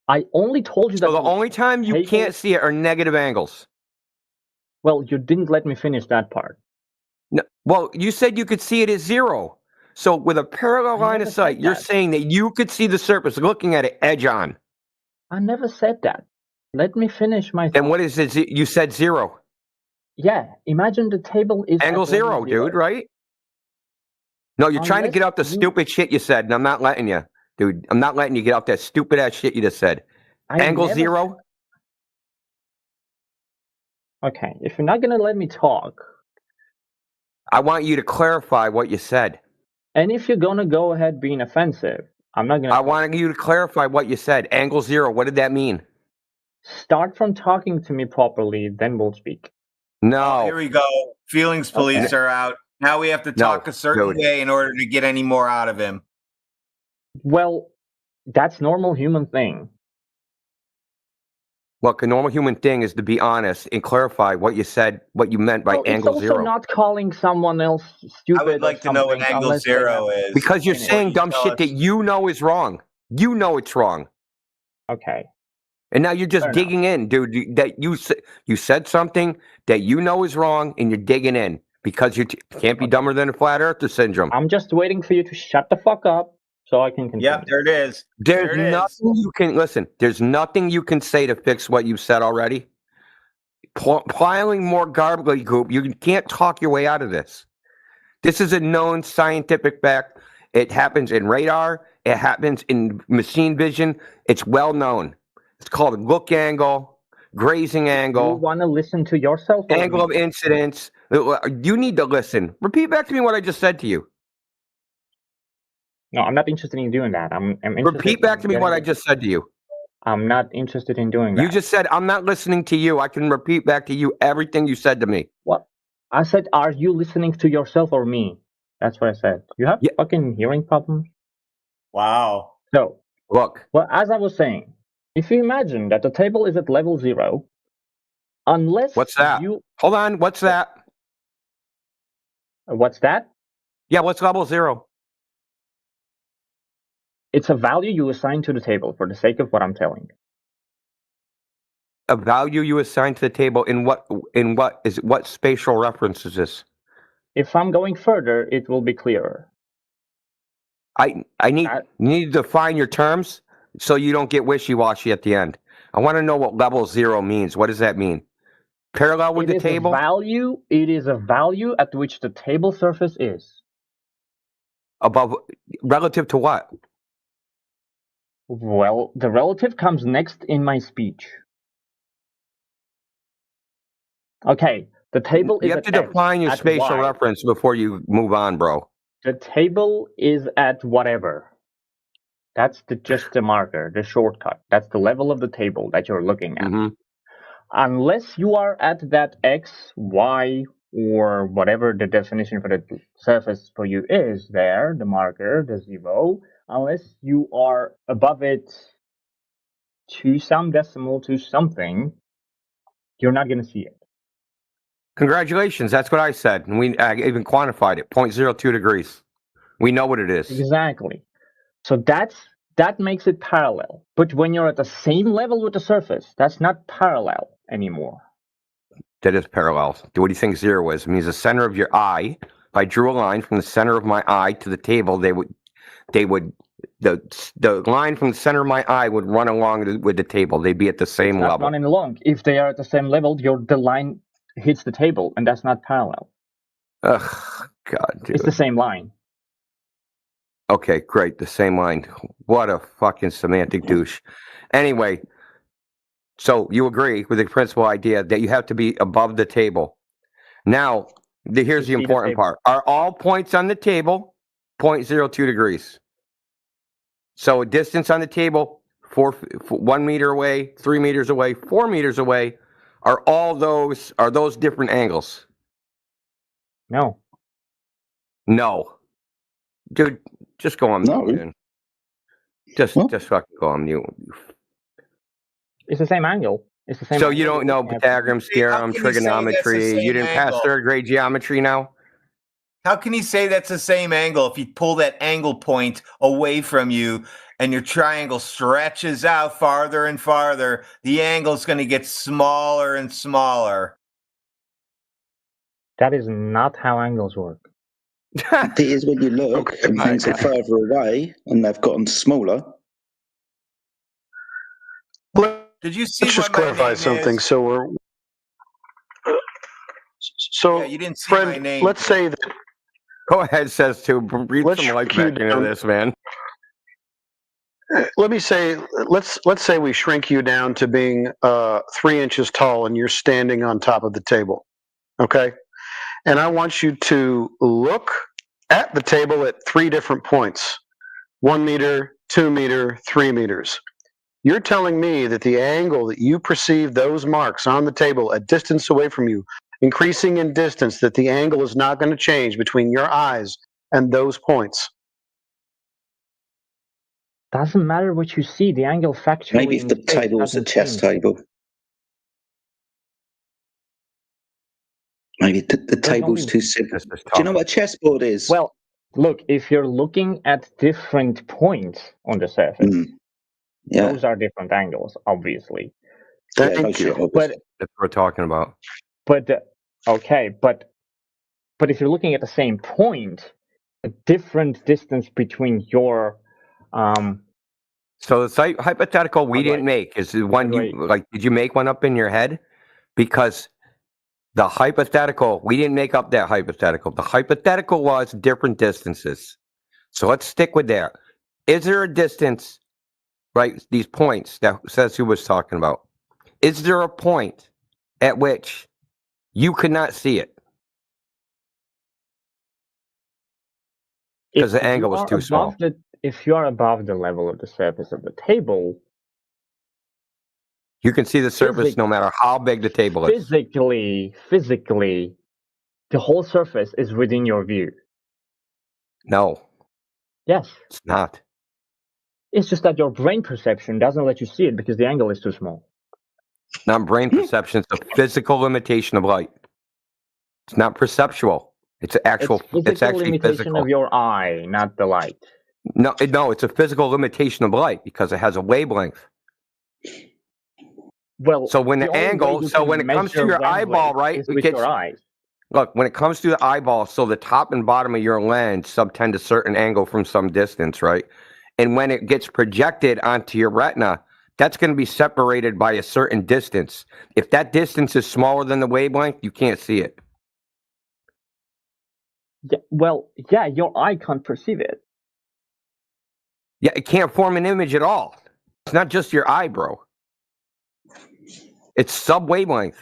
I only told you that. So the only time you can't see it are negative angles. Well, you didn't let me finish that part. No, well, you said you could see it at 0. So with a parallel line of sight, you're saying that you could see the surface looking at it edge on. I never said that. Let me finish my thought. Then what is it? You said 0. Yeah. Imagine the table is angle 0, dude, right? No, you're trying to get out the stupid shit you said, and I'm not letting you. Dude, I'm not letting you get out that stupid ass shit you just said. Angle 0? Okay, if you're not going to let me talk. I want you to clarify what you said. And if you're going to go ahead being offensive, I'm not going to. I want you to clarify what you said. Angle 0, what did that mean? Start from talking to me properly, then we'll speak. No. Here we go. Feelings police are out. Now we have to talk a certain way in order to get any more out of him. Well, that's normal human thing. Look, a normal human thing is to be honest and clarify what you said, what you meant by angle 0. It's also not calling someone else stupid. I would like to know what angle 0 is. Because you're saying dumb shit that you know is wrong. You know it's wrong. Okay. And now you're just digging in, dude. That you said something that you know is wrong, and you're digging in because you can't be dumber than a flat earther syndrome. I'm just waiting for you to shut the fuck up. So I can continue. Yep, there it is. There's nothing you can listen. There's nothing you can say to fix what you've said already. Piling more garbage, goop. You can't talk your way out of this. This is a known scientific fact. It happens in radar. It happens in machine vision. It's well known. It's called a look angle, grazing angle. You want to listen to yourself? Angle of incidence. You need to listen. Repeat back to me what I just said to you. No, I'm not interested in doing that. I'm Repeat back to me what I just said to you. I'm not interested in doing that. You just said, I'm not listening to you. I can repeat back to you everything you said to me. What? I said, are you listening to yourself or me? That's what I said. You have fucking hearing problems? Wow. So, look. Well, as I was saying, if you imagine that the table is at level 0, unless What's that? Hold on. What's that? What's that? Yeah, what's level 0? It's a value you assign to the table for the sake of what I'm telling. A value you assign to the table in what spatial reference is this? If I'm going further, it will be clearer. I need you need to define your terms so you don't get wishy-washy at the end. I want to know what level 0 means. What does that mean? Parallel with the table? It is a value at which the table surface is. Above, relative to what? Well, the relative comes next in my speech. Okay, the table is You have to define your spatial reference before you move on, bro. The table is at whatever. That's just the marker, the shortcut. That's the level of the table that you're looking at. Mm-hmm. Unless you are at that X, Y, or whatever the definition for the surface for you is there, the marker, the 0, unless you are above it to some decimal to something, you're not going to see it. Congratulations. That's what I said. And we even quantified it, 0.02 degrees. We know what it is. Exactly. So that makes it parallel. But when you're at the same level with the surface, that's not parallel anymore. That is parallel. What do you think 0 is? It means the center of your eye. If I drew a line from the center of my eye to the table, the line from the center of my eye would run along with the table. They'd be at the same level. Not running along. If they are at the same level, the line hits the table, and that's not parallel. Ugh, God, dude. It's the same line. Okay, great. The same line. What a fucking semantic douche. Anyway, so you agree with the principal idea that you have to be above the table. Now, here's the important part. Are all points on the table 0.02 degrees? So a distance on the table, 1 meter away, 3 meters away, 4 meters away, are those different angles? No. No. Dude, just go on mute, man. Just fucking go on mute. It's the same angle. It's the same. So you don't know Pythagorean's theorem, trigonometry. You didn't pass third grade geometry now? How can he say that's the same angle if you pull that angle point away from you and your triangle stretches out farther and farther? The angle's going to get smaller and smaller. That is not how angles work. It is when you look and things are further away and they've gotten smaller. Did you see? Let's just clarify something. Is? So we're. So, you didn't see Fred, my name. let's say that. Go ahead, says to breathe some life back into this, man. Let me say, let's say we shrink you down to being 3 inches tall, and you're standing on top of the table, okay? And I want you to look at the table at 3 different points: 1 meter, 2 meter, 3 meters. You're telling me that the angle that you perceive those marks on the table a distance away from you, increasing in distance, that the angle is not going to change between your eyes and those points? Doesn't matter what you see. The angle factor. Maybe if the table was a chess table. Maybe the table's too simple. Do you know what a chessboard is? Well, look, if you're looking at different points on the surface, those are different angles, obviously. Thank you. But that's what we're talking about. But but if you're looking at the same point, a different distance between your So the hypothetical we didn't make is the one you like. Did you make one up in your head? Because the hypothetical, we didn't make up that hypothetical. The hypothetical was different distances. So let's stick with that. Is there a distance, right? These points that says who was talking about. Is there a point at which you could not see it? Because the angle was too small. If you are above the level of the surface of the table, you can see the surface no matter how big the table is. Physically, the whole surface is within your view. No. Yes. It's not. It's just that your brain perception doesn't let you see it because the angle is too small. Not brain perception. It's a physical limitation of light. It's not perceptual. It's actual. It's actually limitation physical. Of your eye, not the light. No, it's a physical limitation of light because it has a wavelength. Well, so when the angle, so when it comes to your eyeball, right? With your eyes. Look, when it comes to the eyeball, so the top and bottom of your lens subtend a certain angle from some distance, right? And when it gets projected onto your retina, that's going to be separated by a certain distance. If that distance is smaller than the wavelength, you can't see it. Yeah, your eye can't perceive it. Yeah, it can't form an image at all. It's not just your eye, bro. It's sub-wavelength.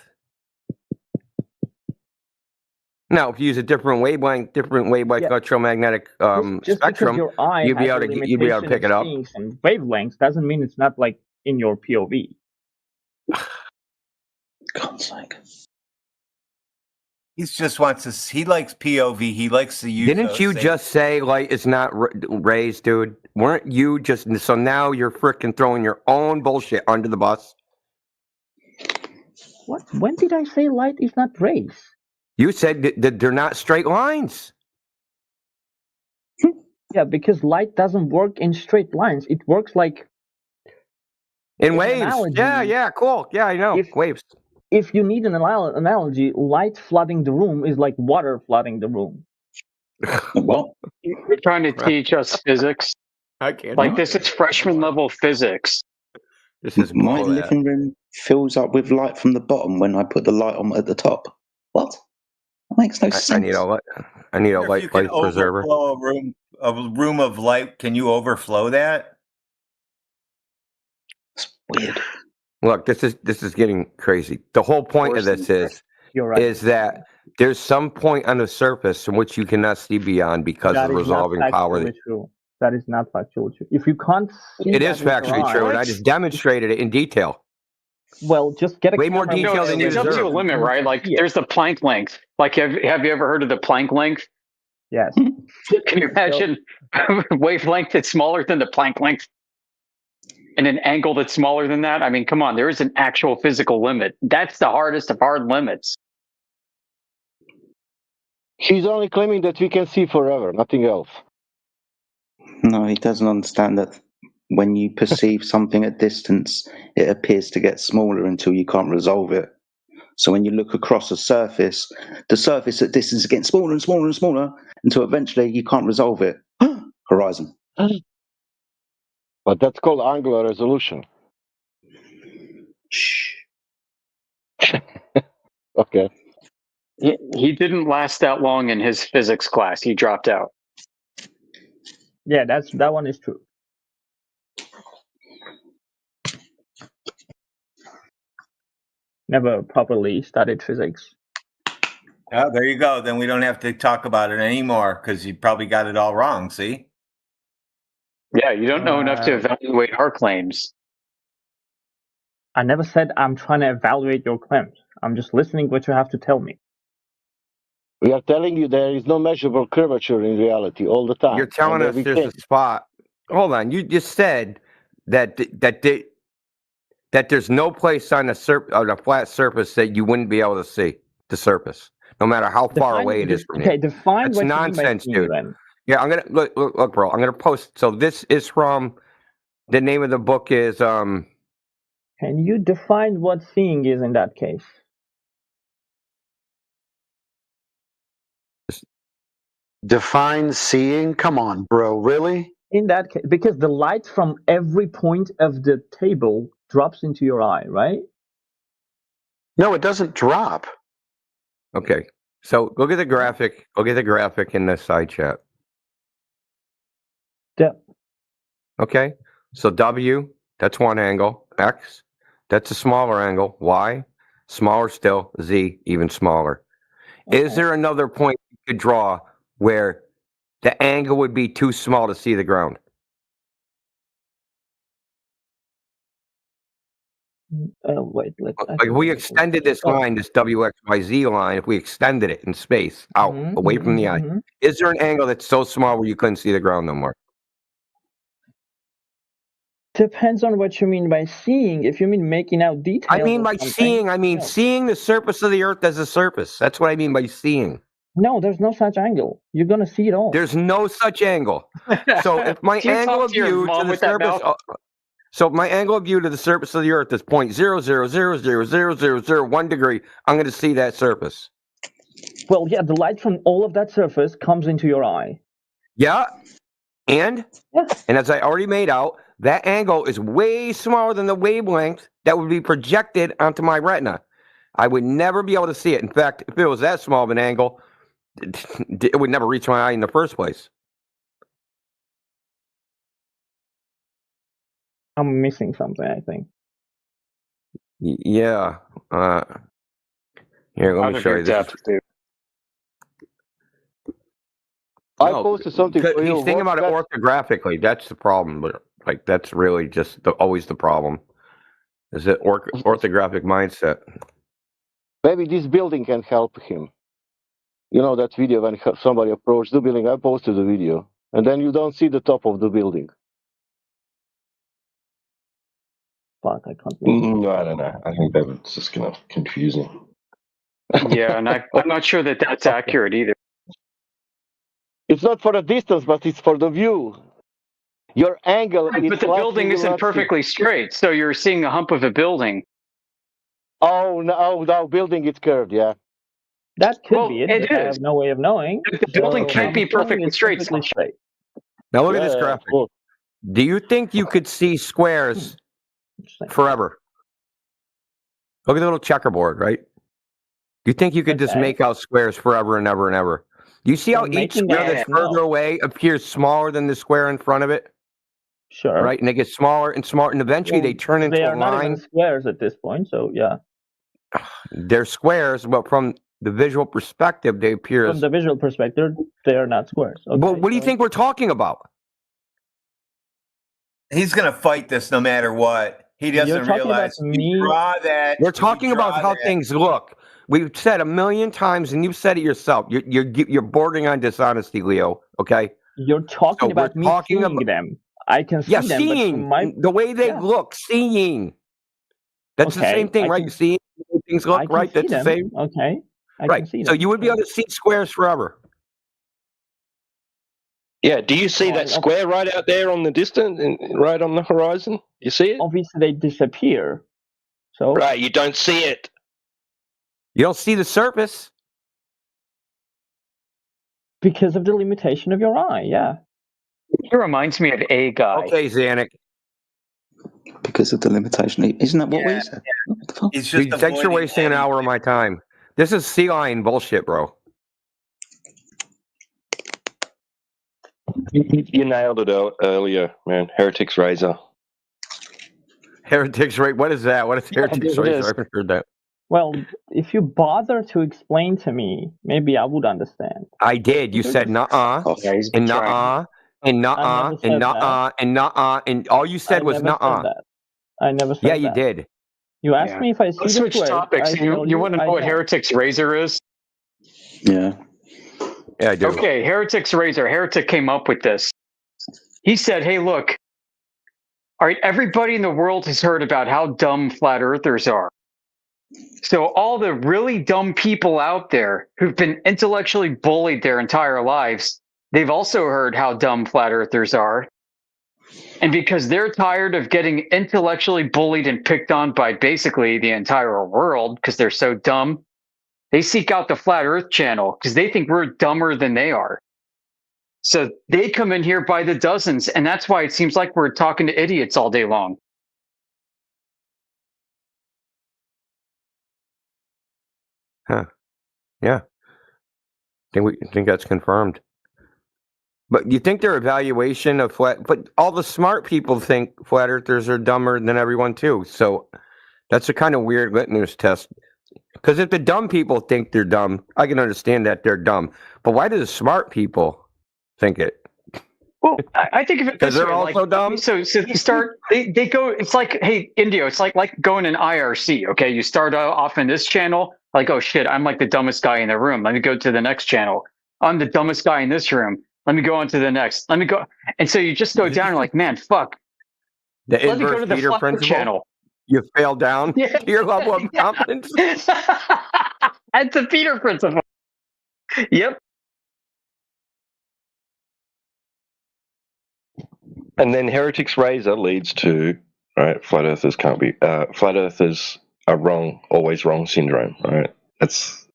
Now, if you use a different wavelength electromagnetic spectrum, you'd be able to pick it up. Some wavelengths doesn't mean it's not like in your POV. God's sake. He just wants to. He likes POV. He likes to use. Didn't you just say light is not raised, dude? Weren't you just? So now you're freaking throwing your own bullshit under the bus. What? When did I say light is not raised? You said that they're not straight lines. Yeah, because light doesn't work in straight lines. It works like in waves. Analogy. Yeah, cool. Yeah, I know. Waves. If you need an analogy, light flooding the room is like water flooding the room. Well, you're trying to teach us physics. I can't. Like this is freshman level physics. This is my living room fills up with light from the bottom when I put the light on at the top. What? That makes no sense. I need a light preserver. A room of light. Can you overflow that? It's weird. Look, this is getting crazy. The whole point of this is that there's some point on the surface from which you cannot see beyond because of the resolving power. That is not factually true. If you can't see it is factually true, and I just demonstrated it in detail. Well, just get way more detail than you deserve. There's up to a limit, right? Like there's the Planck length. Like have you ever heard of the Planck length? Yes. Can you imagine wavelength that's smaller than the Planck length? And an angle that's smaller than that? I mean, come on, there is an actual physical limit. That's the hardest of hard limits. He's only claiming that we can see forever, nothing else. No, he doesn't understand that when you perceive something at distance, it appears to get smaller until you can't resolve it. So when you look across a surface, the surface at distance is getting smaller and smaller and smaller until eventually you can't resolve it. Horizon. But that's called angular resolution. Shh. Okay. He didn't last that long in his physics class. He dropped out. Yeah, that one is true. Never properly studied physics. Oh, there you go. Then we don't have to talk about it anymore because you probably got it all wrong. See? Yeah, you don't know enough to evaluate our claims. I never said I'm trying to evaluate your claims. I'm just listening what you have to tell me. We are telling you there is no measurable curvature in reality all the time. You're telling us there's a spot. Hold on. You just said that there's no place on a flat surface that you wouldn't be able to see the surface, no matter how far away it is from you. Okay, define That's what nonsense, you mean by dude. then. Yeah, I'm gonna look, bro. I'm gonna post. So this is from the name of the book is Can you define what seeing is in that case? Define seeing? Come on, bro. Really? In that case, because the light from every point of the table drops into your eye, right? No, it doesn't drop. okay. So look at the graphic. Look at the graphic in the side chat. Yeah. Okay. So W, that's one angle. X, that's a smaller angle. Y, smaller still. Z, even smaller. Okay. Is there another point you could draw where the angle would be too small to see the ground? Wait. Like we extended this line, this WXYZ line, if we extended it in space out away from the eye, is there an angle that's so small where you couldn't see the ground no more? Depends on what you mean by seeing. If you mean making out details. I mean by seeing, seeing the surface of the Earth as a surface. That's what I mean by seeing. No, there's no such angle. You're going to see it all. There's no such angle. So if my angle of view to the surface, so my angle of view to the surface of the Earth is 0.000000001 degree, I'm going to see that surface. Well, yeah, the light from all of that surface comes into your eye. Yeah, and as I already made out, that angle is way smaller than the wavelength that would be projected onto my retina. I would never be able to see it. In fact, if it was that small of an angle, it would never reach my eye in the first place. I'm missing something, I think. Yeah. Here, let me show you this. I posted something for you. He's thinking about it orthographically. That's the problem. But like, that's really just always the problem. Is it orthographic mindset? Maybe this building can help him. You know that video when somebody approached the building? I posted the video. And then you don't see the top of the building. Fuck, I can't. No, I don't know. I think that was just kind of confusing. Yeah, and I'm not sure that that's accurate either. It's not for the distance, but it's for the view. Your angle. Right, but the building isn't perfectly straight, so you're seeing a hump of a building. Oh no, building is curved. Yeah. That could be it. It is. I have no way of knowing. The building can't be perfectly straight. Now look at this graphic. Do you think you could see squares forever? Look at the little checkerboard, right? Do you think you could just make out squares forever and ever and ever? You see how each square that's further away appears smaller than the square in front of it? Sure. Right, and they get smaller and smaller, and eventually they turn into a line. They are not even squares at this point, so yeah. They're squares, but from the visual perspective, they appear From the visual perspective, they are not squares. Okay, well, what do you think we're talking about? He's going to fight this no matter what. He doesn't realize. We're talking about how things look. We've said a million times, and you've said it yourself. You're bordering on dishonesty, Leo. Okay. You're talking about me seeing them. I can see them. Seeing the way they look. Seeing. That's the same thing, right? Seeing things look right. That's the same. Okay. I right. Can see them. So you would be able to see squares forever. Yeah. Do you see that square right out there on the distance, right on the horizon? You see it? Obviously, they disappear. So right, you don't see it. You don't see the surface because of the limitation of your eye. Yeah. It reminds me of A Guy. Okay, Zanuck. Because of the limitation. Isn't that what we said? Yeah. Thanks for wasting an hour of my time. This is sea lion bullshit, bro. You nailed it earlier, man. Heretic's Razor. Heretic's Razor. What is that? What is Heretic's Razor? I haven't heard that. Well, if you bother to explain to me, maybe I would understand. I did. You said nuh-uh, and nuh-uh, and nuh-uh, and nuh-uh, and nuh-uh, and all you said was nuh-uh. I never said that. Yeah, you did. You asked me if I see Let's switch topics. You want to know what Heretic's Razor is? Yeah. Yeah, I do. Okay, Heretic's Razor. Heretic came up with this. He said, hey, look. All right, everybody in the world has heard about how dumb flat earthers are. So all the really dumb people out there who've been intellectually bullied their entire lives, they've also heard how dumb flat earthers are. And because they're tired of getting intellectually bullied and picked on by basically the entire world because they're so dumb, they seek out the Flat Earth channel because they think we're dumber than they are. So they come in here by the dozens, and that's why it seems like we're talking to idiots all day long. Huh. Yeah. I think that's confirmed. But you think their evaluation of but all the smart people think flat earthers are dumber than everyone too. So that's a kind of weird litmus test. Because if the dumb people think they're dumb, I can understand that they're dumb. But why do the smart people think it? Well, I think of it because they're also dumb. So they start, they go. It's like, hey, Indio. It's like going in IRC. Okay, you start off in this channel, like, oh shit, I'm like the dumbest guy in the room. Let me go to the next channel. I'm the dumbest guy in this room. Let me go on to the next. Let me go, and so you just go down and like, man, fuck. The inverse Peter principle. Channel. You fail down to your level of confidence. That's the Peter principle. Yep. And then Heretic's Razor leads to, right, flat earthers can't be, flat earthers are wrong, always wrong syndrome, right? That's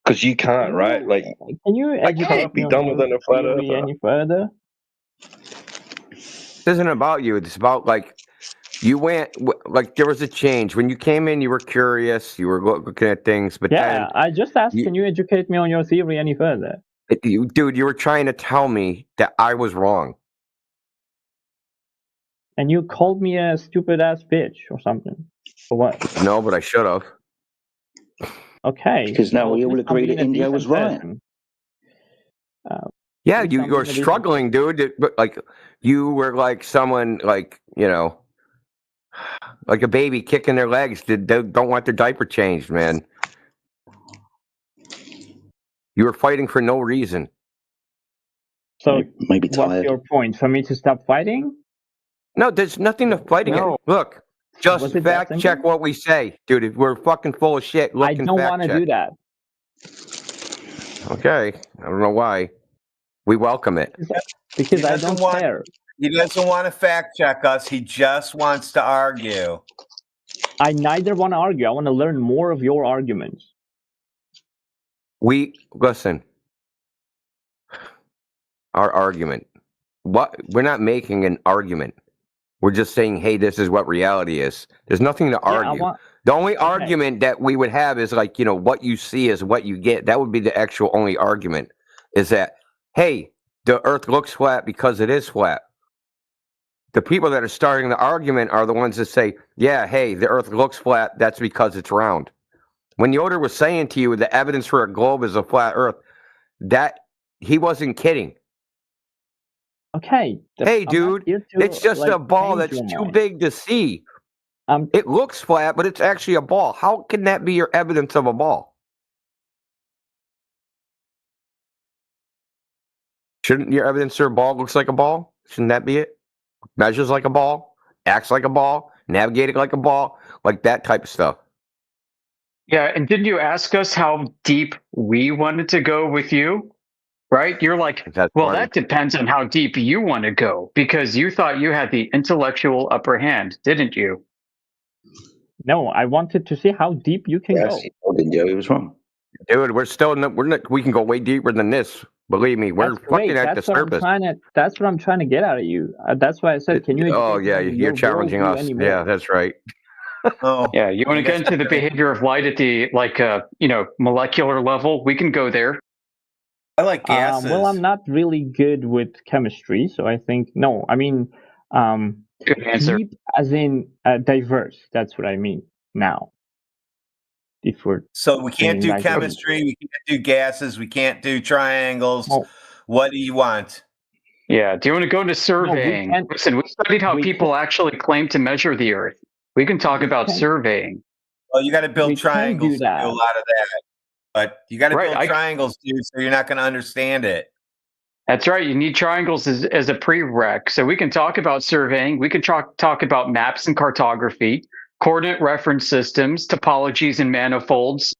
because you can't, right? Like, can you I can't be dumber than a flat earther. Any further? This isn't about you. It's about like you went, like there was a change when you came in. You were curious. You were looking at things, but yeah, I just asked. Can you educate me on your theory any further? Dude, you were trying to tell me that I was wrong. And you called me a stupid ass bitch or something. For what? No, but I should have. Okay. Because now we all agree that India was right. Yeah, you were struggling, dude. Like you were like someone like, you know, like a baby kicking their legs. They don't want their diaper changed, man. You were fighting for no reason. So maybe what's your point? For me to stop fighting? No, there's nothing to fighting it. Look, just fact check what we say. Dude, we're fucking full of shit. Look, I don't want to do that. Okay. I don't know why. We welcome it. Because I don't care. He doesn't want to fact check us. He just wants to argue. I neither want to argue. I want to learn more of your arguments. Listen. Our argument. We're not making an argument. We're just saying, hey, this is what reality is. There's nothing to argue. The only argument that we would have is like, what you see is what you get. That would be the actual only argument, is that, hey, the earth looks flat because it is flat. The people that are starting the argument are the ones that say, yeah, hey, the earth looks flat. That's because it's round. When Yoda was saying to you the evidence for a globe is a flat earth, that he wasn't kidding. Okay. Hey, dude, it's just a ball that's too big to see. It looks flat, but it's actually a ball. How can that be your evidence of a ball? Shouldn't your evidence for a ball looks like a ball? Shouldn't that be it? Measures like a ball, acts like a ball, navigating like a ball, like that type of stuff. Yeah, and didn't you ask us how deep we wanted to go with you? Right? You're like, that depends on how deep you want to go, because you thought you had the intellectual upper hand, didn't you? No, I wanted to see how deep you can go. He was wrong. Dude, we can go way deeper than this. Believe me, we're fucking at the surface. That's what I'm trying to get out of you. That's why I said, can you? Oh yeah, you're challenging us. Anymore? Yeah, that's right. Yeah, you want to get into the behavior of light at the molecular level? We can go there. I like gases. Well, I'm not really good with chemistry, so I think no. I mean, good answer. Deep as in diverse. That's what I mean now. So we can't do chemistry, we can't do gases, we can't do triangles. What do you want? Yeah, do you want to go into surveying? Listen, we studied how people actually claim to measure the Earth. We can talk about surveying. Well, you got to build triangles to do a lot of that. But you got to build triangles, dude, so you're not going to understand it. That's right. You need triangles as a prereq. So we can talk about surveying. We can talk about maps and cartography, coordinate reference systems, topologies and manifolds.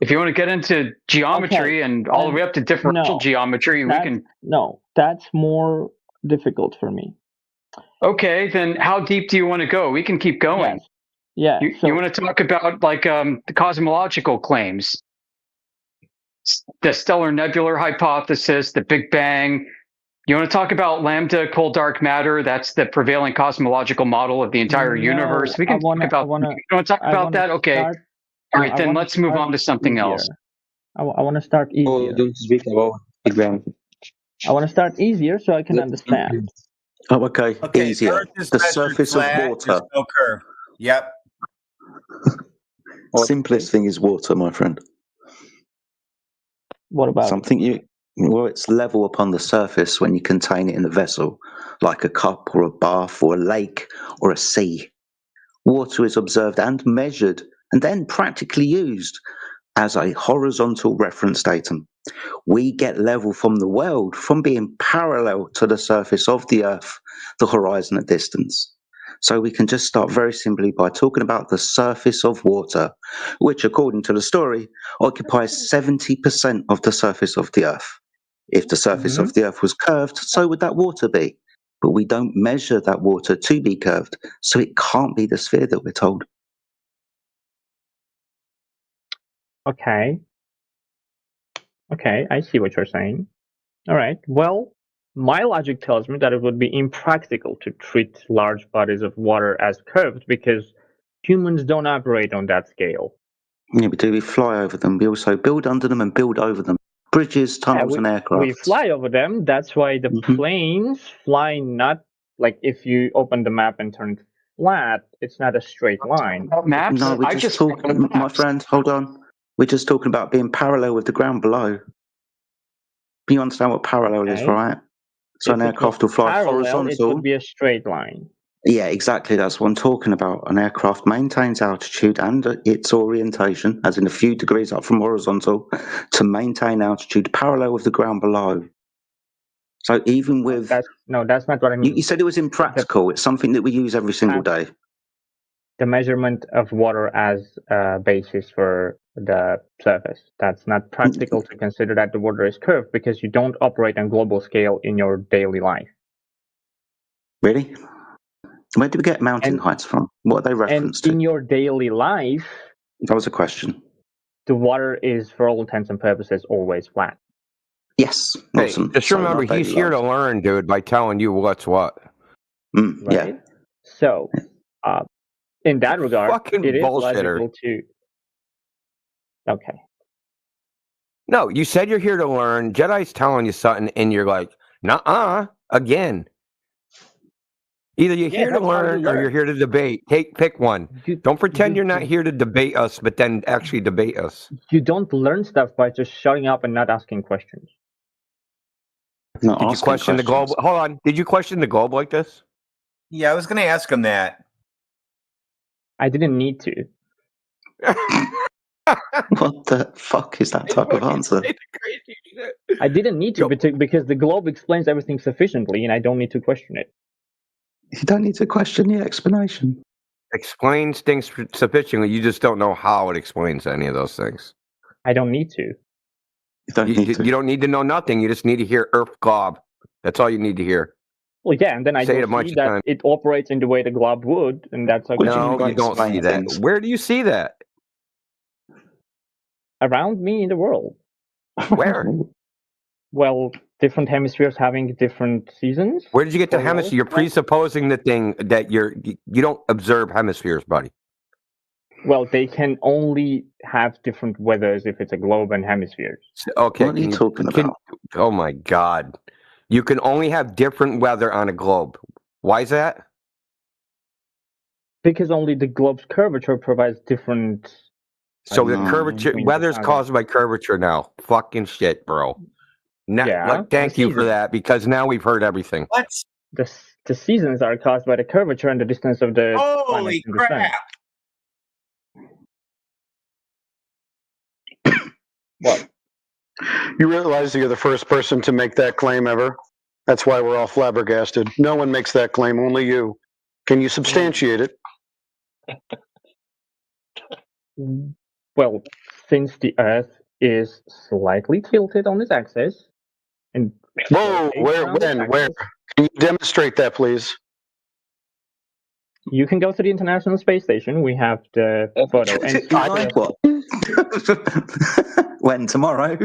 If you want to get into geometry and all the way up to differential geometry, we can... No, that's more difficult for me. Okay, then how deep do you want to go? We can keep going. Yeah. You want to talk about the cosmological claims, the stellar nebular hypothesis, the Big Bang. You want to talk about lambda, cold dark matter? That's the prevailing cosmological model of the entire universe. We can talk about. You want to talk about that? Okay. All right, then let's move on to something else. I want to start easier. Don't speak about Big Bang. I want to start easier so I can understand. Oh, okay. Easier. The surface of water. No curve. Yep. Simplest thing is water, my friend. What about something it's level upon the surface when you contain it in a vessel, like a cup or a bath or a lake or a sea. Water is observed and measured and then practically used as a horizontal reference datum. We get level from the world from being parallel to the surface of the Earth, the horizon at distance. So we can just start very simply by talking about the surface of water, which, according to the story, occupies 70% of the surface of the Earth. If the surface of the Earth was curved, so would that water be. But we don't measure that water to be curved, so it can't be the sphere that we're told. Okay, I see what you're saying. All right, well, my logic tells me that it would be impractical to treat large bodies of water as curved because humans don't operate on that scale. Yeah, we fly over them. We also build under them and build over them. Bridges, tunnels, and aircraft. We fly over them. That's why the planes fly not like if you open the map and turn it flat, it's not a straight line. Maps? No, we're just talking, my friend, hold on. We're just talking about being parallel with the ground below. You understand what parallel is, right? So an aircraft will fly horizontal. It would be a straight line. Yeah, exactly. That's what I'm talking about. An aircraft maintains altitude and its orientation, as in a few degrees up from horizontal, to maintain altitude parallel with the ground below. So even with... that's not what I mean. You said it was impractical. It's something that we use every single day. The measurement of water as a basis for the surface. That's not practical to consider that the water is curved because you don't operate on global scale in your daily life. Really? Where do we get mountain heights from? What are they referenced to? In your daily life... That was a question. The water is, for all intents and purposes, always flat. Yes. Hey, just remember, he's here to learn, dude, by telling you what's what. Right? Yeah. So, in that regard, it is logical to... Okay. No, you said you're here to learn. Jedi's telling you something, and you're like, nuh-uh, again. Either you're here to learn or you're here to debate. Pick one. Don't pretend you're not here to debate us, but then actually debate us. You don't learn stuff by just shutting up and not asking questions. Did you question the globe? Hold on. Did you question the globe like this? Yeah, I was going to ask him that. I didn't need to. What the fuck is that type of answer? I didn't need to because the globe explains everything sufficiently and I don't need to question it. You don't need to question the explanation. Explains things sufficiently. You just don't know how it explains any of those things. I don't need to. You don't need to know nothing. You just need to hear Earth glob. That's all you need to hear. Well, yeah, and then I don't see that it operates in the way the glob would, and that's okay. No, you don't see that. Where do you see that? Around me in the world. Where? Well, different hemispheres having different seasons. Where did you get the hemisphere? You're presupposing the thing that you don't observe hemispheres, buddy. Well, they can only have different weathers if it's a globe and hemispheres. Okay. What are you talking about? Oh my God. You can only have different weather on a globe. Why is that? Because only the globe's curvature provides different... So the curvature, weather's caused by curvature now. Fucking shit, bro. Thank you for that, because now we've heard everything. What? The seasons are caused by the curvature and the distance of the... Holy crap! What? You realize you're the first person to make that claim ever? That's why we're all flabbergasted. No one makes that claim, only you. Can you substantiate it? Well, since the Earth is slightly tilted on its axis, and whoa, where? Can you demonstrate that, please? You can go to the International Space Station. We have the photo. And when tomorrow?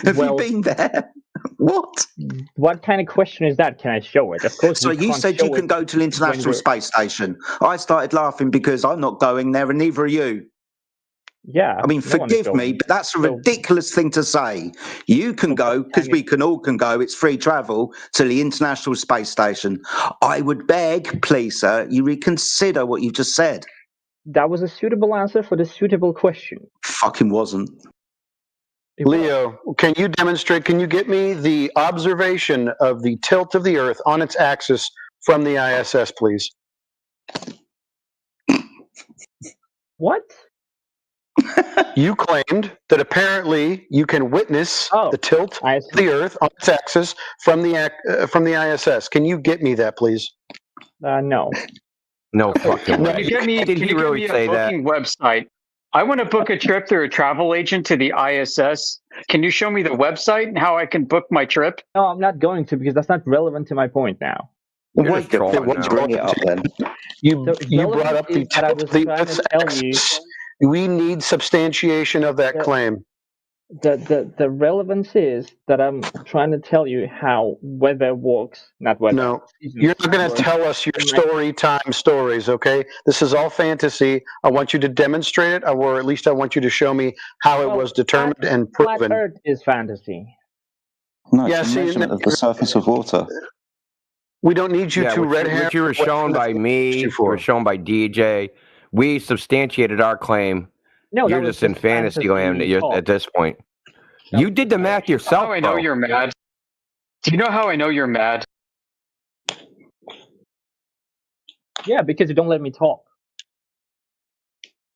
Have you been there? What? What kind of question is that? Can I show it? Of course. So you said you can go to the International Space Station. I started laughing because I'm not going there, and neither are you. Yeah. I mean, forgive me, but that's a ridiculous thing to say. You can go, because we all can go. It's free travel to the International Space Station. I would beg, please, sir, you reconsider what you just said. That was a suitable answer for the suitable question. Fucking wasn't. Leo, can you demonstrate, can you get me the observation of the tilt of the Earth on its axis from the ISS, please? What? You claimed that apparently you can witness the tilt of the Earth on its axis from the ISS. Can you get me that, please? No. No fucking way. Can you get me a booking website? I want to book a trip through a travel agent to the ISS. Can you show me the website and how I can book my trip? No, I'm not going to, because that's not relevant to my point now. Wait, bring it up then. You brought up the tilt of the Earth's axis. We need substantiation of that claim. The relevance is that I'm trying to tell you how weather works, not weather. No, you're not going to tell us your story time stories, okay? This is all fantasy. I want you to demonstrate it, or at least I want you to show me how it was determined and proven. Flat Earth is fantasy. No, it's a measurement of the surface of water. We don't need you to red hair. You were shown by me. You were shown by DJ. We substantiated our claim. No, you're just in fantasy land at this point. You did the math yourself. How I know you're mad? Do you know how I know you're mad? Yeah, because you don't let me talk.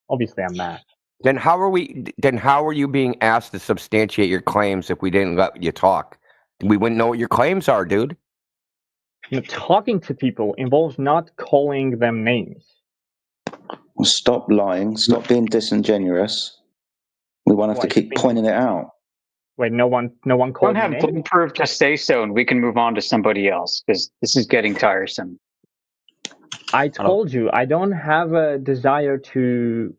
Obviously, I'm mad. Then how are you being asked to substantiate your claims if we didn't let you talk? We wouldn't know what your claims are, dude. Talking to people involves not calling them names. Well, stop lying. Stop being disingenuous. We won't have to keep pointing it out. Wait, no one called me names? Don't have proof to say so, and we can move on to somebody else, because this is getting tiresome. I told you, I don't have a desire to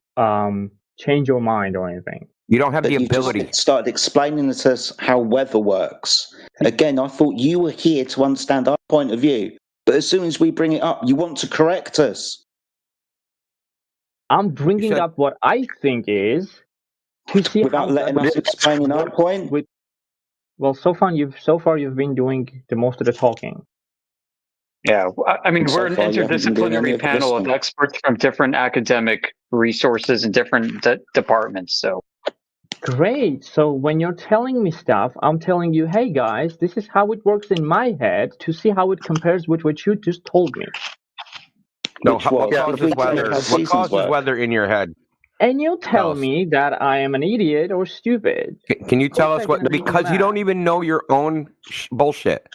change your mind or anything. You don't have the ability. You just started explaining to us how weather works. Again, I thought you were here to understand our point of view. But as soon as we bring it up, you want to correct us. I'm bringing up what I think is to see without letting us explain our point. Well, so far you've been doing the most of the talking. Yeah, I mean, we're an interdisciplinary panel of experts from different academic resources and different departments. So great. So when you're telling me stuff, I'm telling you, hey guys, this is how it works in my head to see how it compares with what you just told me. No, what causes weather in your head? And you tell me that I am an idiot or stupid. Can you tell us what? Because you don't even know your own bullshit.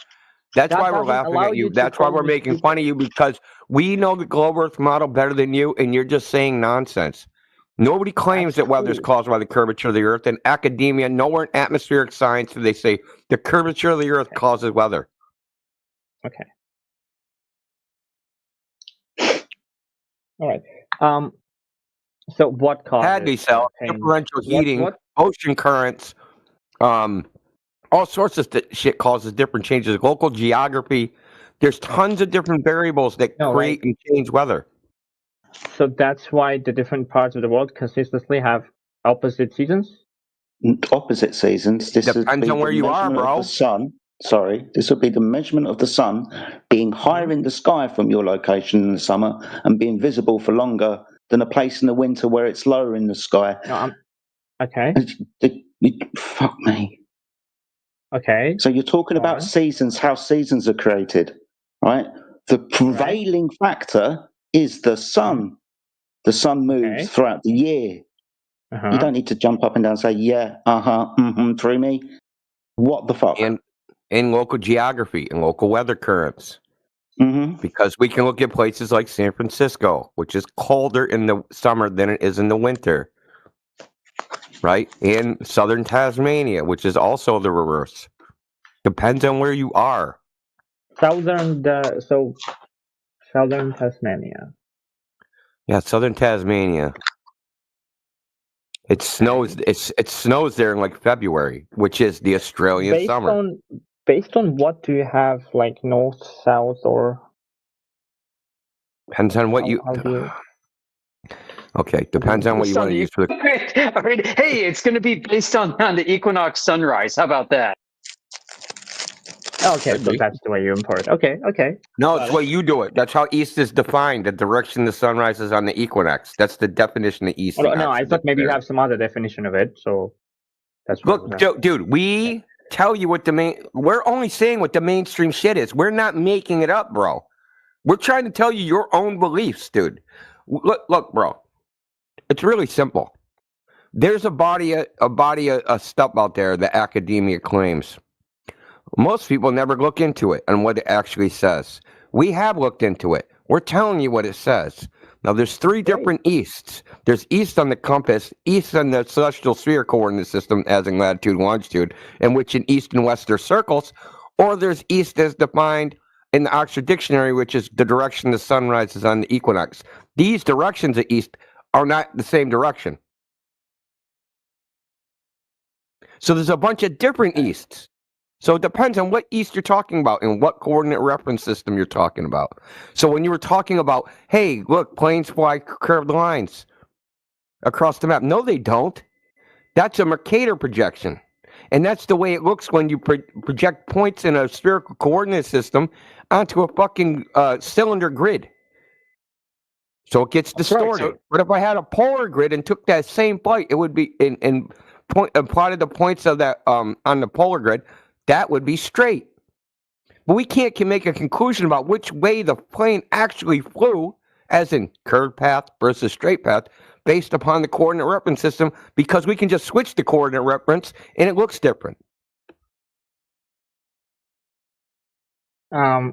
That's why we're laughing at you. That's why we're making fun of you, because we know the globe Earth model better than you, and you're just saying nonsense. Nobody claims that weather is caused by the curvature of the Earth. In academia, nowhere in atmospheric science do they say the curvature of the Earth causes weather. Okay. All right. So what causes? Hadley cell, differential heating, ocean currents, all sorts of shit causes different changes. Local geography. There's tons of different variables that create and change weather. So that's why the different parts of the world consistently have opposite seasons? Opposite seasons. This depends on where you are, bro. The sun. Sorry, this would be the measurement of the sun being higher in the sky from your location in the summer and being visible for longer than a place in the winter where it's lower in the sky. No, okay. Fuck me. Okay. So you're talking about seasons, how seasons are created, right? The prevailing factor is the sun. The sun moves throughout the year. You don't need to jump up and down and say, yeah, through me. What the fuck? In local geography and local weather currents. Because we can look at places like San Francisco, which is colder in the summer than it is in the winter. Right? In southern Tasmania, which is also the reverse. Depends on where you are. Southern Tasmania. Yeah, southern Tasmania. It snows. It snows there in like February, which is the Australian summer. Based on what do you have, like north, south, or? Depends on what you. Okay, depends on what you want to use for the. All right. Hey, it's going to be based on the equinox sunrise. How about that? Okay, so that's the way you import it. Okay. No, it's the way you do it. That's how east is defined, the direction the sun rises on the equinox. That's the definition of east. No, I thought maybe you have some other definition of it, so that's look, dude, we tell you what we're only saying what the mainstream shit is. We're not making it up, bro. We're trying to tell you your own beliefs, dude. Look, bro. It's really simple. There's a body of stuff out there that academia claims. Most people never look into it and what it actually says. We have looked into it. We're telling you what it says. Now, there's three different easts. There's east on the compass, east on the celestial sphere coordinate system, as in latitude and longitude, in which in east and west are circles, or there's east as defined in the Oxford Dictionary, which is the direction the sun rises on the equinox. These directions of east are not the same direction. So there's a bunch of different easts. So it depends on what east you're talking about and what coordinate reference system you're talking about. So when you were talking about, hey, look, planes fly curved lines across the map. No, they don't. That's a Mercator projection. And that's the way it looks when you project points in a spherical coordinate system onto a fucking cylinder grid. So it gets distorted. Right, but if I had a polar grid and took that same flight, it would be plotted the points of that on the polar grid. That would be straight. But we can't make a conclusion about which way the plane actually flew as in curved path versus straight path, based upon the coordinate reference system, because we can just switch the coordinate reference and it looks different.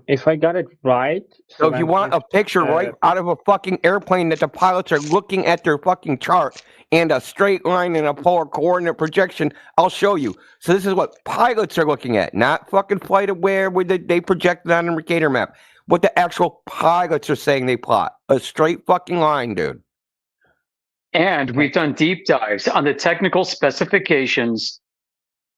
If I got it right. So if you want a picture right out of a fucking airplane that the pilots are looking at their fucking chart and a straight line and a polar coordinate projection, I'll show you. So this is what pilots are looking at, not fucking flight aware where they projected on a Mercator map. What the actual pilots are saying they plot. A straight fucking line, dude. And we've done deep dives on the technical specifications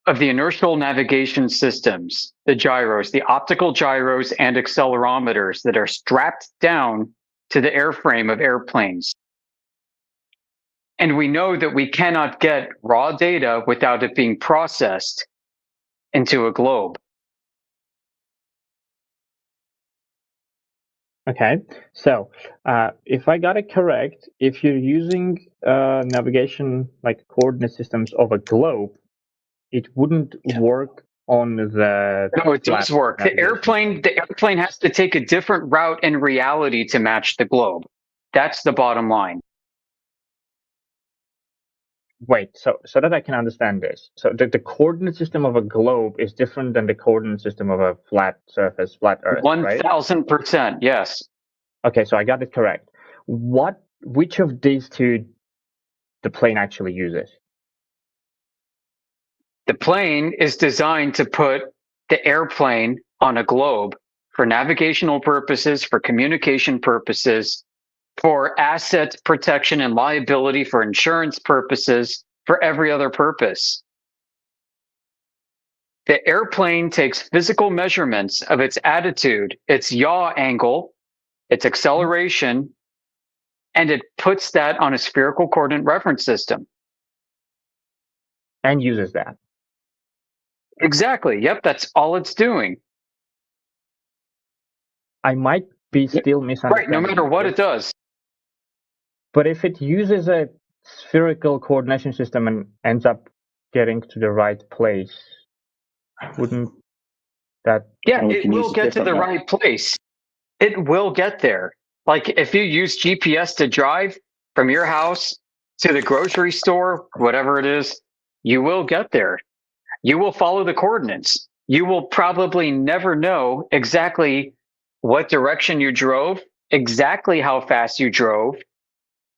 of the inertial navigation systems, the gyros, the optical gyros and accelerometers that are strapped down to the airframe of airplanes. And we know that we cannot get raw data without it being processed into a globe. Okay, so if I got it correct, if you're using navigation like coordinate systems of a globe, it wouldn't work on the. No, it does work. The airplane has to take a different route in reality to match the globe. That's the bottom line. Wait, so that I can understand this. So the coordinate system of a globe is different than the coordinate system of a flat surface, flat Earth, 1000%, yes. Okay, so I got it correct. Which of these two the plane actually uses? The plane is designed to put the airplane on a globe for navigational purposes, for communication purposes, for asset protection and liability, for insurance purposes, for every other purpose. The airplane takes physical measurements of its attitude, its yaw angle, its acceleration, and it puts that on a spherical coordinate reference system. And uses that. Exactly. Yep, that's all it's doing. I might be still misunderstanding. Right, no matter what it does. But if it uses a spherical coordination system and ends up getting to the right place, wouldn't that... Yeah, it will get to the right place. It will get there. Like if you use GPS to drive from your house to the grocery store, whatever it is, you will get there. You will follow the coordinates. You will probably never know exactly what direction you drove, exactly how fast you drove,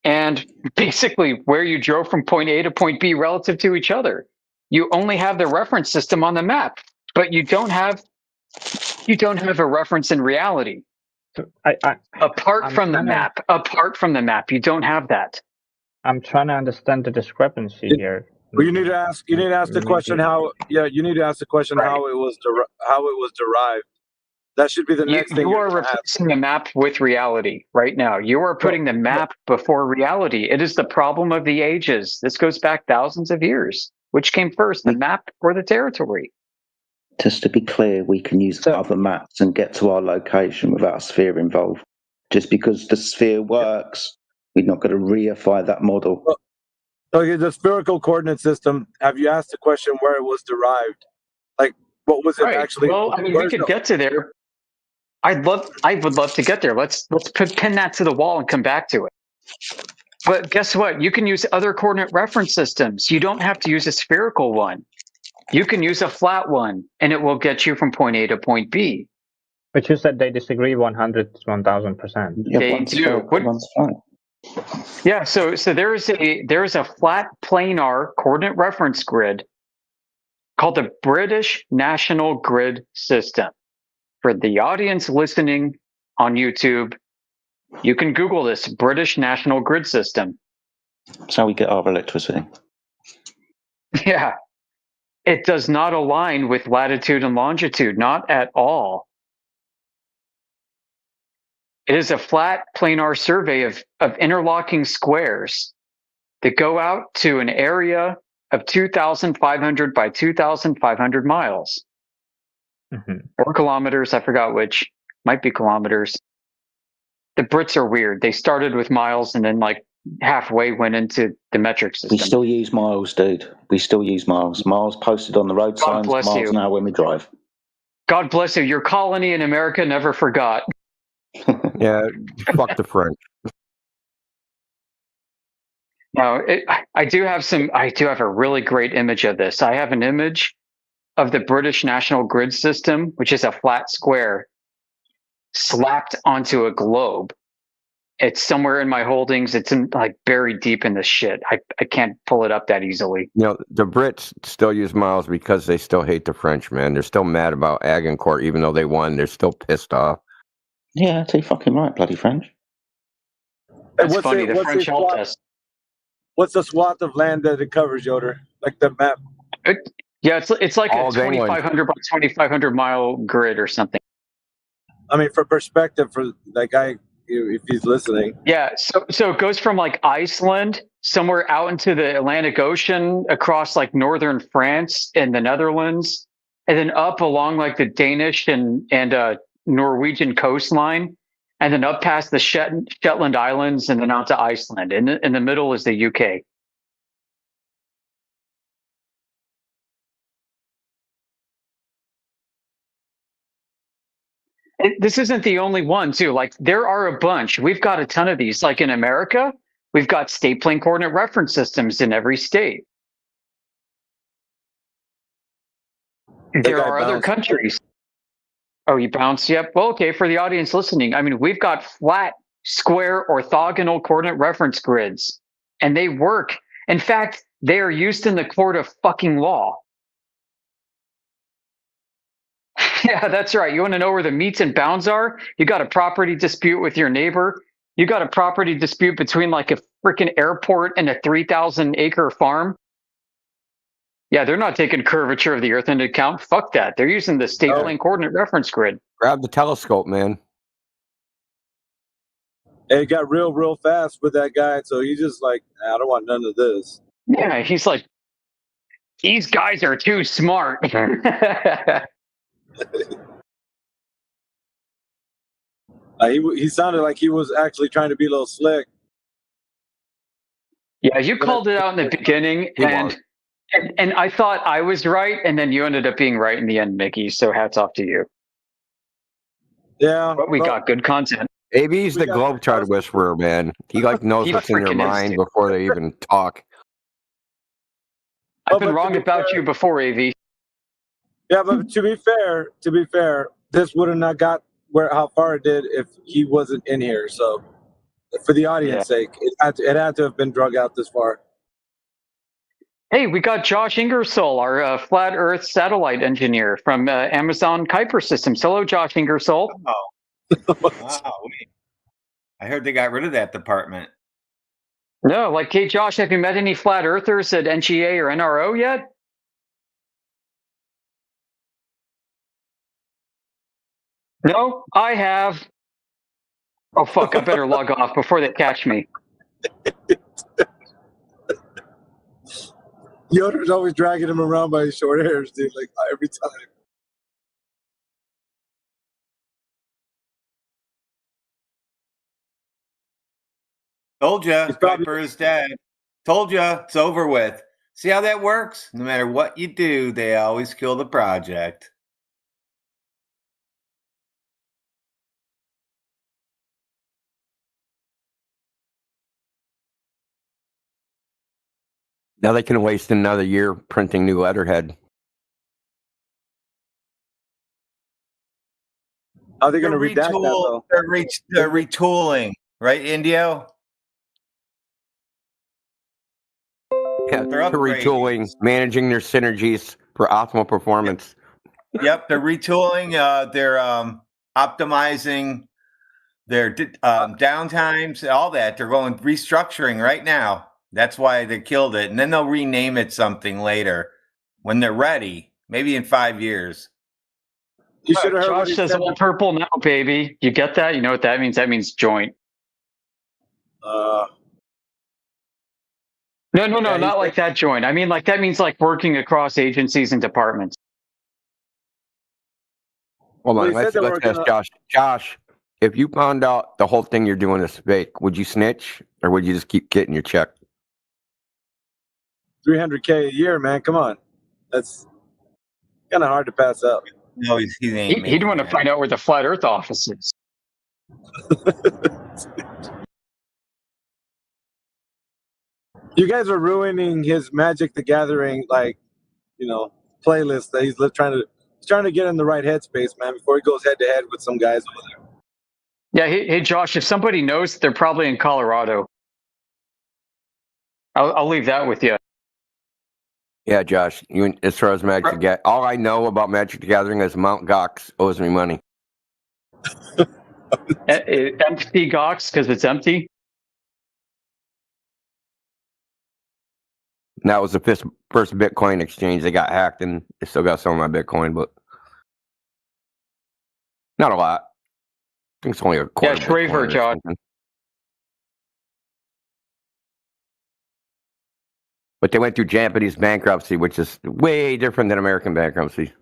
and basically where you drove from point A to point B relative to each other. You only have the reference system on the map, but you don't have a reference in reality. Apart from the map, you don't have that. I'm trying to understand the discrepancy here. Well, you need to ask the question how. Yeah, you need to ask the question how it was derived. That should be the next thing. You are replacing the map with reality right now. You are putting the map before reality. It is the problem of the ages. This goes back thousands of years. Which came first, the map or the territory? Just to be clear, we can use other maps and get to our location without a sphere involved. Just because the sphere works, we're not going to reify that model. Okay, the spherical coordinate system, have you asked the question where it was derived? Like, what was it actually? Well, I mean, we could get to there. I would love to get there. Let's pin that to the wall and come back to it. But guess what? You can use other coordinate reference systems. You don't have to use a spherical one. You can use a flat one, and it will get you from point A to point B. But you said they disagree 1,000%. They do. Yeah, so there is a flat planar coordinate reference grid called the British National Grid System. For the audience listening on YouTube, you can Google this, British National Grid System. That's how we get our electricity. Yeah. It does not align with latitude and longitude, not at all. It is a flat planar survey of interlocking squares that go out to an area of 2,500 by 2,500 miles. Or kilometers, I forgot which. Might be kilometers. The Brits are weird. They started with miles and then like halfway went into the metric system. We still use miles, dude. We still use miles. Miles posted on the road signs, miles an hour when we drive. God bless you. Your colony in America never forgot. Yeah, fuck the French. No, I do have a really great image of this. I have an image of the British National Grid System, which is a flat square slapped onto a globe. It's somewhere in my holdings. It's like buried deep in the shit. I can't pull it up that easily. You know, the Brits still use miles because they still hate the French, man. They're still mad about Agincourt, even though they won. They're still pissed off. Yeah, that's fucking right, bloody French. That's funny. The French helped us. What's the swath of land that it covers, Yoder? Like the map? Yeah, it's like a 2,500 by 2,500 mile grid or something. I mean, for perspective, for that guy, if he's listening. Yeah, so it goes from like Iceland somewhere out into the Atlantic Ocean, across like northern France and the Netherlands, and then up along like the Danish and Norwegian coastline, and then up past the Shetland Islands, and then out to Iceland. And in the middle is the UK. This isn't the only one, too. Like, there are a bunch. We've got a ton of these. Like in America, we've got state plane coordinate reference systems in every state. There are other countries. Oh, you bounced? Yep. Well, okay, for the audience listening, I mean, we've got flat, square, orthogonal coordinate reference grids, and they work. In fact, they are used in the court of fucking law. Yeah, that's right. You want to know where the meets and bounds are? You got a property dispute with your neighbor. You got a property dispute between like a freaking airport and a 3,000 acre farm. Yeah, they're not taking curvature of the earth into account. Fuck that. They're using the state plane coordinate reference grid. Grab the telescope, man. It got real fast with that guy. So he's just like, I don't want none of this. Yeah, he's like, these guys are too smart. He sounded like he was actually trying to be a little slick. Yeah, you called it out in the beginning, and I thought I was right, and then you ended up being right in the end, Mickey. So hats off to you. Yeah, but we got good content. AB's the Globetrotter whisperer, man. He like knows what's in your mind before they even talk. I've been wrong about you before, AV. Yeah, but to be fair, this would have not got how far it did if he wasn't in here. So, for the audience sake, it had to have been drug out this far. Hey, we got Josh Ingersoll, our flat Earth satellite engineer from Amazon Kuiper Systems. Hello, Josh Ingersoll. Oh, wow! I heard they got rid of that department. No, like, hey, Josh, have you met any flat earthers at NGA or NRO yet? No, I have. Oh, fuck, I better log off before they catch me. Yoder's always dragging him around by his short hairs, dude, like every time. Told ya, Kuiper is dead. Told ya, it's over with. See how that works? No matter what you do, they always kill the project. Now they can waste another year printing new letterhead. How are they going to redact that, though? They're retooling, right, Indio? Yeah, they're retooling, managing their synergies for optimal performance. Yep, they're retooling. They're optimizing their downtimes, all that. They're going restructuring right now. That's why they killed it. And then they'll rename it something later when they're ready, maybe in 5 years. You should have heard Josh says all purple now, baby. You get that? You know what that means? That means joint. No, not like that joint. I mean, like that means like working across agencies and departments. Hold on, let's ask Josh. Josh, if you found out the whole thing you're doing is fake, would you snitch or would you just keep getting your check? $300K a year, man. Come on, that's kind of hard to pass up. No, he ain't. He'd want to find out where the flat Earth office is. You guys are ruining his Magic the Gathering, playlist that he's trying to get in the right headspace, man, before he goes head to head with some guys over there. Yeah, hey Josh, if somebody knows, they're probably in Colorado. I'll leave that with you. Yeah, Josh. As far as Magic, all I know about Magic the Gathering is Mount Gox owes me money. Empty Gox because it's empty. And that was the first Bitcoin exchange. They got hacked, and they still got some of my Bitcoin, but not a lot. I think it's only a quarter. Yeah, Traver, Josh. But they went through Japanese bankruptcy, which is way different than American bankruptcy.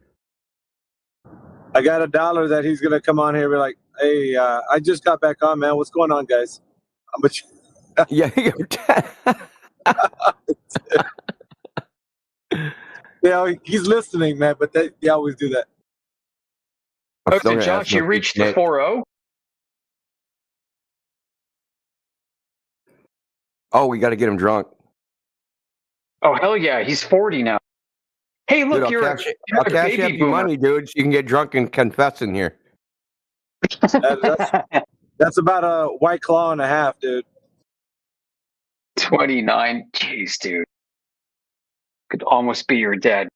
I got $1 that he's going to come on here and be like, hey, I just got back on, man. What's going on, guys? Yeah. Yeah, he's listening, man, but they always do that. Okay, Josh, you reached the 4-0? Oh, we got to get him drunk. Oh, hell yeah. He's 40 now. Hey, look, dude, you're I'll cash you your money, dude, so you can get drunk and confess in here. That's about a White Claw and a half, dude. 29. Jeez, dude. Could almost be your dad.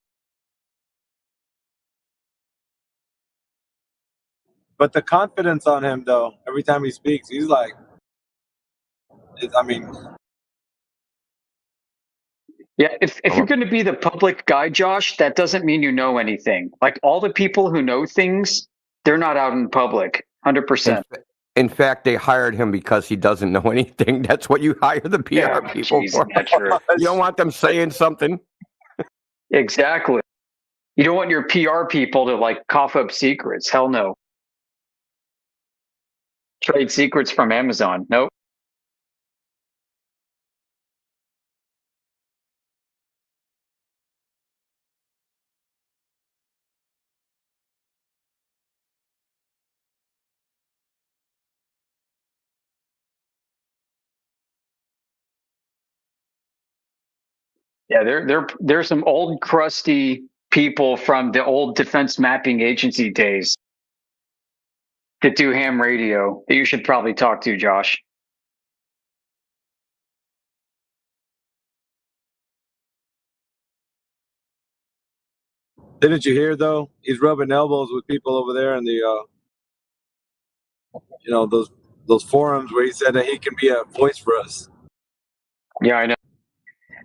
But the confidence on him, though, every time he speaks, he's like, Yeah, if you're going to be the public guy, Josh, that doesn't mean you know anything. Like, all the people who know things, they're not out in public, 100%. In fact, they hired him because he doesn't know anything. That's what you hire the PR people for. You don't want them saying something. Exactly. You don't want your PR people to, like, cough up secrets. Hell no. Trade secrets from Amazon. Nope. Yeah, there's some old crusty people from the old Defense Mapping Agency days that do ham radio that you should probably talk to, Josh. Didn't you hear, though? He's rubbing elbows with people over there in the, those forums where he said that he can be a voice for us. Yeah, I know.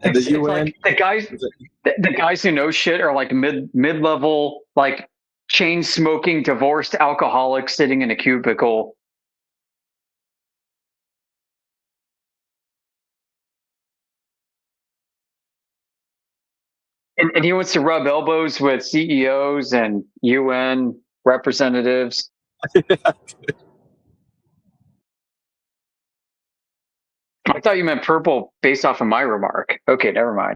And it's like the guys who know shit are like mid-level, like chain smoking, divorced alcoholics sitting in a cubicle. And he wants to rub elbows with CEOs and UN representatives. I thought you meant purple based off of my remark. Okay, never mind.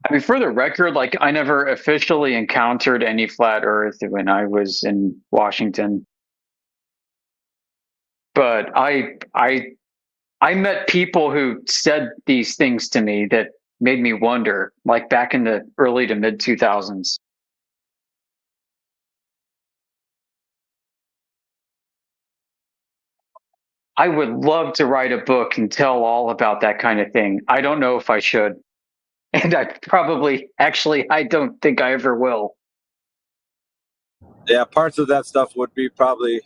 I mean, for the record, like, I never officially encountered any flat Earth when I was in Washington. But I met people who said these things to me that made me wonder, like back in the early to mid 2000s. I would love to write a book and tell all about that kind of thing. I don't know if I should. And I don't think I ever will. Yeah, parts of that stuff would be probably.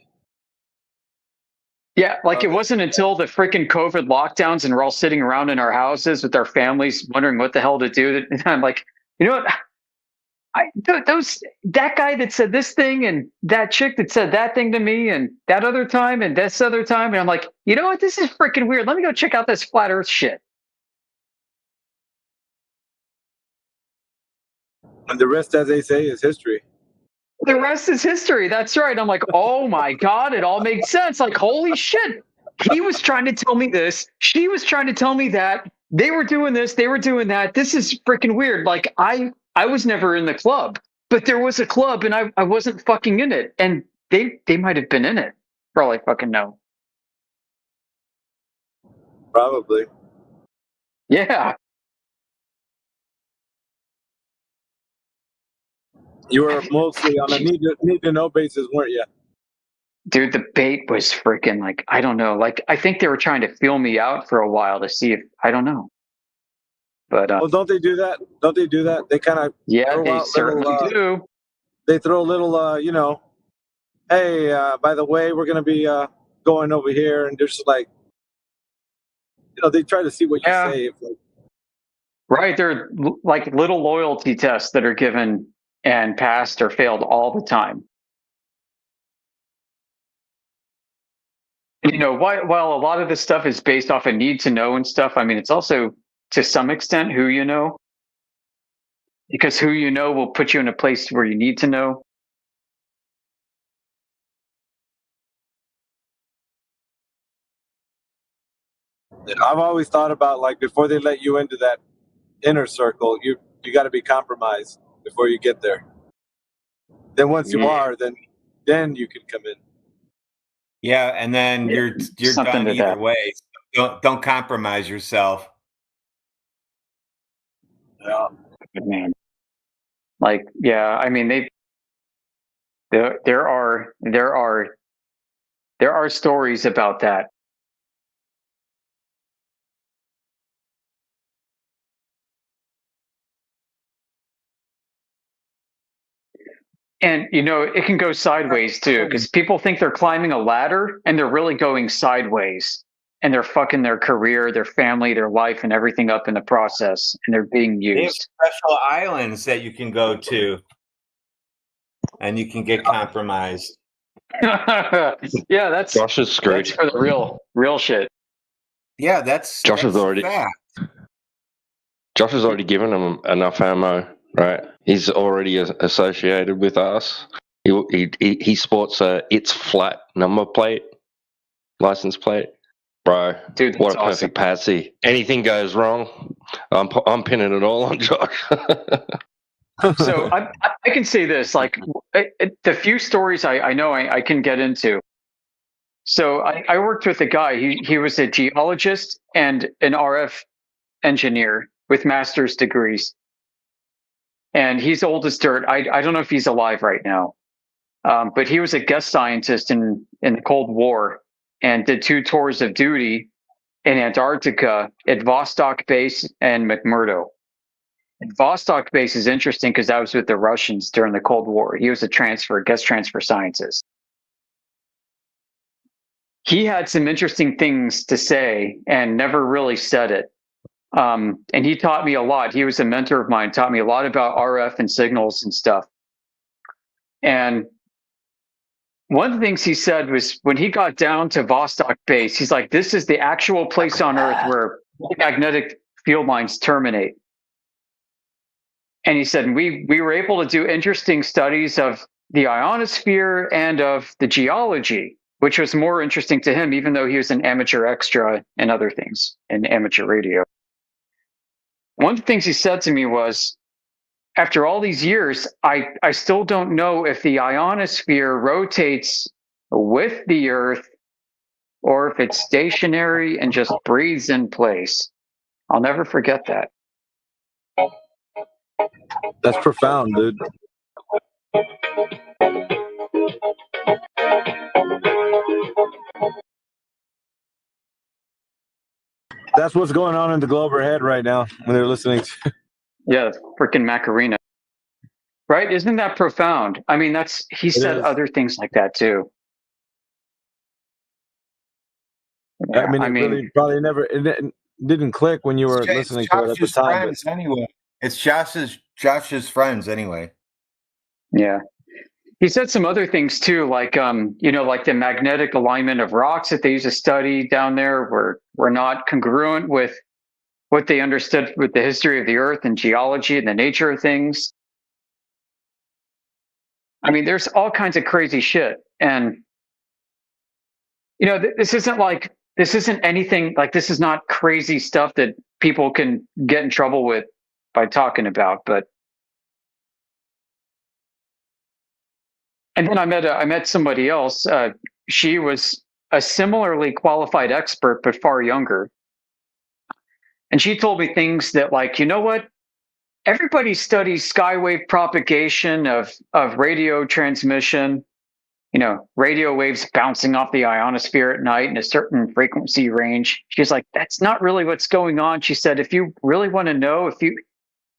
Yeah, like it wasn't until the freaking COVID lockdowns and we're all sitting around in our houses with our families wondering what the hell to do. And I'm like, you know what? That guy that said this thing and that chick that said that thing to me and that other time and this other time. And I'm like, you know what? This is freaking weird. Let me go check out this flat Earth shit. And the rest, as they say, is history. The rest is history. That's right. I'm like, oh my God, it all makes sense. Like, holy shit. he was trying to tell me this. She was trying to tell me that. They were doing this. They were doing that. This is freaking weird. Like, I was never in the club, but there was a club and I wasn't fucking in it. And they might have been in it. For all I fucking know. Probably. Yeah. You were mostly on a need to know basis, weren't you? Dude, the bait was freaking like, I don't know. Like, I think they were trying to feel me out for a while to see if, I don't know. But well, don't they do that? Don't they do that? They kind of they certainly do. They throw a little, hey, by the way, we're going to be going over here, and just like, they try to see what you say. If, like, right, they're like little loyalty tests that are given and passed or failed all the time. While a lot of this stuff is based off of need to know and stuff, I mean, it's also to some extent who you know, because who you know will put you in a place where you need to know. I've always thought about, like, before they let you into that inner circle, you got to be compromised before you get there. Then once you are, then you can come in. Yeah, and then you're done either way. So don't compromise yourself. Yeah, man. Like, yeah, I mean, there are stories about that. And, it can go sideways too, because people think they're climbing a ladder and they're really going sideways, and they're fucking their career, their family, their life, and everything up in the process, and they're being used. They have special islands that you can go to, and you can get compromised. Yeah, that's Josh is screwed. That's for the real shit. Yeah, Josh has already given him enough ammo. Right, he's already associated with us. He sports a "It's Flat" number plate, license plate. Bro, dude, what a perfect patsy. Anything goes wrong, I'm pinning it all on Josh. So I can say this, like, the few stories I know I can get into. So I worked with a guy. He was a geologist and an RF engineer with master's degrees. And he's old as dirt. I don't know if he's alive right now, but he was a guest scientist in the Cold War and did 2 tours of duty in Antarctica at Vostok Base and McMurdo. And Vostok Base is interesting because that was with the Russians during the Cold War. He was a guest transfer scientist. He had some interesting things to say and never really said it. And he taught me a lot. He was a mentor of mine, taught me a lot about RF and signals and stuff. And one of the things he said was when he got down to Vostok Base, he's like, this is the actual place on Earth where magnetic field lines terminate. And he said, we were able to do interesting studies of the ionosphere and of the geology, which was more interesting to him, even though he was an amateur extra and other things in amateur radio. One of the things he said to me was, after all these years, I still don't know if the ionosphere rotates with the Earth or if it's stationary and just breathes in place. I'll never forget that. That's profound, dude. That's what's going on in the globe ahead right now when they're listening to. Yeah, freaking Macarena. Right? Isn't that profound? I mean, he said other things like that too. Yeah, I mean, really probably never it didn't click when you were listening to it at the time. Friends anyway. It's Josh's friends anyway. Yeah. He said some other things too, like like the magnetic alignment of rocks that they used to study down there were not congruent with what they understood with the history of the Earth and geology and the nature of things. I mean, there's all kinds of crazy shit. And, this isn't like this isn't anything like this is not crazy stuff that people can get in trouble with by talking about. But and then I met somebody else. She was a similarly qualified expert, but far younger. And she told me things that, like, you know what? Everybody studies skywave propagation of radio transmission, you know, radio waves bouncing off the ionosphere at night in a certain frequency range. She's like, that's not really what's going on. She said, if you really want to know,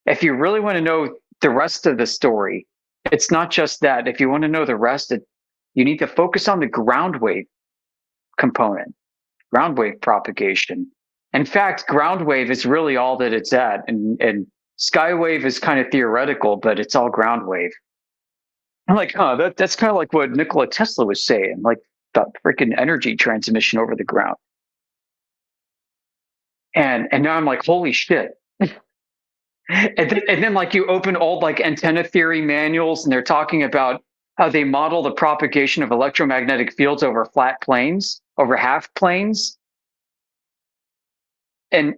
if you really want to know the rest of the story, it's not just that. If you want to know the rest, you need to focus on the ground wave component, ground wave propagation. In fact, ground wave is really all that it's at. And skywave is kind of theoretical, but it's all ground wave. I'm like, that's kind of like what Nikola Tesla was saying, like about freaking energy transmission over the ground. And now I'm like, holy shit. and then like you open old like antenna theory manuals, and they're talking about how they model the propagation of electromagnetic fields over flat planes, over half planes. And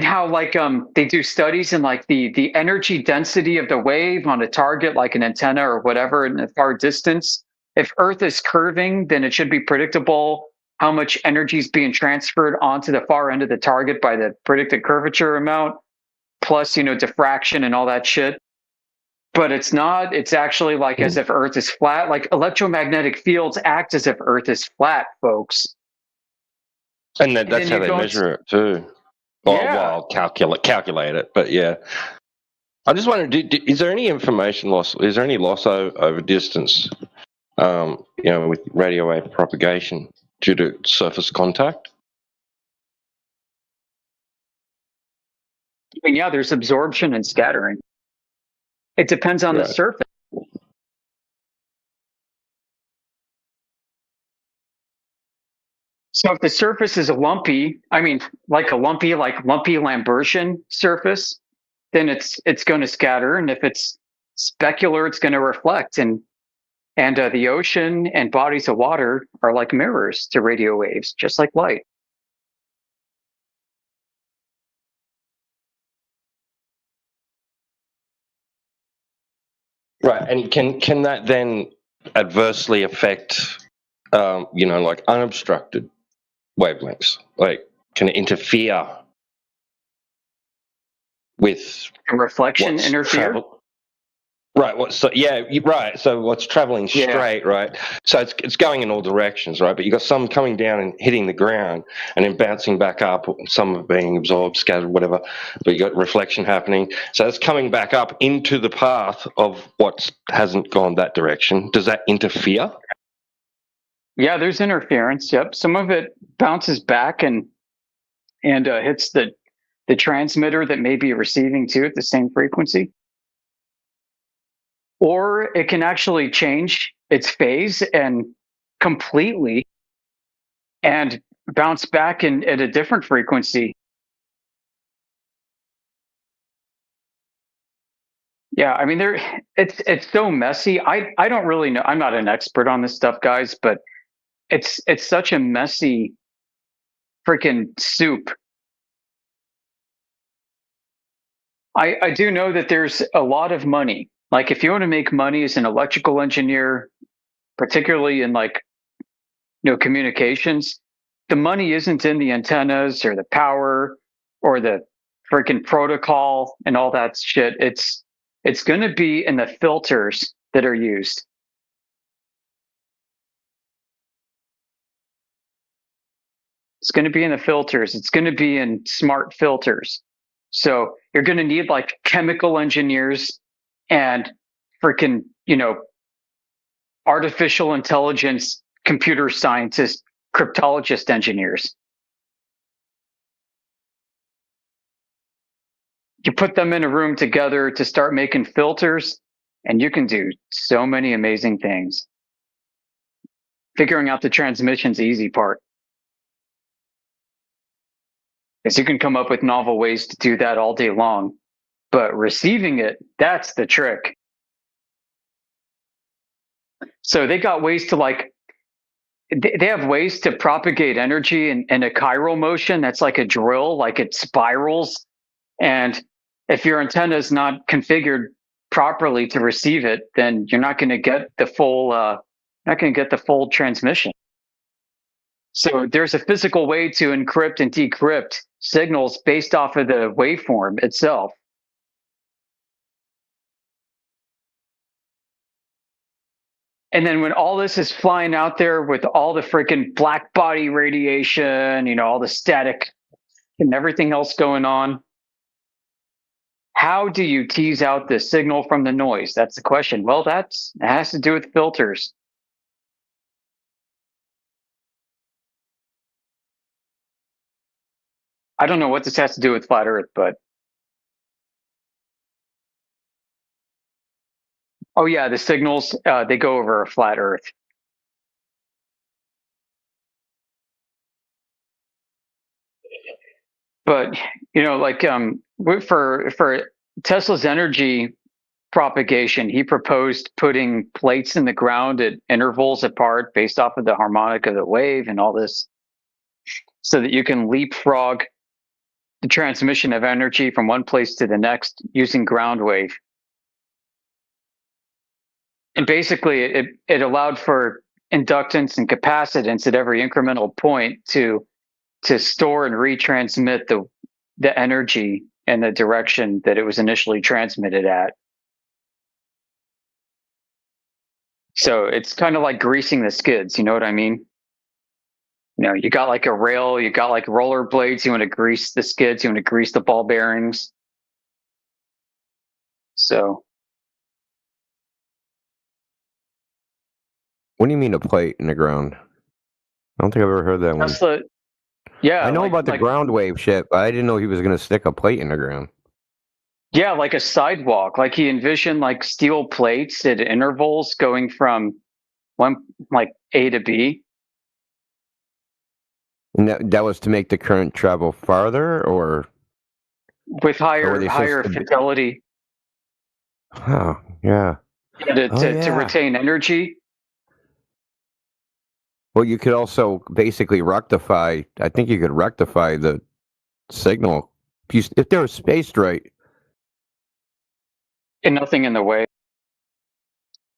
how like they do studies in like the energy density of the wave on a target like an antenna or whatever in a far distance. If Earth is curving, then it should be predictable how much energy is being transferred onto the far end of the target by the predicted curvature amount, plus, you know, diffraction and all that shit. But it's not. It's actually like as if Earth is flat. Like electromagnetic fields act as if Earth is flat, folks. And that's how they measure it too. Well, calculate it, but yeah. I just wondered, is there any information loss? Is there any loss over distance? You know, with radio wave propagation due to surface contact? Yeah, there's absorption and scattering. It depends on the surface. So if the surface is lumpy, like lumpy Lambertian surface, then it's going to scatter, and if it's specular, it's going to reflect. And the ocean and bodies of water are like mirrors to radio waves, just like light. Right, and can that then adversely affect, you know, like unobstructed wavelengths? Like, can it interfere with reflection? Interfere? Right. Right. So what's traveling straight, right? So it's going in all directions, right? But you got some coming down and hitting the ground, and then bouncing back up. Some are being absorbed, scattered, whatever. But you got reflection happening. So it's coming back up into the path of what hasn't gone that direction. Does that interfere? Yeah, there's interference. Yep. Some of it bounces back and hits the transmitter that may be receiving too at the same frequency. Or it can actually change its phase and completely and bounce back at a different frequency. Yeah, I mean, it's so messy. I don't really know. I'm not an expert on this stuff, guys, but it's such a messy freaking soup. I do know that there's a lot of money. Like if you want to make money as an electrical engineer, particularly in like, you know, communications, the money isn't in the antennas or the power or the freaking protocol and all that shit. It's going to be in the filters that are used. It's going to be in the filters. It's going to be in smart filters. So you're going to need like chemical engineers and freaking, you know, artificial intelligence, computer scientists, cryptologist engineers. You put them in a room together to start making filters, and you can do so many amazing things. Figuring out the transmission's the easy part. Because you can come up with novel ways to do that all day long. But receiving it, that's the trick. So they got ways to like, they have ways to propagate energy in a chiral motion. That's like a drill, like it spirals. And if your antenna is not configured properly to receive it, then you're not going to get the full transmission. So there's a physical way to encrypt and decrypt signals based off of the waveform itself. And then when all this is flying out there with all the freaking black body radiation, you know, all the static and everything else going on, how do you tease out the signal from the noise? That's the question. Well, it has to do with filters. I don't know what this has to do with flat Earth, but oh yeah, the signals, they go over a flat Earth. But, you know, like for Tesla's energy propagation, he proposed putting plates in the ground at intervals apart based off of the harmonic of the wave and all this, so that you can leapfrog the transmission of energy from one place to the next using ground wave. And basically, it allowed for inductance and capacitance at every incremental point to store and retransmit the energy in the direction that it was initially transmitted at. So it's kind of like greasing the skids, you know what I mean? You know, you got like a rail, you got like roller blades, you want to grease the skids, you want to grease the ball bearings. So. What do you mean a plate in the ground? I don't think I've ever heard that one. Yeah. I know about the ground wave shit, but I didn't know he was going to stick a plate in the ground. Yeah, like a sidewalk. Like he envisioned like steel plates at intervals going from like A to B. And that was to make the current travel farther, or with higher fidelity. Oh, yeah. To retain energy. Well, you could also basically rectify. I think you could rectify the signal if they were spaced right. And nothing in the way.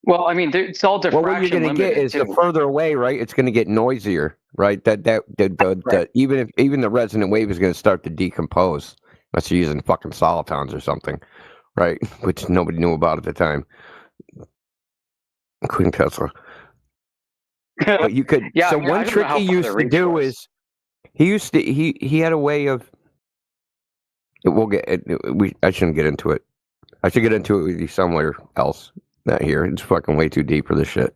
Well, I mean, it's all diffraction. Well, what you're going to get is the further away, right? It's going to get noisier, right? Right. Even the resonant wave is going to start to decompose. Unless you're using fucking solitons or something, right? Which nobody knew about at the time, including Tesla. But you could. Yeah, so one trick he used to do is he had a way of. We'll get. I shouldn't get into it. I should get into it with you somewhere else. Not here. It's fucking way too deep for this shit.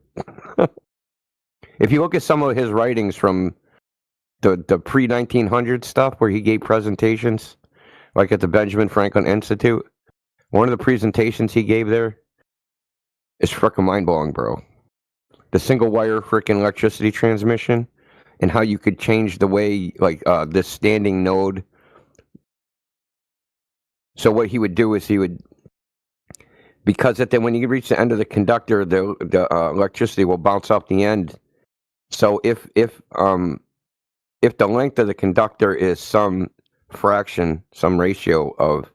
If you look at some of his writings from the pre-1900 stuff where he gave presentations, like at the Benjamin Franklin Institute, one of the presentations he gave there is freaking mind-blowing, bro. The single wire freaking electricity transmission and how you could change the way, like, this standing node. So what he would do is because when you reach the end of the conductor, the electricity will bounce off the end. So if the length of the conductor is some fraction, some ratio of,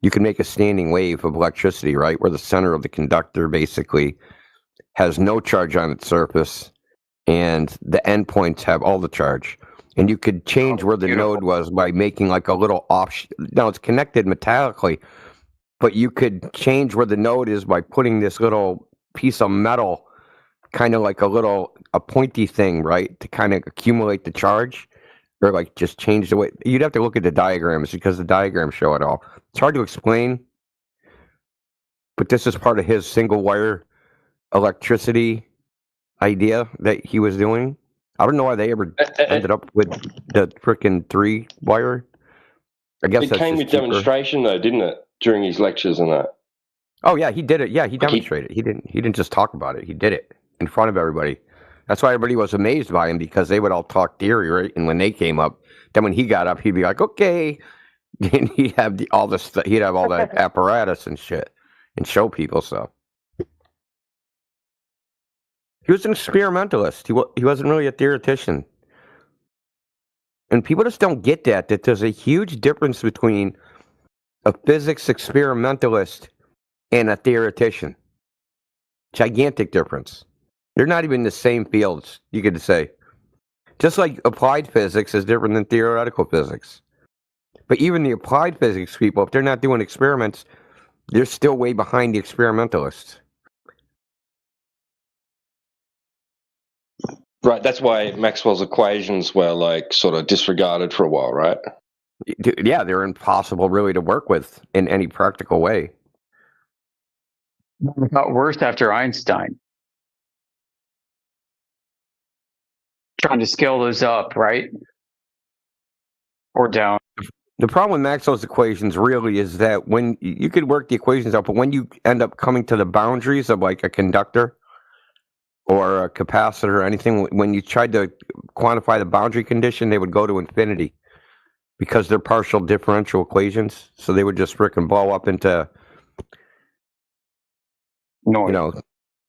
you can make a standing wave of electricity, right? Where the center of the conductor basically has no charge on its surface, and the endpoints have all the charge. And you could change where the node was by making like a little now it's connected metallically, but you could change where the node is by putting this little piece of metal, kind of like a pointy thing, right? To kind of accumulate the charge, or like just change the way. You'd have to look at the diagrams because the diagrams show it all. It's hard to explain, but this is part of his single wire electricity idea that he was doing. I don't know why they ever ended up with the freaking 3-wire. I guess it came with demonstration though, didn't it? During his lectures and that. Oh yeah, he did it. Yeah, he demonstrated. He didn't just talk about it. He did it in front of everybody. That's why everybody was amazed by him, because they would all talk theory, right? And when they came up, then when he got up, he'd be like, "Okay," and he'd have all the apparatus and shit, and show people. So He was an experimentalist. He wasn't really a theoretician. And people just don't get that there's a huge difference between a physics experimentalist and a theoretician. Gigantic difference. They're not even in the same fields, you could say. Just like applied physics is different than theoretical physics. But even the applied physics people, if they're not doing experiments, they're still way behind the experimentalists. Right, that's why Maxwell's equations were like sort of disregarded for a while, right? Yeah, they're impossible really to work with in any practical way. Got worse after Einstein. Trying to scale those up, right? Or down. The problem with Maxwell's equations really is that when you could work the equations out, but when you end up coming to the boundaries of like a conductor or a capacitor or anything, when you tried to quantify the boundary condition, they would go to infinity because they're partial differential equations. So they would just frickin' blow up into, noise. You know,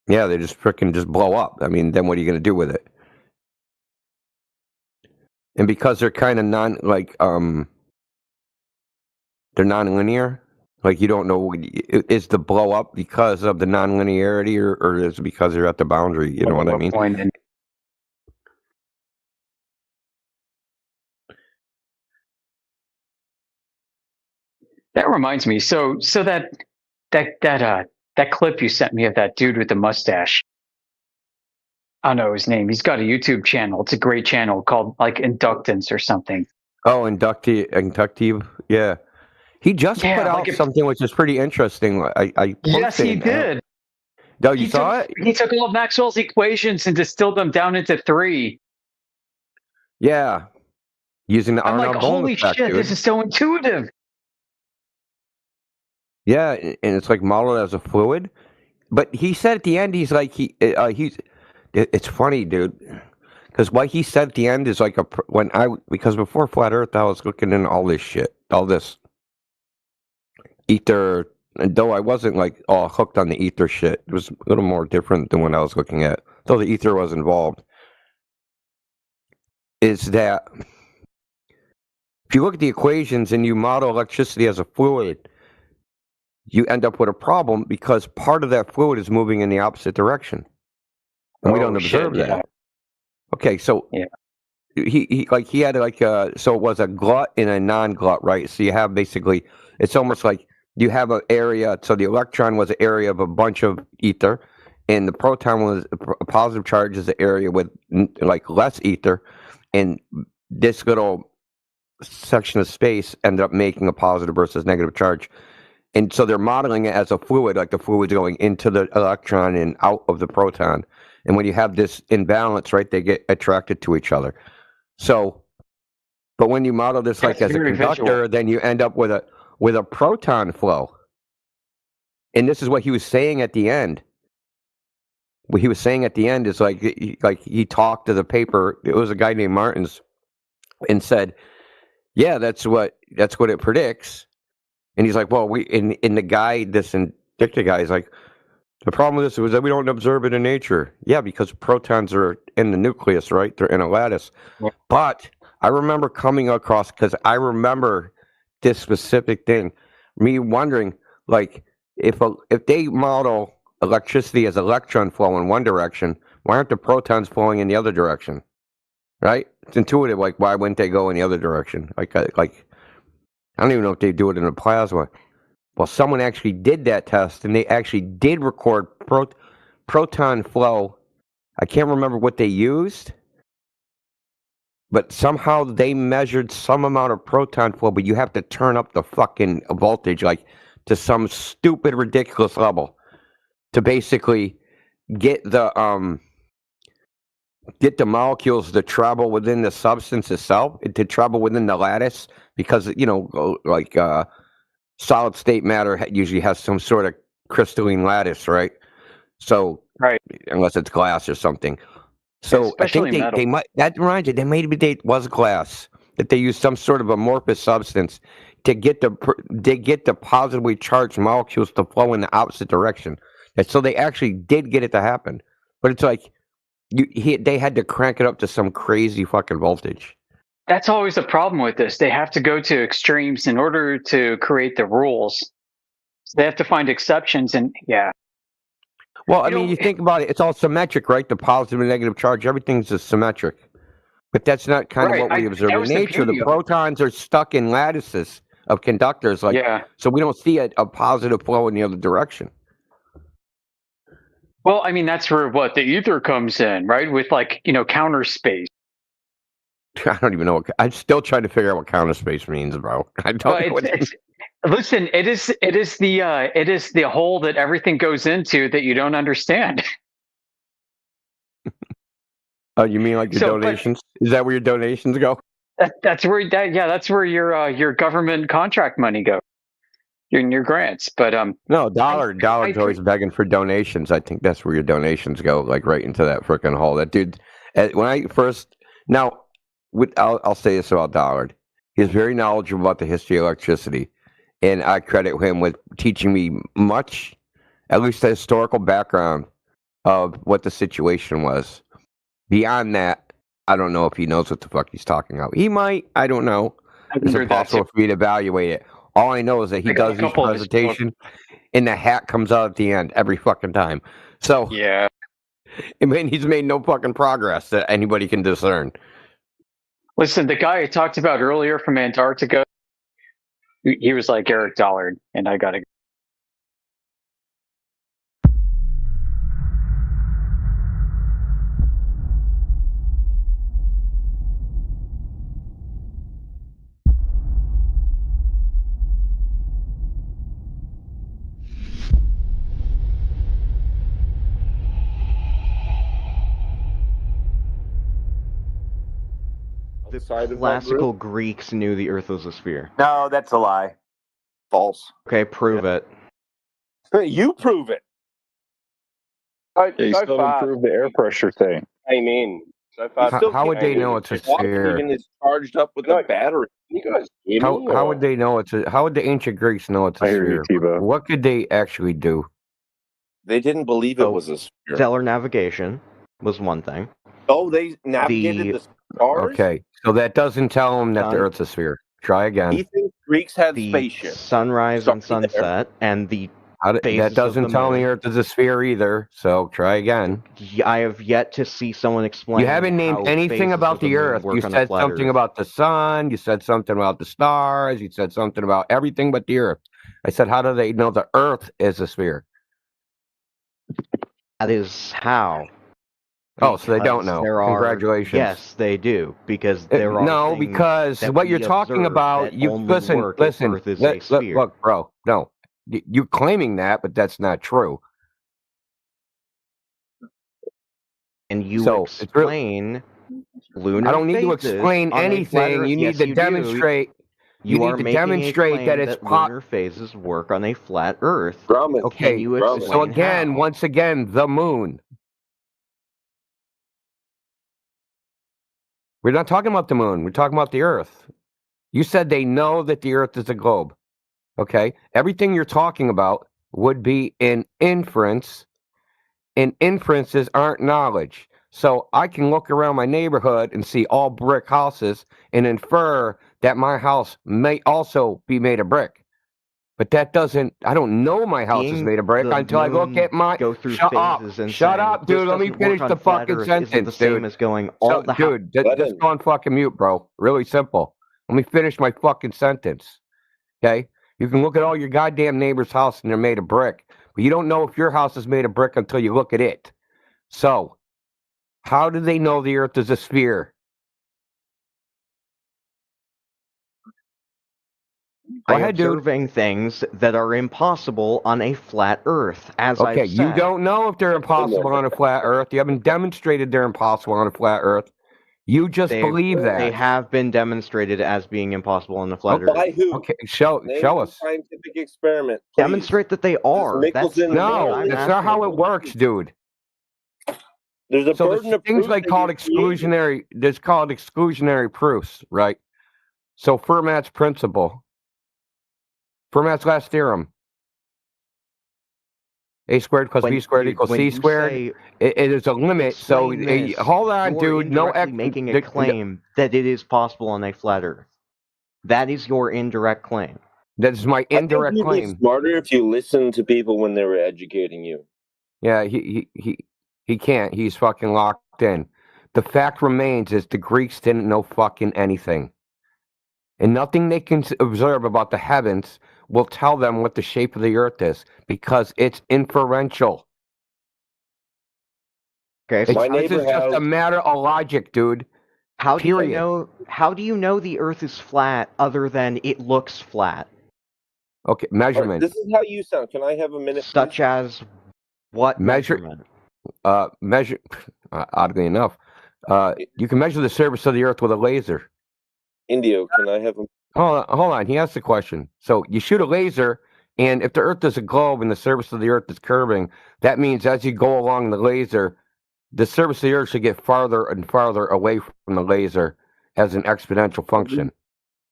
yeah, they just frickin' just blow up. I mean, then what are you going to do with it? And because they're kind of they're nonlinear. Like you don't know, is the blow up because of the nonlinearity or is it because they're at the boundary? You know what I mean? That reminds me. So that clip you sent me of that dude with the mustache. I don't know his name. He's got a YouTube channel. It's a great channel called like Inductance or something. Oh, Inductive. Yeah. He just put out something which is pretty interesting. I yes, he did. No, you saw it? He took all of Maxwell's equations and distilled them down into 3. Yeah. Using the Arnold holy shit, dude. This is so intuitive. Yeah, and it's like modeled as a fluid. But he said at the end, he's like, it's funny, dude. Because what he said at the end is like because before Flat Earth, I was looking into all this shit, all this ether, and though I wasn't like all hooked on the ether shit, it was a little more different than what I was looking at, though the ether was involved, is that if you look at the equations and you model electricity as a fluid, you end up with a problem because part of that fluid is moving in the opposite direction. And we don't observe that. Okay, so he had like so it was a glut and a non-glut, right? So you have basically, it's almost like you have an area, so the electron was an area of a bunch of ether, and the proton was a positive charge is an area with like less ether, and this little section of space ended up making a positive versus negative charge. And so they're modeling it as a fluid, like the fluid's going into the electron and out of the proton. And when you have this imbalance, right, they get attracted to each other. So, but when you model this like as a conductor, then you end up with a proton flow. And this is what he was saying at the end. What he was saying at the end is like he talked to the paper. It was a guy named Martins, and said, "Yeah, that's what it predicts." And he's like, "Well, in the guy, this Indicta guy is like, the problem with this was that we don't observe it in nature. Yeah, because protons are in the nucleus, right? They're in a lattice. Yeah. But I remember coming across, because I remember this specific thing, me wondering, like, if they model electricity as electron flow in one direction, why aren't the protons flowing in the other direction? Right? It's intuitive. Like, why wouldn't they go in the other direction? Like I don't even know if they do it in a plasma. Well, someone actually did that test, and they actually did record proton flow. I can't remember what they used, but somehow they measured some amount of proton flow, but you have to turn up the fucking voltage, like, to some stupid, ridiculous level to basically get the molecules to travel within the substance itself, to travel within the lattice, because, you know, like, solid state matter usually has some sort of crystalline lattice, right? So, right, unless it's glass or something. So especially I think they might. That reminds you, maybe it was glass, that they used some sort of amorphous substance to get the positively charged molecules to flow in the opposite direction. And so they actually did get it to happen. But it's like, They had to crank it up to some crazy fucking voltage. That's always the problem with this. They have to go to extremes in order to create the rules. So they have to find exceptions, and yeah. Well, I mean, you think about it, it's all symmetric, right? The positive and negative charge, everything's just symmetric. But that's not kind of what we observe in nature. The protons are stuck in lattices of conductors, so we don't see a positive flow in the other direction. Well, I mean, that's where the ether comes in, right? With counter space. I don't even know. I'm still trying to figure out what counter space means, bro. I don't know. Listen, it is the hole that everything goes into that you don't understand. Oh, you mean like your donations? Is that where your donations go? That's where your government contract money goes. Your grants, but no, Dollard's always begging for donations. I think that's where your donations go, like right into that freaking hole. That dude, when I first I'll say this about Dollard. He's very knowledgeable about the history of electricity, and I credit him with teaching me much, at least the historical background of what the situation was. Beyond that, I don't know if he knows what the fuck he's talking about. He might. I don't know. It's impossible for me to evaluate it. All I know is that he does his presentation, and the hat comes out at the end every fucking time. So yeah, I mean, he's made no fucking progress that anybody can discern. Listen, the guy I talked about earlier from Antarctica, he was like Eric Dollard, and I gotta. The classical Greeks knew the Earth was a sphere. No, that's a lie. False. Okay, prove it. You prove it. You still don't prove the air pressure thing. I mean, how would they know it's a sphere? Even is charged up with a battery. You guys how would they know how would the ancient Greeks know it's a sphere? What could they actually do? They didn't believe it was a sphere. Stellar navigation was one thing. Oh, they navigated the stars? Okay, so that doesn't tell them that the Earth's a sphere. Try again. He thinks Greeks had spaceships. Sunrise and sunset, and the that doesn't tell me the Earth is a sphere either. So try again. I have yet to see someone explain. You haven't named anything about the Earth. You said something about the sun. You said something about the stars. You said something about everything but the Earth. I said, how do they know the Earth is a sphere? That is how. Oh, so they don't know. Congratulations. Yes, they do, because there are no, because what you're talking about, you listen. Look, bro. No, you're claiming that, but that's not true. And you explain lunar. I don't need to explain anything. You need to demonstrate. You need to demonstrate that it's lunar phases work on a flat Earth. Okay. So again, once again, the moon. We're not talking about the moon. We're talking about the Earth. You said they know that the Earth is a globe. Okay? Everything you're talking about would be an inference, and inferences aren't knowledge. So I can look around my neighborhood and see all brick houses and infer that my house may also be made of brick. But that doesn't, I don't know my house is made of brick until I look at my, shut up, dude, let me finish the fucking sentence, dude. Dude, just go on fucking mute, bro. Really simple. Let me finish my fucking sentence, okay? You can look at all your goddamn neighbor's house and they're made of brick, but you don't know if your house is made of brick until you look at it. So, how do they know the Earth is a sphere? By observing things that are impossible on a flat Earth, as I've said. You don't know if they're impossible on a flat Earth. You haven't demonstrated they're impossible on a flat Earth. You just believe that. They have been demonstrated as being impossible on the flat Earth. By who? Okay, show us. Scientific experiment. Please. Demonstrate that they are. That's not how it works, dude. There's a burden of things like called exclusionary. There's called exclusionary proofs, right? So Fermat's principle. Fermat's last theorem. A squared plus B squared equals C squared. It is a limit. So hold on, dude. No, making a claim that it is possible on a flat Earth. That is your indirect claim. That is my indirect claim. You'd be smarter if you listened to people when they were educating you. Yeah, he can't. He's fucking locked in. The fact remains is the Greeks didn't know fucking anything. And nothing they can observe about the heavens will tell them what the shape of the earth is because it's inferential. Okay, so this is just a matter of logic, dude. How do you know the earth is flat other than it looks flat? Okay, measurement. This is how you sound. Can I have a minute? Such as what measurement? Measure. Oddly enough, you can measure the surface of the earth with a laser. Indio, can I have a... Hold on. He asked the question. So you shoot a laser, and if the earth is a globe and the surface of the earth is curving, that means as you go along the laser, the surface of the earth should get farther and farther away from the laser as an exponential function.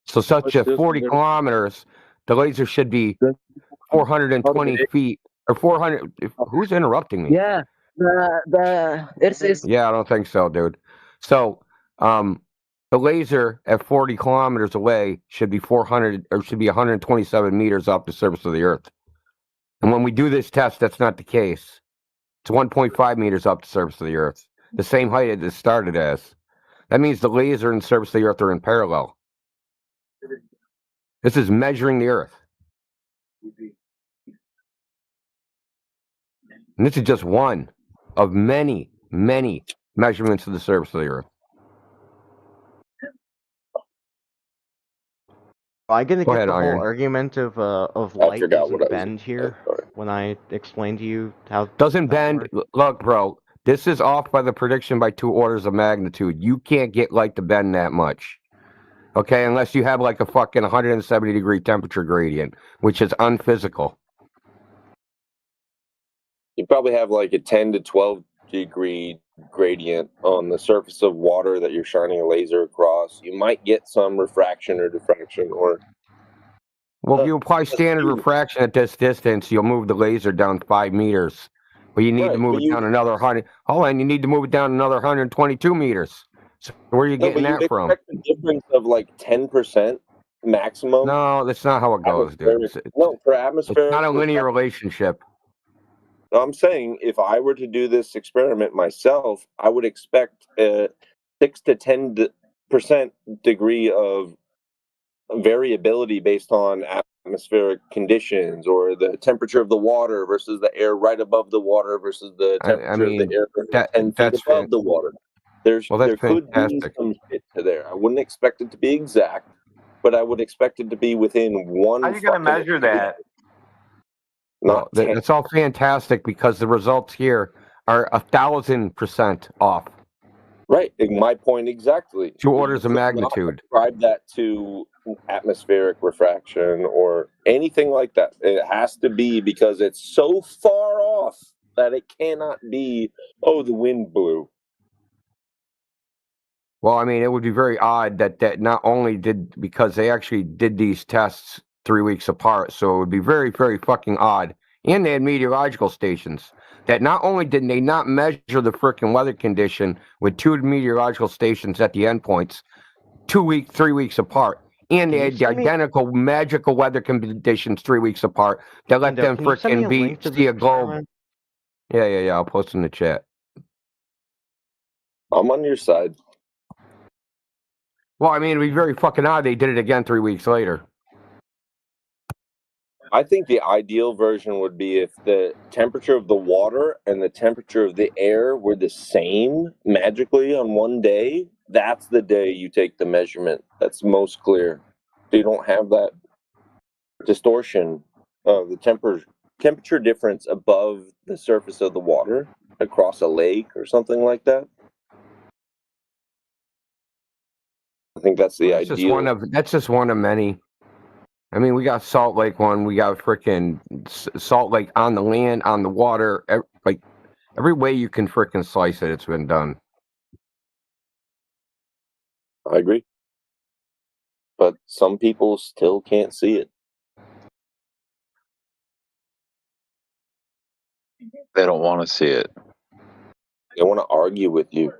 So such as 40 kilometers, the laser should be 420 feet or 400. Who's interrupting me? Yeah, it's Yeah, I don't think so, dude. So, the laser at 40 kilometers away should be 127 meters off the surface of the earth. And when we do this test, that's not the case. It's 1.5 meters off the surface of the earth, the same height it started as. That means the laser and the surface of the earth are in parallel. This is measuring the earth. And this is just one of many, many measurements of the surface of the earth. I get Go ahead, the whole Iron. argument of light doesn't bend here when I explain to you how doesn't bend. Look, bro, this is off by the prediction by 2 orders of magnitude. You can't get light to bend that much. Okay, unless you have like a fucking 170-degree temperature gradient, which is unphysical. You probably have like a 10 to 12 degree gradient on the surface of water that you're shining a laser across. You might get some refraction or diffraction or... Well, if you apply standard refraction at this distance, you'll move the laser down 5 meters. But you need to move it down another 100. Hold on, you need to move it down another 122 meters. So where are you getting that from? You expect a difference of like 10% maximum? No, that's not how it goes, dude. No, for atmospheric... It's not a linear relationship. No, I'm saying if I were to do this experiment myself, I would expect a 6 to 10% degree of variability based on atmospheric conditions or the temperature of the water versus the air right above the water versus the temperature of the air 10 feet above the water. There could be some shit to there. I wouldn't expect it to be exact, but I would expect it to be within one. How are you going to measure that? It's all fantastic because the results here are 1,000% off. Right, my point exactly. 2 orders of magnitude. Ascribe that to atmospheric refraction or anything like that. It has to be because it's so far off that it cannot be, oh, the wind blew. Well, I mean, it would be very odd that not only because they actually did these tests 3 weeks apart, so it would be very, very fucking odd. And they had meteorological stations that not only did they not measure the frickin' weather condition with 2 meteorological stations at the endpoints 3 weeks apart, and they had the identical magical weather conditions 3 weeks apart that let them frickin' see a globe. Yeah. I'll post in the chat. I'm on your side. Well, I mean, it'd be very fucking odd they did it again 3 weeks later. I think the ideal version would be if the temperature of the water and the temperature of the air were the same magically on one day. That's the day you take the measurement. That's most clear. So you don't have that distortion of the temperature difference above the surface of the water across a lake or something like that. I think that's the ideal. That's just one of many. I mean, we got Salt Lake one. We got frickin' Salt Lake on the land, on the water. Every way you can frickin' slice it, it's been done. I agree. But some people still can't see it. They don't want to see it. They want to argue with you.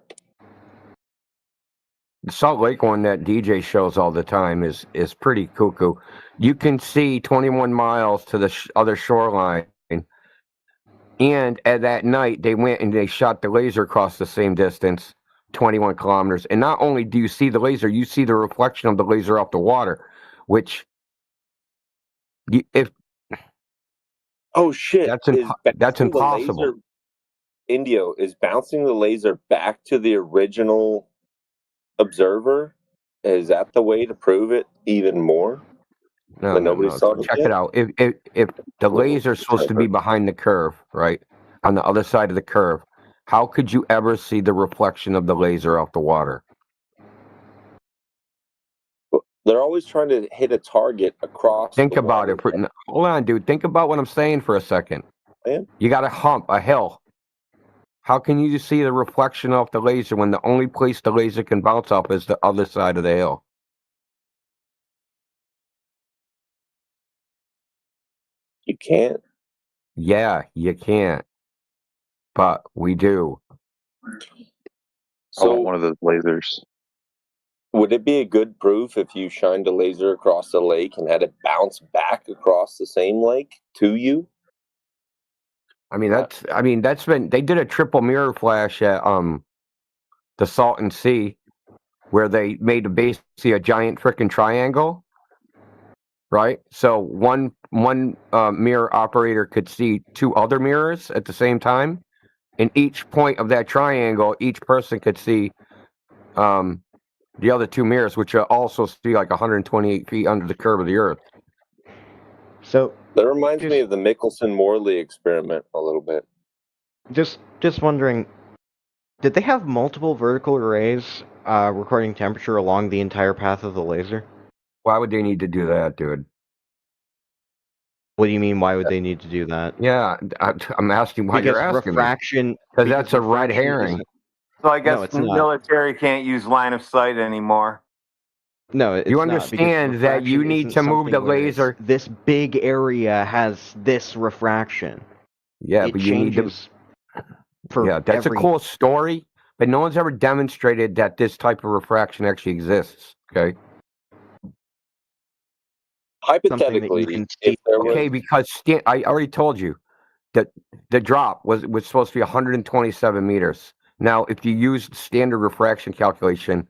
The Salt Lake one that DJ shows all the time is pretty cuckoo. You can see 21 miles to the other shoreline, and at that night they went and they shot the laser across the same distance, 21 kilometers. And not only do you see the laser, you see the reflection of the laser off the water, which oh shit, that's impossible. Indio is bouncing the laser back to the original observer. Is that the way to prove it even more? No, nobody saw it. Check it out. If the laser is supposed to be behind the curve, right, on the other side of the curve, how could you ever see the reflection of the laser off the water? They're always trying to hit a target across. Think about it. Hold on, dude. Think about what I'm saying for a second. Man. You got a hump, a hill. How can you see the reflection off the laser when the only place the laser can bounce off is the other side of the hill? You can't. Yeah, you can't. But we do. I want one of those lasers. Would it be a good proof if you shined a laser across the lake and had it bounce back across the same lake to you? That's been, they did a triple mirror flash at the Salton Sea, where they made basically a giant frickin' triangle, right? So one mirror operator could see two other mirrors at the same time. In each point of that triangle, each person could see the other two mirrors, which are also see like 128 feet under the curve of the Earth. So that reminds me of the Michelson-Morley experiment a little bit. Just wondering, did they have multiple vertical arrays recording temperature along the entire path of the laser? Why would they need to do that, dude? What do you mean, why would they need to do that? Yeah, I'm asking why you're asking refraction, because that's a red herring. So I guess the military can't use line of sight anymore. No, it's you understand that you need to move the laser. This big area has this refraction. Yeah, but you need to. Yeah, that's a cool story, but no one's ever demonstrated that this type of refraction actually exists. Okay. Hypothetically, because I already told you that the drop was supposed to be 127 meters. Now, if you use standard refraction calculation,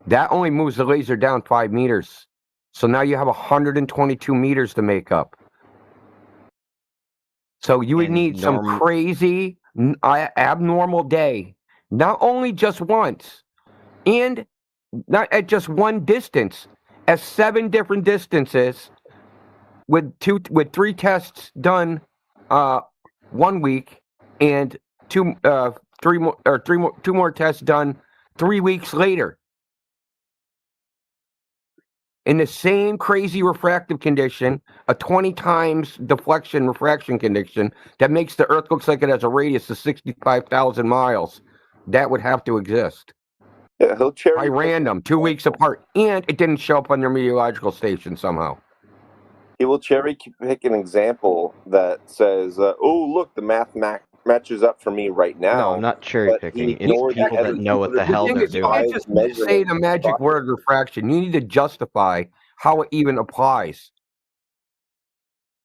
that only moves the laser down 5 meters. So now you have 122 meters to make up. So you would need some crazy, abnormal day, not only just once, and not at just one distance, at 7 different distances, with 3 tests done 1 week, and 2 more tests done 3 weeks later. In the same crazy refractive condition, a 20 times deflection refraction condition that makes the Earth looks like it has a radius of 65,000 miles, that would have to exist. Yeah, he'll by random, 2 weeks apart, and it didn't show up on their meteorological station somehow. He will cherry pick an example that says, "Oh, look, the math matches up for me right now." No, I'm not cherry picking. It's people that know what the hell they're doing. You can't just say the magic word refraction. You need to justify how it even applies.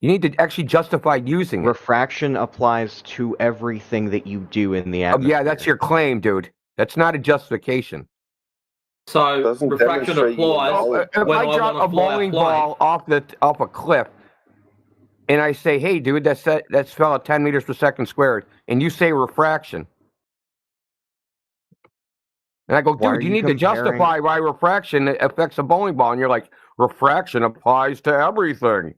You need to actually justify using it. Refraction applies to everything that you do in the atmosphere. Yeah, that's your claim, dude. That's not a justification. So refraction applies if when I drop a bowling ball off a cliff, and I say, "Hey, dude, that's fell at 10 meters per second squared," and you say refraction, and I go, "Dude, you need to justify why refraction affects a bowling ball," and you're like, "Refraction applies to everything."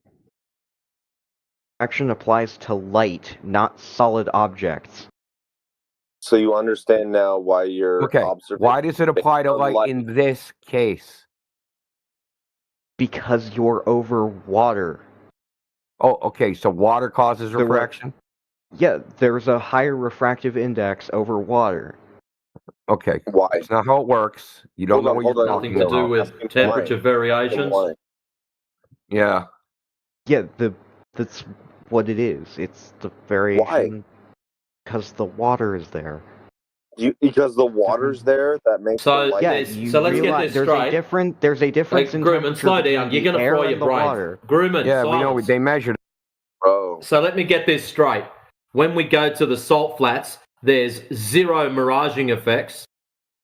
Refraction applies to light, not solid objects. So you understand now why you're observing. Why does it apply to light in this case? Because you're over water. Oh, okay. So water causes refraction? Yeah, there's a higher refractive index over water. Okay. Why? That's not how it works. You don't know what you're talking about. Nothing to do with temperature variations? Yeah. Yeah, that's what it is. It's the variation. Why? because the water is there. Because the water's there, that makes So, the light. Yeah, There's- you so let's get realize this straight. there's a difference in Grumman, temperature slow down. between You're the going to air fry and your the brain. water. Grumman, Yeah, we know silence. they measured. Bro. So let me get this straight. When we go to the salt flats, there's zero miraging effects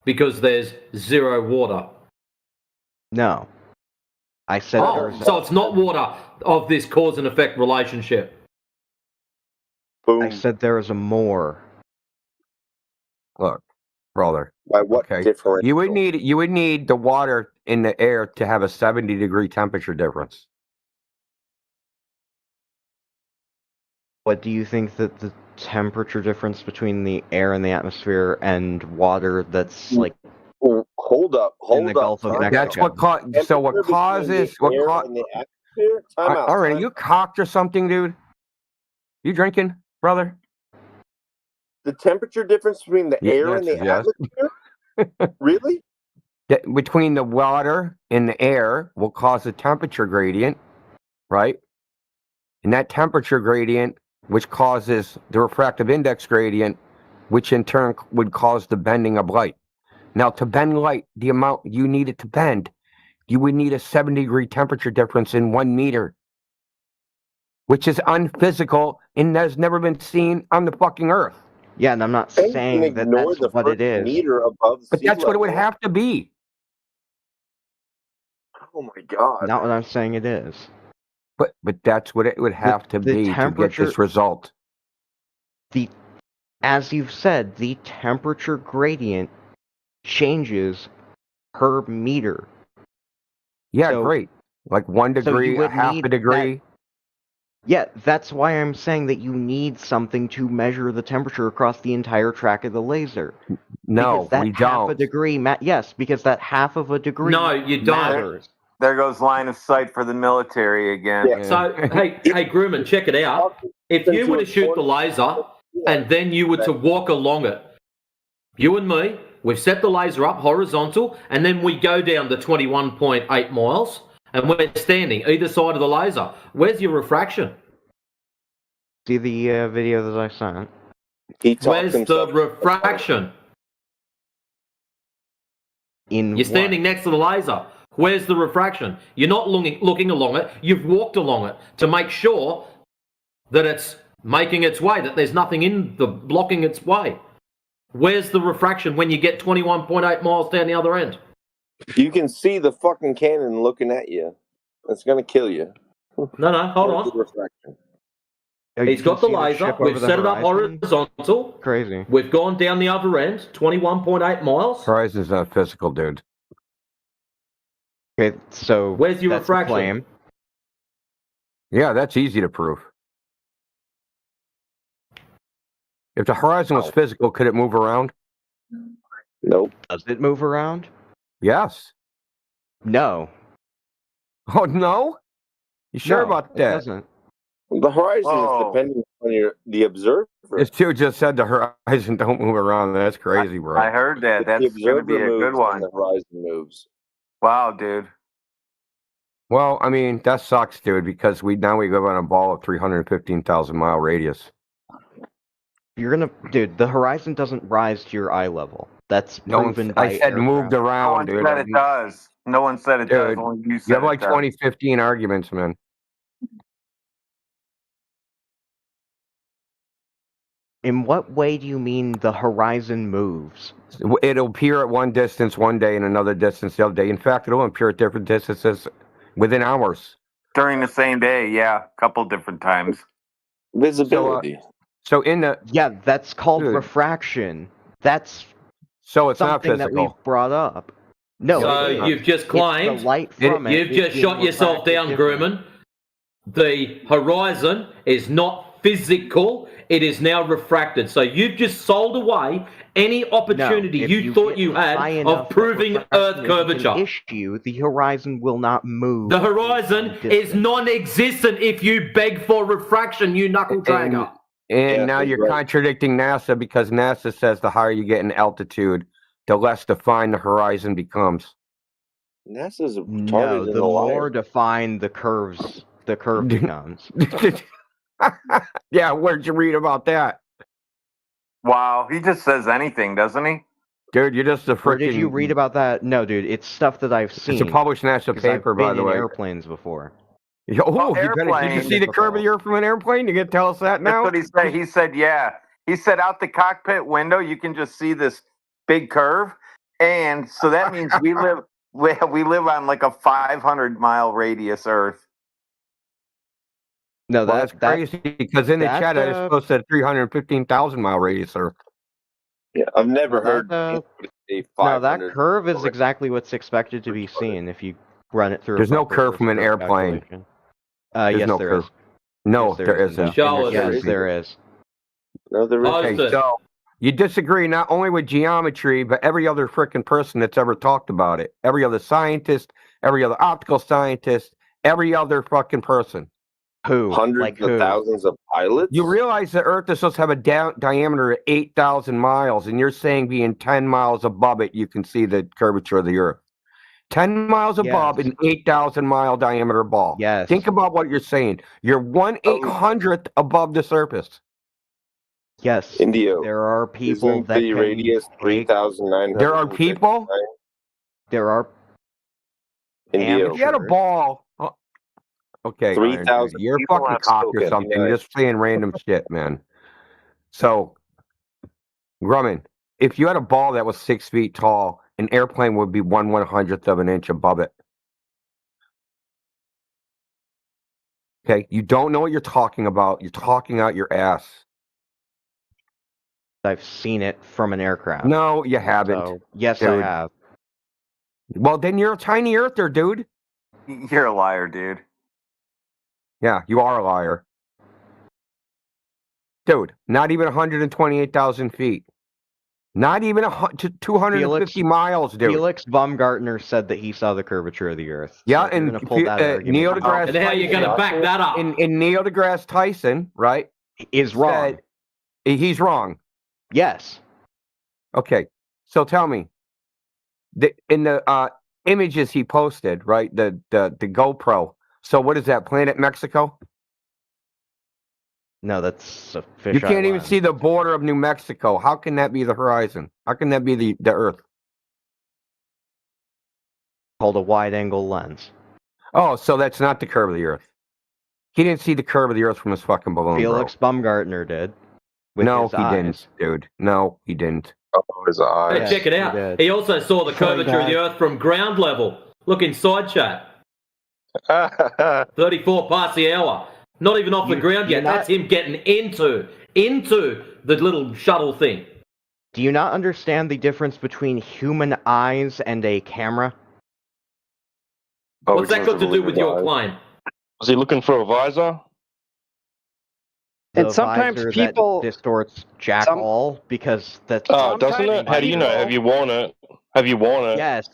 because there's zero water. No. I said Oh, so it's not water of this cause and effect relationship. I said there is a more. Look, brother. By what differential? You would need the water in the air to have a 70-degree temperature difference. What do you think that the temperature difference between the air and the atmosphere and water that's like hold up in the Gulf of Mexico? That's what causes Alright, are you cocked or something, dude? You drinking, brother? The temperature difference between the air and the atmosphere? Really? Between the water and the air will cause a temperature gradient, right? And that temperature gradient, which causes the refractive index gradient, which in turn would cause the bending of light. Now, to bend light, the amount you need it to bend, you would need a 70-degree temperature difference in 1 meter, which is unphysical and has never been seen on the fucking earth. Yeah, and I'm not saying that that's what it is. Meter above But sea that's what it would level. have to be. Oh my god. Not what I'm saying it is. But that's what it would have to be to get this result. As you've said, the temperature gradient changes per meter. Yeah, great. Like 1 degree, a half a degree. Yeah, that's why I'm saying that you need something to measure the temperature across the entire track of the laser. No, because that we half a don't. degree, yes, because that half of a degree. No, you don't. matters. There goes line of sight for the military again. Yeah. So, hey, Grumman, check it out. If you were to shoot the laser and then you were to walk along it, you and me, we've set the laser up horizontal, and then we go down to 21.8 miles, and we're standing either side of the laser. Where's your refraction? See the video that I sent? Where's the refraction? You're standing next to the laser. Where's the refraction? You're not looking along it. You've walked along it to make sure that it's making its way, that there's nothing in the blocking its way. Where's the refraction when you get 21.8 miles down the other end? You can see the fucking cannon looking at you. It's gonna kill you. No, hold on. Refraction. He's got the laser. We've set it up horizontal. Crazy. We've gone down the other end, 21.8 miles. Horizon's not physical, dude. Okay, so where's your that's the refraction? claim. Yeah, that's easy to prove. If the horizon was physical, could it move around? Nope. Does it move around? Yes. No. Oh, no? You sure No, about it that? doesn't. The horizon is depending on the observer. This dude just said the horizon don't move around. That's crazy, bro. I heard that. That's going to be a good one. The horizon moves. Wow, dude. Well, I mean, that sucks, dude, because we live on a ball of 315,000 mile radius. Dude, the horizon doesn't rise to your eye level. That's proven by I said moved aircraft. around, No one dude. said it does. No one said it does. Dude, Only you you said have like it does. 2015 arguments, man. In what way do you mean the horizon moves? It'll appear at one distance one day and another distance the other day. In fact, it'll appear at different distances within hours. During the same day, yeah. A couple different times. Visibility. So in the... Yeah, that's called refraction. That's so it's not something that physical. we've brought up. No, So you've just claimed, the light from you've just shot yourself down, Grumman. The horizon is not physical, it is now refracted. So you've just sold away any opportunity you thought you had of proving Earth curvature. Issue, the horizon will not move. The horizon is non-existent if you beg for refraction, you knuckle dragger. And now you're contradicting NASA because NASA says the higher you get in altitude, the less defined the horizon becomes. NASA's No, the more defined the curve becomes. Yeah, where'd you read about that? Wow, he just says anything, doesn't he? Dude, you're just a freaking. Where did you read about that? No, dude, it's stuff that I've seen. It's a published national 'cause I've paper, by been the in way. airplanes before. Oh, did you see the curve of the earth from an airplane? You gonna tell us that now? That's what he said. He said, yeah. He said out the cockpit window, you can just see this big curve. And so that means we live on like a 500-mile radius Earth. No, that's crazy because in the chat I just posted a 315,000-mile radius Earth. Yeah, I've never heard. No, that curve is exactly what's expected to be seen if you run it through. There's no curve from an airplane. There's yes, no there curve. is. No, Yes, there isn't. Yes, there is. No, there Okay, isn't. so you disagree not only with geometry, but every other freaking person that's ever talked about it. Every other scientist, every other optical scientist, every other fucking person. Who? Hundreds of thousands of pilots? You realize the Earth is supposed to have a diameter of 8,000 miles, and you're saying being 10 miles above it, you can see the curvature of the Earth. 10 miles above an 8,000-mile diameter ball. Yes. Think about what you're saying. You're 1/800th above the surface. Yes. Indio. There are people Isn't that the can radius 3,900? There are people? There are Indio. If you had a ball. Okay. 3,000 You're people fucking have cock or spoken. something. Yeah. You're just saying random shit, man. So, Grumman, if you had a ball that was 6 feet tall, an airplane would be 1/100th of an inch above it. Okay, you don't know what you're talking about. You're talking out your ass. I've seen it from an aircraft. No, you haven't. So, yes, I dude. have. Well, then you're a tiny earther, dude. You're a liar, dude. Yeah, you are a liar. Dude, not even 128,000 feet. Not even 250 miles, dude. Felix Baumgartner said that he saw the curvature of the Earth. Yeah, So if you're and gonna pull that argument Neil out- deGrasse And how are you going to back that up? in Neil deGrasse Tyson, right? Is wrong. He's wrong. Yes. Okay, so tell me, in the images he posted, right? The GoPro. So what is that? Planet Mexico? No, that's a fish. You can't even see the border of New Mexico. How can that be the horizon? How can that be the Earth? Called a wide-angle lens. Oh, so that's not the curve of the Earth. He didn't see the curve of the Earth from his fucking balloon. Felix Baumgartner did. With No, his he eyes. didn't, dude. No, he didn't. Oh, his eyes. Hey, check it out. did. He also saw the Sorry, curvature of the guys. Earth from ground level. Look inside chat. 34 past the hour. Not even off the ground yet. That's him getting into the little shuttle thing. Do you not understand the difference between human eyes and a camera? Oh, What's that got to do with your claim? Was he looking for a visor? The And sometimes visor people- that distorts jack all because that's. Oh, doesn't it? How do you know? Have you worn it? Have you worn it? Yes.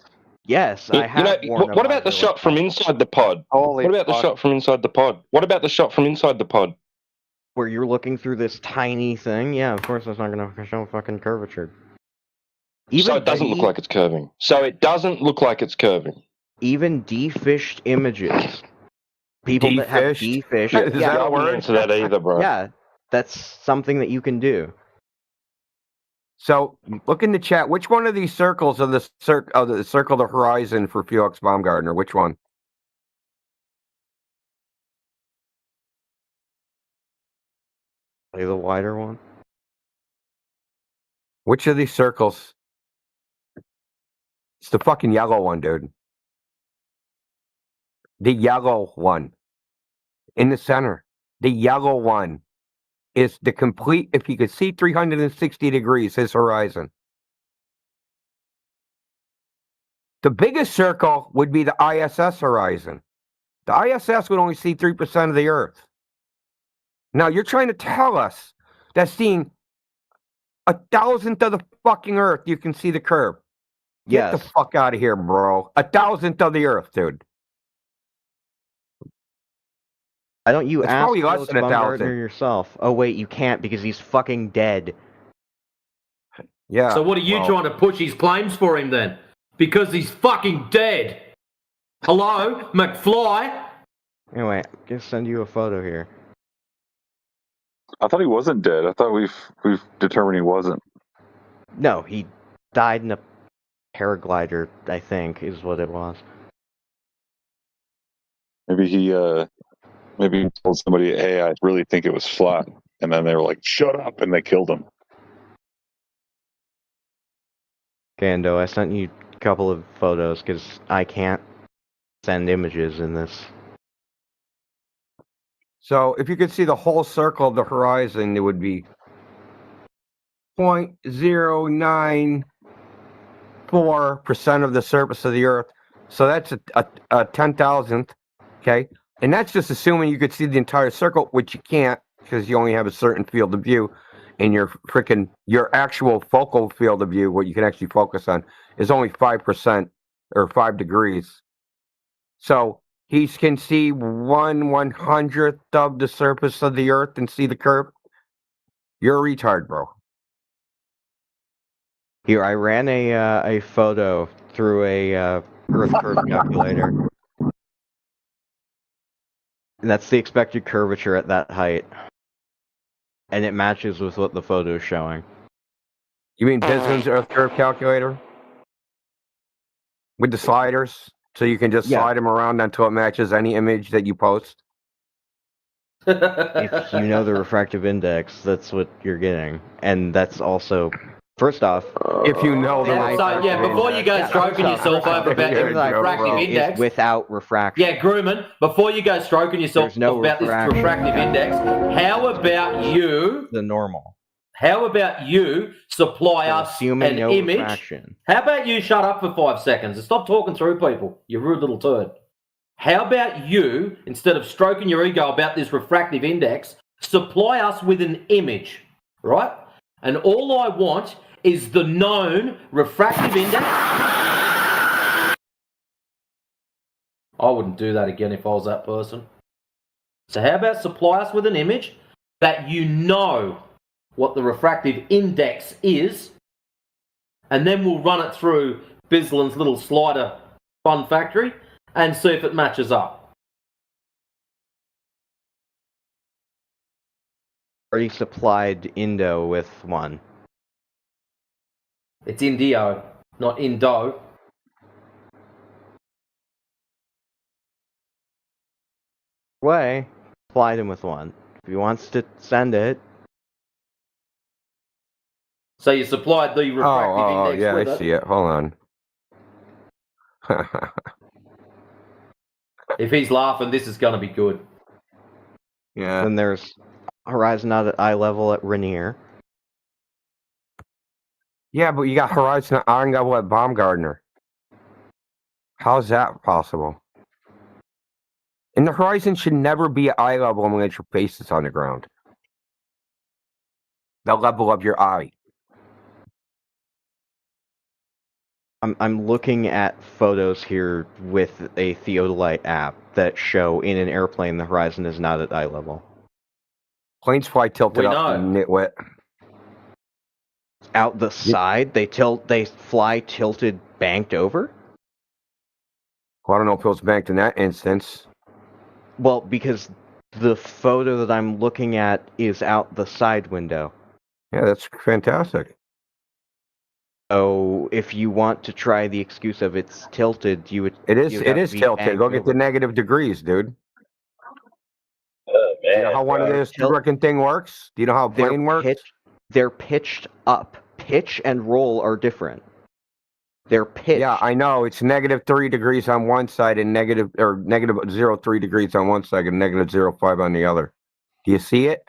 Yes, I have worn what about the shot from inside the pod? Holy What about the fuck. shot from inside the pod? What about the shot from inside the pod? where you're looking through this tiny thing. Yeah, of course, that's not going to show fucking curvature. So it doesn't look like it's curving. So it doesn't look like it's curving. Even defished images. People that have defished. Is that a word? To that either, bro. Yeah, that's something that you can do. So look in the chat. Which one of these circles of the circle the horizon for Felix Baumgartner? Which one? Play the wider one. Which of these circles? It's the fucking yellow one, dude. The yellow one. In the center. The yellow one is the complete, if you could see 360 degrees, his horizon. The biggest circle would be the ISS horizon. The ISS would only see 3% of the Earth. Now, you're trying to tell us that seeing 1,000th of the fucking Earth, you can see the curve. Get the fuck out of here, bro. 1,000th of the Earth, dude. Why don't you It's ask probably less Felix than 1,000. Baumgartner yourself? Oh wait, you can't because he's fucking dead. Yeah. So what are you trying to push his claims for him then? Because he's fucking dead. Hello, McFly? Anyway, I'm gonna send you a photo here. I thought he wasn't dead. I thought we've determined he wasn't. No, he died in a paraglider, I think, is what it was. Maybe he told somebody, "Hey, I really think it was flat," and then they were like, "Shut up," and they killed him. Gando, I sent you a couple of photos because I can't send images in this. So if you could see the whole circle of the horizon, it would be 0.094% of the surface of the Earth. So that's a 10,000th, okay? And that's just assuming you could see the entire circle, which you can't because you only have a certain field of view. And your actual focal field of view, what you can actually focus on, is only 5% or 5 degrees. So he can see 1/100th of the surface of the Earth and see the curve. You're a retard, bro. Here, I ran a photo through a Earth curve calculator. And that's the expected curvature at that height. And it matches with what the photo is showing. You mean Bisman's Earth curve calculator? With the sliders? So you can just slide them around until it matches any image that you post? If you know the refractive index, that's what you're getting. And that's also, first off, if you know the before you go stroking yourself over about the refractive index, without refraction. Yeah, Grumman, before you go stroking yourself about this refractive index, how about you, the normal? How about you supply us an image? Refraction. How about you shut up for 5 seconds and stop talking through people, you rude little turd? How about you, instead of stroking your ego about this refractive index, supply us with an image, right? And all I want is the known refractive index. I wouldn't do that again if I was that person. So how about supply us with an image that you know what the refractive index is, and then we'll run it through Bislan's little slider fun factory and see if it matches up. Already supplied Indo with one. It's Indio, not Indo. Way, supplied him with one. If he wants to send it. So you supplied the refractive index with I see it. Hold on. If he's laughing, this is going to be good. Yeah. Then there's horizon out at eye level at Rainier. Yeah, but you got horizon at eye level at Baumgartner. How's that possible? And the horizon should never be at eye level unless your face is on the ground. The level of your eye. I'm looking at photos here with a Theodolite app that show in an airplane the horizon is not at eye level. Planes fly tilted up, nitwit. Out the side, they fly tilted, banked over? Well, I don't know if it was banked in that instance. Well, because the photo that I'm looking at is out the side window. Yeah, that's fantastic. So if you want to try the excuse of it's tilted, you would. It is tilted. Go get the negative degrees, dude. Oh, man. You know how one of this freaking thing works? Do you know how a plane works? They're pitched up. Pitch and roll are different. They're pitched. Yeah, I know. It's -3 degrees on one side and negative 0.3 degrees on one side and negative 0.5 on the other. Do you see it?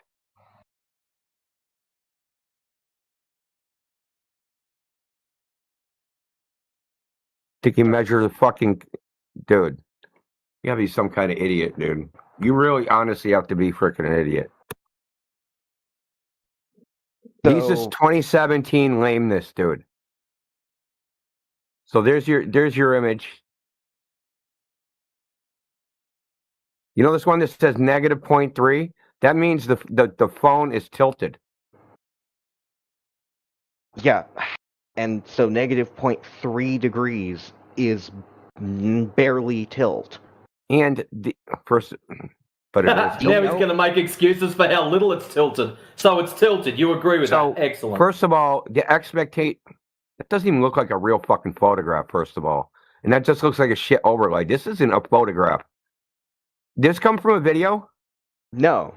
Think you measure the fucking dude? You gotta be some kind of idiot, dude. You really honestly have to be freaking an idiot. He's just 2017 lameness, dude. So there's your image. You know this one that says -0.3? That means the phone is tilted. Yeah. And so -0.3 degrees is barely tilt. And but it is. Now he's going to make excuses for how little it's tilted. So it's tilted. You agree with that? Excellent. First of all, the expectate. It doesn't even look like a real fucking photograph. First of all, and that just looks like a shit overlay. This isn't a photograph. Did this come from a video? No,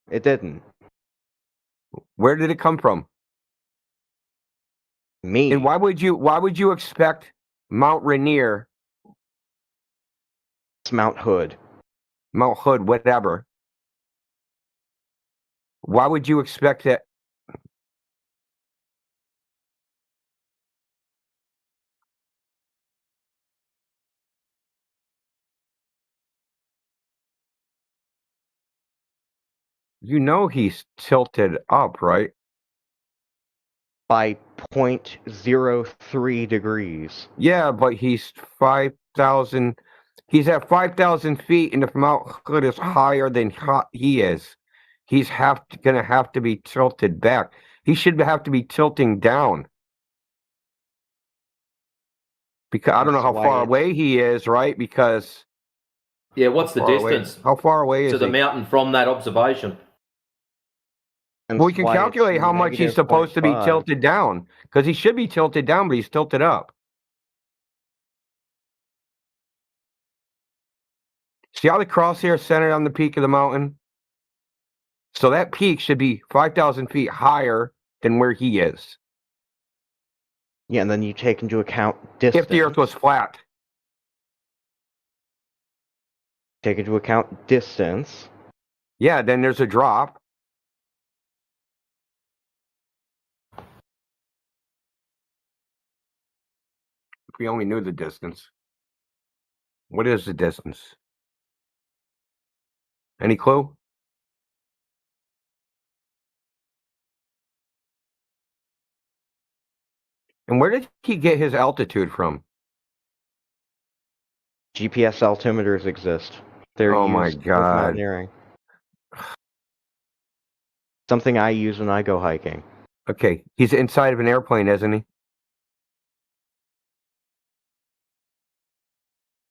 it didn't. Where did it come from? Me. And why would you expect Mount Rainier? It's Mount Hood. Mount Hood, whatever. Why would you expect that? You know he's tilted up, right? By 0.03 degrees. Yeah, but he's 5,000. He's at 5,000 feet, and if Mount Hood is higher than he is, he's gonna have to be tilted back. He should have to be tilting down. Because I don't know how far away he is, right? Because what's the distance? How far away is to the he? mountain from that observation? Well, we can calculate how much he's supposed to be tilted down, because he should be tilted down, but he's tilted up. See how the crosshair is centered on the peak of the mountain? So that peak should be 5,000 feet higher than where he is. Yeah, and then you take into account distance. If the Earth was flat. Take into account distance. Yeah, then there's a drop. If we only knew the distance. What is the distance? Any clue? And where did he get his altitude from? GPS altimeters exist. They're Oh my used with God. mountaineering. Something I use when I go hiking. Okay, he's inside of an airplane, isn't he?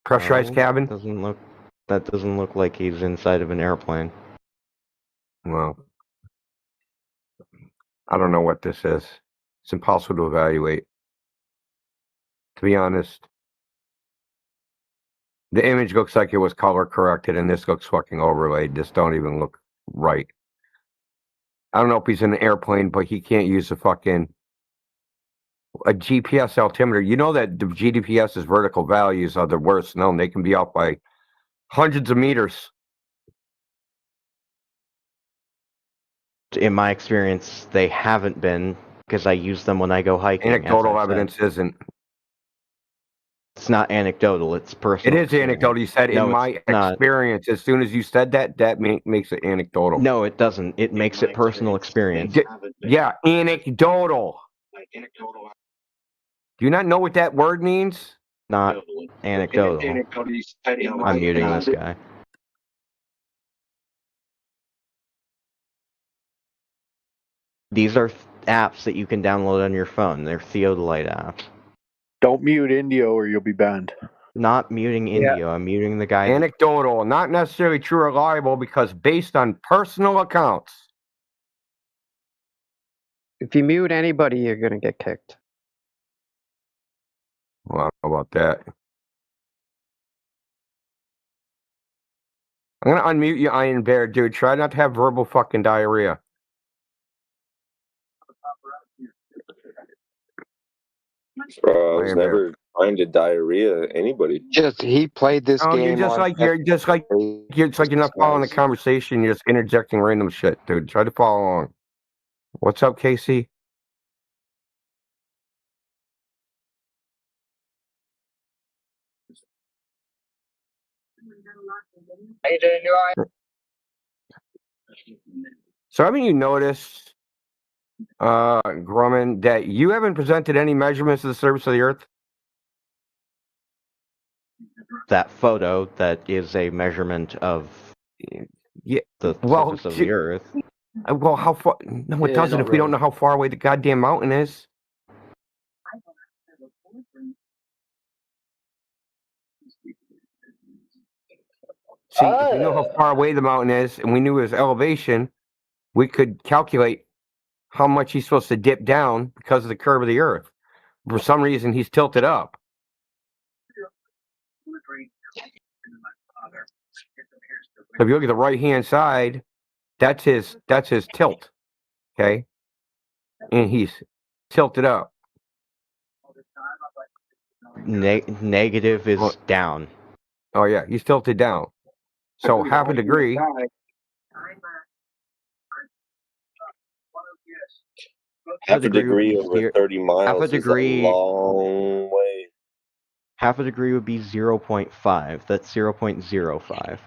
Pressurized cabin? That doesn't look like he's inside of an airplane. Well, I don't know what this is. It's impossible to evaluate. To be honest, the image looks like it was color corrected, and this looks fucking overlaid. This don't even look right. I don't know if he's in an airplane, but he can't use a GPS altimeter. You know that the GPS's vertical values are the worst known. They can be off by hundreds of meters. In my experience, they haven't been, because I use them when I go hiking. Anecdotal evidence isn't. It's not anecdotal, it's personal. It is anecdotal. You said, No, in my it's not. experience. As soon as you said that, makes it anecdotal. No, it doesn't. It makes it personal experience. Yeah, anecdotal. Do you not know what that word means? Not anecdotal. I'm muting this guy. These are apps that you can download on your phone. They're theodolite apps. Don't mute Indio or you'll be banned. Not muting Indio. I'm muting the guy. Anecdotal, not necessarily true or reliable, because based on personal accounts. If you mute anybody, you're going to get kicked. Well, I don't know about that. I'm going to unmute you, Iron Bear, dude. Try not to have verbal fucking diarrhea. I was never trying to diarrhea anybody. He played this Oh, game. you're just like you're not following the conversation. You're just interjecting random shit, dude. Try to follow along. What's up, Casey? How you doing? You alright? So haven't you noticed, Grumman, that you haven't presented any measurements of the surface of the Earth? That photo that is a measurement of the surface of the Earth. Well, how far? No, it doesn't. If we don't know how far away the goddamn mountain is. See, if we know how far away the mountain is and we knew his elevation, we could calculate how much he's supposed to dip down because of the curve of the Earth. For some reason, he's tilted up. If you look at the right-hand side, that's his tilt. Okay, and he's tilted up. Negative is down. Oh yeah, he's tilted down. So half a degree. Half a degree over 30 miles half a degree, is a long way. Half a degree would be 0.5. That's 0.05.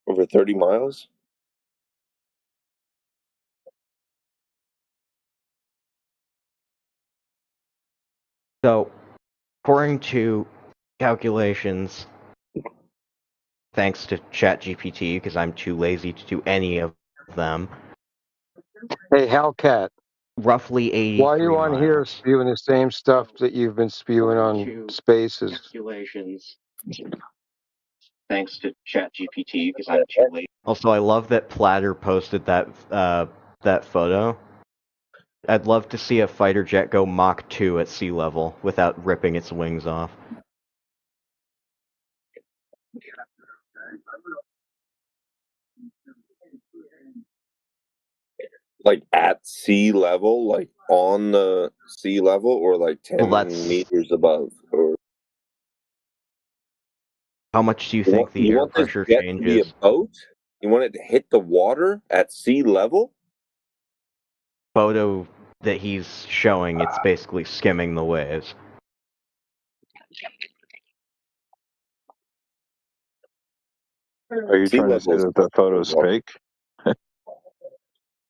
Over 30 miles? So, according to calculations, thanks to ChatGPT, because I'm too lazy to do any of them. Hey, Hellcat. Roughly 80. Why are you on here spewing the same stuff that you've been spewing on spaces? Calculations. Thanks to ChatGPT, because I'm too lazy. Also, I love that Platter posted that that photo. I'd love to see a fighter jet go Mach 2 at sea level without ripping its wings off. Like at sea level, like on the sea level, or like 10 meters above? Or how much do you think the air pressure changes? To be a boat? You want it to hit the water at sea level? Photo that he's showing, it's basically skimming the waves. Are you trying to say that the photo's fake?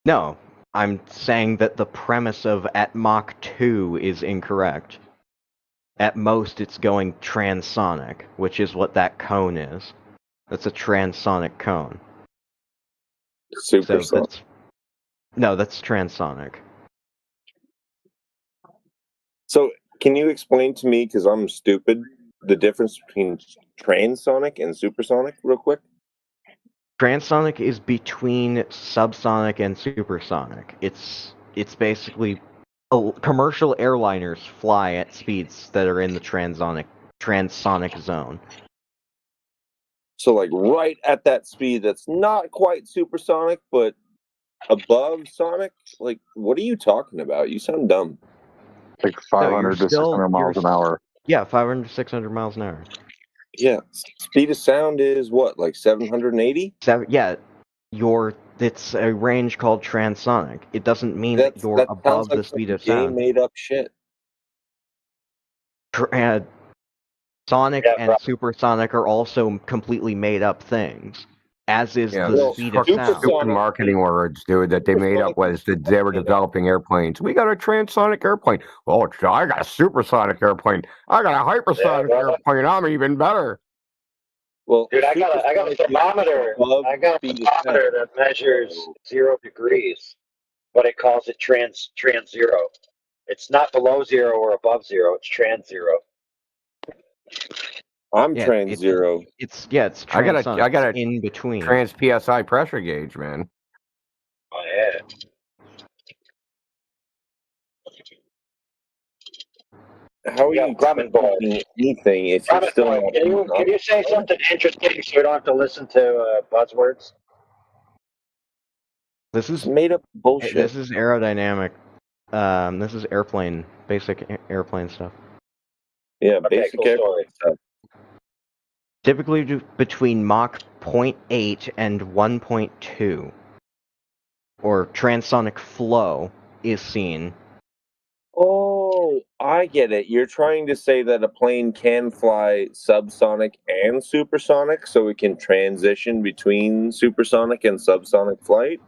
No, I'm saying that the premise of at Mach 2 is incorrect. At most, it's going transonic, which is what that cone is. That's a transonic cone. Supersonic. No, that's transonic. So, can you explain to me, because I'm stupid, the difference between transonic and supersonic real quick? Transonic is between subsonic and supersonic. It's basically commercial airliners fly at speeds that are in the transonic zone. So, like right at that speed that's not quite supersonic, but above sonic? Like, what are you talking about? You sound dumb. Like 500 to 600 miles an hour. Yeah, 500 to 600 miles an hour. Yeah, speed of sound is what, like 780? Yeah, it's a range called transonic. It doesn't mean that you're above the speed of sound. Made up shit. Sonic and supersonic are also completely made up things, as is the speed of sound. Stupid marketing words, dude, that they made up was that they were developing airplanes. We got a transonic airplane. Oh, I got a supersonic airplane. I got a hypersonic airplane. I'm even better. Well, dude, I got a thermometer. I got a thermometer that measures 0 degrees, but it calls it trans zero. It's not below 0 or above 0. It's trans 0. I'm trans 0. It's I got a in between trans PSI pressure gauge, man. Oh yeah. How are you talking anything if you're still not can you say something interesting so we don't have to listen to buzzwords? This is made up bullshit. This is aerodynamic. This is basic airplane stuff. Yeah, basic airplane stuff. Typically between Mach 0.8 and 1.2, or transonic flow, is seen. Oh, I get it. You're trying to say that a plane can fly subsonic and supersonic, so it can transition between supersonic and subsonic flight?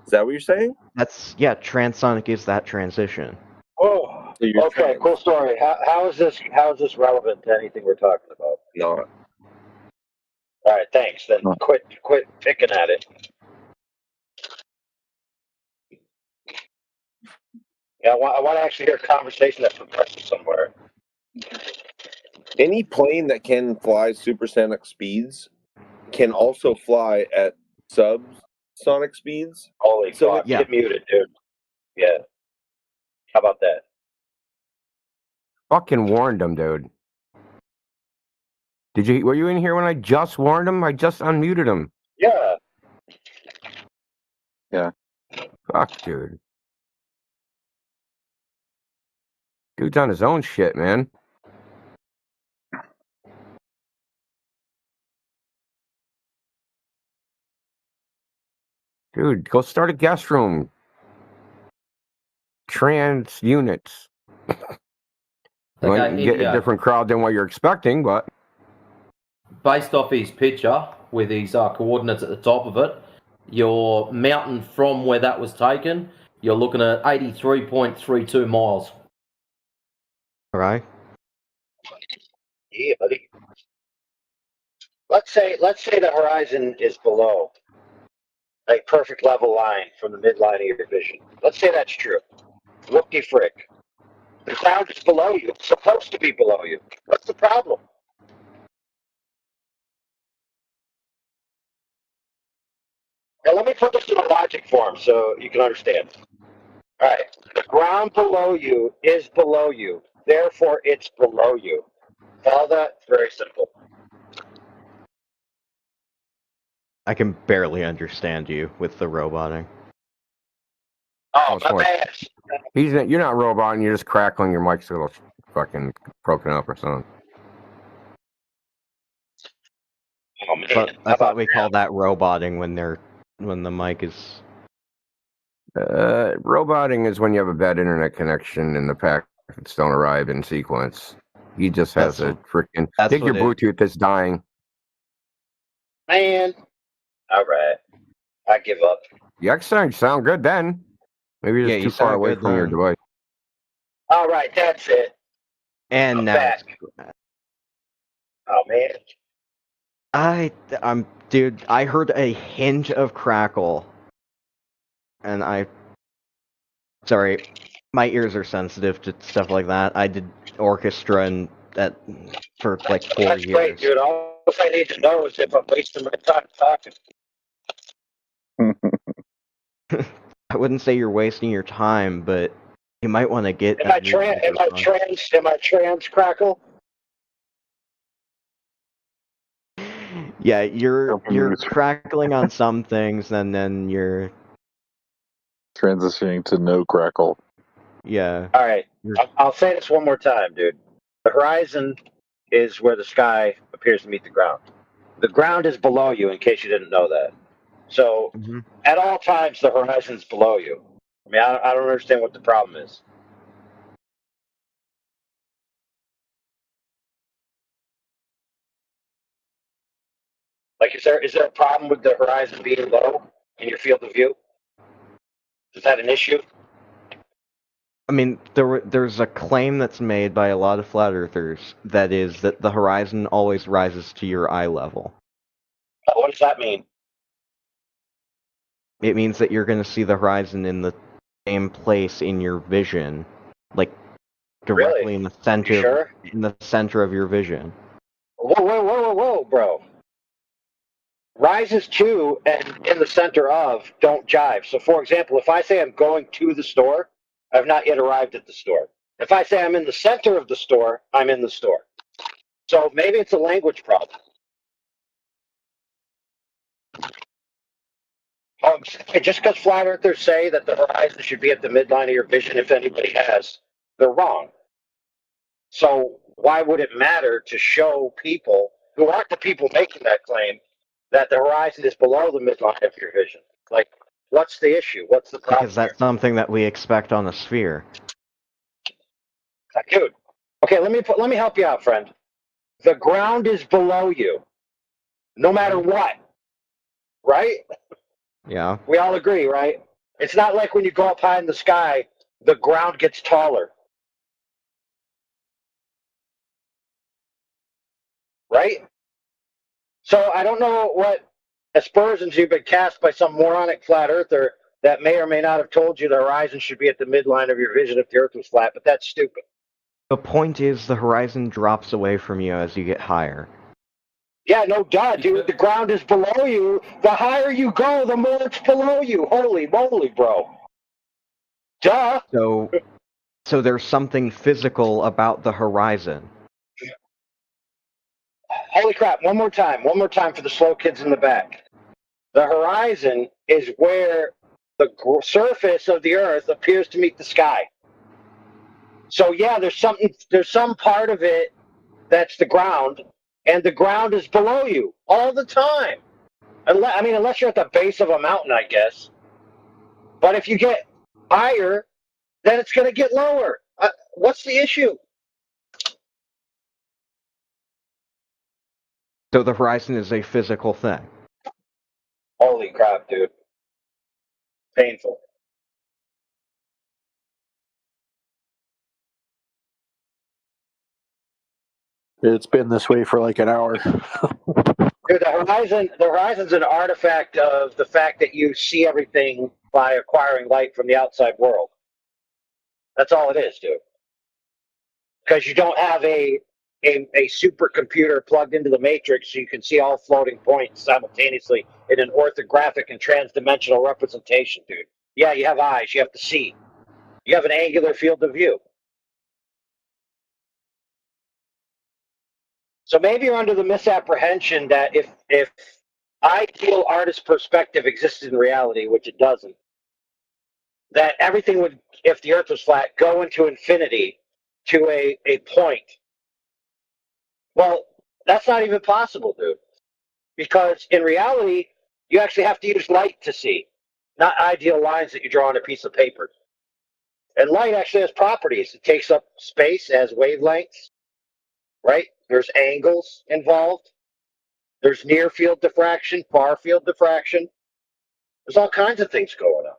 Is that what you're saying? Transonic is that transition. Oh, okay, cool story. How is this relevant to anything we're talking about? Not. All right, thanks. Then quit picking at it. Yeah, I want to actually hear a conversation that progresses somewhere. Any plane that can fly supersonic speeds can also fly at subsonic speeds. Holy So fuck! Get muted, dude. Yeah. How about that? Fucking warned him, dude. Were you in here when I just warned him? I just unmuted him. Yeah. Yeah. Fuck, dude. Dude's on his own shit, man. Dude, go start a guest room. Trans units. You might get a different crowd than what you're expecting, but based off his picture with his coordinates at the top of it, your mountain from where that was taken, you're looking at 83.32 miles. All right. Yeah, buddy. Let's say the horizon is below a perfect level line from the midline of your vision. Let's say that's true. Whoopty frick. The ground is below you. It's supposed to be below you. What's the problem? Now let me put this in a logic form so you can understand. All right. The ground below you is below you. Therefore, it's below you. Follow that? Very simple. I can barely understand you with the roboting. Oh, my bad. You're not roboting, you're just crackling, your mic's a little fucking broken up or something. Oh, man. But I thought we called that roboting when the mic is... Roboting is when you have a bad internet connection and the packets don't arrive in sequence. He just has a freaking... I think your Bluetooth is dying. Man. All right. I give up. The X-Sounds sound good then. Maybe you're just too far away from your device. All right, that's it. And now... Back. Oh, man. Dude, I heard a hint of crackle. And sorry, my ears are sensitive to stuff like that. I did orchestra for like 4 years. That's great, dude. All I need to know is if I'm wasting my time talking. I wouldn't say you're wasting your time, but you might want to get... Am I trans crackle? Yeah, you're crackling on some things, and then you're transitioning to no crackle. Yeah. All right. I'll say this one more time, dude. The horizon is where the sky appears to meet the ground. The ground is below you, in case you didn't know that. So, at all times, the horizon's below you. I mean, I don't understand what the problem is. Like, is there a problem with the horizon being low in your field of view? Is that an issue? I mean, there's a claim that's made by a lot of flat earthers that is that the horizon always rises to your eye level. What does that mean? It means that you're going to see the horizon in the same place in your vision, like directly in the center. You sure? In the center of your vision. Whoa, bro. Rises to and in the center of don't jive. So, for example, if I say I'm going to the store, I've not yet arrived at the store. If I say I'm in the center of the store, I'm in the store. So maybe it's a language problem. Just because flat earthers say that the horizon should be at the midline of your vision, if anybody has, they're wrong. So why would it matter to show people who aren't the people making that claim that the horizon is below the midline of your vision? Like, what's the issue? What's the problem? Because that's something that we expect on a sphere. Dude, okay, let me help you out, friend. The ground is below you, no matter what, right? Yeah. We all agree, right? It's not like when you go up high in the sky, the ground gets taller. Right? So I don't know what aspersions you've been cast by some moronic flat earther that may or may not have told you the horizon should be at the midline of your vision if the earth was flat, but that's stupid. The point is the horizon drops away from you as you get higher. Yeah, no duh, dude. The ground is below you. The higher you go, the more it's below you. Holy moly, bro. Duh. So there's something physical about the horizon. Holy crap, one more time for the slow kids in the back. The horizon is where the surface of the earth appears to meet the sky. So yeah, there's some part of it that's the ground, and the ground is below you all the time. Unless you're at the base of a mountain, I guess. But if you get higher, then it's going to get lower. What's the issue? So the horizon is a physical thing. Holy crap, dude. Painful. It's been this way for like an hour. Dude, the horizon's an artifact of the fact that you see everything by acquiring light from the outside world. That's all it is, dude. Because you don't have a supercomputer plugged into the matrix so you can see all floating points simultaneously in an orthographic and transdimensional representation, dude. Yeah, you have eyes, you have to see. You have an angular field of view. So maybe you're under the misapprehension that if ideal artist perspective existed in reality, which it doesn't, that everything would, if the earth was flat, go into infinity to a point. Well, that's not even possible, dude. Because in reality, you actually have to use light to see, not ideal lines that you draw on a piece of paper. And light actually has properties. It takes up space, it has wavelengths, right? There's angles involved. There's near field diffraction, far field diffraction. There's all kinds of things going on.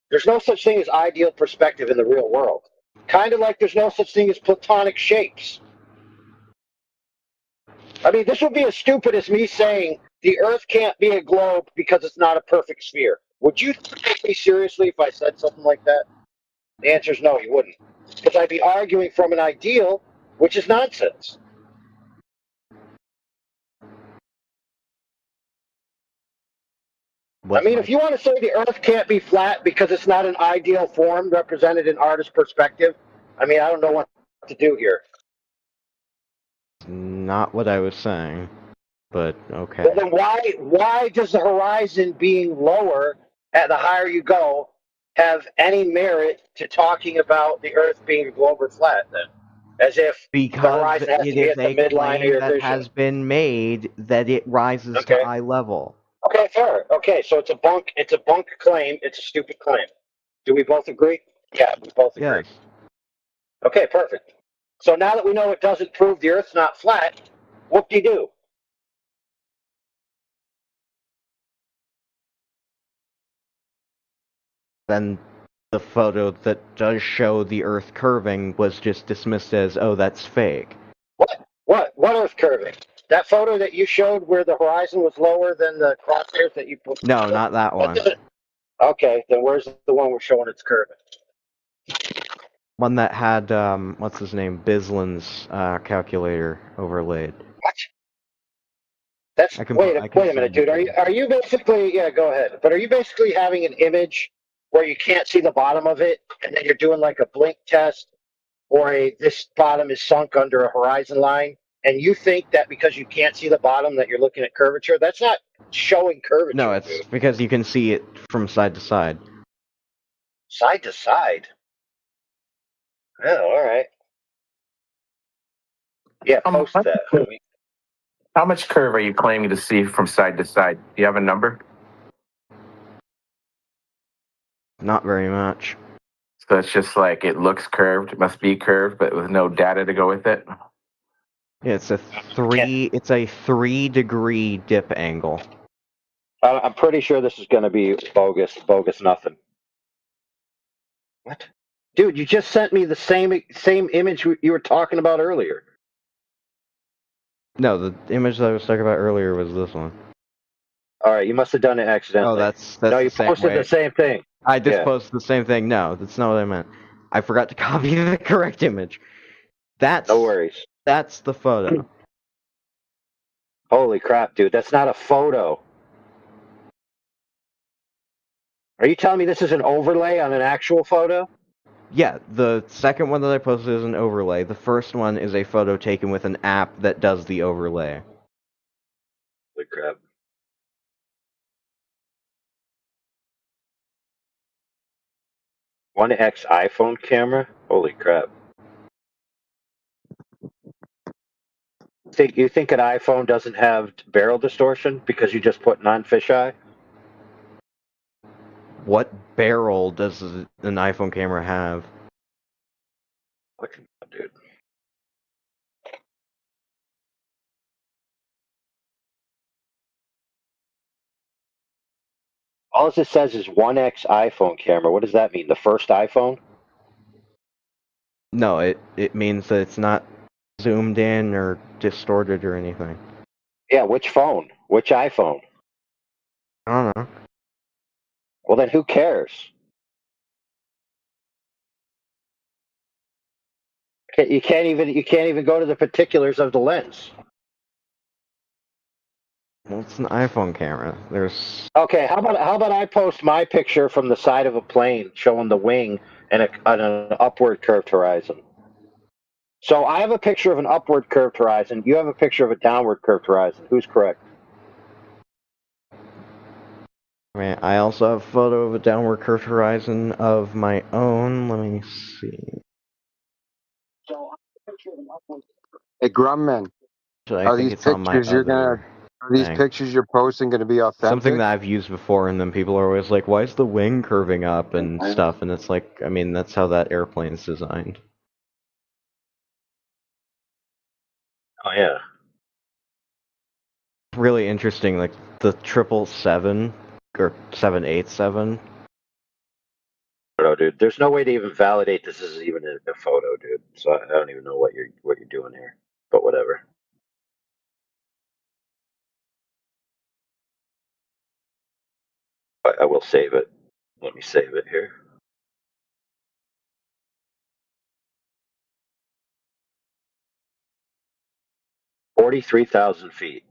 There's no such thing as ideal perspective in the real world. Kind of like there's no such thing as platonic shapes. I mean, this would be as stupid as me saying the Earth can't be a globe because it's not a perfect sphere. Would you take me seriously if I said something like that? The answer is no, you wouldn't. Because I'd be arguing from an ideal, which is nonsense. I mean, if you want to say the Earth can't be flat because it's not an ideal form represented in artist perspective, I mean, I don't know what to do here. Not what I was saying, but okay. Well, then why does the horizon being lower at the higher you go have any merit to talking about the Earth being a globe or flat then? As if because the horizon has to it be is at the a midline of claim your that vision. has been made that it rises to eye level. Okay, fair. Okay, so it's a bunk claim. It's a stupid claim. Do we both agree? Yeah, we both agree. Yes. Okay, perfect. So now that we know it doesn't prove the Earth's not flat, whoop-de-doo. Then the photo that does show the Earth curving was just dismissed as, oh, that's fake. What Earth curving? That photo that you showed where the horizon was lower than the crosshairs that you put? No, not that one. Okay, then where's the one we're showing it's curving? One that had, what's his name, Bislin's calculator overlaid. What? That's wait a minute, dude. Are you basically go ahead. But are you basically having an image where you can't see the bottom of it, and then you're doing like a blink test, or this bottom is sunk under a horizon line, and you think that because you can't see the bottom that you're looking at curvature? That's not showing curvature. No, it's because you can see it from side to side. Side to side. Oh, all right. Yeah, post that. How much curve are you claiming to see from side to side? Do you have a number? Not very much. So it's just like it looks curved, it must be curved, but with no data to go with it? Yeah, it's a 3-degree dip angle. I'm pretty sure this is going to be bogus nothing. What? Dude, you just sent me the same image you were talking about earlier. No, the image that I was talking about earlier was this one. All right, you must have done it accidentally. Oh, that's no, the you same posted way. the same thing. I just posted the same thing. No, that's not what I meant. I forgot to copy the correct image. That's No worries. That's the photo. Holy crap, dude! That's not a photo. Are you telling me this is an overlay on an actual photo? Yeah, the second one that I posted is an overlay. The first one is a photo taken with an app that does the overlay. Holy crap. One X iPhone camera? Holy crap. You think an iPhone doesn't have barrel distortion because you just put on fisheye? What barrel does an iPhone camera have? What, dude? All it says is 1X iPhone camera. What does that mean? The first iPhone? No, it means that it's not zoomed in or distorted or anything. Yeah, which phone? Which iPhone? I don't know. Well, then who cares? You can't even go to the particulars of the lens. Well, it's an iPhone camera. There's Okay, how about I post my picture from the side of a plane showing the wing and an upward curved horizon. So I have a picture of an upward curved horizon. You have a picture of a downward curved horizon. Who's correct? I mean, I also have a photo of a downward curved horizon of my own. Let me see. Hey, Grumman, Actually, I are think these it's on my pictures other thing. pictures you're posting going to be authentic? Something that I've used before, and then people are always like, "Why is the wing curving up and stuff?" And it's like, I mean, that's how that airplane's designed. Oh yeah. Really interesting, like the 777 or 787. No, dude. There's no way to even validate this is even a photo, dude. So I don't even know what you're doing here. But whatever. I will save it. Let me save it here. $43,000 feet.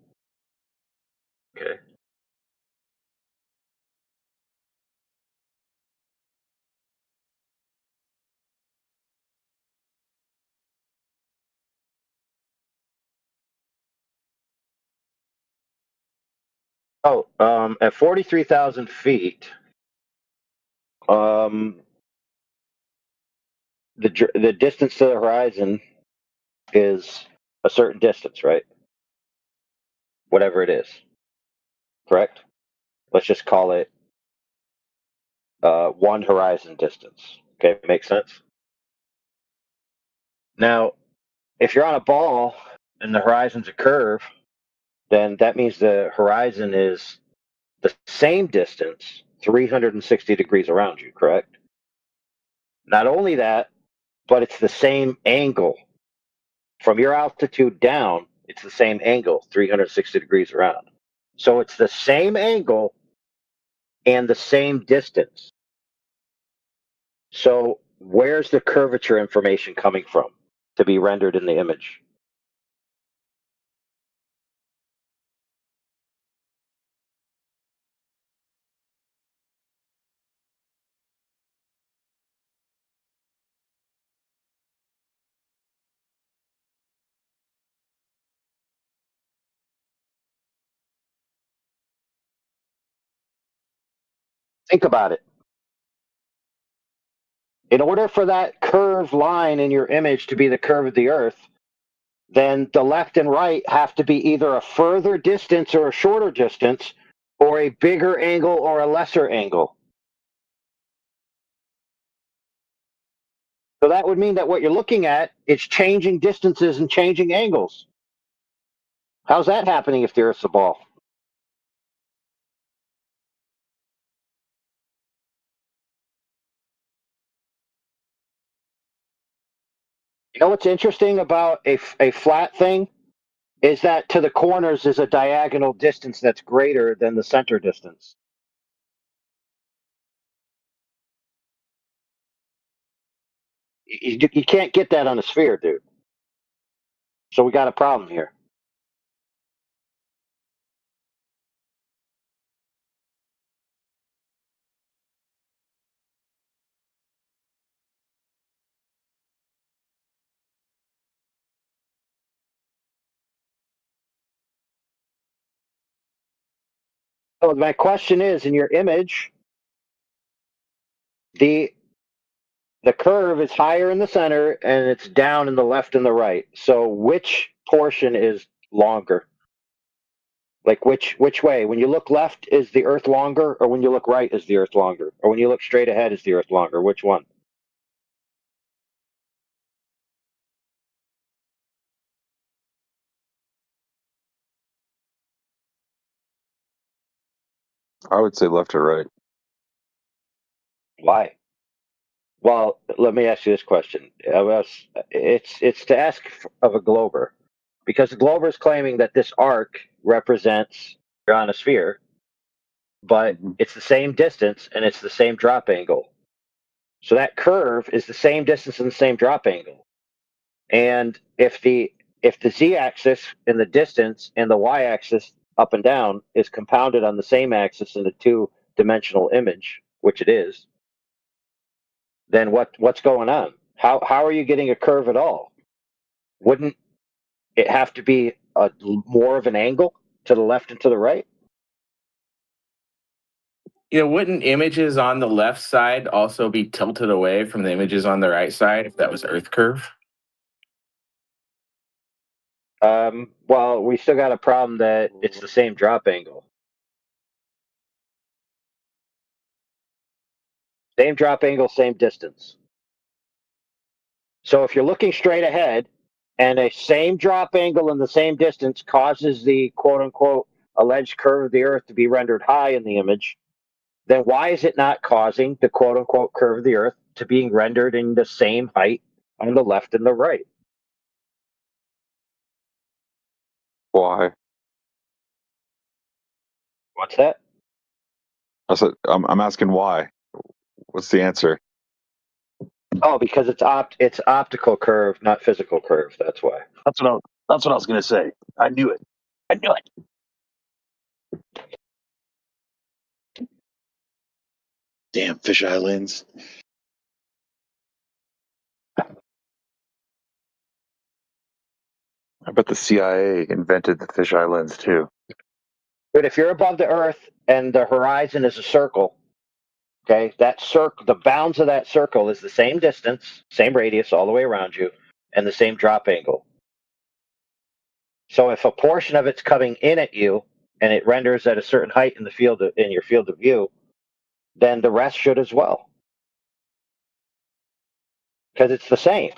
Okay. Oh, at 43,000 feet, the distance to the horizon is a certain distance, right? Whatever it is, correct? Let's just call it one horizon distance. Okay, makes sense. Now, if you're on a ball and the horizon's a curve, then that means the horizon is the same distance, 360 degrees around you, correct? Not only that, but it's the same angle. From your altitude down, it's the same angle, 360 degrees around. So it's the same angle and the same distance. So where's the curvature information coming from to be rendered in the image? Think about it. In order for that curved line in your image to be the curve of the Earth, then the left and right have to be either a further distance or a shorter distance, or a bigger angle or a lesser angle. So that would mean that what you're looking at is changing distances and changing angles. How's that happening if the Earth's a ball? You know what's interesting about a flat thing is that to the corners is a diagonal distance that's greater than the center distance. You can't get that on a sphere, dude. So we got a problem here. So my question is, in your image, the curve is higher in the center and it's down in the left and the right. So which portion is longer? Like which way? When you look left, is the Earth longer, or when you look right, is the Earth longer, or when you look straight ahead, is the Earth longer? Which one? I would say left or right. Why? Well, let me ask you this question. It's to ask of a glober, because the glober is claiming that this arc represents you're on a sphere, but it's the same distance and it's the same drop angle. So that curve is the same distance and the same drop angle. And if the z-axis in the distance and the y-axis up and down is compounded on the same axis in a two-dimensional image, which it is, then what's going on? How are you getting a curve at all? Wouldn't it have to be more of an angle to the left and to the right? Wouldn't images on the left side also be tilted away from the images on the right side if that was Earth curve? Well, we still got a problem that it's the same drop angle. Same drop angle, same distance. So if you're looking straight ahead and a same drop angle and the same distance causes the quote-unquote alleged curve of the Earth to be rendered high in the image, then why is it not causing the quote-unquote curve of the Earth to being rendered in the same height on the left and the right? Why? What's that? I'm asking why. What's the answer? Oh, because it's optical curve, not physical curve. That's why. That's what I was gonna say. I knew it. I knew it. Damn fisheye lens. I bet the CIA invented the fisheye lens too. But if you're above the Earth and the horizon is a circle, okay, that circle, the bounds of that circle is the same distance, same radius all the way around you, and the same drop angle. So if a portion of it's coming in at you and it renders at a certain height in your field of view, then the rest should as well, because it's the same.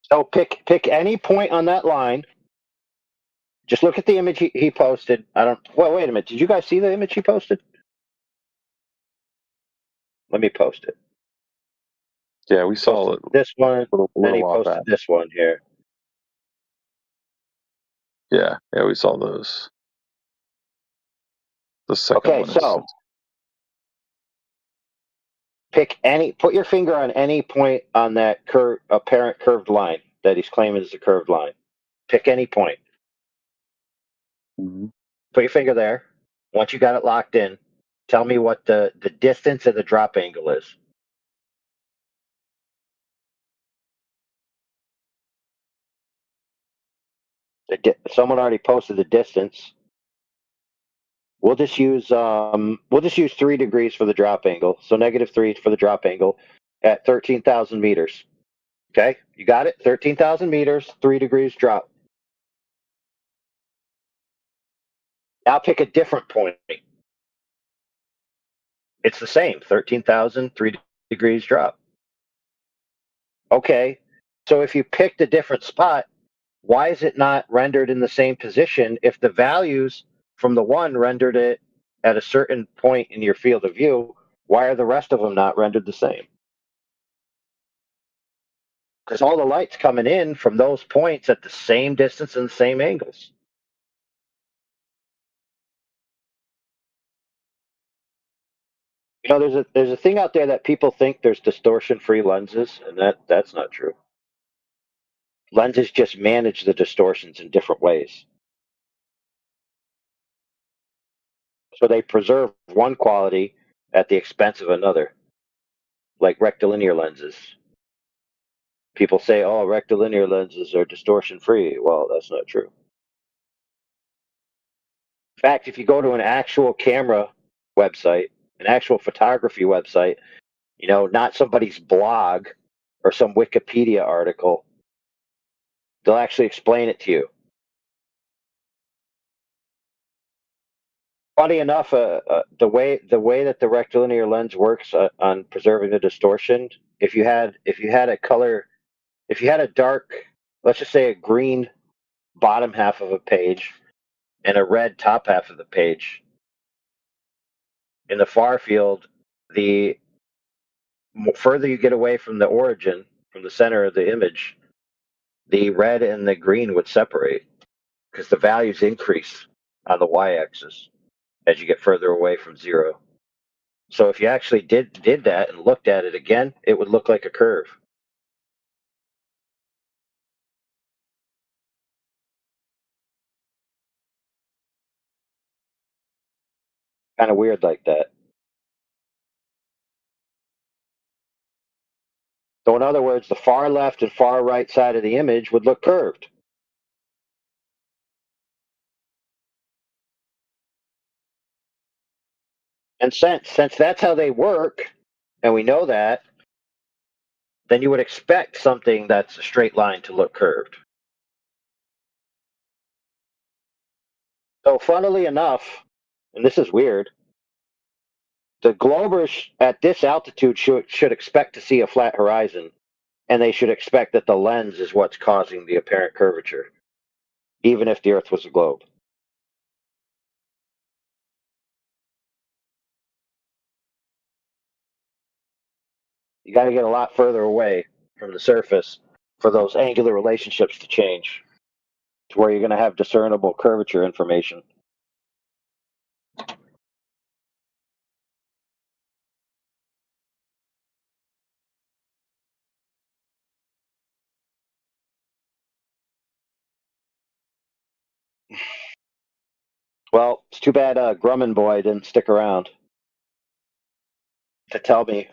So pick any point on that line. Just look at the image he posted. Well, wait a minute. Did you guys see the image he posted? Let me post it. Yeah, we saw it. This one, and then he posted this one here. Yeah, we saw those. The second one. Okay, so put your finger on any point on that apparent curved line that he's claiming is a curved line. Pick any point. Mm-hmm. Put your finger there. Once you got it locked in, tell me what the distance and the drop angle is. Someone already posted the distance. We'll just use 3 degrees for the drop angle. So -3 for the drop angle at 13,000 meters. Okay, you got it? 13,000 meters, 3 degrees drop. Now pick a different point. It's the same, 13,000, 3 degrees drop. Okay, so if you picked a different spot, why is it not rendered in the same position if the values from the one rendered it at a certain point in your field of view? Why are the rest of them not rendered the same? Because all the light's coming in from those points at the same distance and the same angles. there's a thing out there that people think there's distortion-free lenses, and that's not true. Lenses just manage the distortions in different ways. So they preserve one quality at the expense of another, like rectilinear lenses. People say, oh, rectilinear lenses are distortion-free. Well, that's not true. In fact, if you go to an actual camera website, an actual photography website, not somebody's blog or some Wikipedia article, they'll actually explain it to you. Funny enough, the way that the rectilinear lens works on preserving the distortion, if you had a dark, let's just say a green bottom half of a page and a red top half of the page, in the far field, the further you get away from the origin, from the center of the image, the red and the green would separate because the values increase on the y-axis as you get further away from zero. So if you actually did that and looked at it again, it would look like a curve. Kind of weird like that. So in other words, the far left and far right side of the image would look curved. And since that's how they work, and we know that, then you would expect something that's a straight line to look curved. So funnily enough, and this is weird, the Globers at this altitude should expect to see a flat horizon, and they should expect that the lens is what's causing the apparent curvature, even if the Earth was a globe. You got to get a lot further away from the surface for those angular relationships to change to where you're going to have discernible curvature information. Well, it's too bad Grumman boy didn't stick around to tell me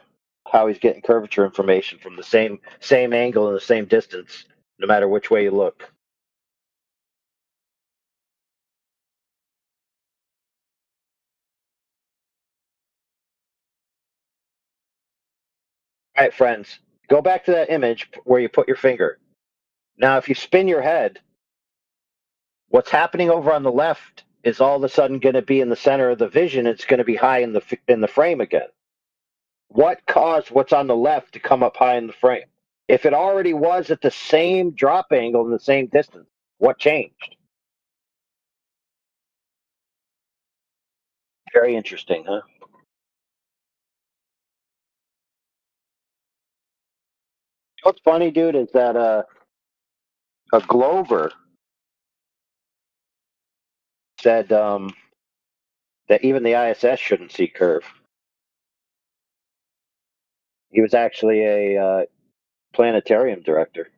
how he's getting curvature information from the same angle and the same distance, no matter which way you look. All right, friends, go back to that image where you put your finger. Now, if you spin your head, what's happening over on the left is all of a sudden going to be in the center of the vision. It's going to be high in the frame again. What caused what's on the left to come up high in the frame? If it already was at the same drop angle and the same distance, what changed? Very interesting, huh? What's funny, dude, is that a Glover said that even the ISS shouldn't see curve. He was actually a planetarium director.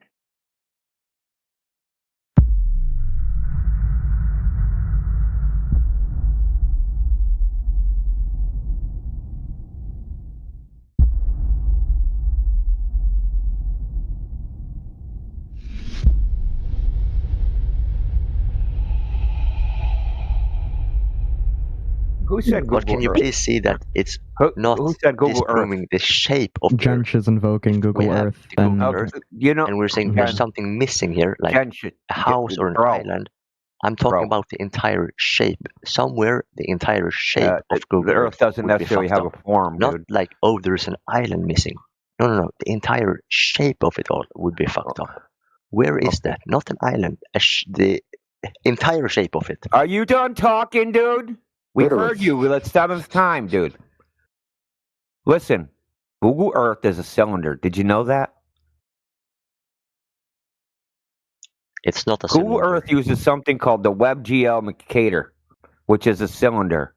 Who said Google But can you Earth? please see that it's not Who said Google Earth? disproving the shape of the Earth? Jench is invoking Google We have Earth. the Google And Earth, You and we're saying Jen- there's something missing here, like Jen should- a house or an bro. island. I'm talking Bro. about the entire shape. Somewhere, the entire shape of Google the Earth doesn't would be necessarily fucked have up. a form, Not dude. like, oh, there's an island missing. No. The entire shape of it all would be fucked up. Where is that? Not an island. The entire shape of it. Are you done talking, dude? We Literally. heard you. Let's 7th time, dude. Listen, Google Earth is a cylinder. Did you know that? It's not a Google cylinder. Earth uses something called the WebGL Mercator, which is a cylinder.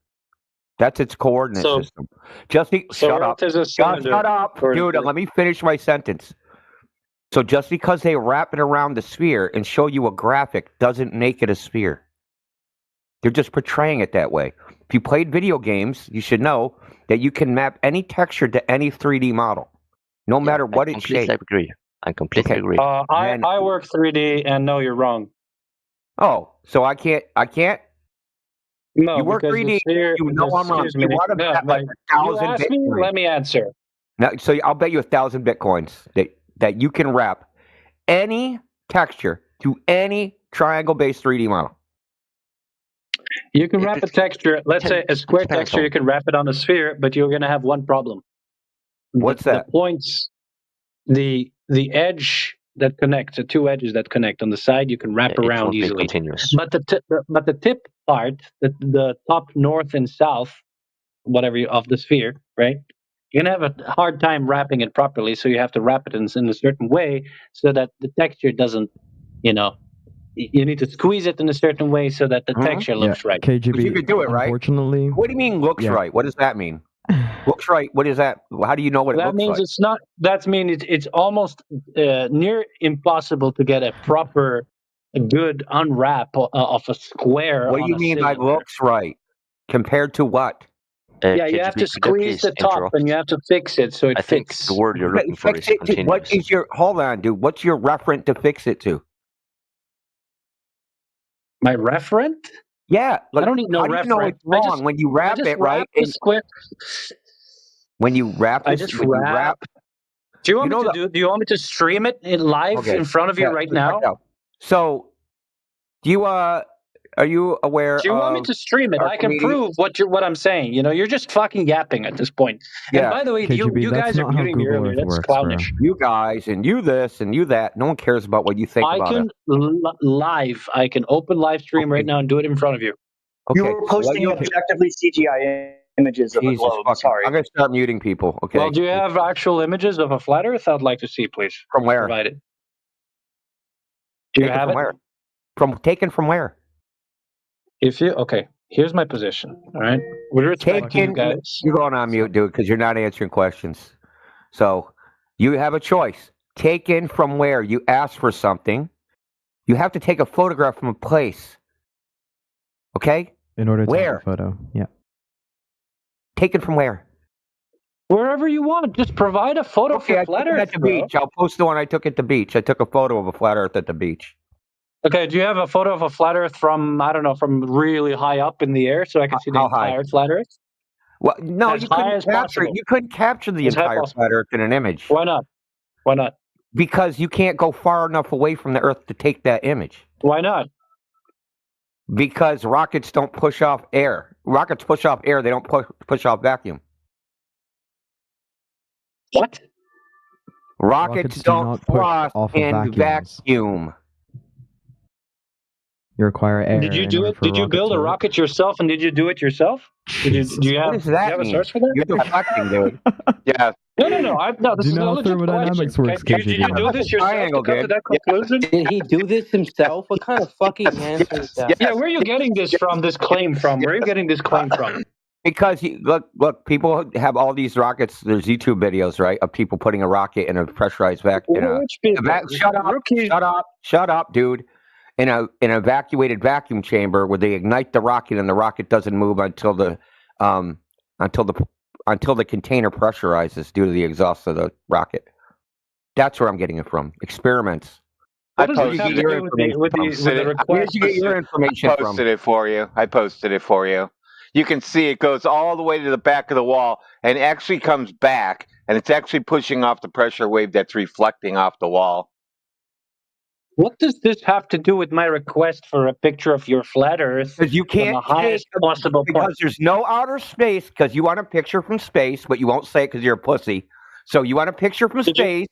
That's its coordinate So- system. Just So shut Earth up. is a Just cylinder, shut up, according dude. to- Let me finish my sentence. So just because they wrap it around the sphere and show you a graphic doesn't make it a sphere. They're just portraying it that way. If you played video games, you should know that you can map any texture to any 3D model, no matter what its shape. I completely agree. I work 3D and no, you're wrong. Oh, so I can't. No, You work because 3D. the sphere, You know I'm wrong. excuse You me. want to No, bet like you 1,000 ask me, Bitcoin. let me answer. Now, so I'll bet you 1,000 bitcoins that you can wrap any texture to any triangle-based 3D model. You can wrap a texture, let's say a square texture, you can wrap it on a sphere, but you're going to have one problem. What's that? The points, the edge that connects, the two edges that connect on the side, you can wrap It around won't be easily. continuous. But the tip part, the top north and south, of the sphere, right? You're gonna have a hard time wrapping it properly, so you have to wrap it in a certain way so that the texture doesn't, you need to squeeze it in a certain way so that the texture looks right. But you can do it, right? Unfortunately, What do you mean looks Yeah. right? What does that mean? Looks right. What is that? How do you know what it That looks means like? it's not. That means it's almost near impossible to get a proper, good unwrap of a square. What do on you a mean by cylinder. looks right? Compared to what? Yeah, you have to squeeze the top and you have to fix it so it I think fits. the word you're looking for is Fix it to, continuous. what is your? Hold on, dude. What's your referent to fix it to? My referent? Yeah, I don't need no how do you know referent. it's wrong when you wrap it right? The square. When you wrap I this, just when you wrap. wrap. Do you want You me know to do you want me to stream it in live Okay. in front of you Yeah, right check now? it out. So, do you are you aware? Do you want me of to stream it? our I can comedian- prove what I'm saying. You're just fucking yapping at this point. Yeah. And by the way, KGB, you that's guys are not how muting me Google earlier. Earth That's works, bro. clownish. You guys and you this and you that. No one cares about what you think I about can it. live. I can open live stream right now and do it in front of you. Okay. You were posting objectively CGI images of a Jesus globe. fucking. Sorry. I'm gonna start muting people. Okay. Well, do you have actual images of a flat Earth? I'd like to see, please. From where? Provide it. Do you Taken have from it? where? Taken from where? Here's my position. All right. With respect to you guys. You're going on mute, dude, because you're not answering questions. So you have a choice. Taken from where? You ask for something. You have to take a photograph from a place. Okay? In order to Where? take a photo. Yeah. Taken from where? Wherever you want. Just provide a photo Okay, for I flat took it Earth, at the bro. beach. I'll post the one I took at the beach. I took a photo of a flat Earth at the beach. Okay, do you have a photo of a flat Earth from really high up in the air so I can see the How high? entire flat Earth? Well, no, As you high couldn't as capture it. possible. You couldn't capture the As high as entire possible. flat Earth in an image. Why not? Why not? Because you can't go far enough away from the Earth to take that image. Why not? Because rockets don't push off air. Rockets push off air. They don't push off vacuum. What? Rockets do don't not push thrust off of in vacuums. vacuum. You require air. Did you in do order it? for Did you rocket build to a work. rocket yourself and did you do it yourself? Do you What have does do you that have a mean? source for that? You're deflecting, dude. Yeah. No. No, this Do you is know a how legit thermodynamics question. works, Did you KGB? do this yourself Triangle, to come to dude. that conclusion? Did he do this himself? What kind of fucking answer is that? Yeah, where are you getting this from? This claim from? Where are you getting this claim from? Because look, people have all these rockets. There's YouTube videos, right, of people putting a rocket in a pressurized vacuum. Which people? Shut up, dude. In an evacuated vacuum chamber where they ignite the rocket and the rocket doesn't move until the container pressurizes due to the exhaust of the rocket. That's where I'm getting it from. Experiments. What does Where this you have get to your do with the information from? request? Where did you get your information I from? posted it for you. I posted it for you. You can see it goes all the way to the back of the wall and actually comes back, and it's actually pushing off the pressure wave that's reflecting off the wall. What does this have to do with my request for a picture of your flat Earth Because you from can't the highest possible because point? there's no outer space. Because you want a picture from space, but you won't say it because you're a pussy. So you want a picture from space,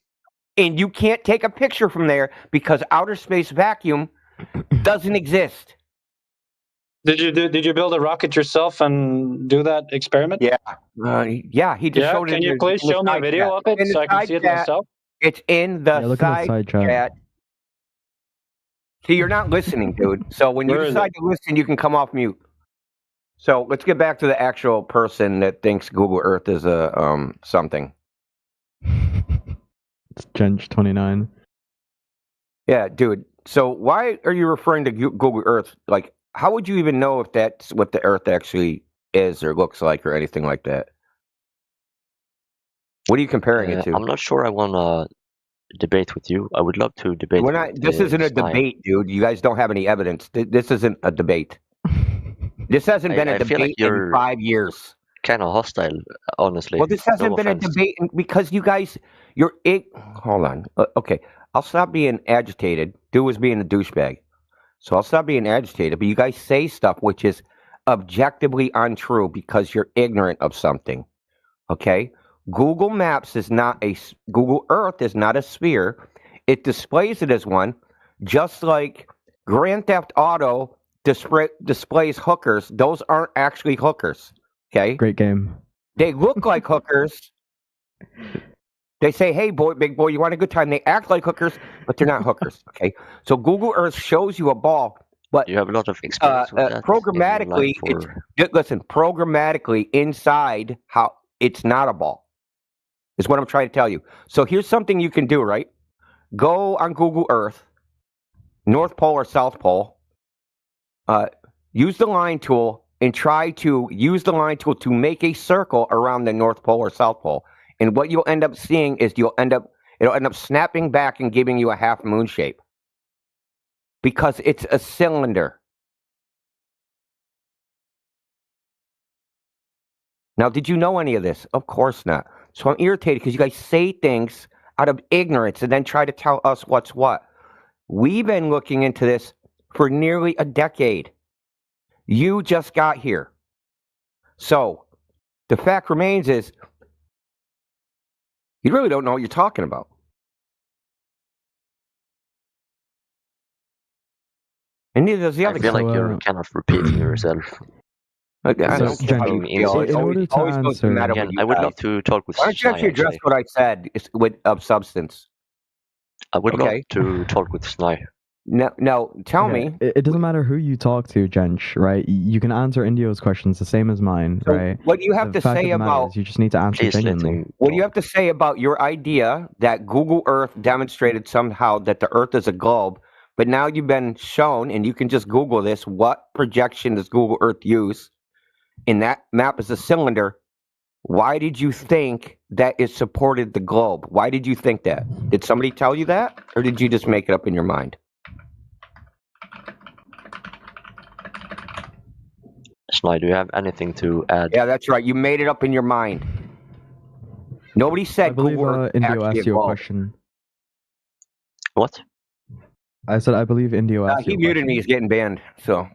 and you can't take a picture from there because outer space vacuum doesn't exist. Did you build a rocket yourself and do that experiment? Yeah, yeah. He just Yeah, showed it. can you in please the show me a side video chat. of it In the so I can side see it chat. myself? It's in the Yeah, look in the side chat. chat. See, you're not listening, dude. So when you Where is decide to listen, you can come off mute. So let's get back to the actual person that thinks Google Earth is a something. It's Gench29. Yeah, dude. So why are you referring to Google Earth? Like, how would you even know if that's what the Earth actually is or looks like or anything like that? What are you comparing it to? I'm not sure I want to debate with you. I would love to debate. We're not. This isn't a debate, dude. You guys don't have any evidence. This isn't a debate. This hasn't been a I feel like debate in you're 5 years. kind of hostile, honestly. Well, this hasn't No been offense. a debate because you guys, hold on. Okay, I'll stop being agitated. Dude was being a douchebag. So I'll stop being agitated. But you guys say stuff which is objectively untrue because you're ignorant of something. Okay? Google Maps is not Google Earth is not a sphere. It displays it as one, just like Grand Theft Auto displays hookers. Those aren't actually hookers. Okay? Great game. They look like hookers. They say, "Hey, boy, big boy, you want a good time?" They act like hookers, but they're not hookers. Okay, so Google Earth shows you a ball, but you have a lot of experience with that programmatically, programmatically inside how it's not a ball is what I'm trying to tell you. So here's something you can do. Right, go on Google Earth, North Pole or South Pole. Use the line tool and try to use the line tool to make a circle around the North Pole or South Pole. And what you'll end up seeing is it'll end up snapping back and giving you a half moon shape. Because it's a cylinder. Now, did you know any of this? Of course not. So I'm irritated because you guys say things out of ignorance and then try to tell us what's what. We've been looking into this for nearly a decade. You just got here. So the fact remains is you really don't know what you're talking about. And neither does the other guy. I feel like you're kind of repeating yourself. I don't care how you feel. It always goes to matter Again, what you I would guys. love to talk with Why don't you Snai, actually address actually. what I said of substance? I would love Okay. to talk with Snai. No, tell Okay, me. It doesn't matter who you talk to, Gench, right? You can answer Indio's questions the same as mine, So right? what do you have The to fact say of the matter about? is you just need to answer Please let genuinely. him What do you have to say about your idea that Google Earth demonstrated somehow that the Earth is a globe, but now you've been shown, and you can just Google this, what projection does Google Earth use? And that map is a cylinder. Why did you think that it supported the globe? Why did you think that? Did somebody tell you that? Or did you just make it up in your mind? Snai, do you have anything to add? Yeah, that's right. You made it up in your mind. Nobody I said believe Google Earth Indio actually asked you a evolved. question. What? I said I believe Indio asked He you a muted question. me. He's getting banned. So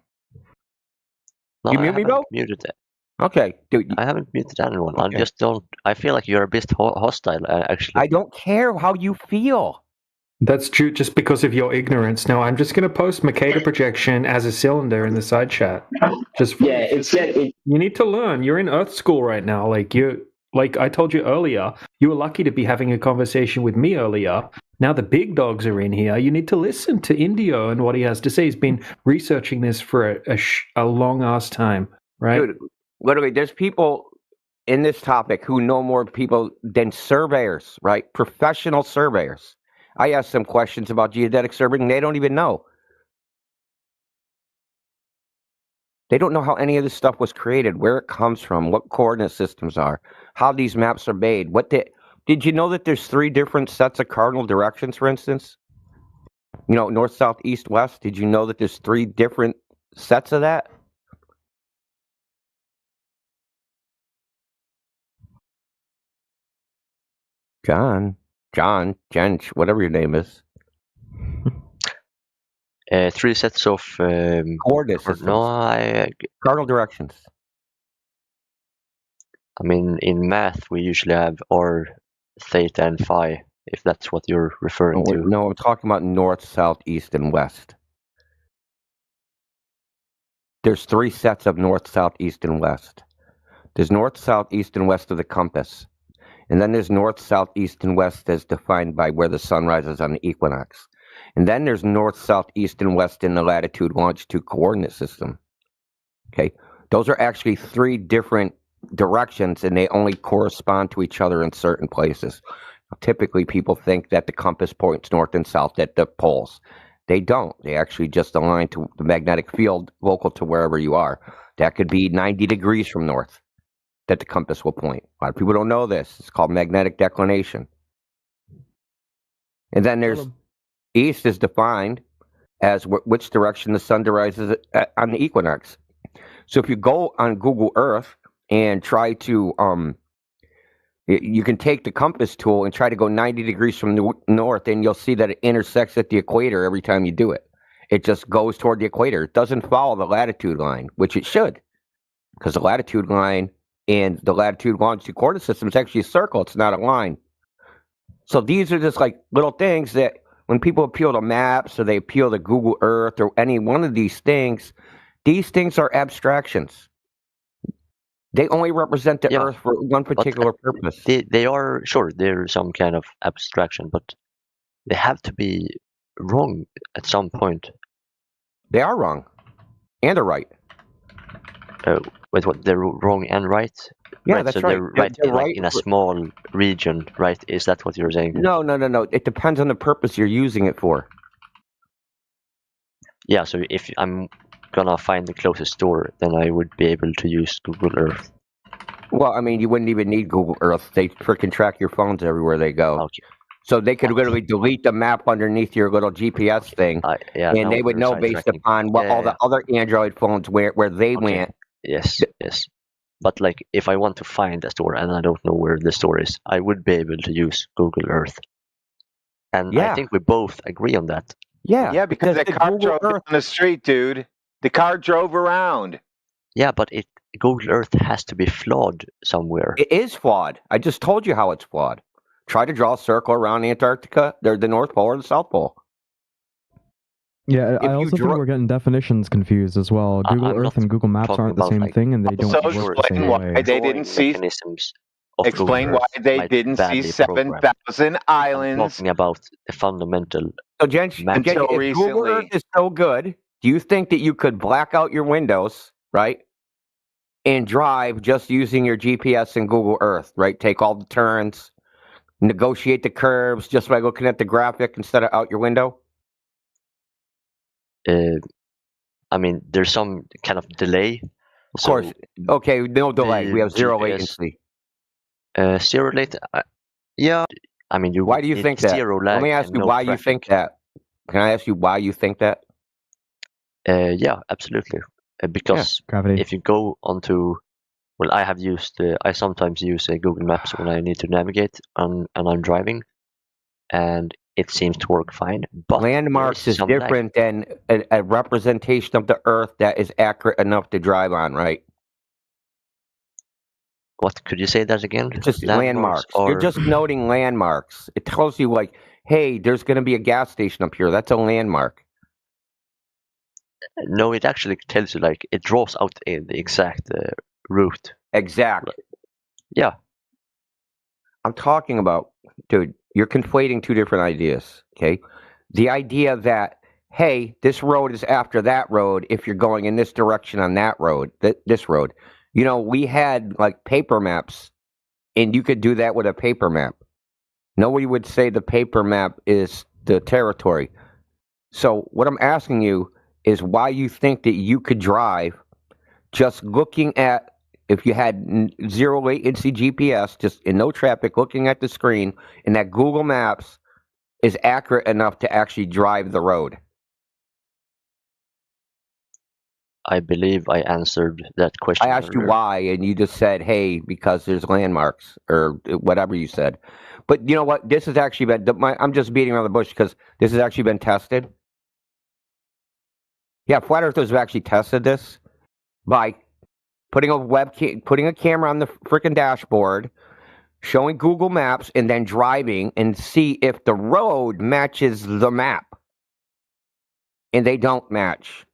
No, you I mute me, haven't Bo? muted it. Okay, dude. I haven't muted anyone. I Okay. just don't. I feel like you're a bit hostile, actually. I don't care how you feel. That's true just because of your ignorance. Now, I'm just going to post Makeda projection as a cylinder in the side chat. You need to learn. You're in Earth school right now. Like I told you earlier, you were lucky to be having a conversation with me earlier. Now the big dogs are in here. You need to listen to Indio and what he has to say. He's been researching this for a long ass time, right? Dude, literally, there's people in this topic who know more people than surveyors, right? Professional surveyors. I asked them questions about geodetic surveying. They don't even know. They don't know how any of this stuff was created, where it comes from, what coordinate systems are, how these maps are made. Did you know that there's 3 different sets of cardinal directions, for instance? You know, north, south, east, west. Did you know that there's 3 different sets of that? John, Gench, whatever your name is. 3 sets of coordinate systems. No, cardinal directions. I mean, in math, we usually have r, theta, and phi. If that's what you're referring to. No, I'm talking about north, south, east, and west. There's 3 sets of north, south, east, and west. There's north, south, east, and west of the compass. And then there's north, south, east, and west as defined by where the sun rises on the equinox. And then there's north, south, east, and west in the latitude, longitude coordinate system. Okay. Those are actually 3 different directions, and they only correspond to each other in certain places. Typically, people think that the compass points north and south at the poles. They don't. They actually just align to the magnetic field local to wherever you are. That could be 90 degrees from north that the compass will point. A lot of people don't know this. It's called magnetic declination. And then there's east is defined as which direction the sun rises on the equinox. So if you go on Google Earth and try to, you can take the compass tool and try to go 90 degrees from the north, and you'll see that it intersects at the equator every time you do it. It just goes toward the equator. It doesn't follow the latitude line, which it should, because the latitude line and the latitude longitude coordinate system is actually a circle. It's not a line. So these are just like little things that when people appeal to maps or they appeal to Google Earth or any one of these things are abstractions. They only represent the Earth for one particular purpose. They are, sure, they're some kind of abstraction, but they have to be wrong at some point. They are wrong. And they're right. Wait, what? They're wrong and right? Yeah, right, that's so right. They're right, They're like right in a for- small region, right? Is that what you're saying? No. It depends on the purpose you're using it for. Yeah, so if I'm gonna find the closest store, then I would be able to use Google Earth. Well, I mean, you wouldn't even need Google Earth. They freaking track your phones everywhere they go. So they could literally delete the map underneath your little GPS thing, yeah, and now they would we're know based sidetracking. upon what all the other Android phones where they went. Yes. But like, if I want to find a store and I don't know where the store is, I would be able to use Google Earth. And I Yeah. think we both agree on that. Yeah, because the car drove down the street, dude. The car drove around. Yeah, but Google Earth has to be flawed somewhere. It is flawed. I just told you how it's flawed. Try to draw a circle around Antarctica, the North Pole or the South Pole. Yeah, I you also think draw- we're getting definitions confused as well. Google I'm Earth and Google Maps talking aren't the about, same like, thing, and they don't So work the explain same why way. they didn't see. Mechanisms of Explain Google why Earth they might didn't see badly programmed. 7,000 I'm islands. talking about the fundamental. So, Jench, if Google recently. Earth is so good, do you think that you could black out your windows, right, and drive just using your GPS and Google Earth, right? Take all the turns, negotiate the curves just by looking at the graphic instead of out your window? I mean, there's some kind of delay. Of course. Okay, no delay. the We have zero GPS latency. Zero latency. Yeah. I mean, Why do you it's think that? zero lag Let me ask and you no why you traffic. think that. Can I ask you why you think that? Yeah, absolutely. Because Gravity. if you go onto, well, I sometimes use Google Maps when I need to navigate and I'm driving, and it seems to work fine. But Landmarks there is some lag. different than a representation of the Earth that is accurate enough to drive on, right? What could you say that again? Just landmarks. You're just noting landmarks. It tells you like, hey, there's going to be a gas station up here. That's a landmark. No, it actually tells you, like, it draws out the exact route. Exact. Yeah. I'm talking about, dude, you're conflating two different ideas, okay? The idea that, hey, this road is after that road if you're going in this direction on that road, this road. You know, we had like paper maps, and you could do that with a paper map. Nobody would say the paper map is the territory. So what I'm asking you is why you think that you could drive just looking at, if you had zero latency GPS, just in no traffic, looking at the screen, and that Google Maps is accurate enough to actually drive the road. I believe I answered that question. I asked you earlier. why, and you just said, hey, because there's landmarks, or whatever you said. But you know what? This has actually been, I'm just beating around the bush because this has actually been tested. Yeah, Flat Earthers have actually tested this by putting a camera on the freaking dashboard, showing Google Maps, and then driving and see if the road matches the map. And they don't match.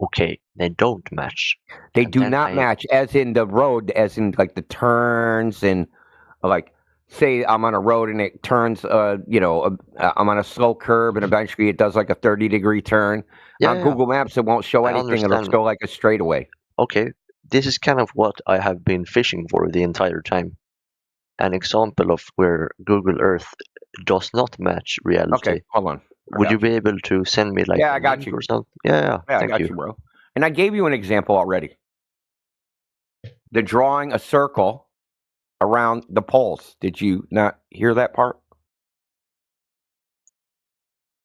Okay, they don't match. They And do then not match, as in the road, as in like the turns and like say I'm on a road and it turns, I'm on a slow curve and eventually it does like a 30-degree turn. Yeah, On yeah. Google Maps, it won't show I anything. It'll understand. show like a straightaway. Okay, this is kind of what I have been fishing for the entire time. An example of where Google Earth does not match reality. Okay, hold on. Would you be able to send me like Yeah, a I got link you. or something? Yeah, Yeah, I thank got you. you, bro. And I gave you an example already. The drawing a circle around the poles. Did you not hear that part?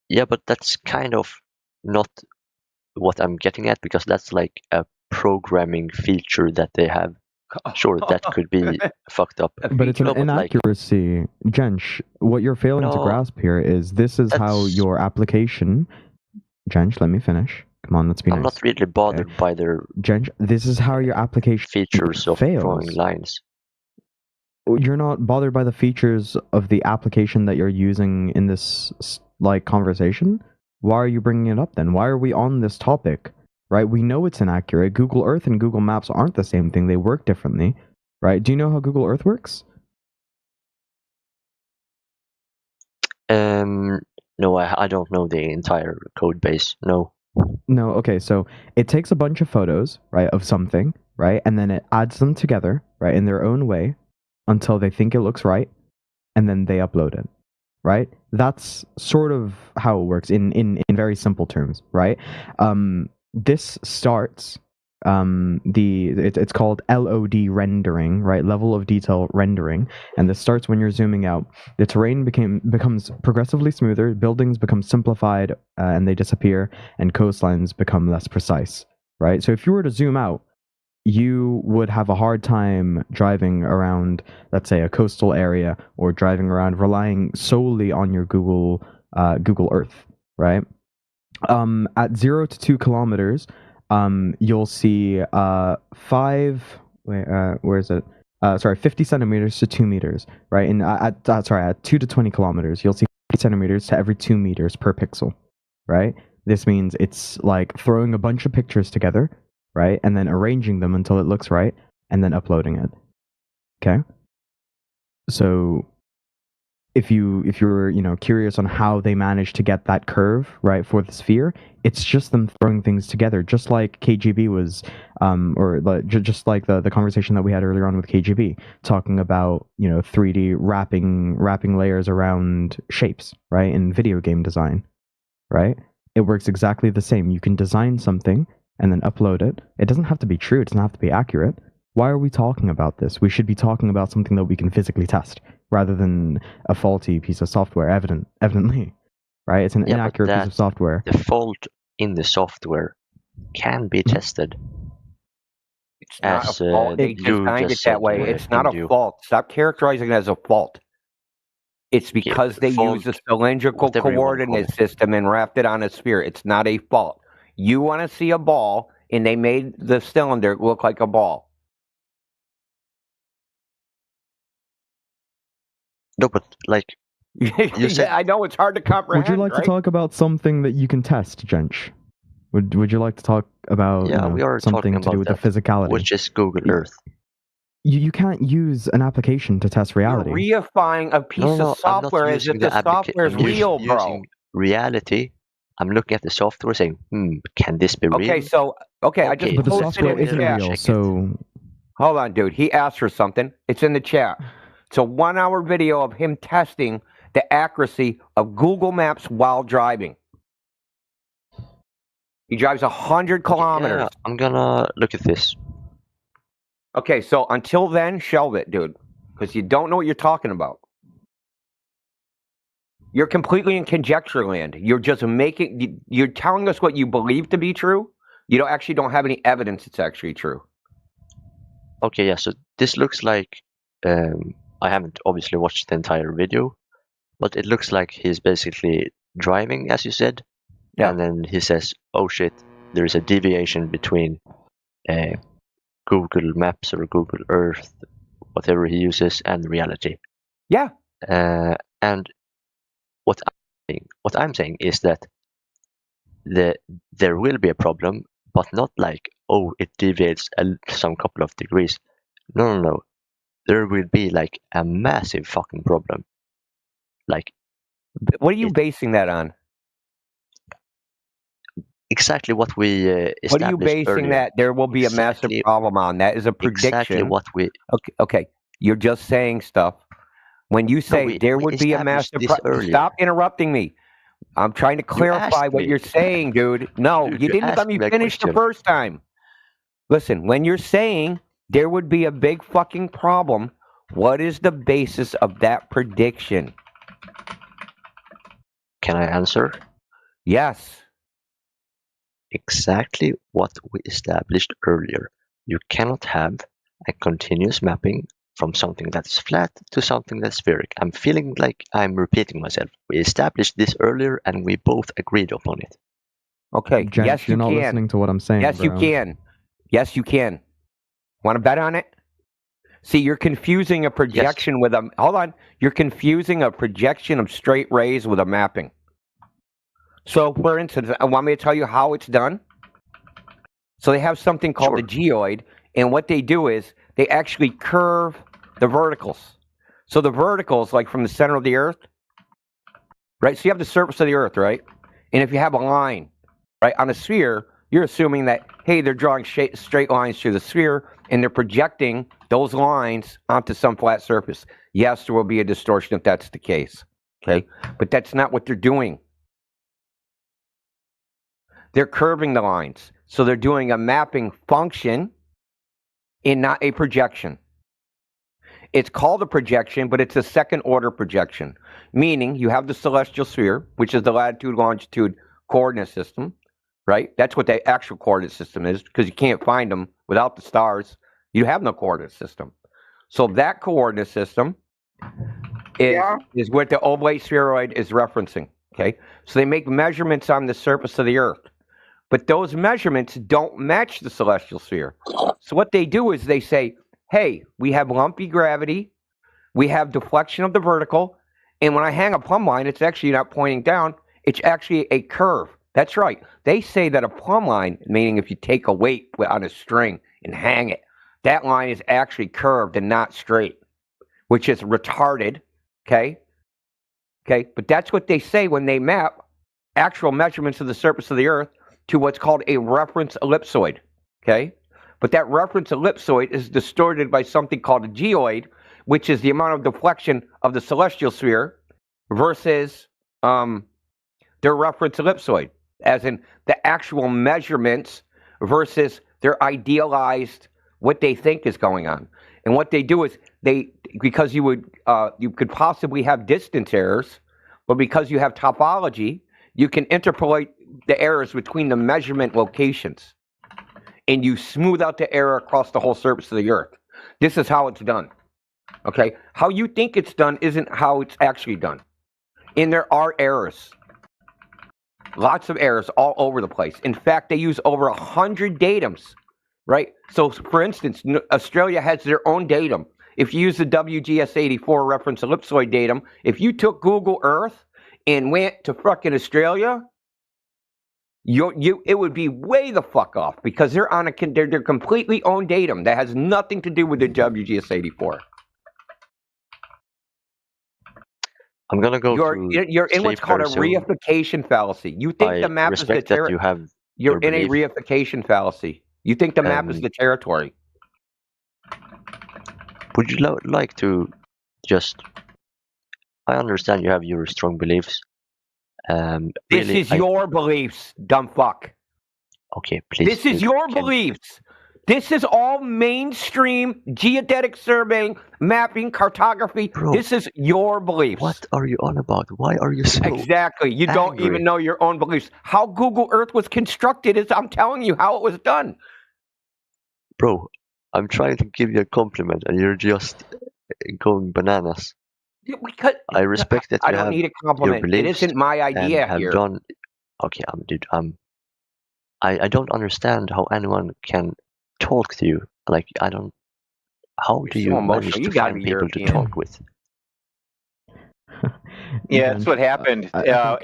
Yeah, but that's kind of not what I'm getting at because that's like a programming feature that they have. Sure, that could be fucked up. But it's an No, but like, inaccuracy. Jench, what you're failing to No, grasp here is this is how that's- your application... Jench, let me finish. Come on, let's be I'm nice. not really bothered by their Jench, this is how your application features of fails. drawing lines. You're not bothered by the features of the application that you're using in this like conversation? Why are you bringing it up then? Why are we on this topic? Right? We know it's inaccurate. Google Earth and Google Maps aren't the same thing. They work differently. Right? Do you know how Google Earth works? No, I don't know the entire code base. No. No, okay, so it takes a bunch of photos, right, of something, right, and then it adds them together, right, in their own way until they think it looks right, and then they upload it, right? That's sort of how it works in very simple terms, right? This starts it's called LOD rendering, right? Level of detail rendering, and this starts when you're zooming out. The terrain becomes progressively smoother, buildings become simplified and they disappear, and coastlines become less precise, right? So if you were to zoom out, you would have a hard time driving around, let's say, a coastal area, or driving around relying solely on your Google Earth, right? At 0 to 2 kilometers, you'll see 50 centimeters to 2 meters, right? And at 2 to 20 kilometers, you'll see 50 centimeters to every 2 meters per pixel, right? This means it's like throwing a bunch of pictures together, right? And then arranging them until it looks right, and then uploading it. Okay? So if you're curious on how they managed to get that curve right for the sphere, it's just them throwing things together, just like KGB was, just like the conversation that we had earlier on with KGB, talking about 3D wrapping layers around shapes, right, in video game design, right? It works exactly the same. You can design something and then upload it. It doesn't have to be true. It doesn't have to be accurate. Why are we talking about this? We should be talking about something that we can physically test, rather than a faulty piece of software, evidently, right? It's an inaccurate piece of software. The fault in the software can be tested. It's not a fault. They designed it that way. It's not a fault. Stop characterizing it as a fault. It's because they used a cylindrical coordinate system and wrapped it on a sphere. It's not a fault. You want to see a ball, and they made the cylinder look like a ball. No, but like you said, I know it's hard to comprehend. Would you like to talk about something that you can test, Jench? Would you like to talk about we are something talking to do about with the physicality? which is Google Earth. You can't use an application to test reality. You're reifying a piece of software as if the software is real, bro. Using reality. I'm looking at the software saying, can this be real? I just But the posted software in the isn't chat. real, so... Hold on, dude. He asked for something. It's in the chat. It's a 1-hour video of him testing the accuracy of Google Maps while driving. He drives 100 kilometers. Yeah, I'm gonna look at this. Okay, so until then, shelve it, dude, because you don't know what you're talking about. You're completely in conjecture land. You're just you're telling us what you believe to be true. You don't have any evidence it's actually true. Okay, yeah, so this looks like, I haven't obviously watched the entire video, but it looks like he's basically driving, as you said, and then he says, oh shit, there's a deviation between Google Maps or Google Earth, whatever he uses, and reality. Yeah. And what I'm saying is that there will be a problem, but not like, oh, it deviates some couple of degrees. No. there will be like a massive fucking problem. Like, What are you basing that on? exactly what we established What are you basing earlier. that there will be a massive Exactly- problem on? That is a Exactly prediction. what we. Okay. You're just saying stuff. When you say we- there we would be a established massive this earlier. stop interrupting me. I'm trying to clarify asked what me. you're saying, dude. No, Dude, you you didn't let asked me me a finish the question. first time. Listen, when you're saying there would be a big fucking problem, what is the basis of that prediction? Can I answer? Yes. Exactly what we established earlier. You cannot have a continuous mapping from something that's flat to something that's spheric. I'm feeling like I'm repeating myself. We established this earlier and we both agreed upon it. Okay. Jenks, yes, you're you not can. listening to what I'm saying. Yes, you bro. can. Yes, you can. Want to bet on it? See, you're confusing a projection with a. Hold on. You're confusing a projection of straight rays with a mapping. So, for instance, want me to tell you how it's done? So they have something called the geoid, and what they do is they actually curve the verticals. So the verticals, like from the center of the Earth, right? So you have the surface of the Earth, right? And if you have a line, right, on a sphere, you're assuming that, hey, they're drawing straight lines through the sphere, and they're projecting those lines onto some flat surface. Yes, there will be a distortion if that's the case, okay? But that's not what they're doing. They're curving the lines. So they're doing a mapping function and not a projection. It's called a projection, but it's a second order projection, meaning you have the celestial sphere, which is the latitude, longitude coordinate system, right? That's what the actual coordinate system is, because you can't find them without the stars. You have no coordinate system. So that coordinate system is what the oblate spheroid is referencing, okay? So they make measurements on the surface of the Earth. But those measurements don't match the celestial sphere. So what they do is they say, hey, we have lumpy gravity, we have deflection of the vertical, and when I hang a plumb line, it's actually not pointing down, it's actually a curve. That's right. They say that a plumb line, meaning if you take a weight on a string and hang it, that line is actually curved and not straight, which is retarded, okay? Okay, but that's what they say when they map actual measurements of the surface of the Earth to what's called a reference ellipsoid, okay? But that reference ellipsoid is distorted by something called a geoid, which is the amount of deflection of the celestial sphere versus their reference ellipsoid, as in the actual measurements versus their idealized what they think is going on. And what they do is because you could possibly have distance errors, but because you have topology, you can interpolate the errors between the measurement locations, and you smooth out the error across the whole surface of the Earth. This is how it's done. Okay? How you think it's done isn't how it's actually done. And there are errors. Lots of errors all over the place. In fact, they use over 100 datums, right? So, for instance, Australia has their own datum. If you use the WGS84 reference ellipsoid datum, if you took Google Earth and went to fucking Australia, it would be way the fuck off, because they're on their completely own datum that has nothing to do with the WGS84. I'm gonna go. You're in what's called a reification fallacy. You think the map is the respect that you have. You're your in a belief. reification fallacy. You think the map is the territory. Would you like to just? I understand you have your strong beliefs. This is your beliefs, dumb fuck. Okay, please. This is your beliefs. This is all mainstream geodetic surveying, mapping, cartography. This is your beliefs. What are you on about? Why are you so exactly? You don't angry? even know your own beliefs. How Google Earth was constructed is I'm telling you how it was done. Bro, I'm trying to give you a compliment and you're just going bananas. I respect that you I don't have need a compliment. your It beliefs isn't my and idea have here. done. Okay, dude, I don't understand how anyone can talk to you. Like, I don't. How do so you manage emotional. to You gotta find be people to European. talk with? Yeah, that's what happened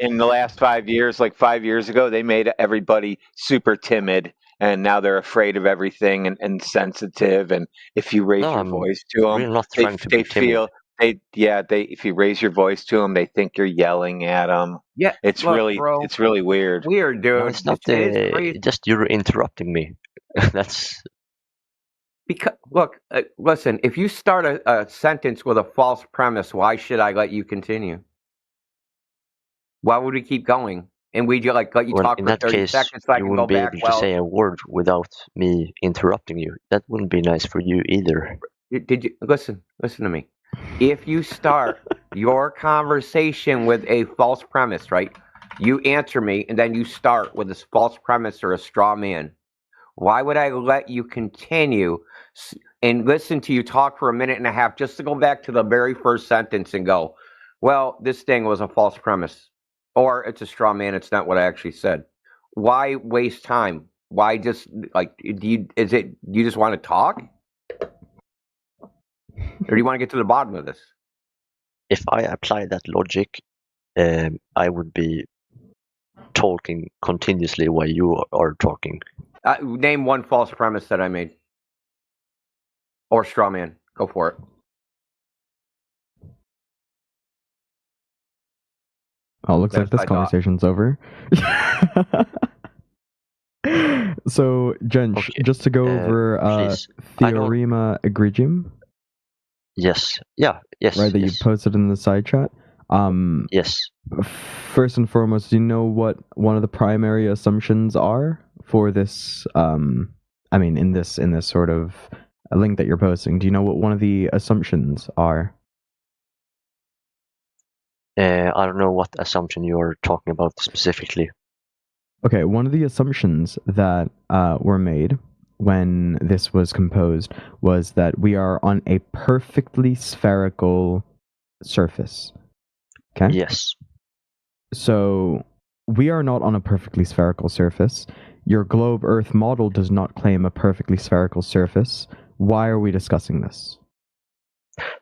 in the last 5 years. Like 5 years ago, they made everybody super timid and now they're afraid of everything and sensitive. And if you raise No, your I'm voice to them, really not they trying to be they feel they if you raise your voice to them, they think you're yelling at them. Yeah, It's look, really bro. it's really weird. Weird, dude. No, it's not. It is crazy. Just you're interrupting me. That's Because look, listen. If you start a sentence with a false premise, why should I let you continue? Why would we keep going? And we let you well, talk in for that 30 case, seconds so I you can go wouldn't be back. able to say a word without me interrupting you. That wouldn't be nice for you either. Did you listen to me? If you start your conversation with a false premise, right? You answer me, and then you start with this false premise or a straw man. Why would I let you continue and listen to you talk for a minute and a half just to go back to the very first sentence and go, well, this thing was a false premise, or it's a straw man, it's not what I actually said? Why waste time? Why just do you just want to talk? Or do you want to get to the bottom of this? If I apply that logic, I would be talking continuously while you are talking. Name one false premise that I made. Or straw man. Go for it. Oh, looks like That's this my thought. conversation's over. So, Jench, just to go over please. I don't- Theorema Egregium, Yes. Yeah. Yes. right, that you yes. posted in the side chat. Yes. First and foremost, do you know what one of the primary assumptions are for this? I mean, in this sort of link that you're posting, do you know what one of the assumptions are? I don't know what assumption you're talking about specifically. Okay, one of the assumptions that were made when this was composed was that we are on a perfectly spherical surface. Okay? Yes. So we are not on a perfectly spherical surface. Your globe Earth model does not claim a perfectly spherical surface. Why are we discussing this?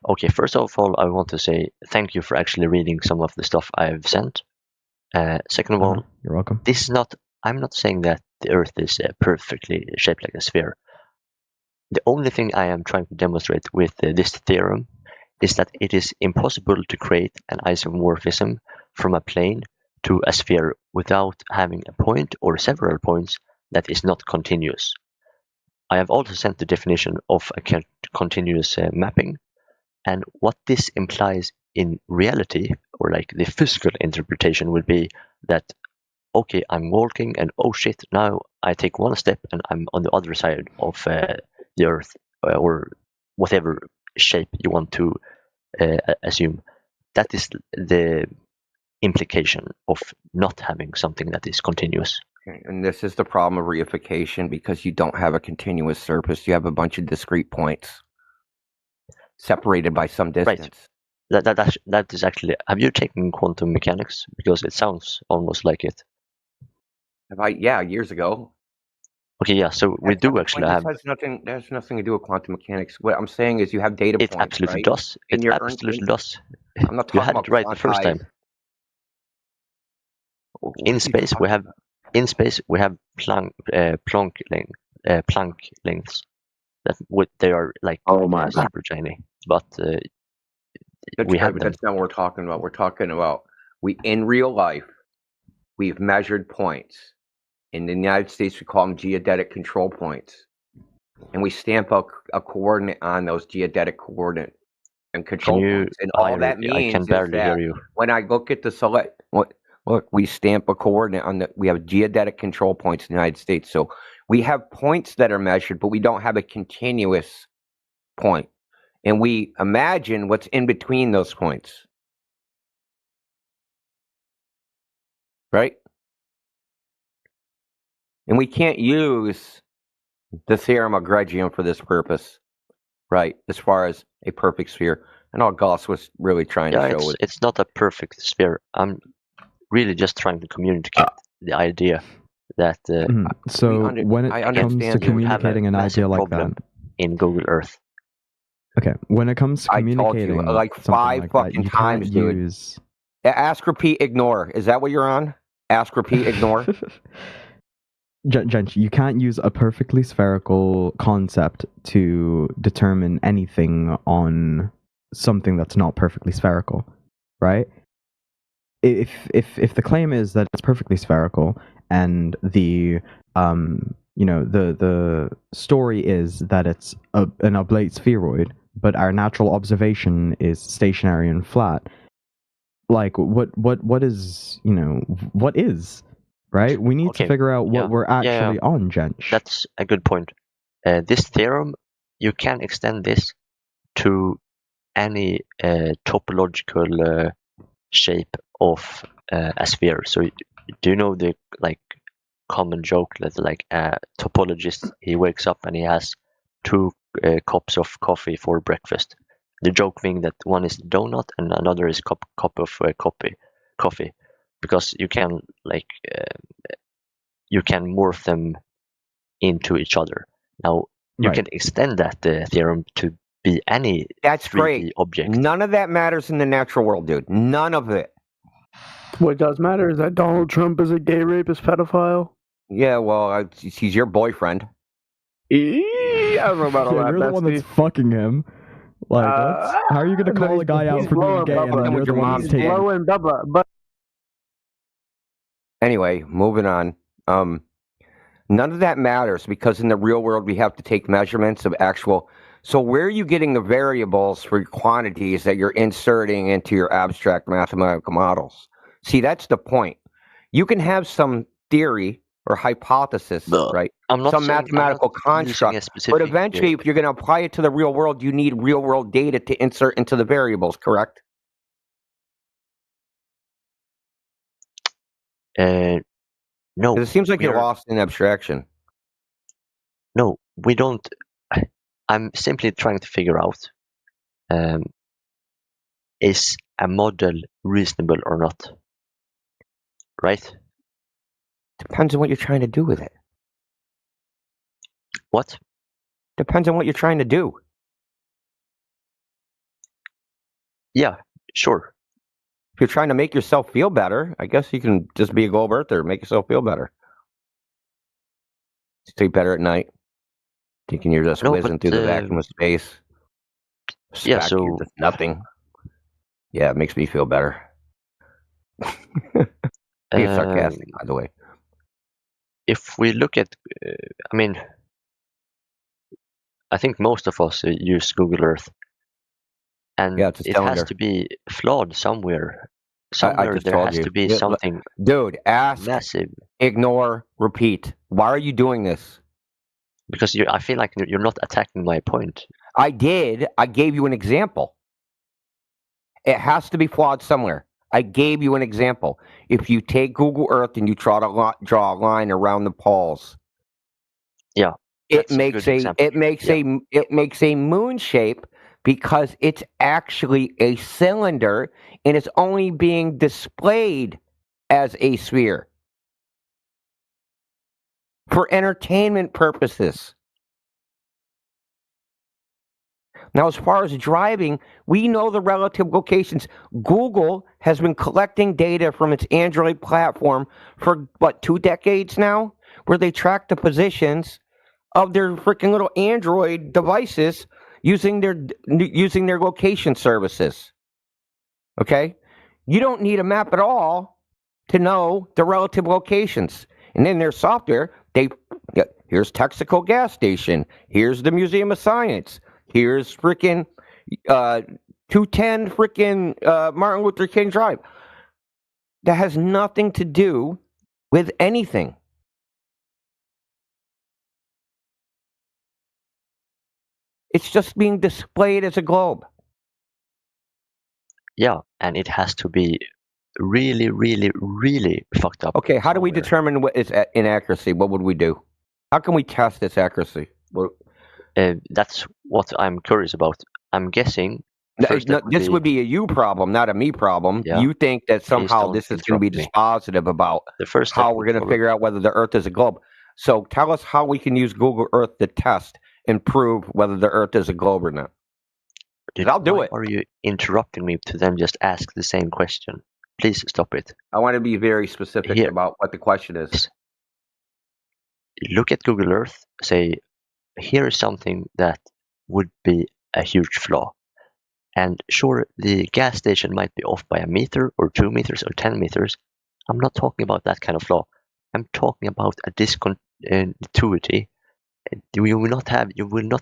Okay, first of all, I want to say thank you for actually reading some of the stuff I've sent. Second of all, You're welcome. this is not. I'm not saying that the Earth is perfectly shaped like a sphere. The only thing I am trying to demonstrate with this theorem is that it is impossible to create an isomorphism from a plane to a sphere without having a point or several points that is not continuous. I have also sent the definition of a continuous mapping, and what this implies in reality, or like the physical interpretation, would be that, okay, I'm walking and oh shit, now I take one step and I'm on the other side of the Earth, or whatever shape you want to assume. That is the implication of not having something that is continuous. Okay, and this is the problem of reification, because you don't have a continuous surface. You have a bunch of discrete points separated by some distance. Right. That is actually. Have you taken quantum mechanics? Because it sounds almost like it. Have I? Yeah, years ago. Okay, yeah. So we do actually have. This has nothing to do with quantum mechanics. What I'm saying is, you have data It points. absolutely right? does. And It you're absolutely does. I'm not You talking had about it right the first time. In space, we have Planck lengths they are like super tiny, but we have them. That's not what we're talking about. We're talking about in real life, we've measured points. In the United States, we call them geodetic control points, and we stamp a coordinate on those geodetic coordinate and control points. And all that means I can barely is that hear you. when I look at look, we stamp a coordinate on we have geodetic control points in the United States. So we have points that are measured, but we don't have a continuous point. And we imagine what's in between those points. Right? And we can't use the theorem of Egregium for this purpose. Right? As far as a perfect sphere. And all Gauss was really trying to show it's not a perfect sphere. I'm really just trying to communicate the idea that So when it comes to communicating an idea like that in Google Earth. Okay, when it comes to communicating, I told you, like 5 fucking times, dude. Ask, repeat, ignore. Is that what you're on? Ask, repeat, ignore. Jench, you can't use a perfectly spherical concept to determine anything on something that's not perfectly spherical, right? If the claim is that it's perfectly spherical and the the story is that it's an oblate spheroid, but our natural observation is stationary and flat, like what is what is, right? We need to figure out what we're actually on, Jench. That's a good point. This theorem, you can extend this to any topological shape of a sphere. So do you know the common joke that a topologist, he wakes up and he has 2 cups of coffee for breakfast? The joke being that one is donut and another is cup of coffee, because you can you can morph them into each other. Now you can extend that theorem to be any That's 3D great. object. None of that matters in the natural world, dude. None of it. What does matter is that Donald Trump is a gay rapist pedophile. Yeah, well, he's your boyfriend. I don't know about all Yeah, that. you're the one that's fucking him. Like, how are you gonna call a guy out for being gay and then you're the one that's taking? Low and Bubba, but Anyway, moving on. None of that matters because in the real world we have to take measurements of actual. So where are you getting the variables for quantities that you're inserting into your abstract mathematical models? See, that's the point. You can have some theory or hypothesis, right? I'm not some saying- I'm mathematical not using a construct. specific, But eventually, if you're going to apply it to the real world, you need real world data to insert into the variables, correct? No. 'Cause it seems like you're we're- lost in abstraction. No, we don't. I'm simply trying to figure out is a model reasonable or not? Right? Depends on what you're trying to do with it. What? Depends on what you're trying to do. Yeah, sure. If you're trying to make yourself feel better, I guess you can just be a globe earther, make yourself feel better. Sleep better at night. Thinking you're just No, whizzing but, through the vacuum of space. yeah, Suspect you're so- just nothing. Yeah, it makes me feel better. Being sarcastic, by the way. If we look at, I mean, I think most of us use Google Earth, and Yeah, it's a it has cylinder. to be flawed somewhere. I Somewhere just there told has you. to be Yeah, look- something Dude, ask, massive. ignore, repeat. Why are you doing this? Because I feel like you're not attacking my point. I did. I gave you an example. It has to be flawed somewhere. I gave you an example. If you take Google Earth and you draw a line around the poles, yeah, it that's a makes good a example. it makes a moon shape because it's actually a cylinder and it's only being displayed as a sphere for entertainment purposes. Now, as far as driving, we know the relative locations. Google has been collecting data from its Android platform for, 2 decades now, where they track the positions of their freaking little Android devices using their location services. Okay? You don't need a map at all to know the relative locations. And in their software, here's Texaco gas station, here's the Museum of Science, here's freaking 210 freaking Martin Luther King Drive. That has nothing to do with anything. It's just being displayed as a globe. Yeah, and it has to be really, really, really fucked up. Okay, how do we determine what is inaccuracy? What would we do? How can we test its accuracy? That's what I'm curious about. I'm guessing. This would be a you problem, not a me problem. Yeah. You think that somehow don't this is going to be interrupt dispositive about The first how step we're would going to probably- figure out whether the Earth is a globe. So tell us how we can use Google Earth to test and prove whether the Earth is a globe or not. Dude, I'll do why it. Are you interrupting me to then just ask the same question? Please stop it. I want to be very specific Here. about what the question is. look at Google Earth, say, here is something that would be a huge flaw. And sure, the gas station might be off by a meter or 2 meters or 10 meters. I'm not talking about that kind of flaw. I'm talking about a discontinuity. You will not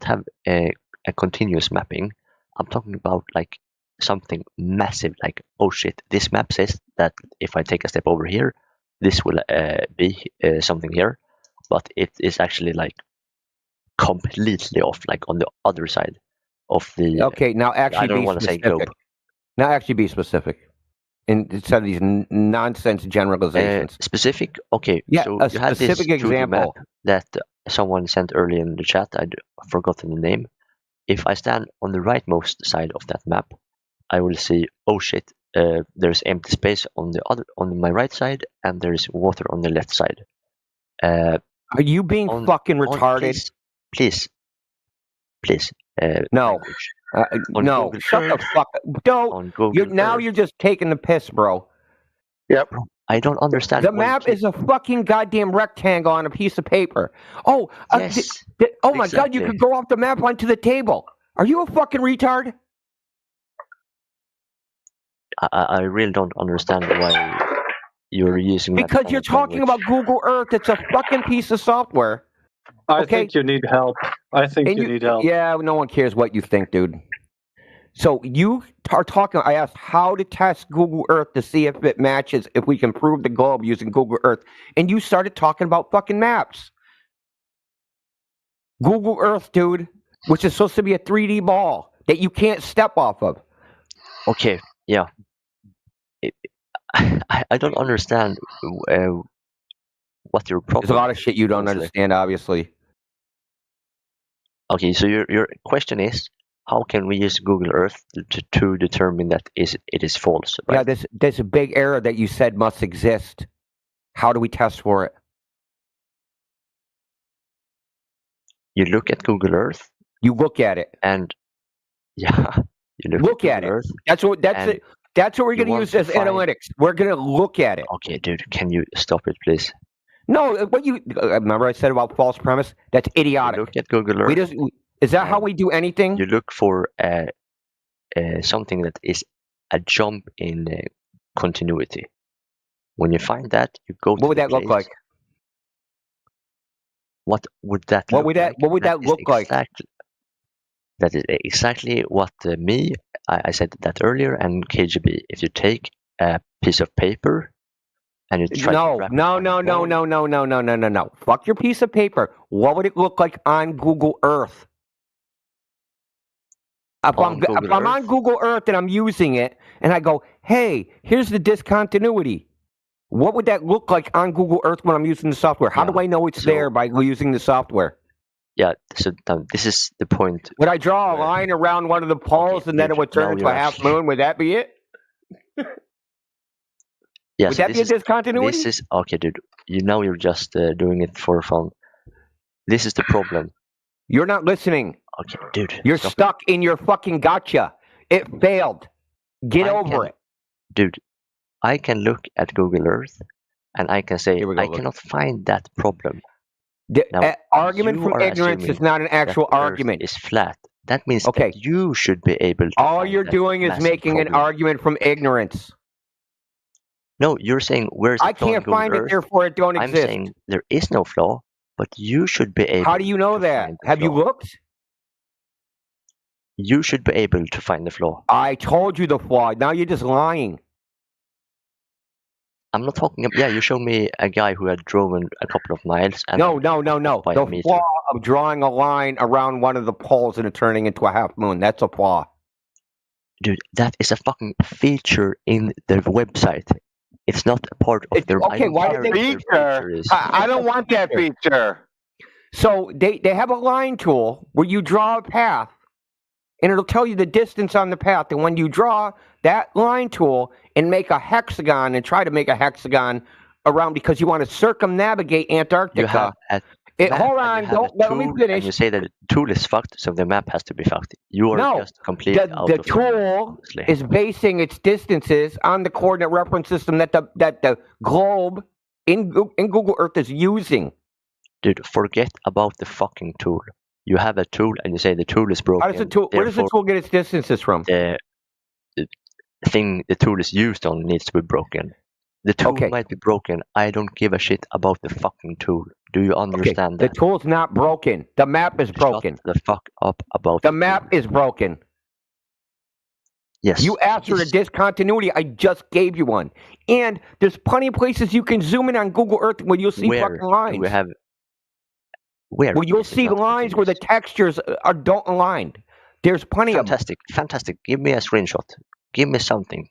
have a continuous mapping. I'm talking about like something massive, like, oh shit, this map says that if I take a step over here, this will be something here, but it is actually like completely off, like on the other side of the. Okay, now actually I don't be want to say specific. globe. Now actually be specific. Instead of these nonsense generalizations. Specific? Okay. Yeah, so a you had this specific 2D map example. that someone sent earlier in the chat. I'd forgotten the name. If I stand on the rightmost side of that map, I will see, oh shit, there's empty space on my right side, and there's water on the left side. Are you being fucking retarded? Please. No. No. Google Shut the Earth, fuck up. Don't. You're just taking the piss, bro. Yep. I don't understand. The map is a fucking goddamn rectangle on a piece of paper. Oh, Yes, oh my god, you exactly. could go off the map onto the table. Are you a fucking retard? I really don't understand why you're using that Because kind you're of talking language. about Google Earth. It's a fucking piece of software. I think you need help. I think And you need help. Yeah, no one cares what you think, dude. So you are talking. I asked how to test Google Earth to see if it matches, if we can prove the globe using Google Earth, and you started talking about fucking maps. Google Earth, dude, which is supposed to be a 3D ball that you can't step off of. Okay, yeah. I don't understand what your problem. There's a lot of is, shit you don't honestly. understand, obviously. Okay, so your question is, how can we use Google Earth to determine that it is false? Right? Yeah, there's a big error that you said must exist. How do we test for it? You look at Google Earth. You look at it, and yeah, you look at it. Earth, That's what and That's what we're you going to want use to as find- analytics. We're going to look at it. Okay, dude, can you stop it, please? No, what you remember I said about false premise? That's idiotic. Look at Google Earth. Is that how we do anything? You look for something that is a jump in continuity. When you find that, you go. What would that look like? What would that? What look would that? like? What would that is look like? That is exactly what I said that earlier, and KGB. If you take a piece of paper and you try to wrap it around a ball, No. Fuck your piece of paper. What would it look like on Google Earth? If I'm on Google Earth and I'm using it, and I go, hey, here's the discontinuity. What would that look like on Google Earth when I'm using the software? How do I know it's there by using the software? Yeah, so this is the point. Would I draw a line around one of the poles and then it would turn into a half moon? Would that be it? Yeah, Would so that be a discontinuity? This is okay, dude. You're just doing it for fun. This is the problem. You're not listening. Okay, dude. You're stuck in your fucking gotcha. It failed. Get over it. Dude, I can look at Google Earth and I can say I cannot find that problem. Now, Argument you from are ignorance is assuming not an actual that Earth argument. is flat. That means that you should be able to. All find you're that doing is massive making an problem. argument from ignorance. No, you're saying where's the I flaw in can't Google find it, Earth? therefore it don't I'm exist. saying there is no flaw, but you should be able. How do you know that? Have you looked? You should be able to find the flaw. I told you the flaw. Now you're just lying. I'm not talking about. Yeah, you showed me a guy who had driven a couple of miles. And No. by a The meter. flaw of drawing a line around one of the poles and it turning into a half moon. That's a flaw. Dude, that is a fucking feature in their website. It's not a part of their. Okay, why did they I don't want that feature. So they have a line tool where you draw a path, and it'll tell you the distance on the path. And when you draw that line tool and make a hexagon and try to make a hexagon around because you want to circumnavigate Antarctica. You have a map hold and on, you have a let me tool, finish. And you say that the tool is fucked, so the map has to be fucked. You are No, just completely out the of tool honestly. is basing its distances on the coordinate reference system that the globe in Google Earth is using. Dude, forget about the fucking tool. You have a tool and you say the tool is broken. How does the tool? Where does the tool get its distances from? The thing the tool is used on needs to be broken. The tool might be broken. I don't give a shit about the fucking tool. Do you understand The that? tool's not broken. The map is broken. Shut the fuck up about the map is broken. Yes. You asked for a discontinuity. I just gave you one. And there's plenty of places you can zoom in on Google Earth where you'll see Where fucking do lines. we have where you'll is it see not lines where the textures don't align. There's plenty of them. fantastic? Fantastic. Give me a screenshot. Give me something.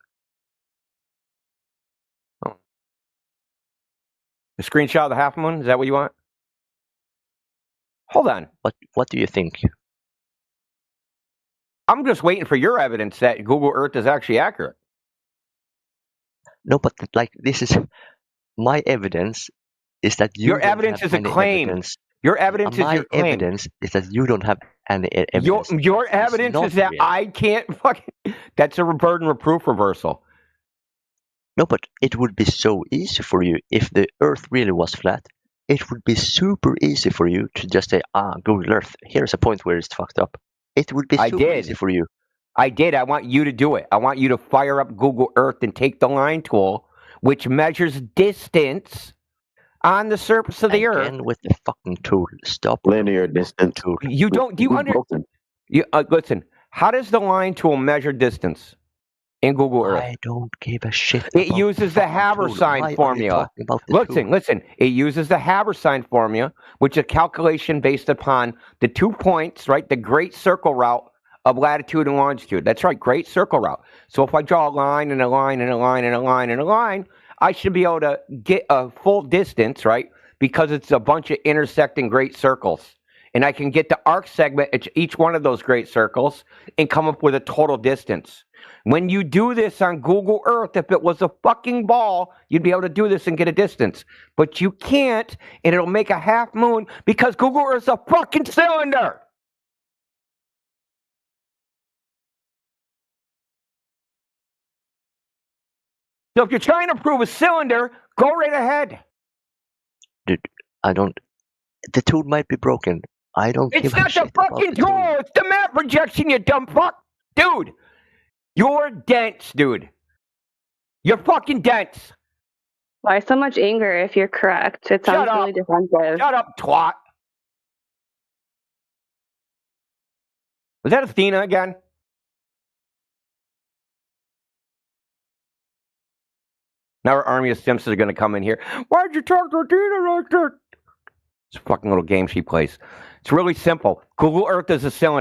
A screenshot of the half moon? Is that what you want? Hold on. What do you think? I'm just waiting for your evidence that Google Earth is actually accurate. No, but like this is my evidence is that you Your don't evidence have is a any claim. evidence. Your evidence is My your claim. evidence is that you don't have any evidence. Your evidence not is that real. I can't fucking. That's a burden of proof reversal. No, but it would be so easy for you if the Earth really was flat. It would be super easy for you to just say, Google Earth, here's a point where it's fucked up. It would be I super did. easy for you. I did. I want you to do it. I want you to fire up Google Earth and take the line tool, which measures distance on the surface of the Earth. Again with the fucking tool. Stop. Linear distance. Tool. You don't. Do you understand? Listen. How does the line tool measure distance in Google Earth? I don't give a shit. It about uses the Habersign formula. Listen. It uses the Habersign formula, which is a calculation based upon the 2 points, right? The great circle route of latitude and longitude. That's right, great circle route. So if I draw a line and a line and a line and a line and a line, I should be able to get a full distance, right? Because it's a bunch of intersecting great circles. And I can get the arc segment at each one of those great circles and come up with a total distance. When you do this on Google Earth, if it was a fucking ball, you'd be able to do this and get a distance. But you can't, and it'll make a half moon because Google Earth's a fucking cylinder. So if you're trying to prove a cylinder, go right ahead. Dude, I don't. The tool might be broken. I don't It's give a not shit the about fucking the tool. tool. It's the map projection, you dumb fuck. Dude, you're dense, dude. You're fucking dense. Why so much anger if you're correct? It sounds really defensive. Shut up, twat. Was that Athena again? Now our army of Simpsons are going to come in here. Why'd you talk to Athena like that? It's a fucking little game she plays. It's really simple. Google Earth is a cylinder.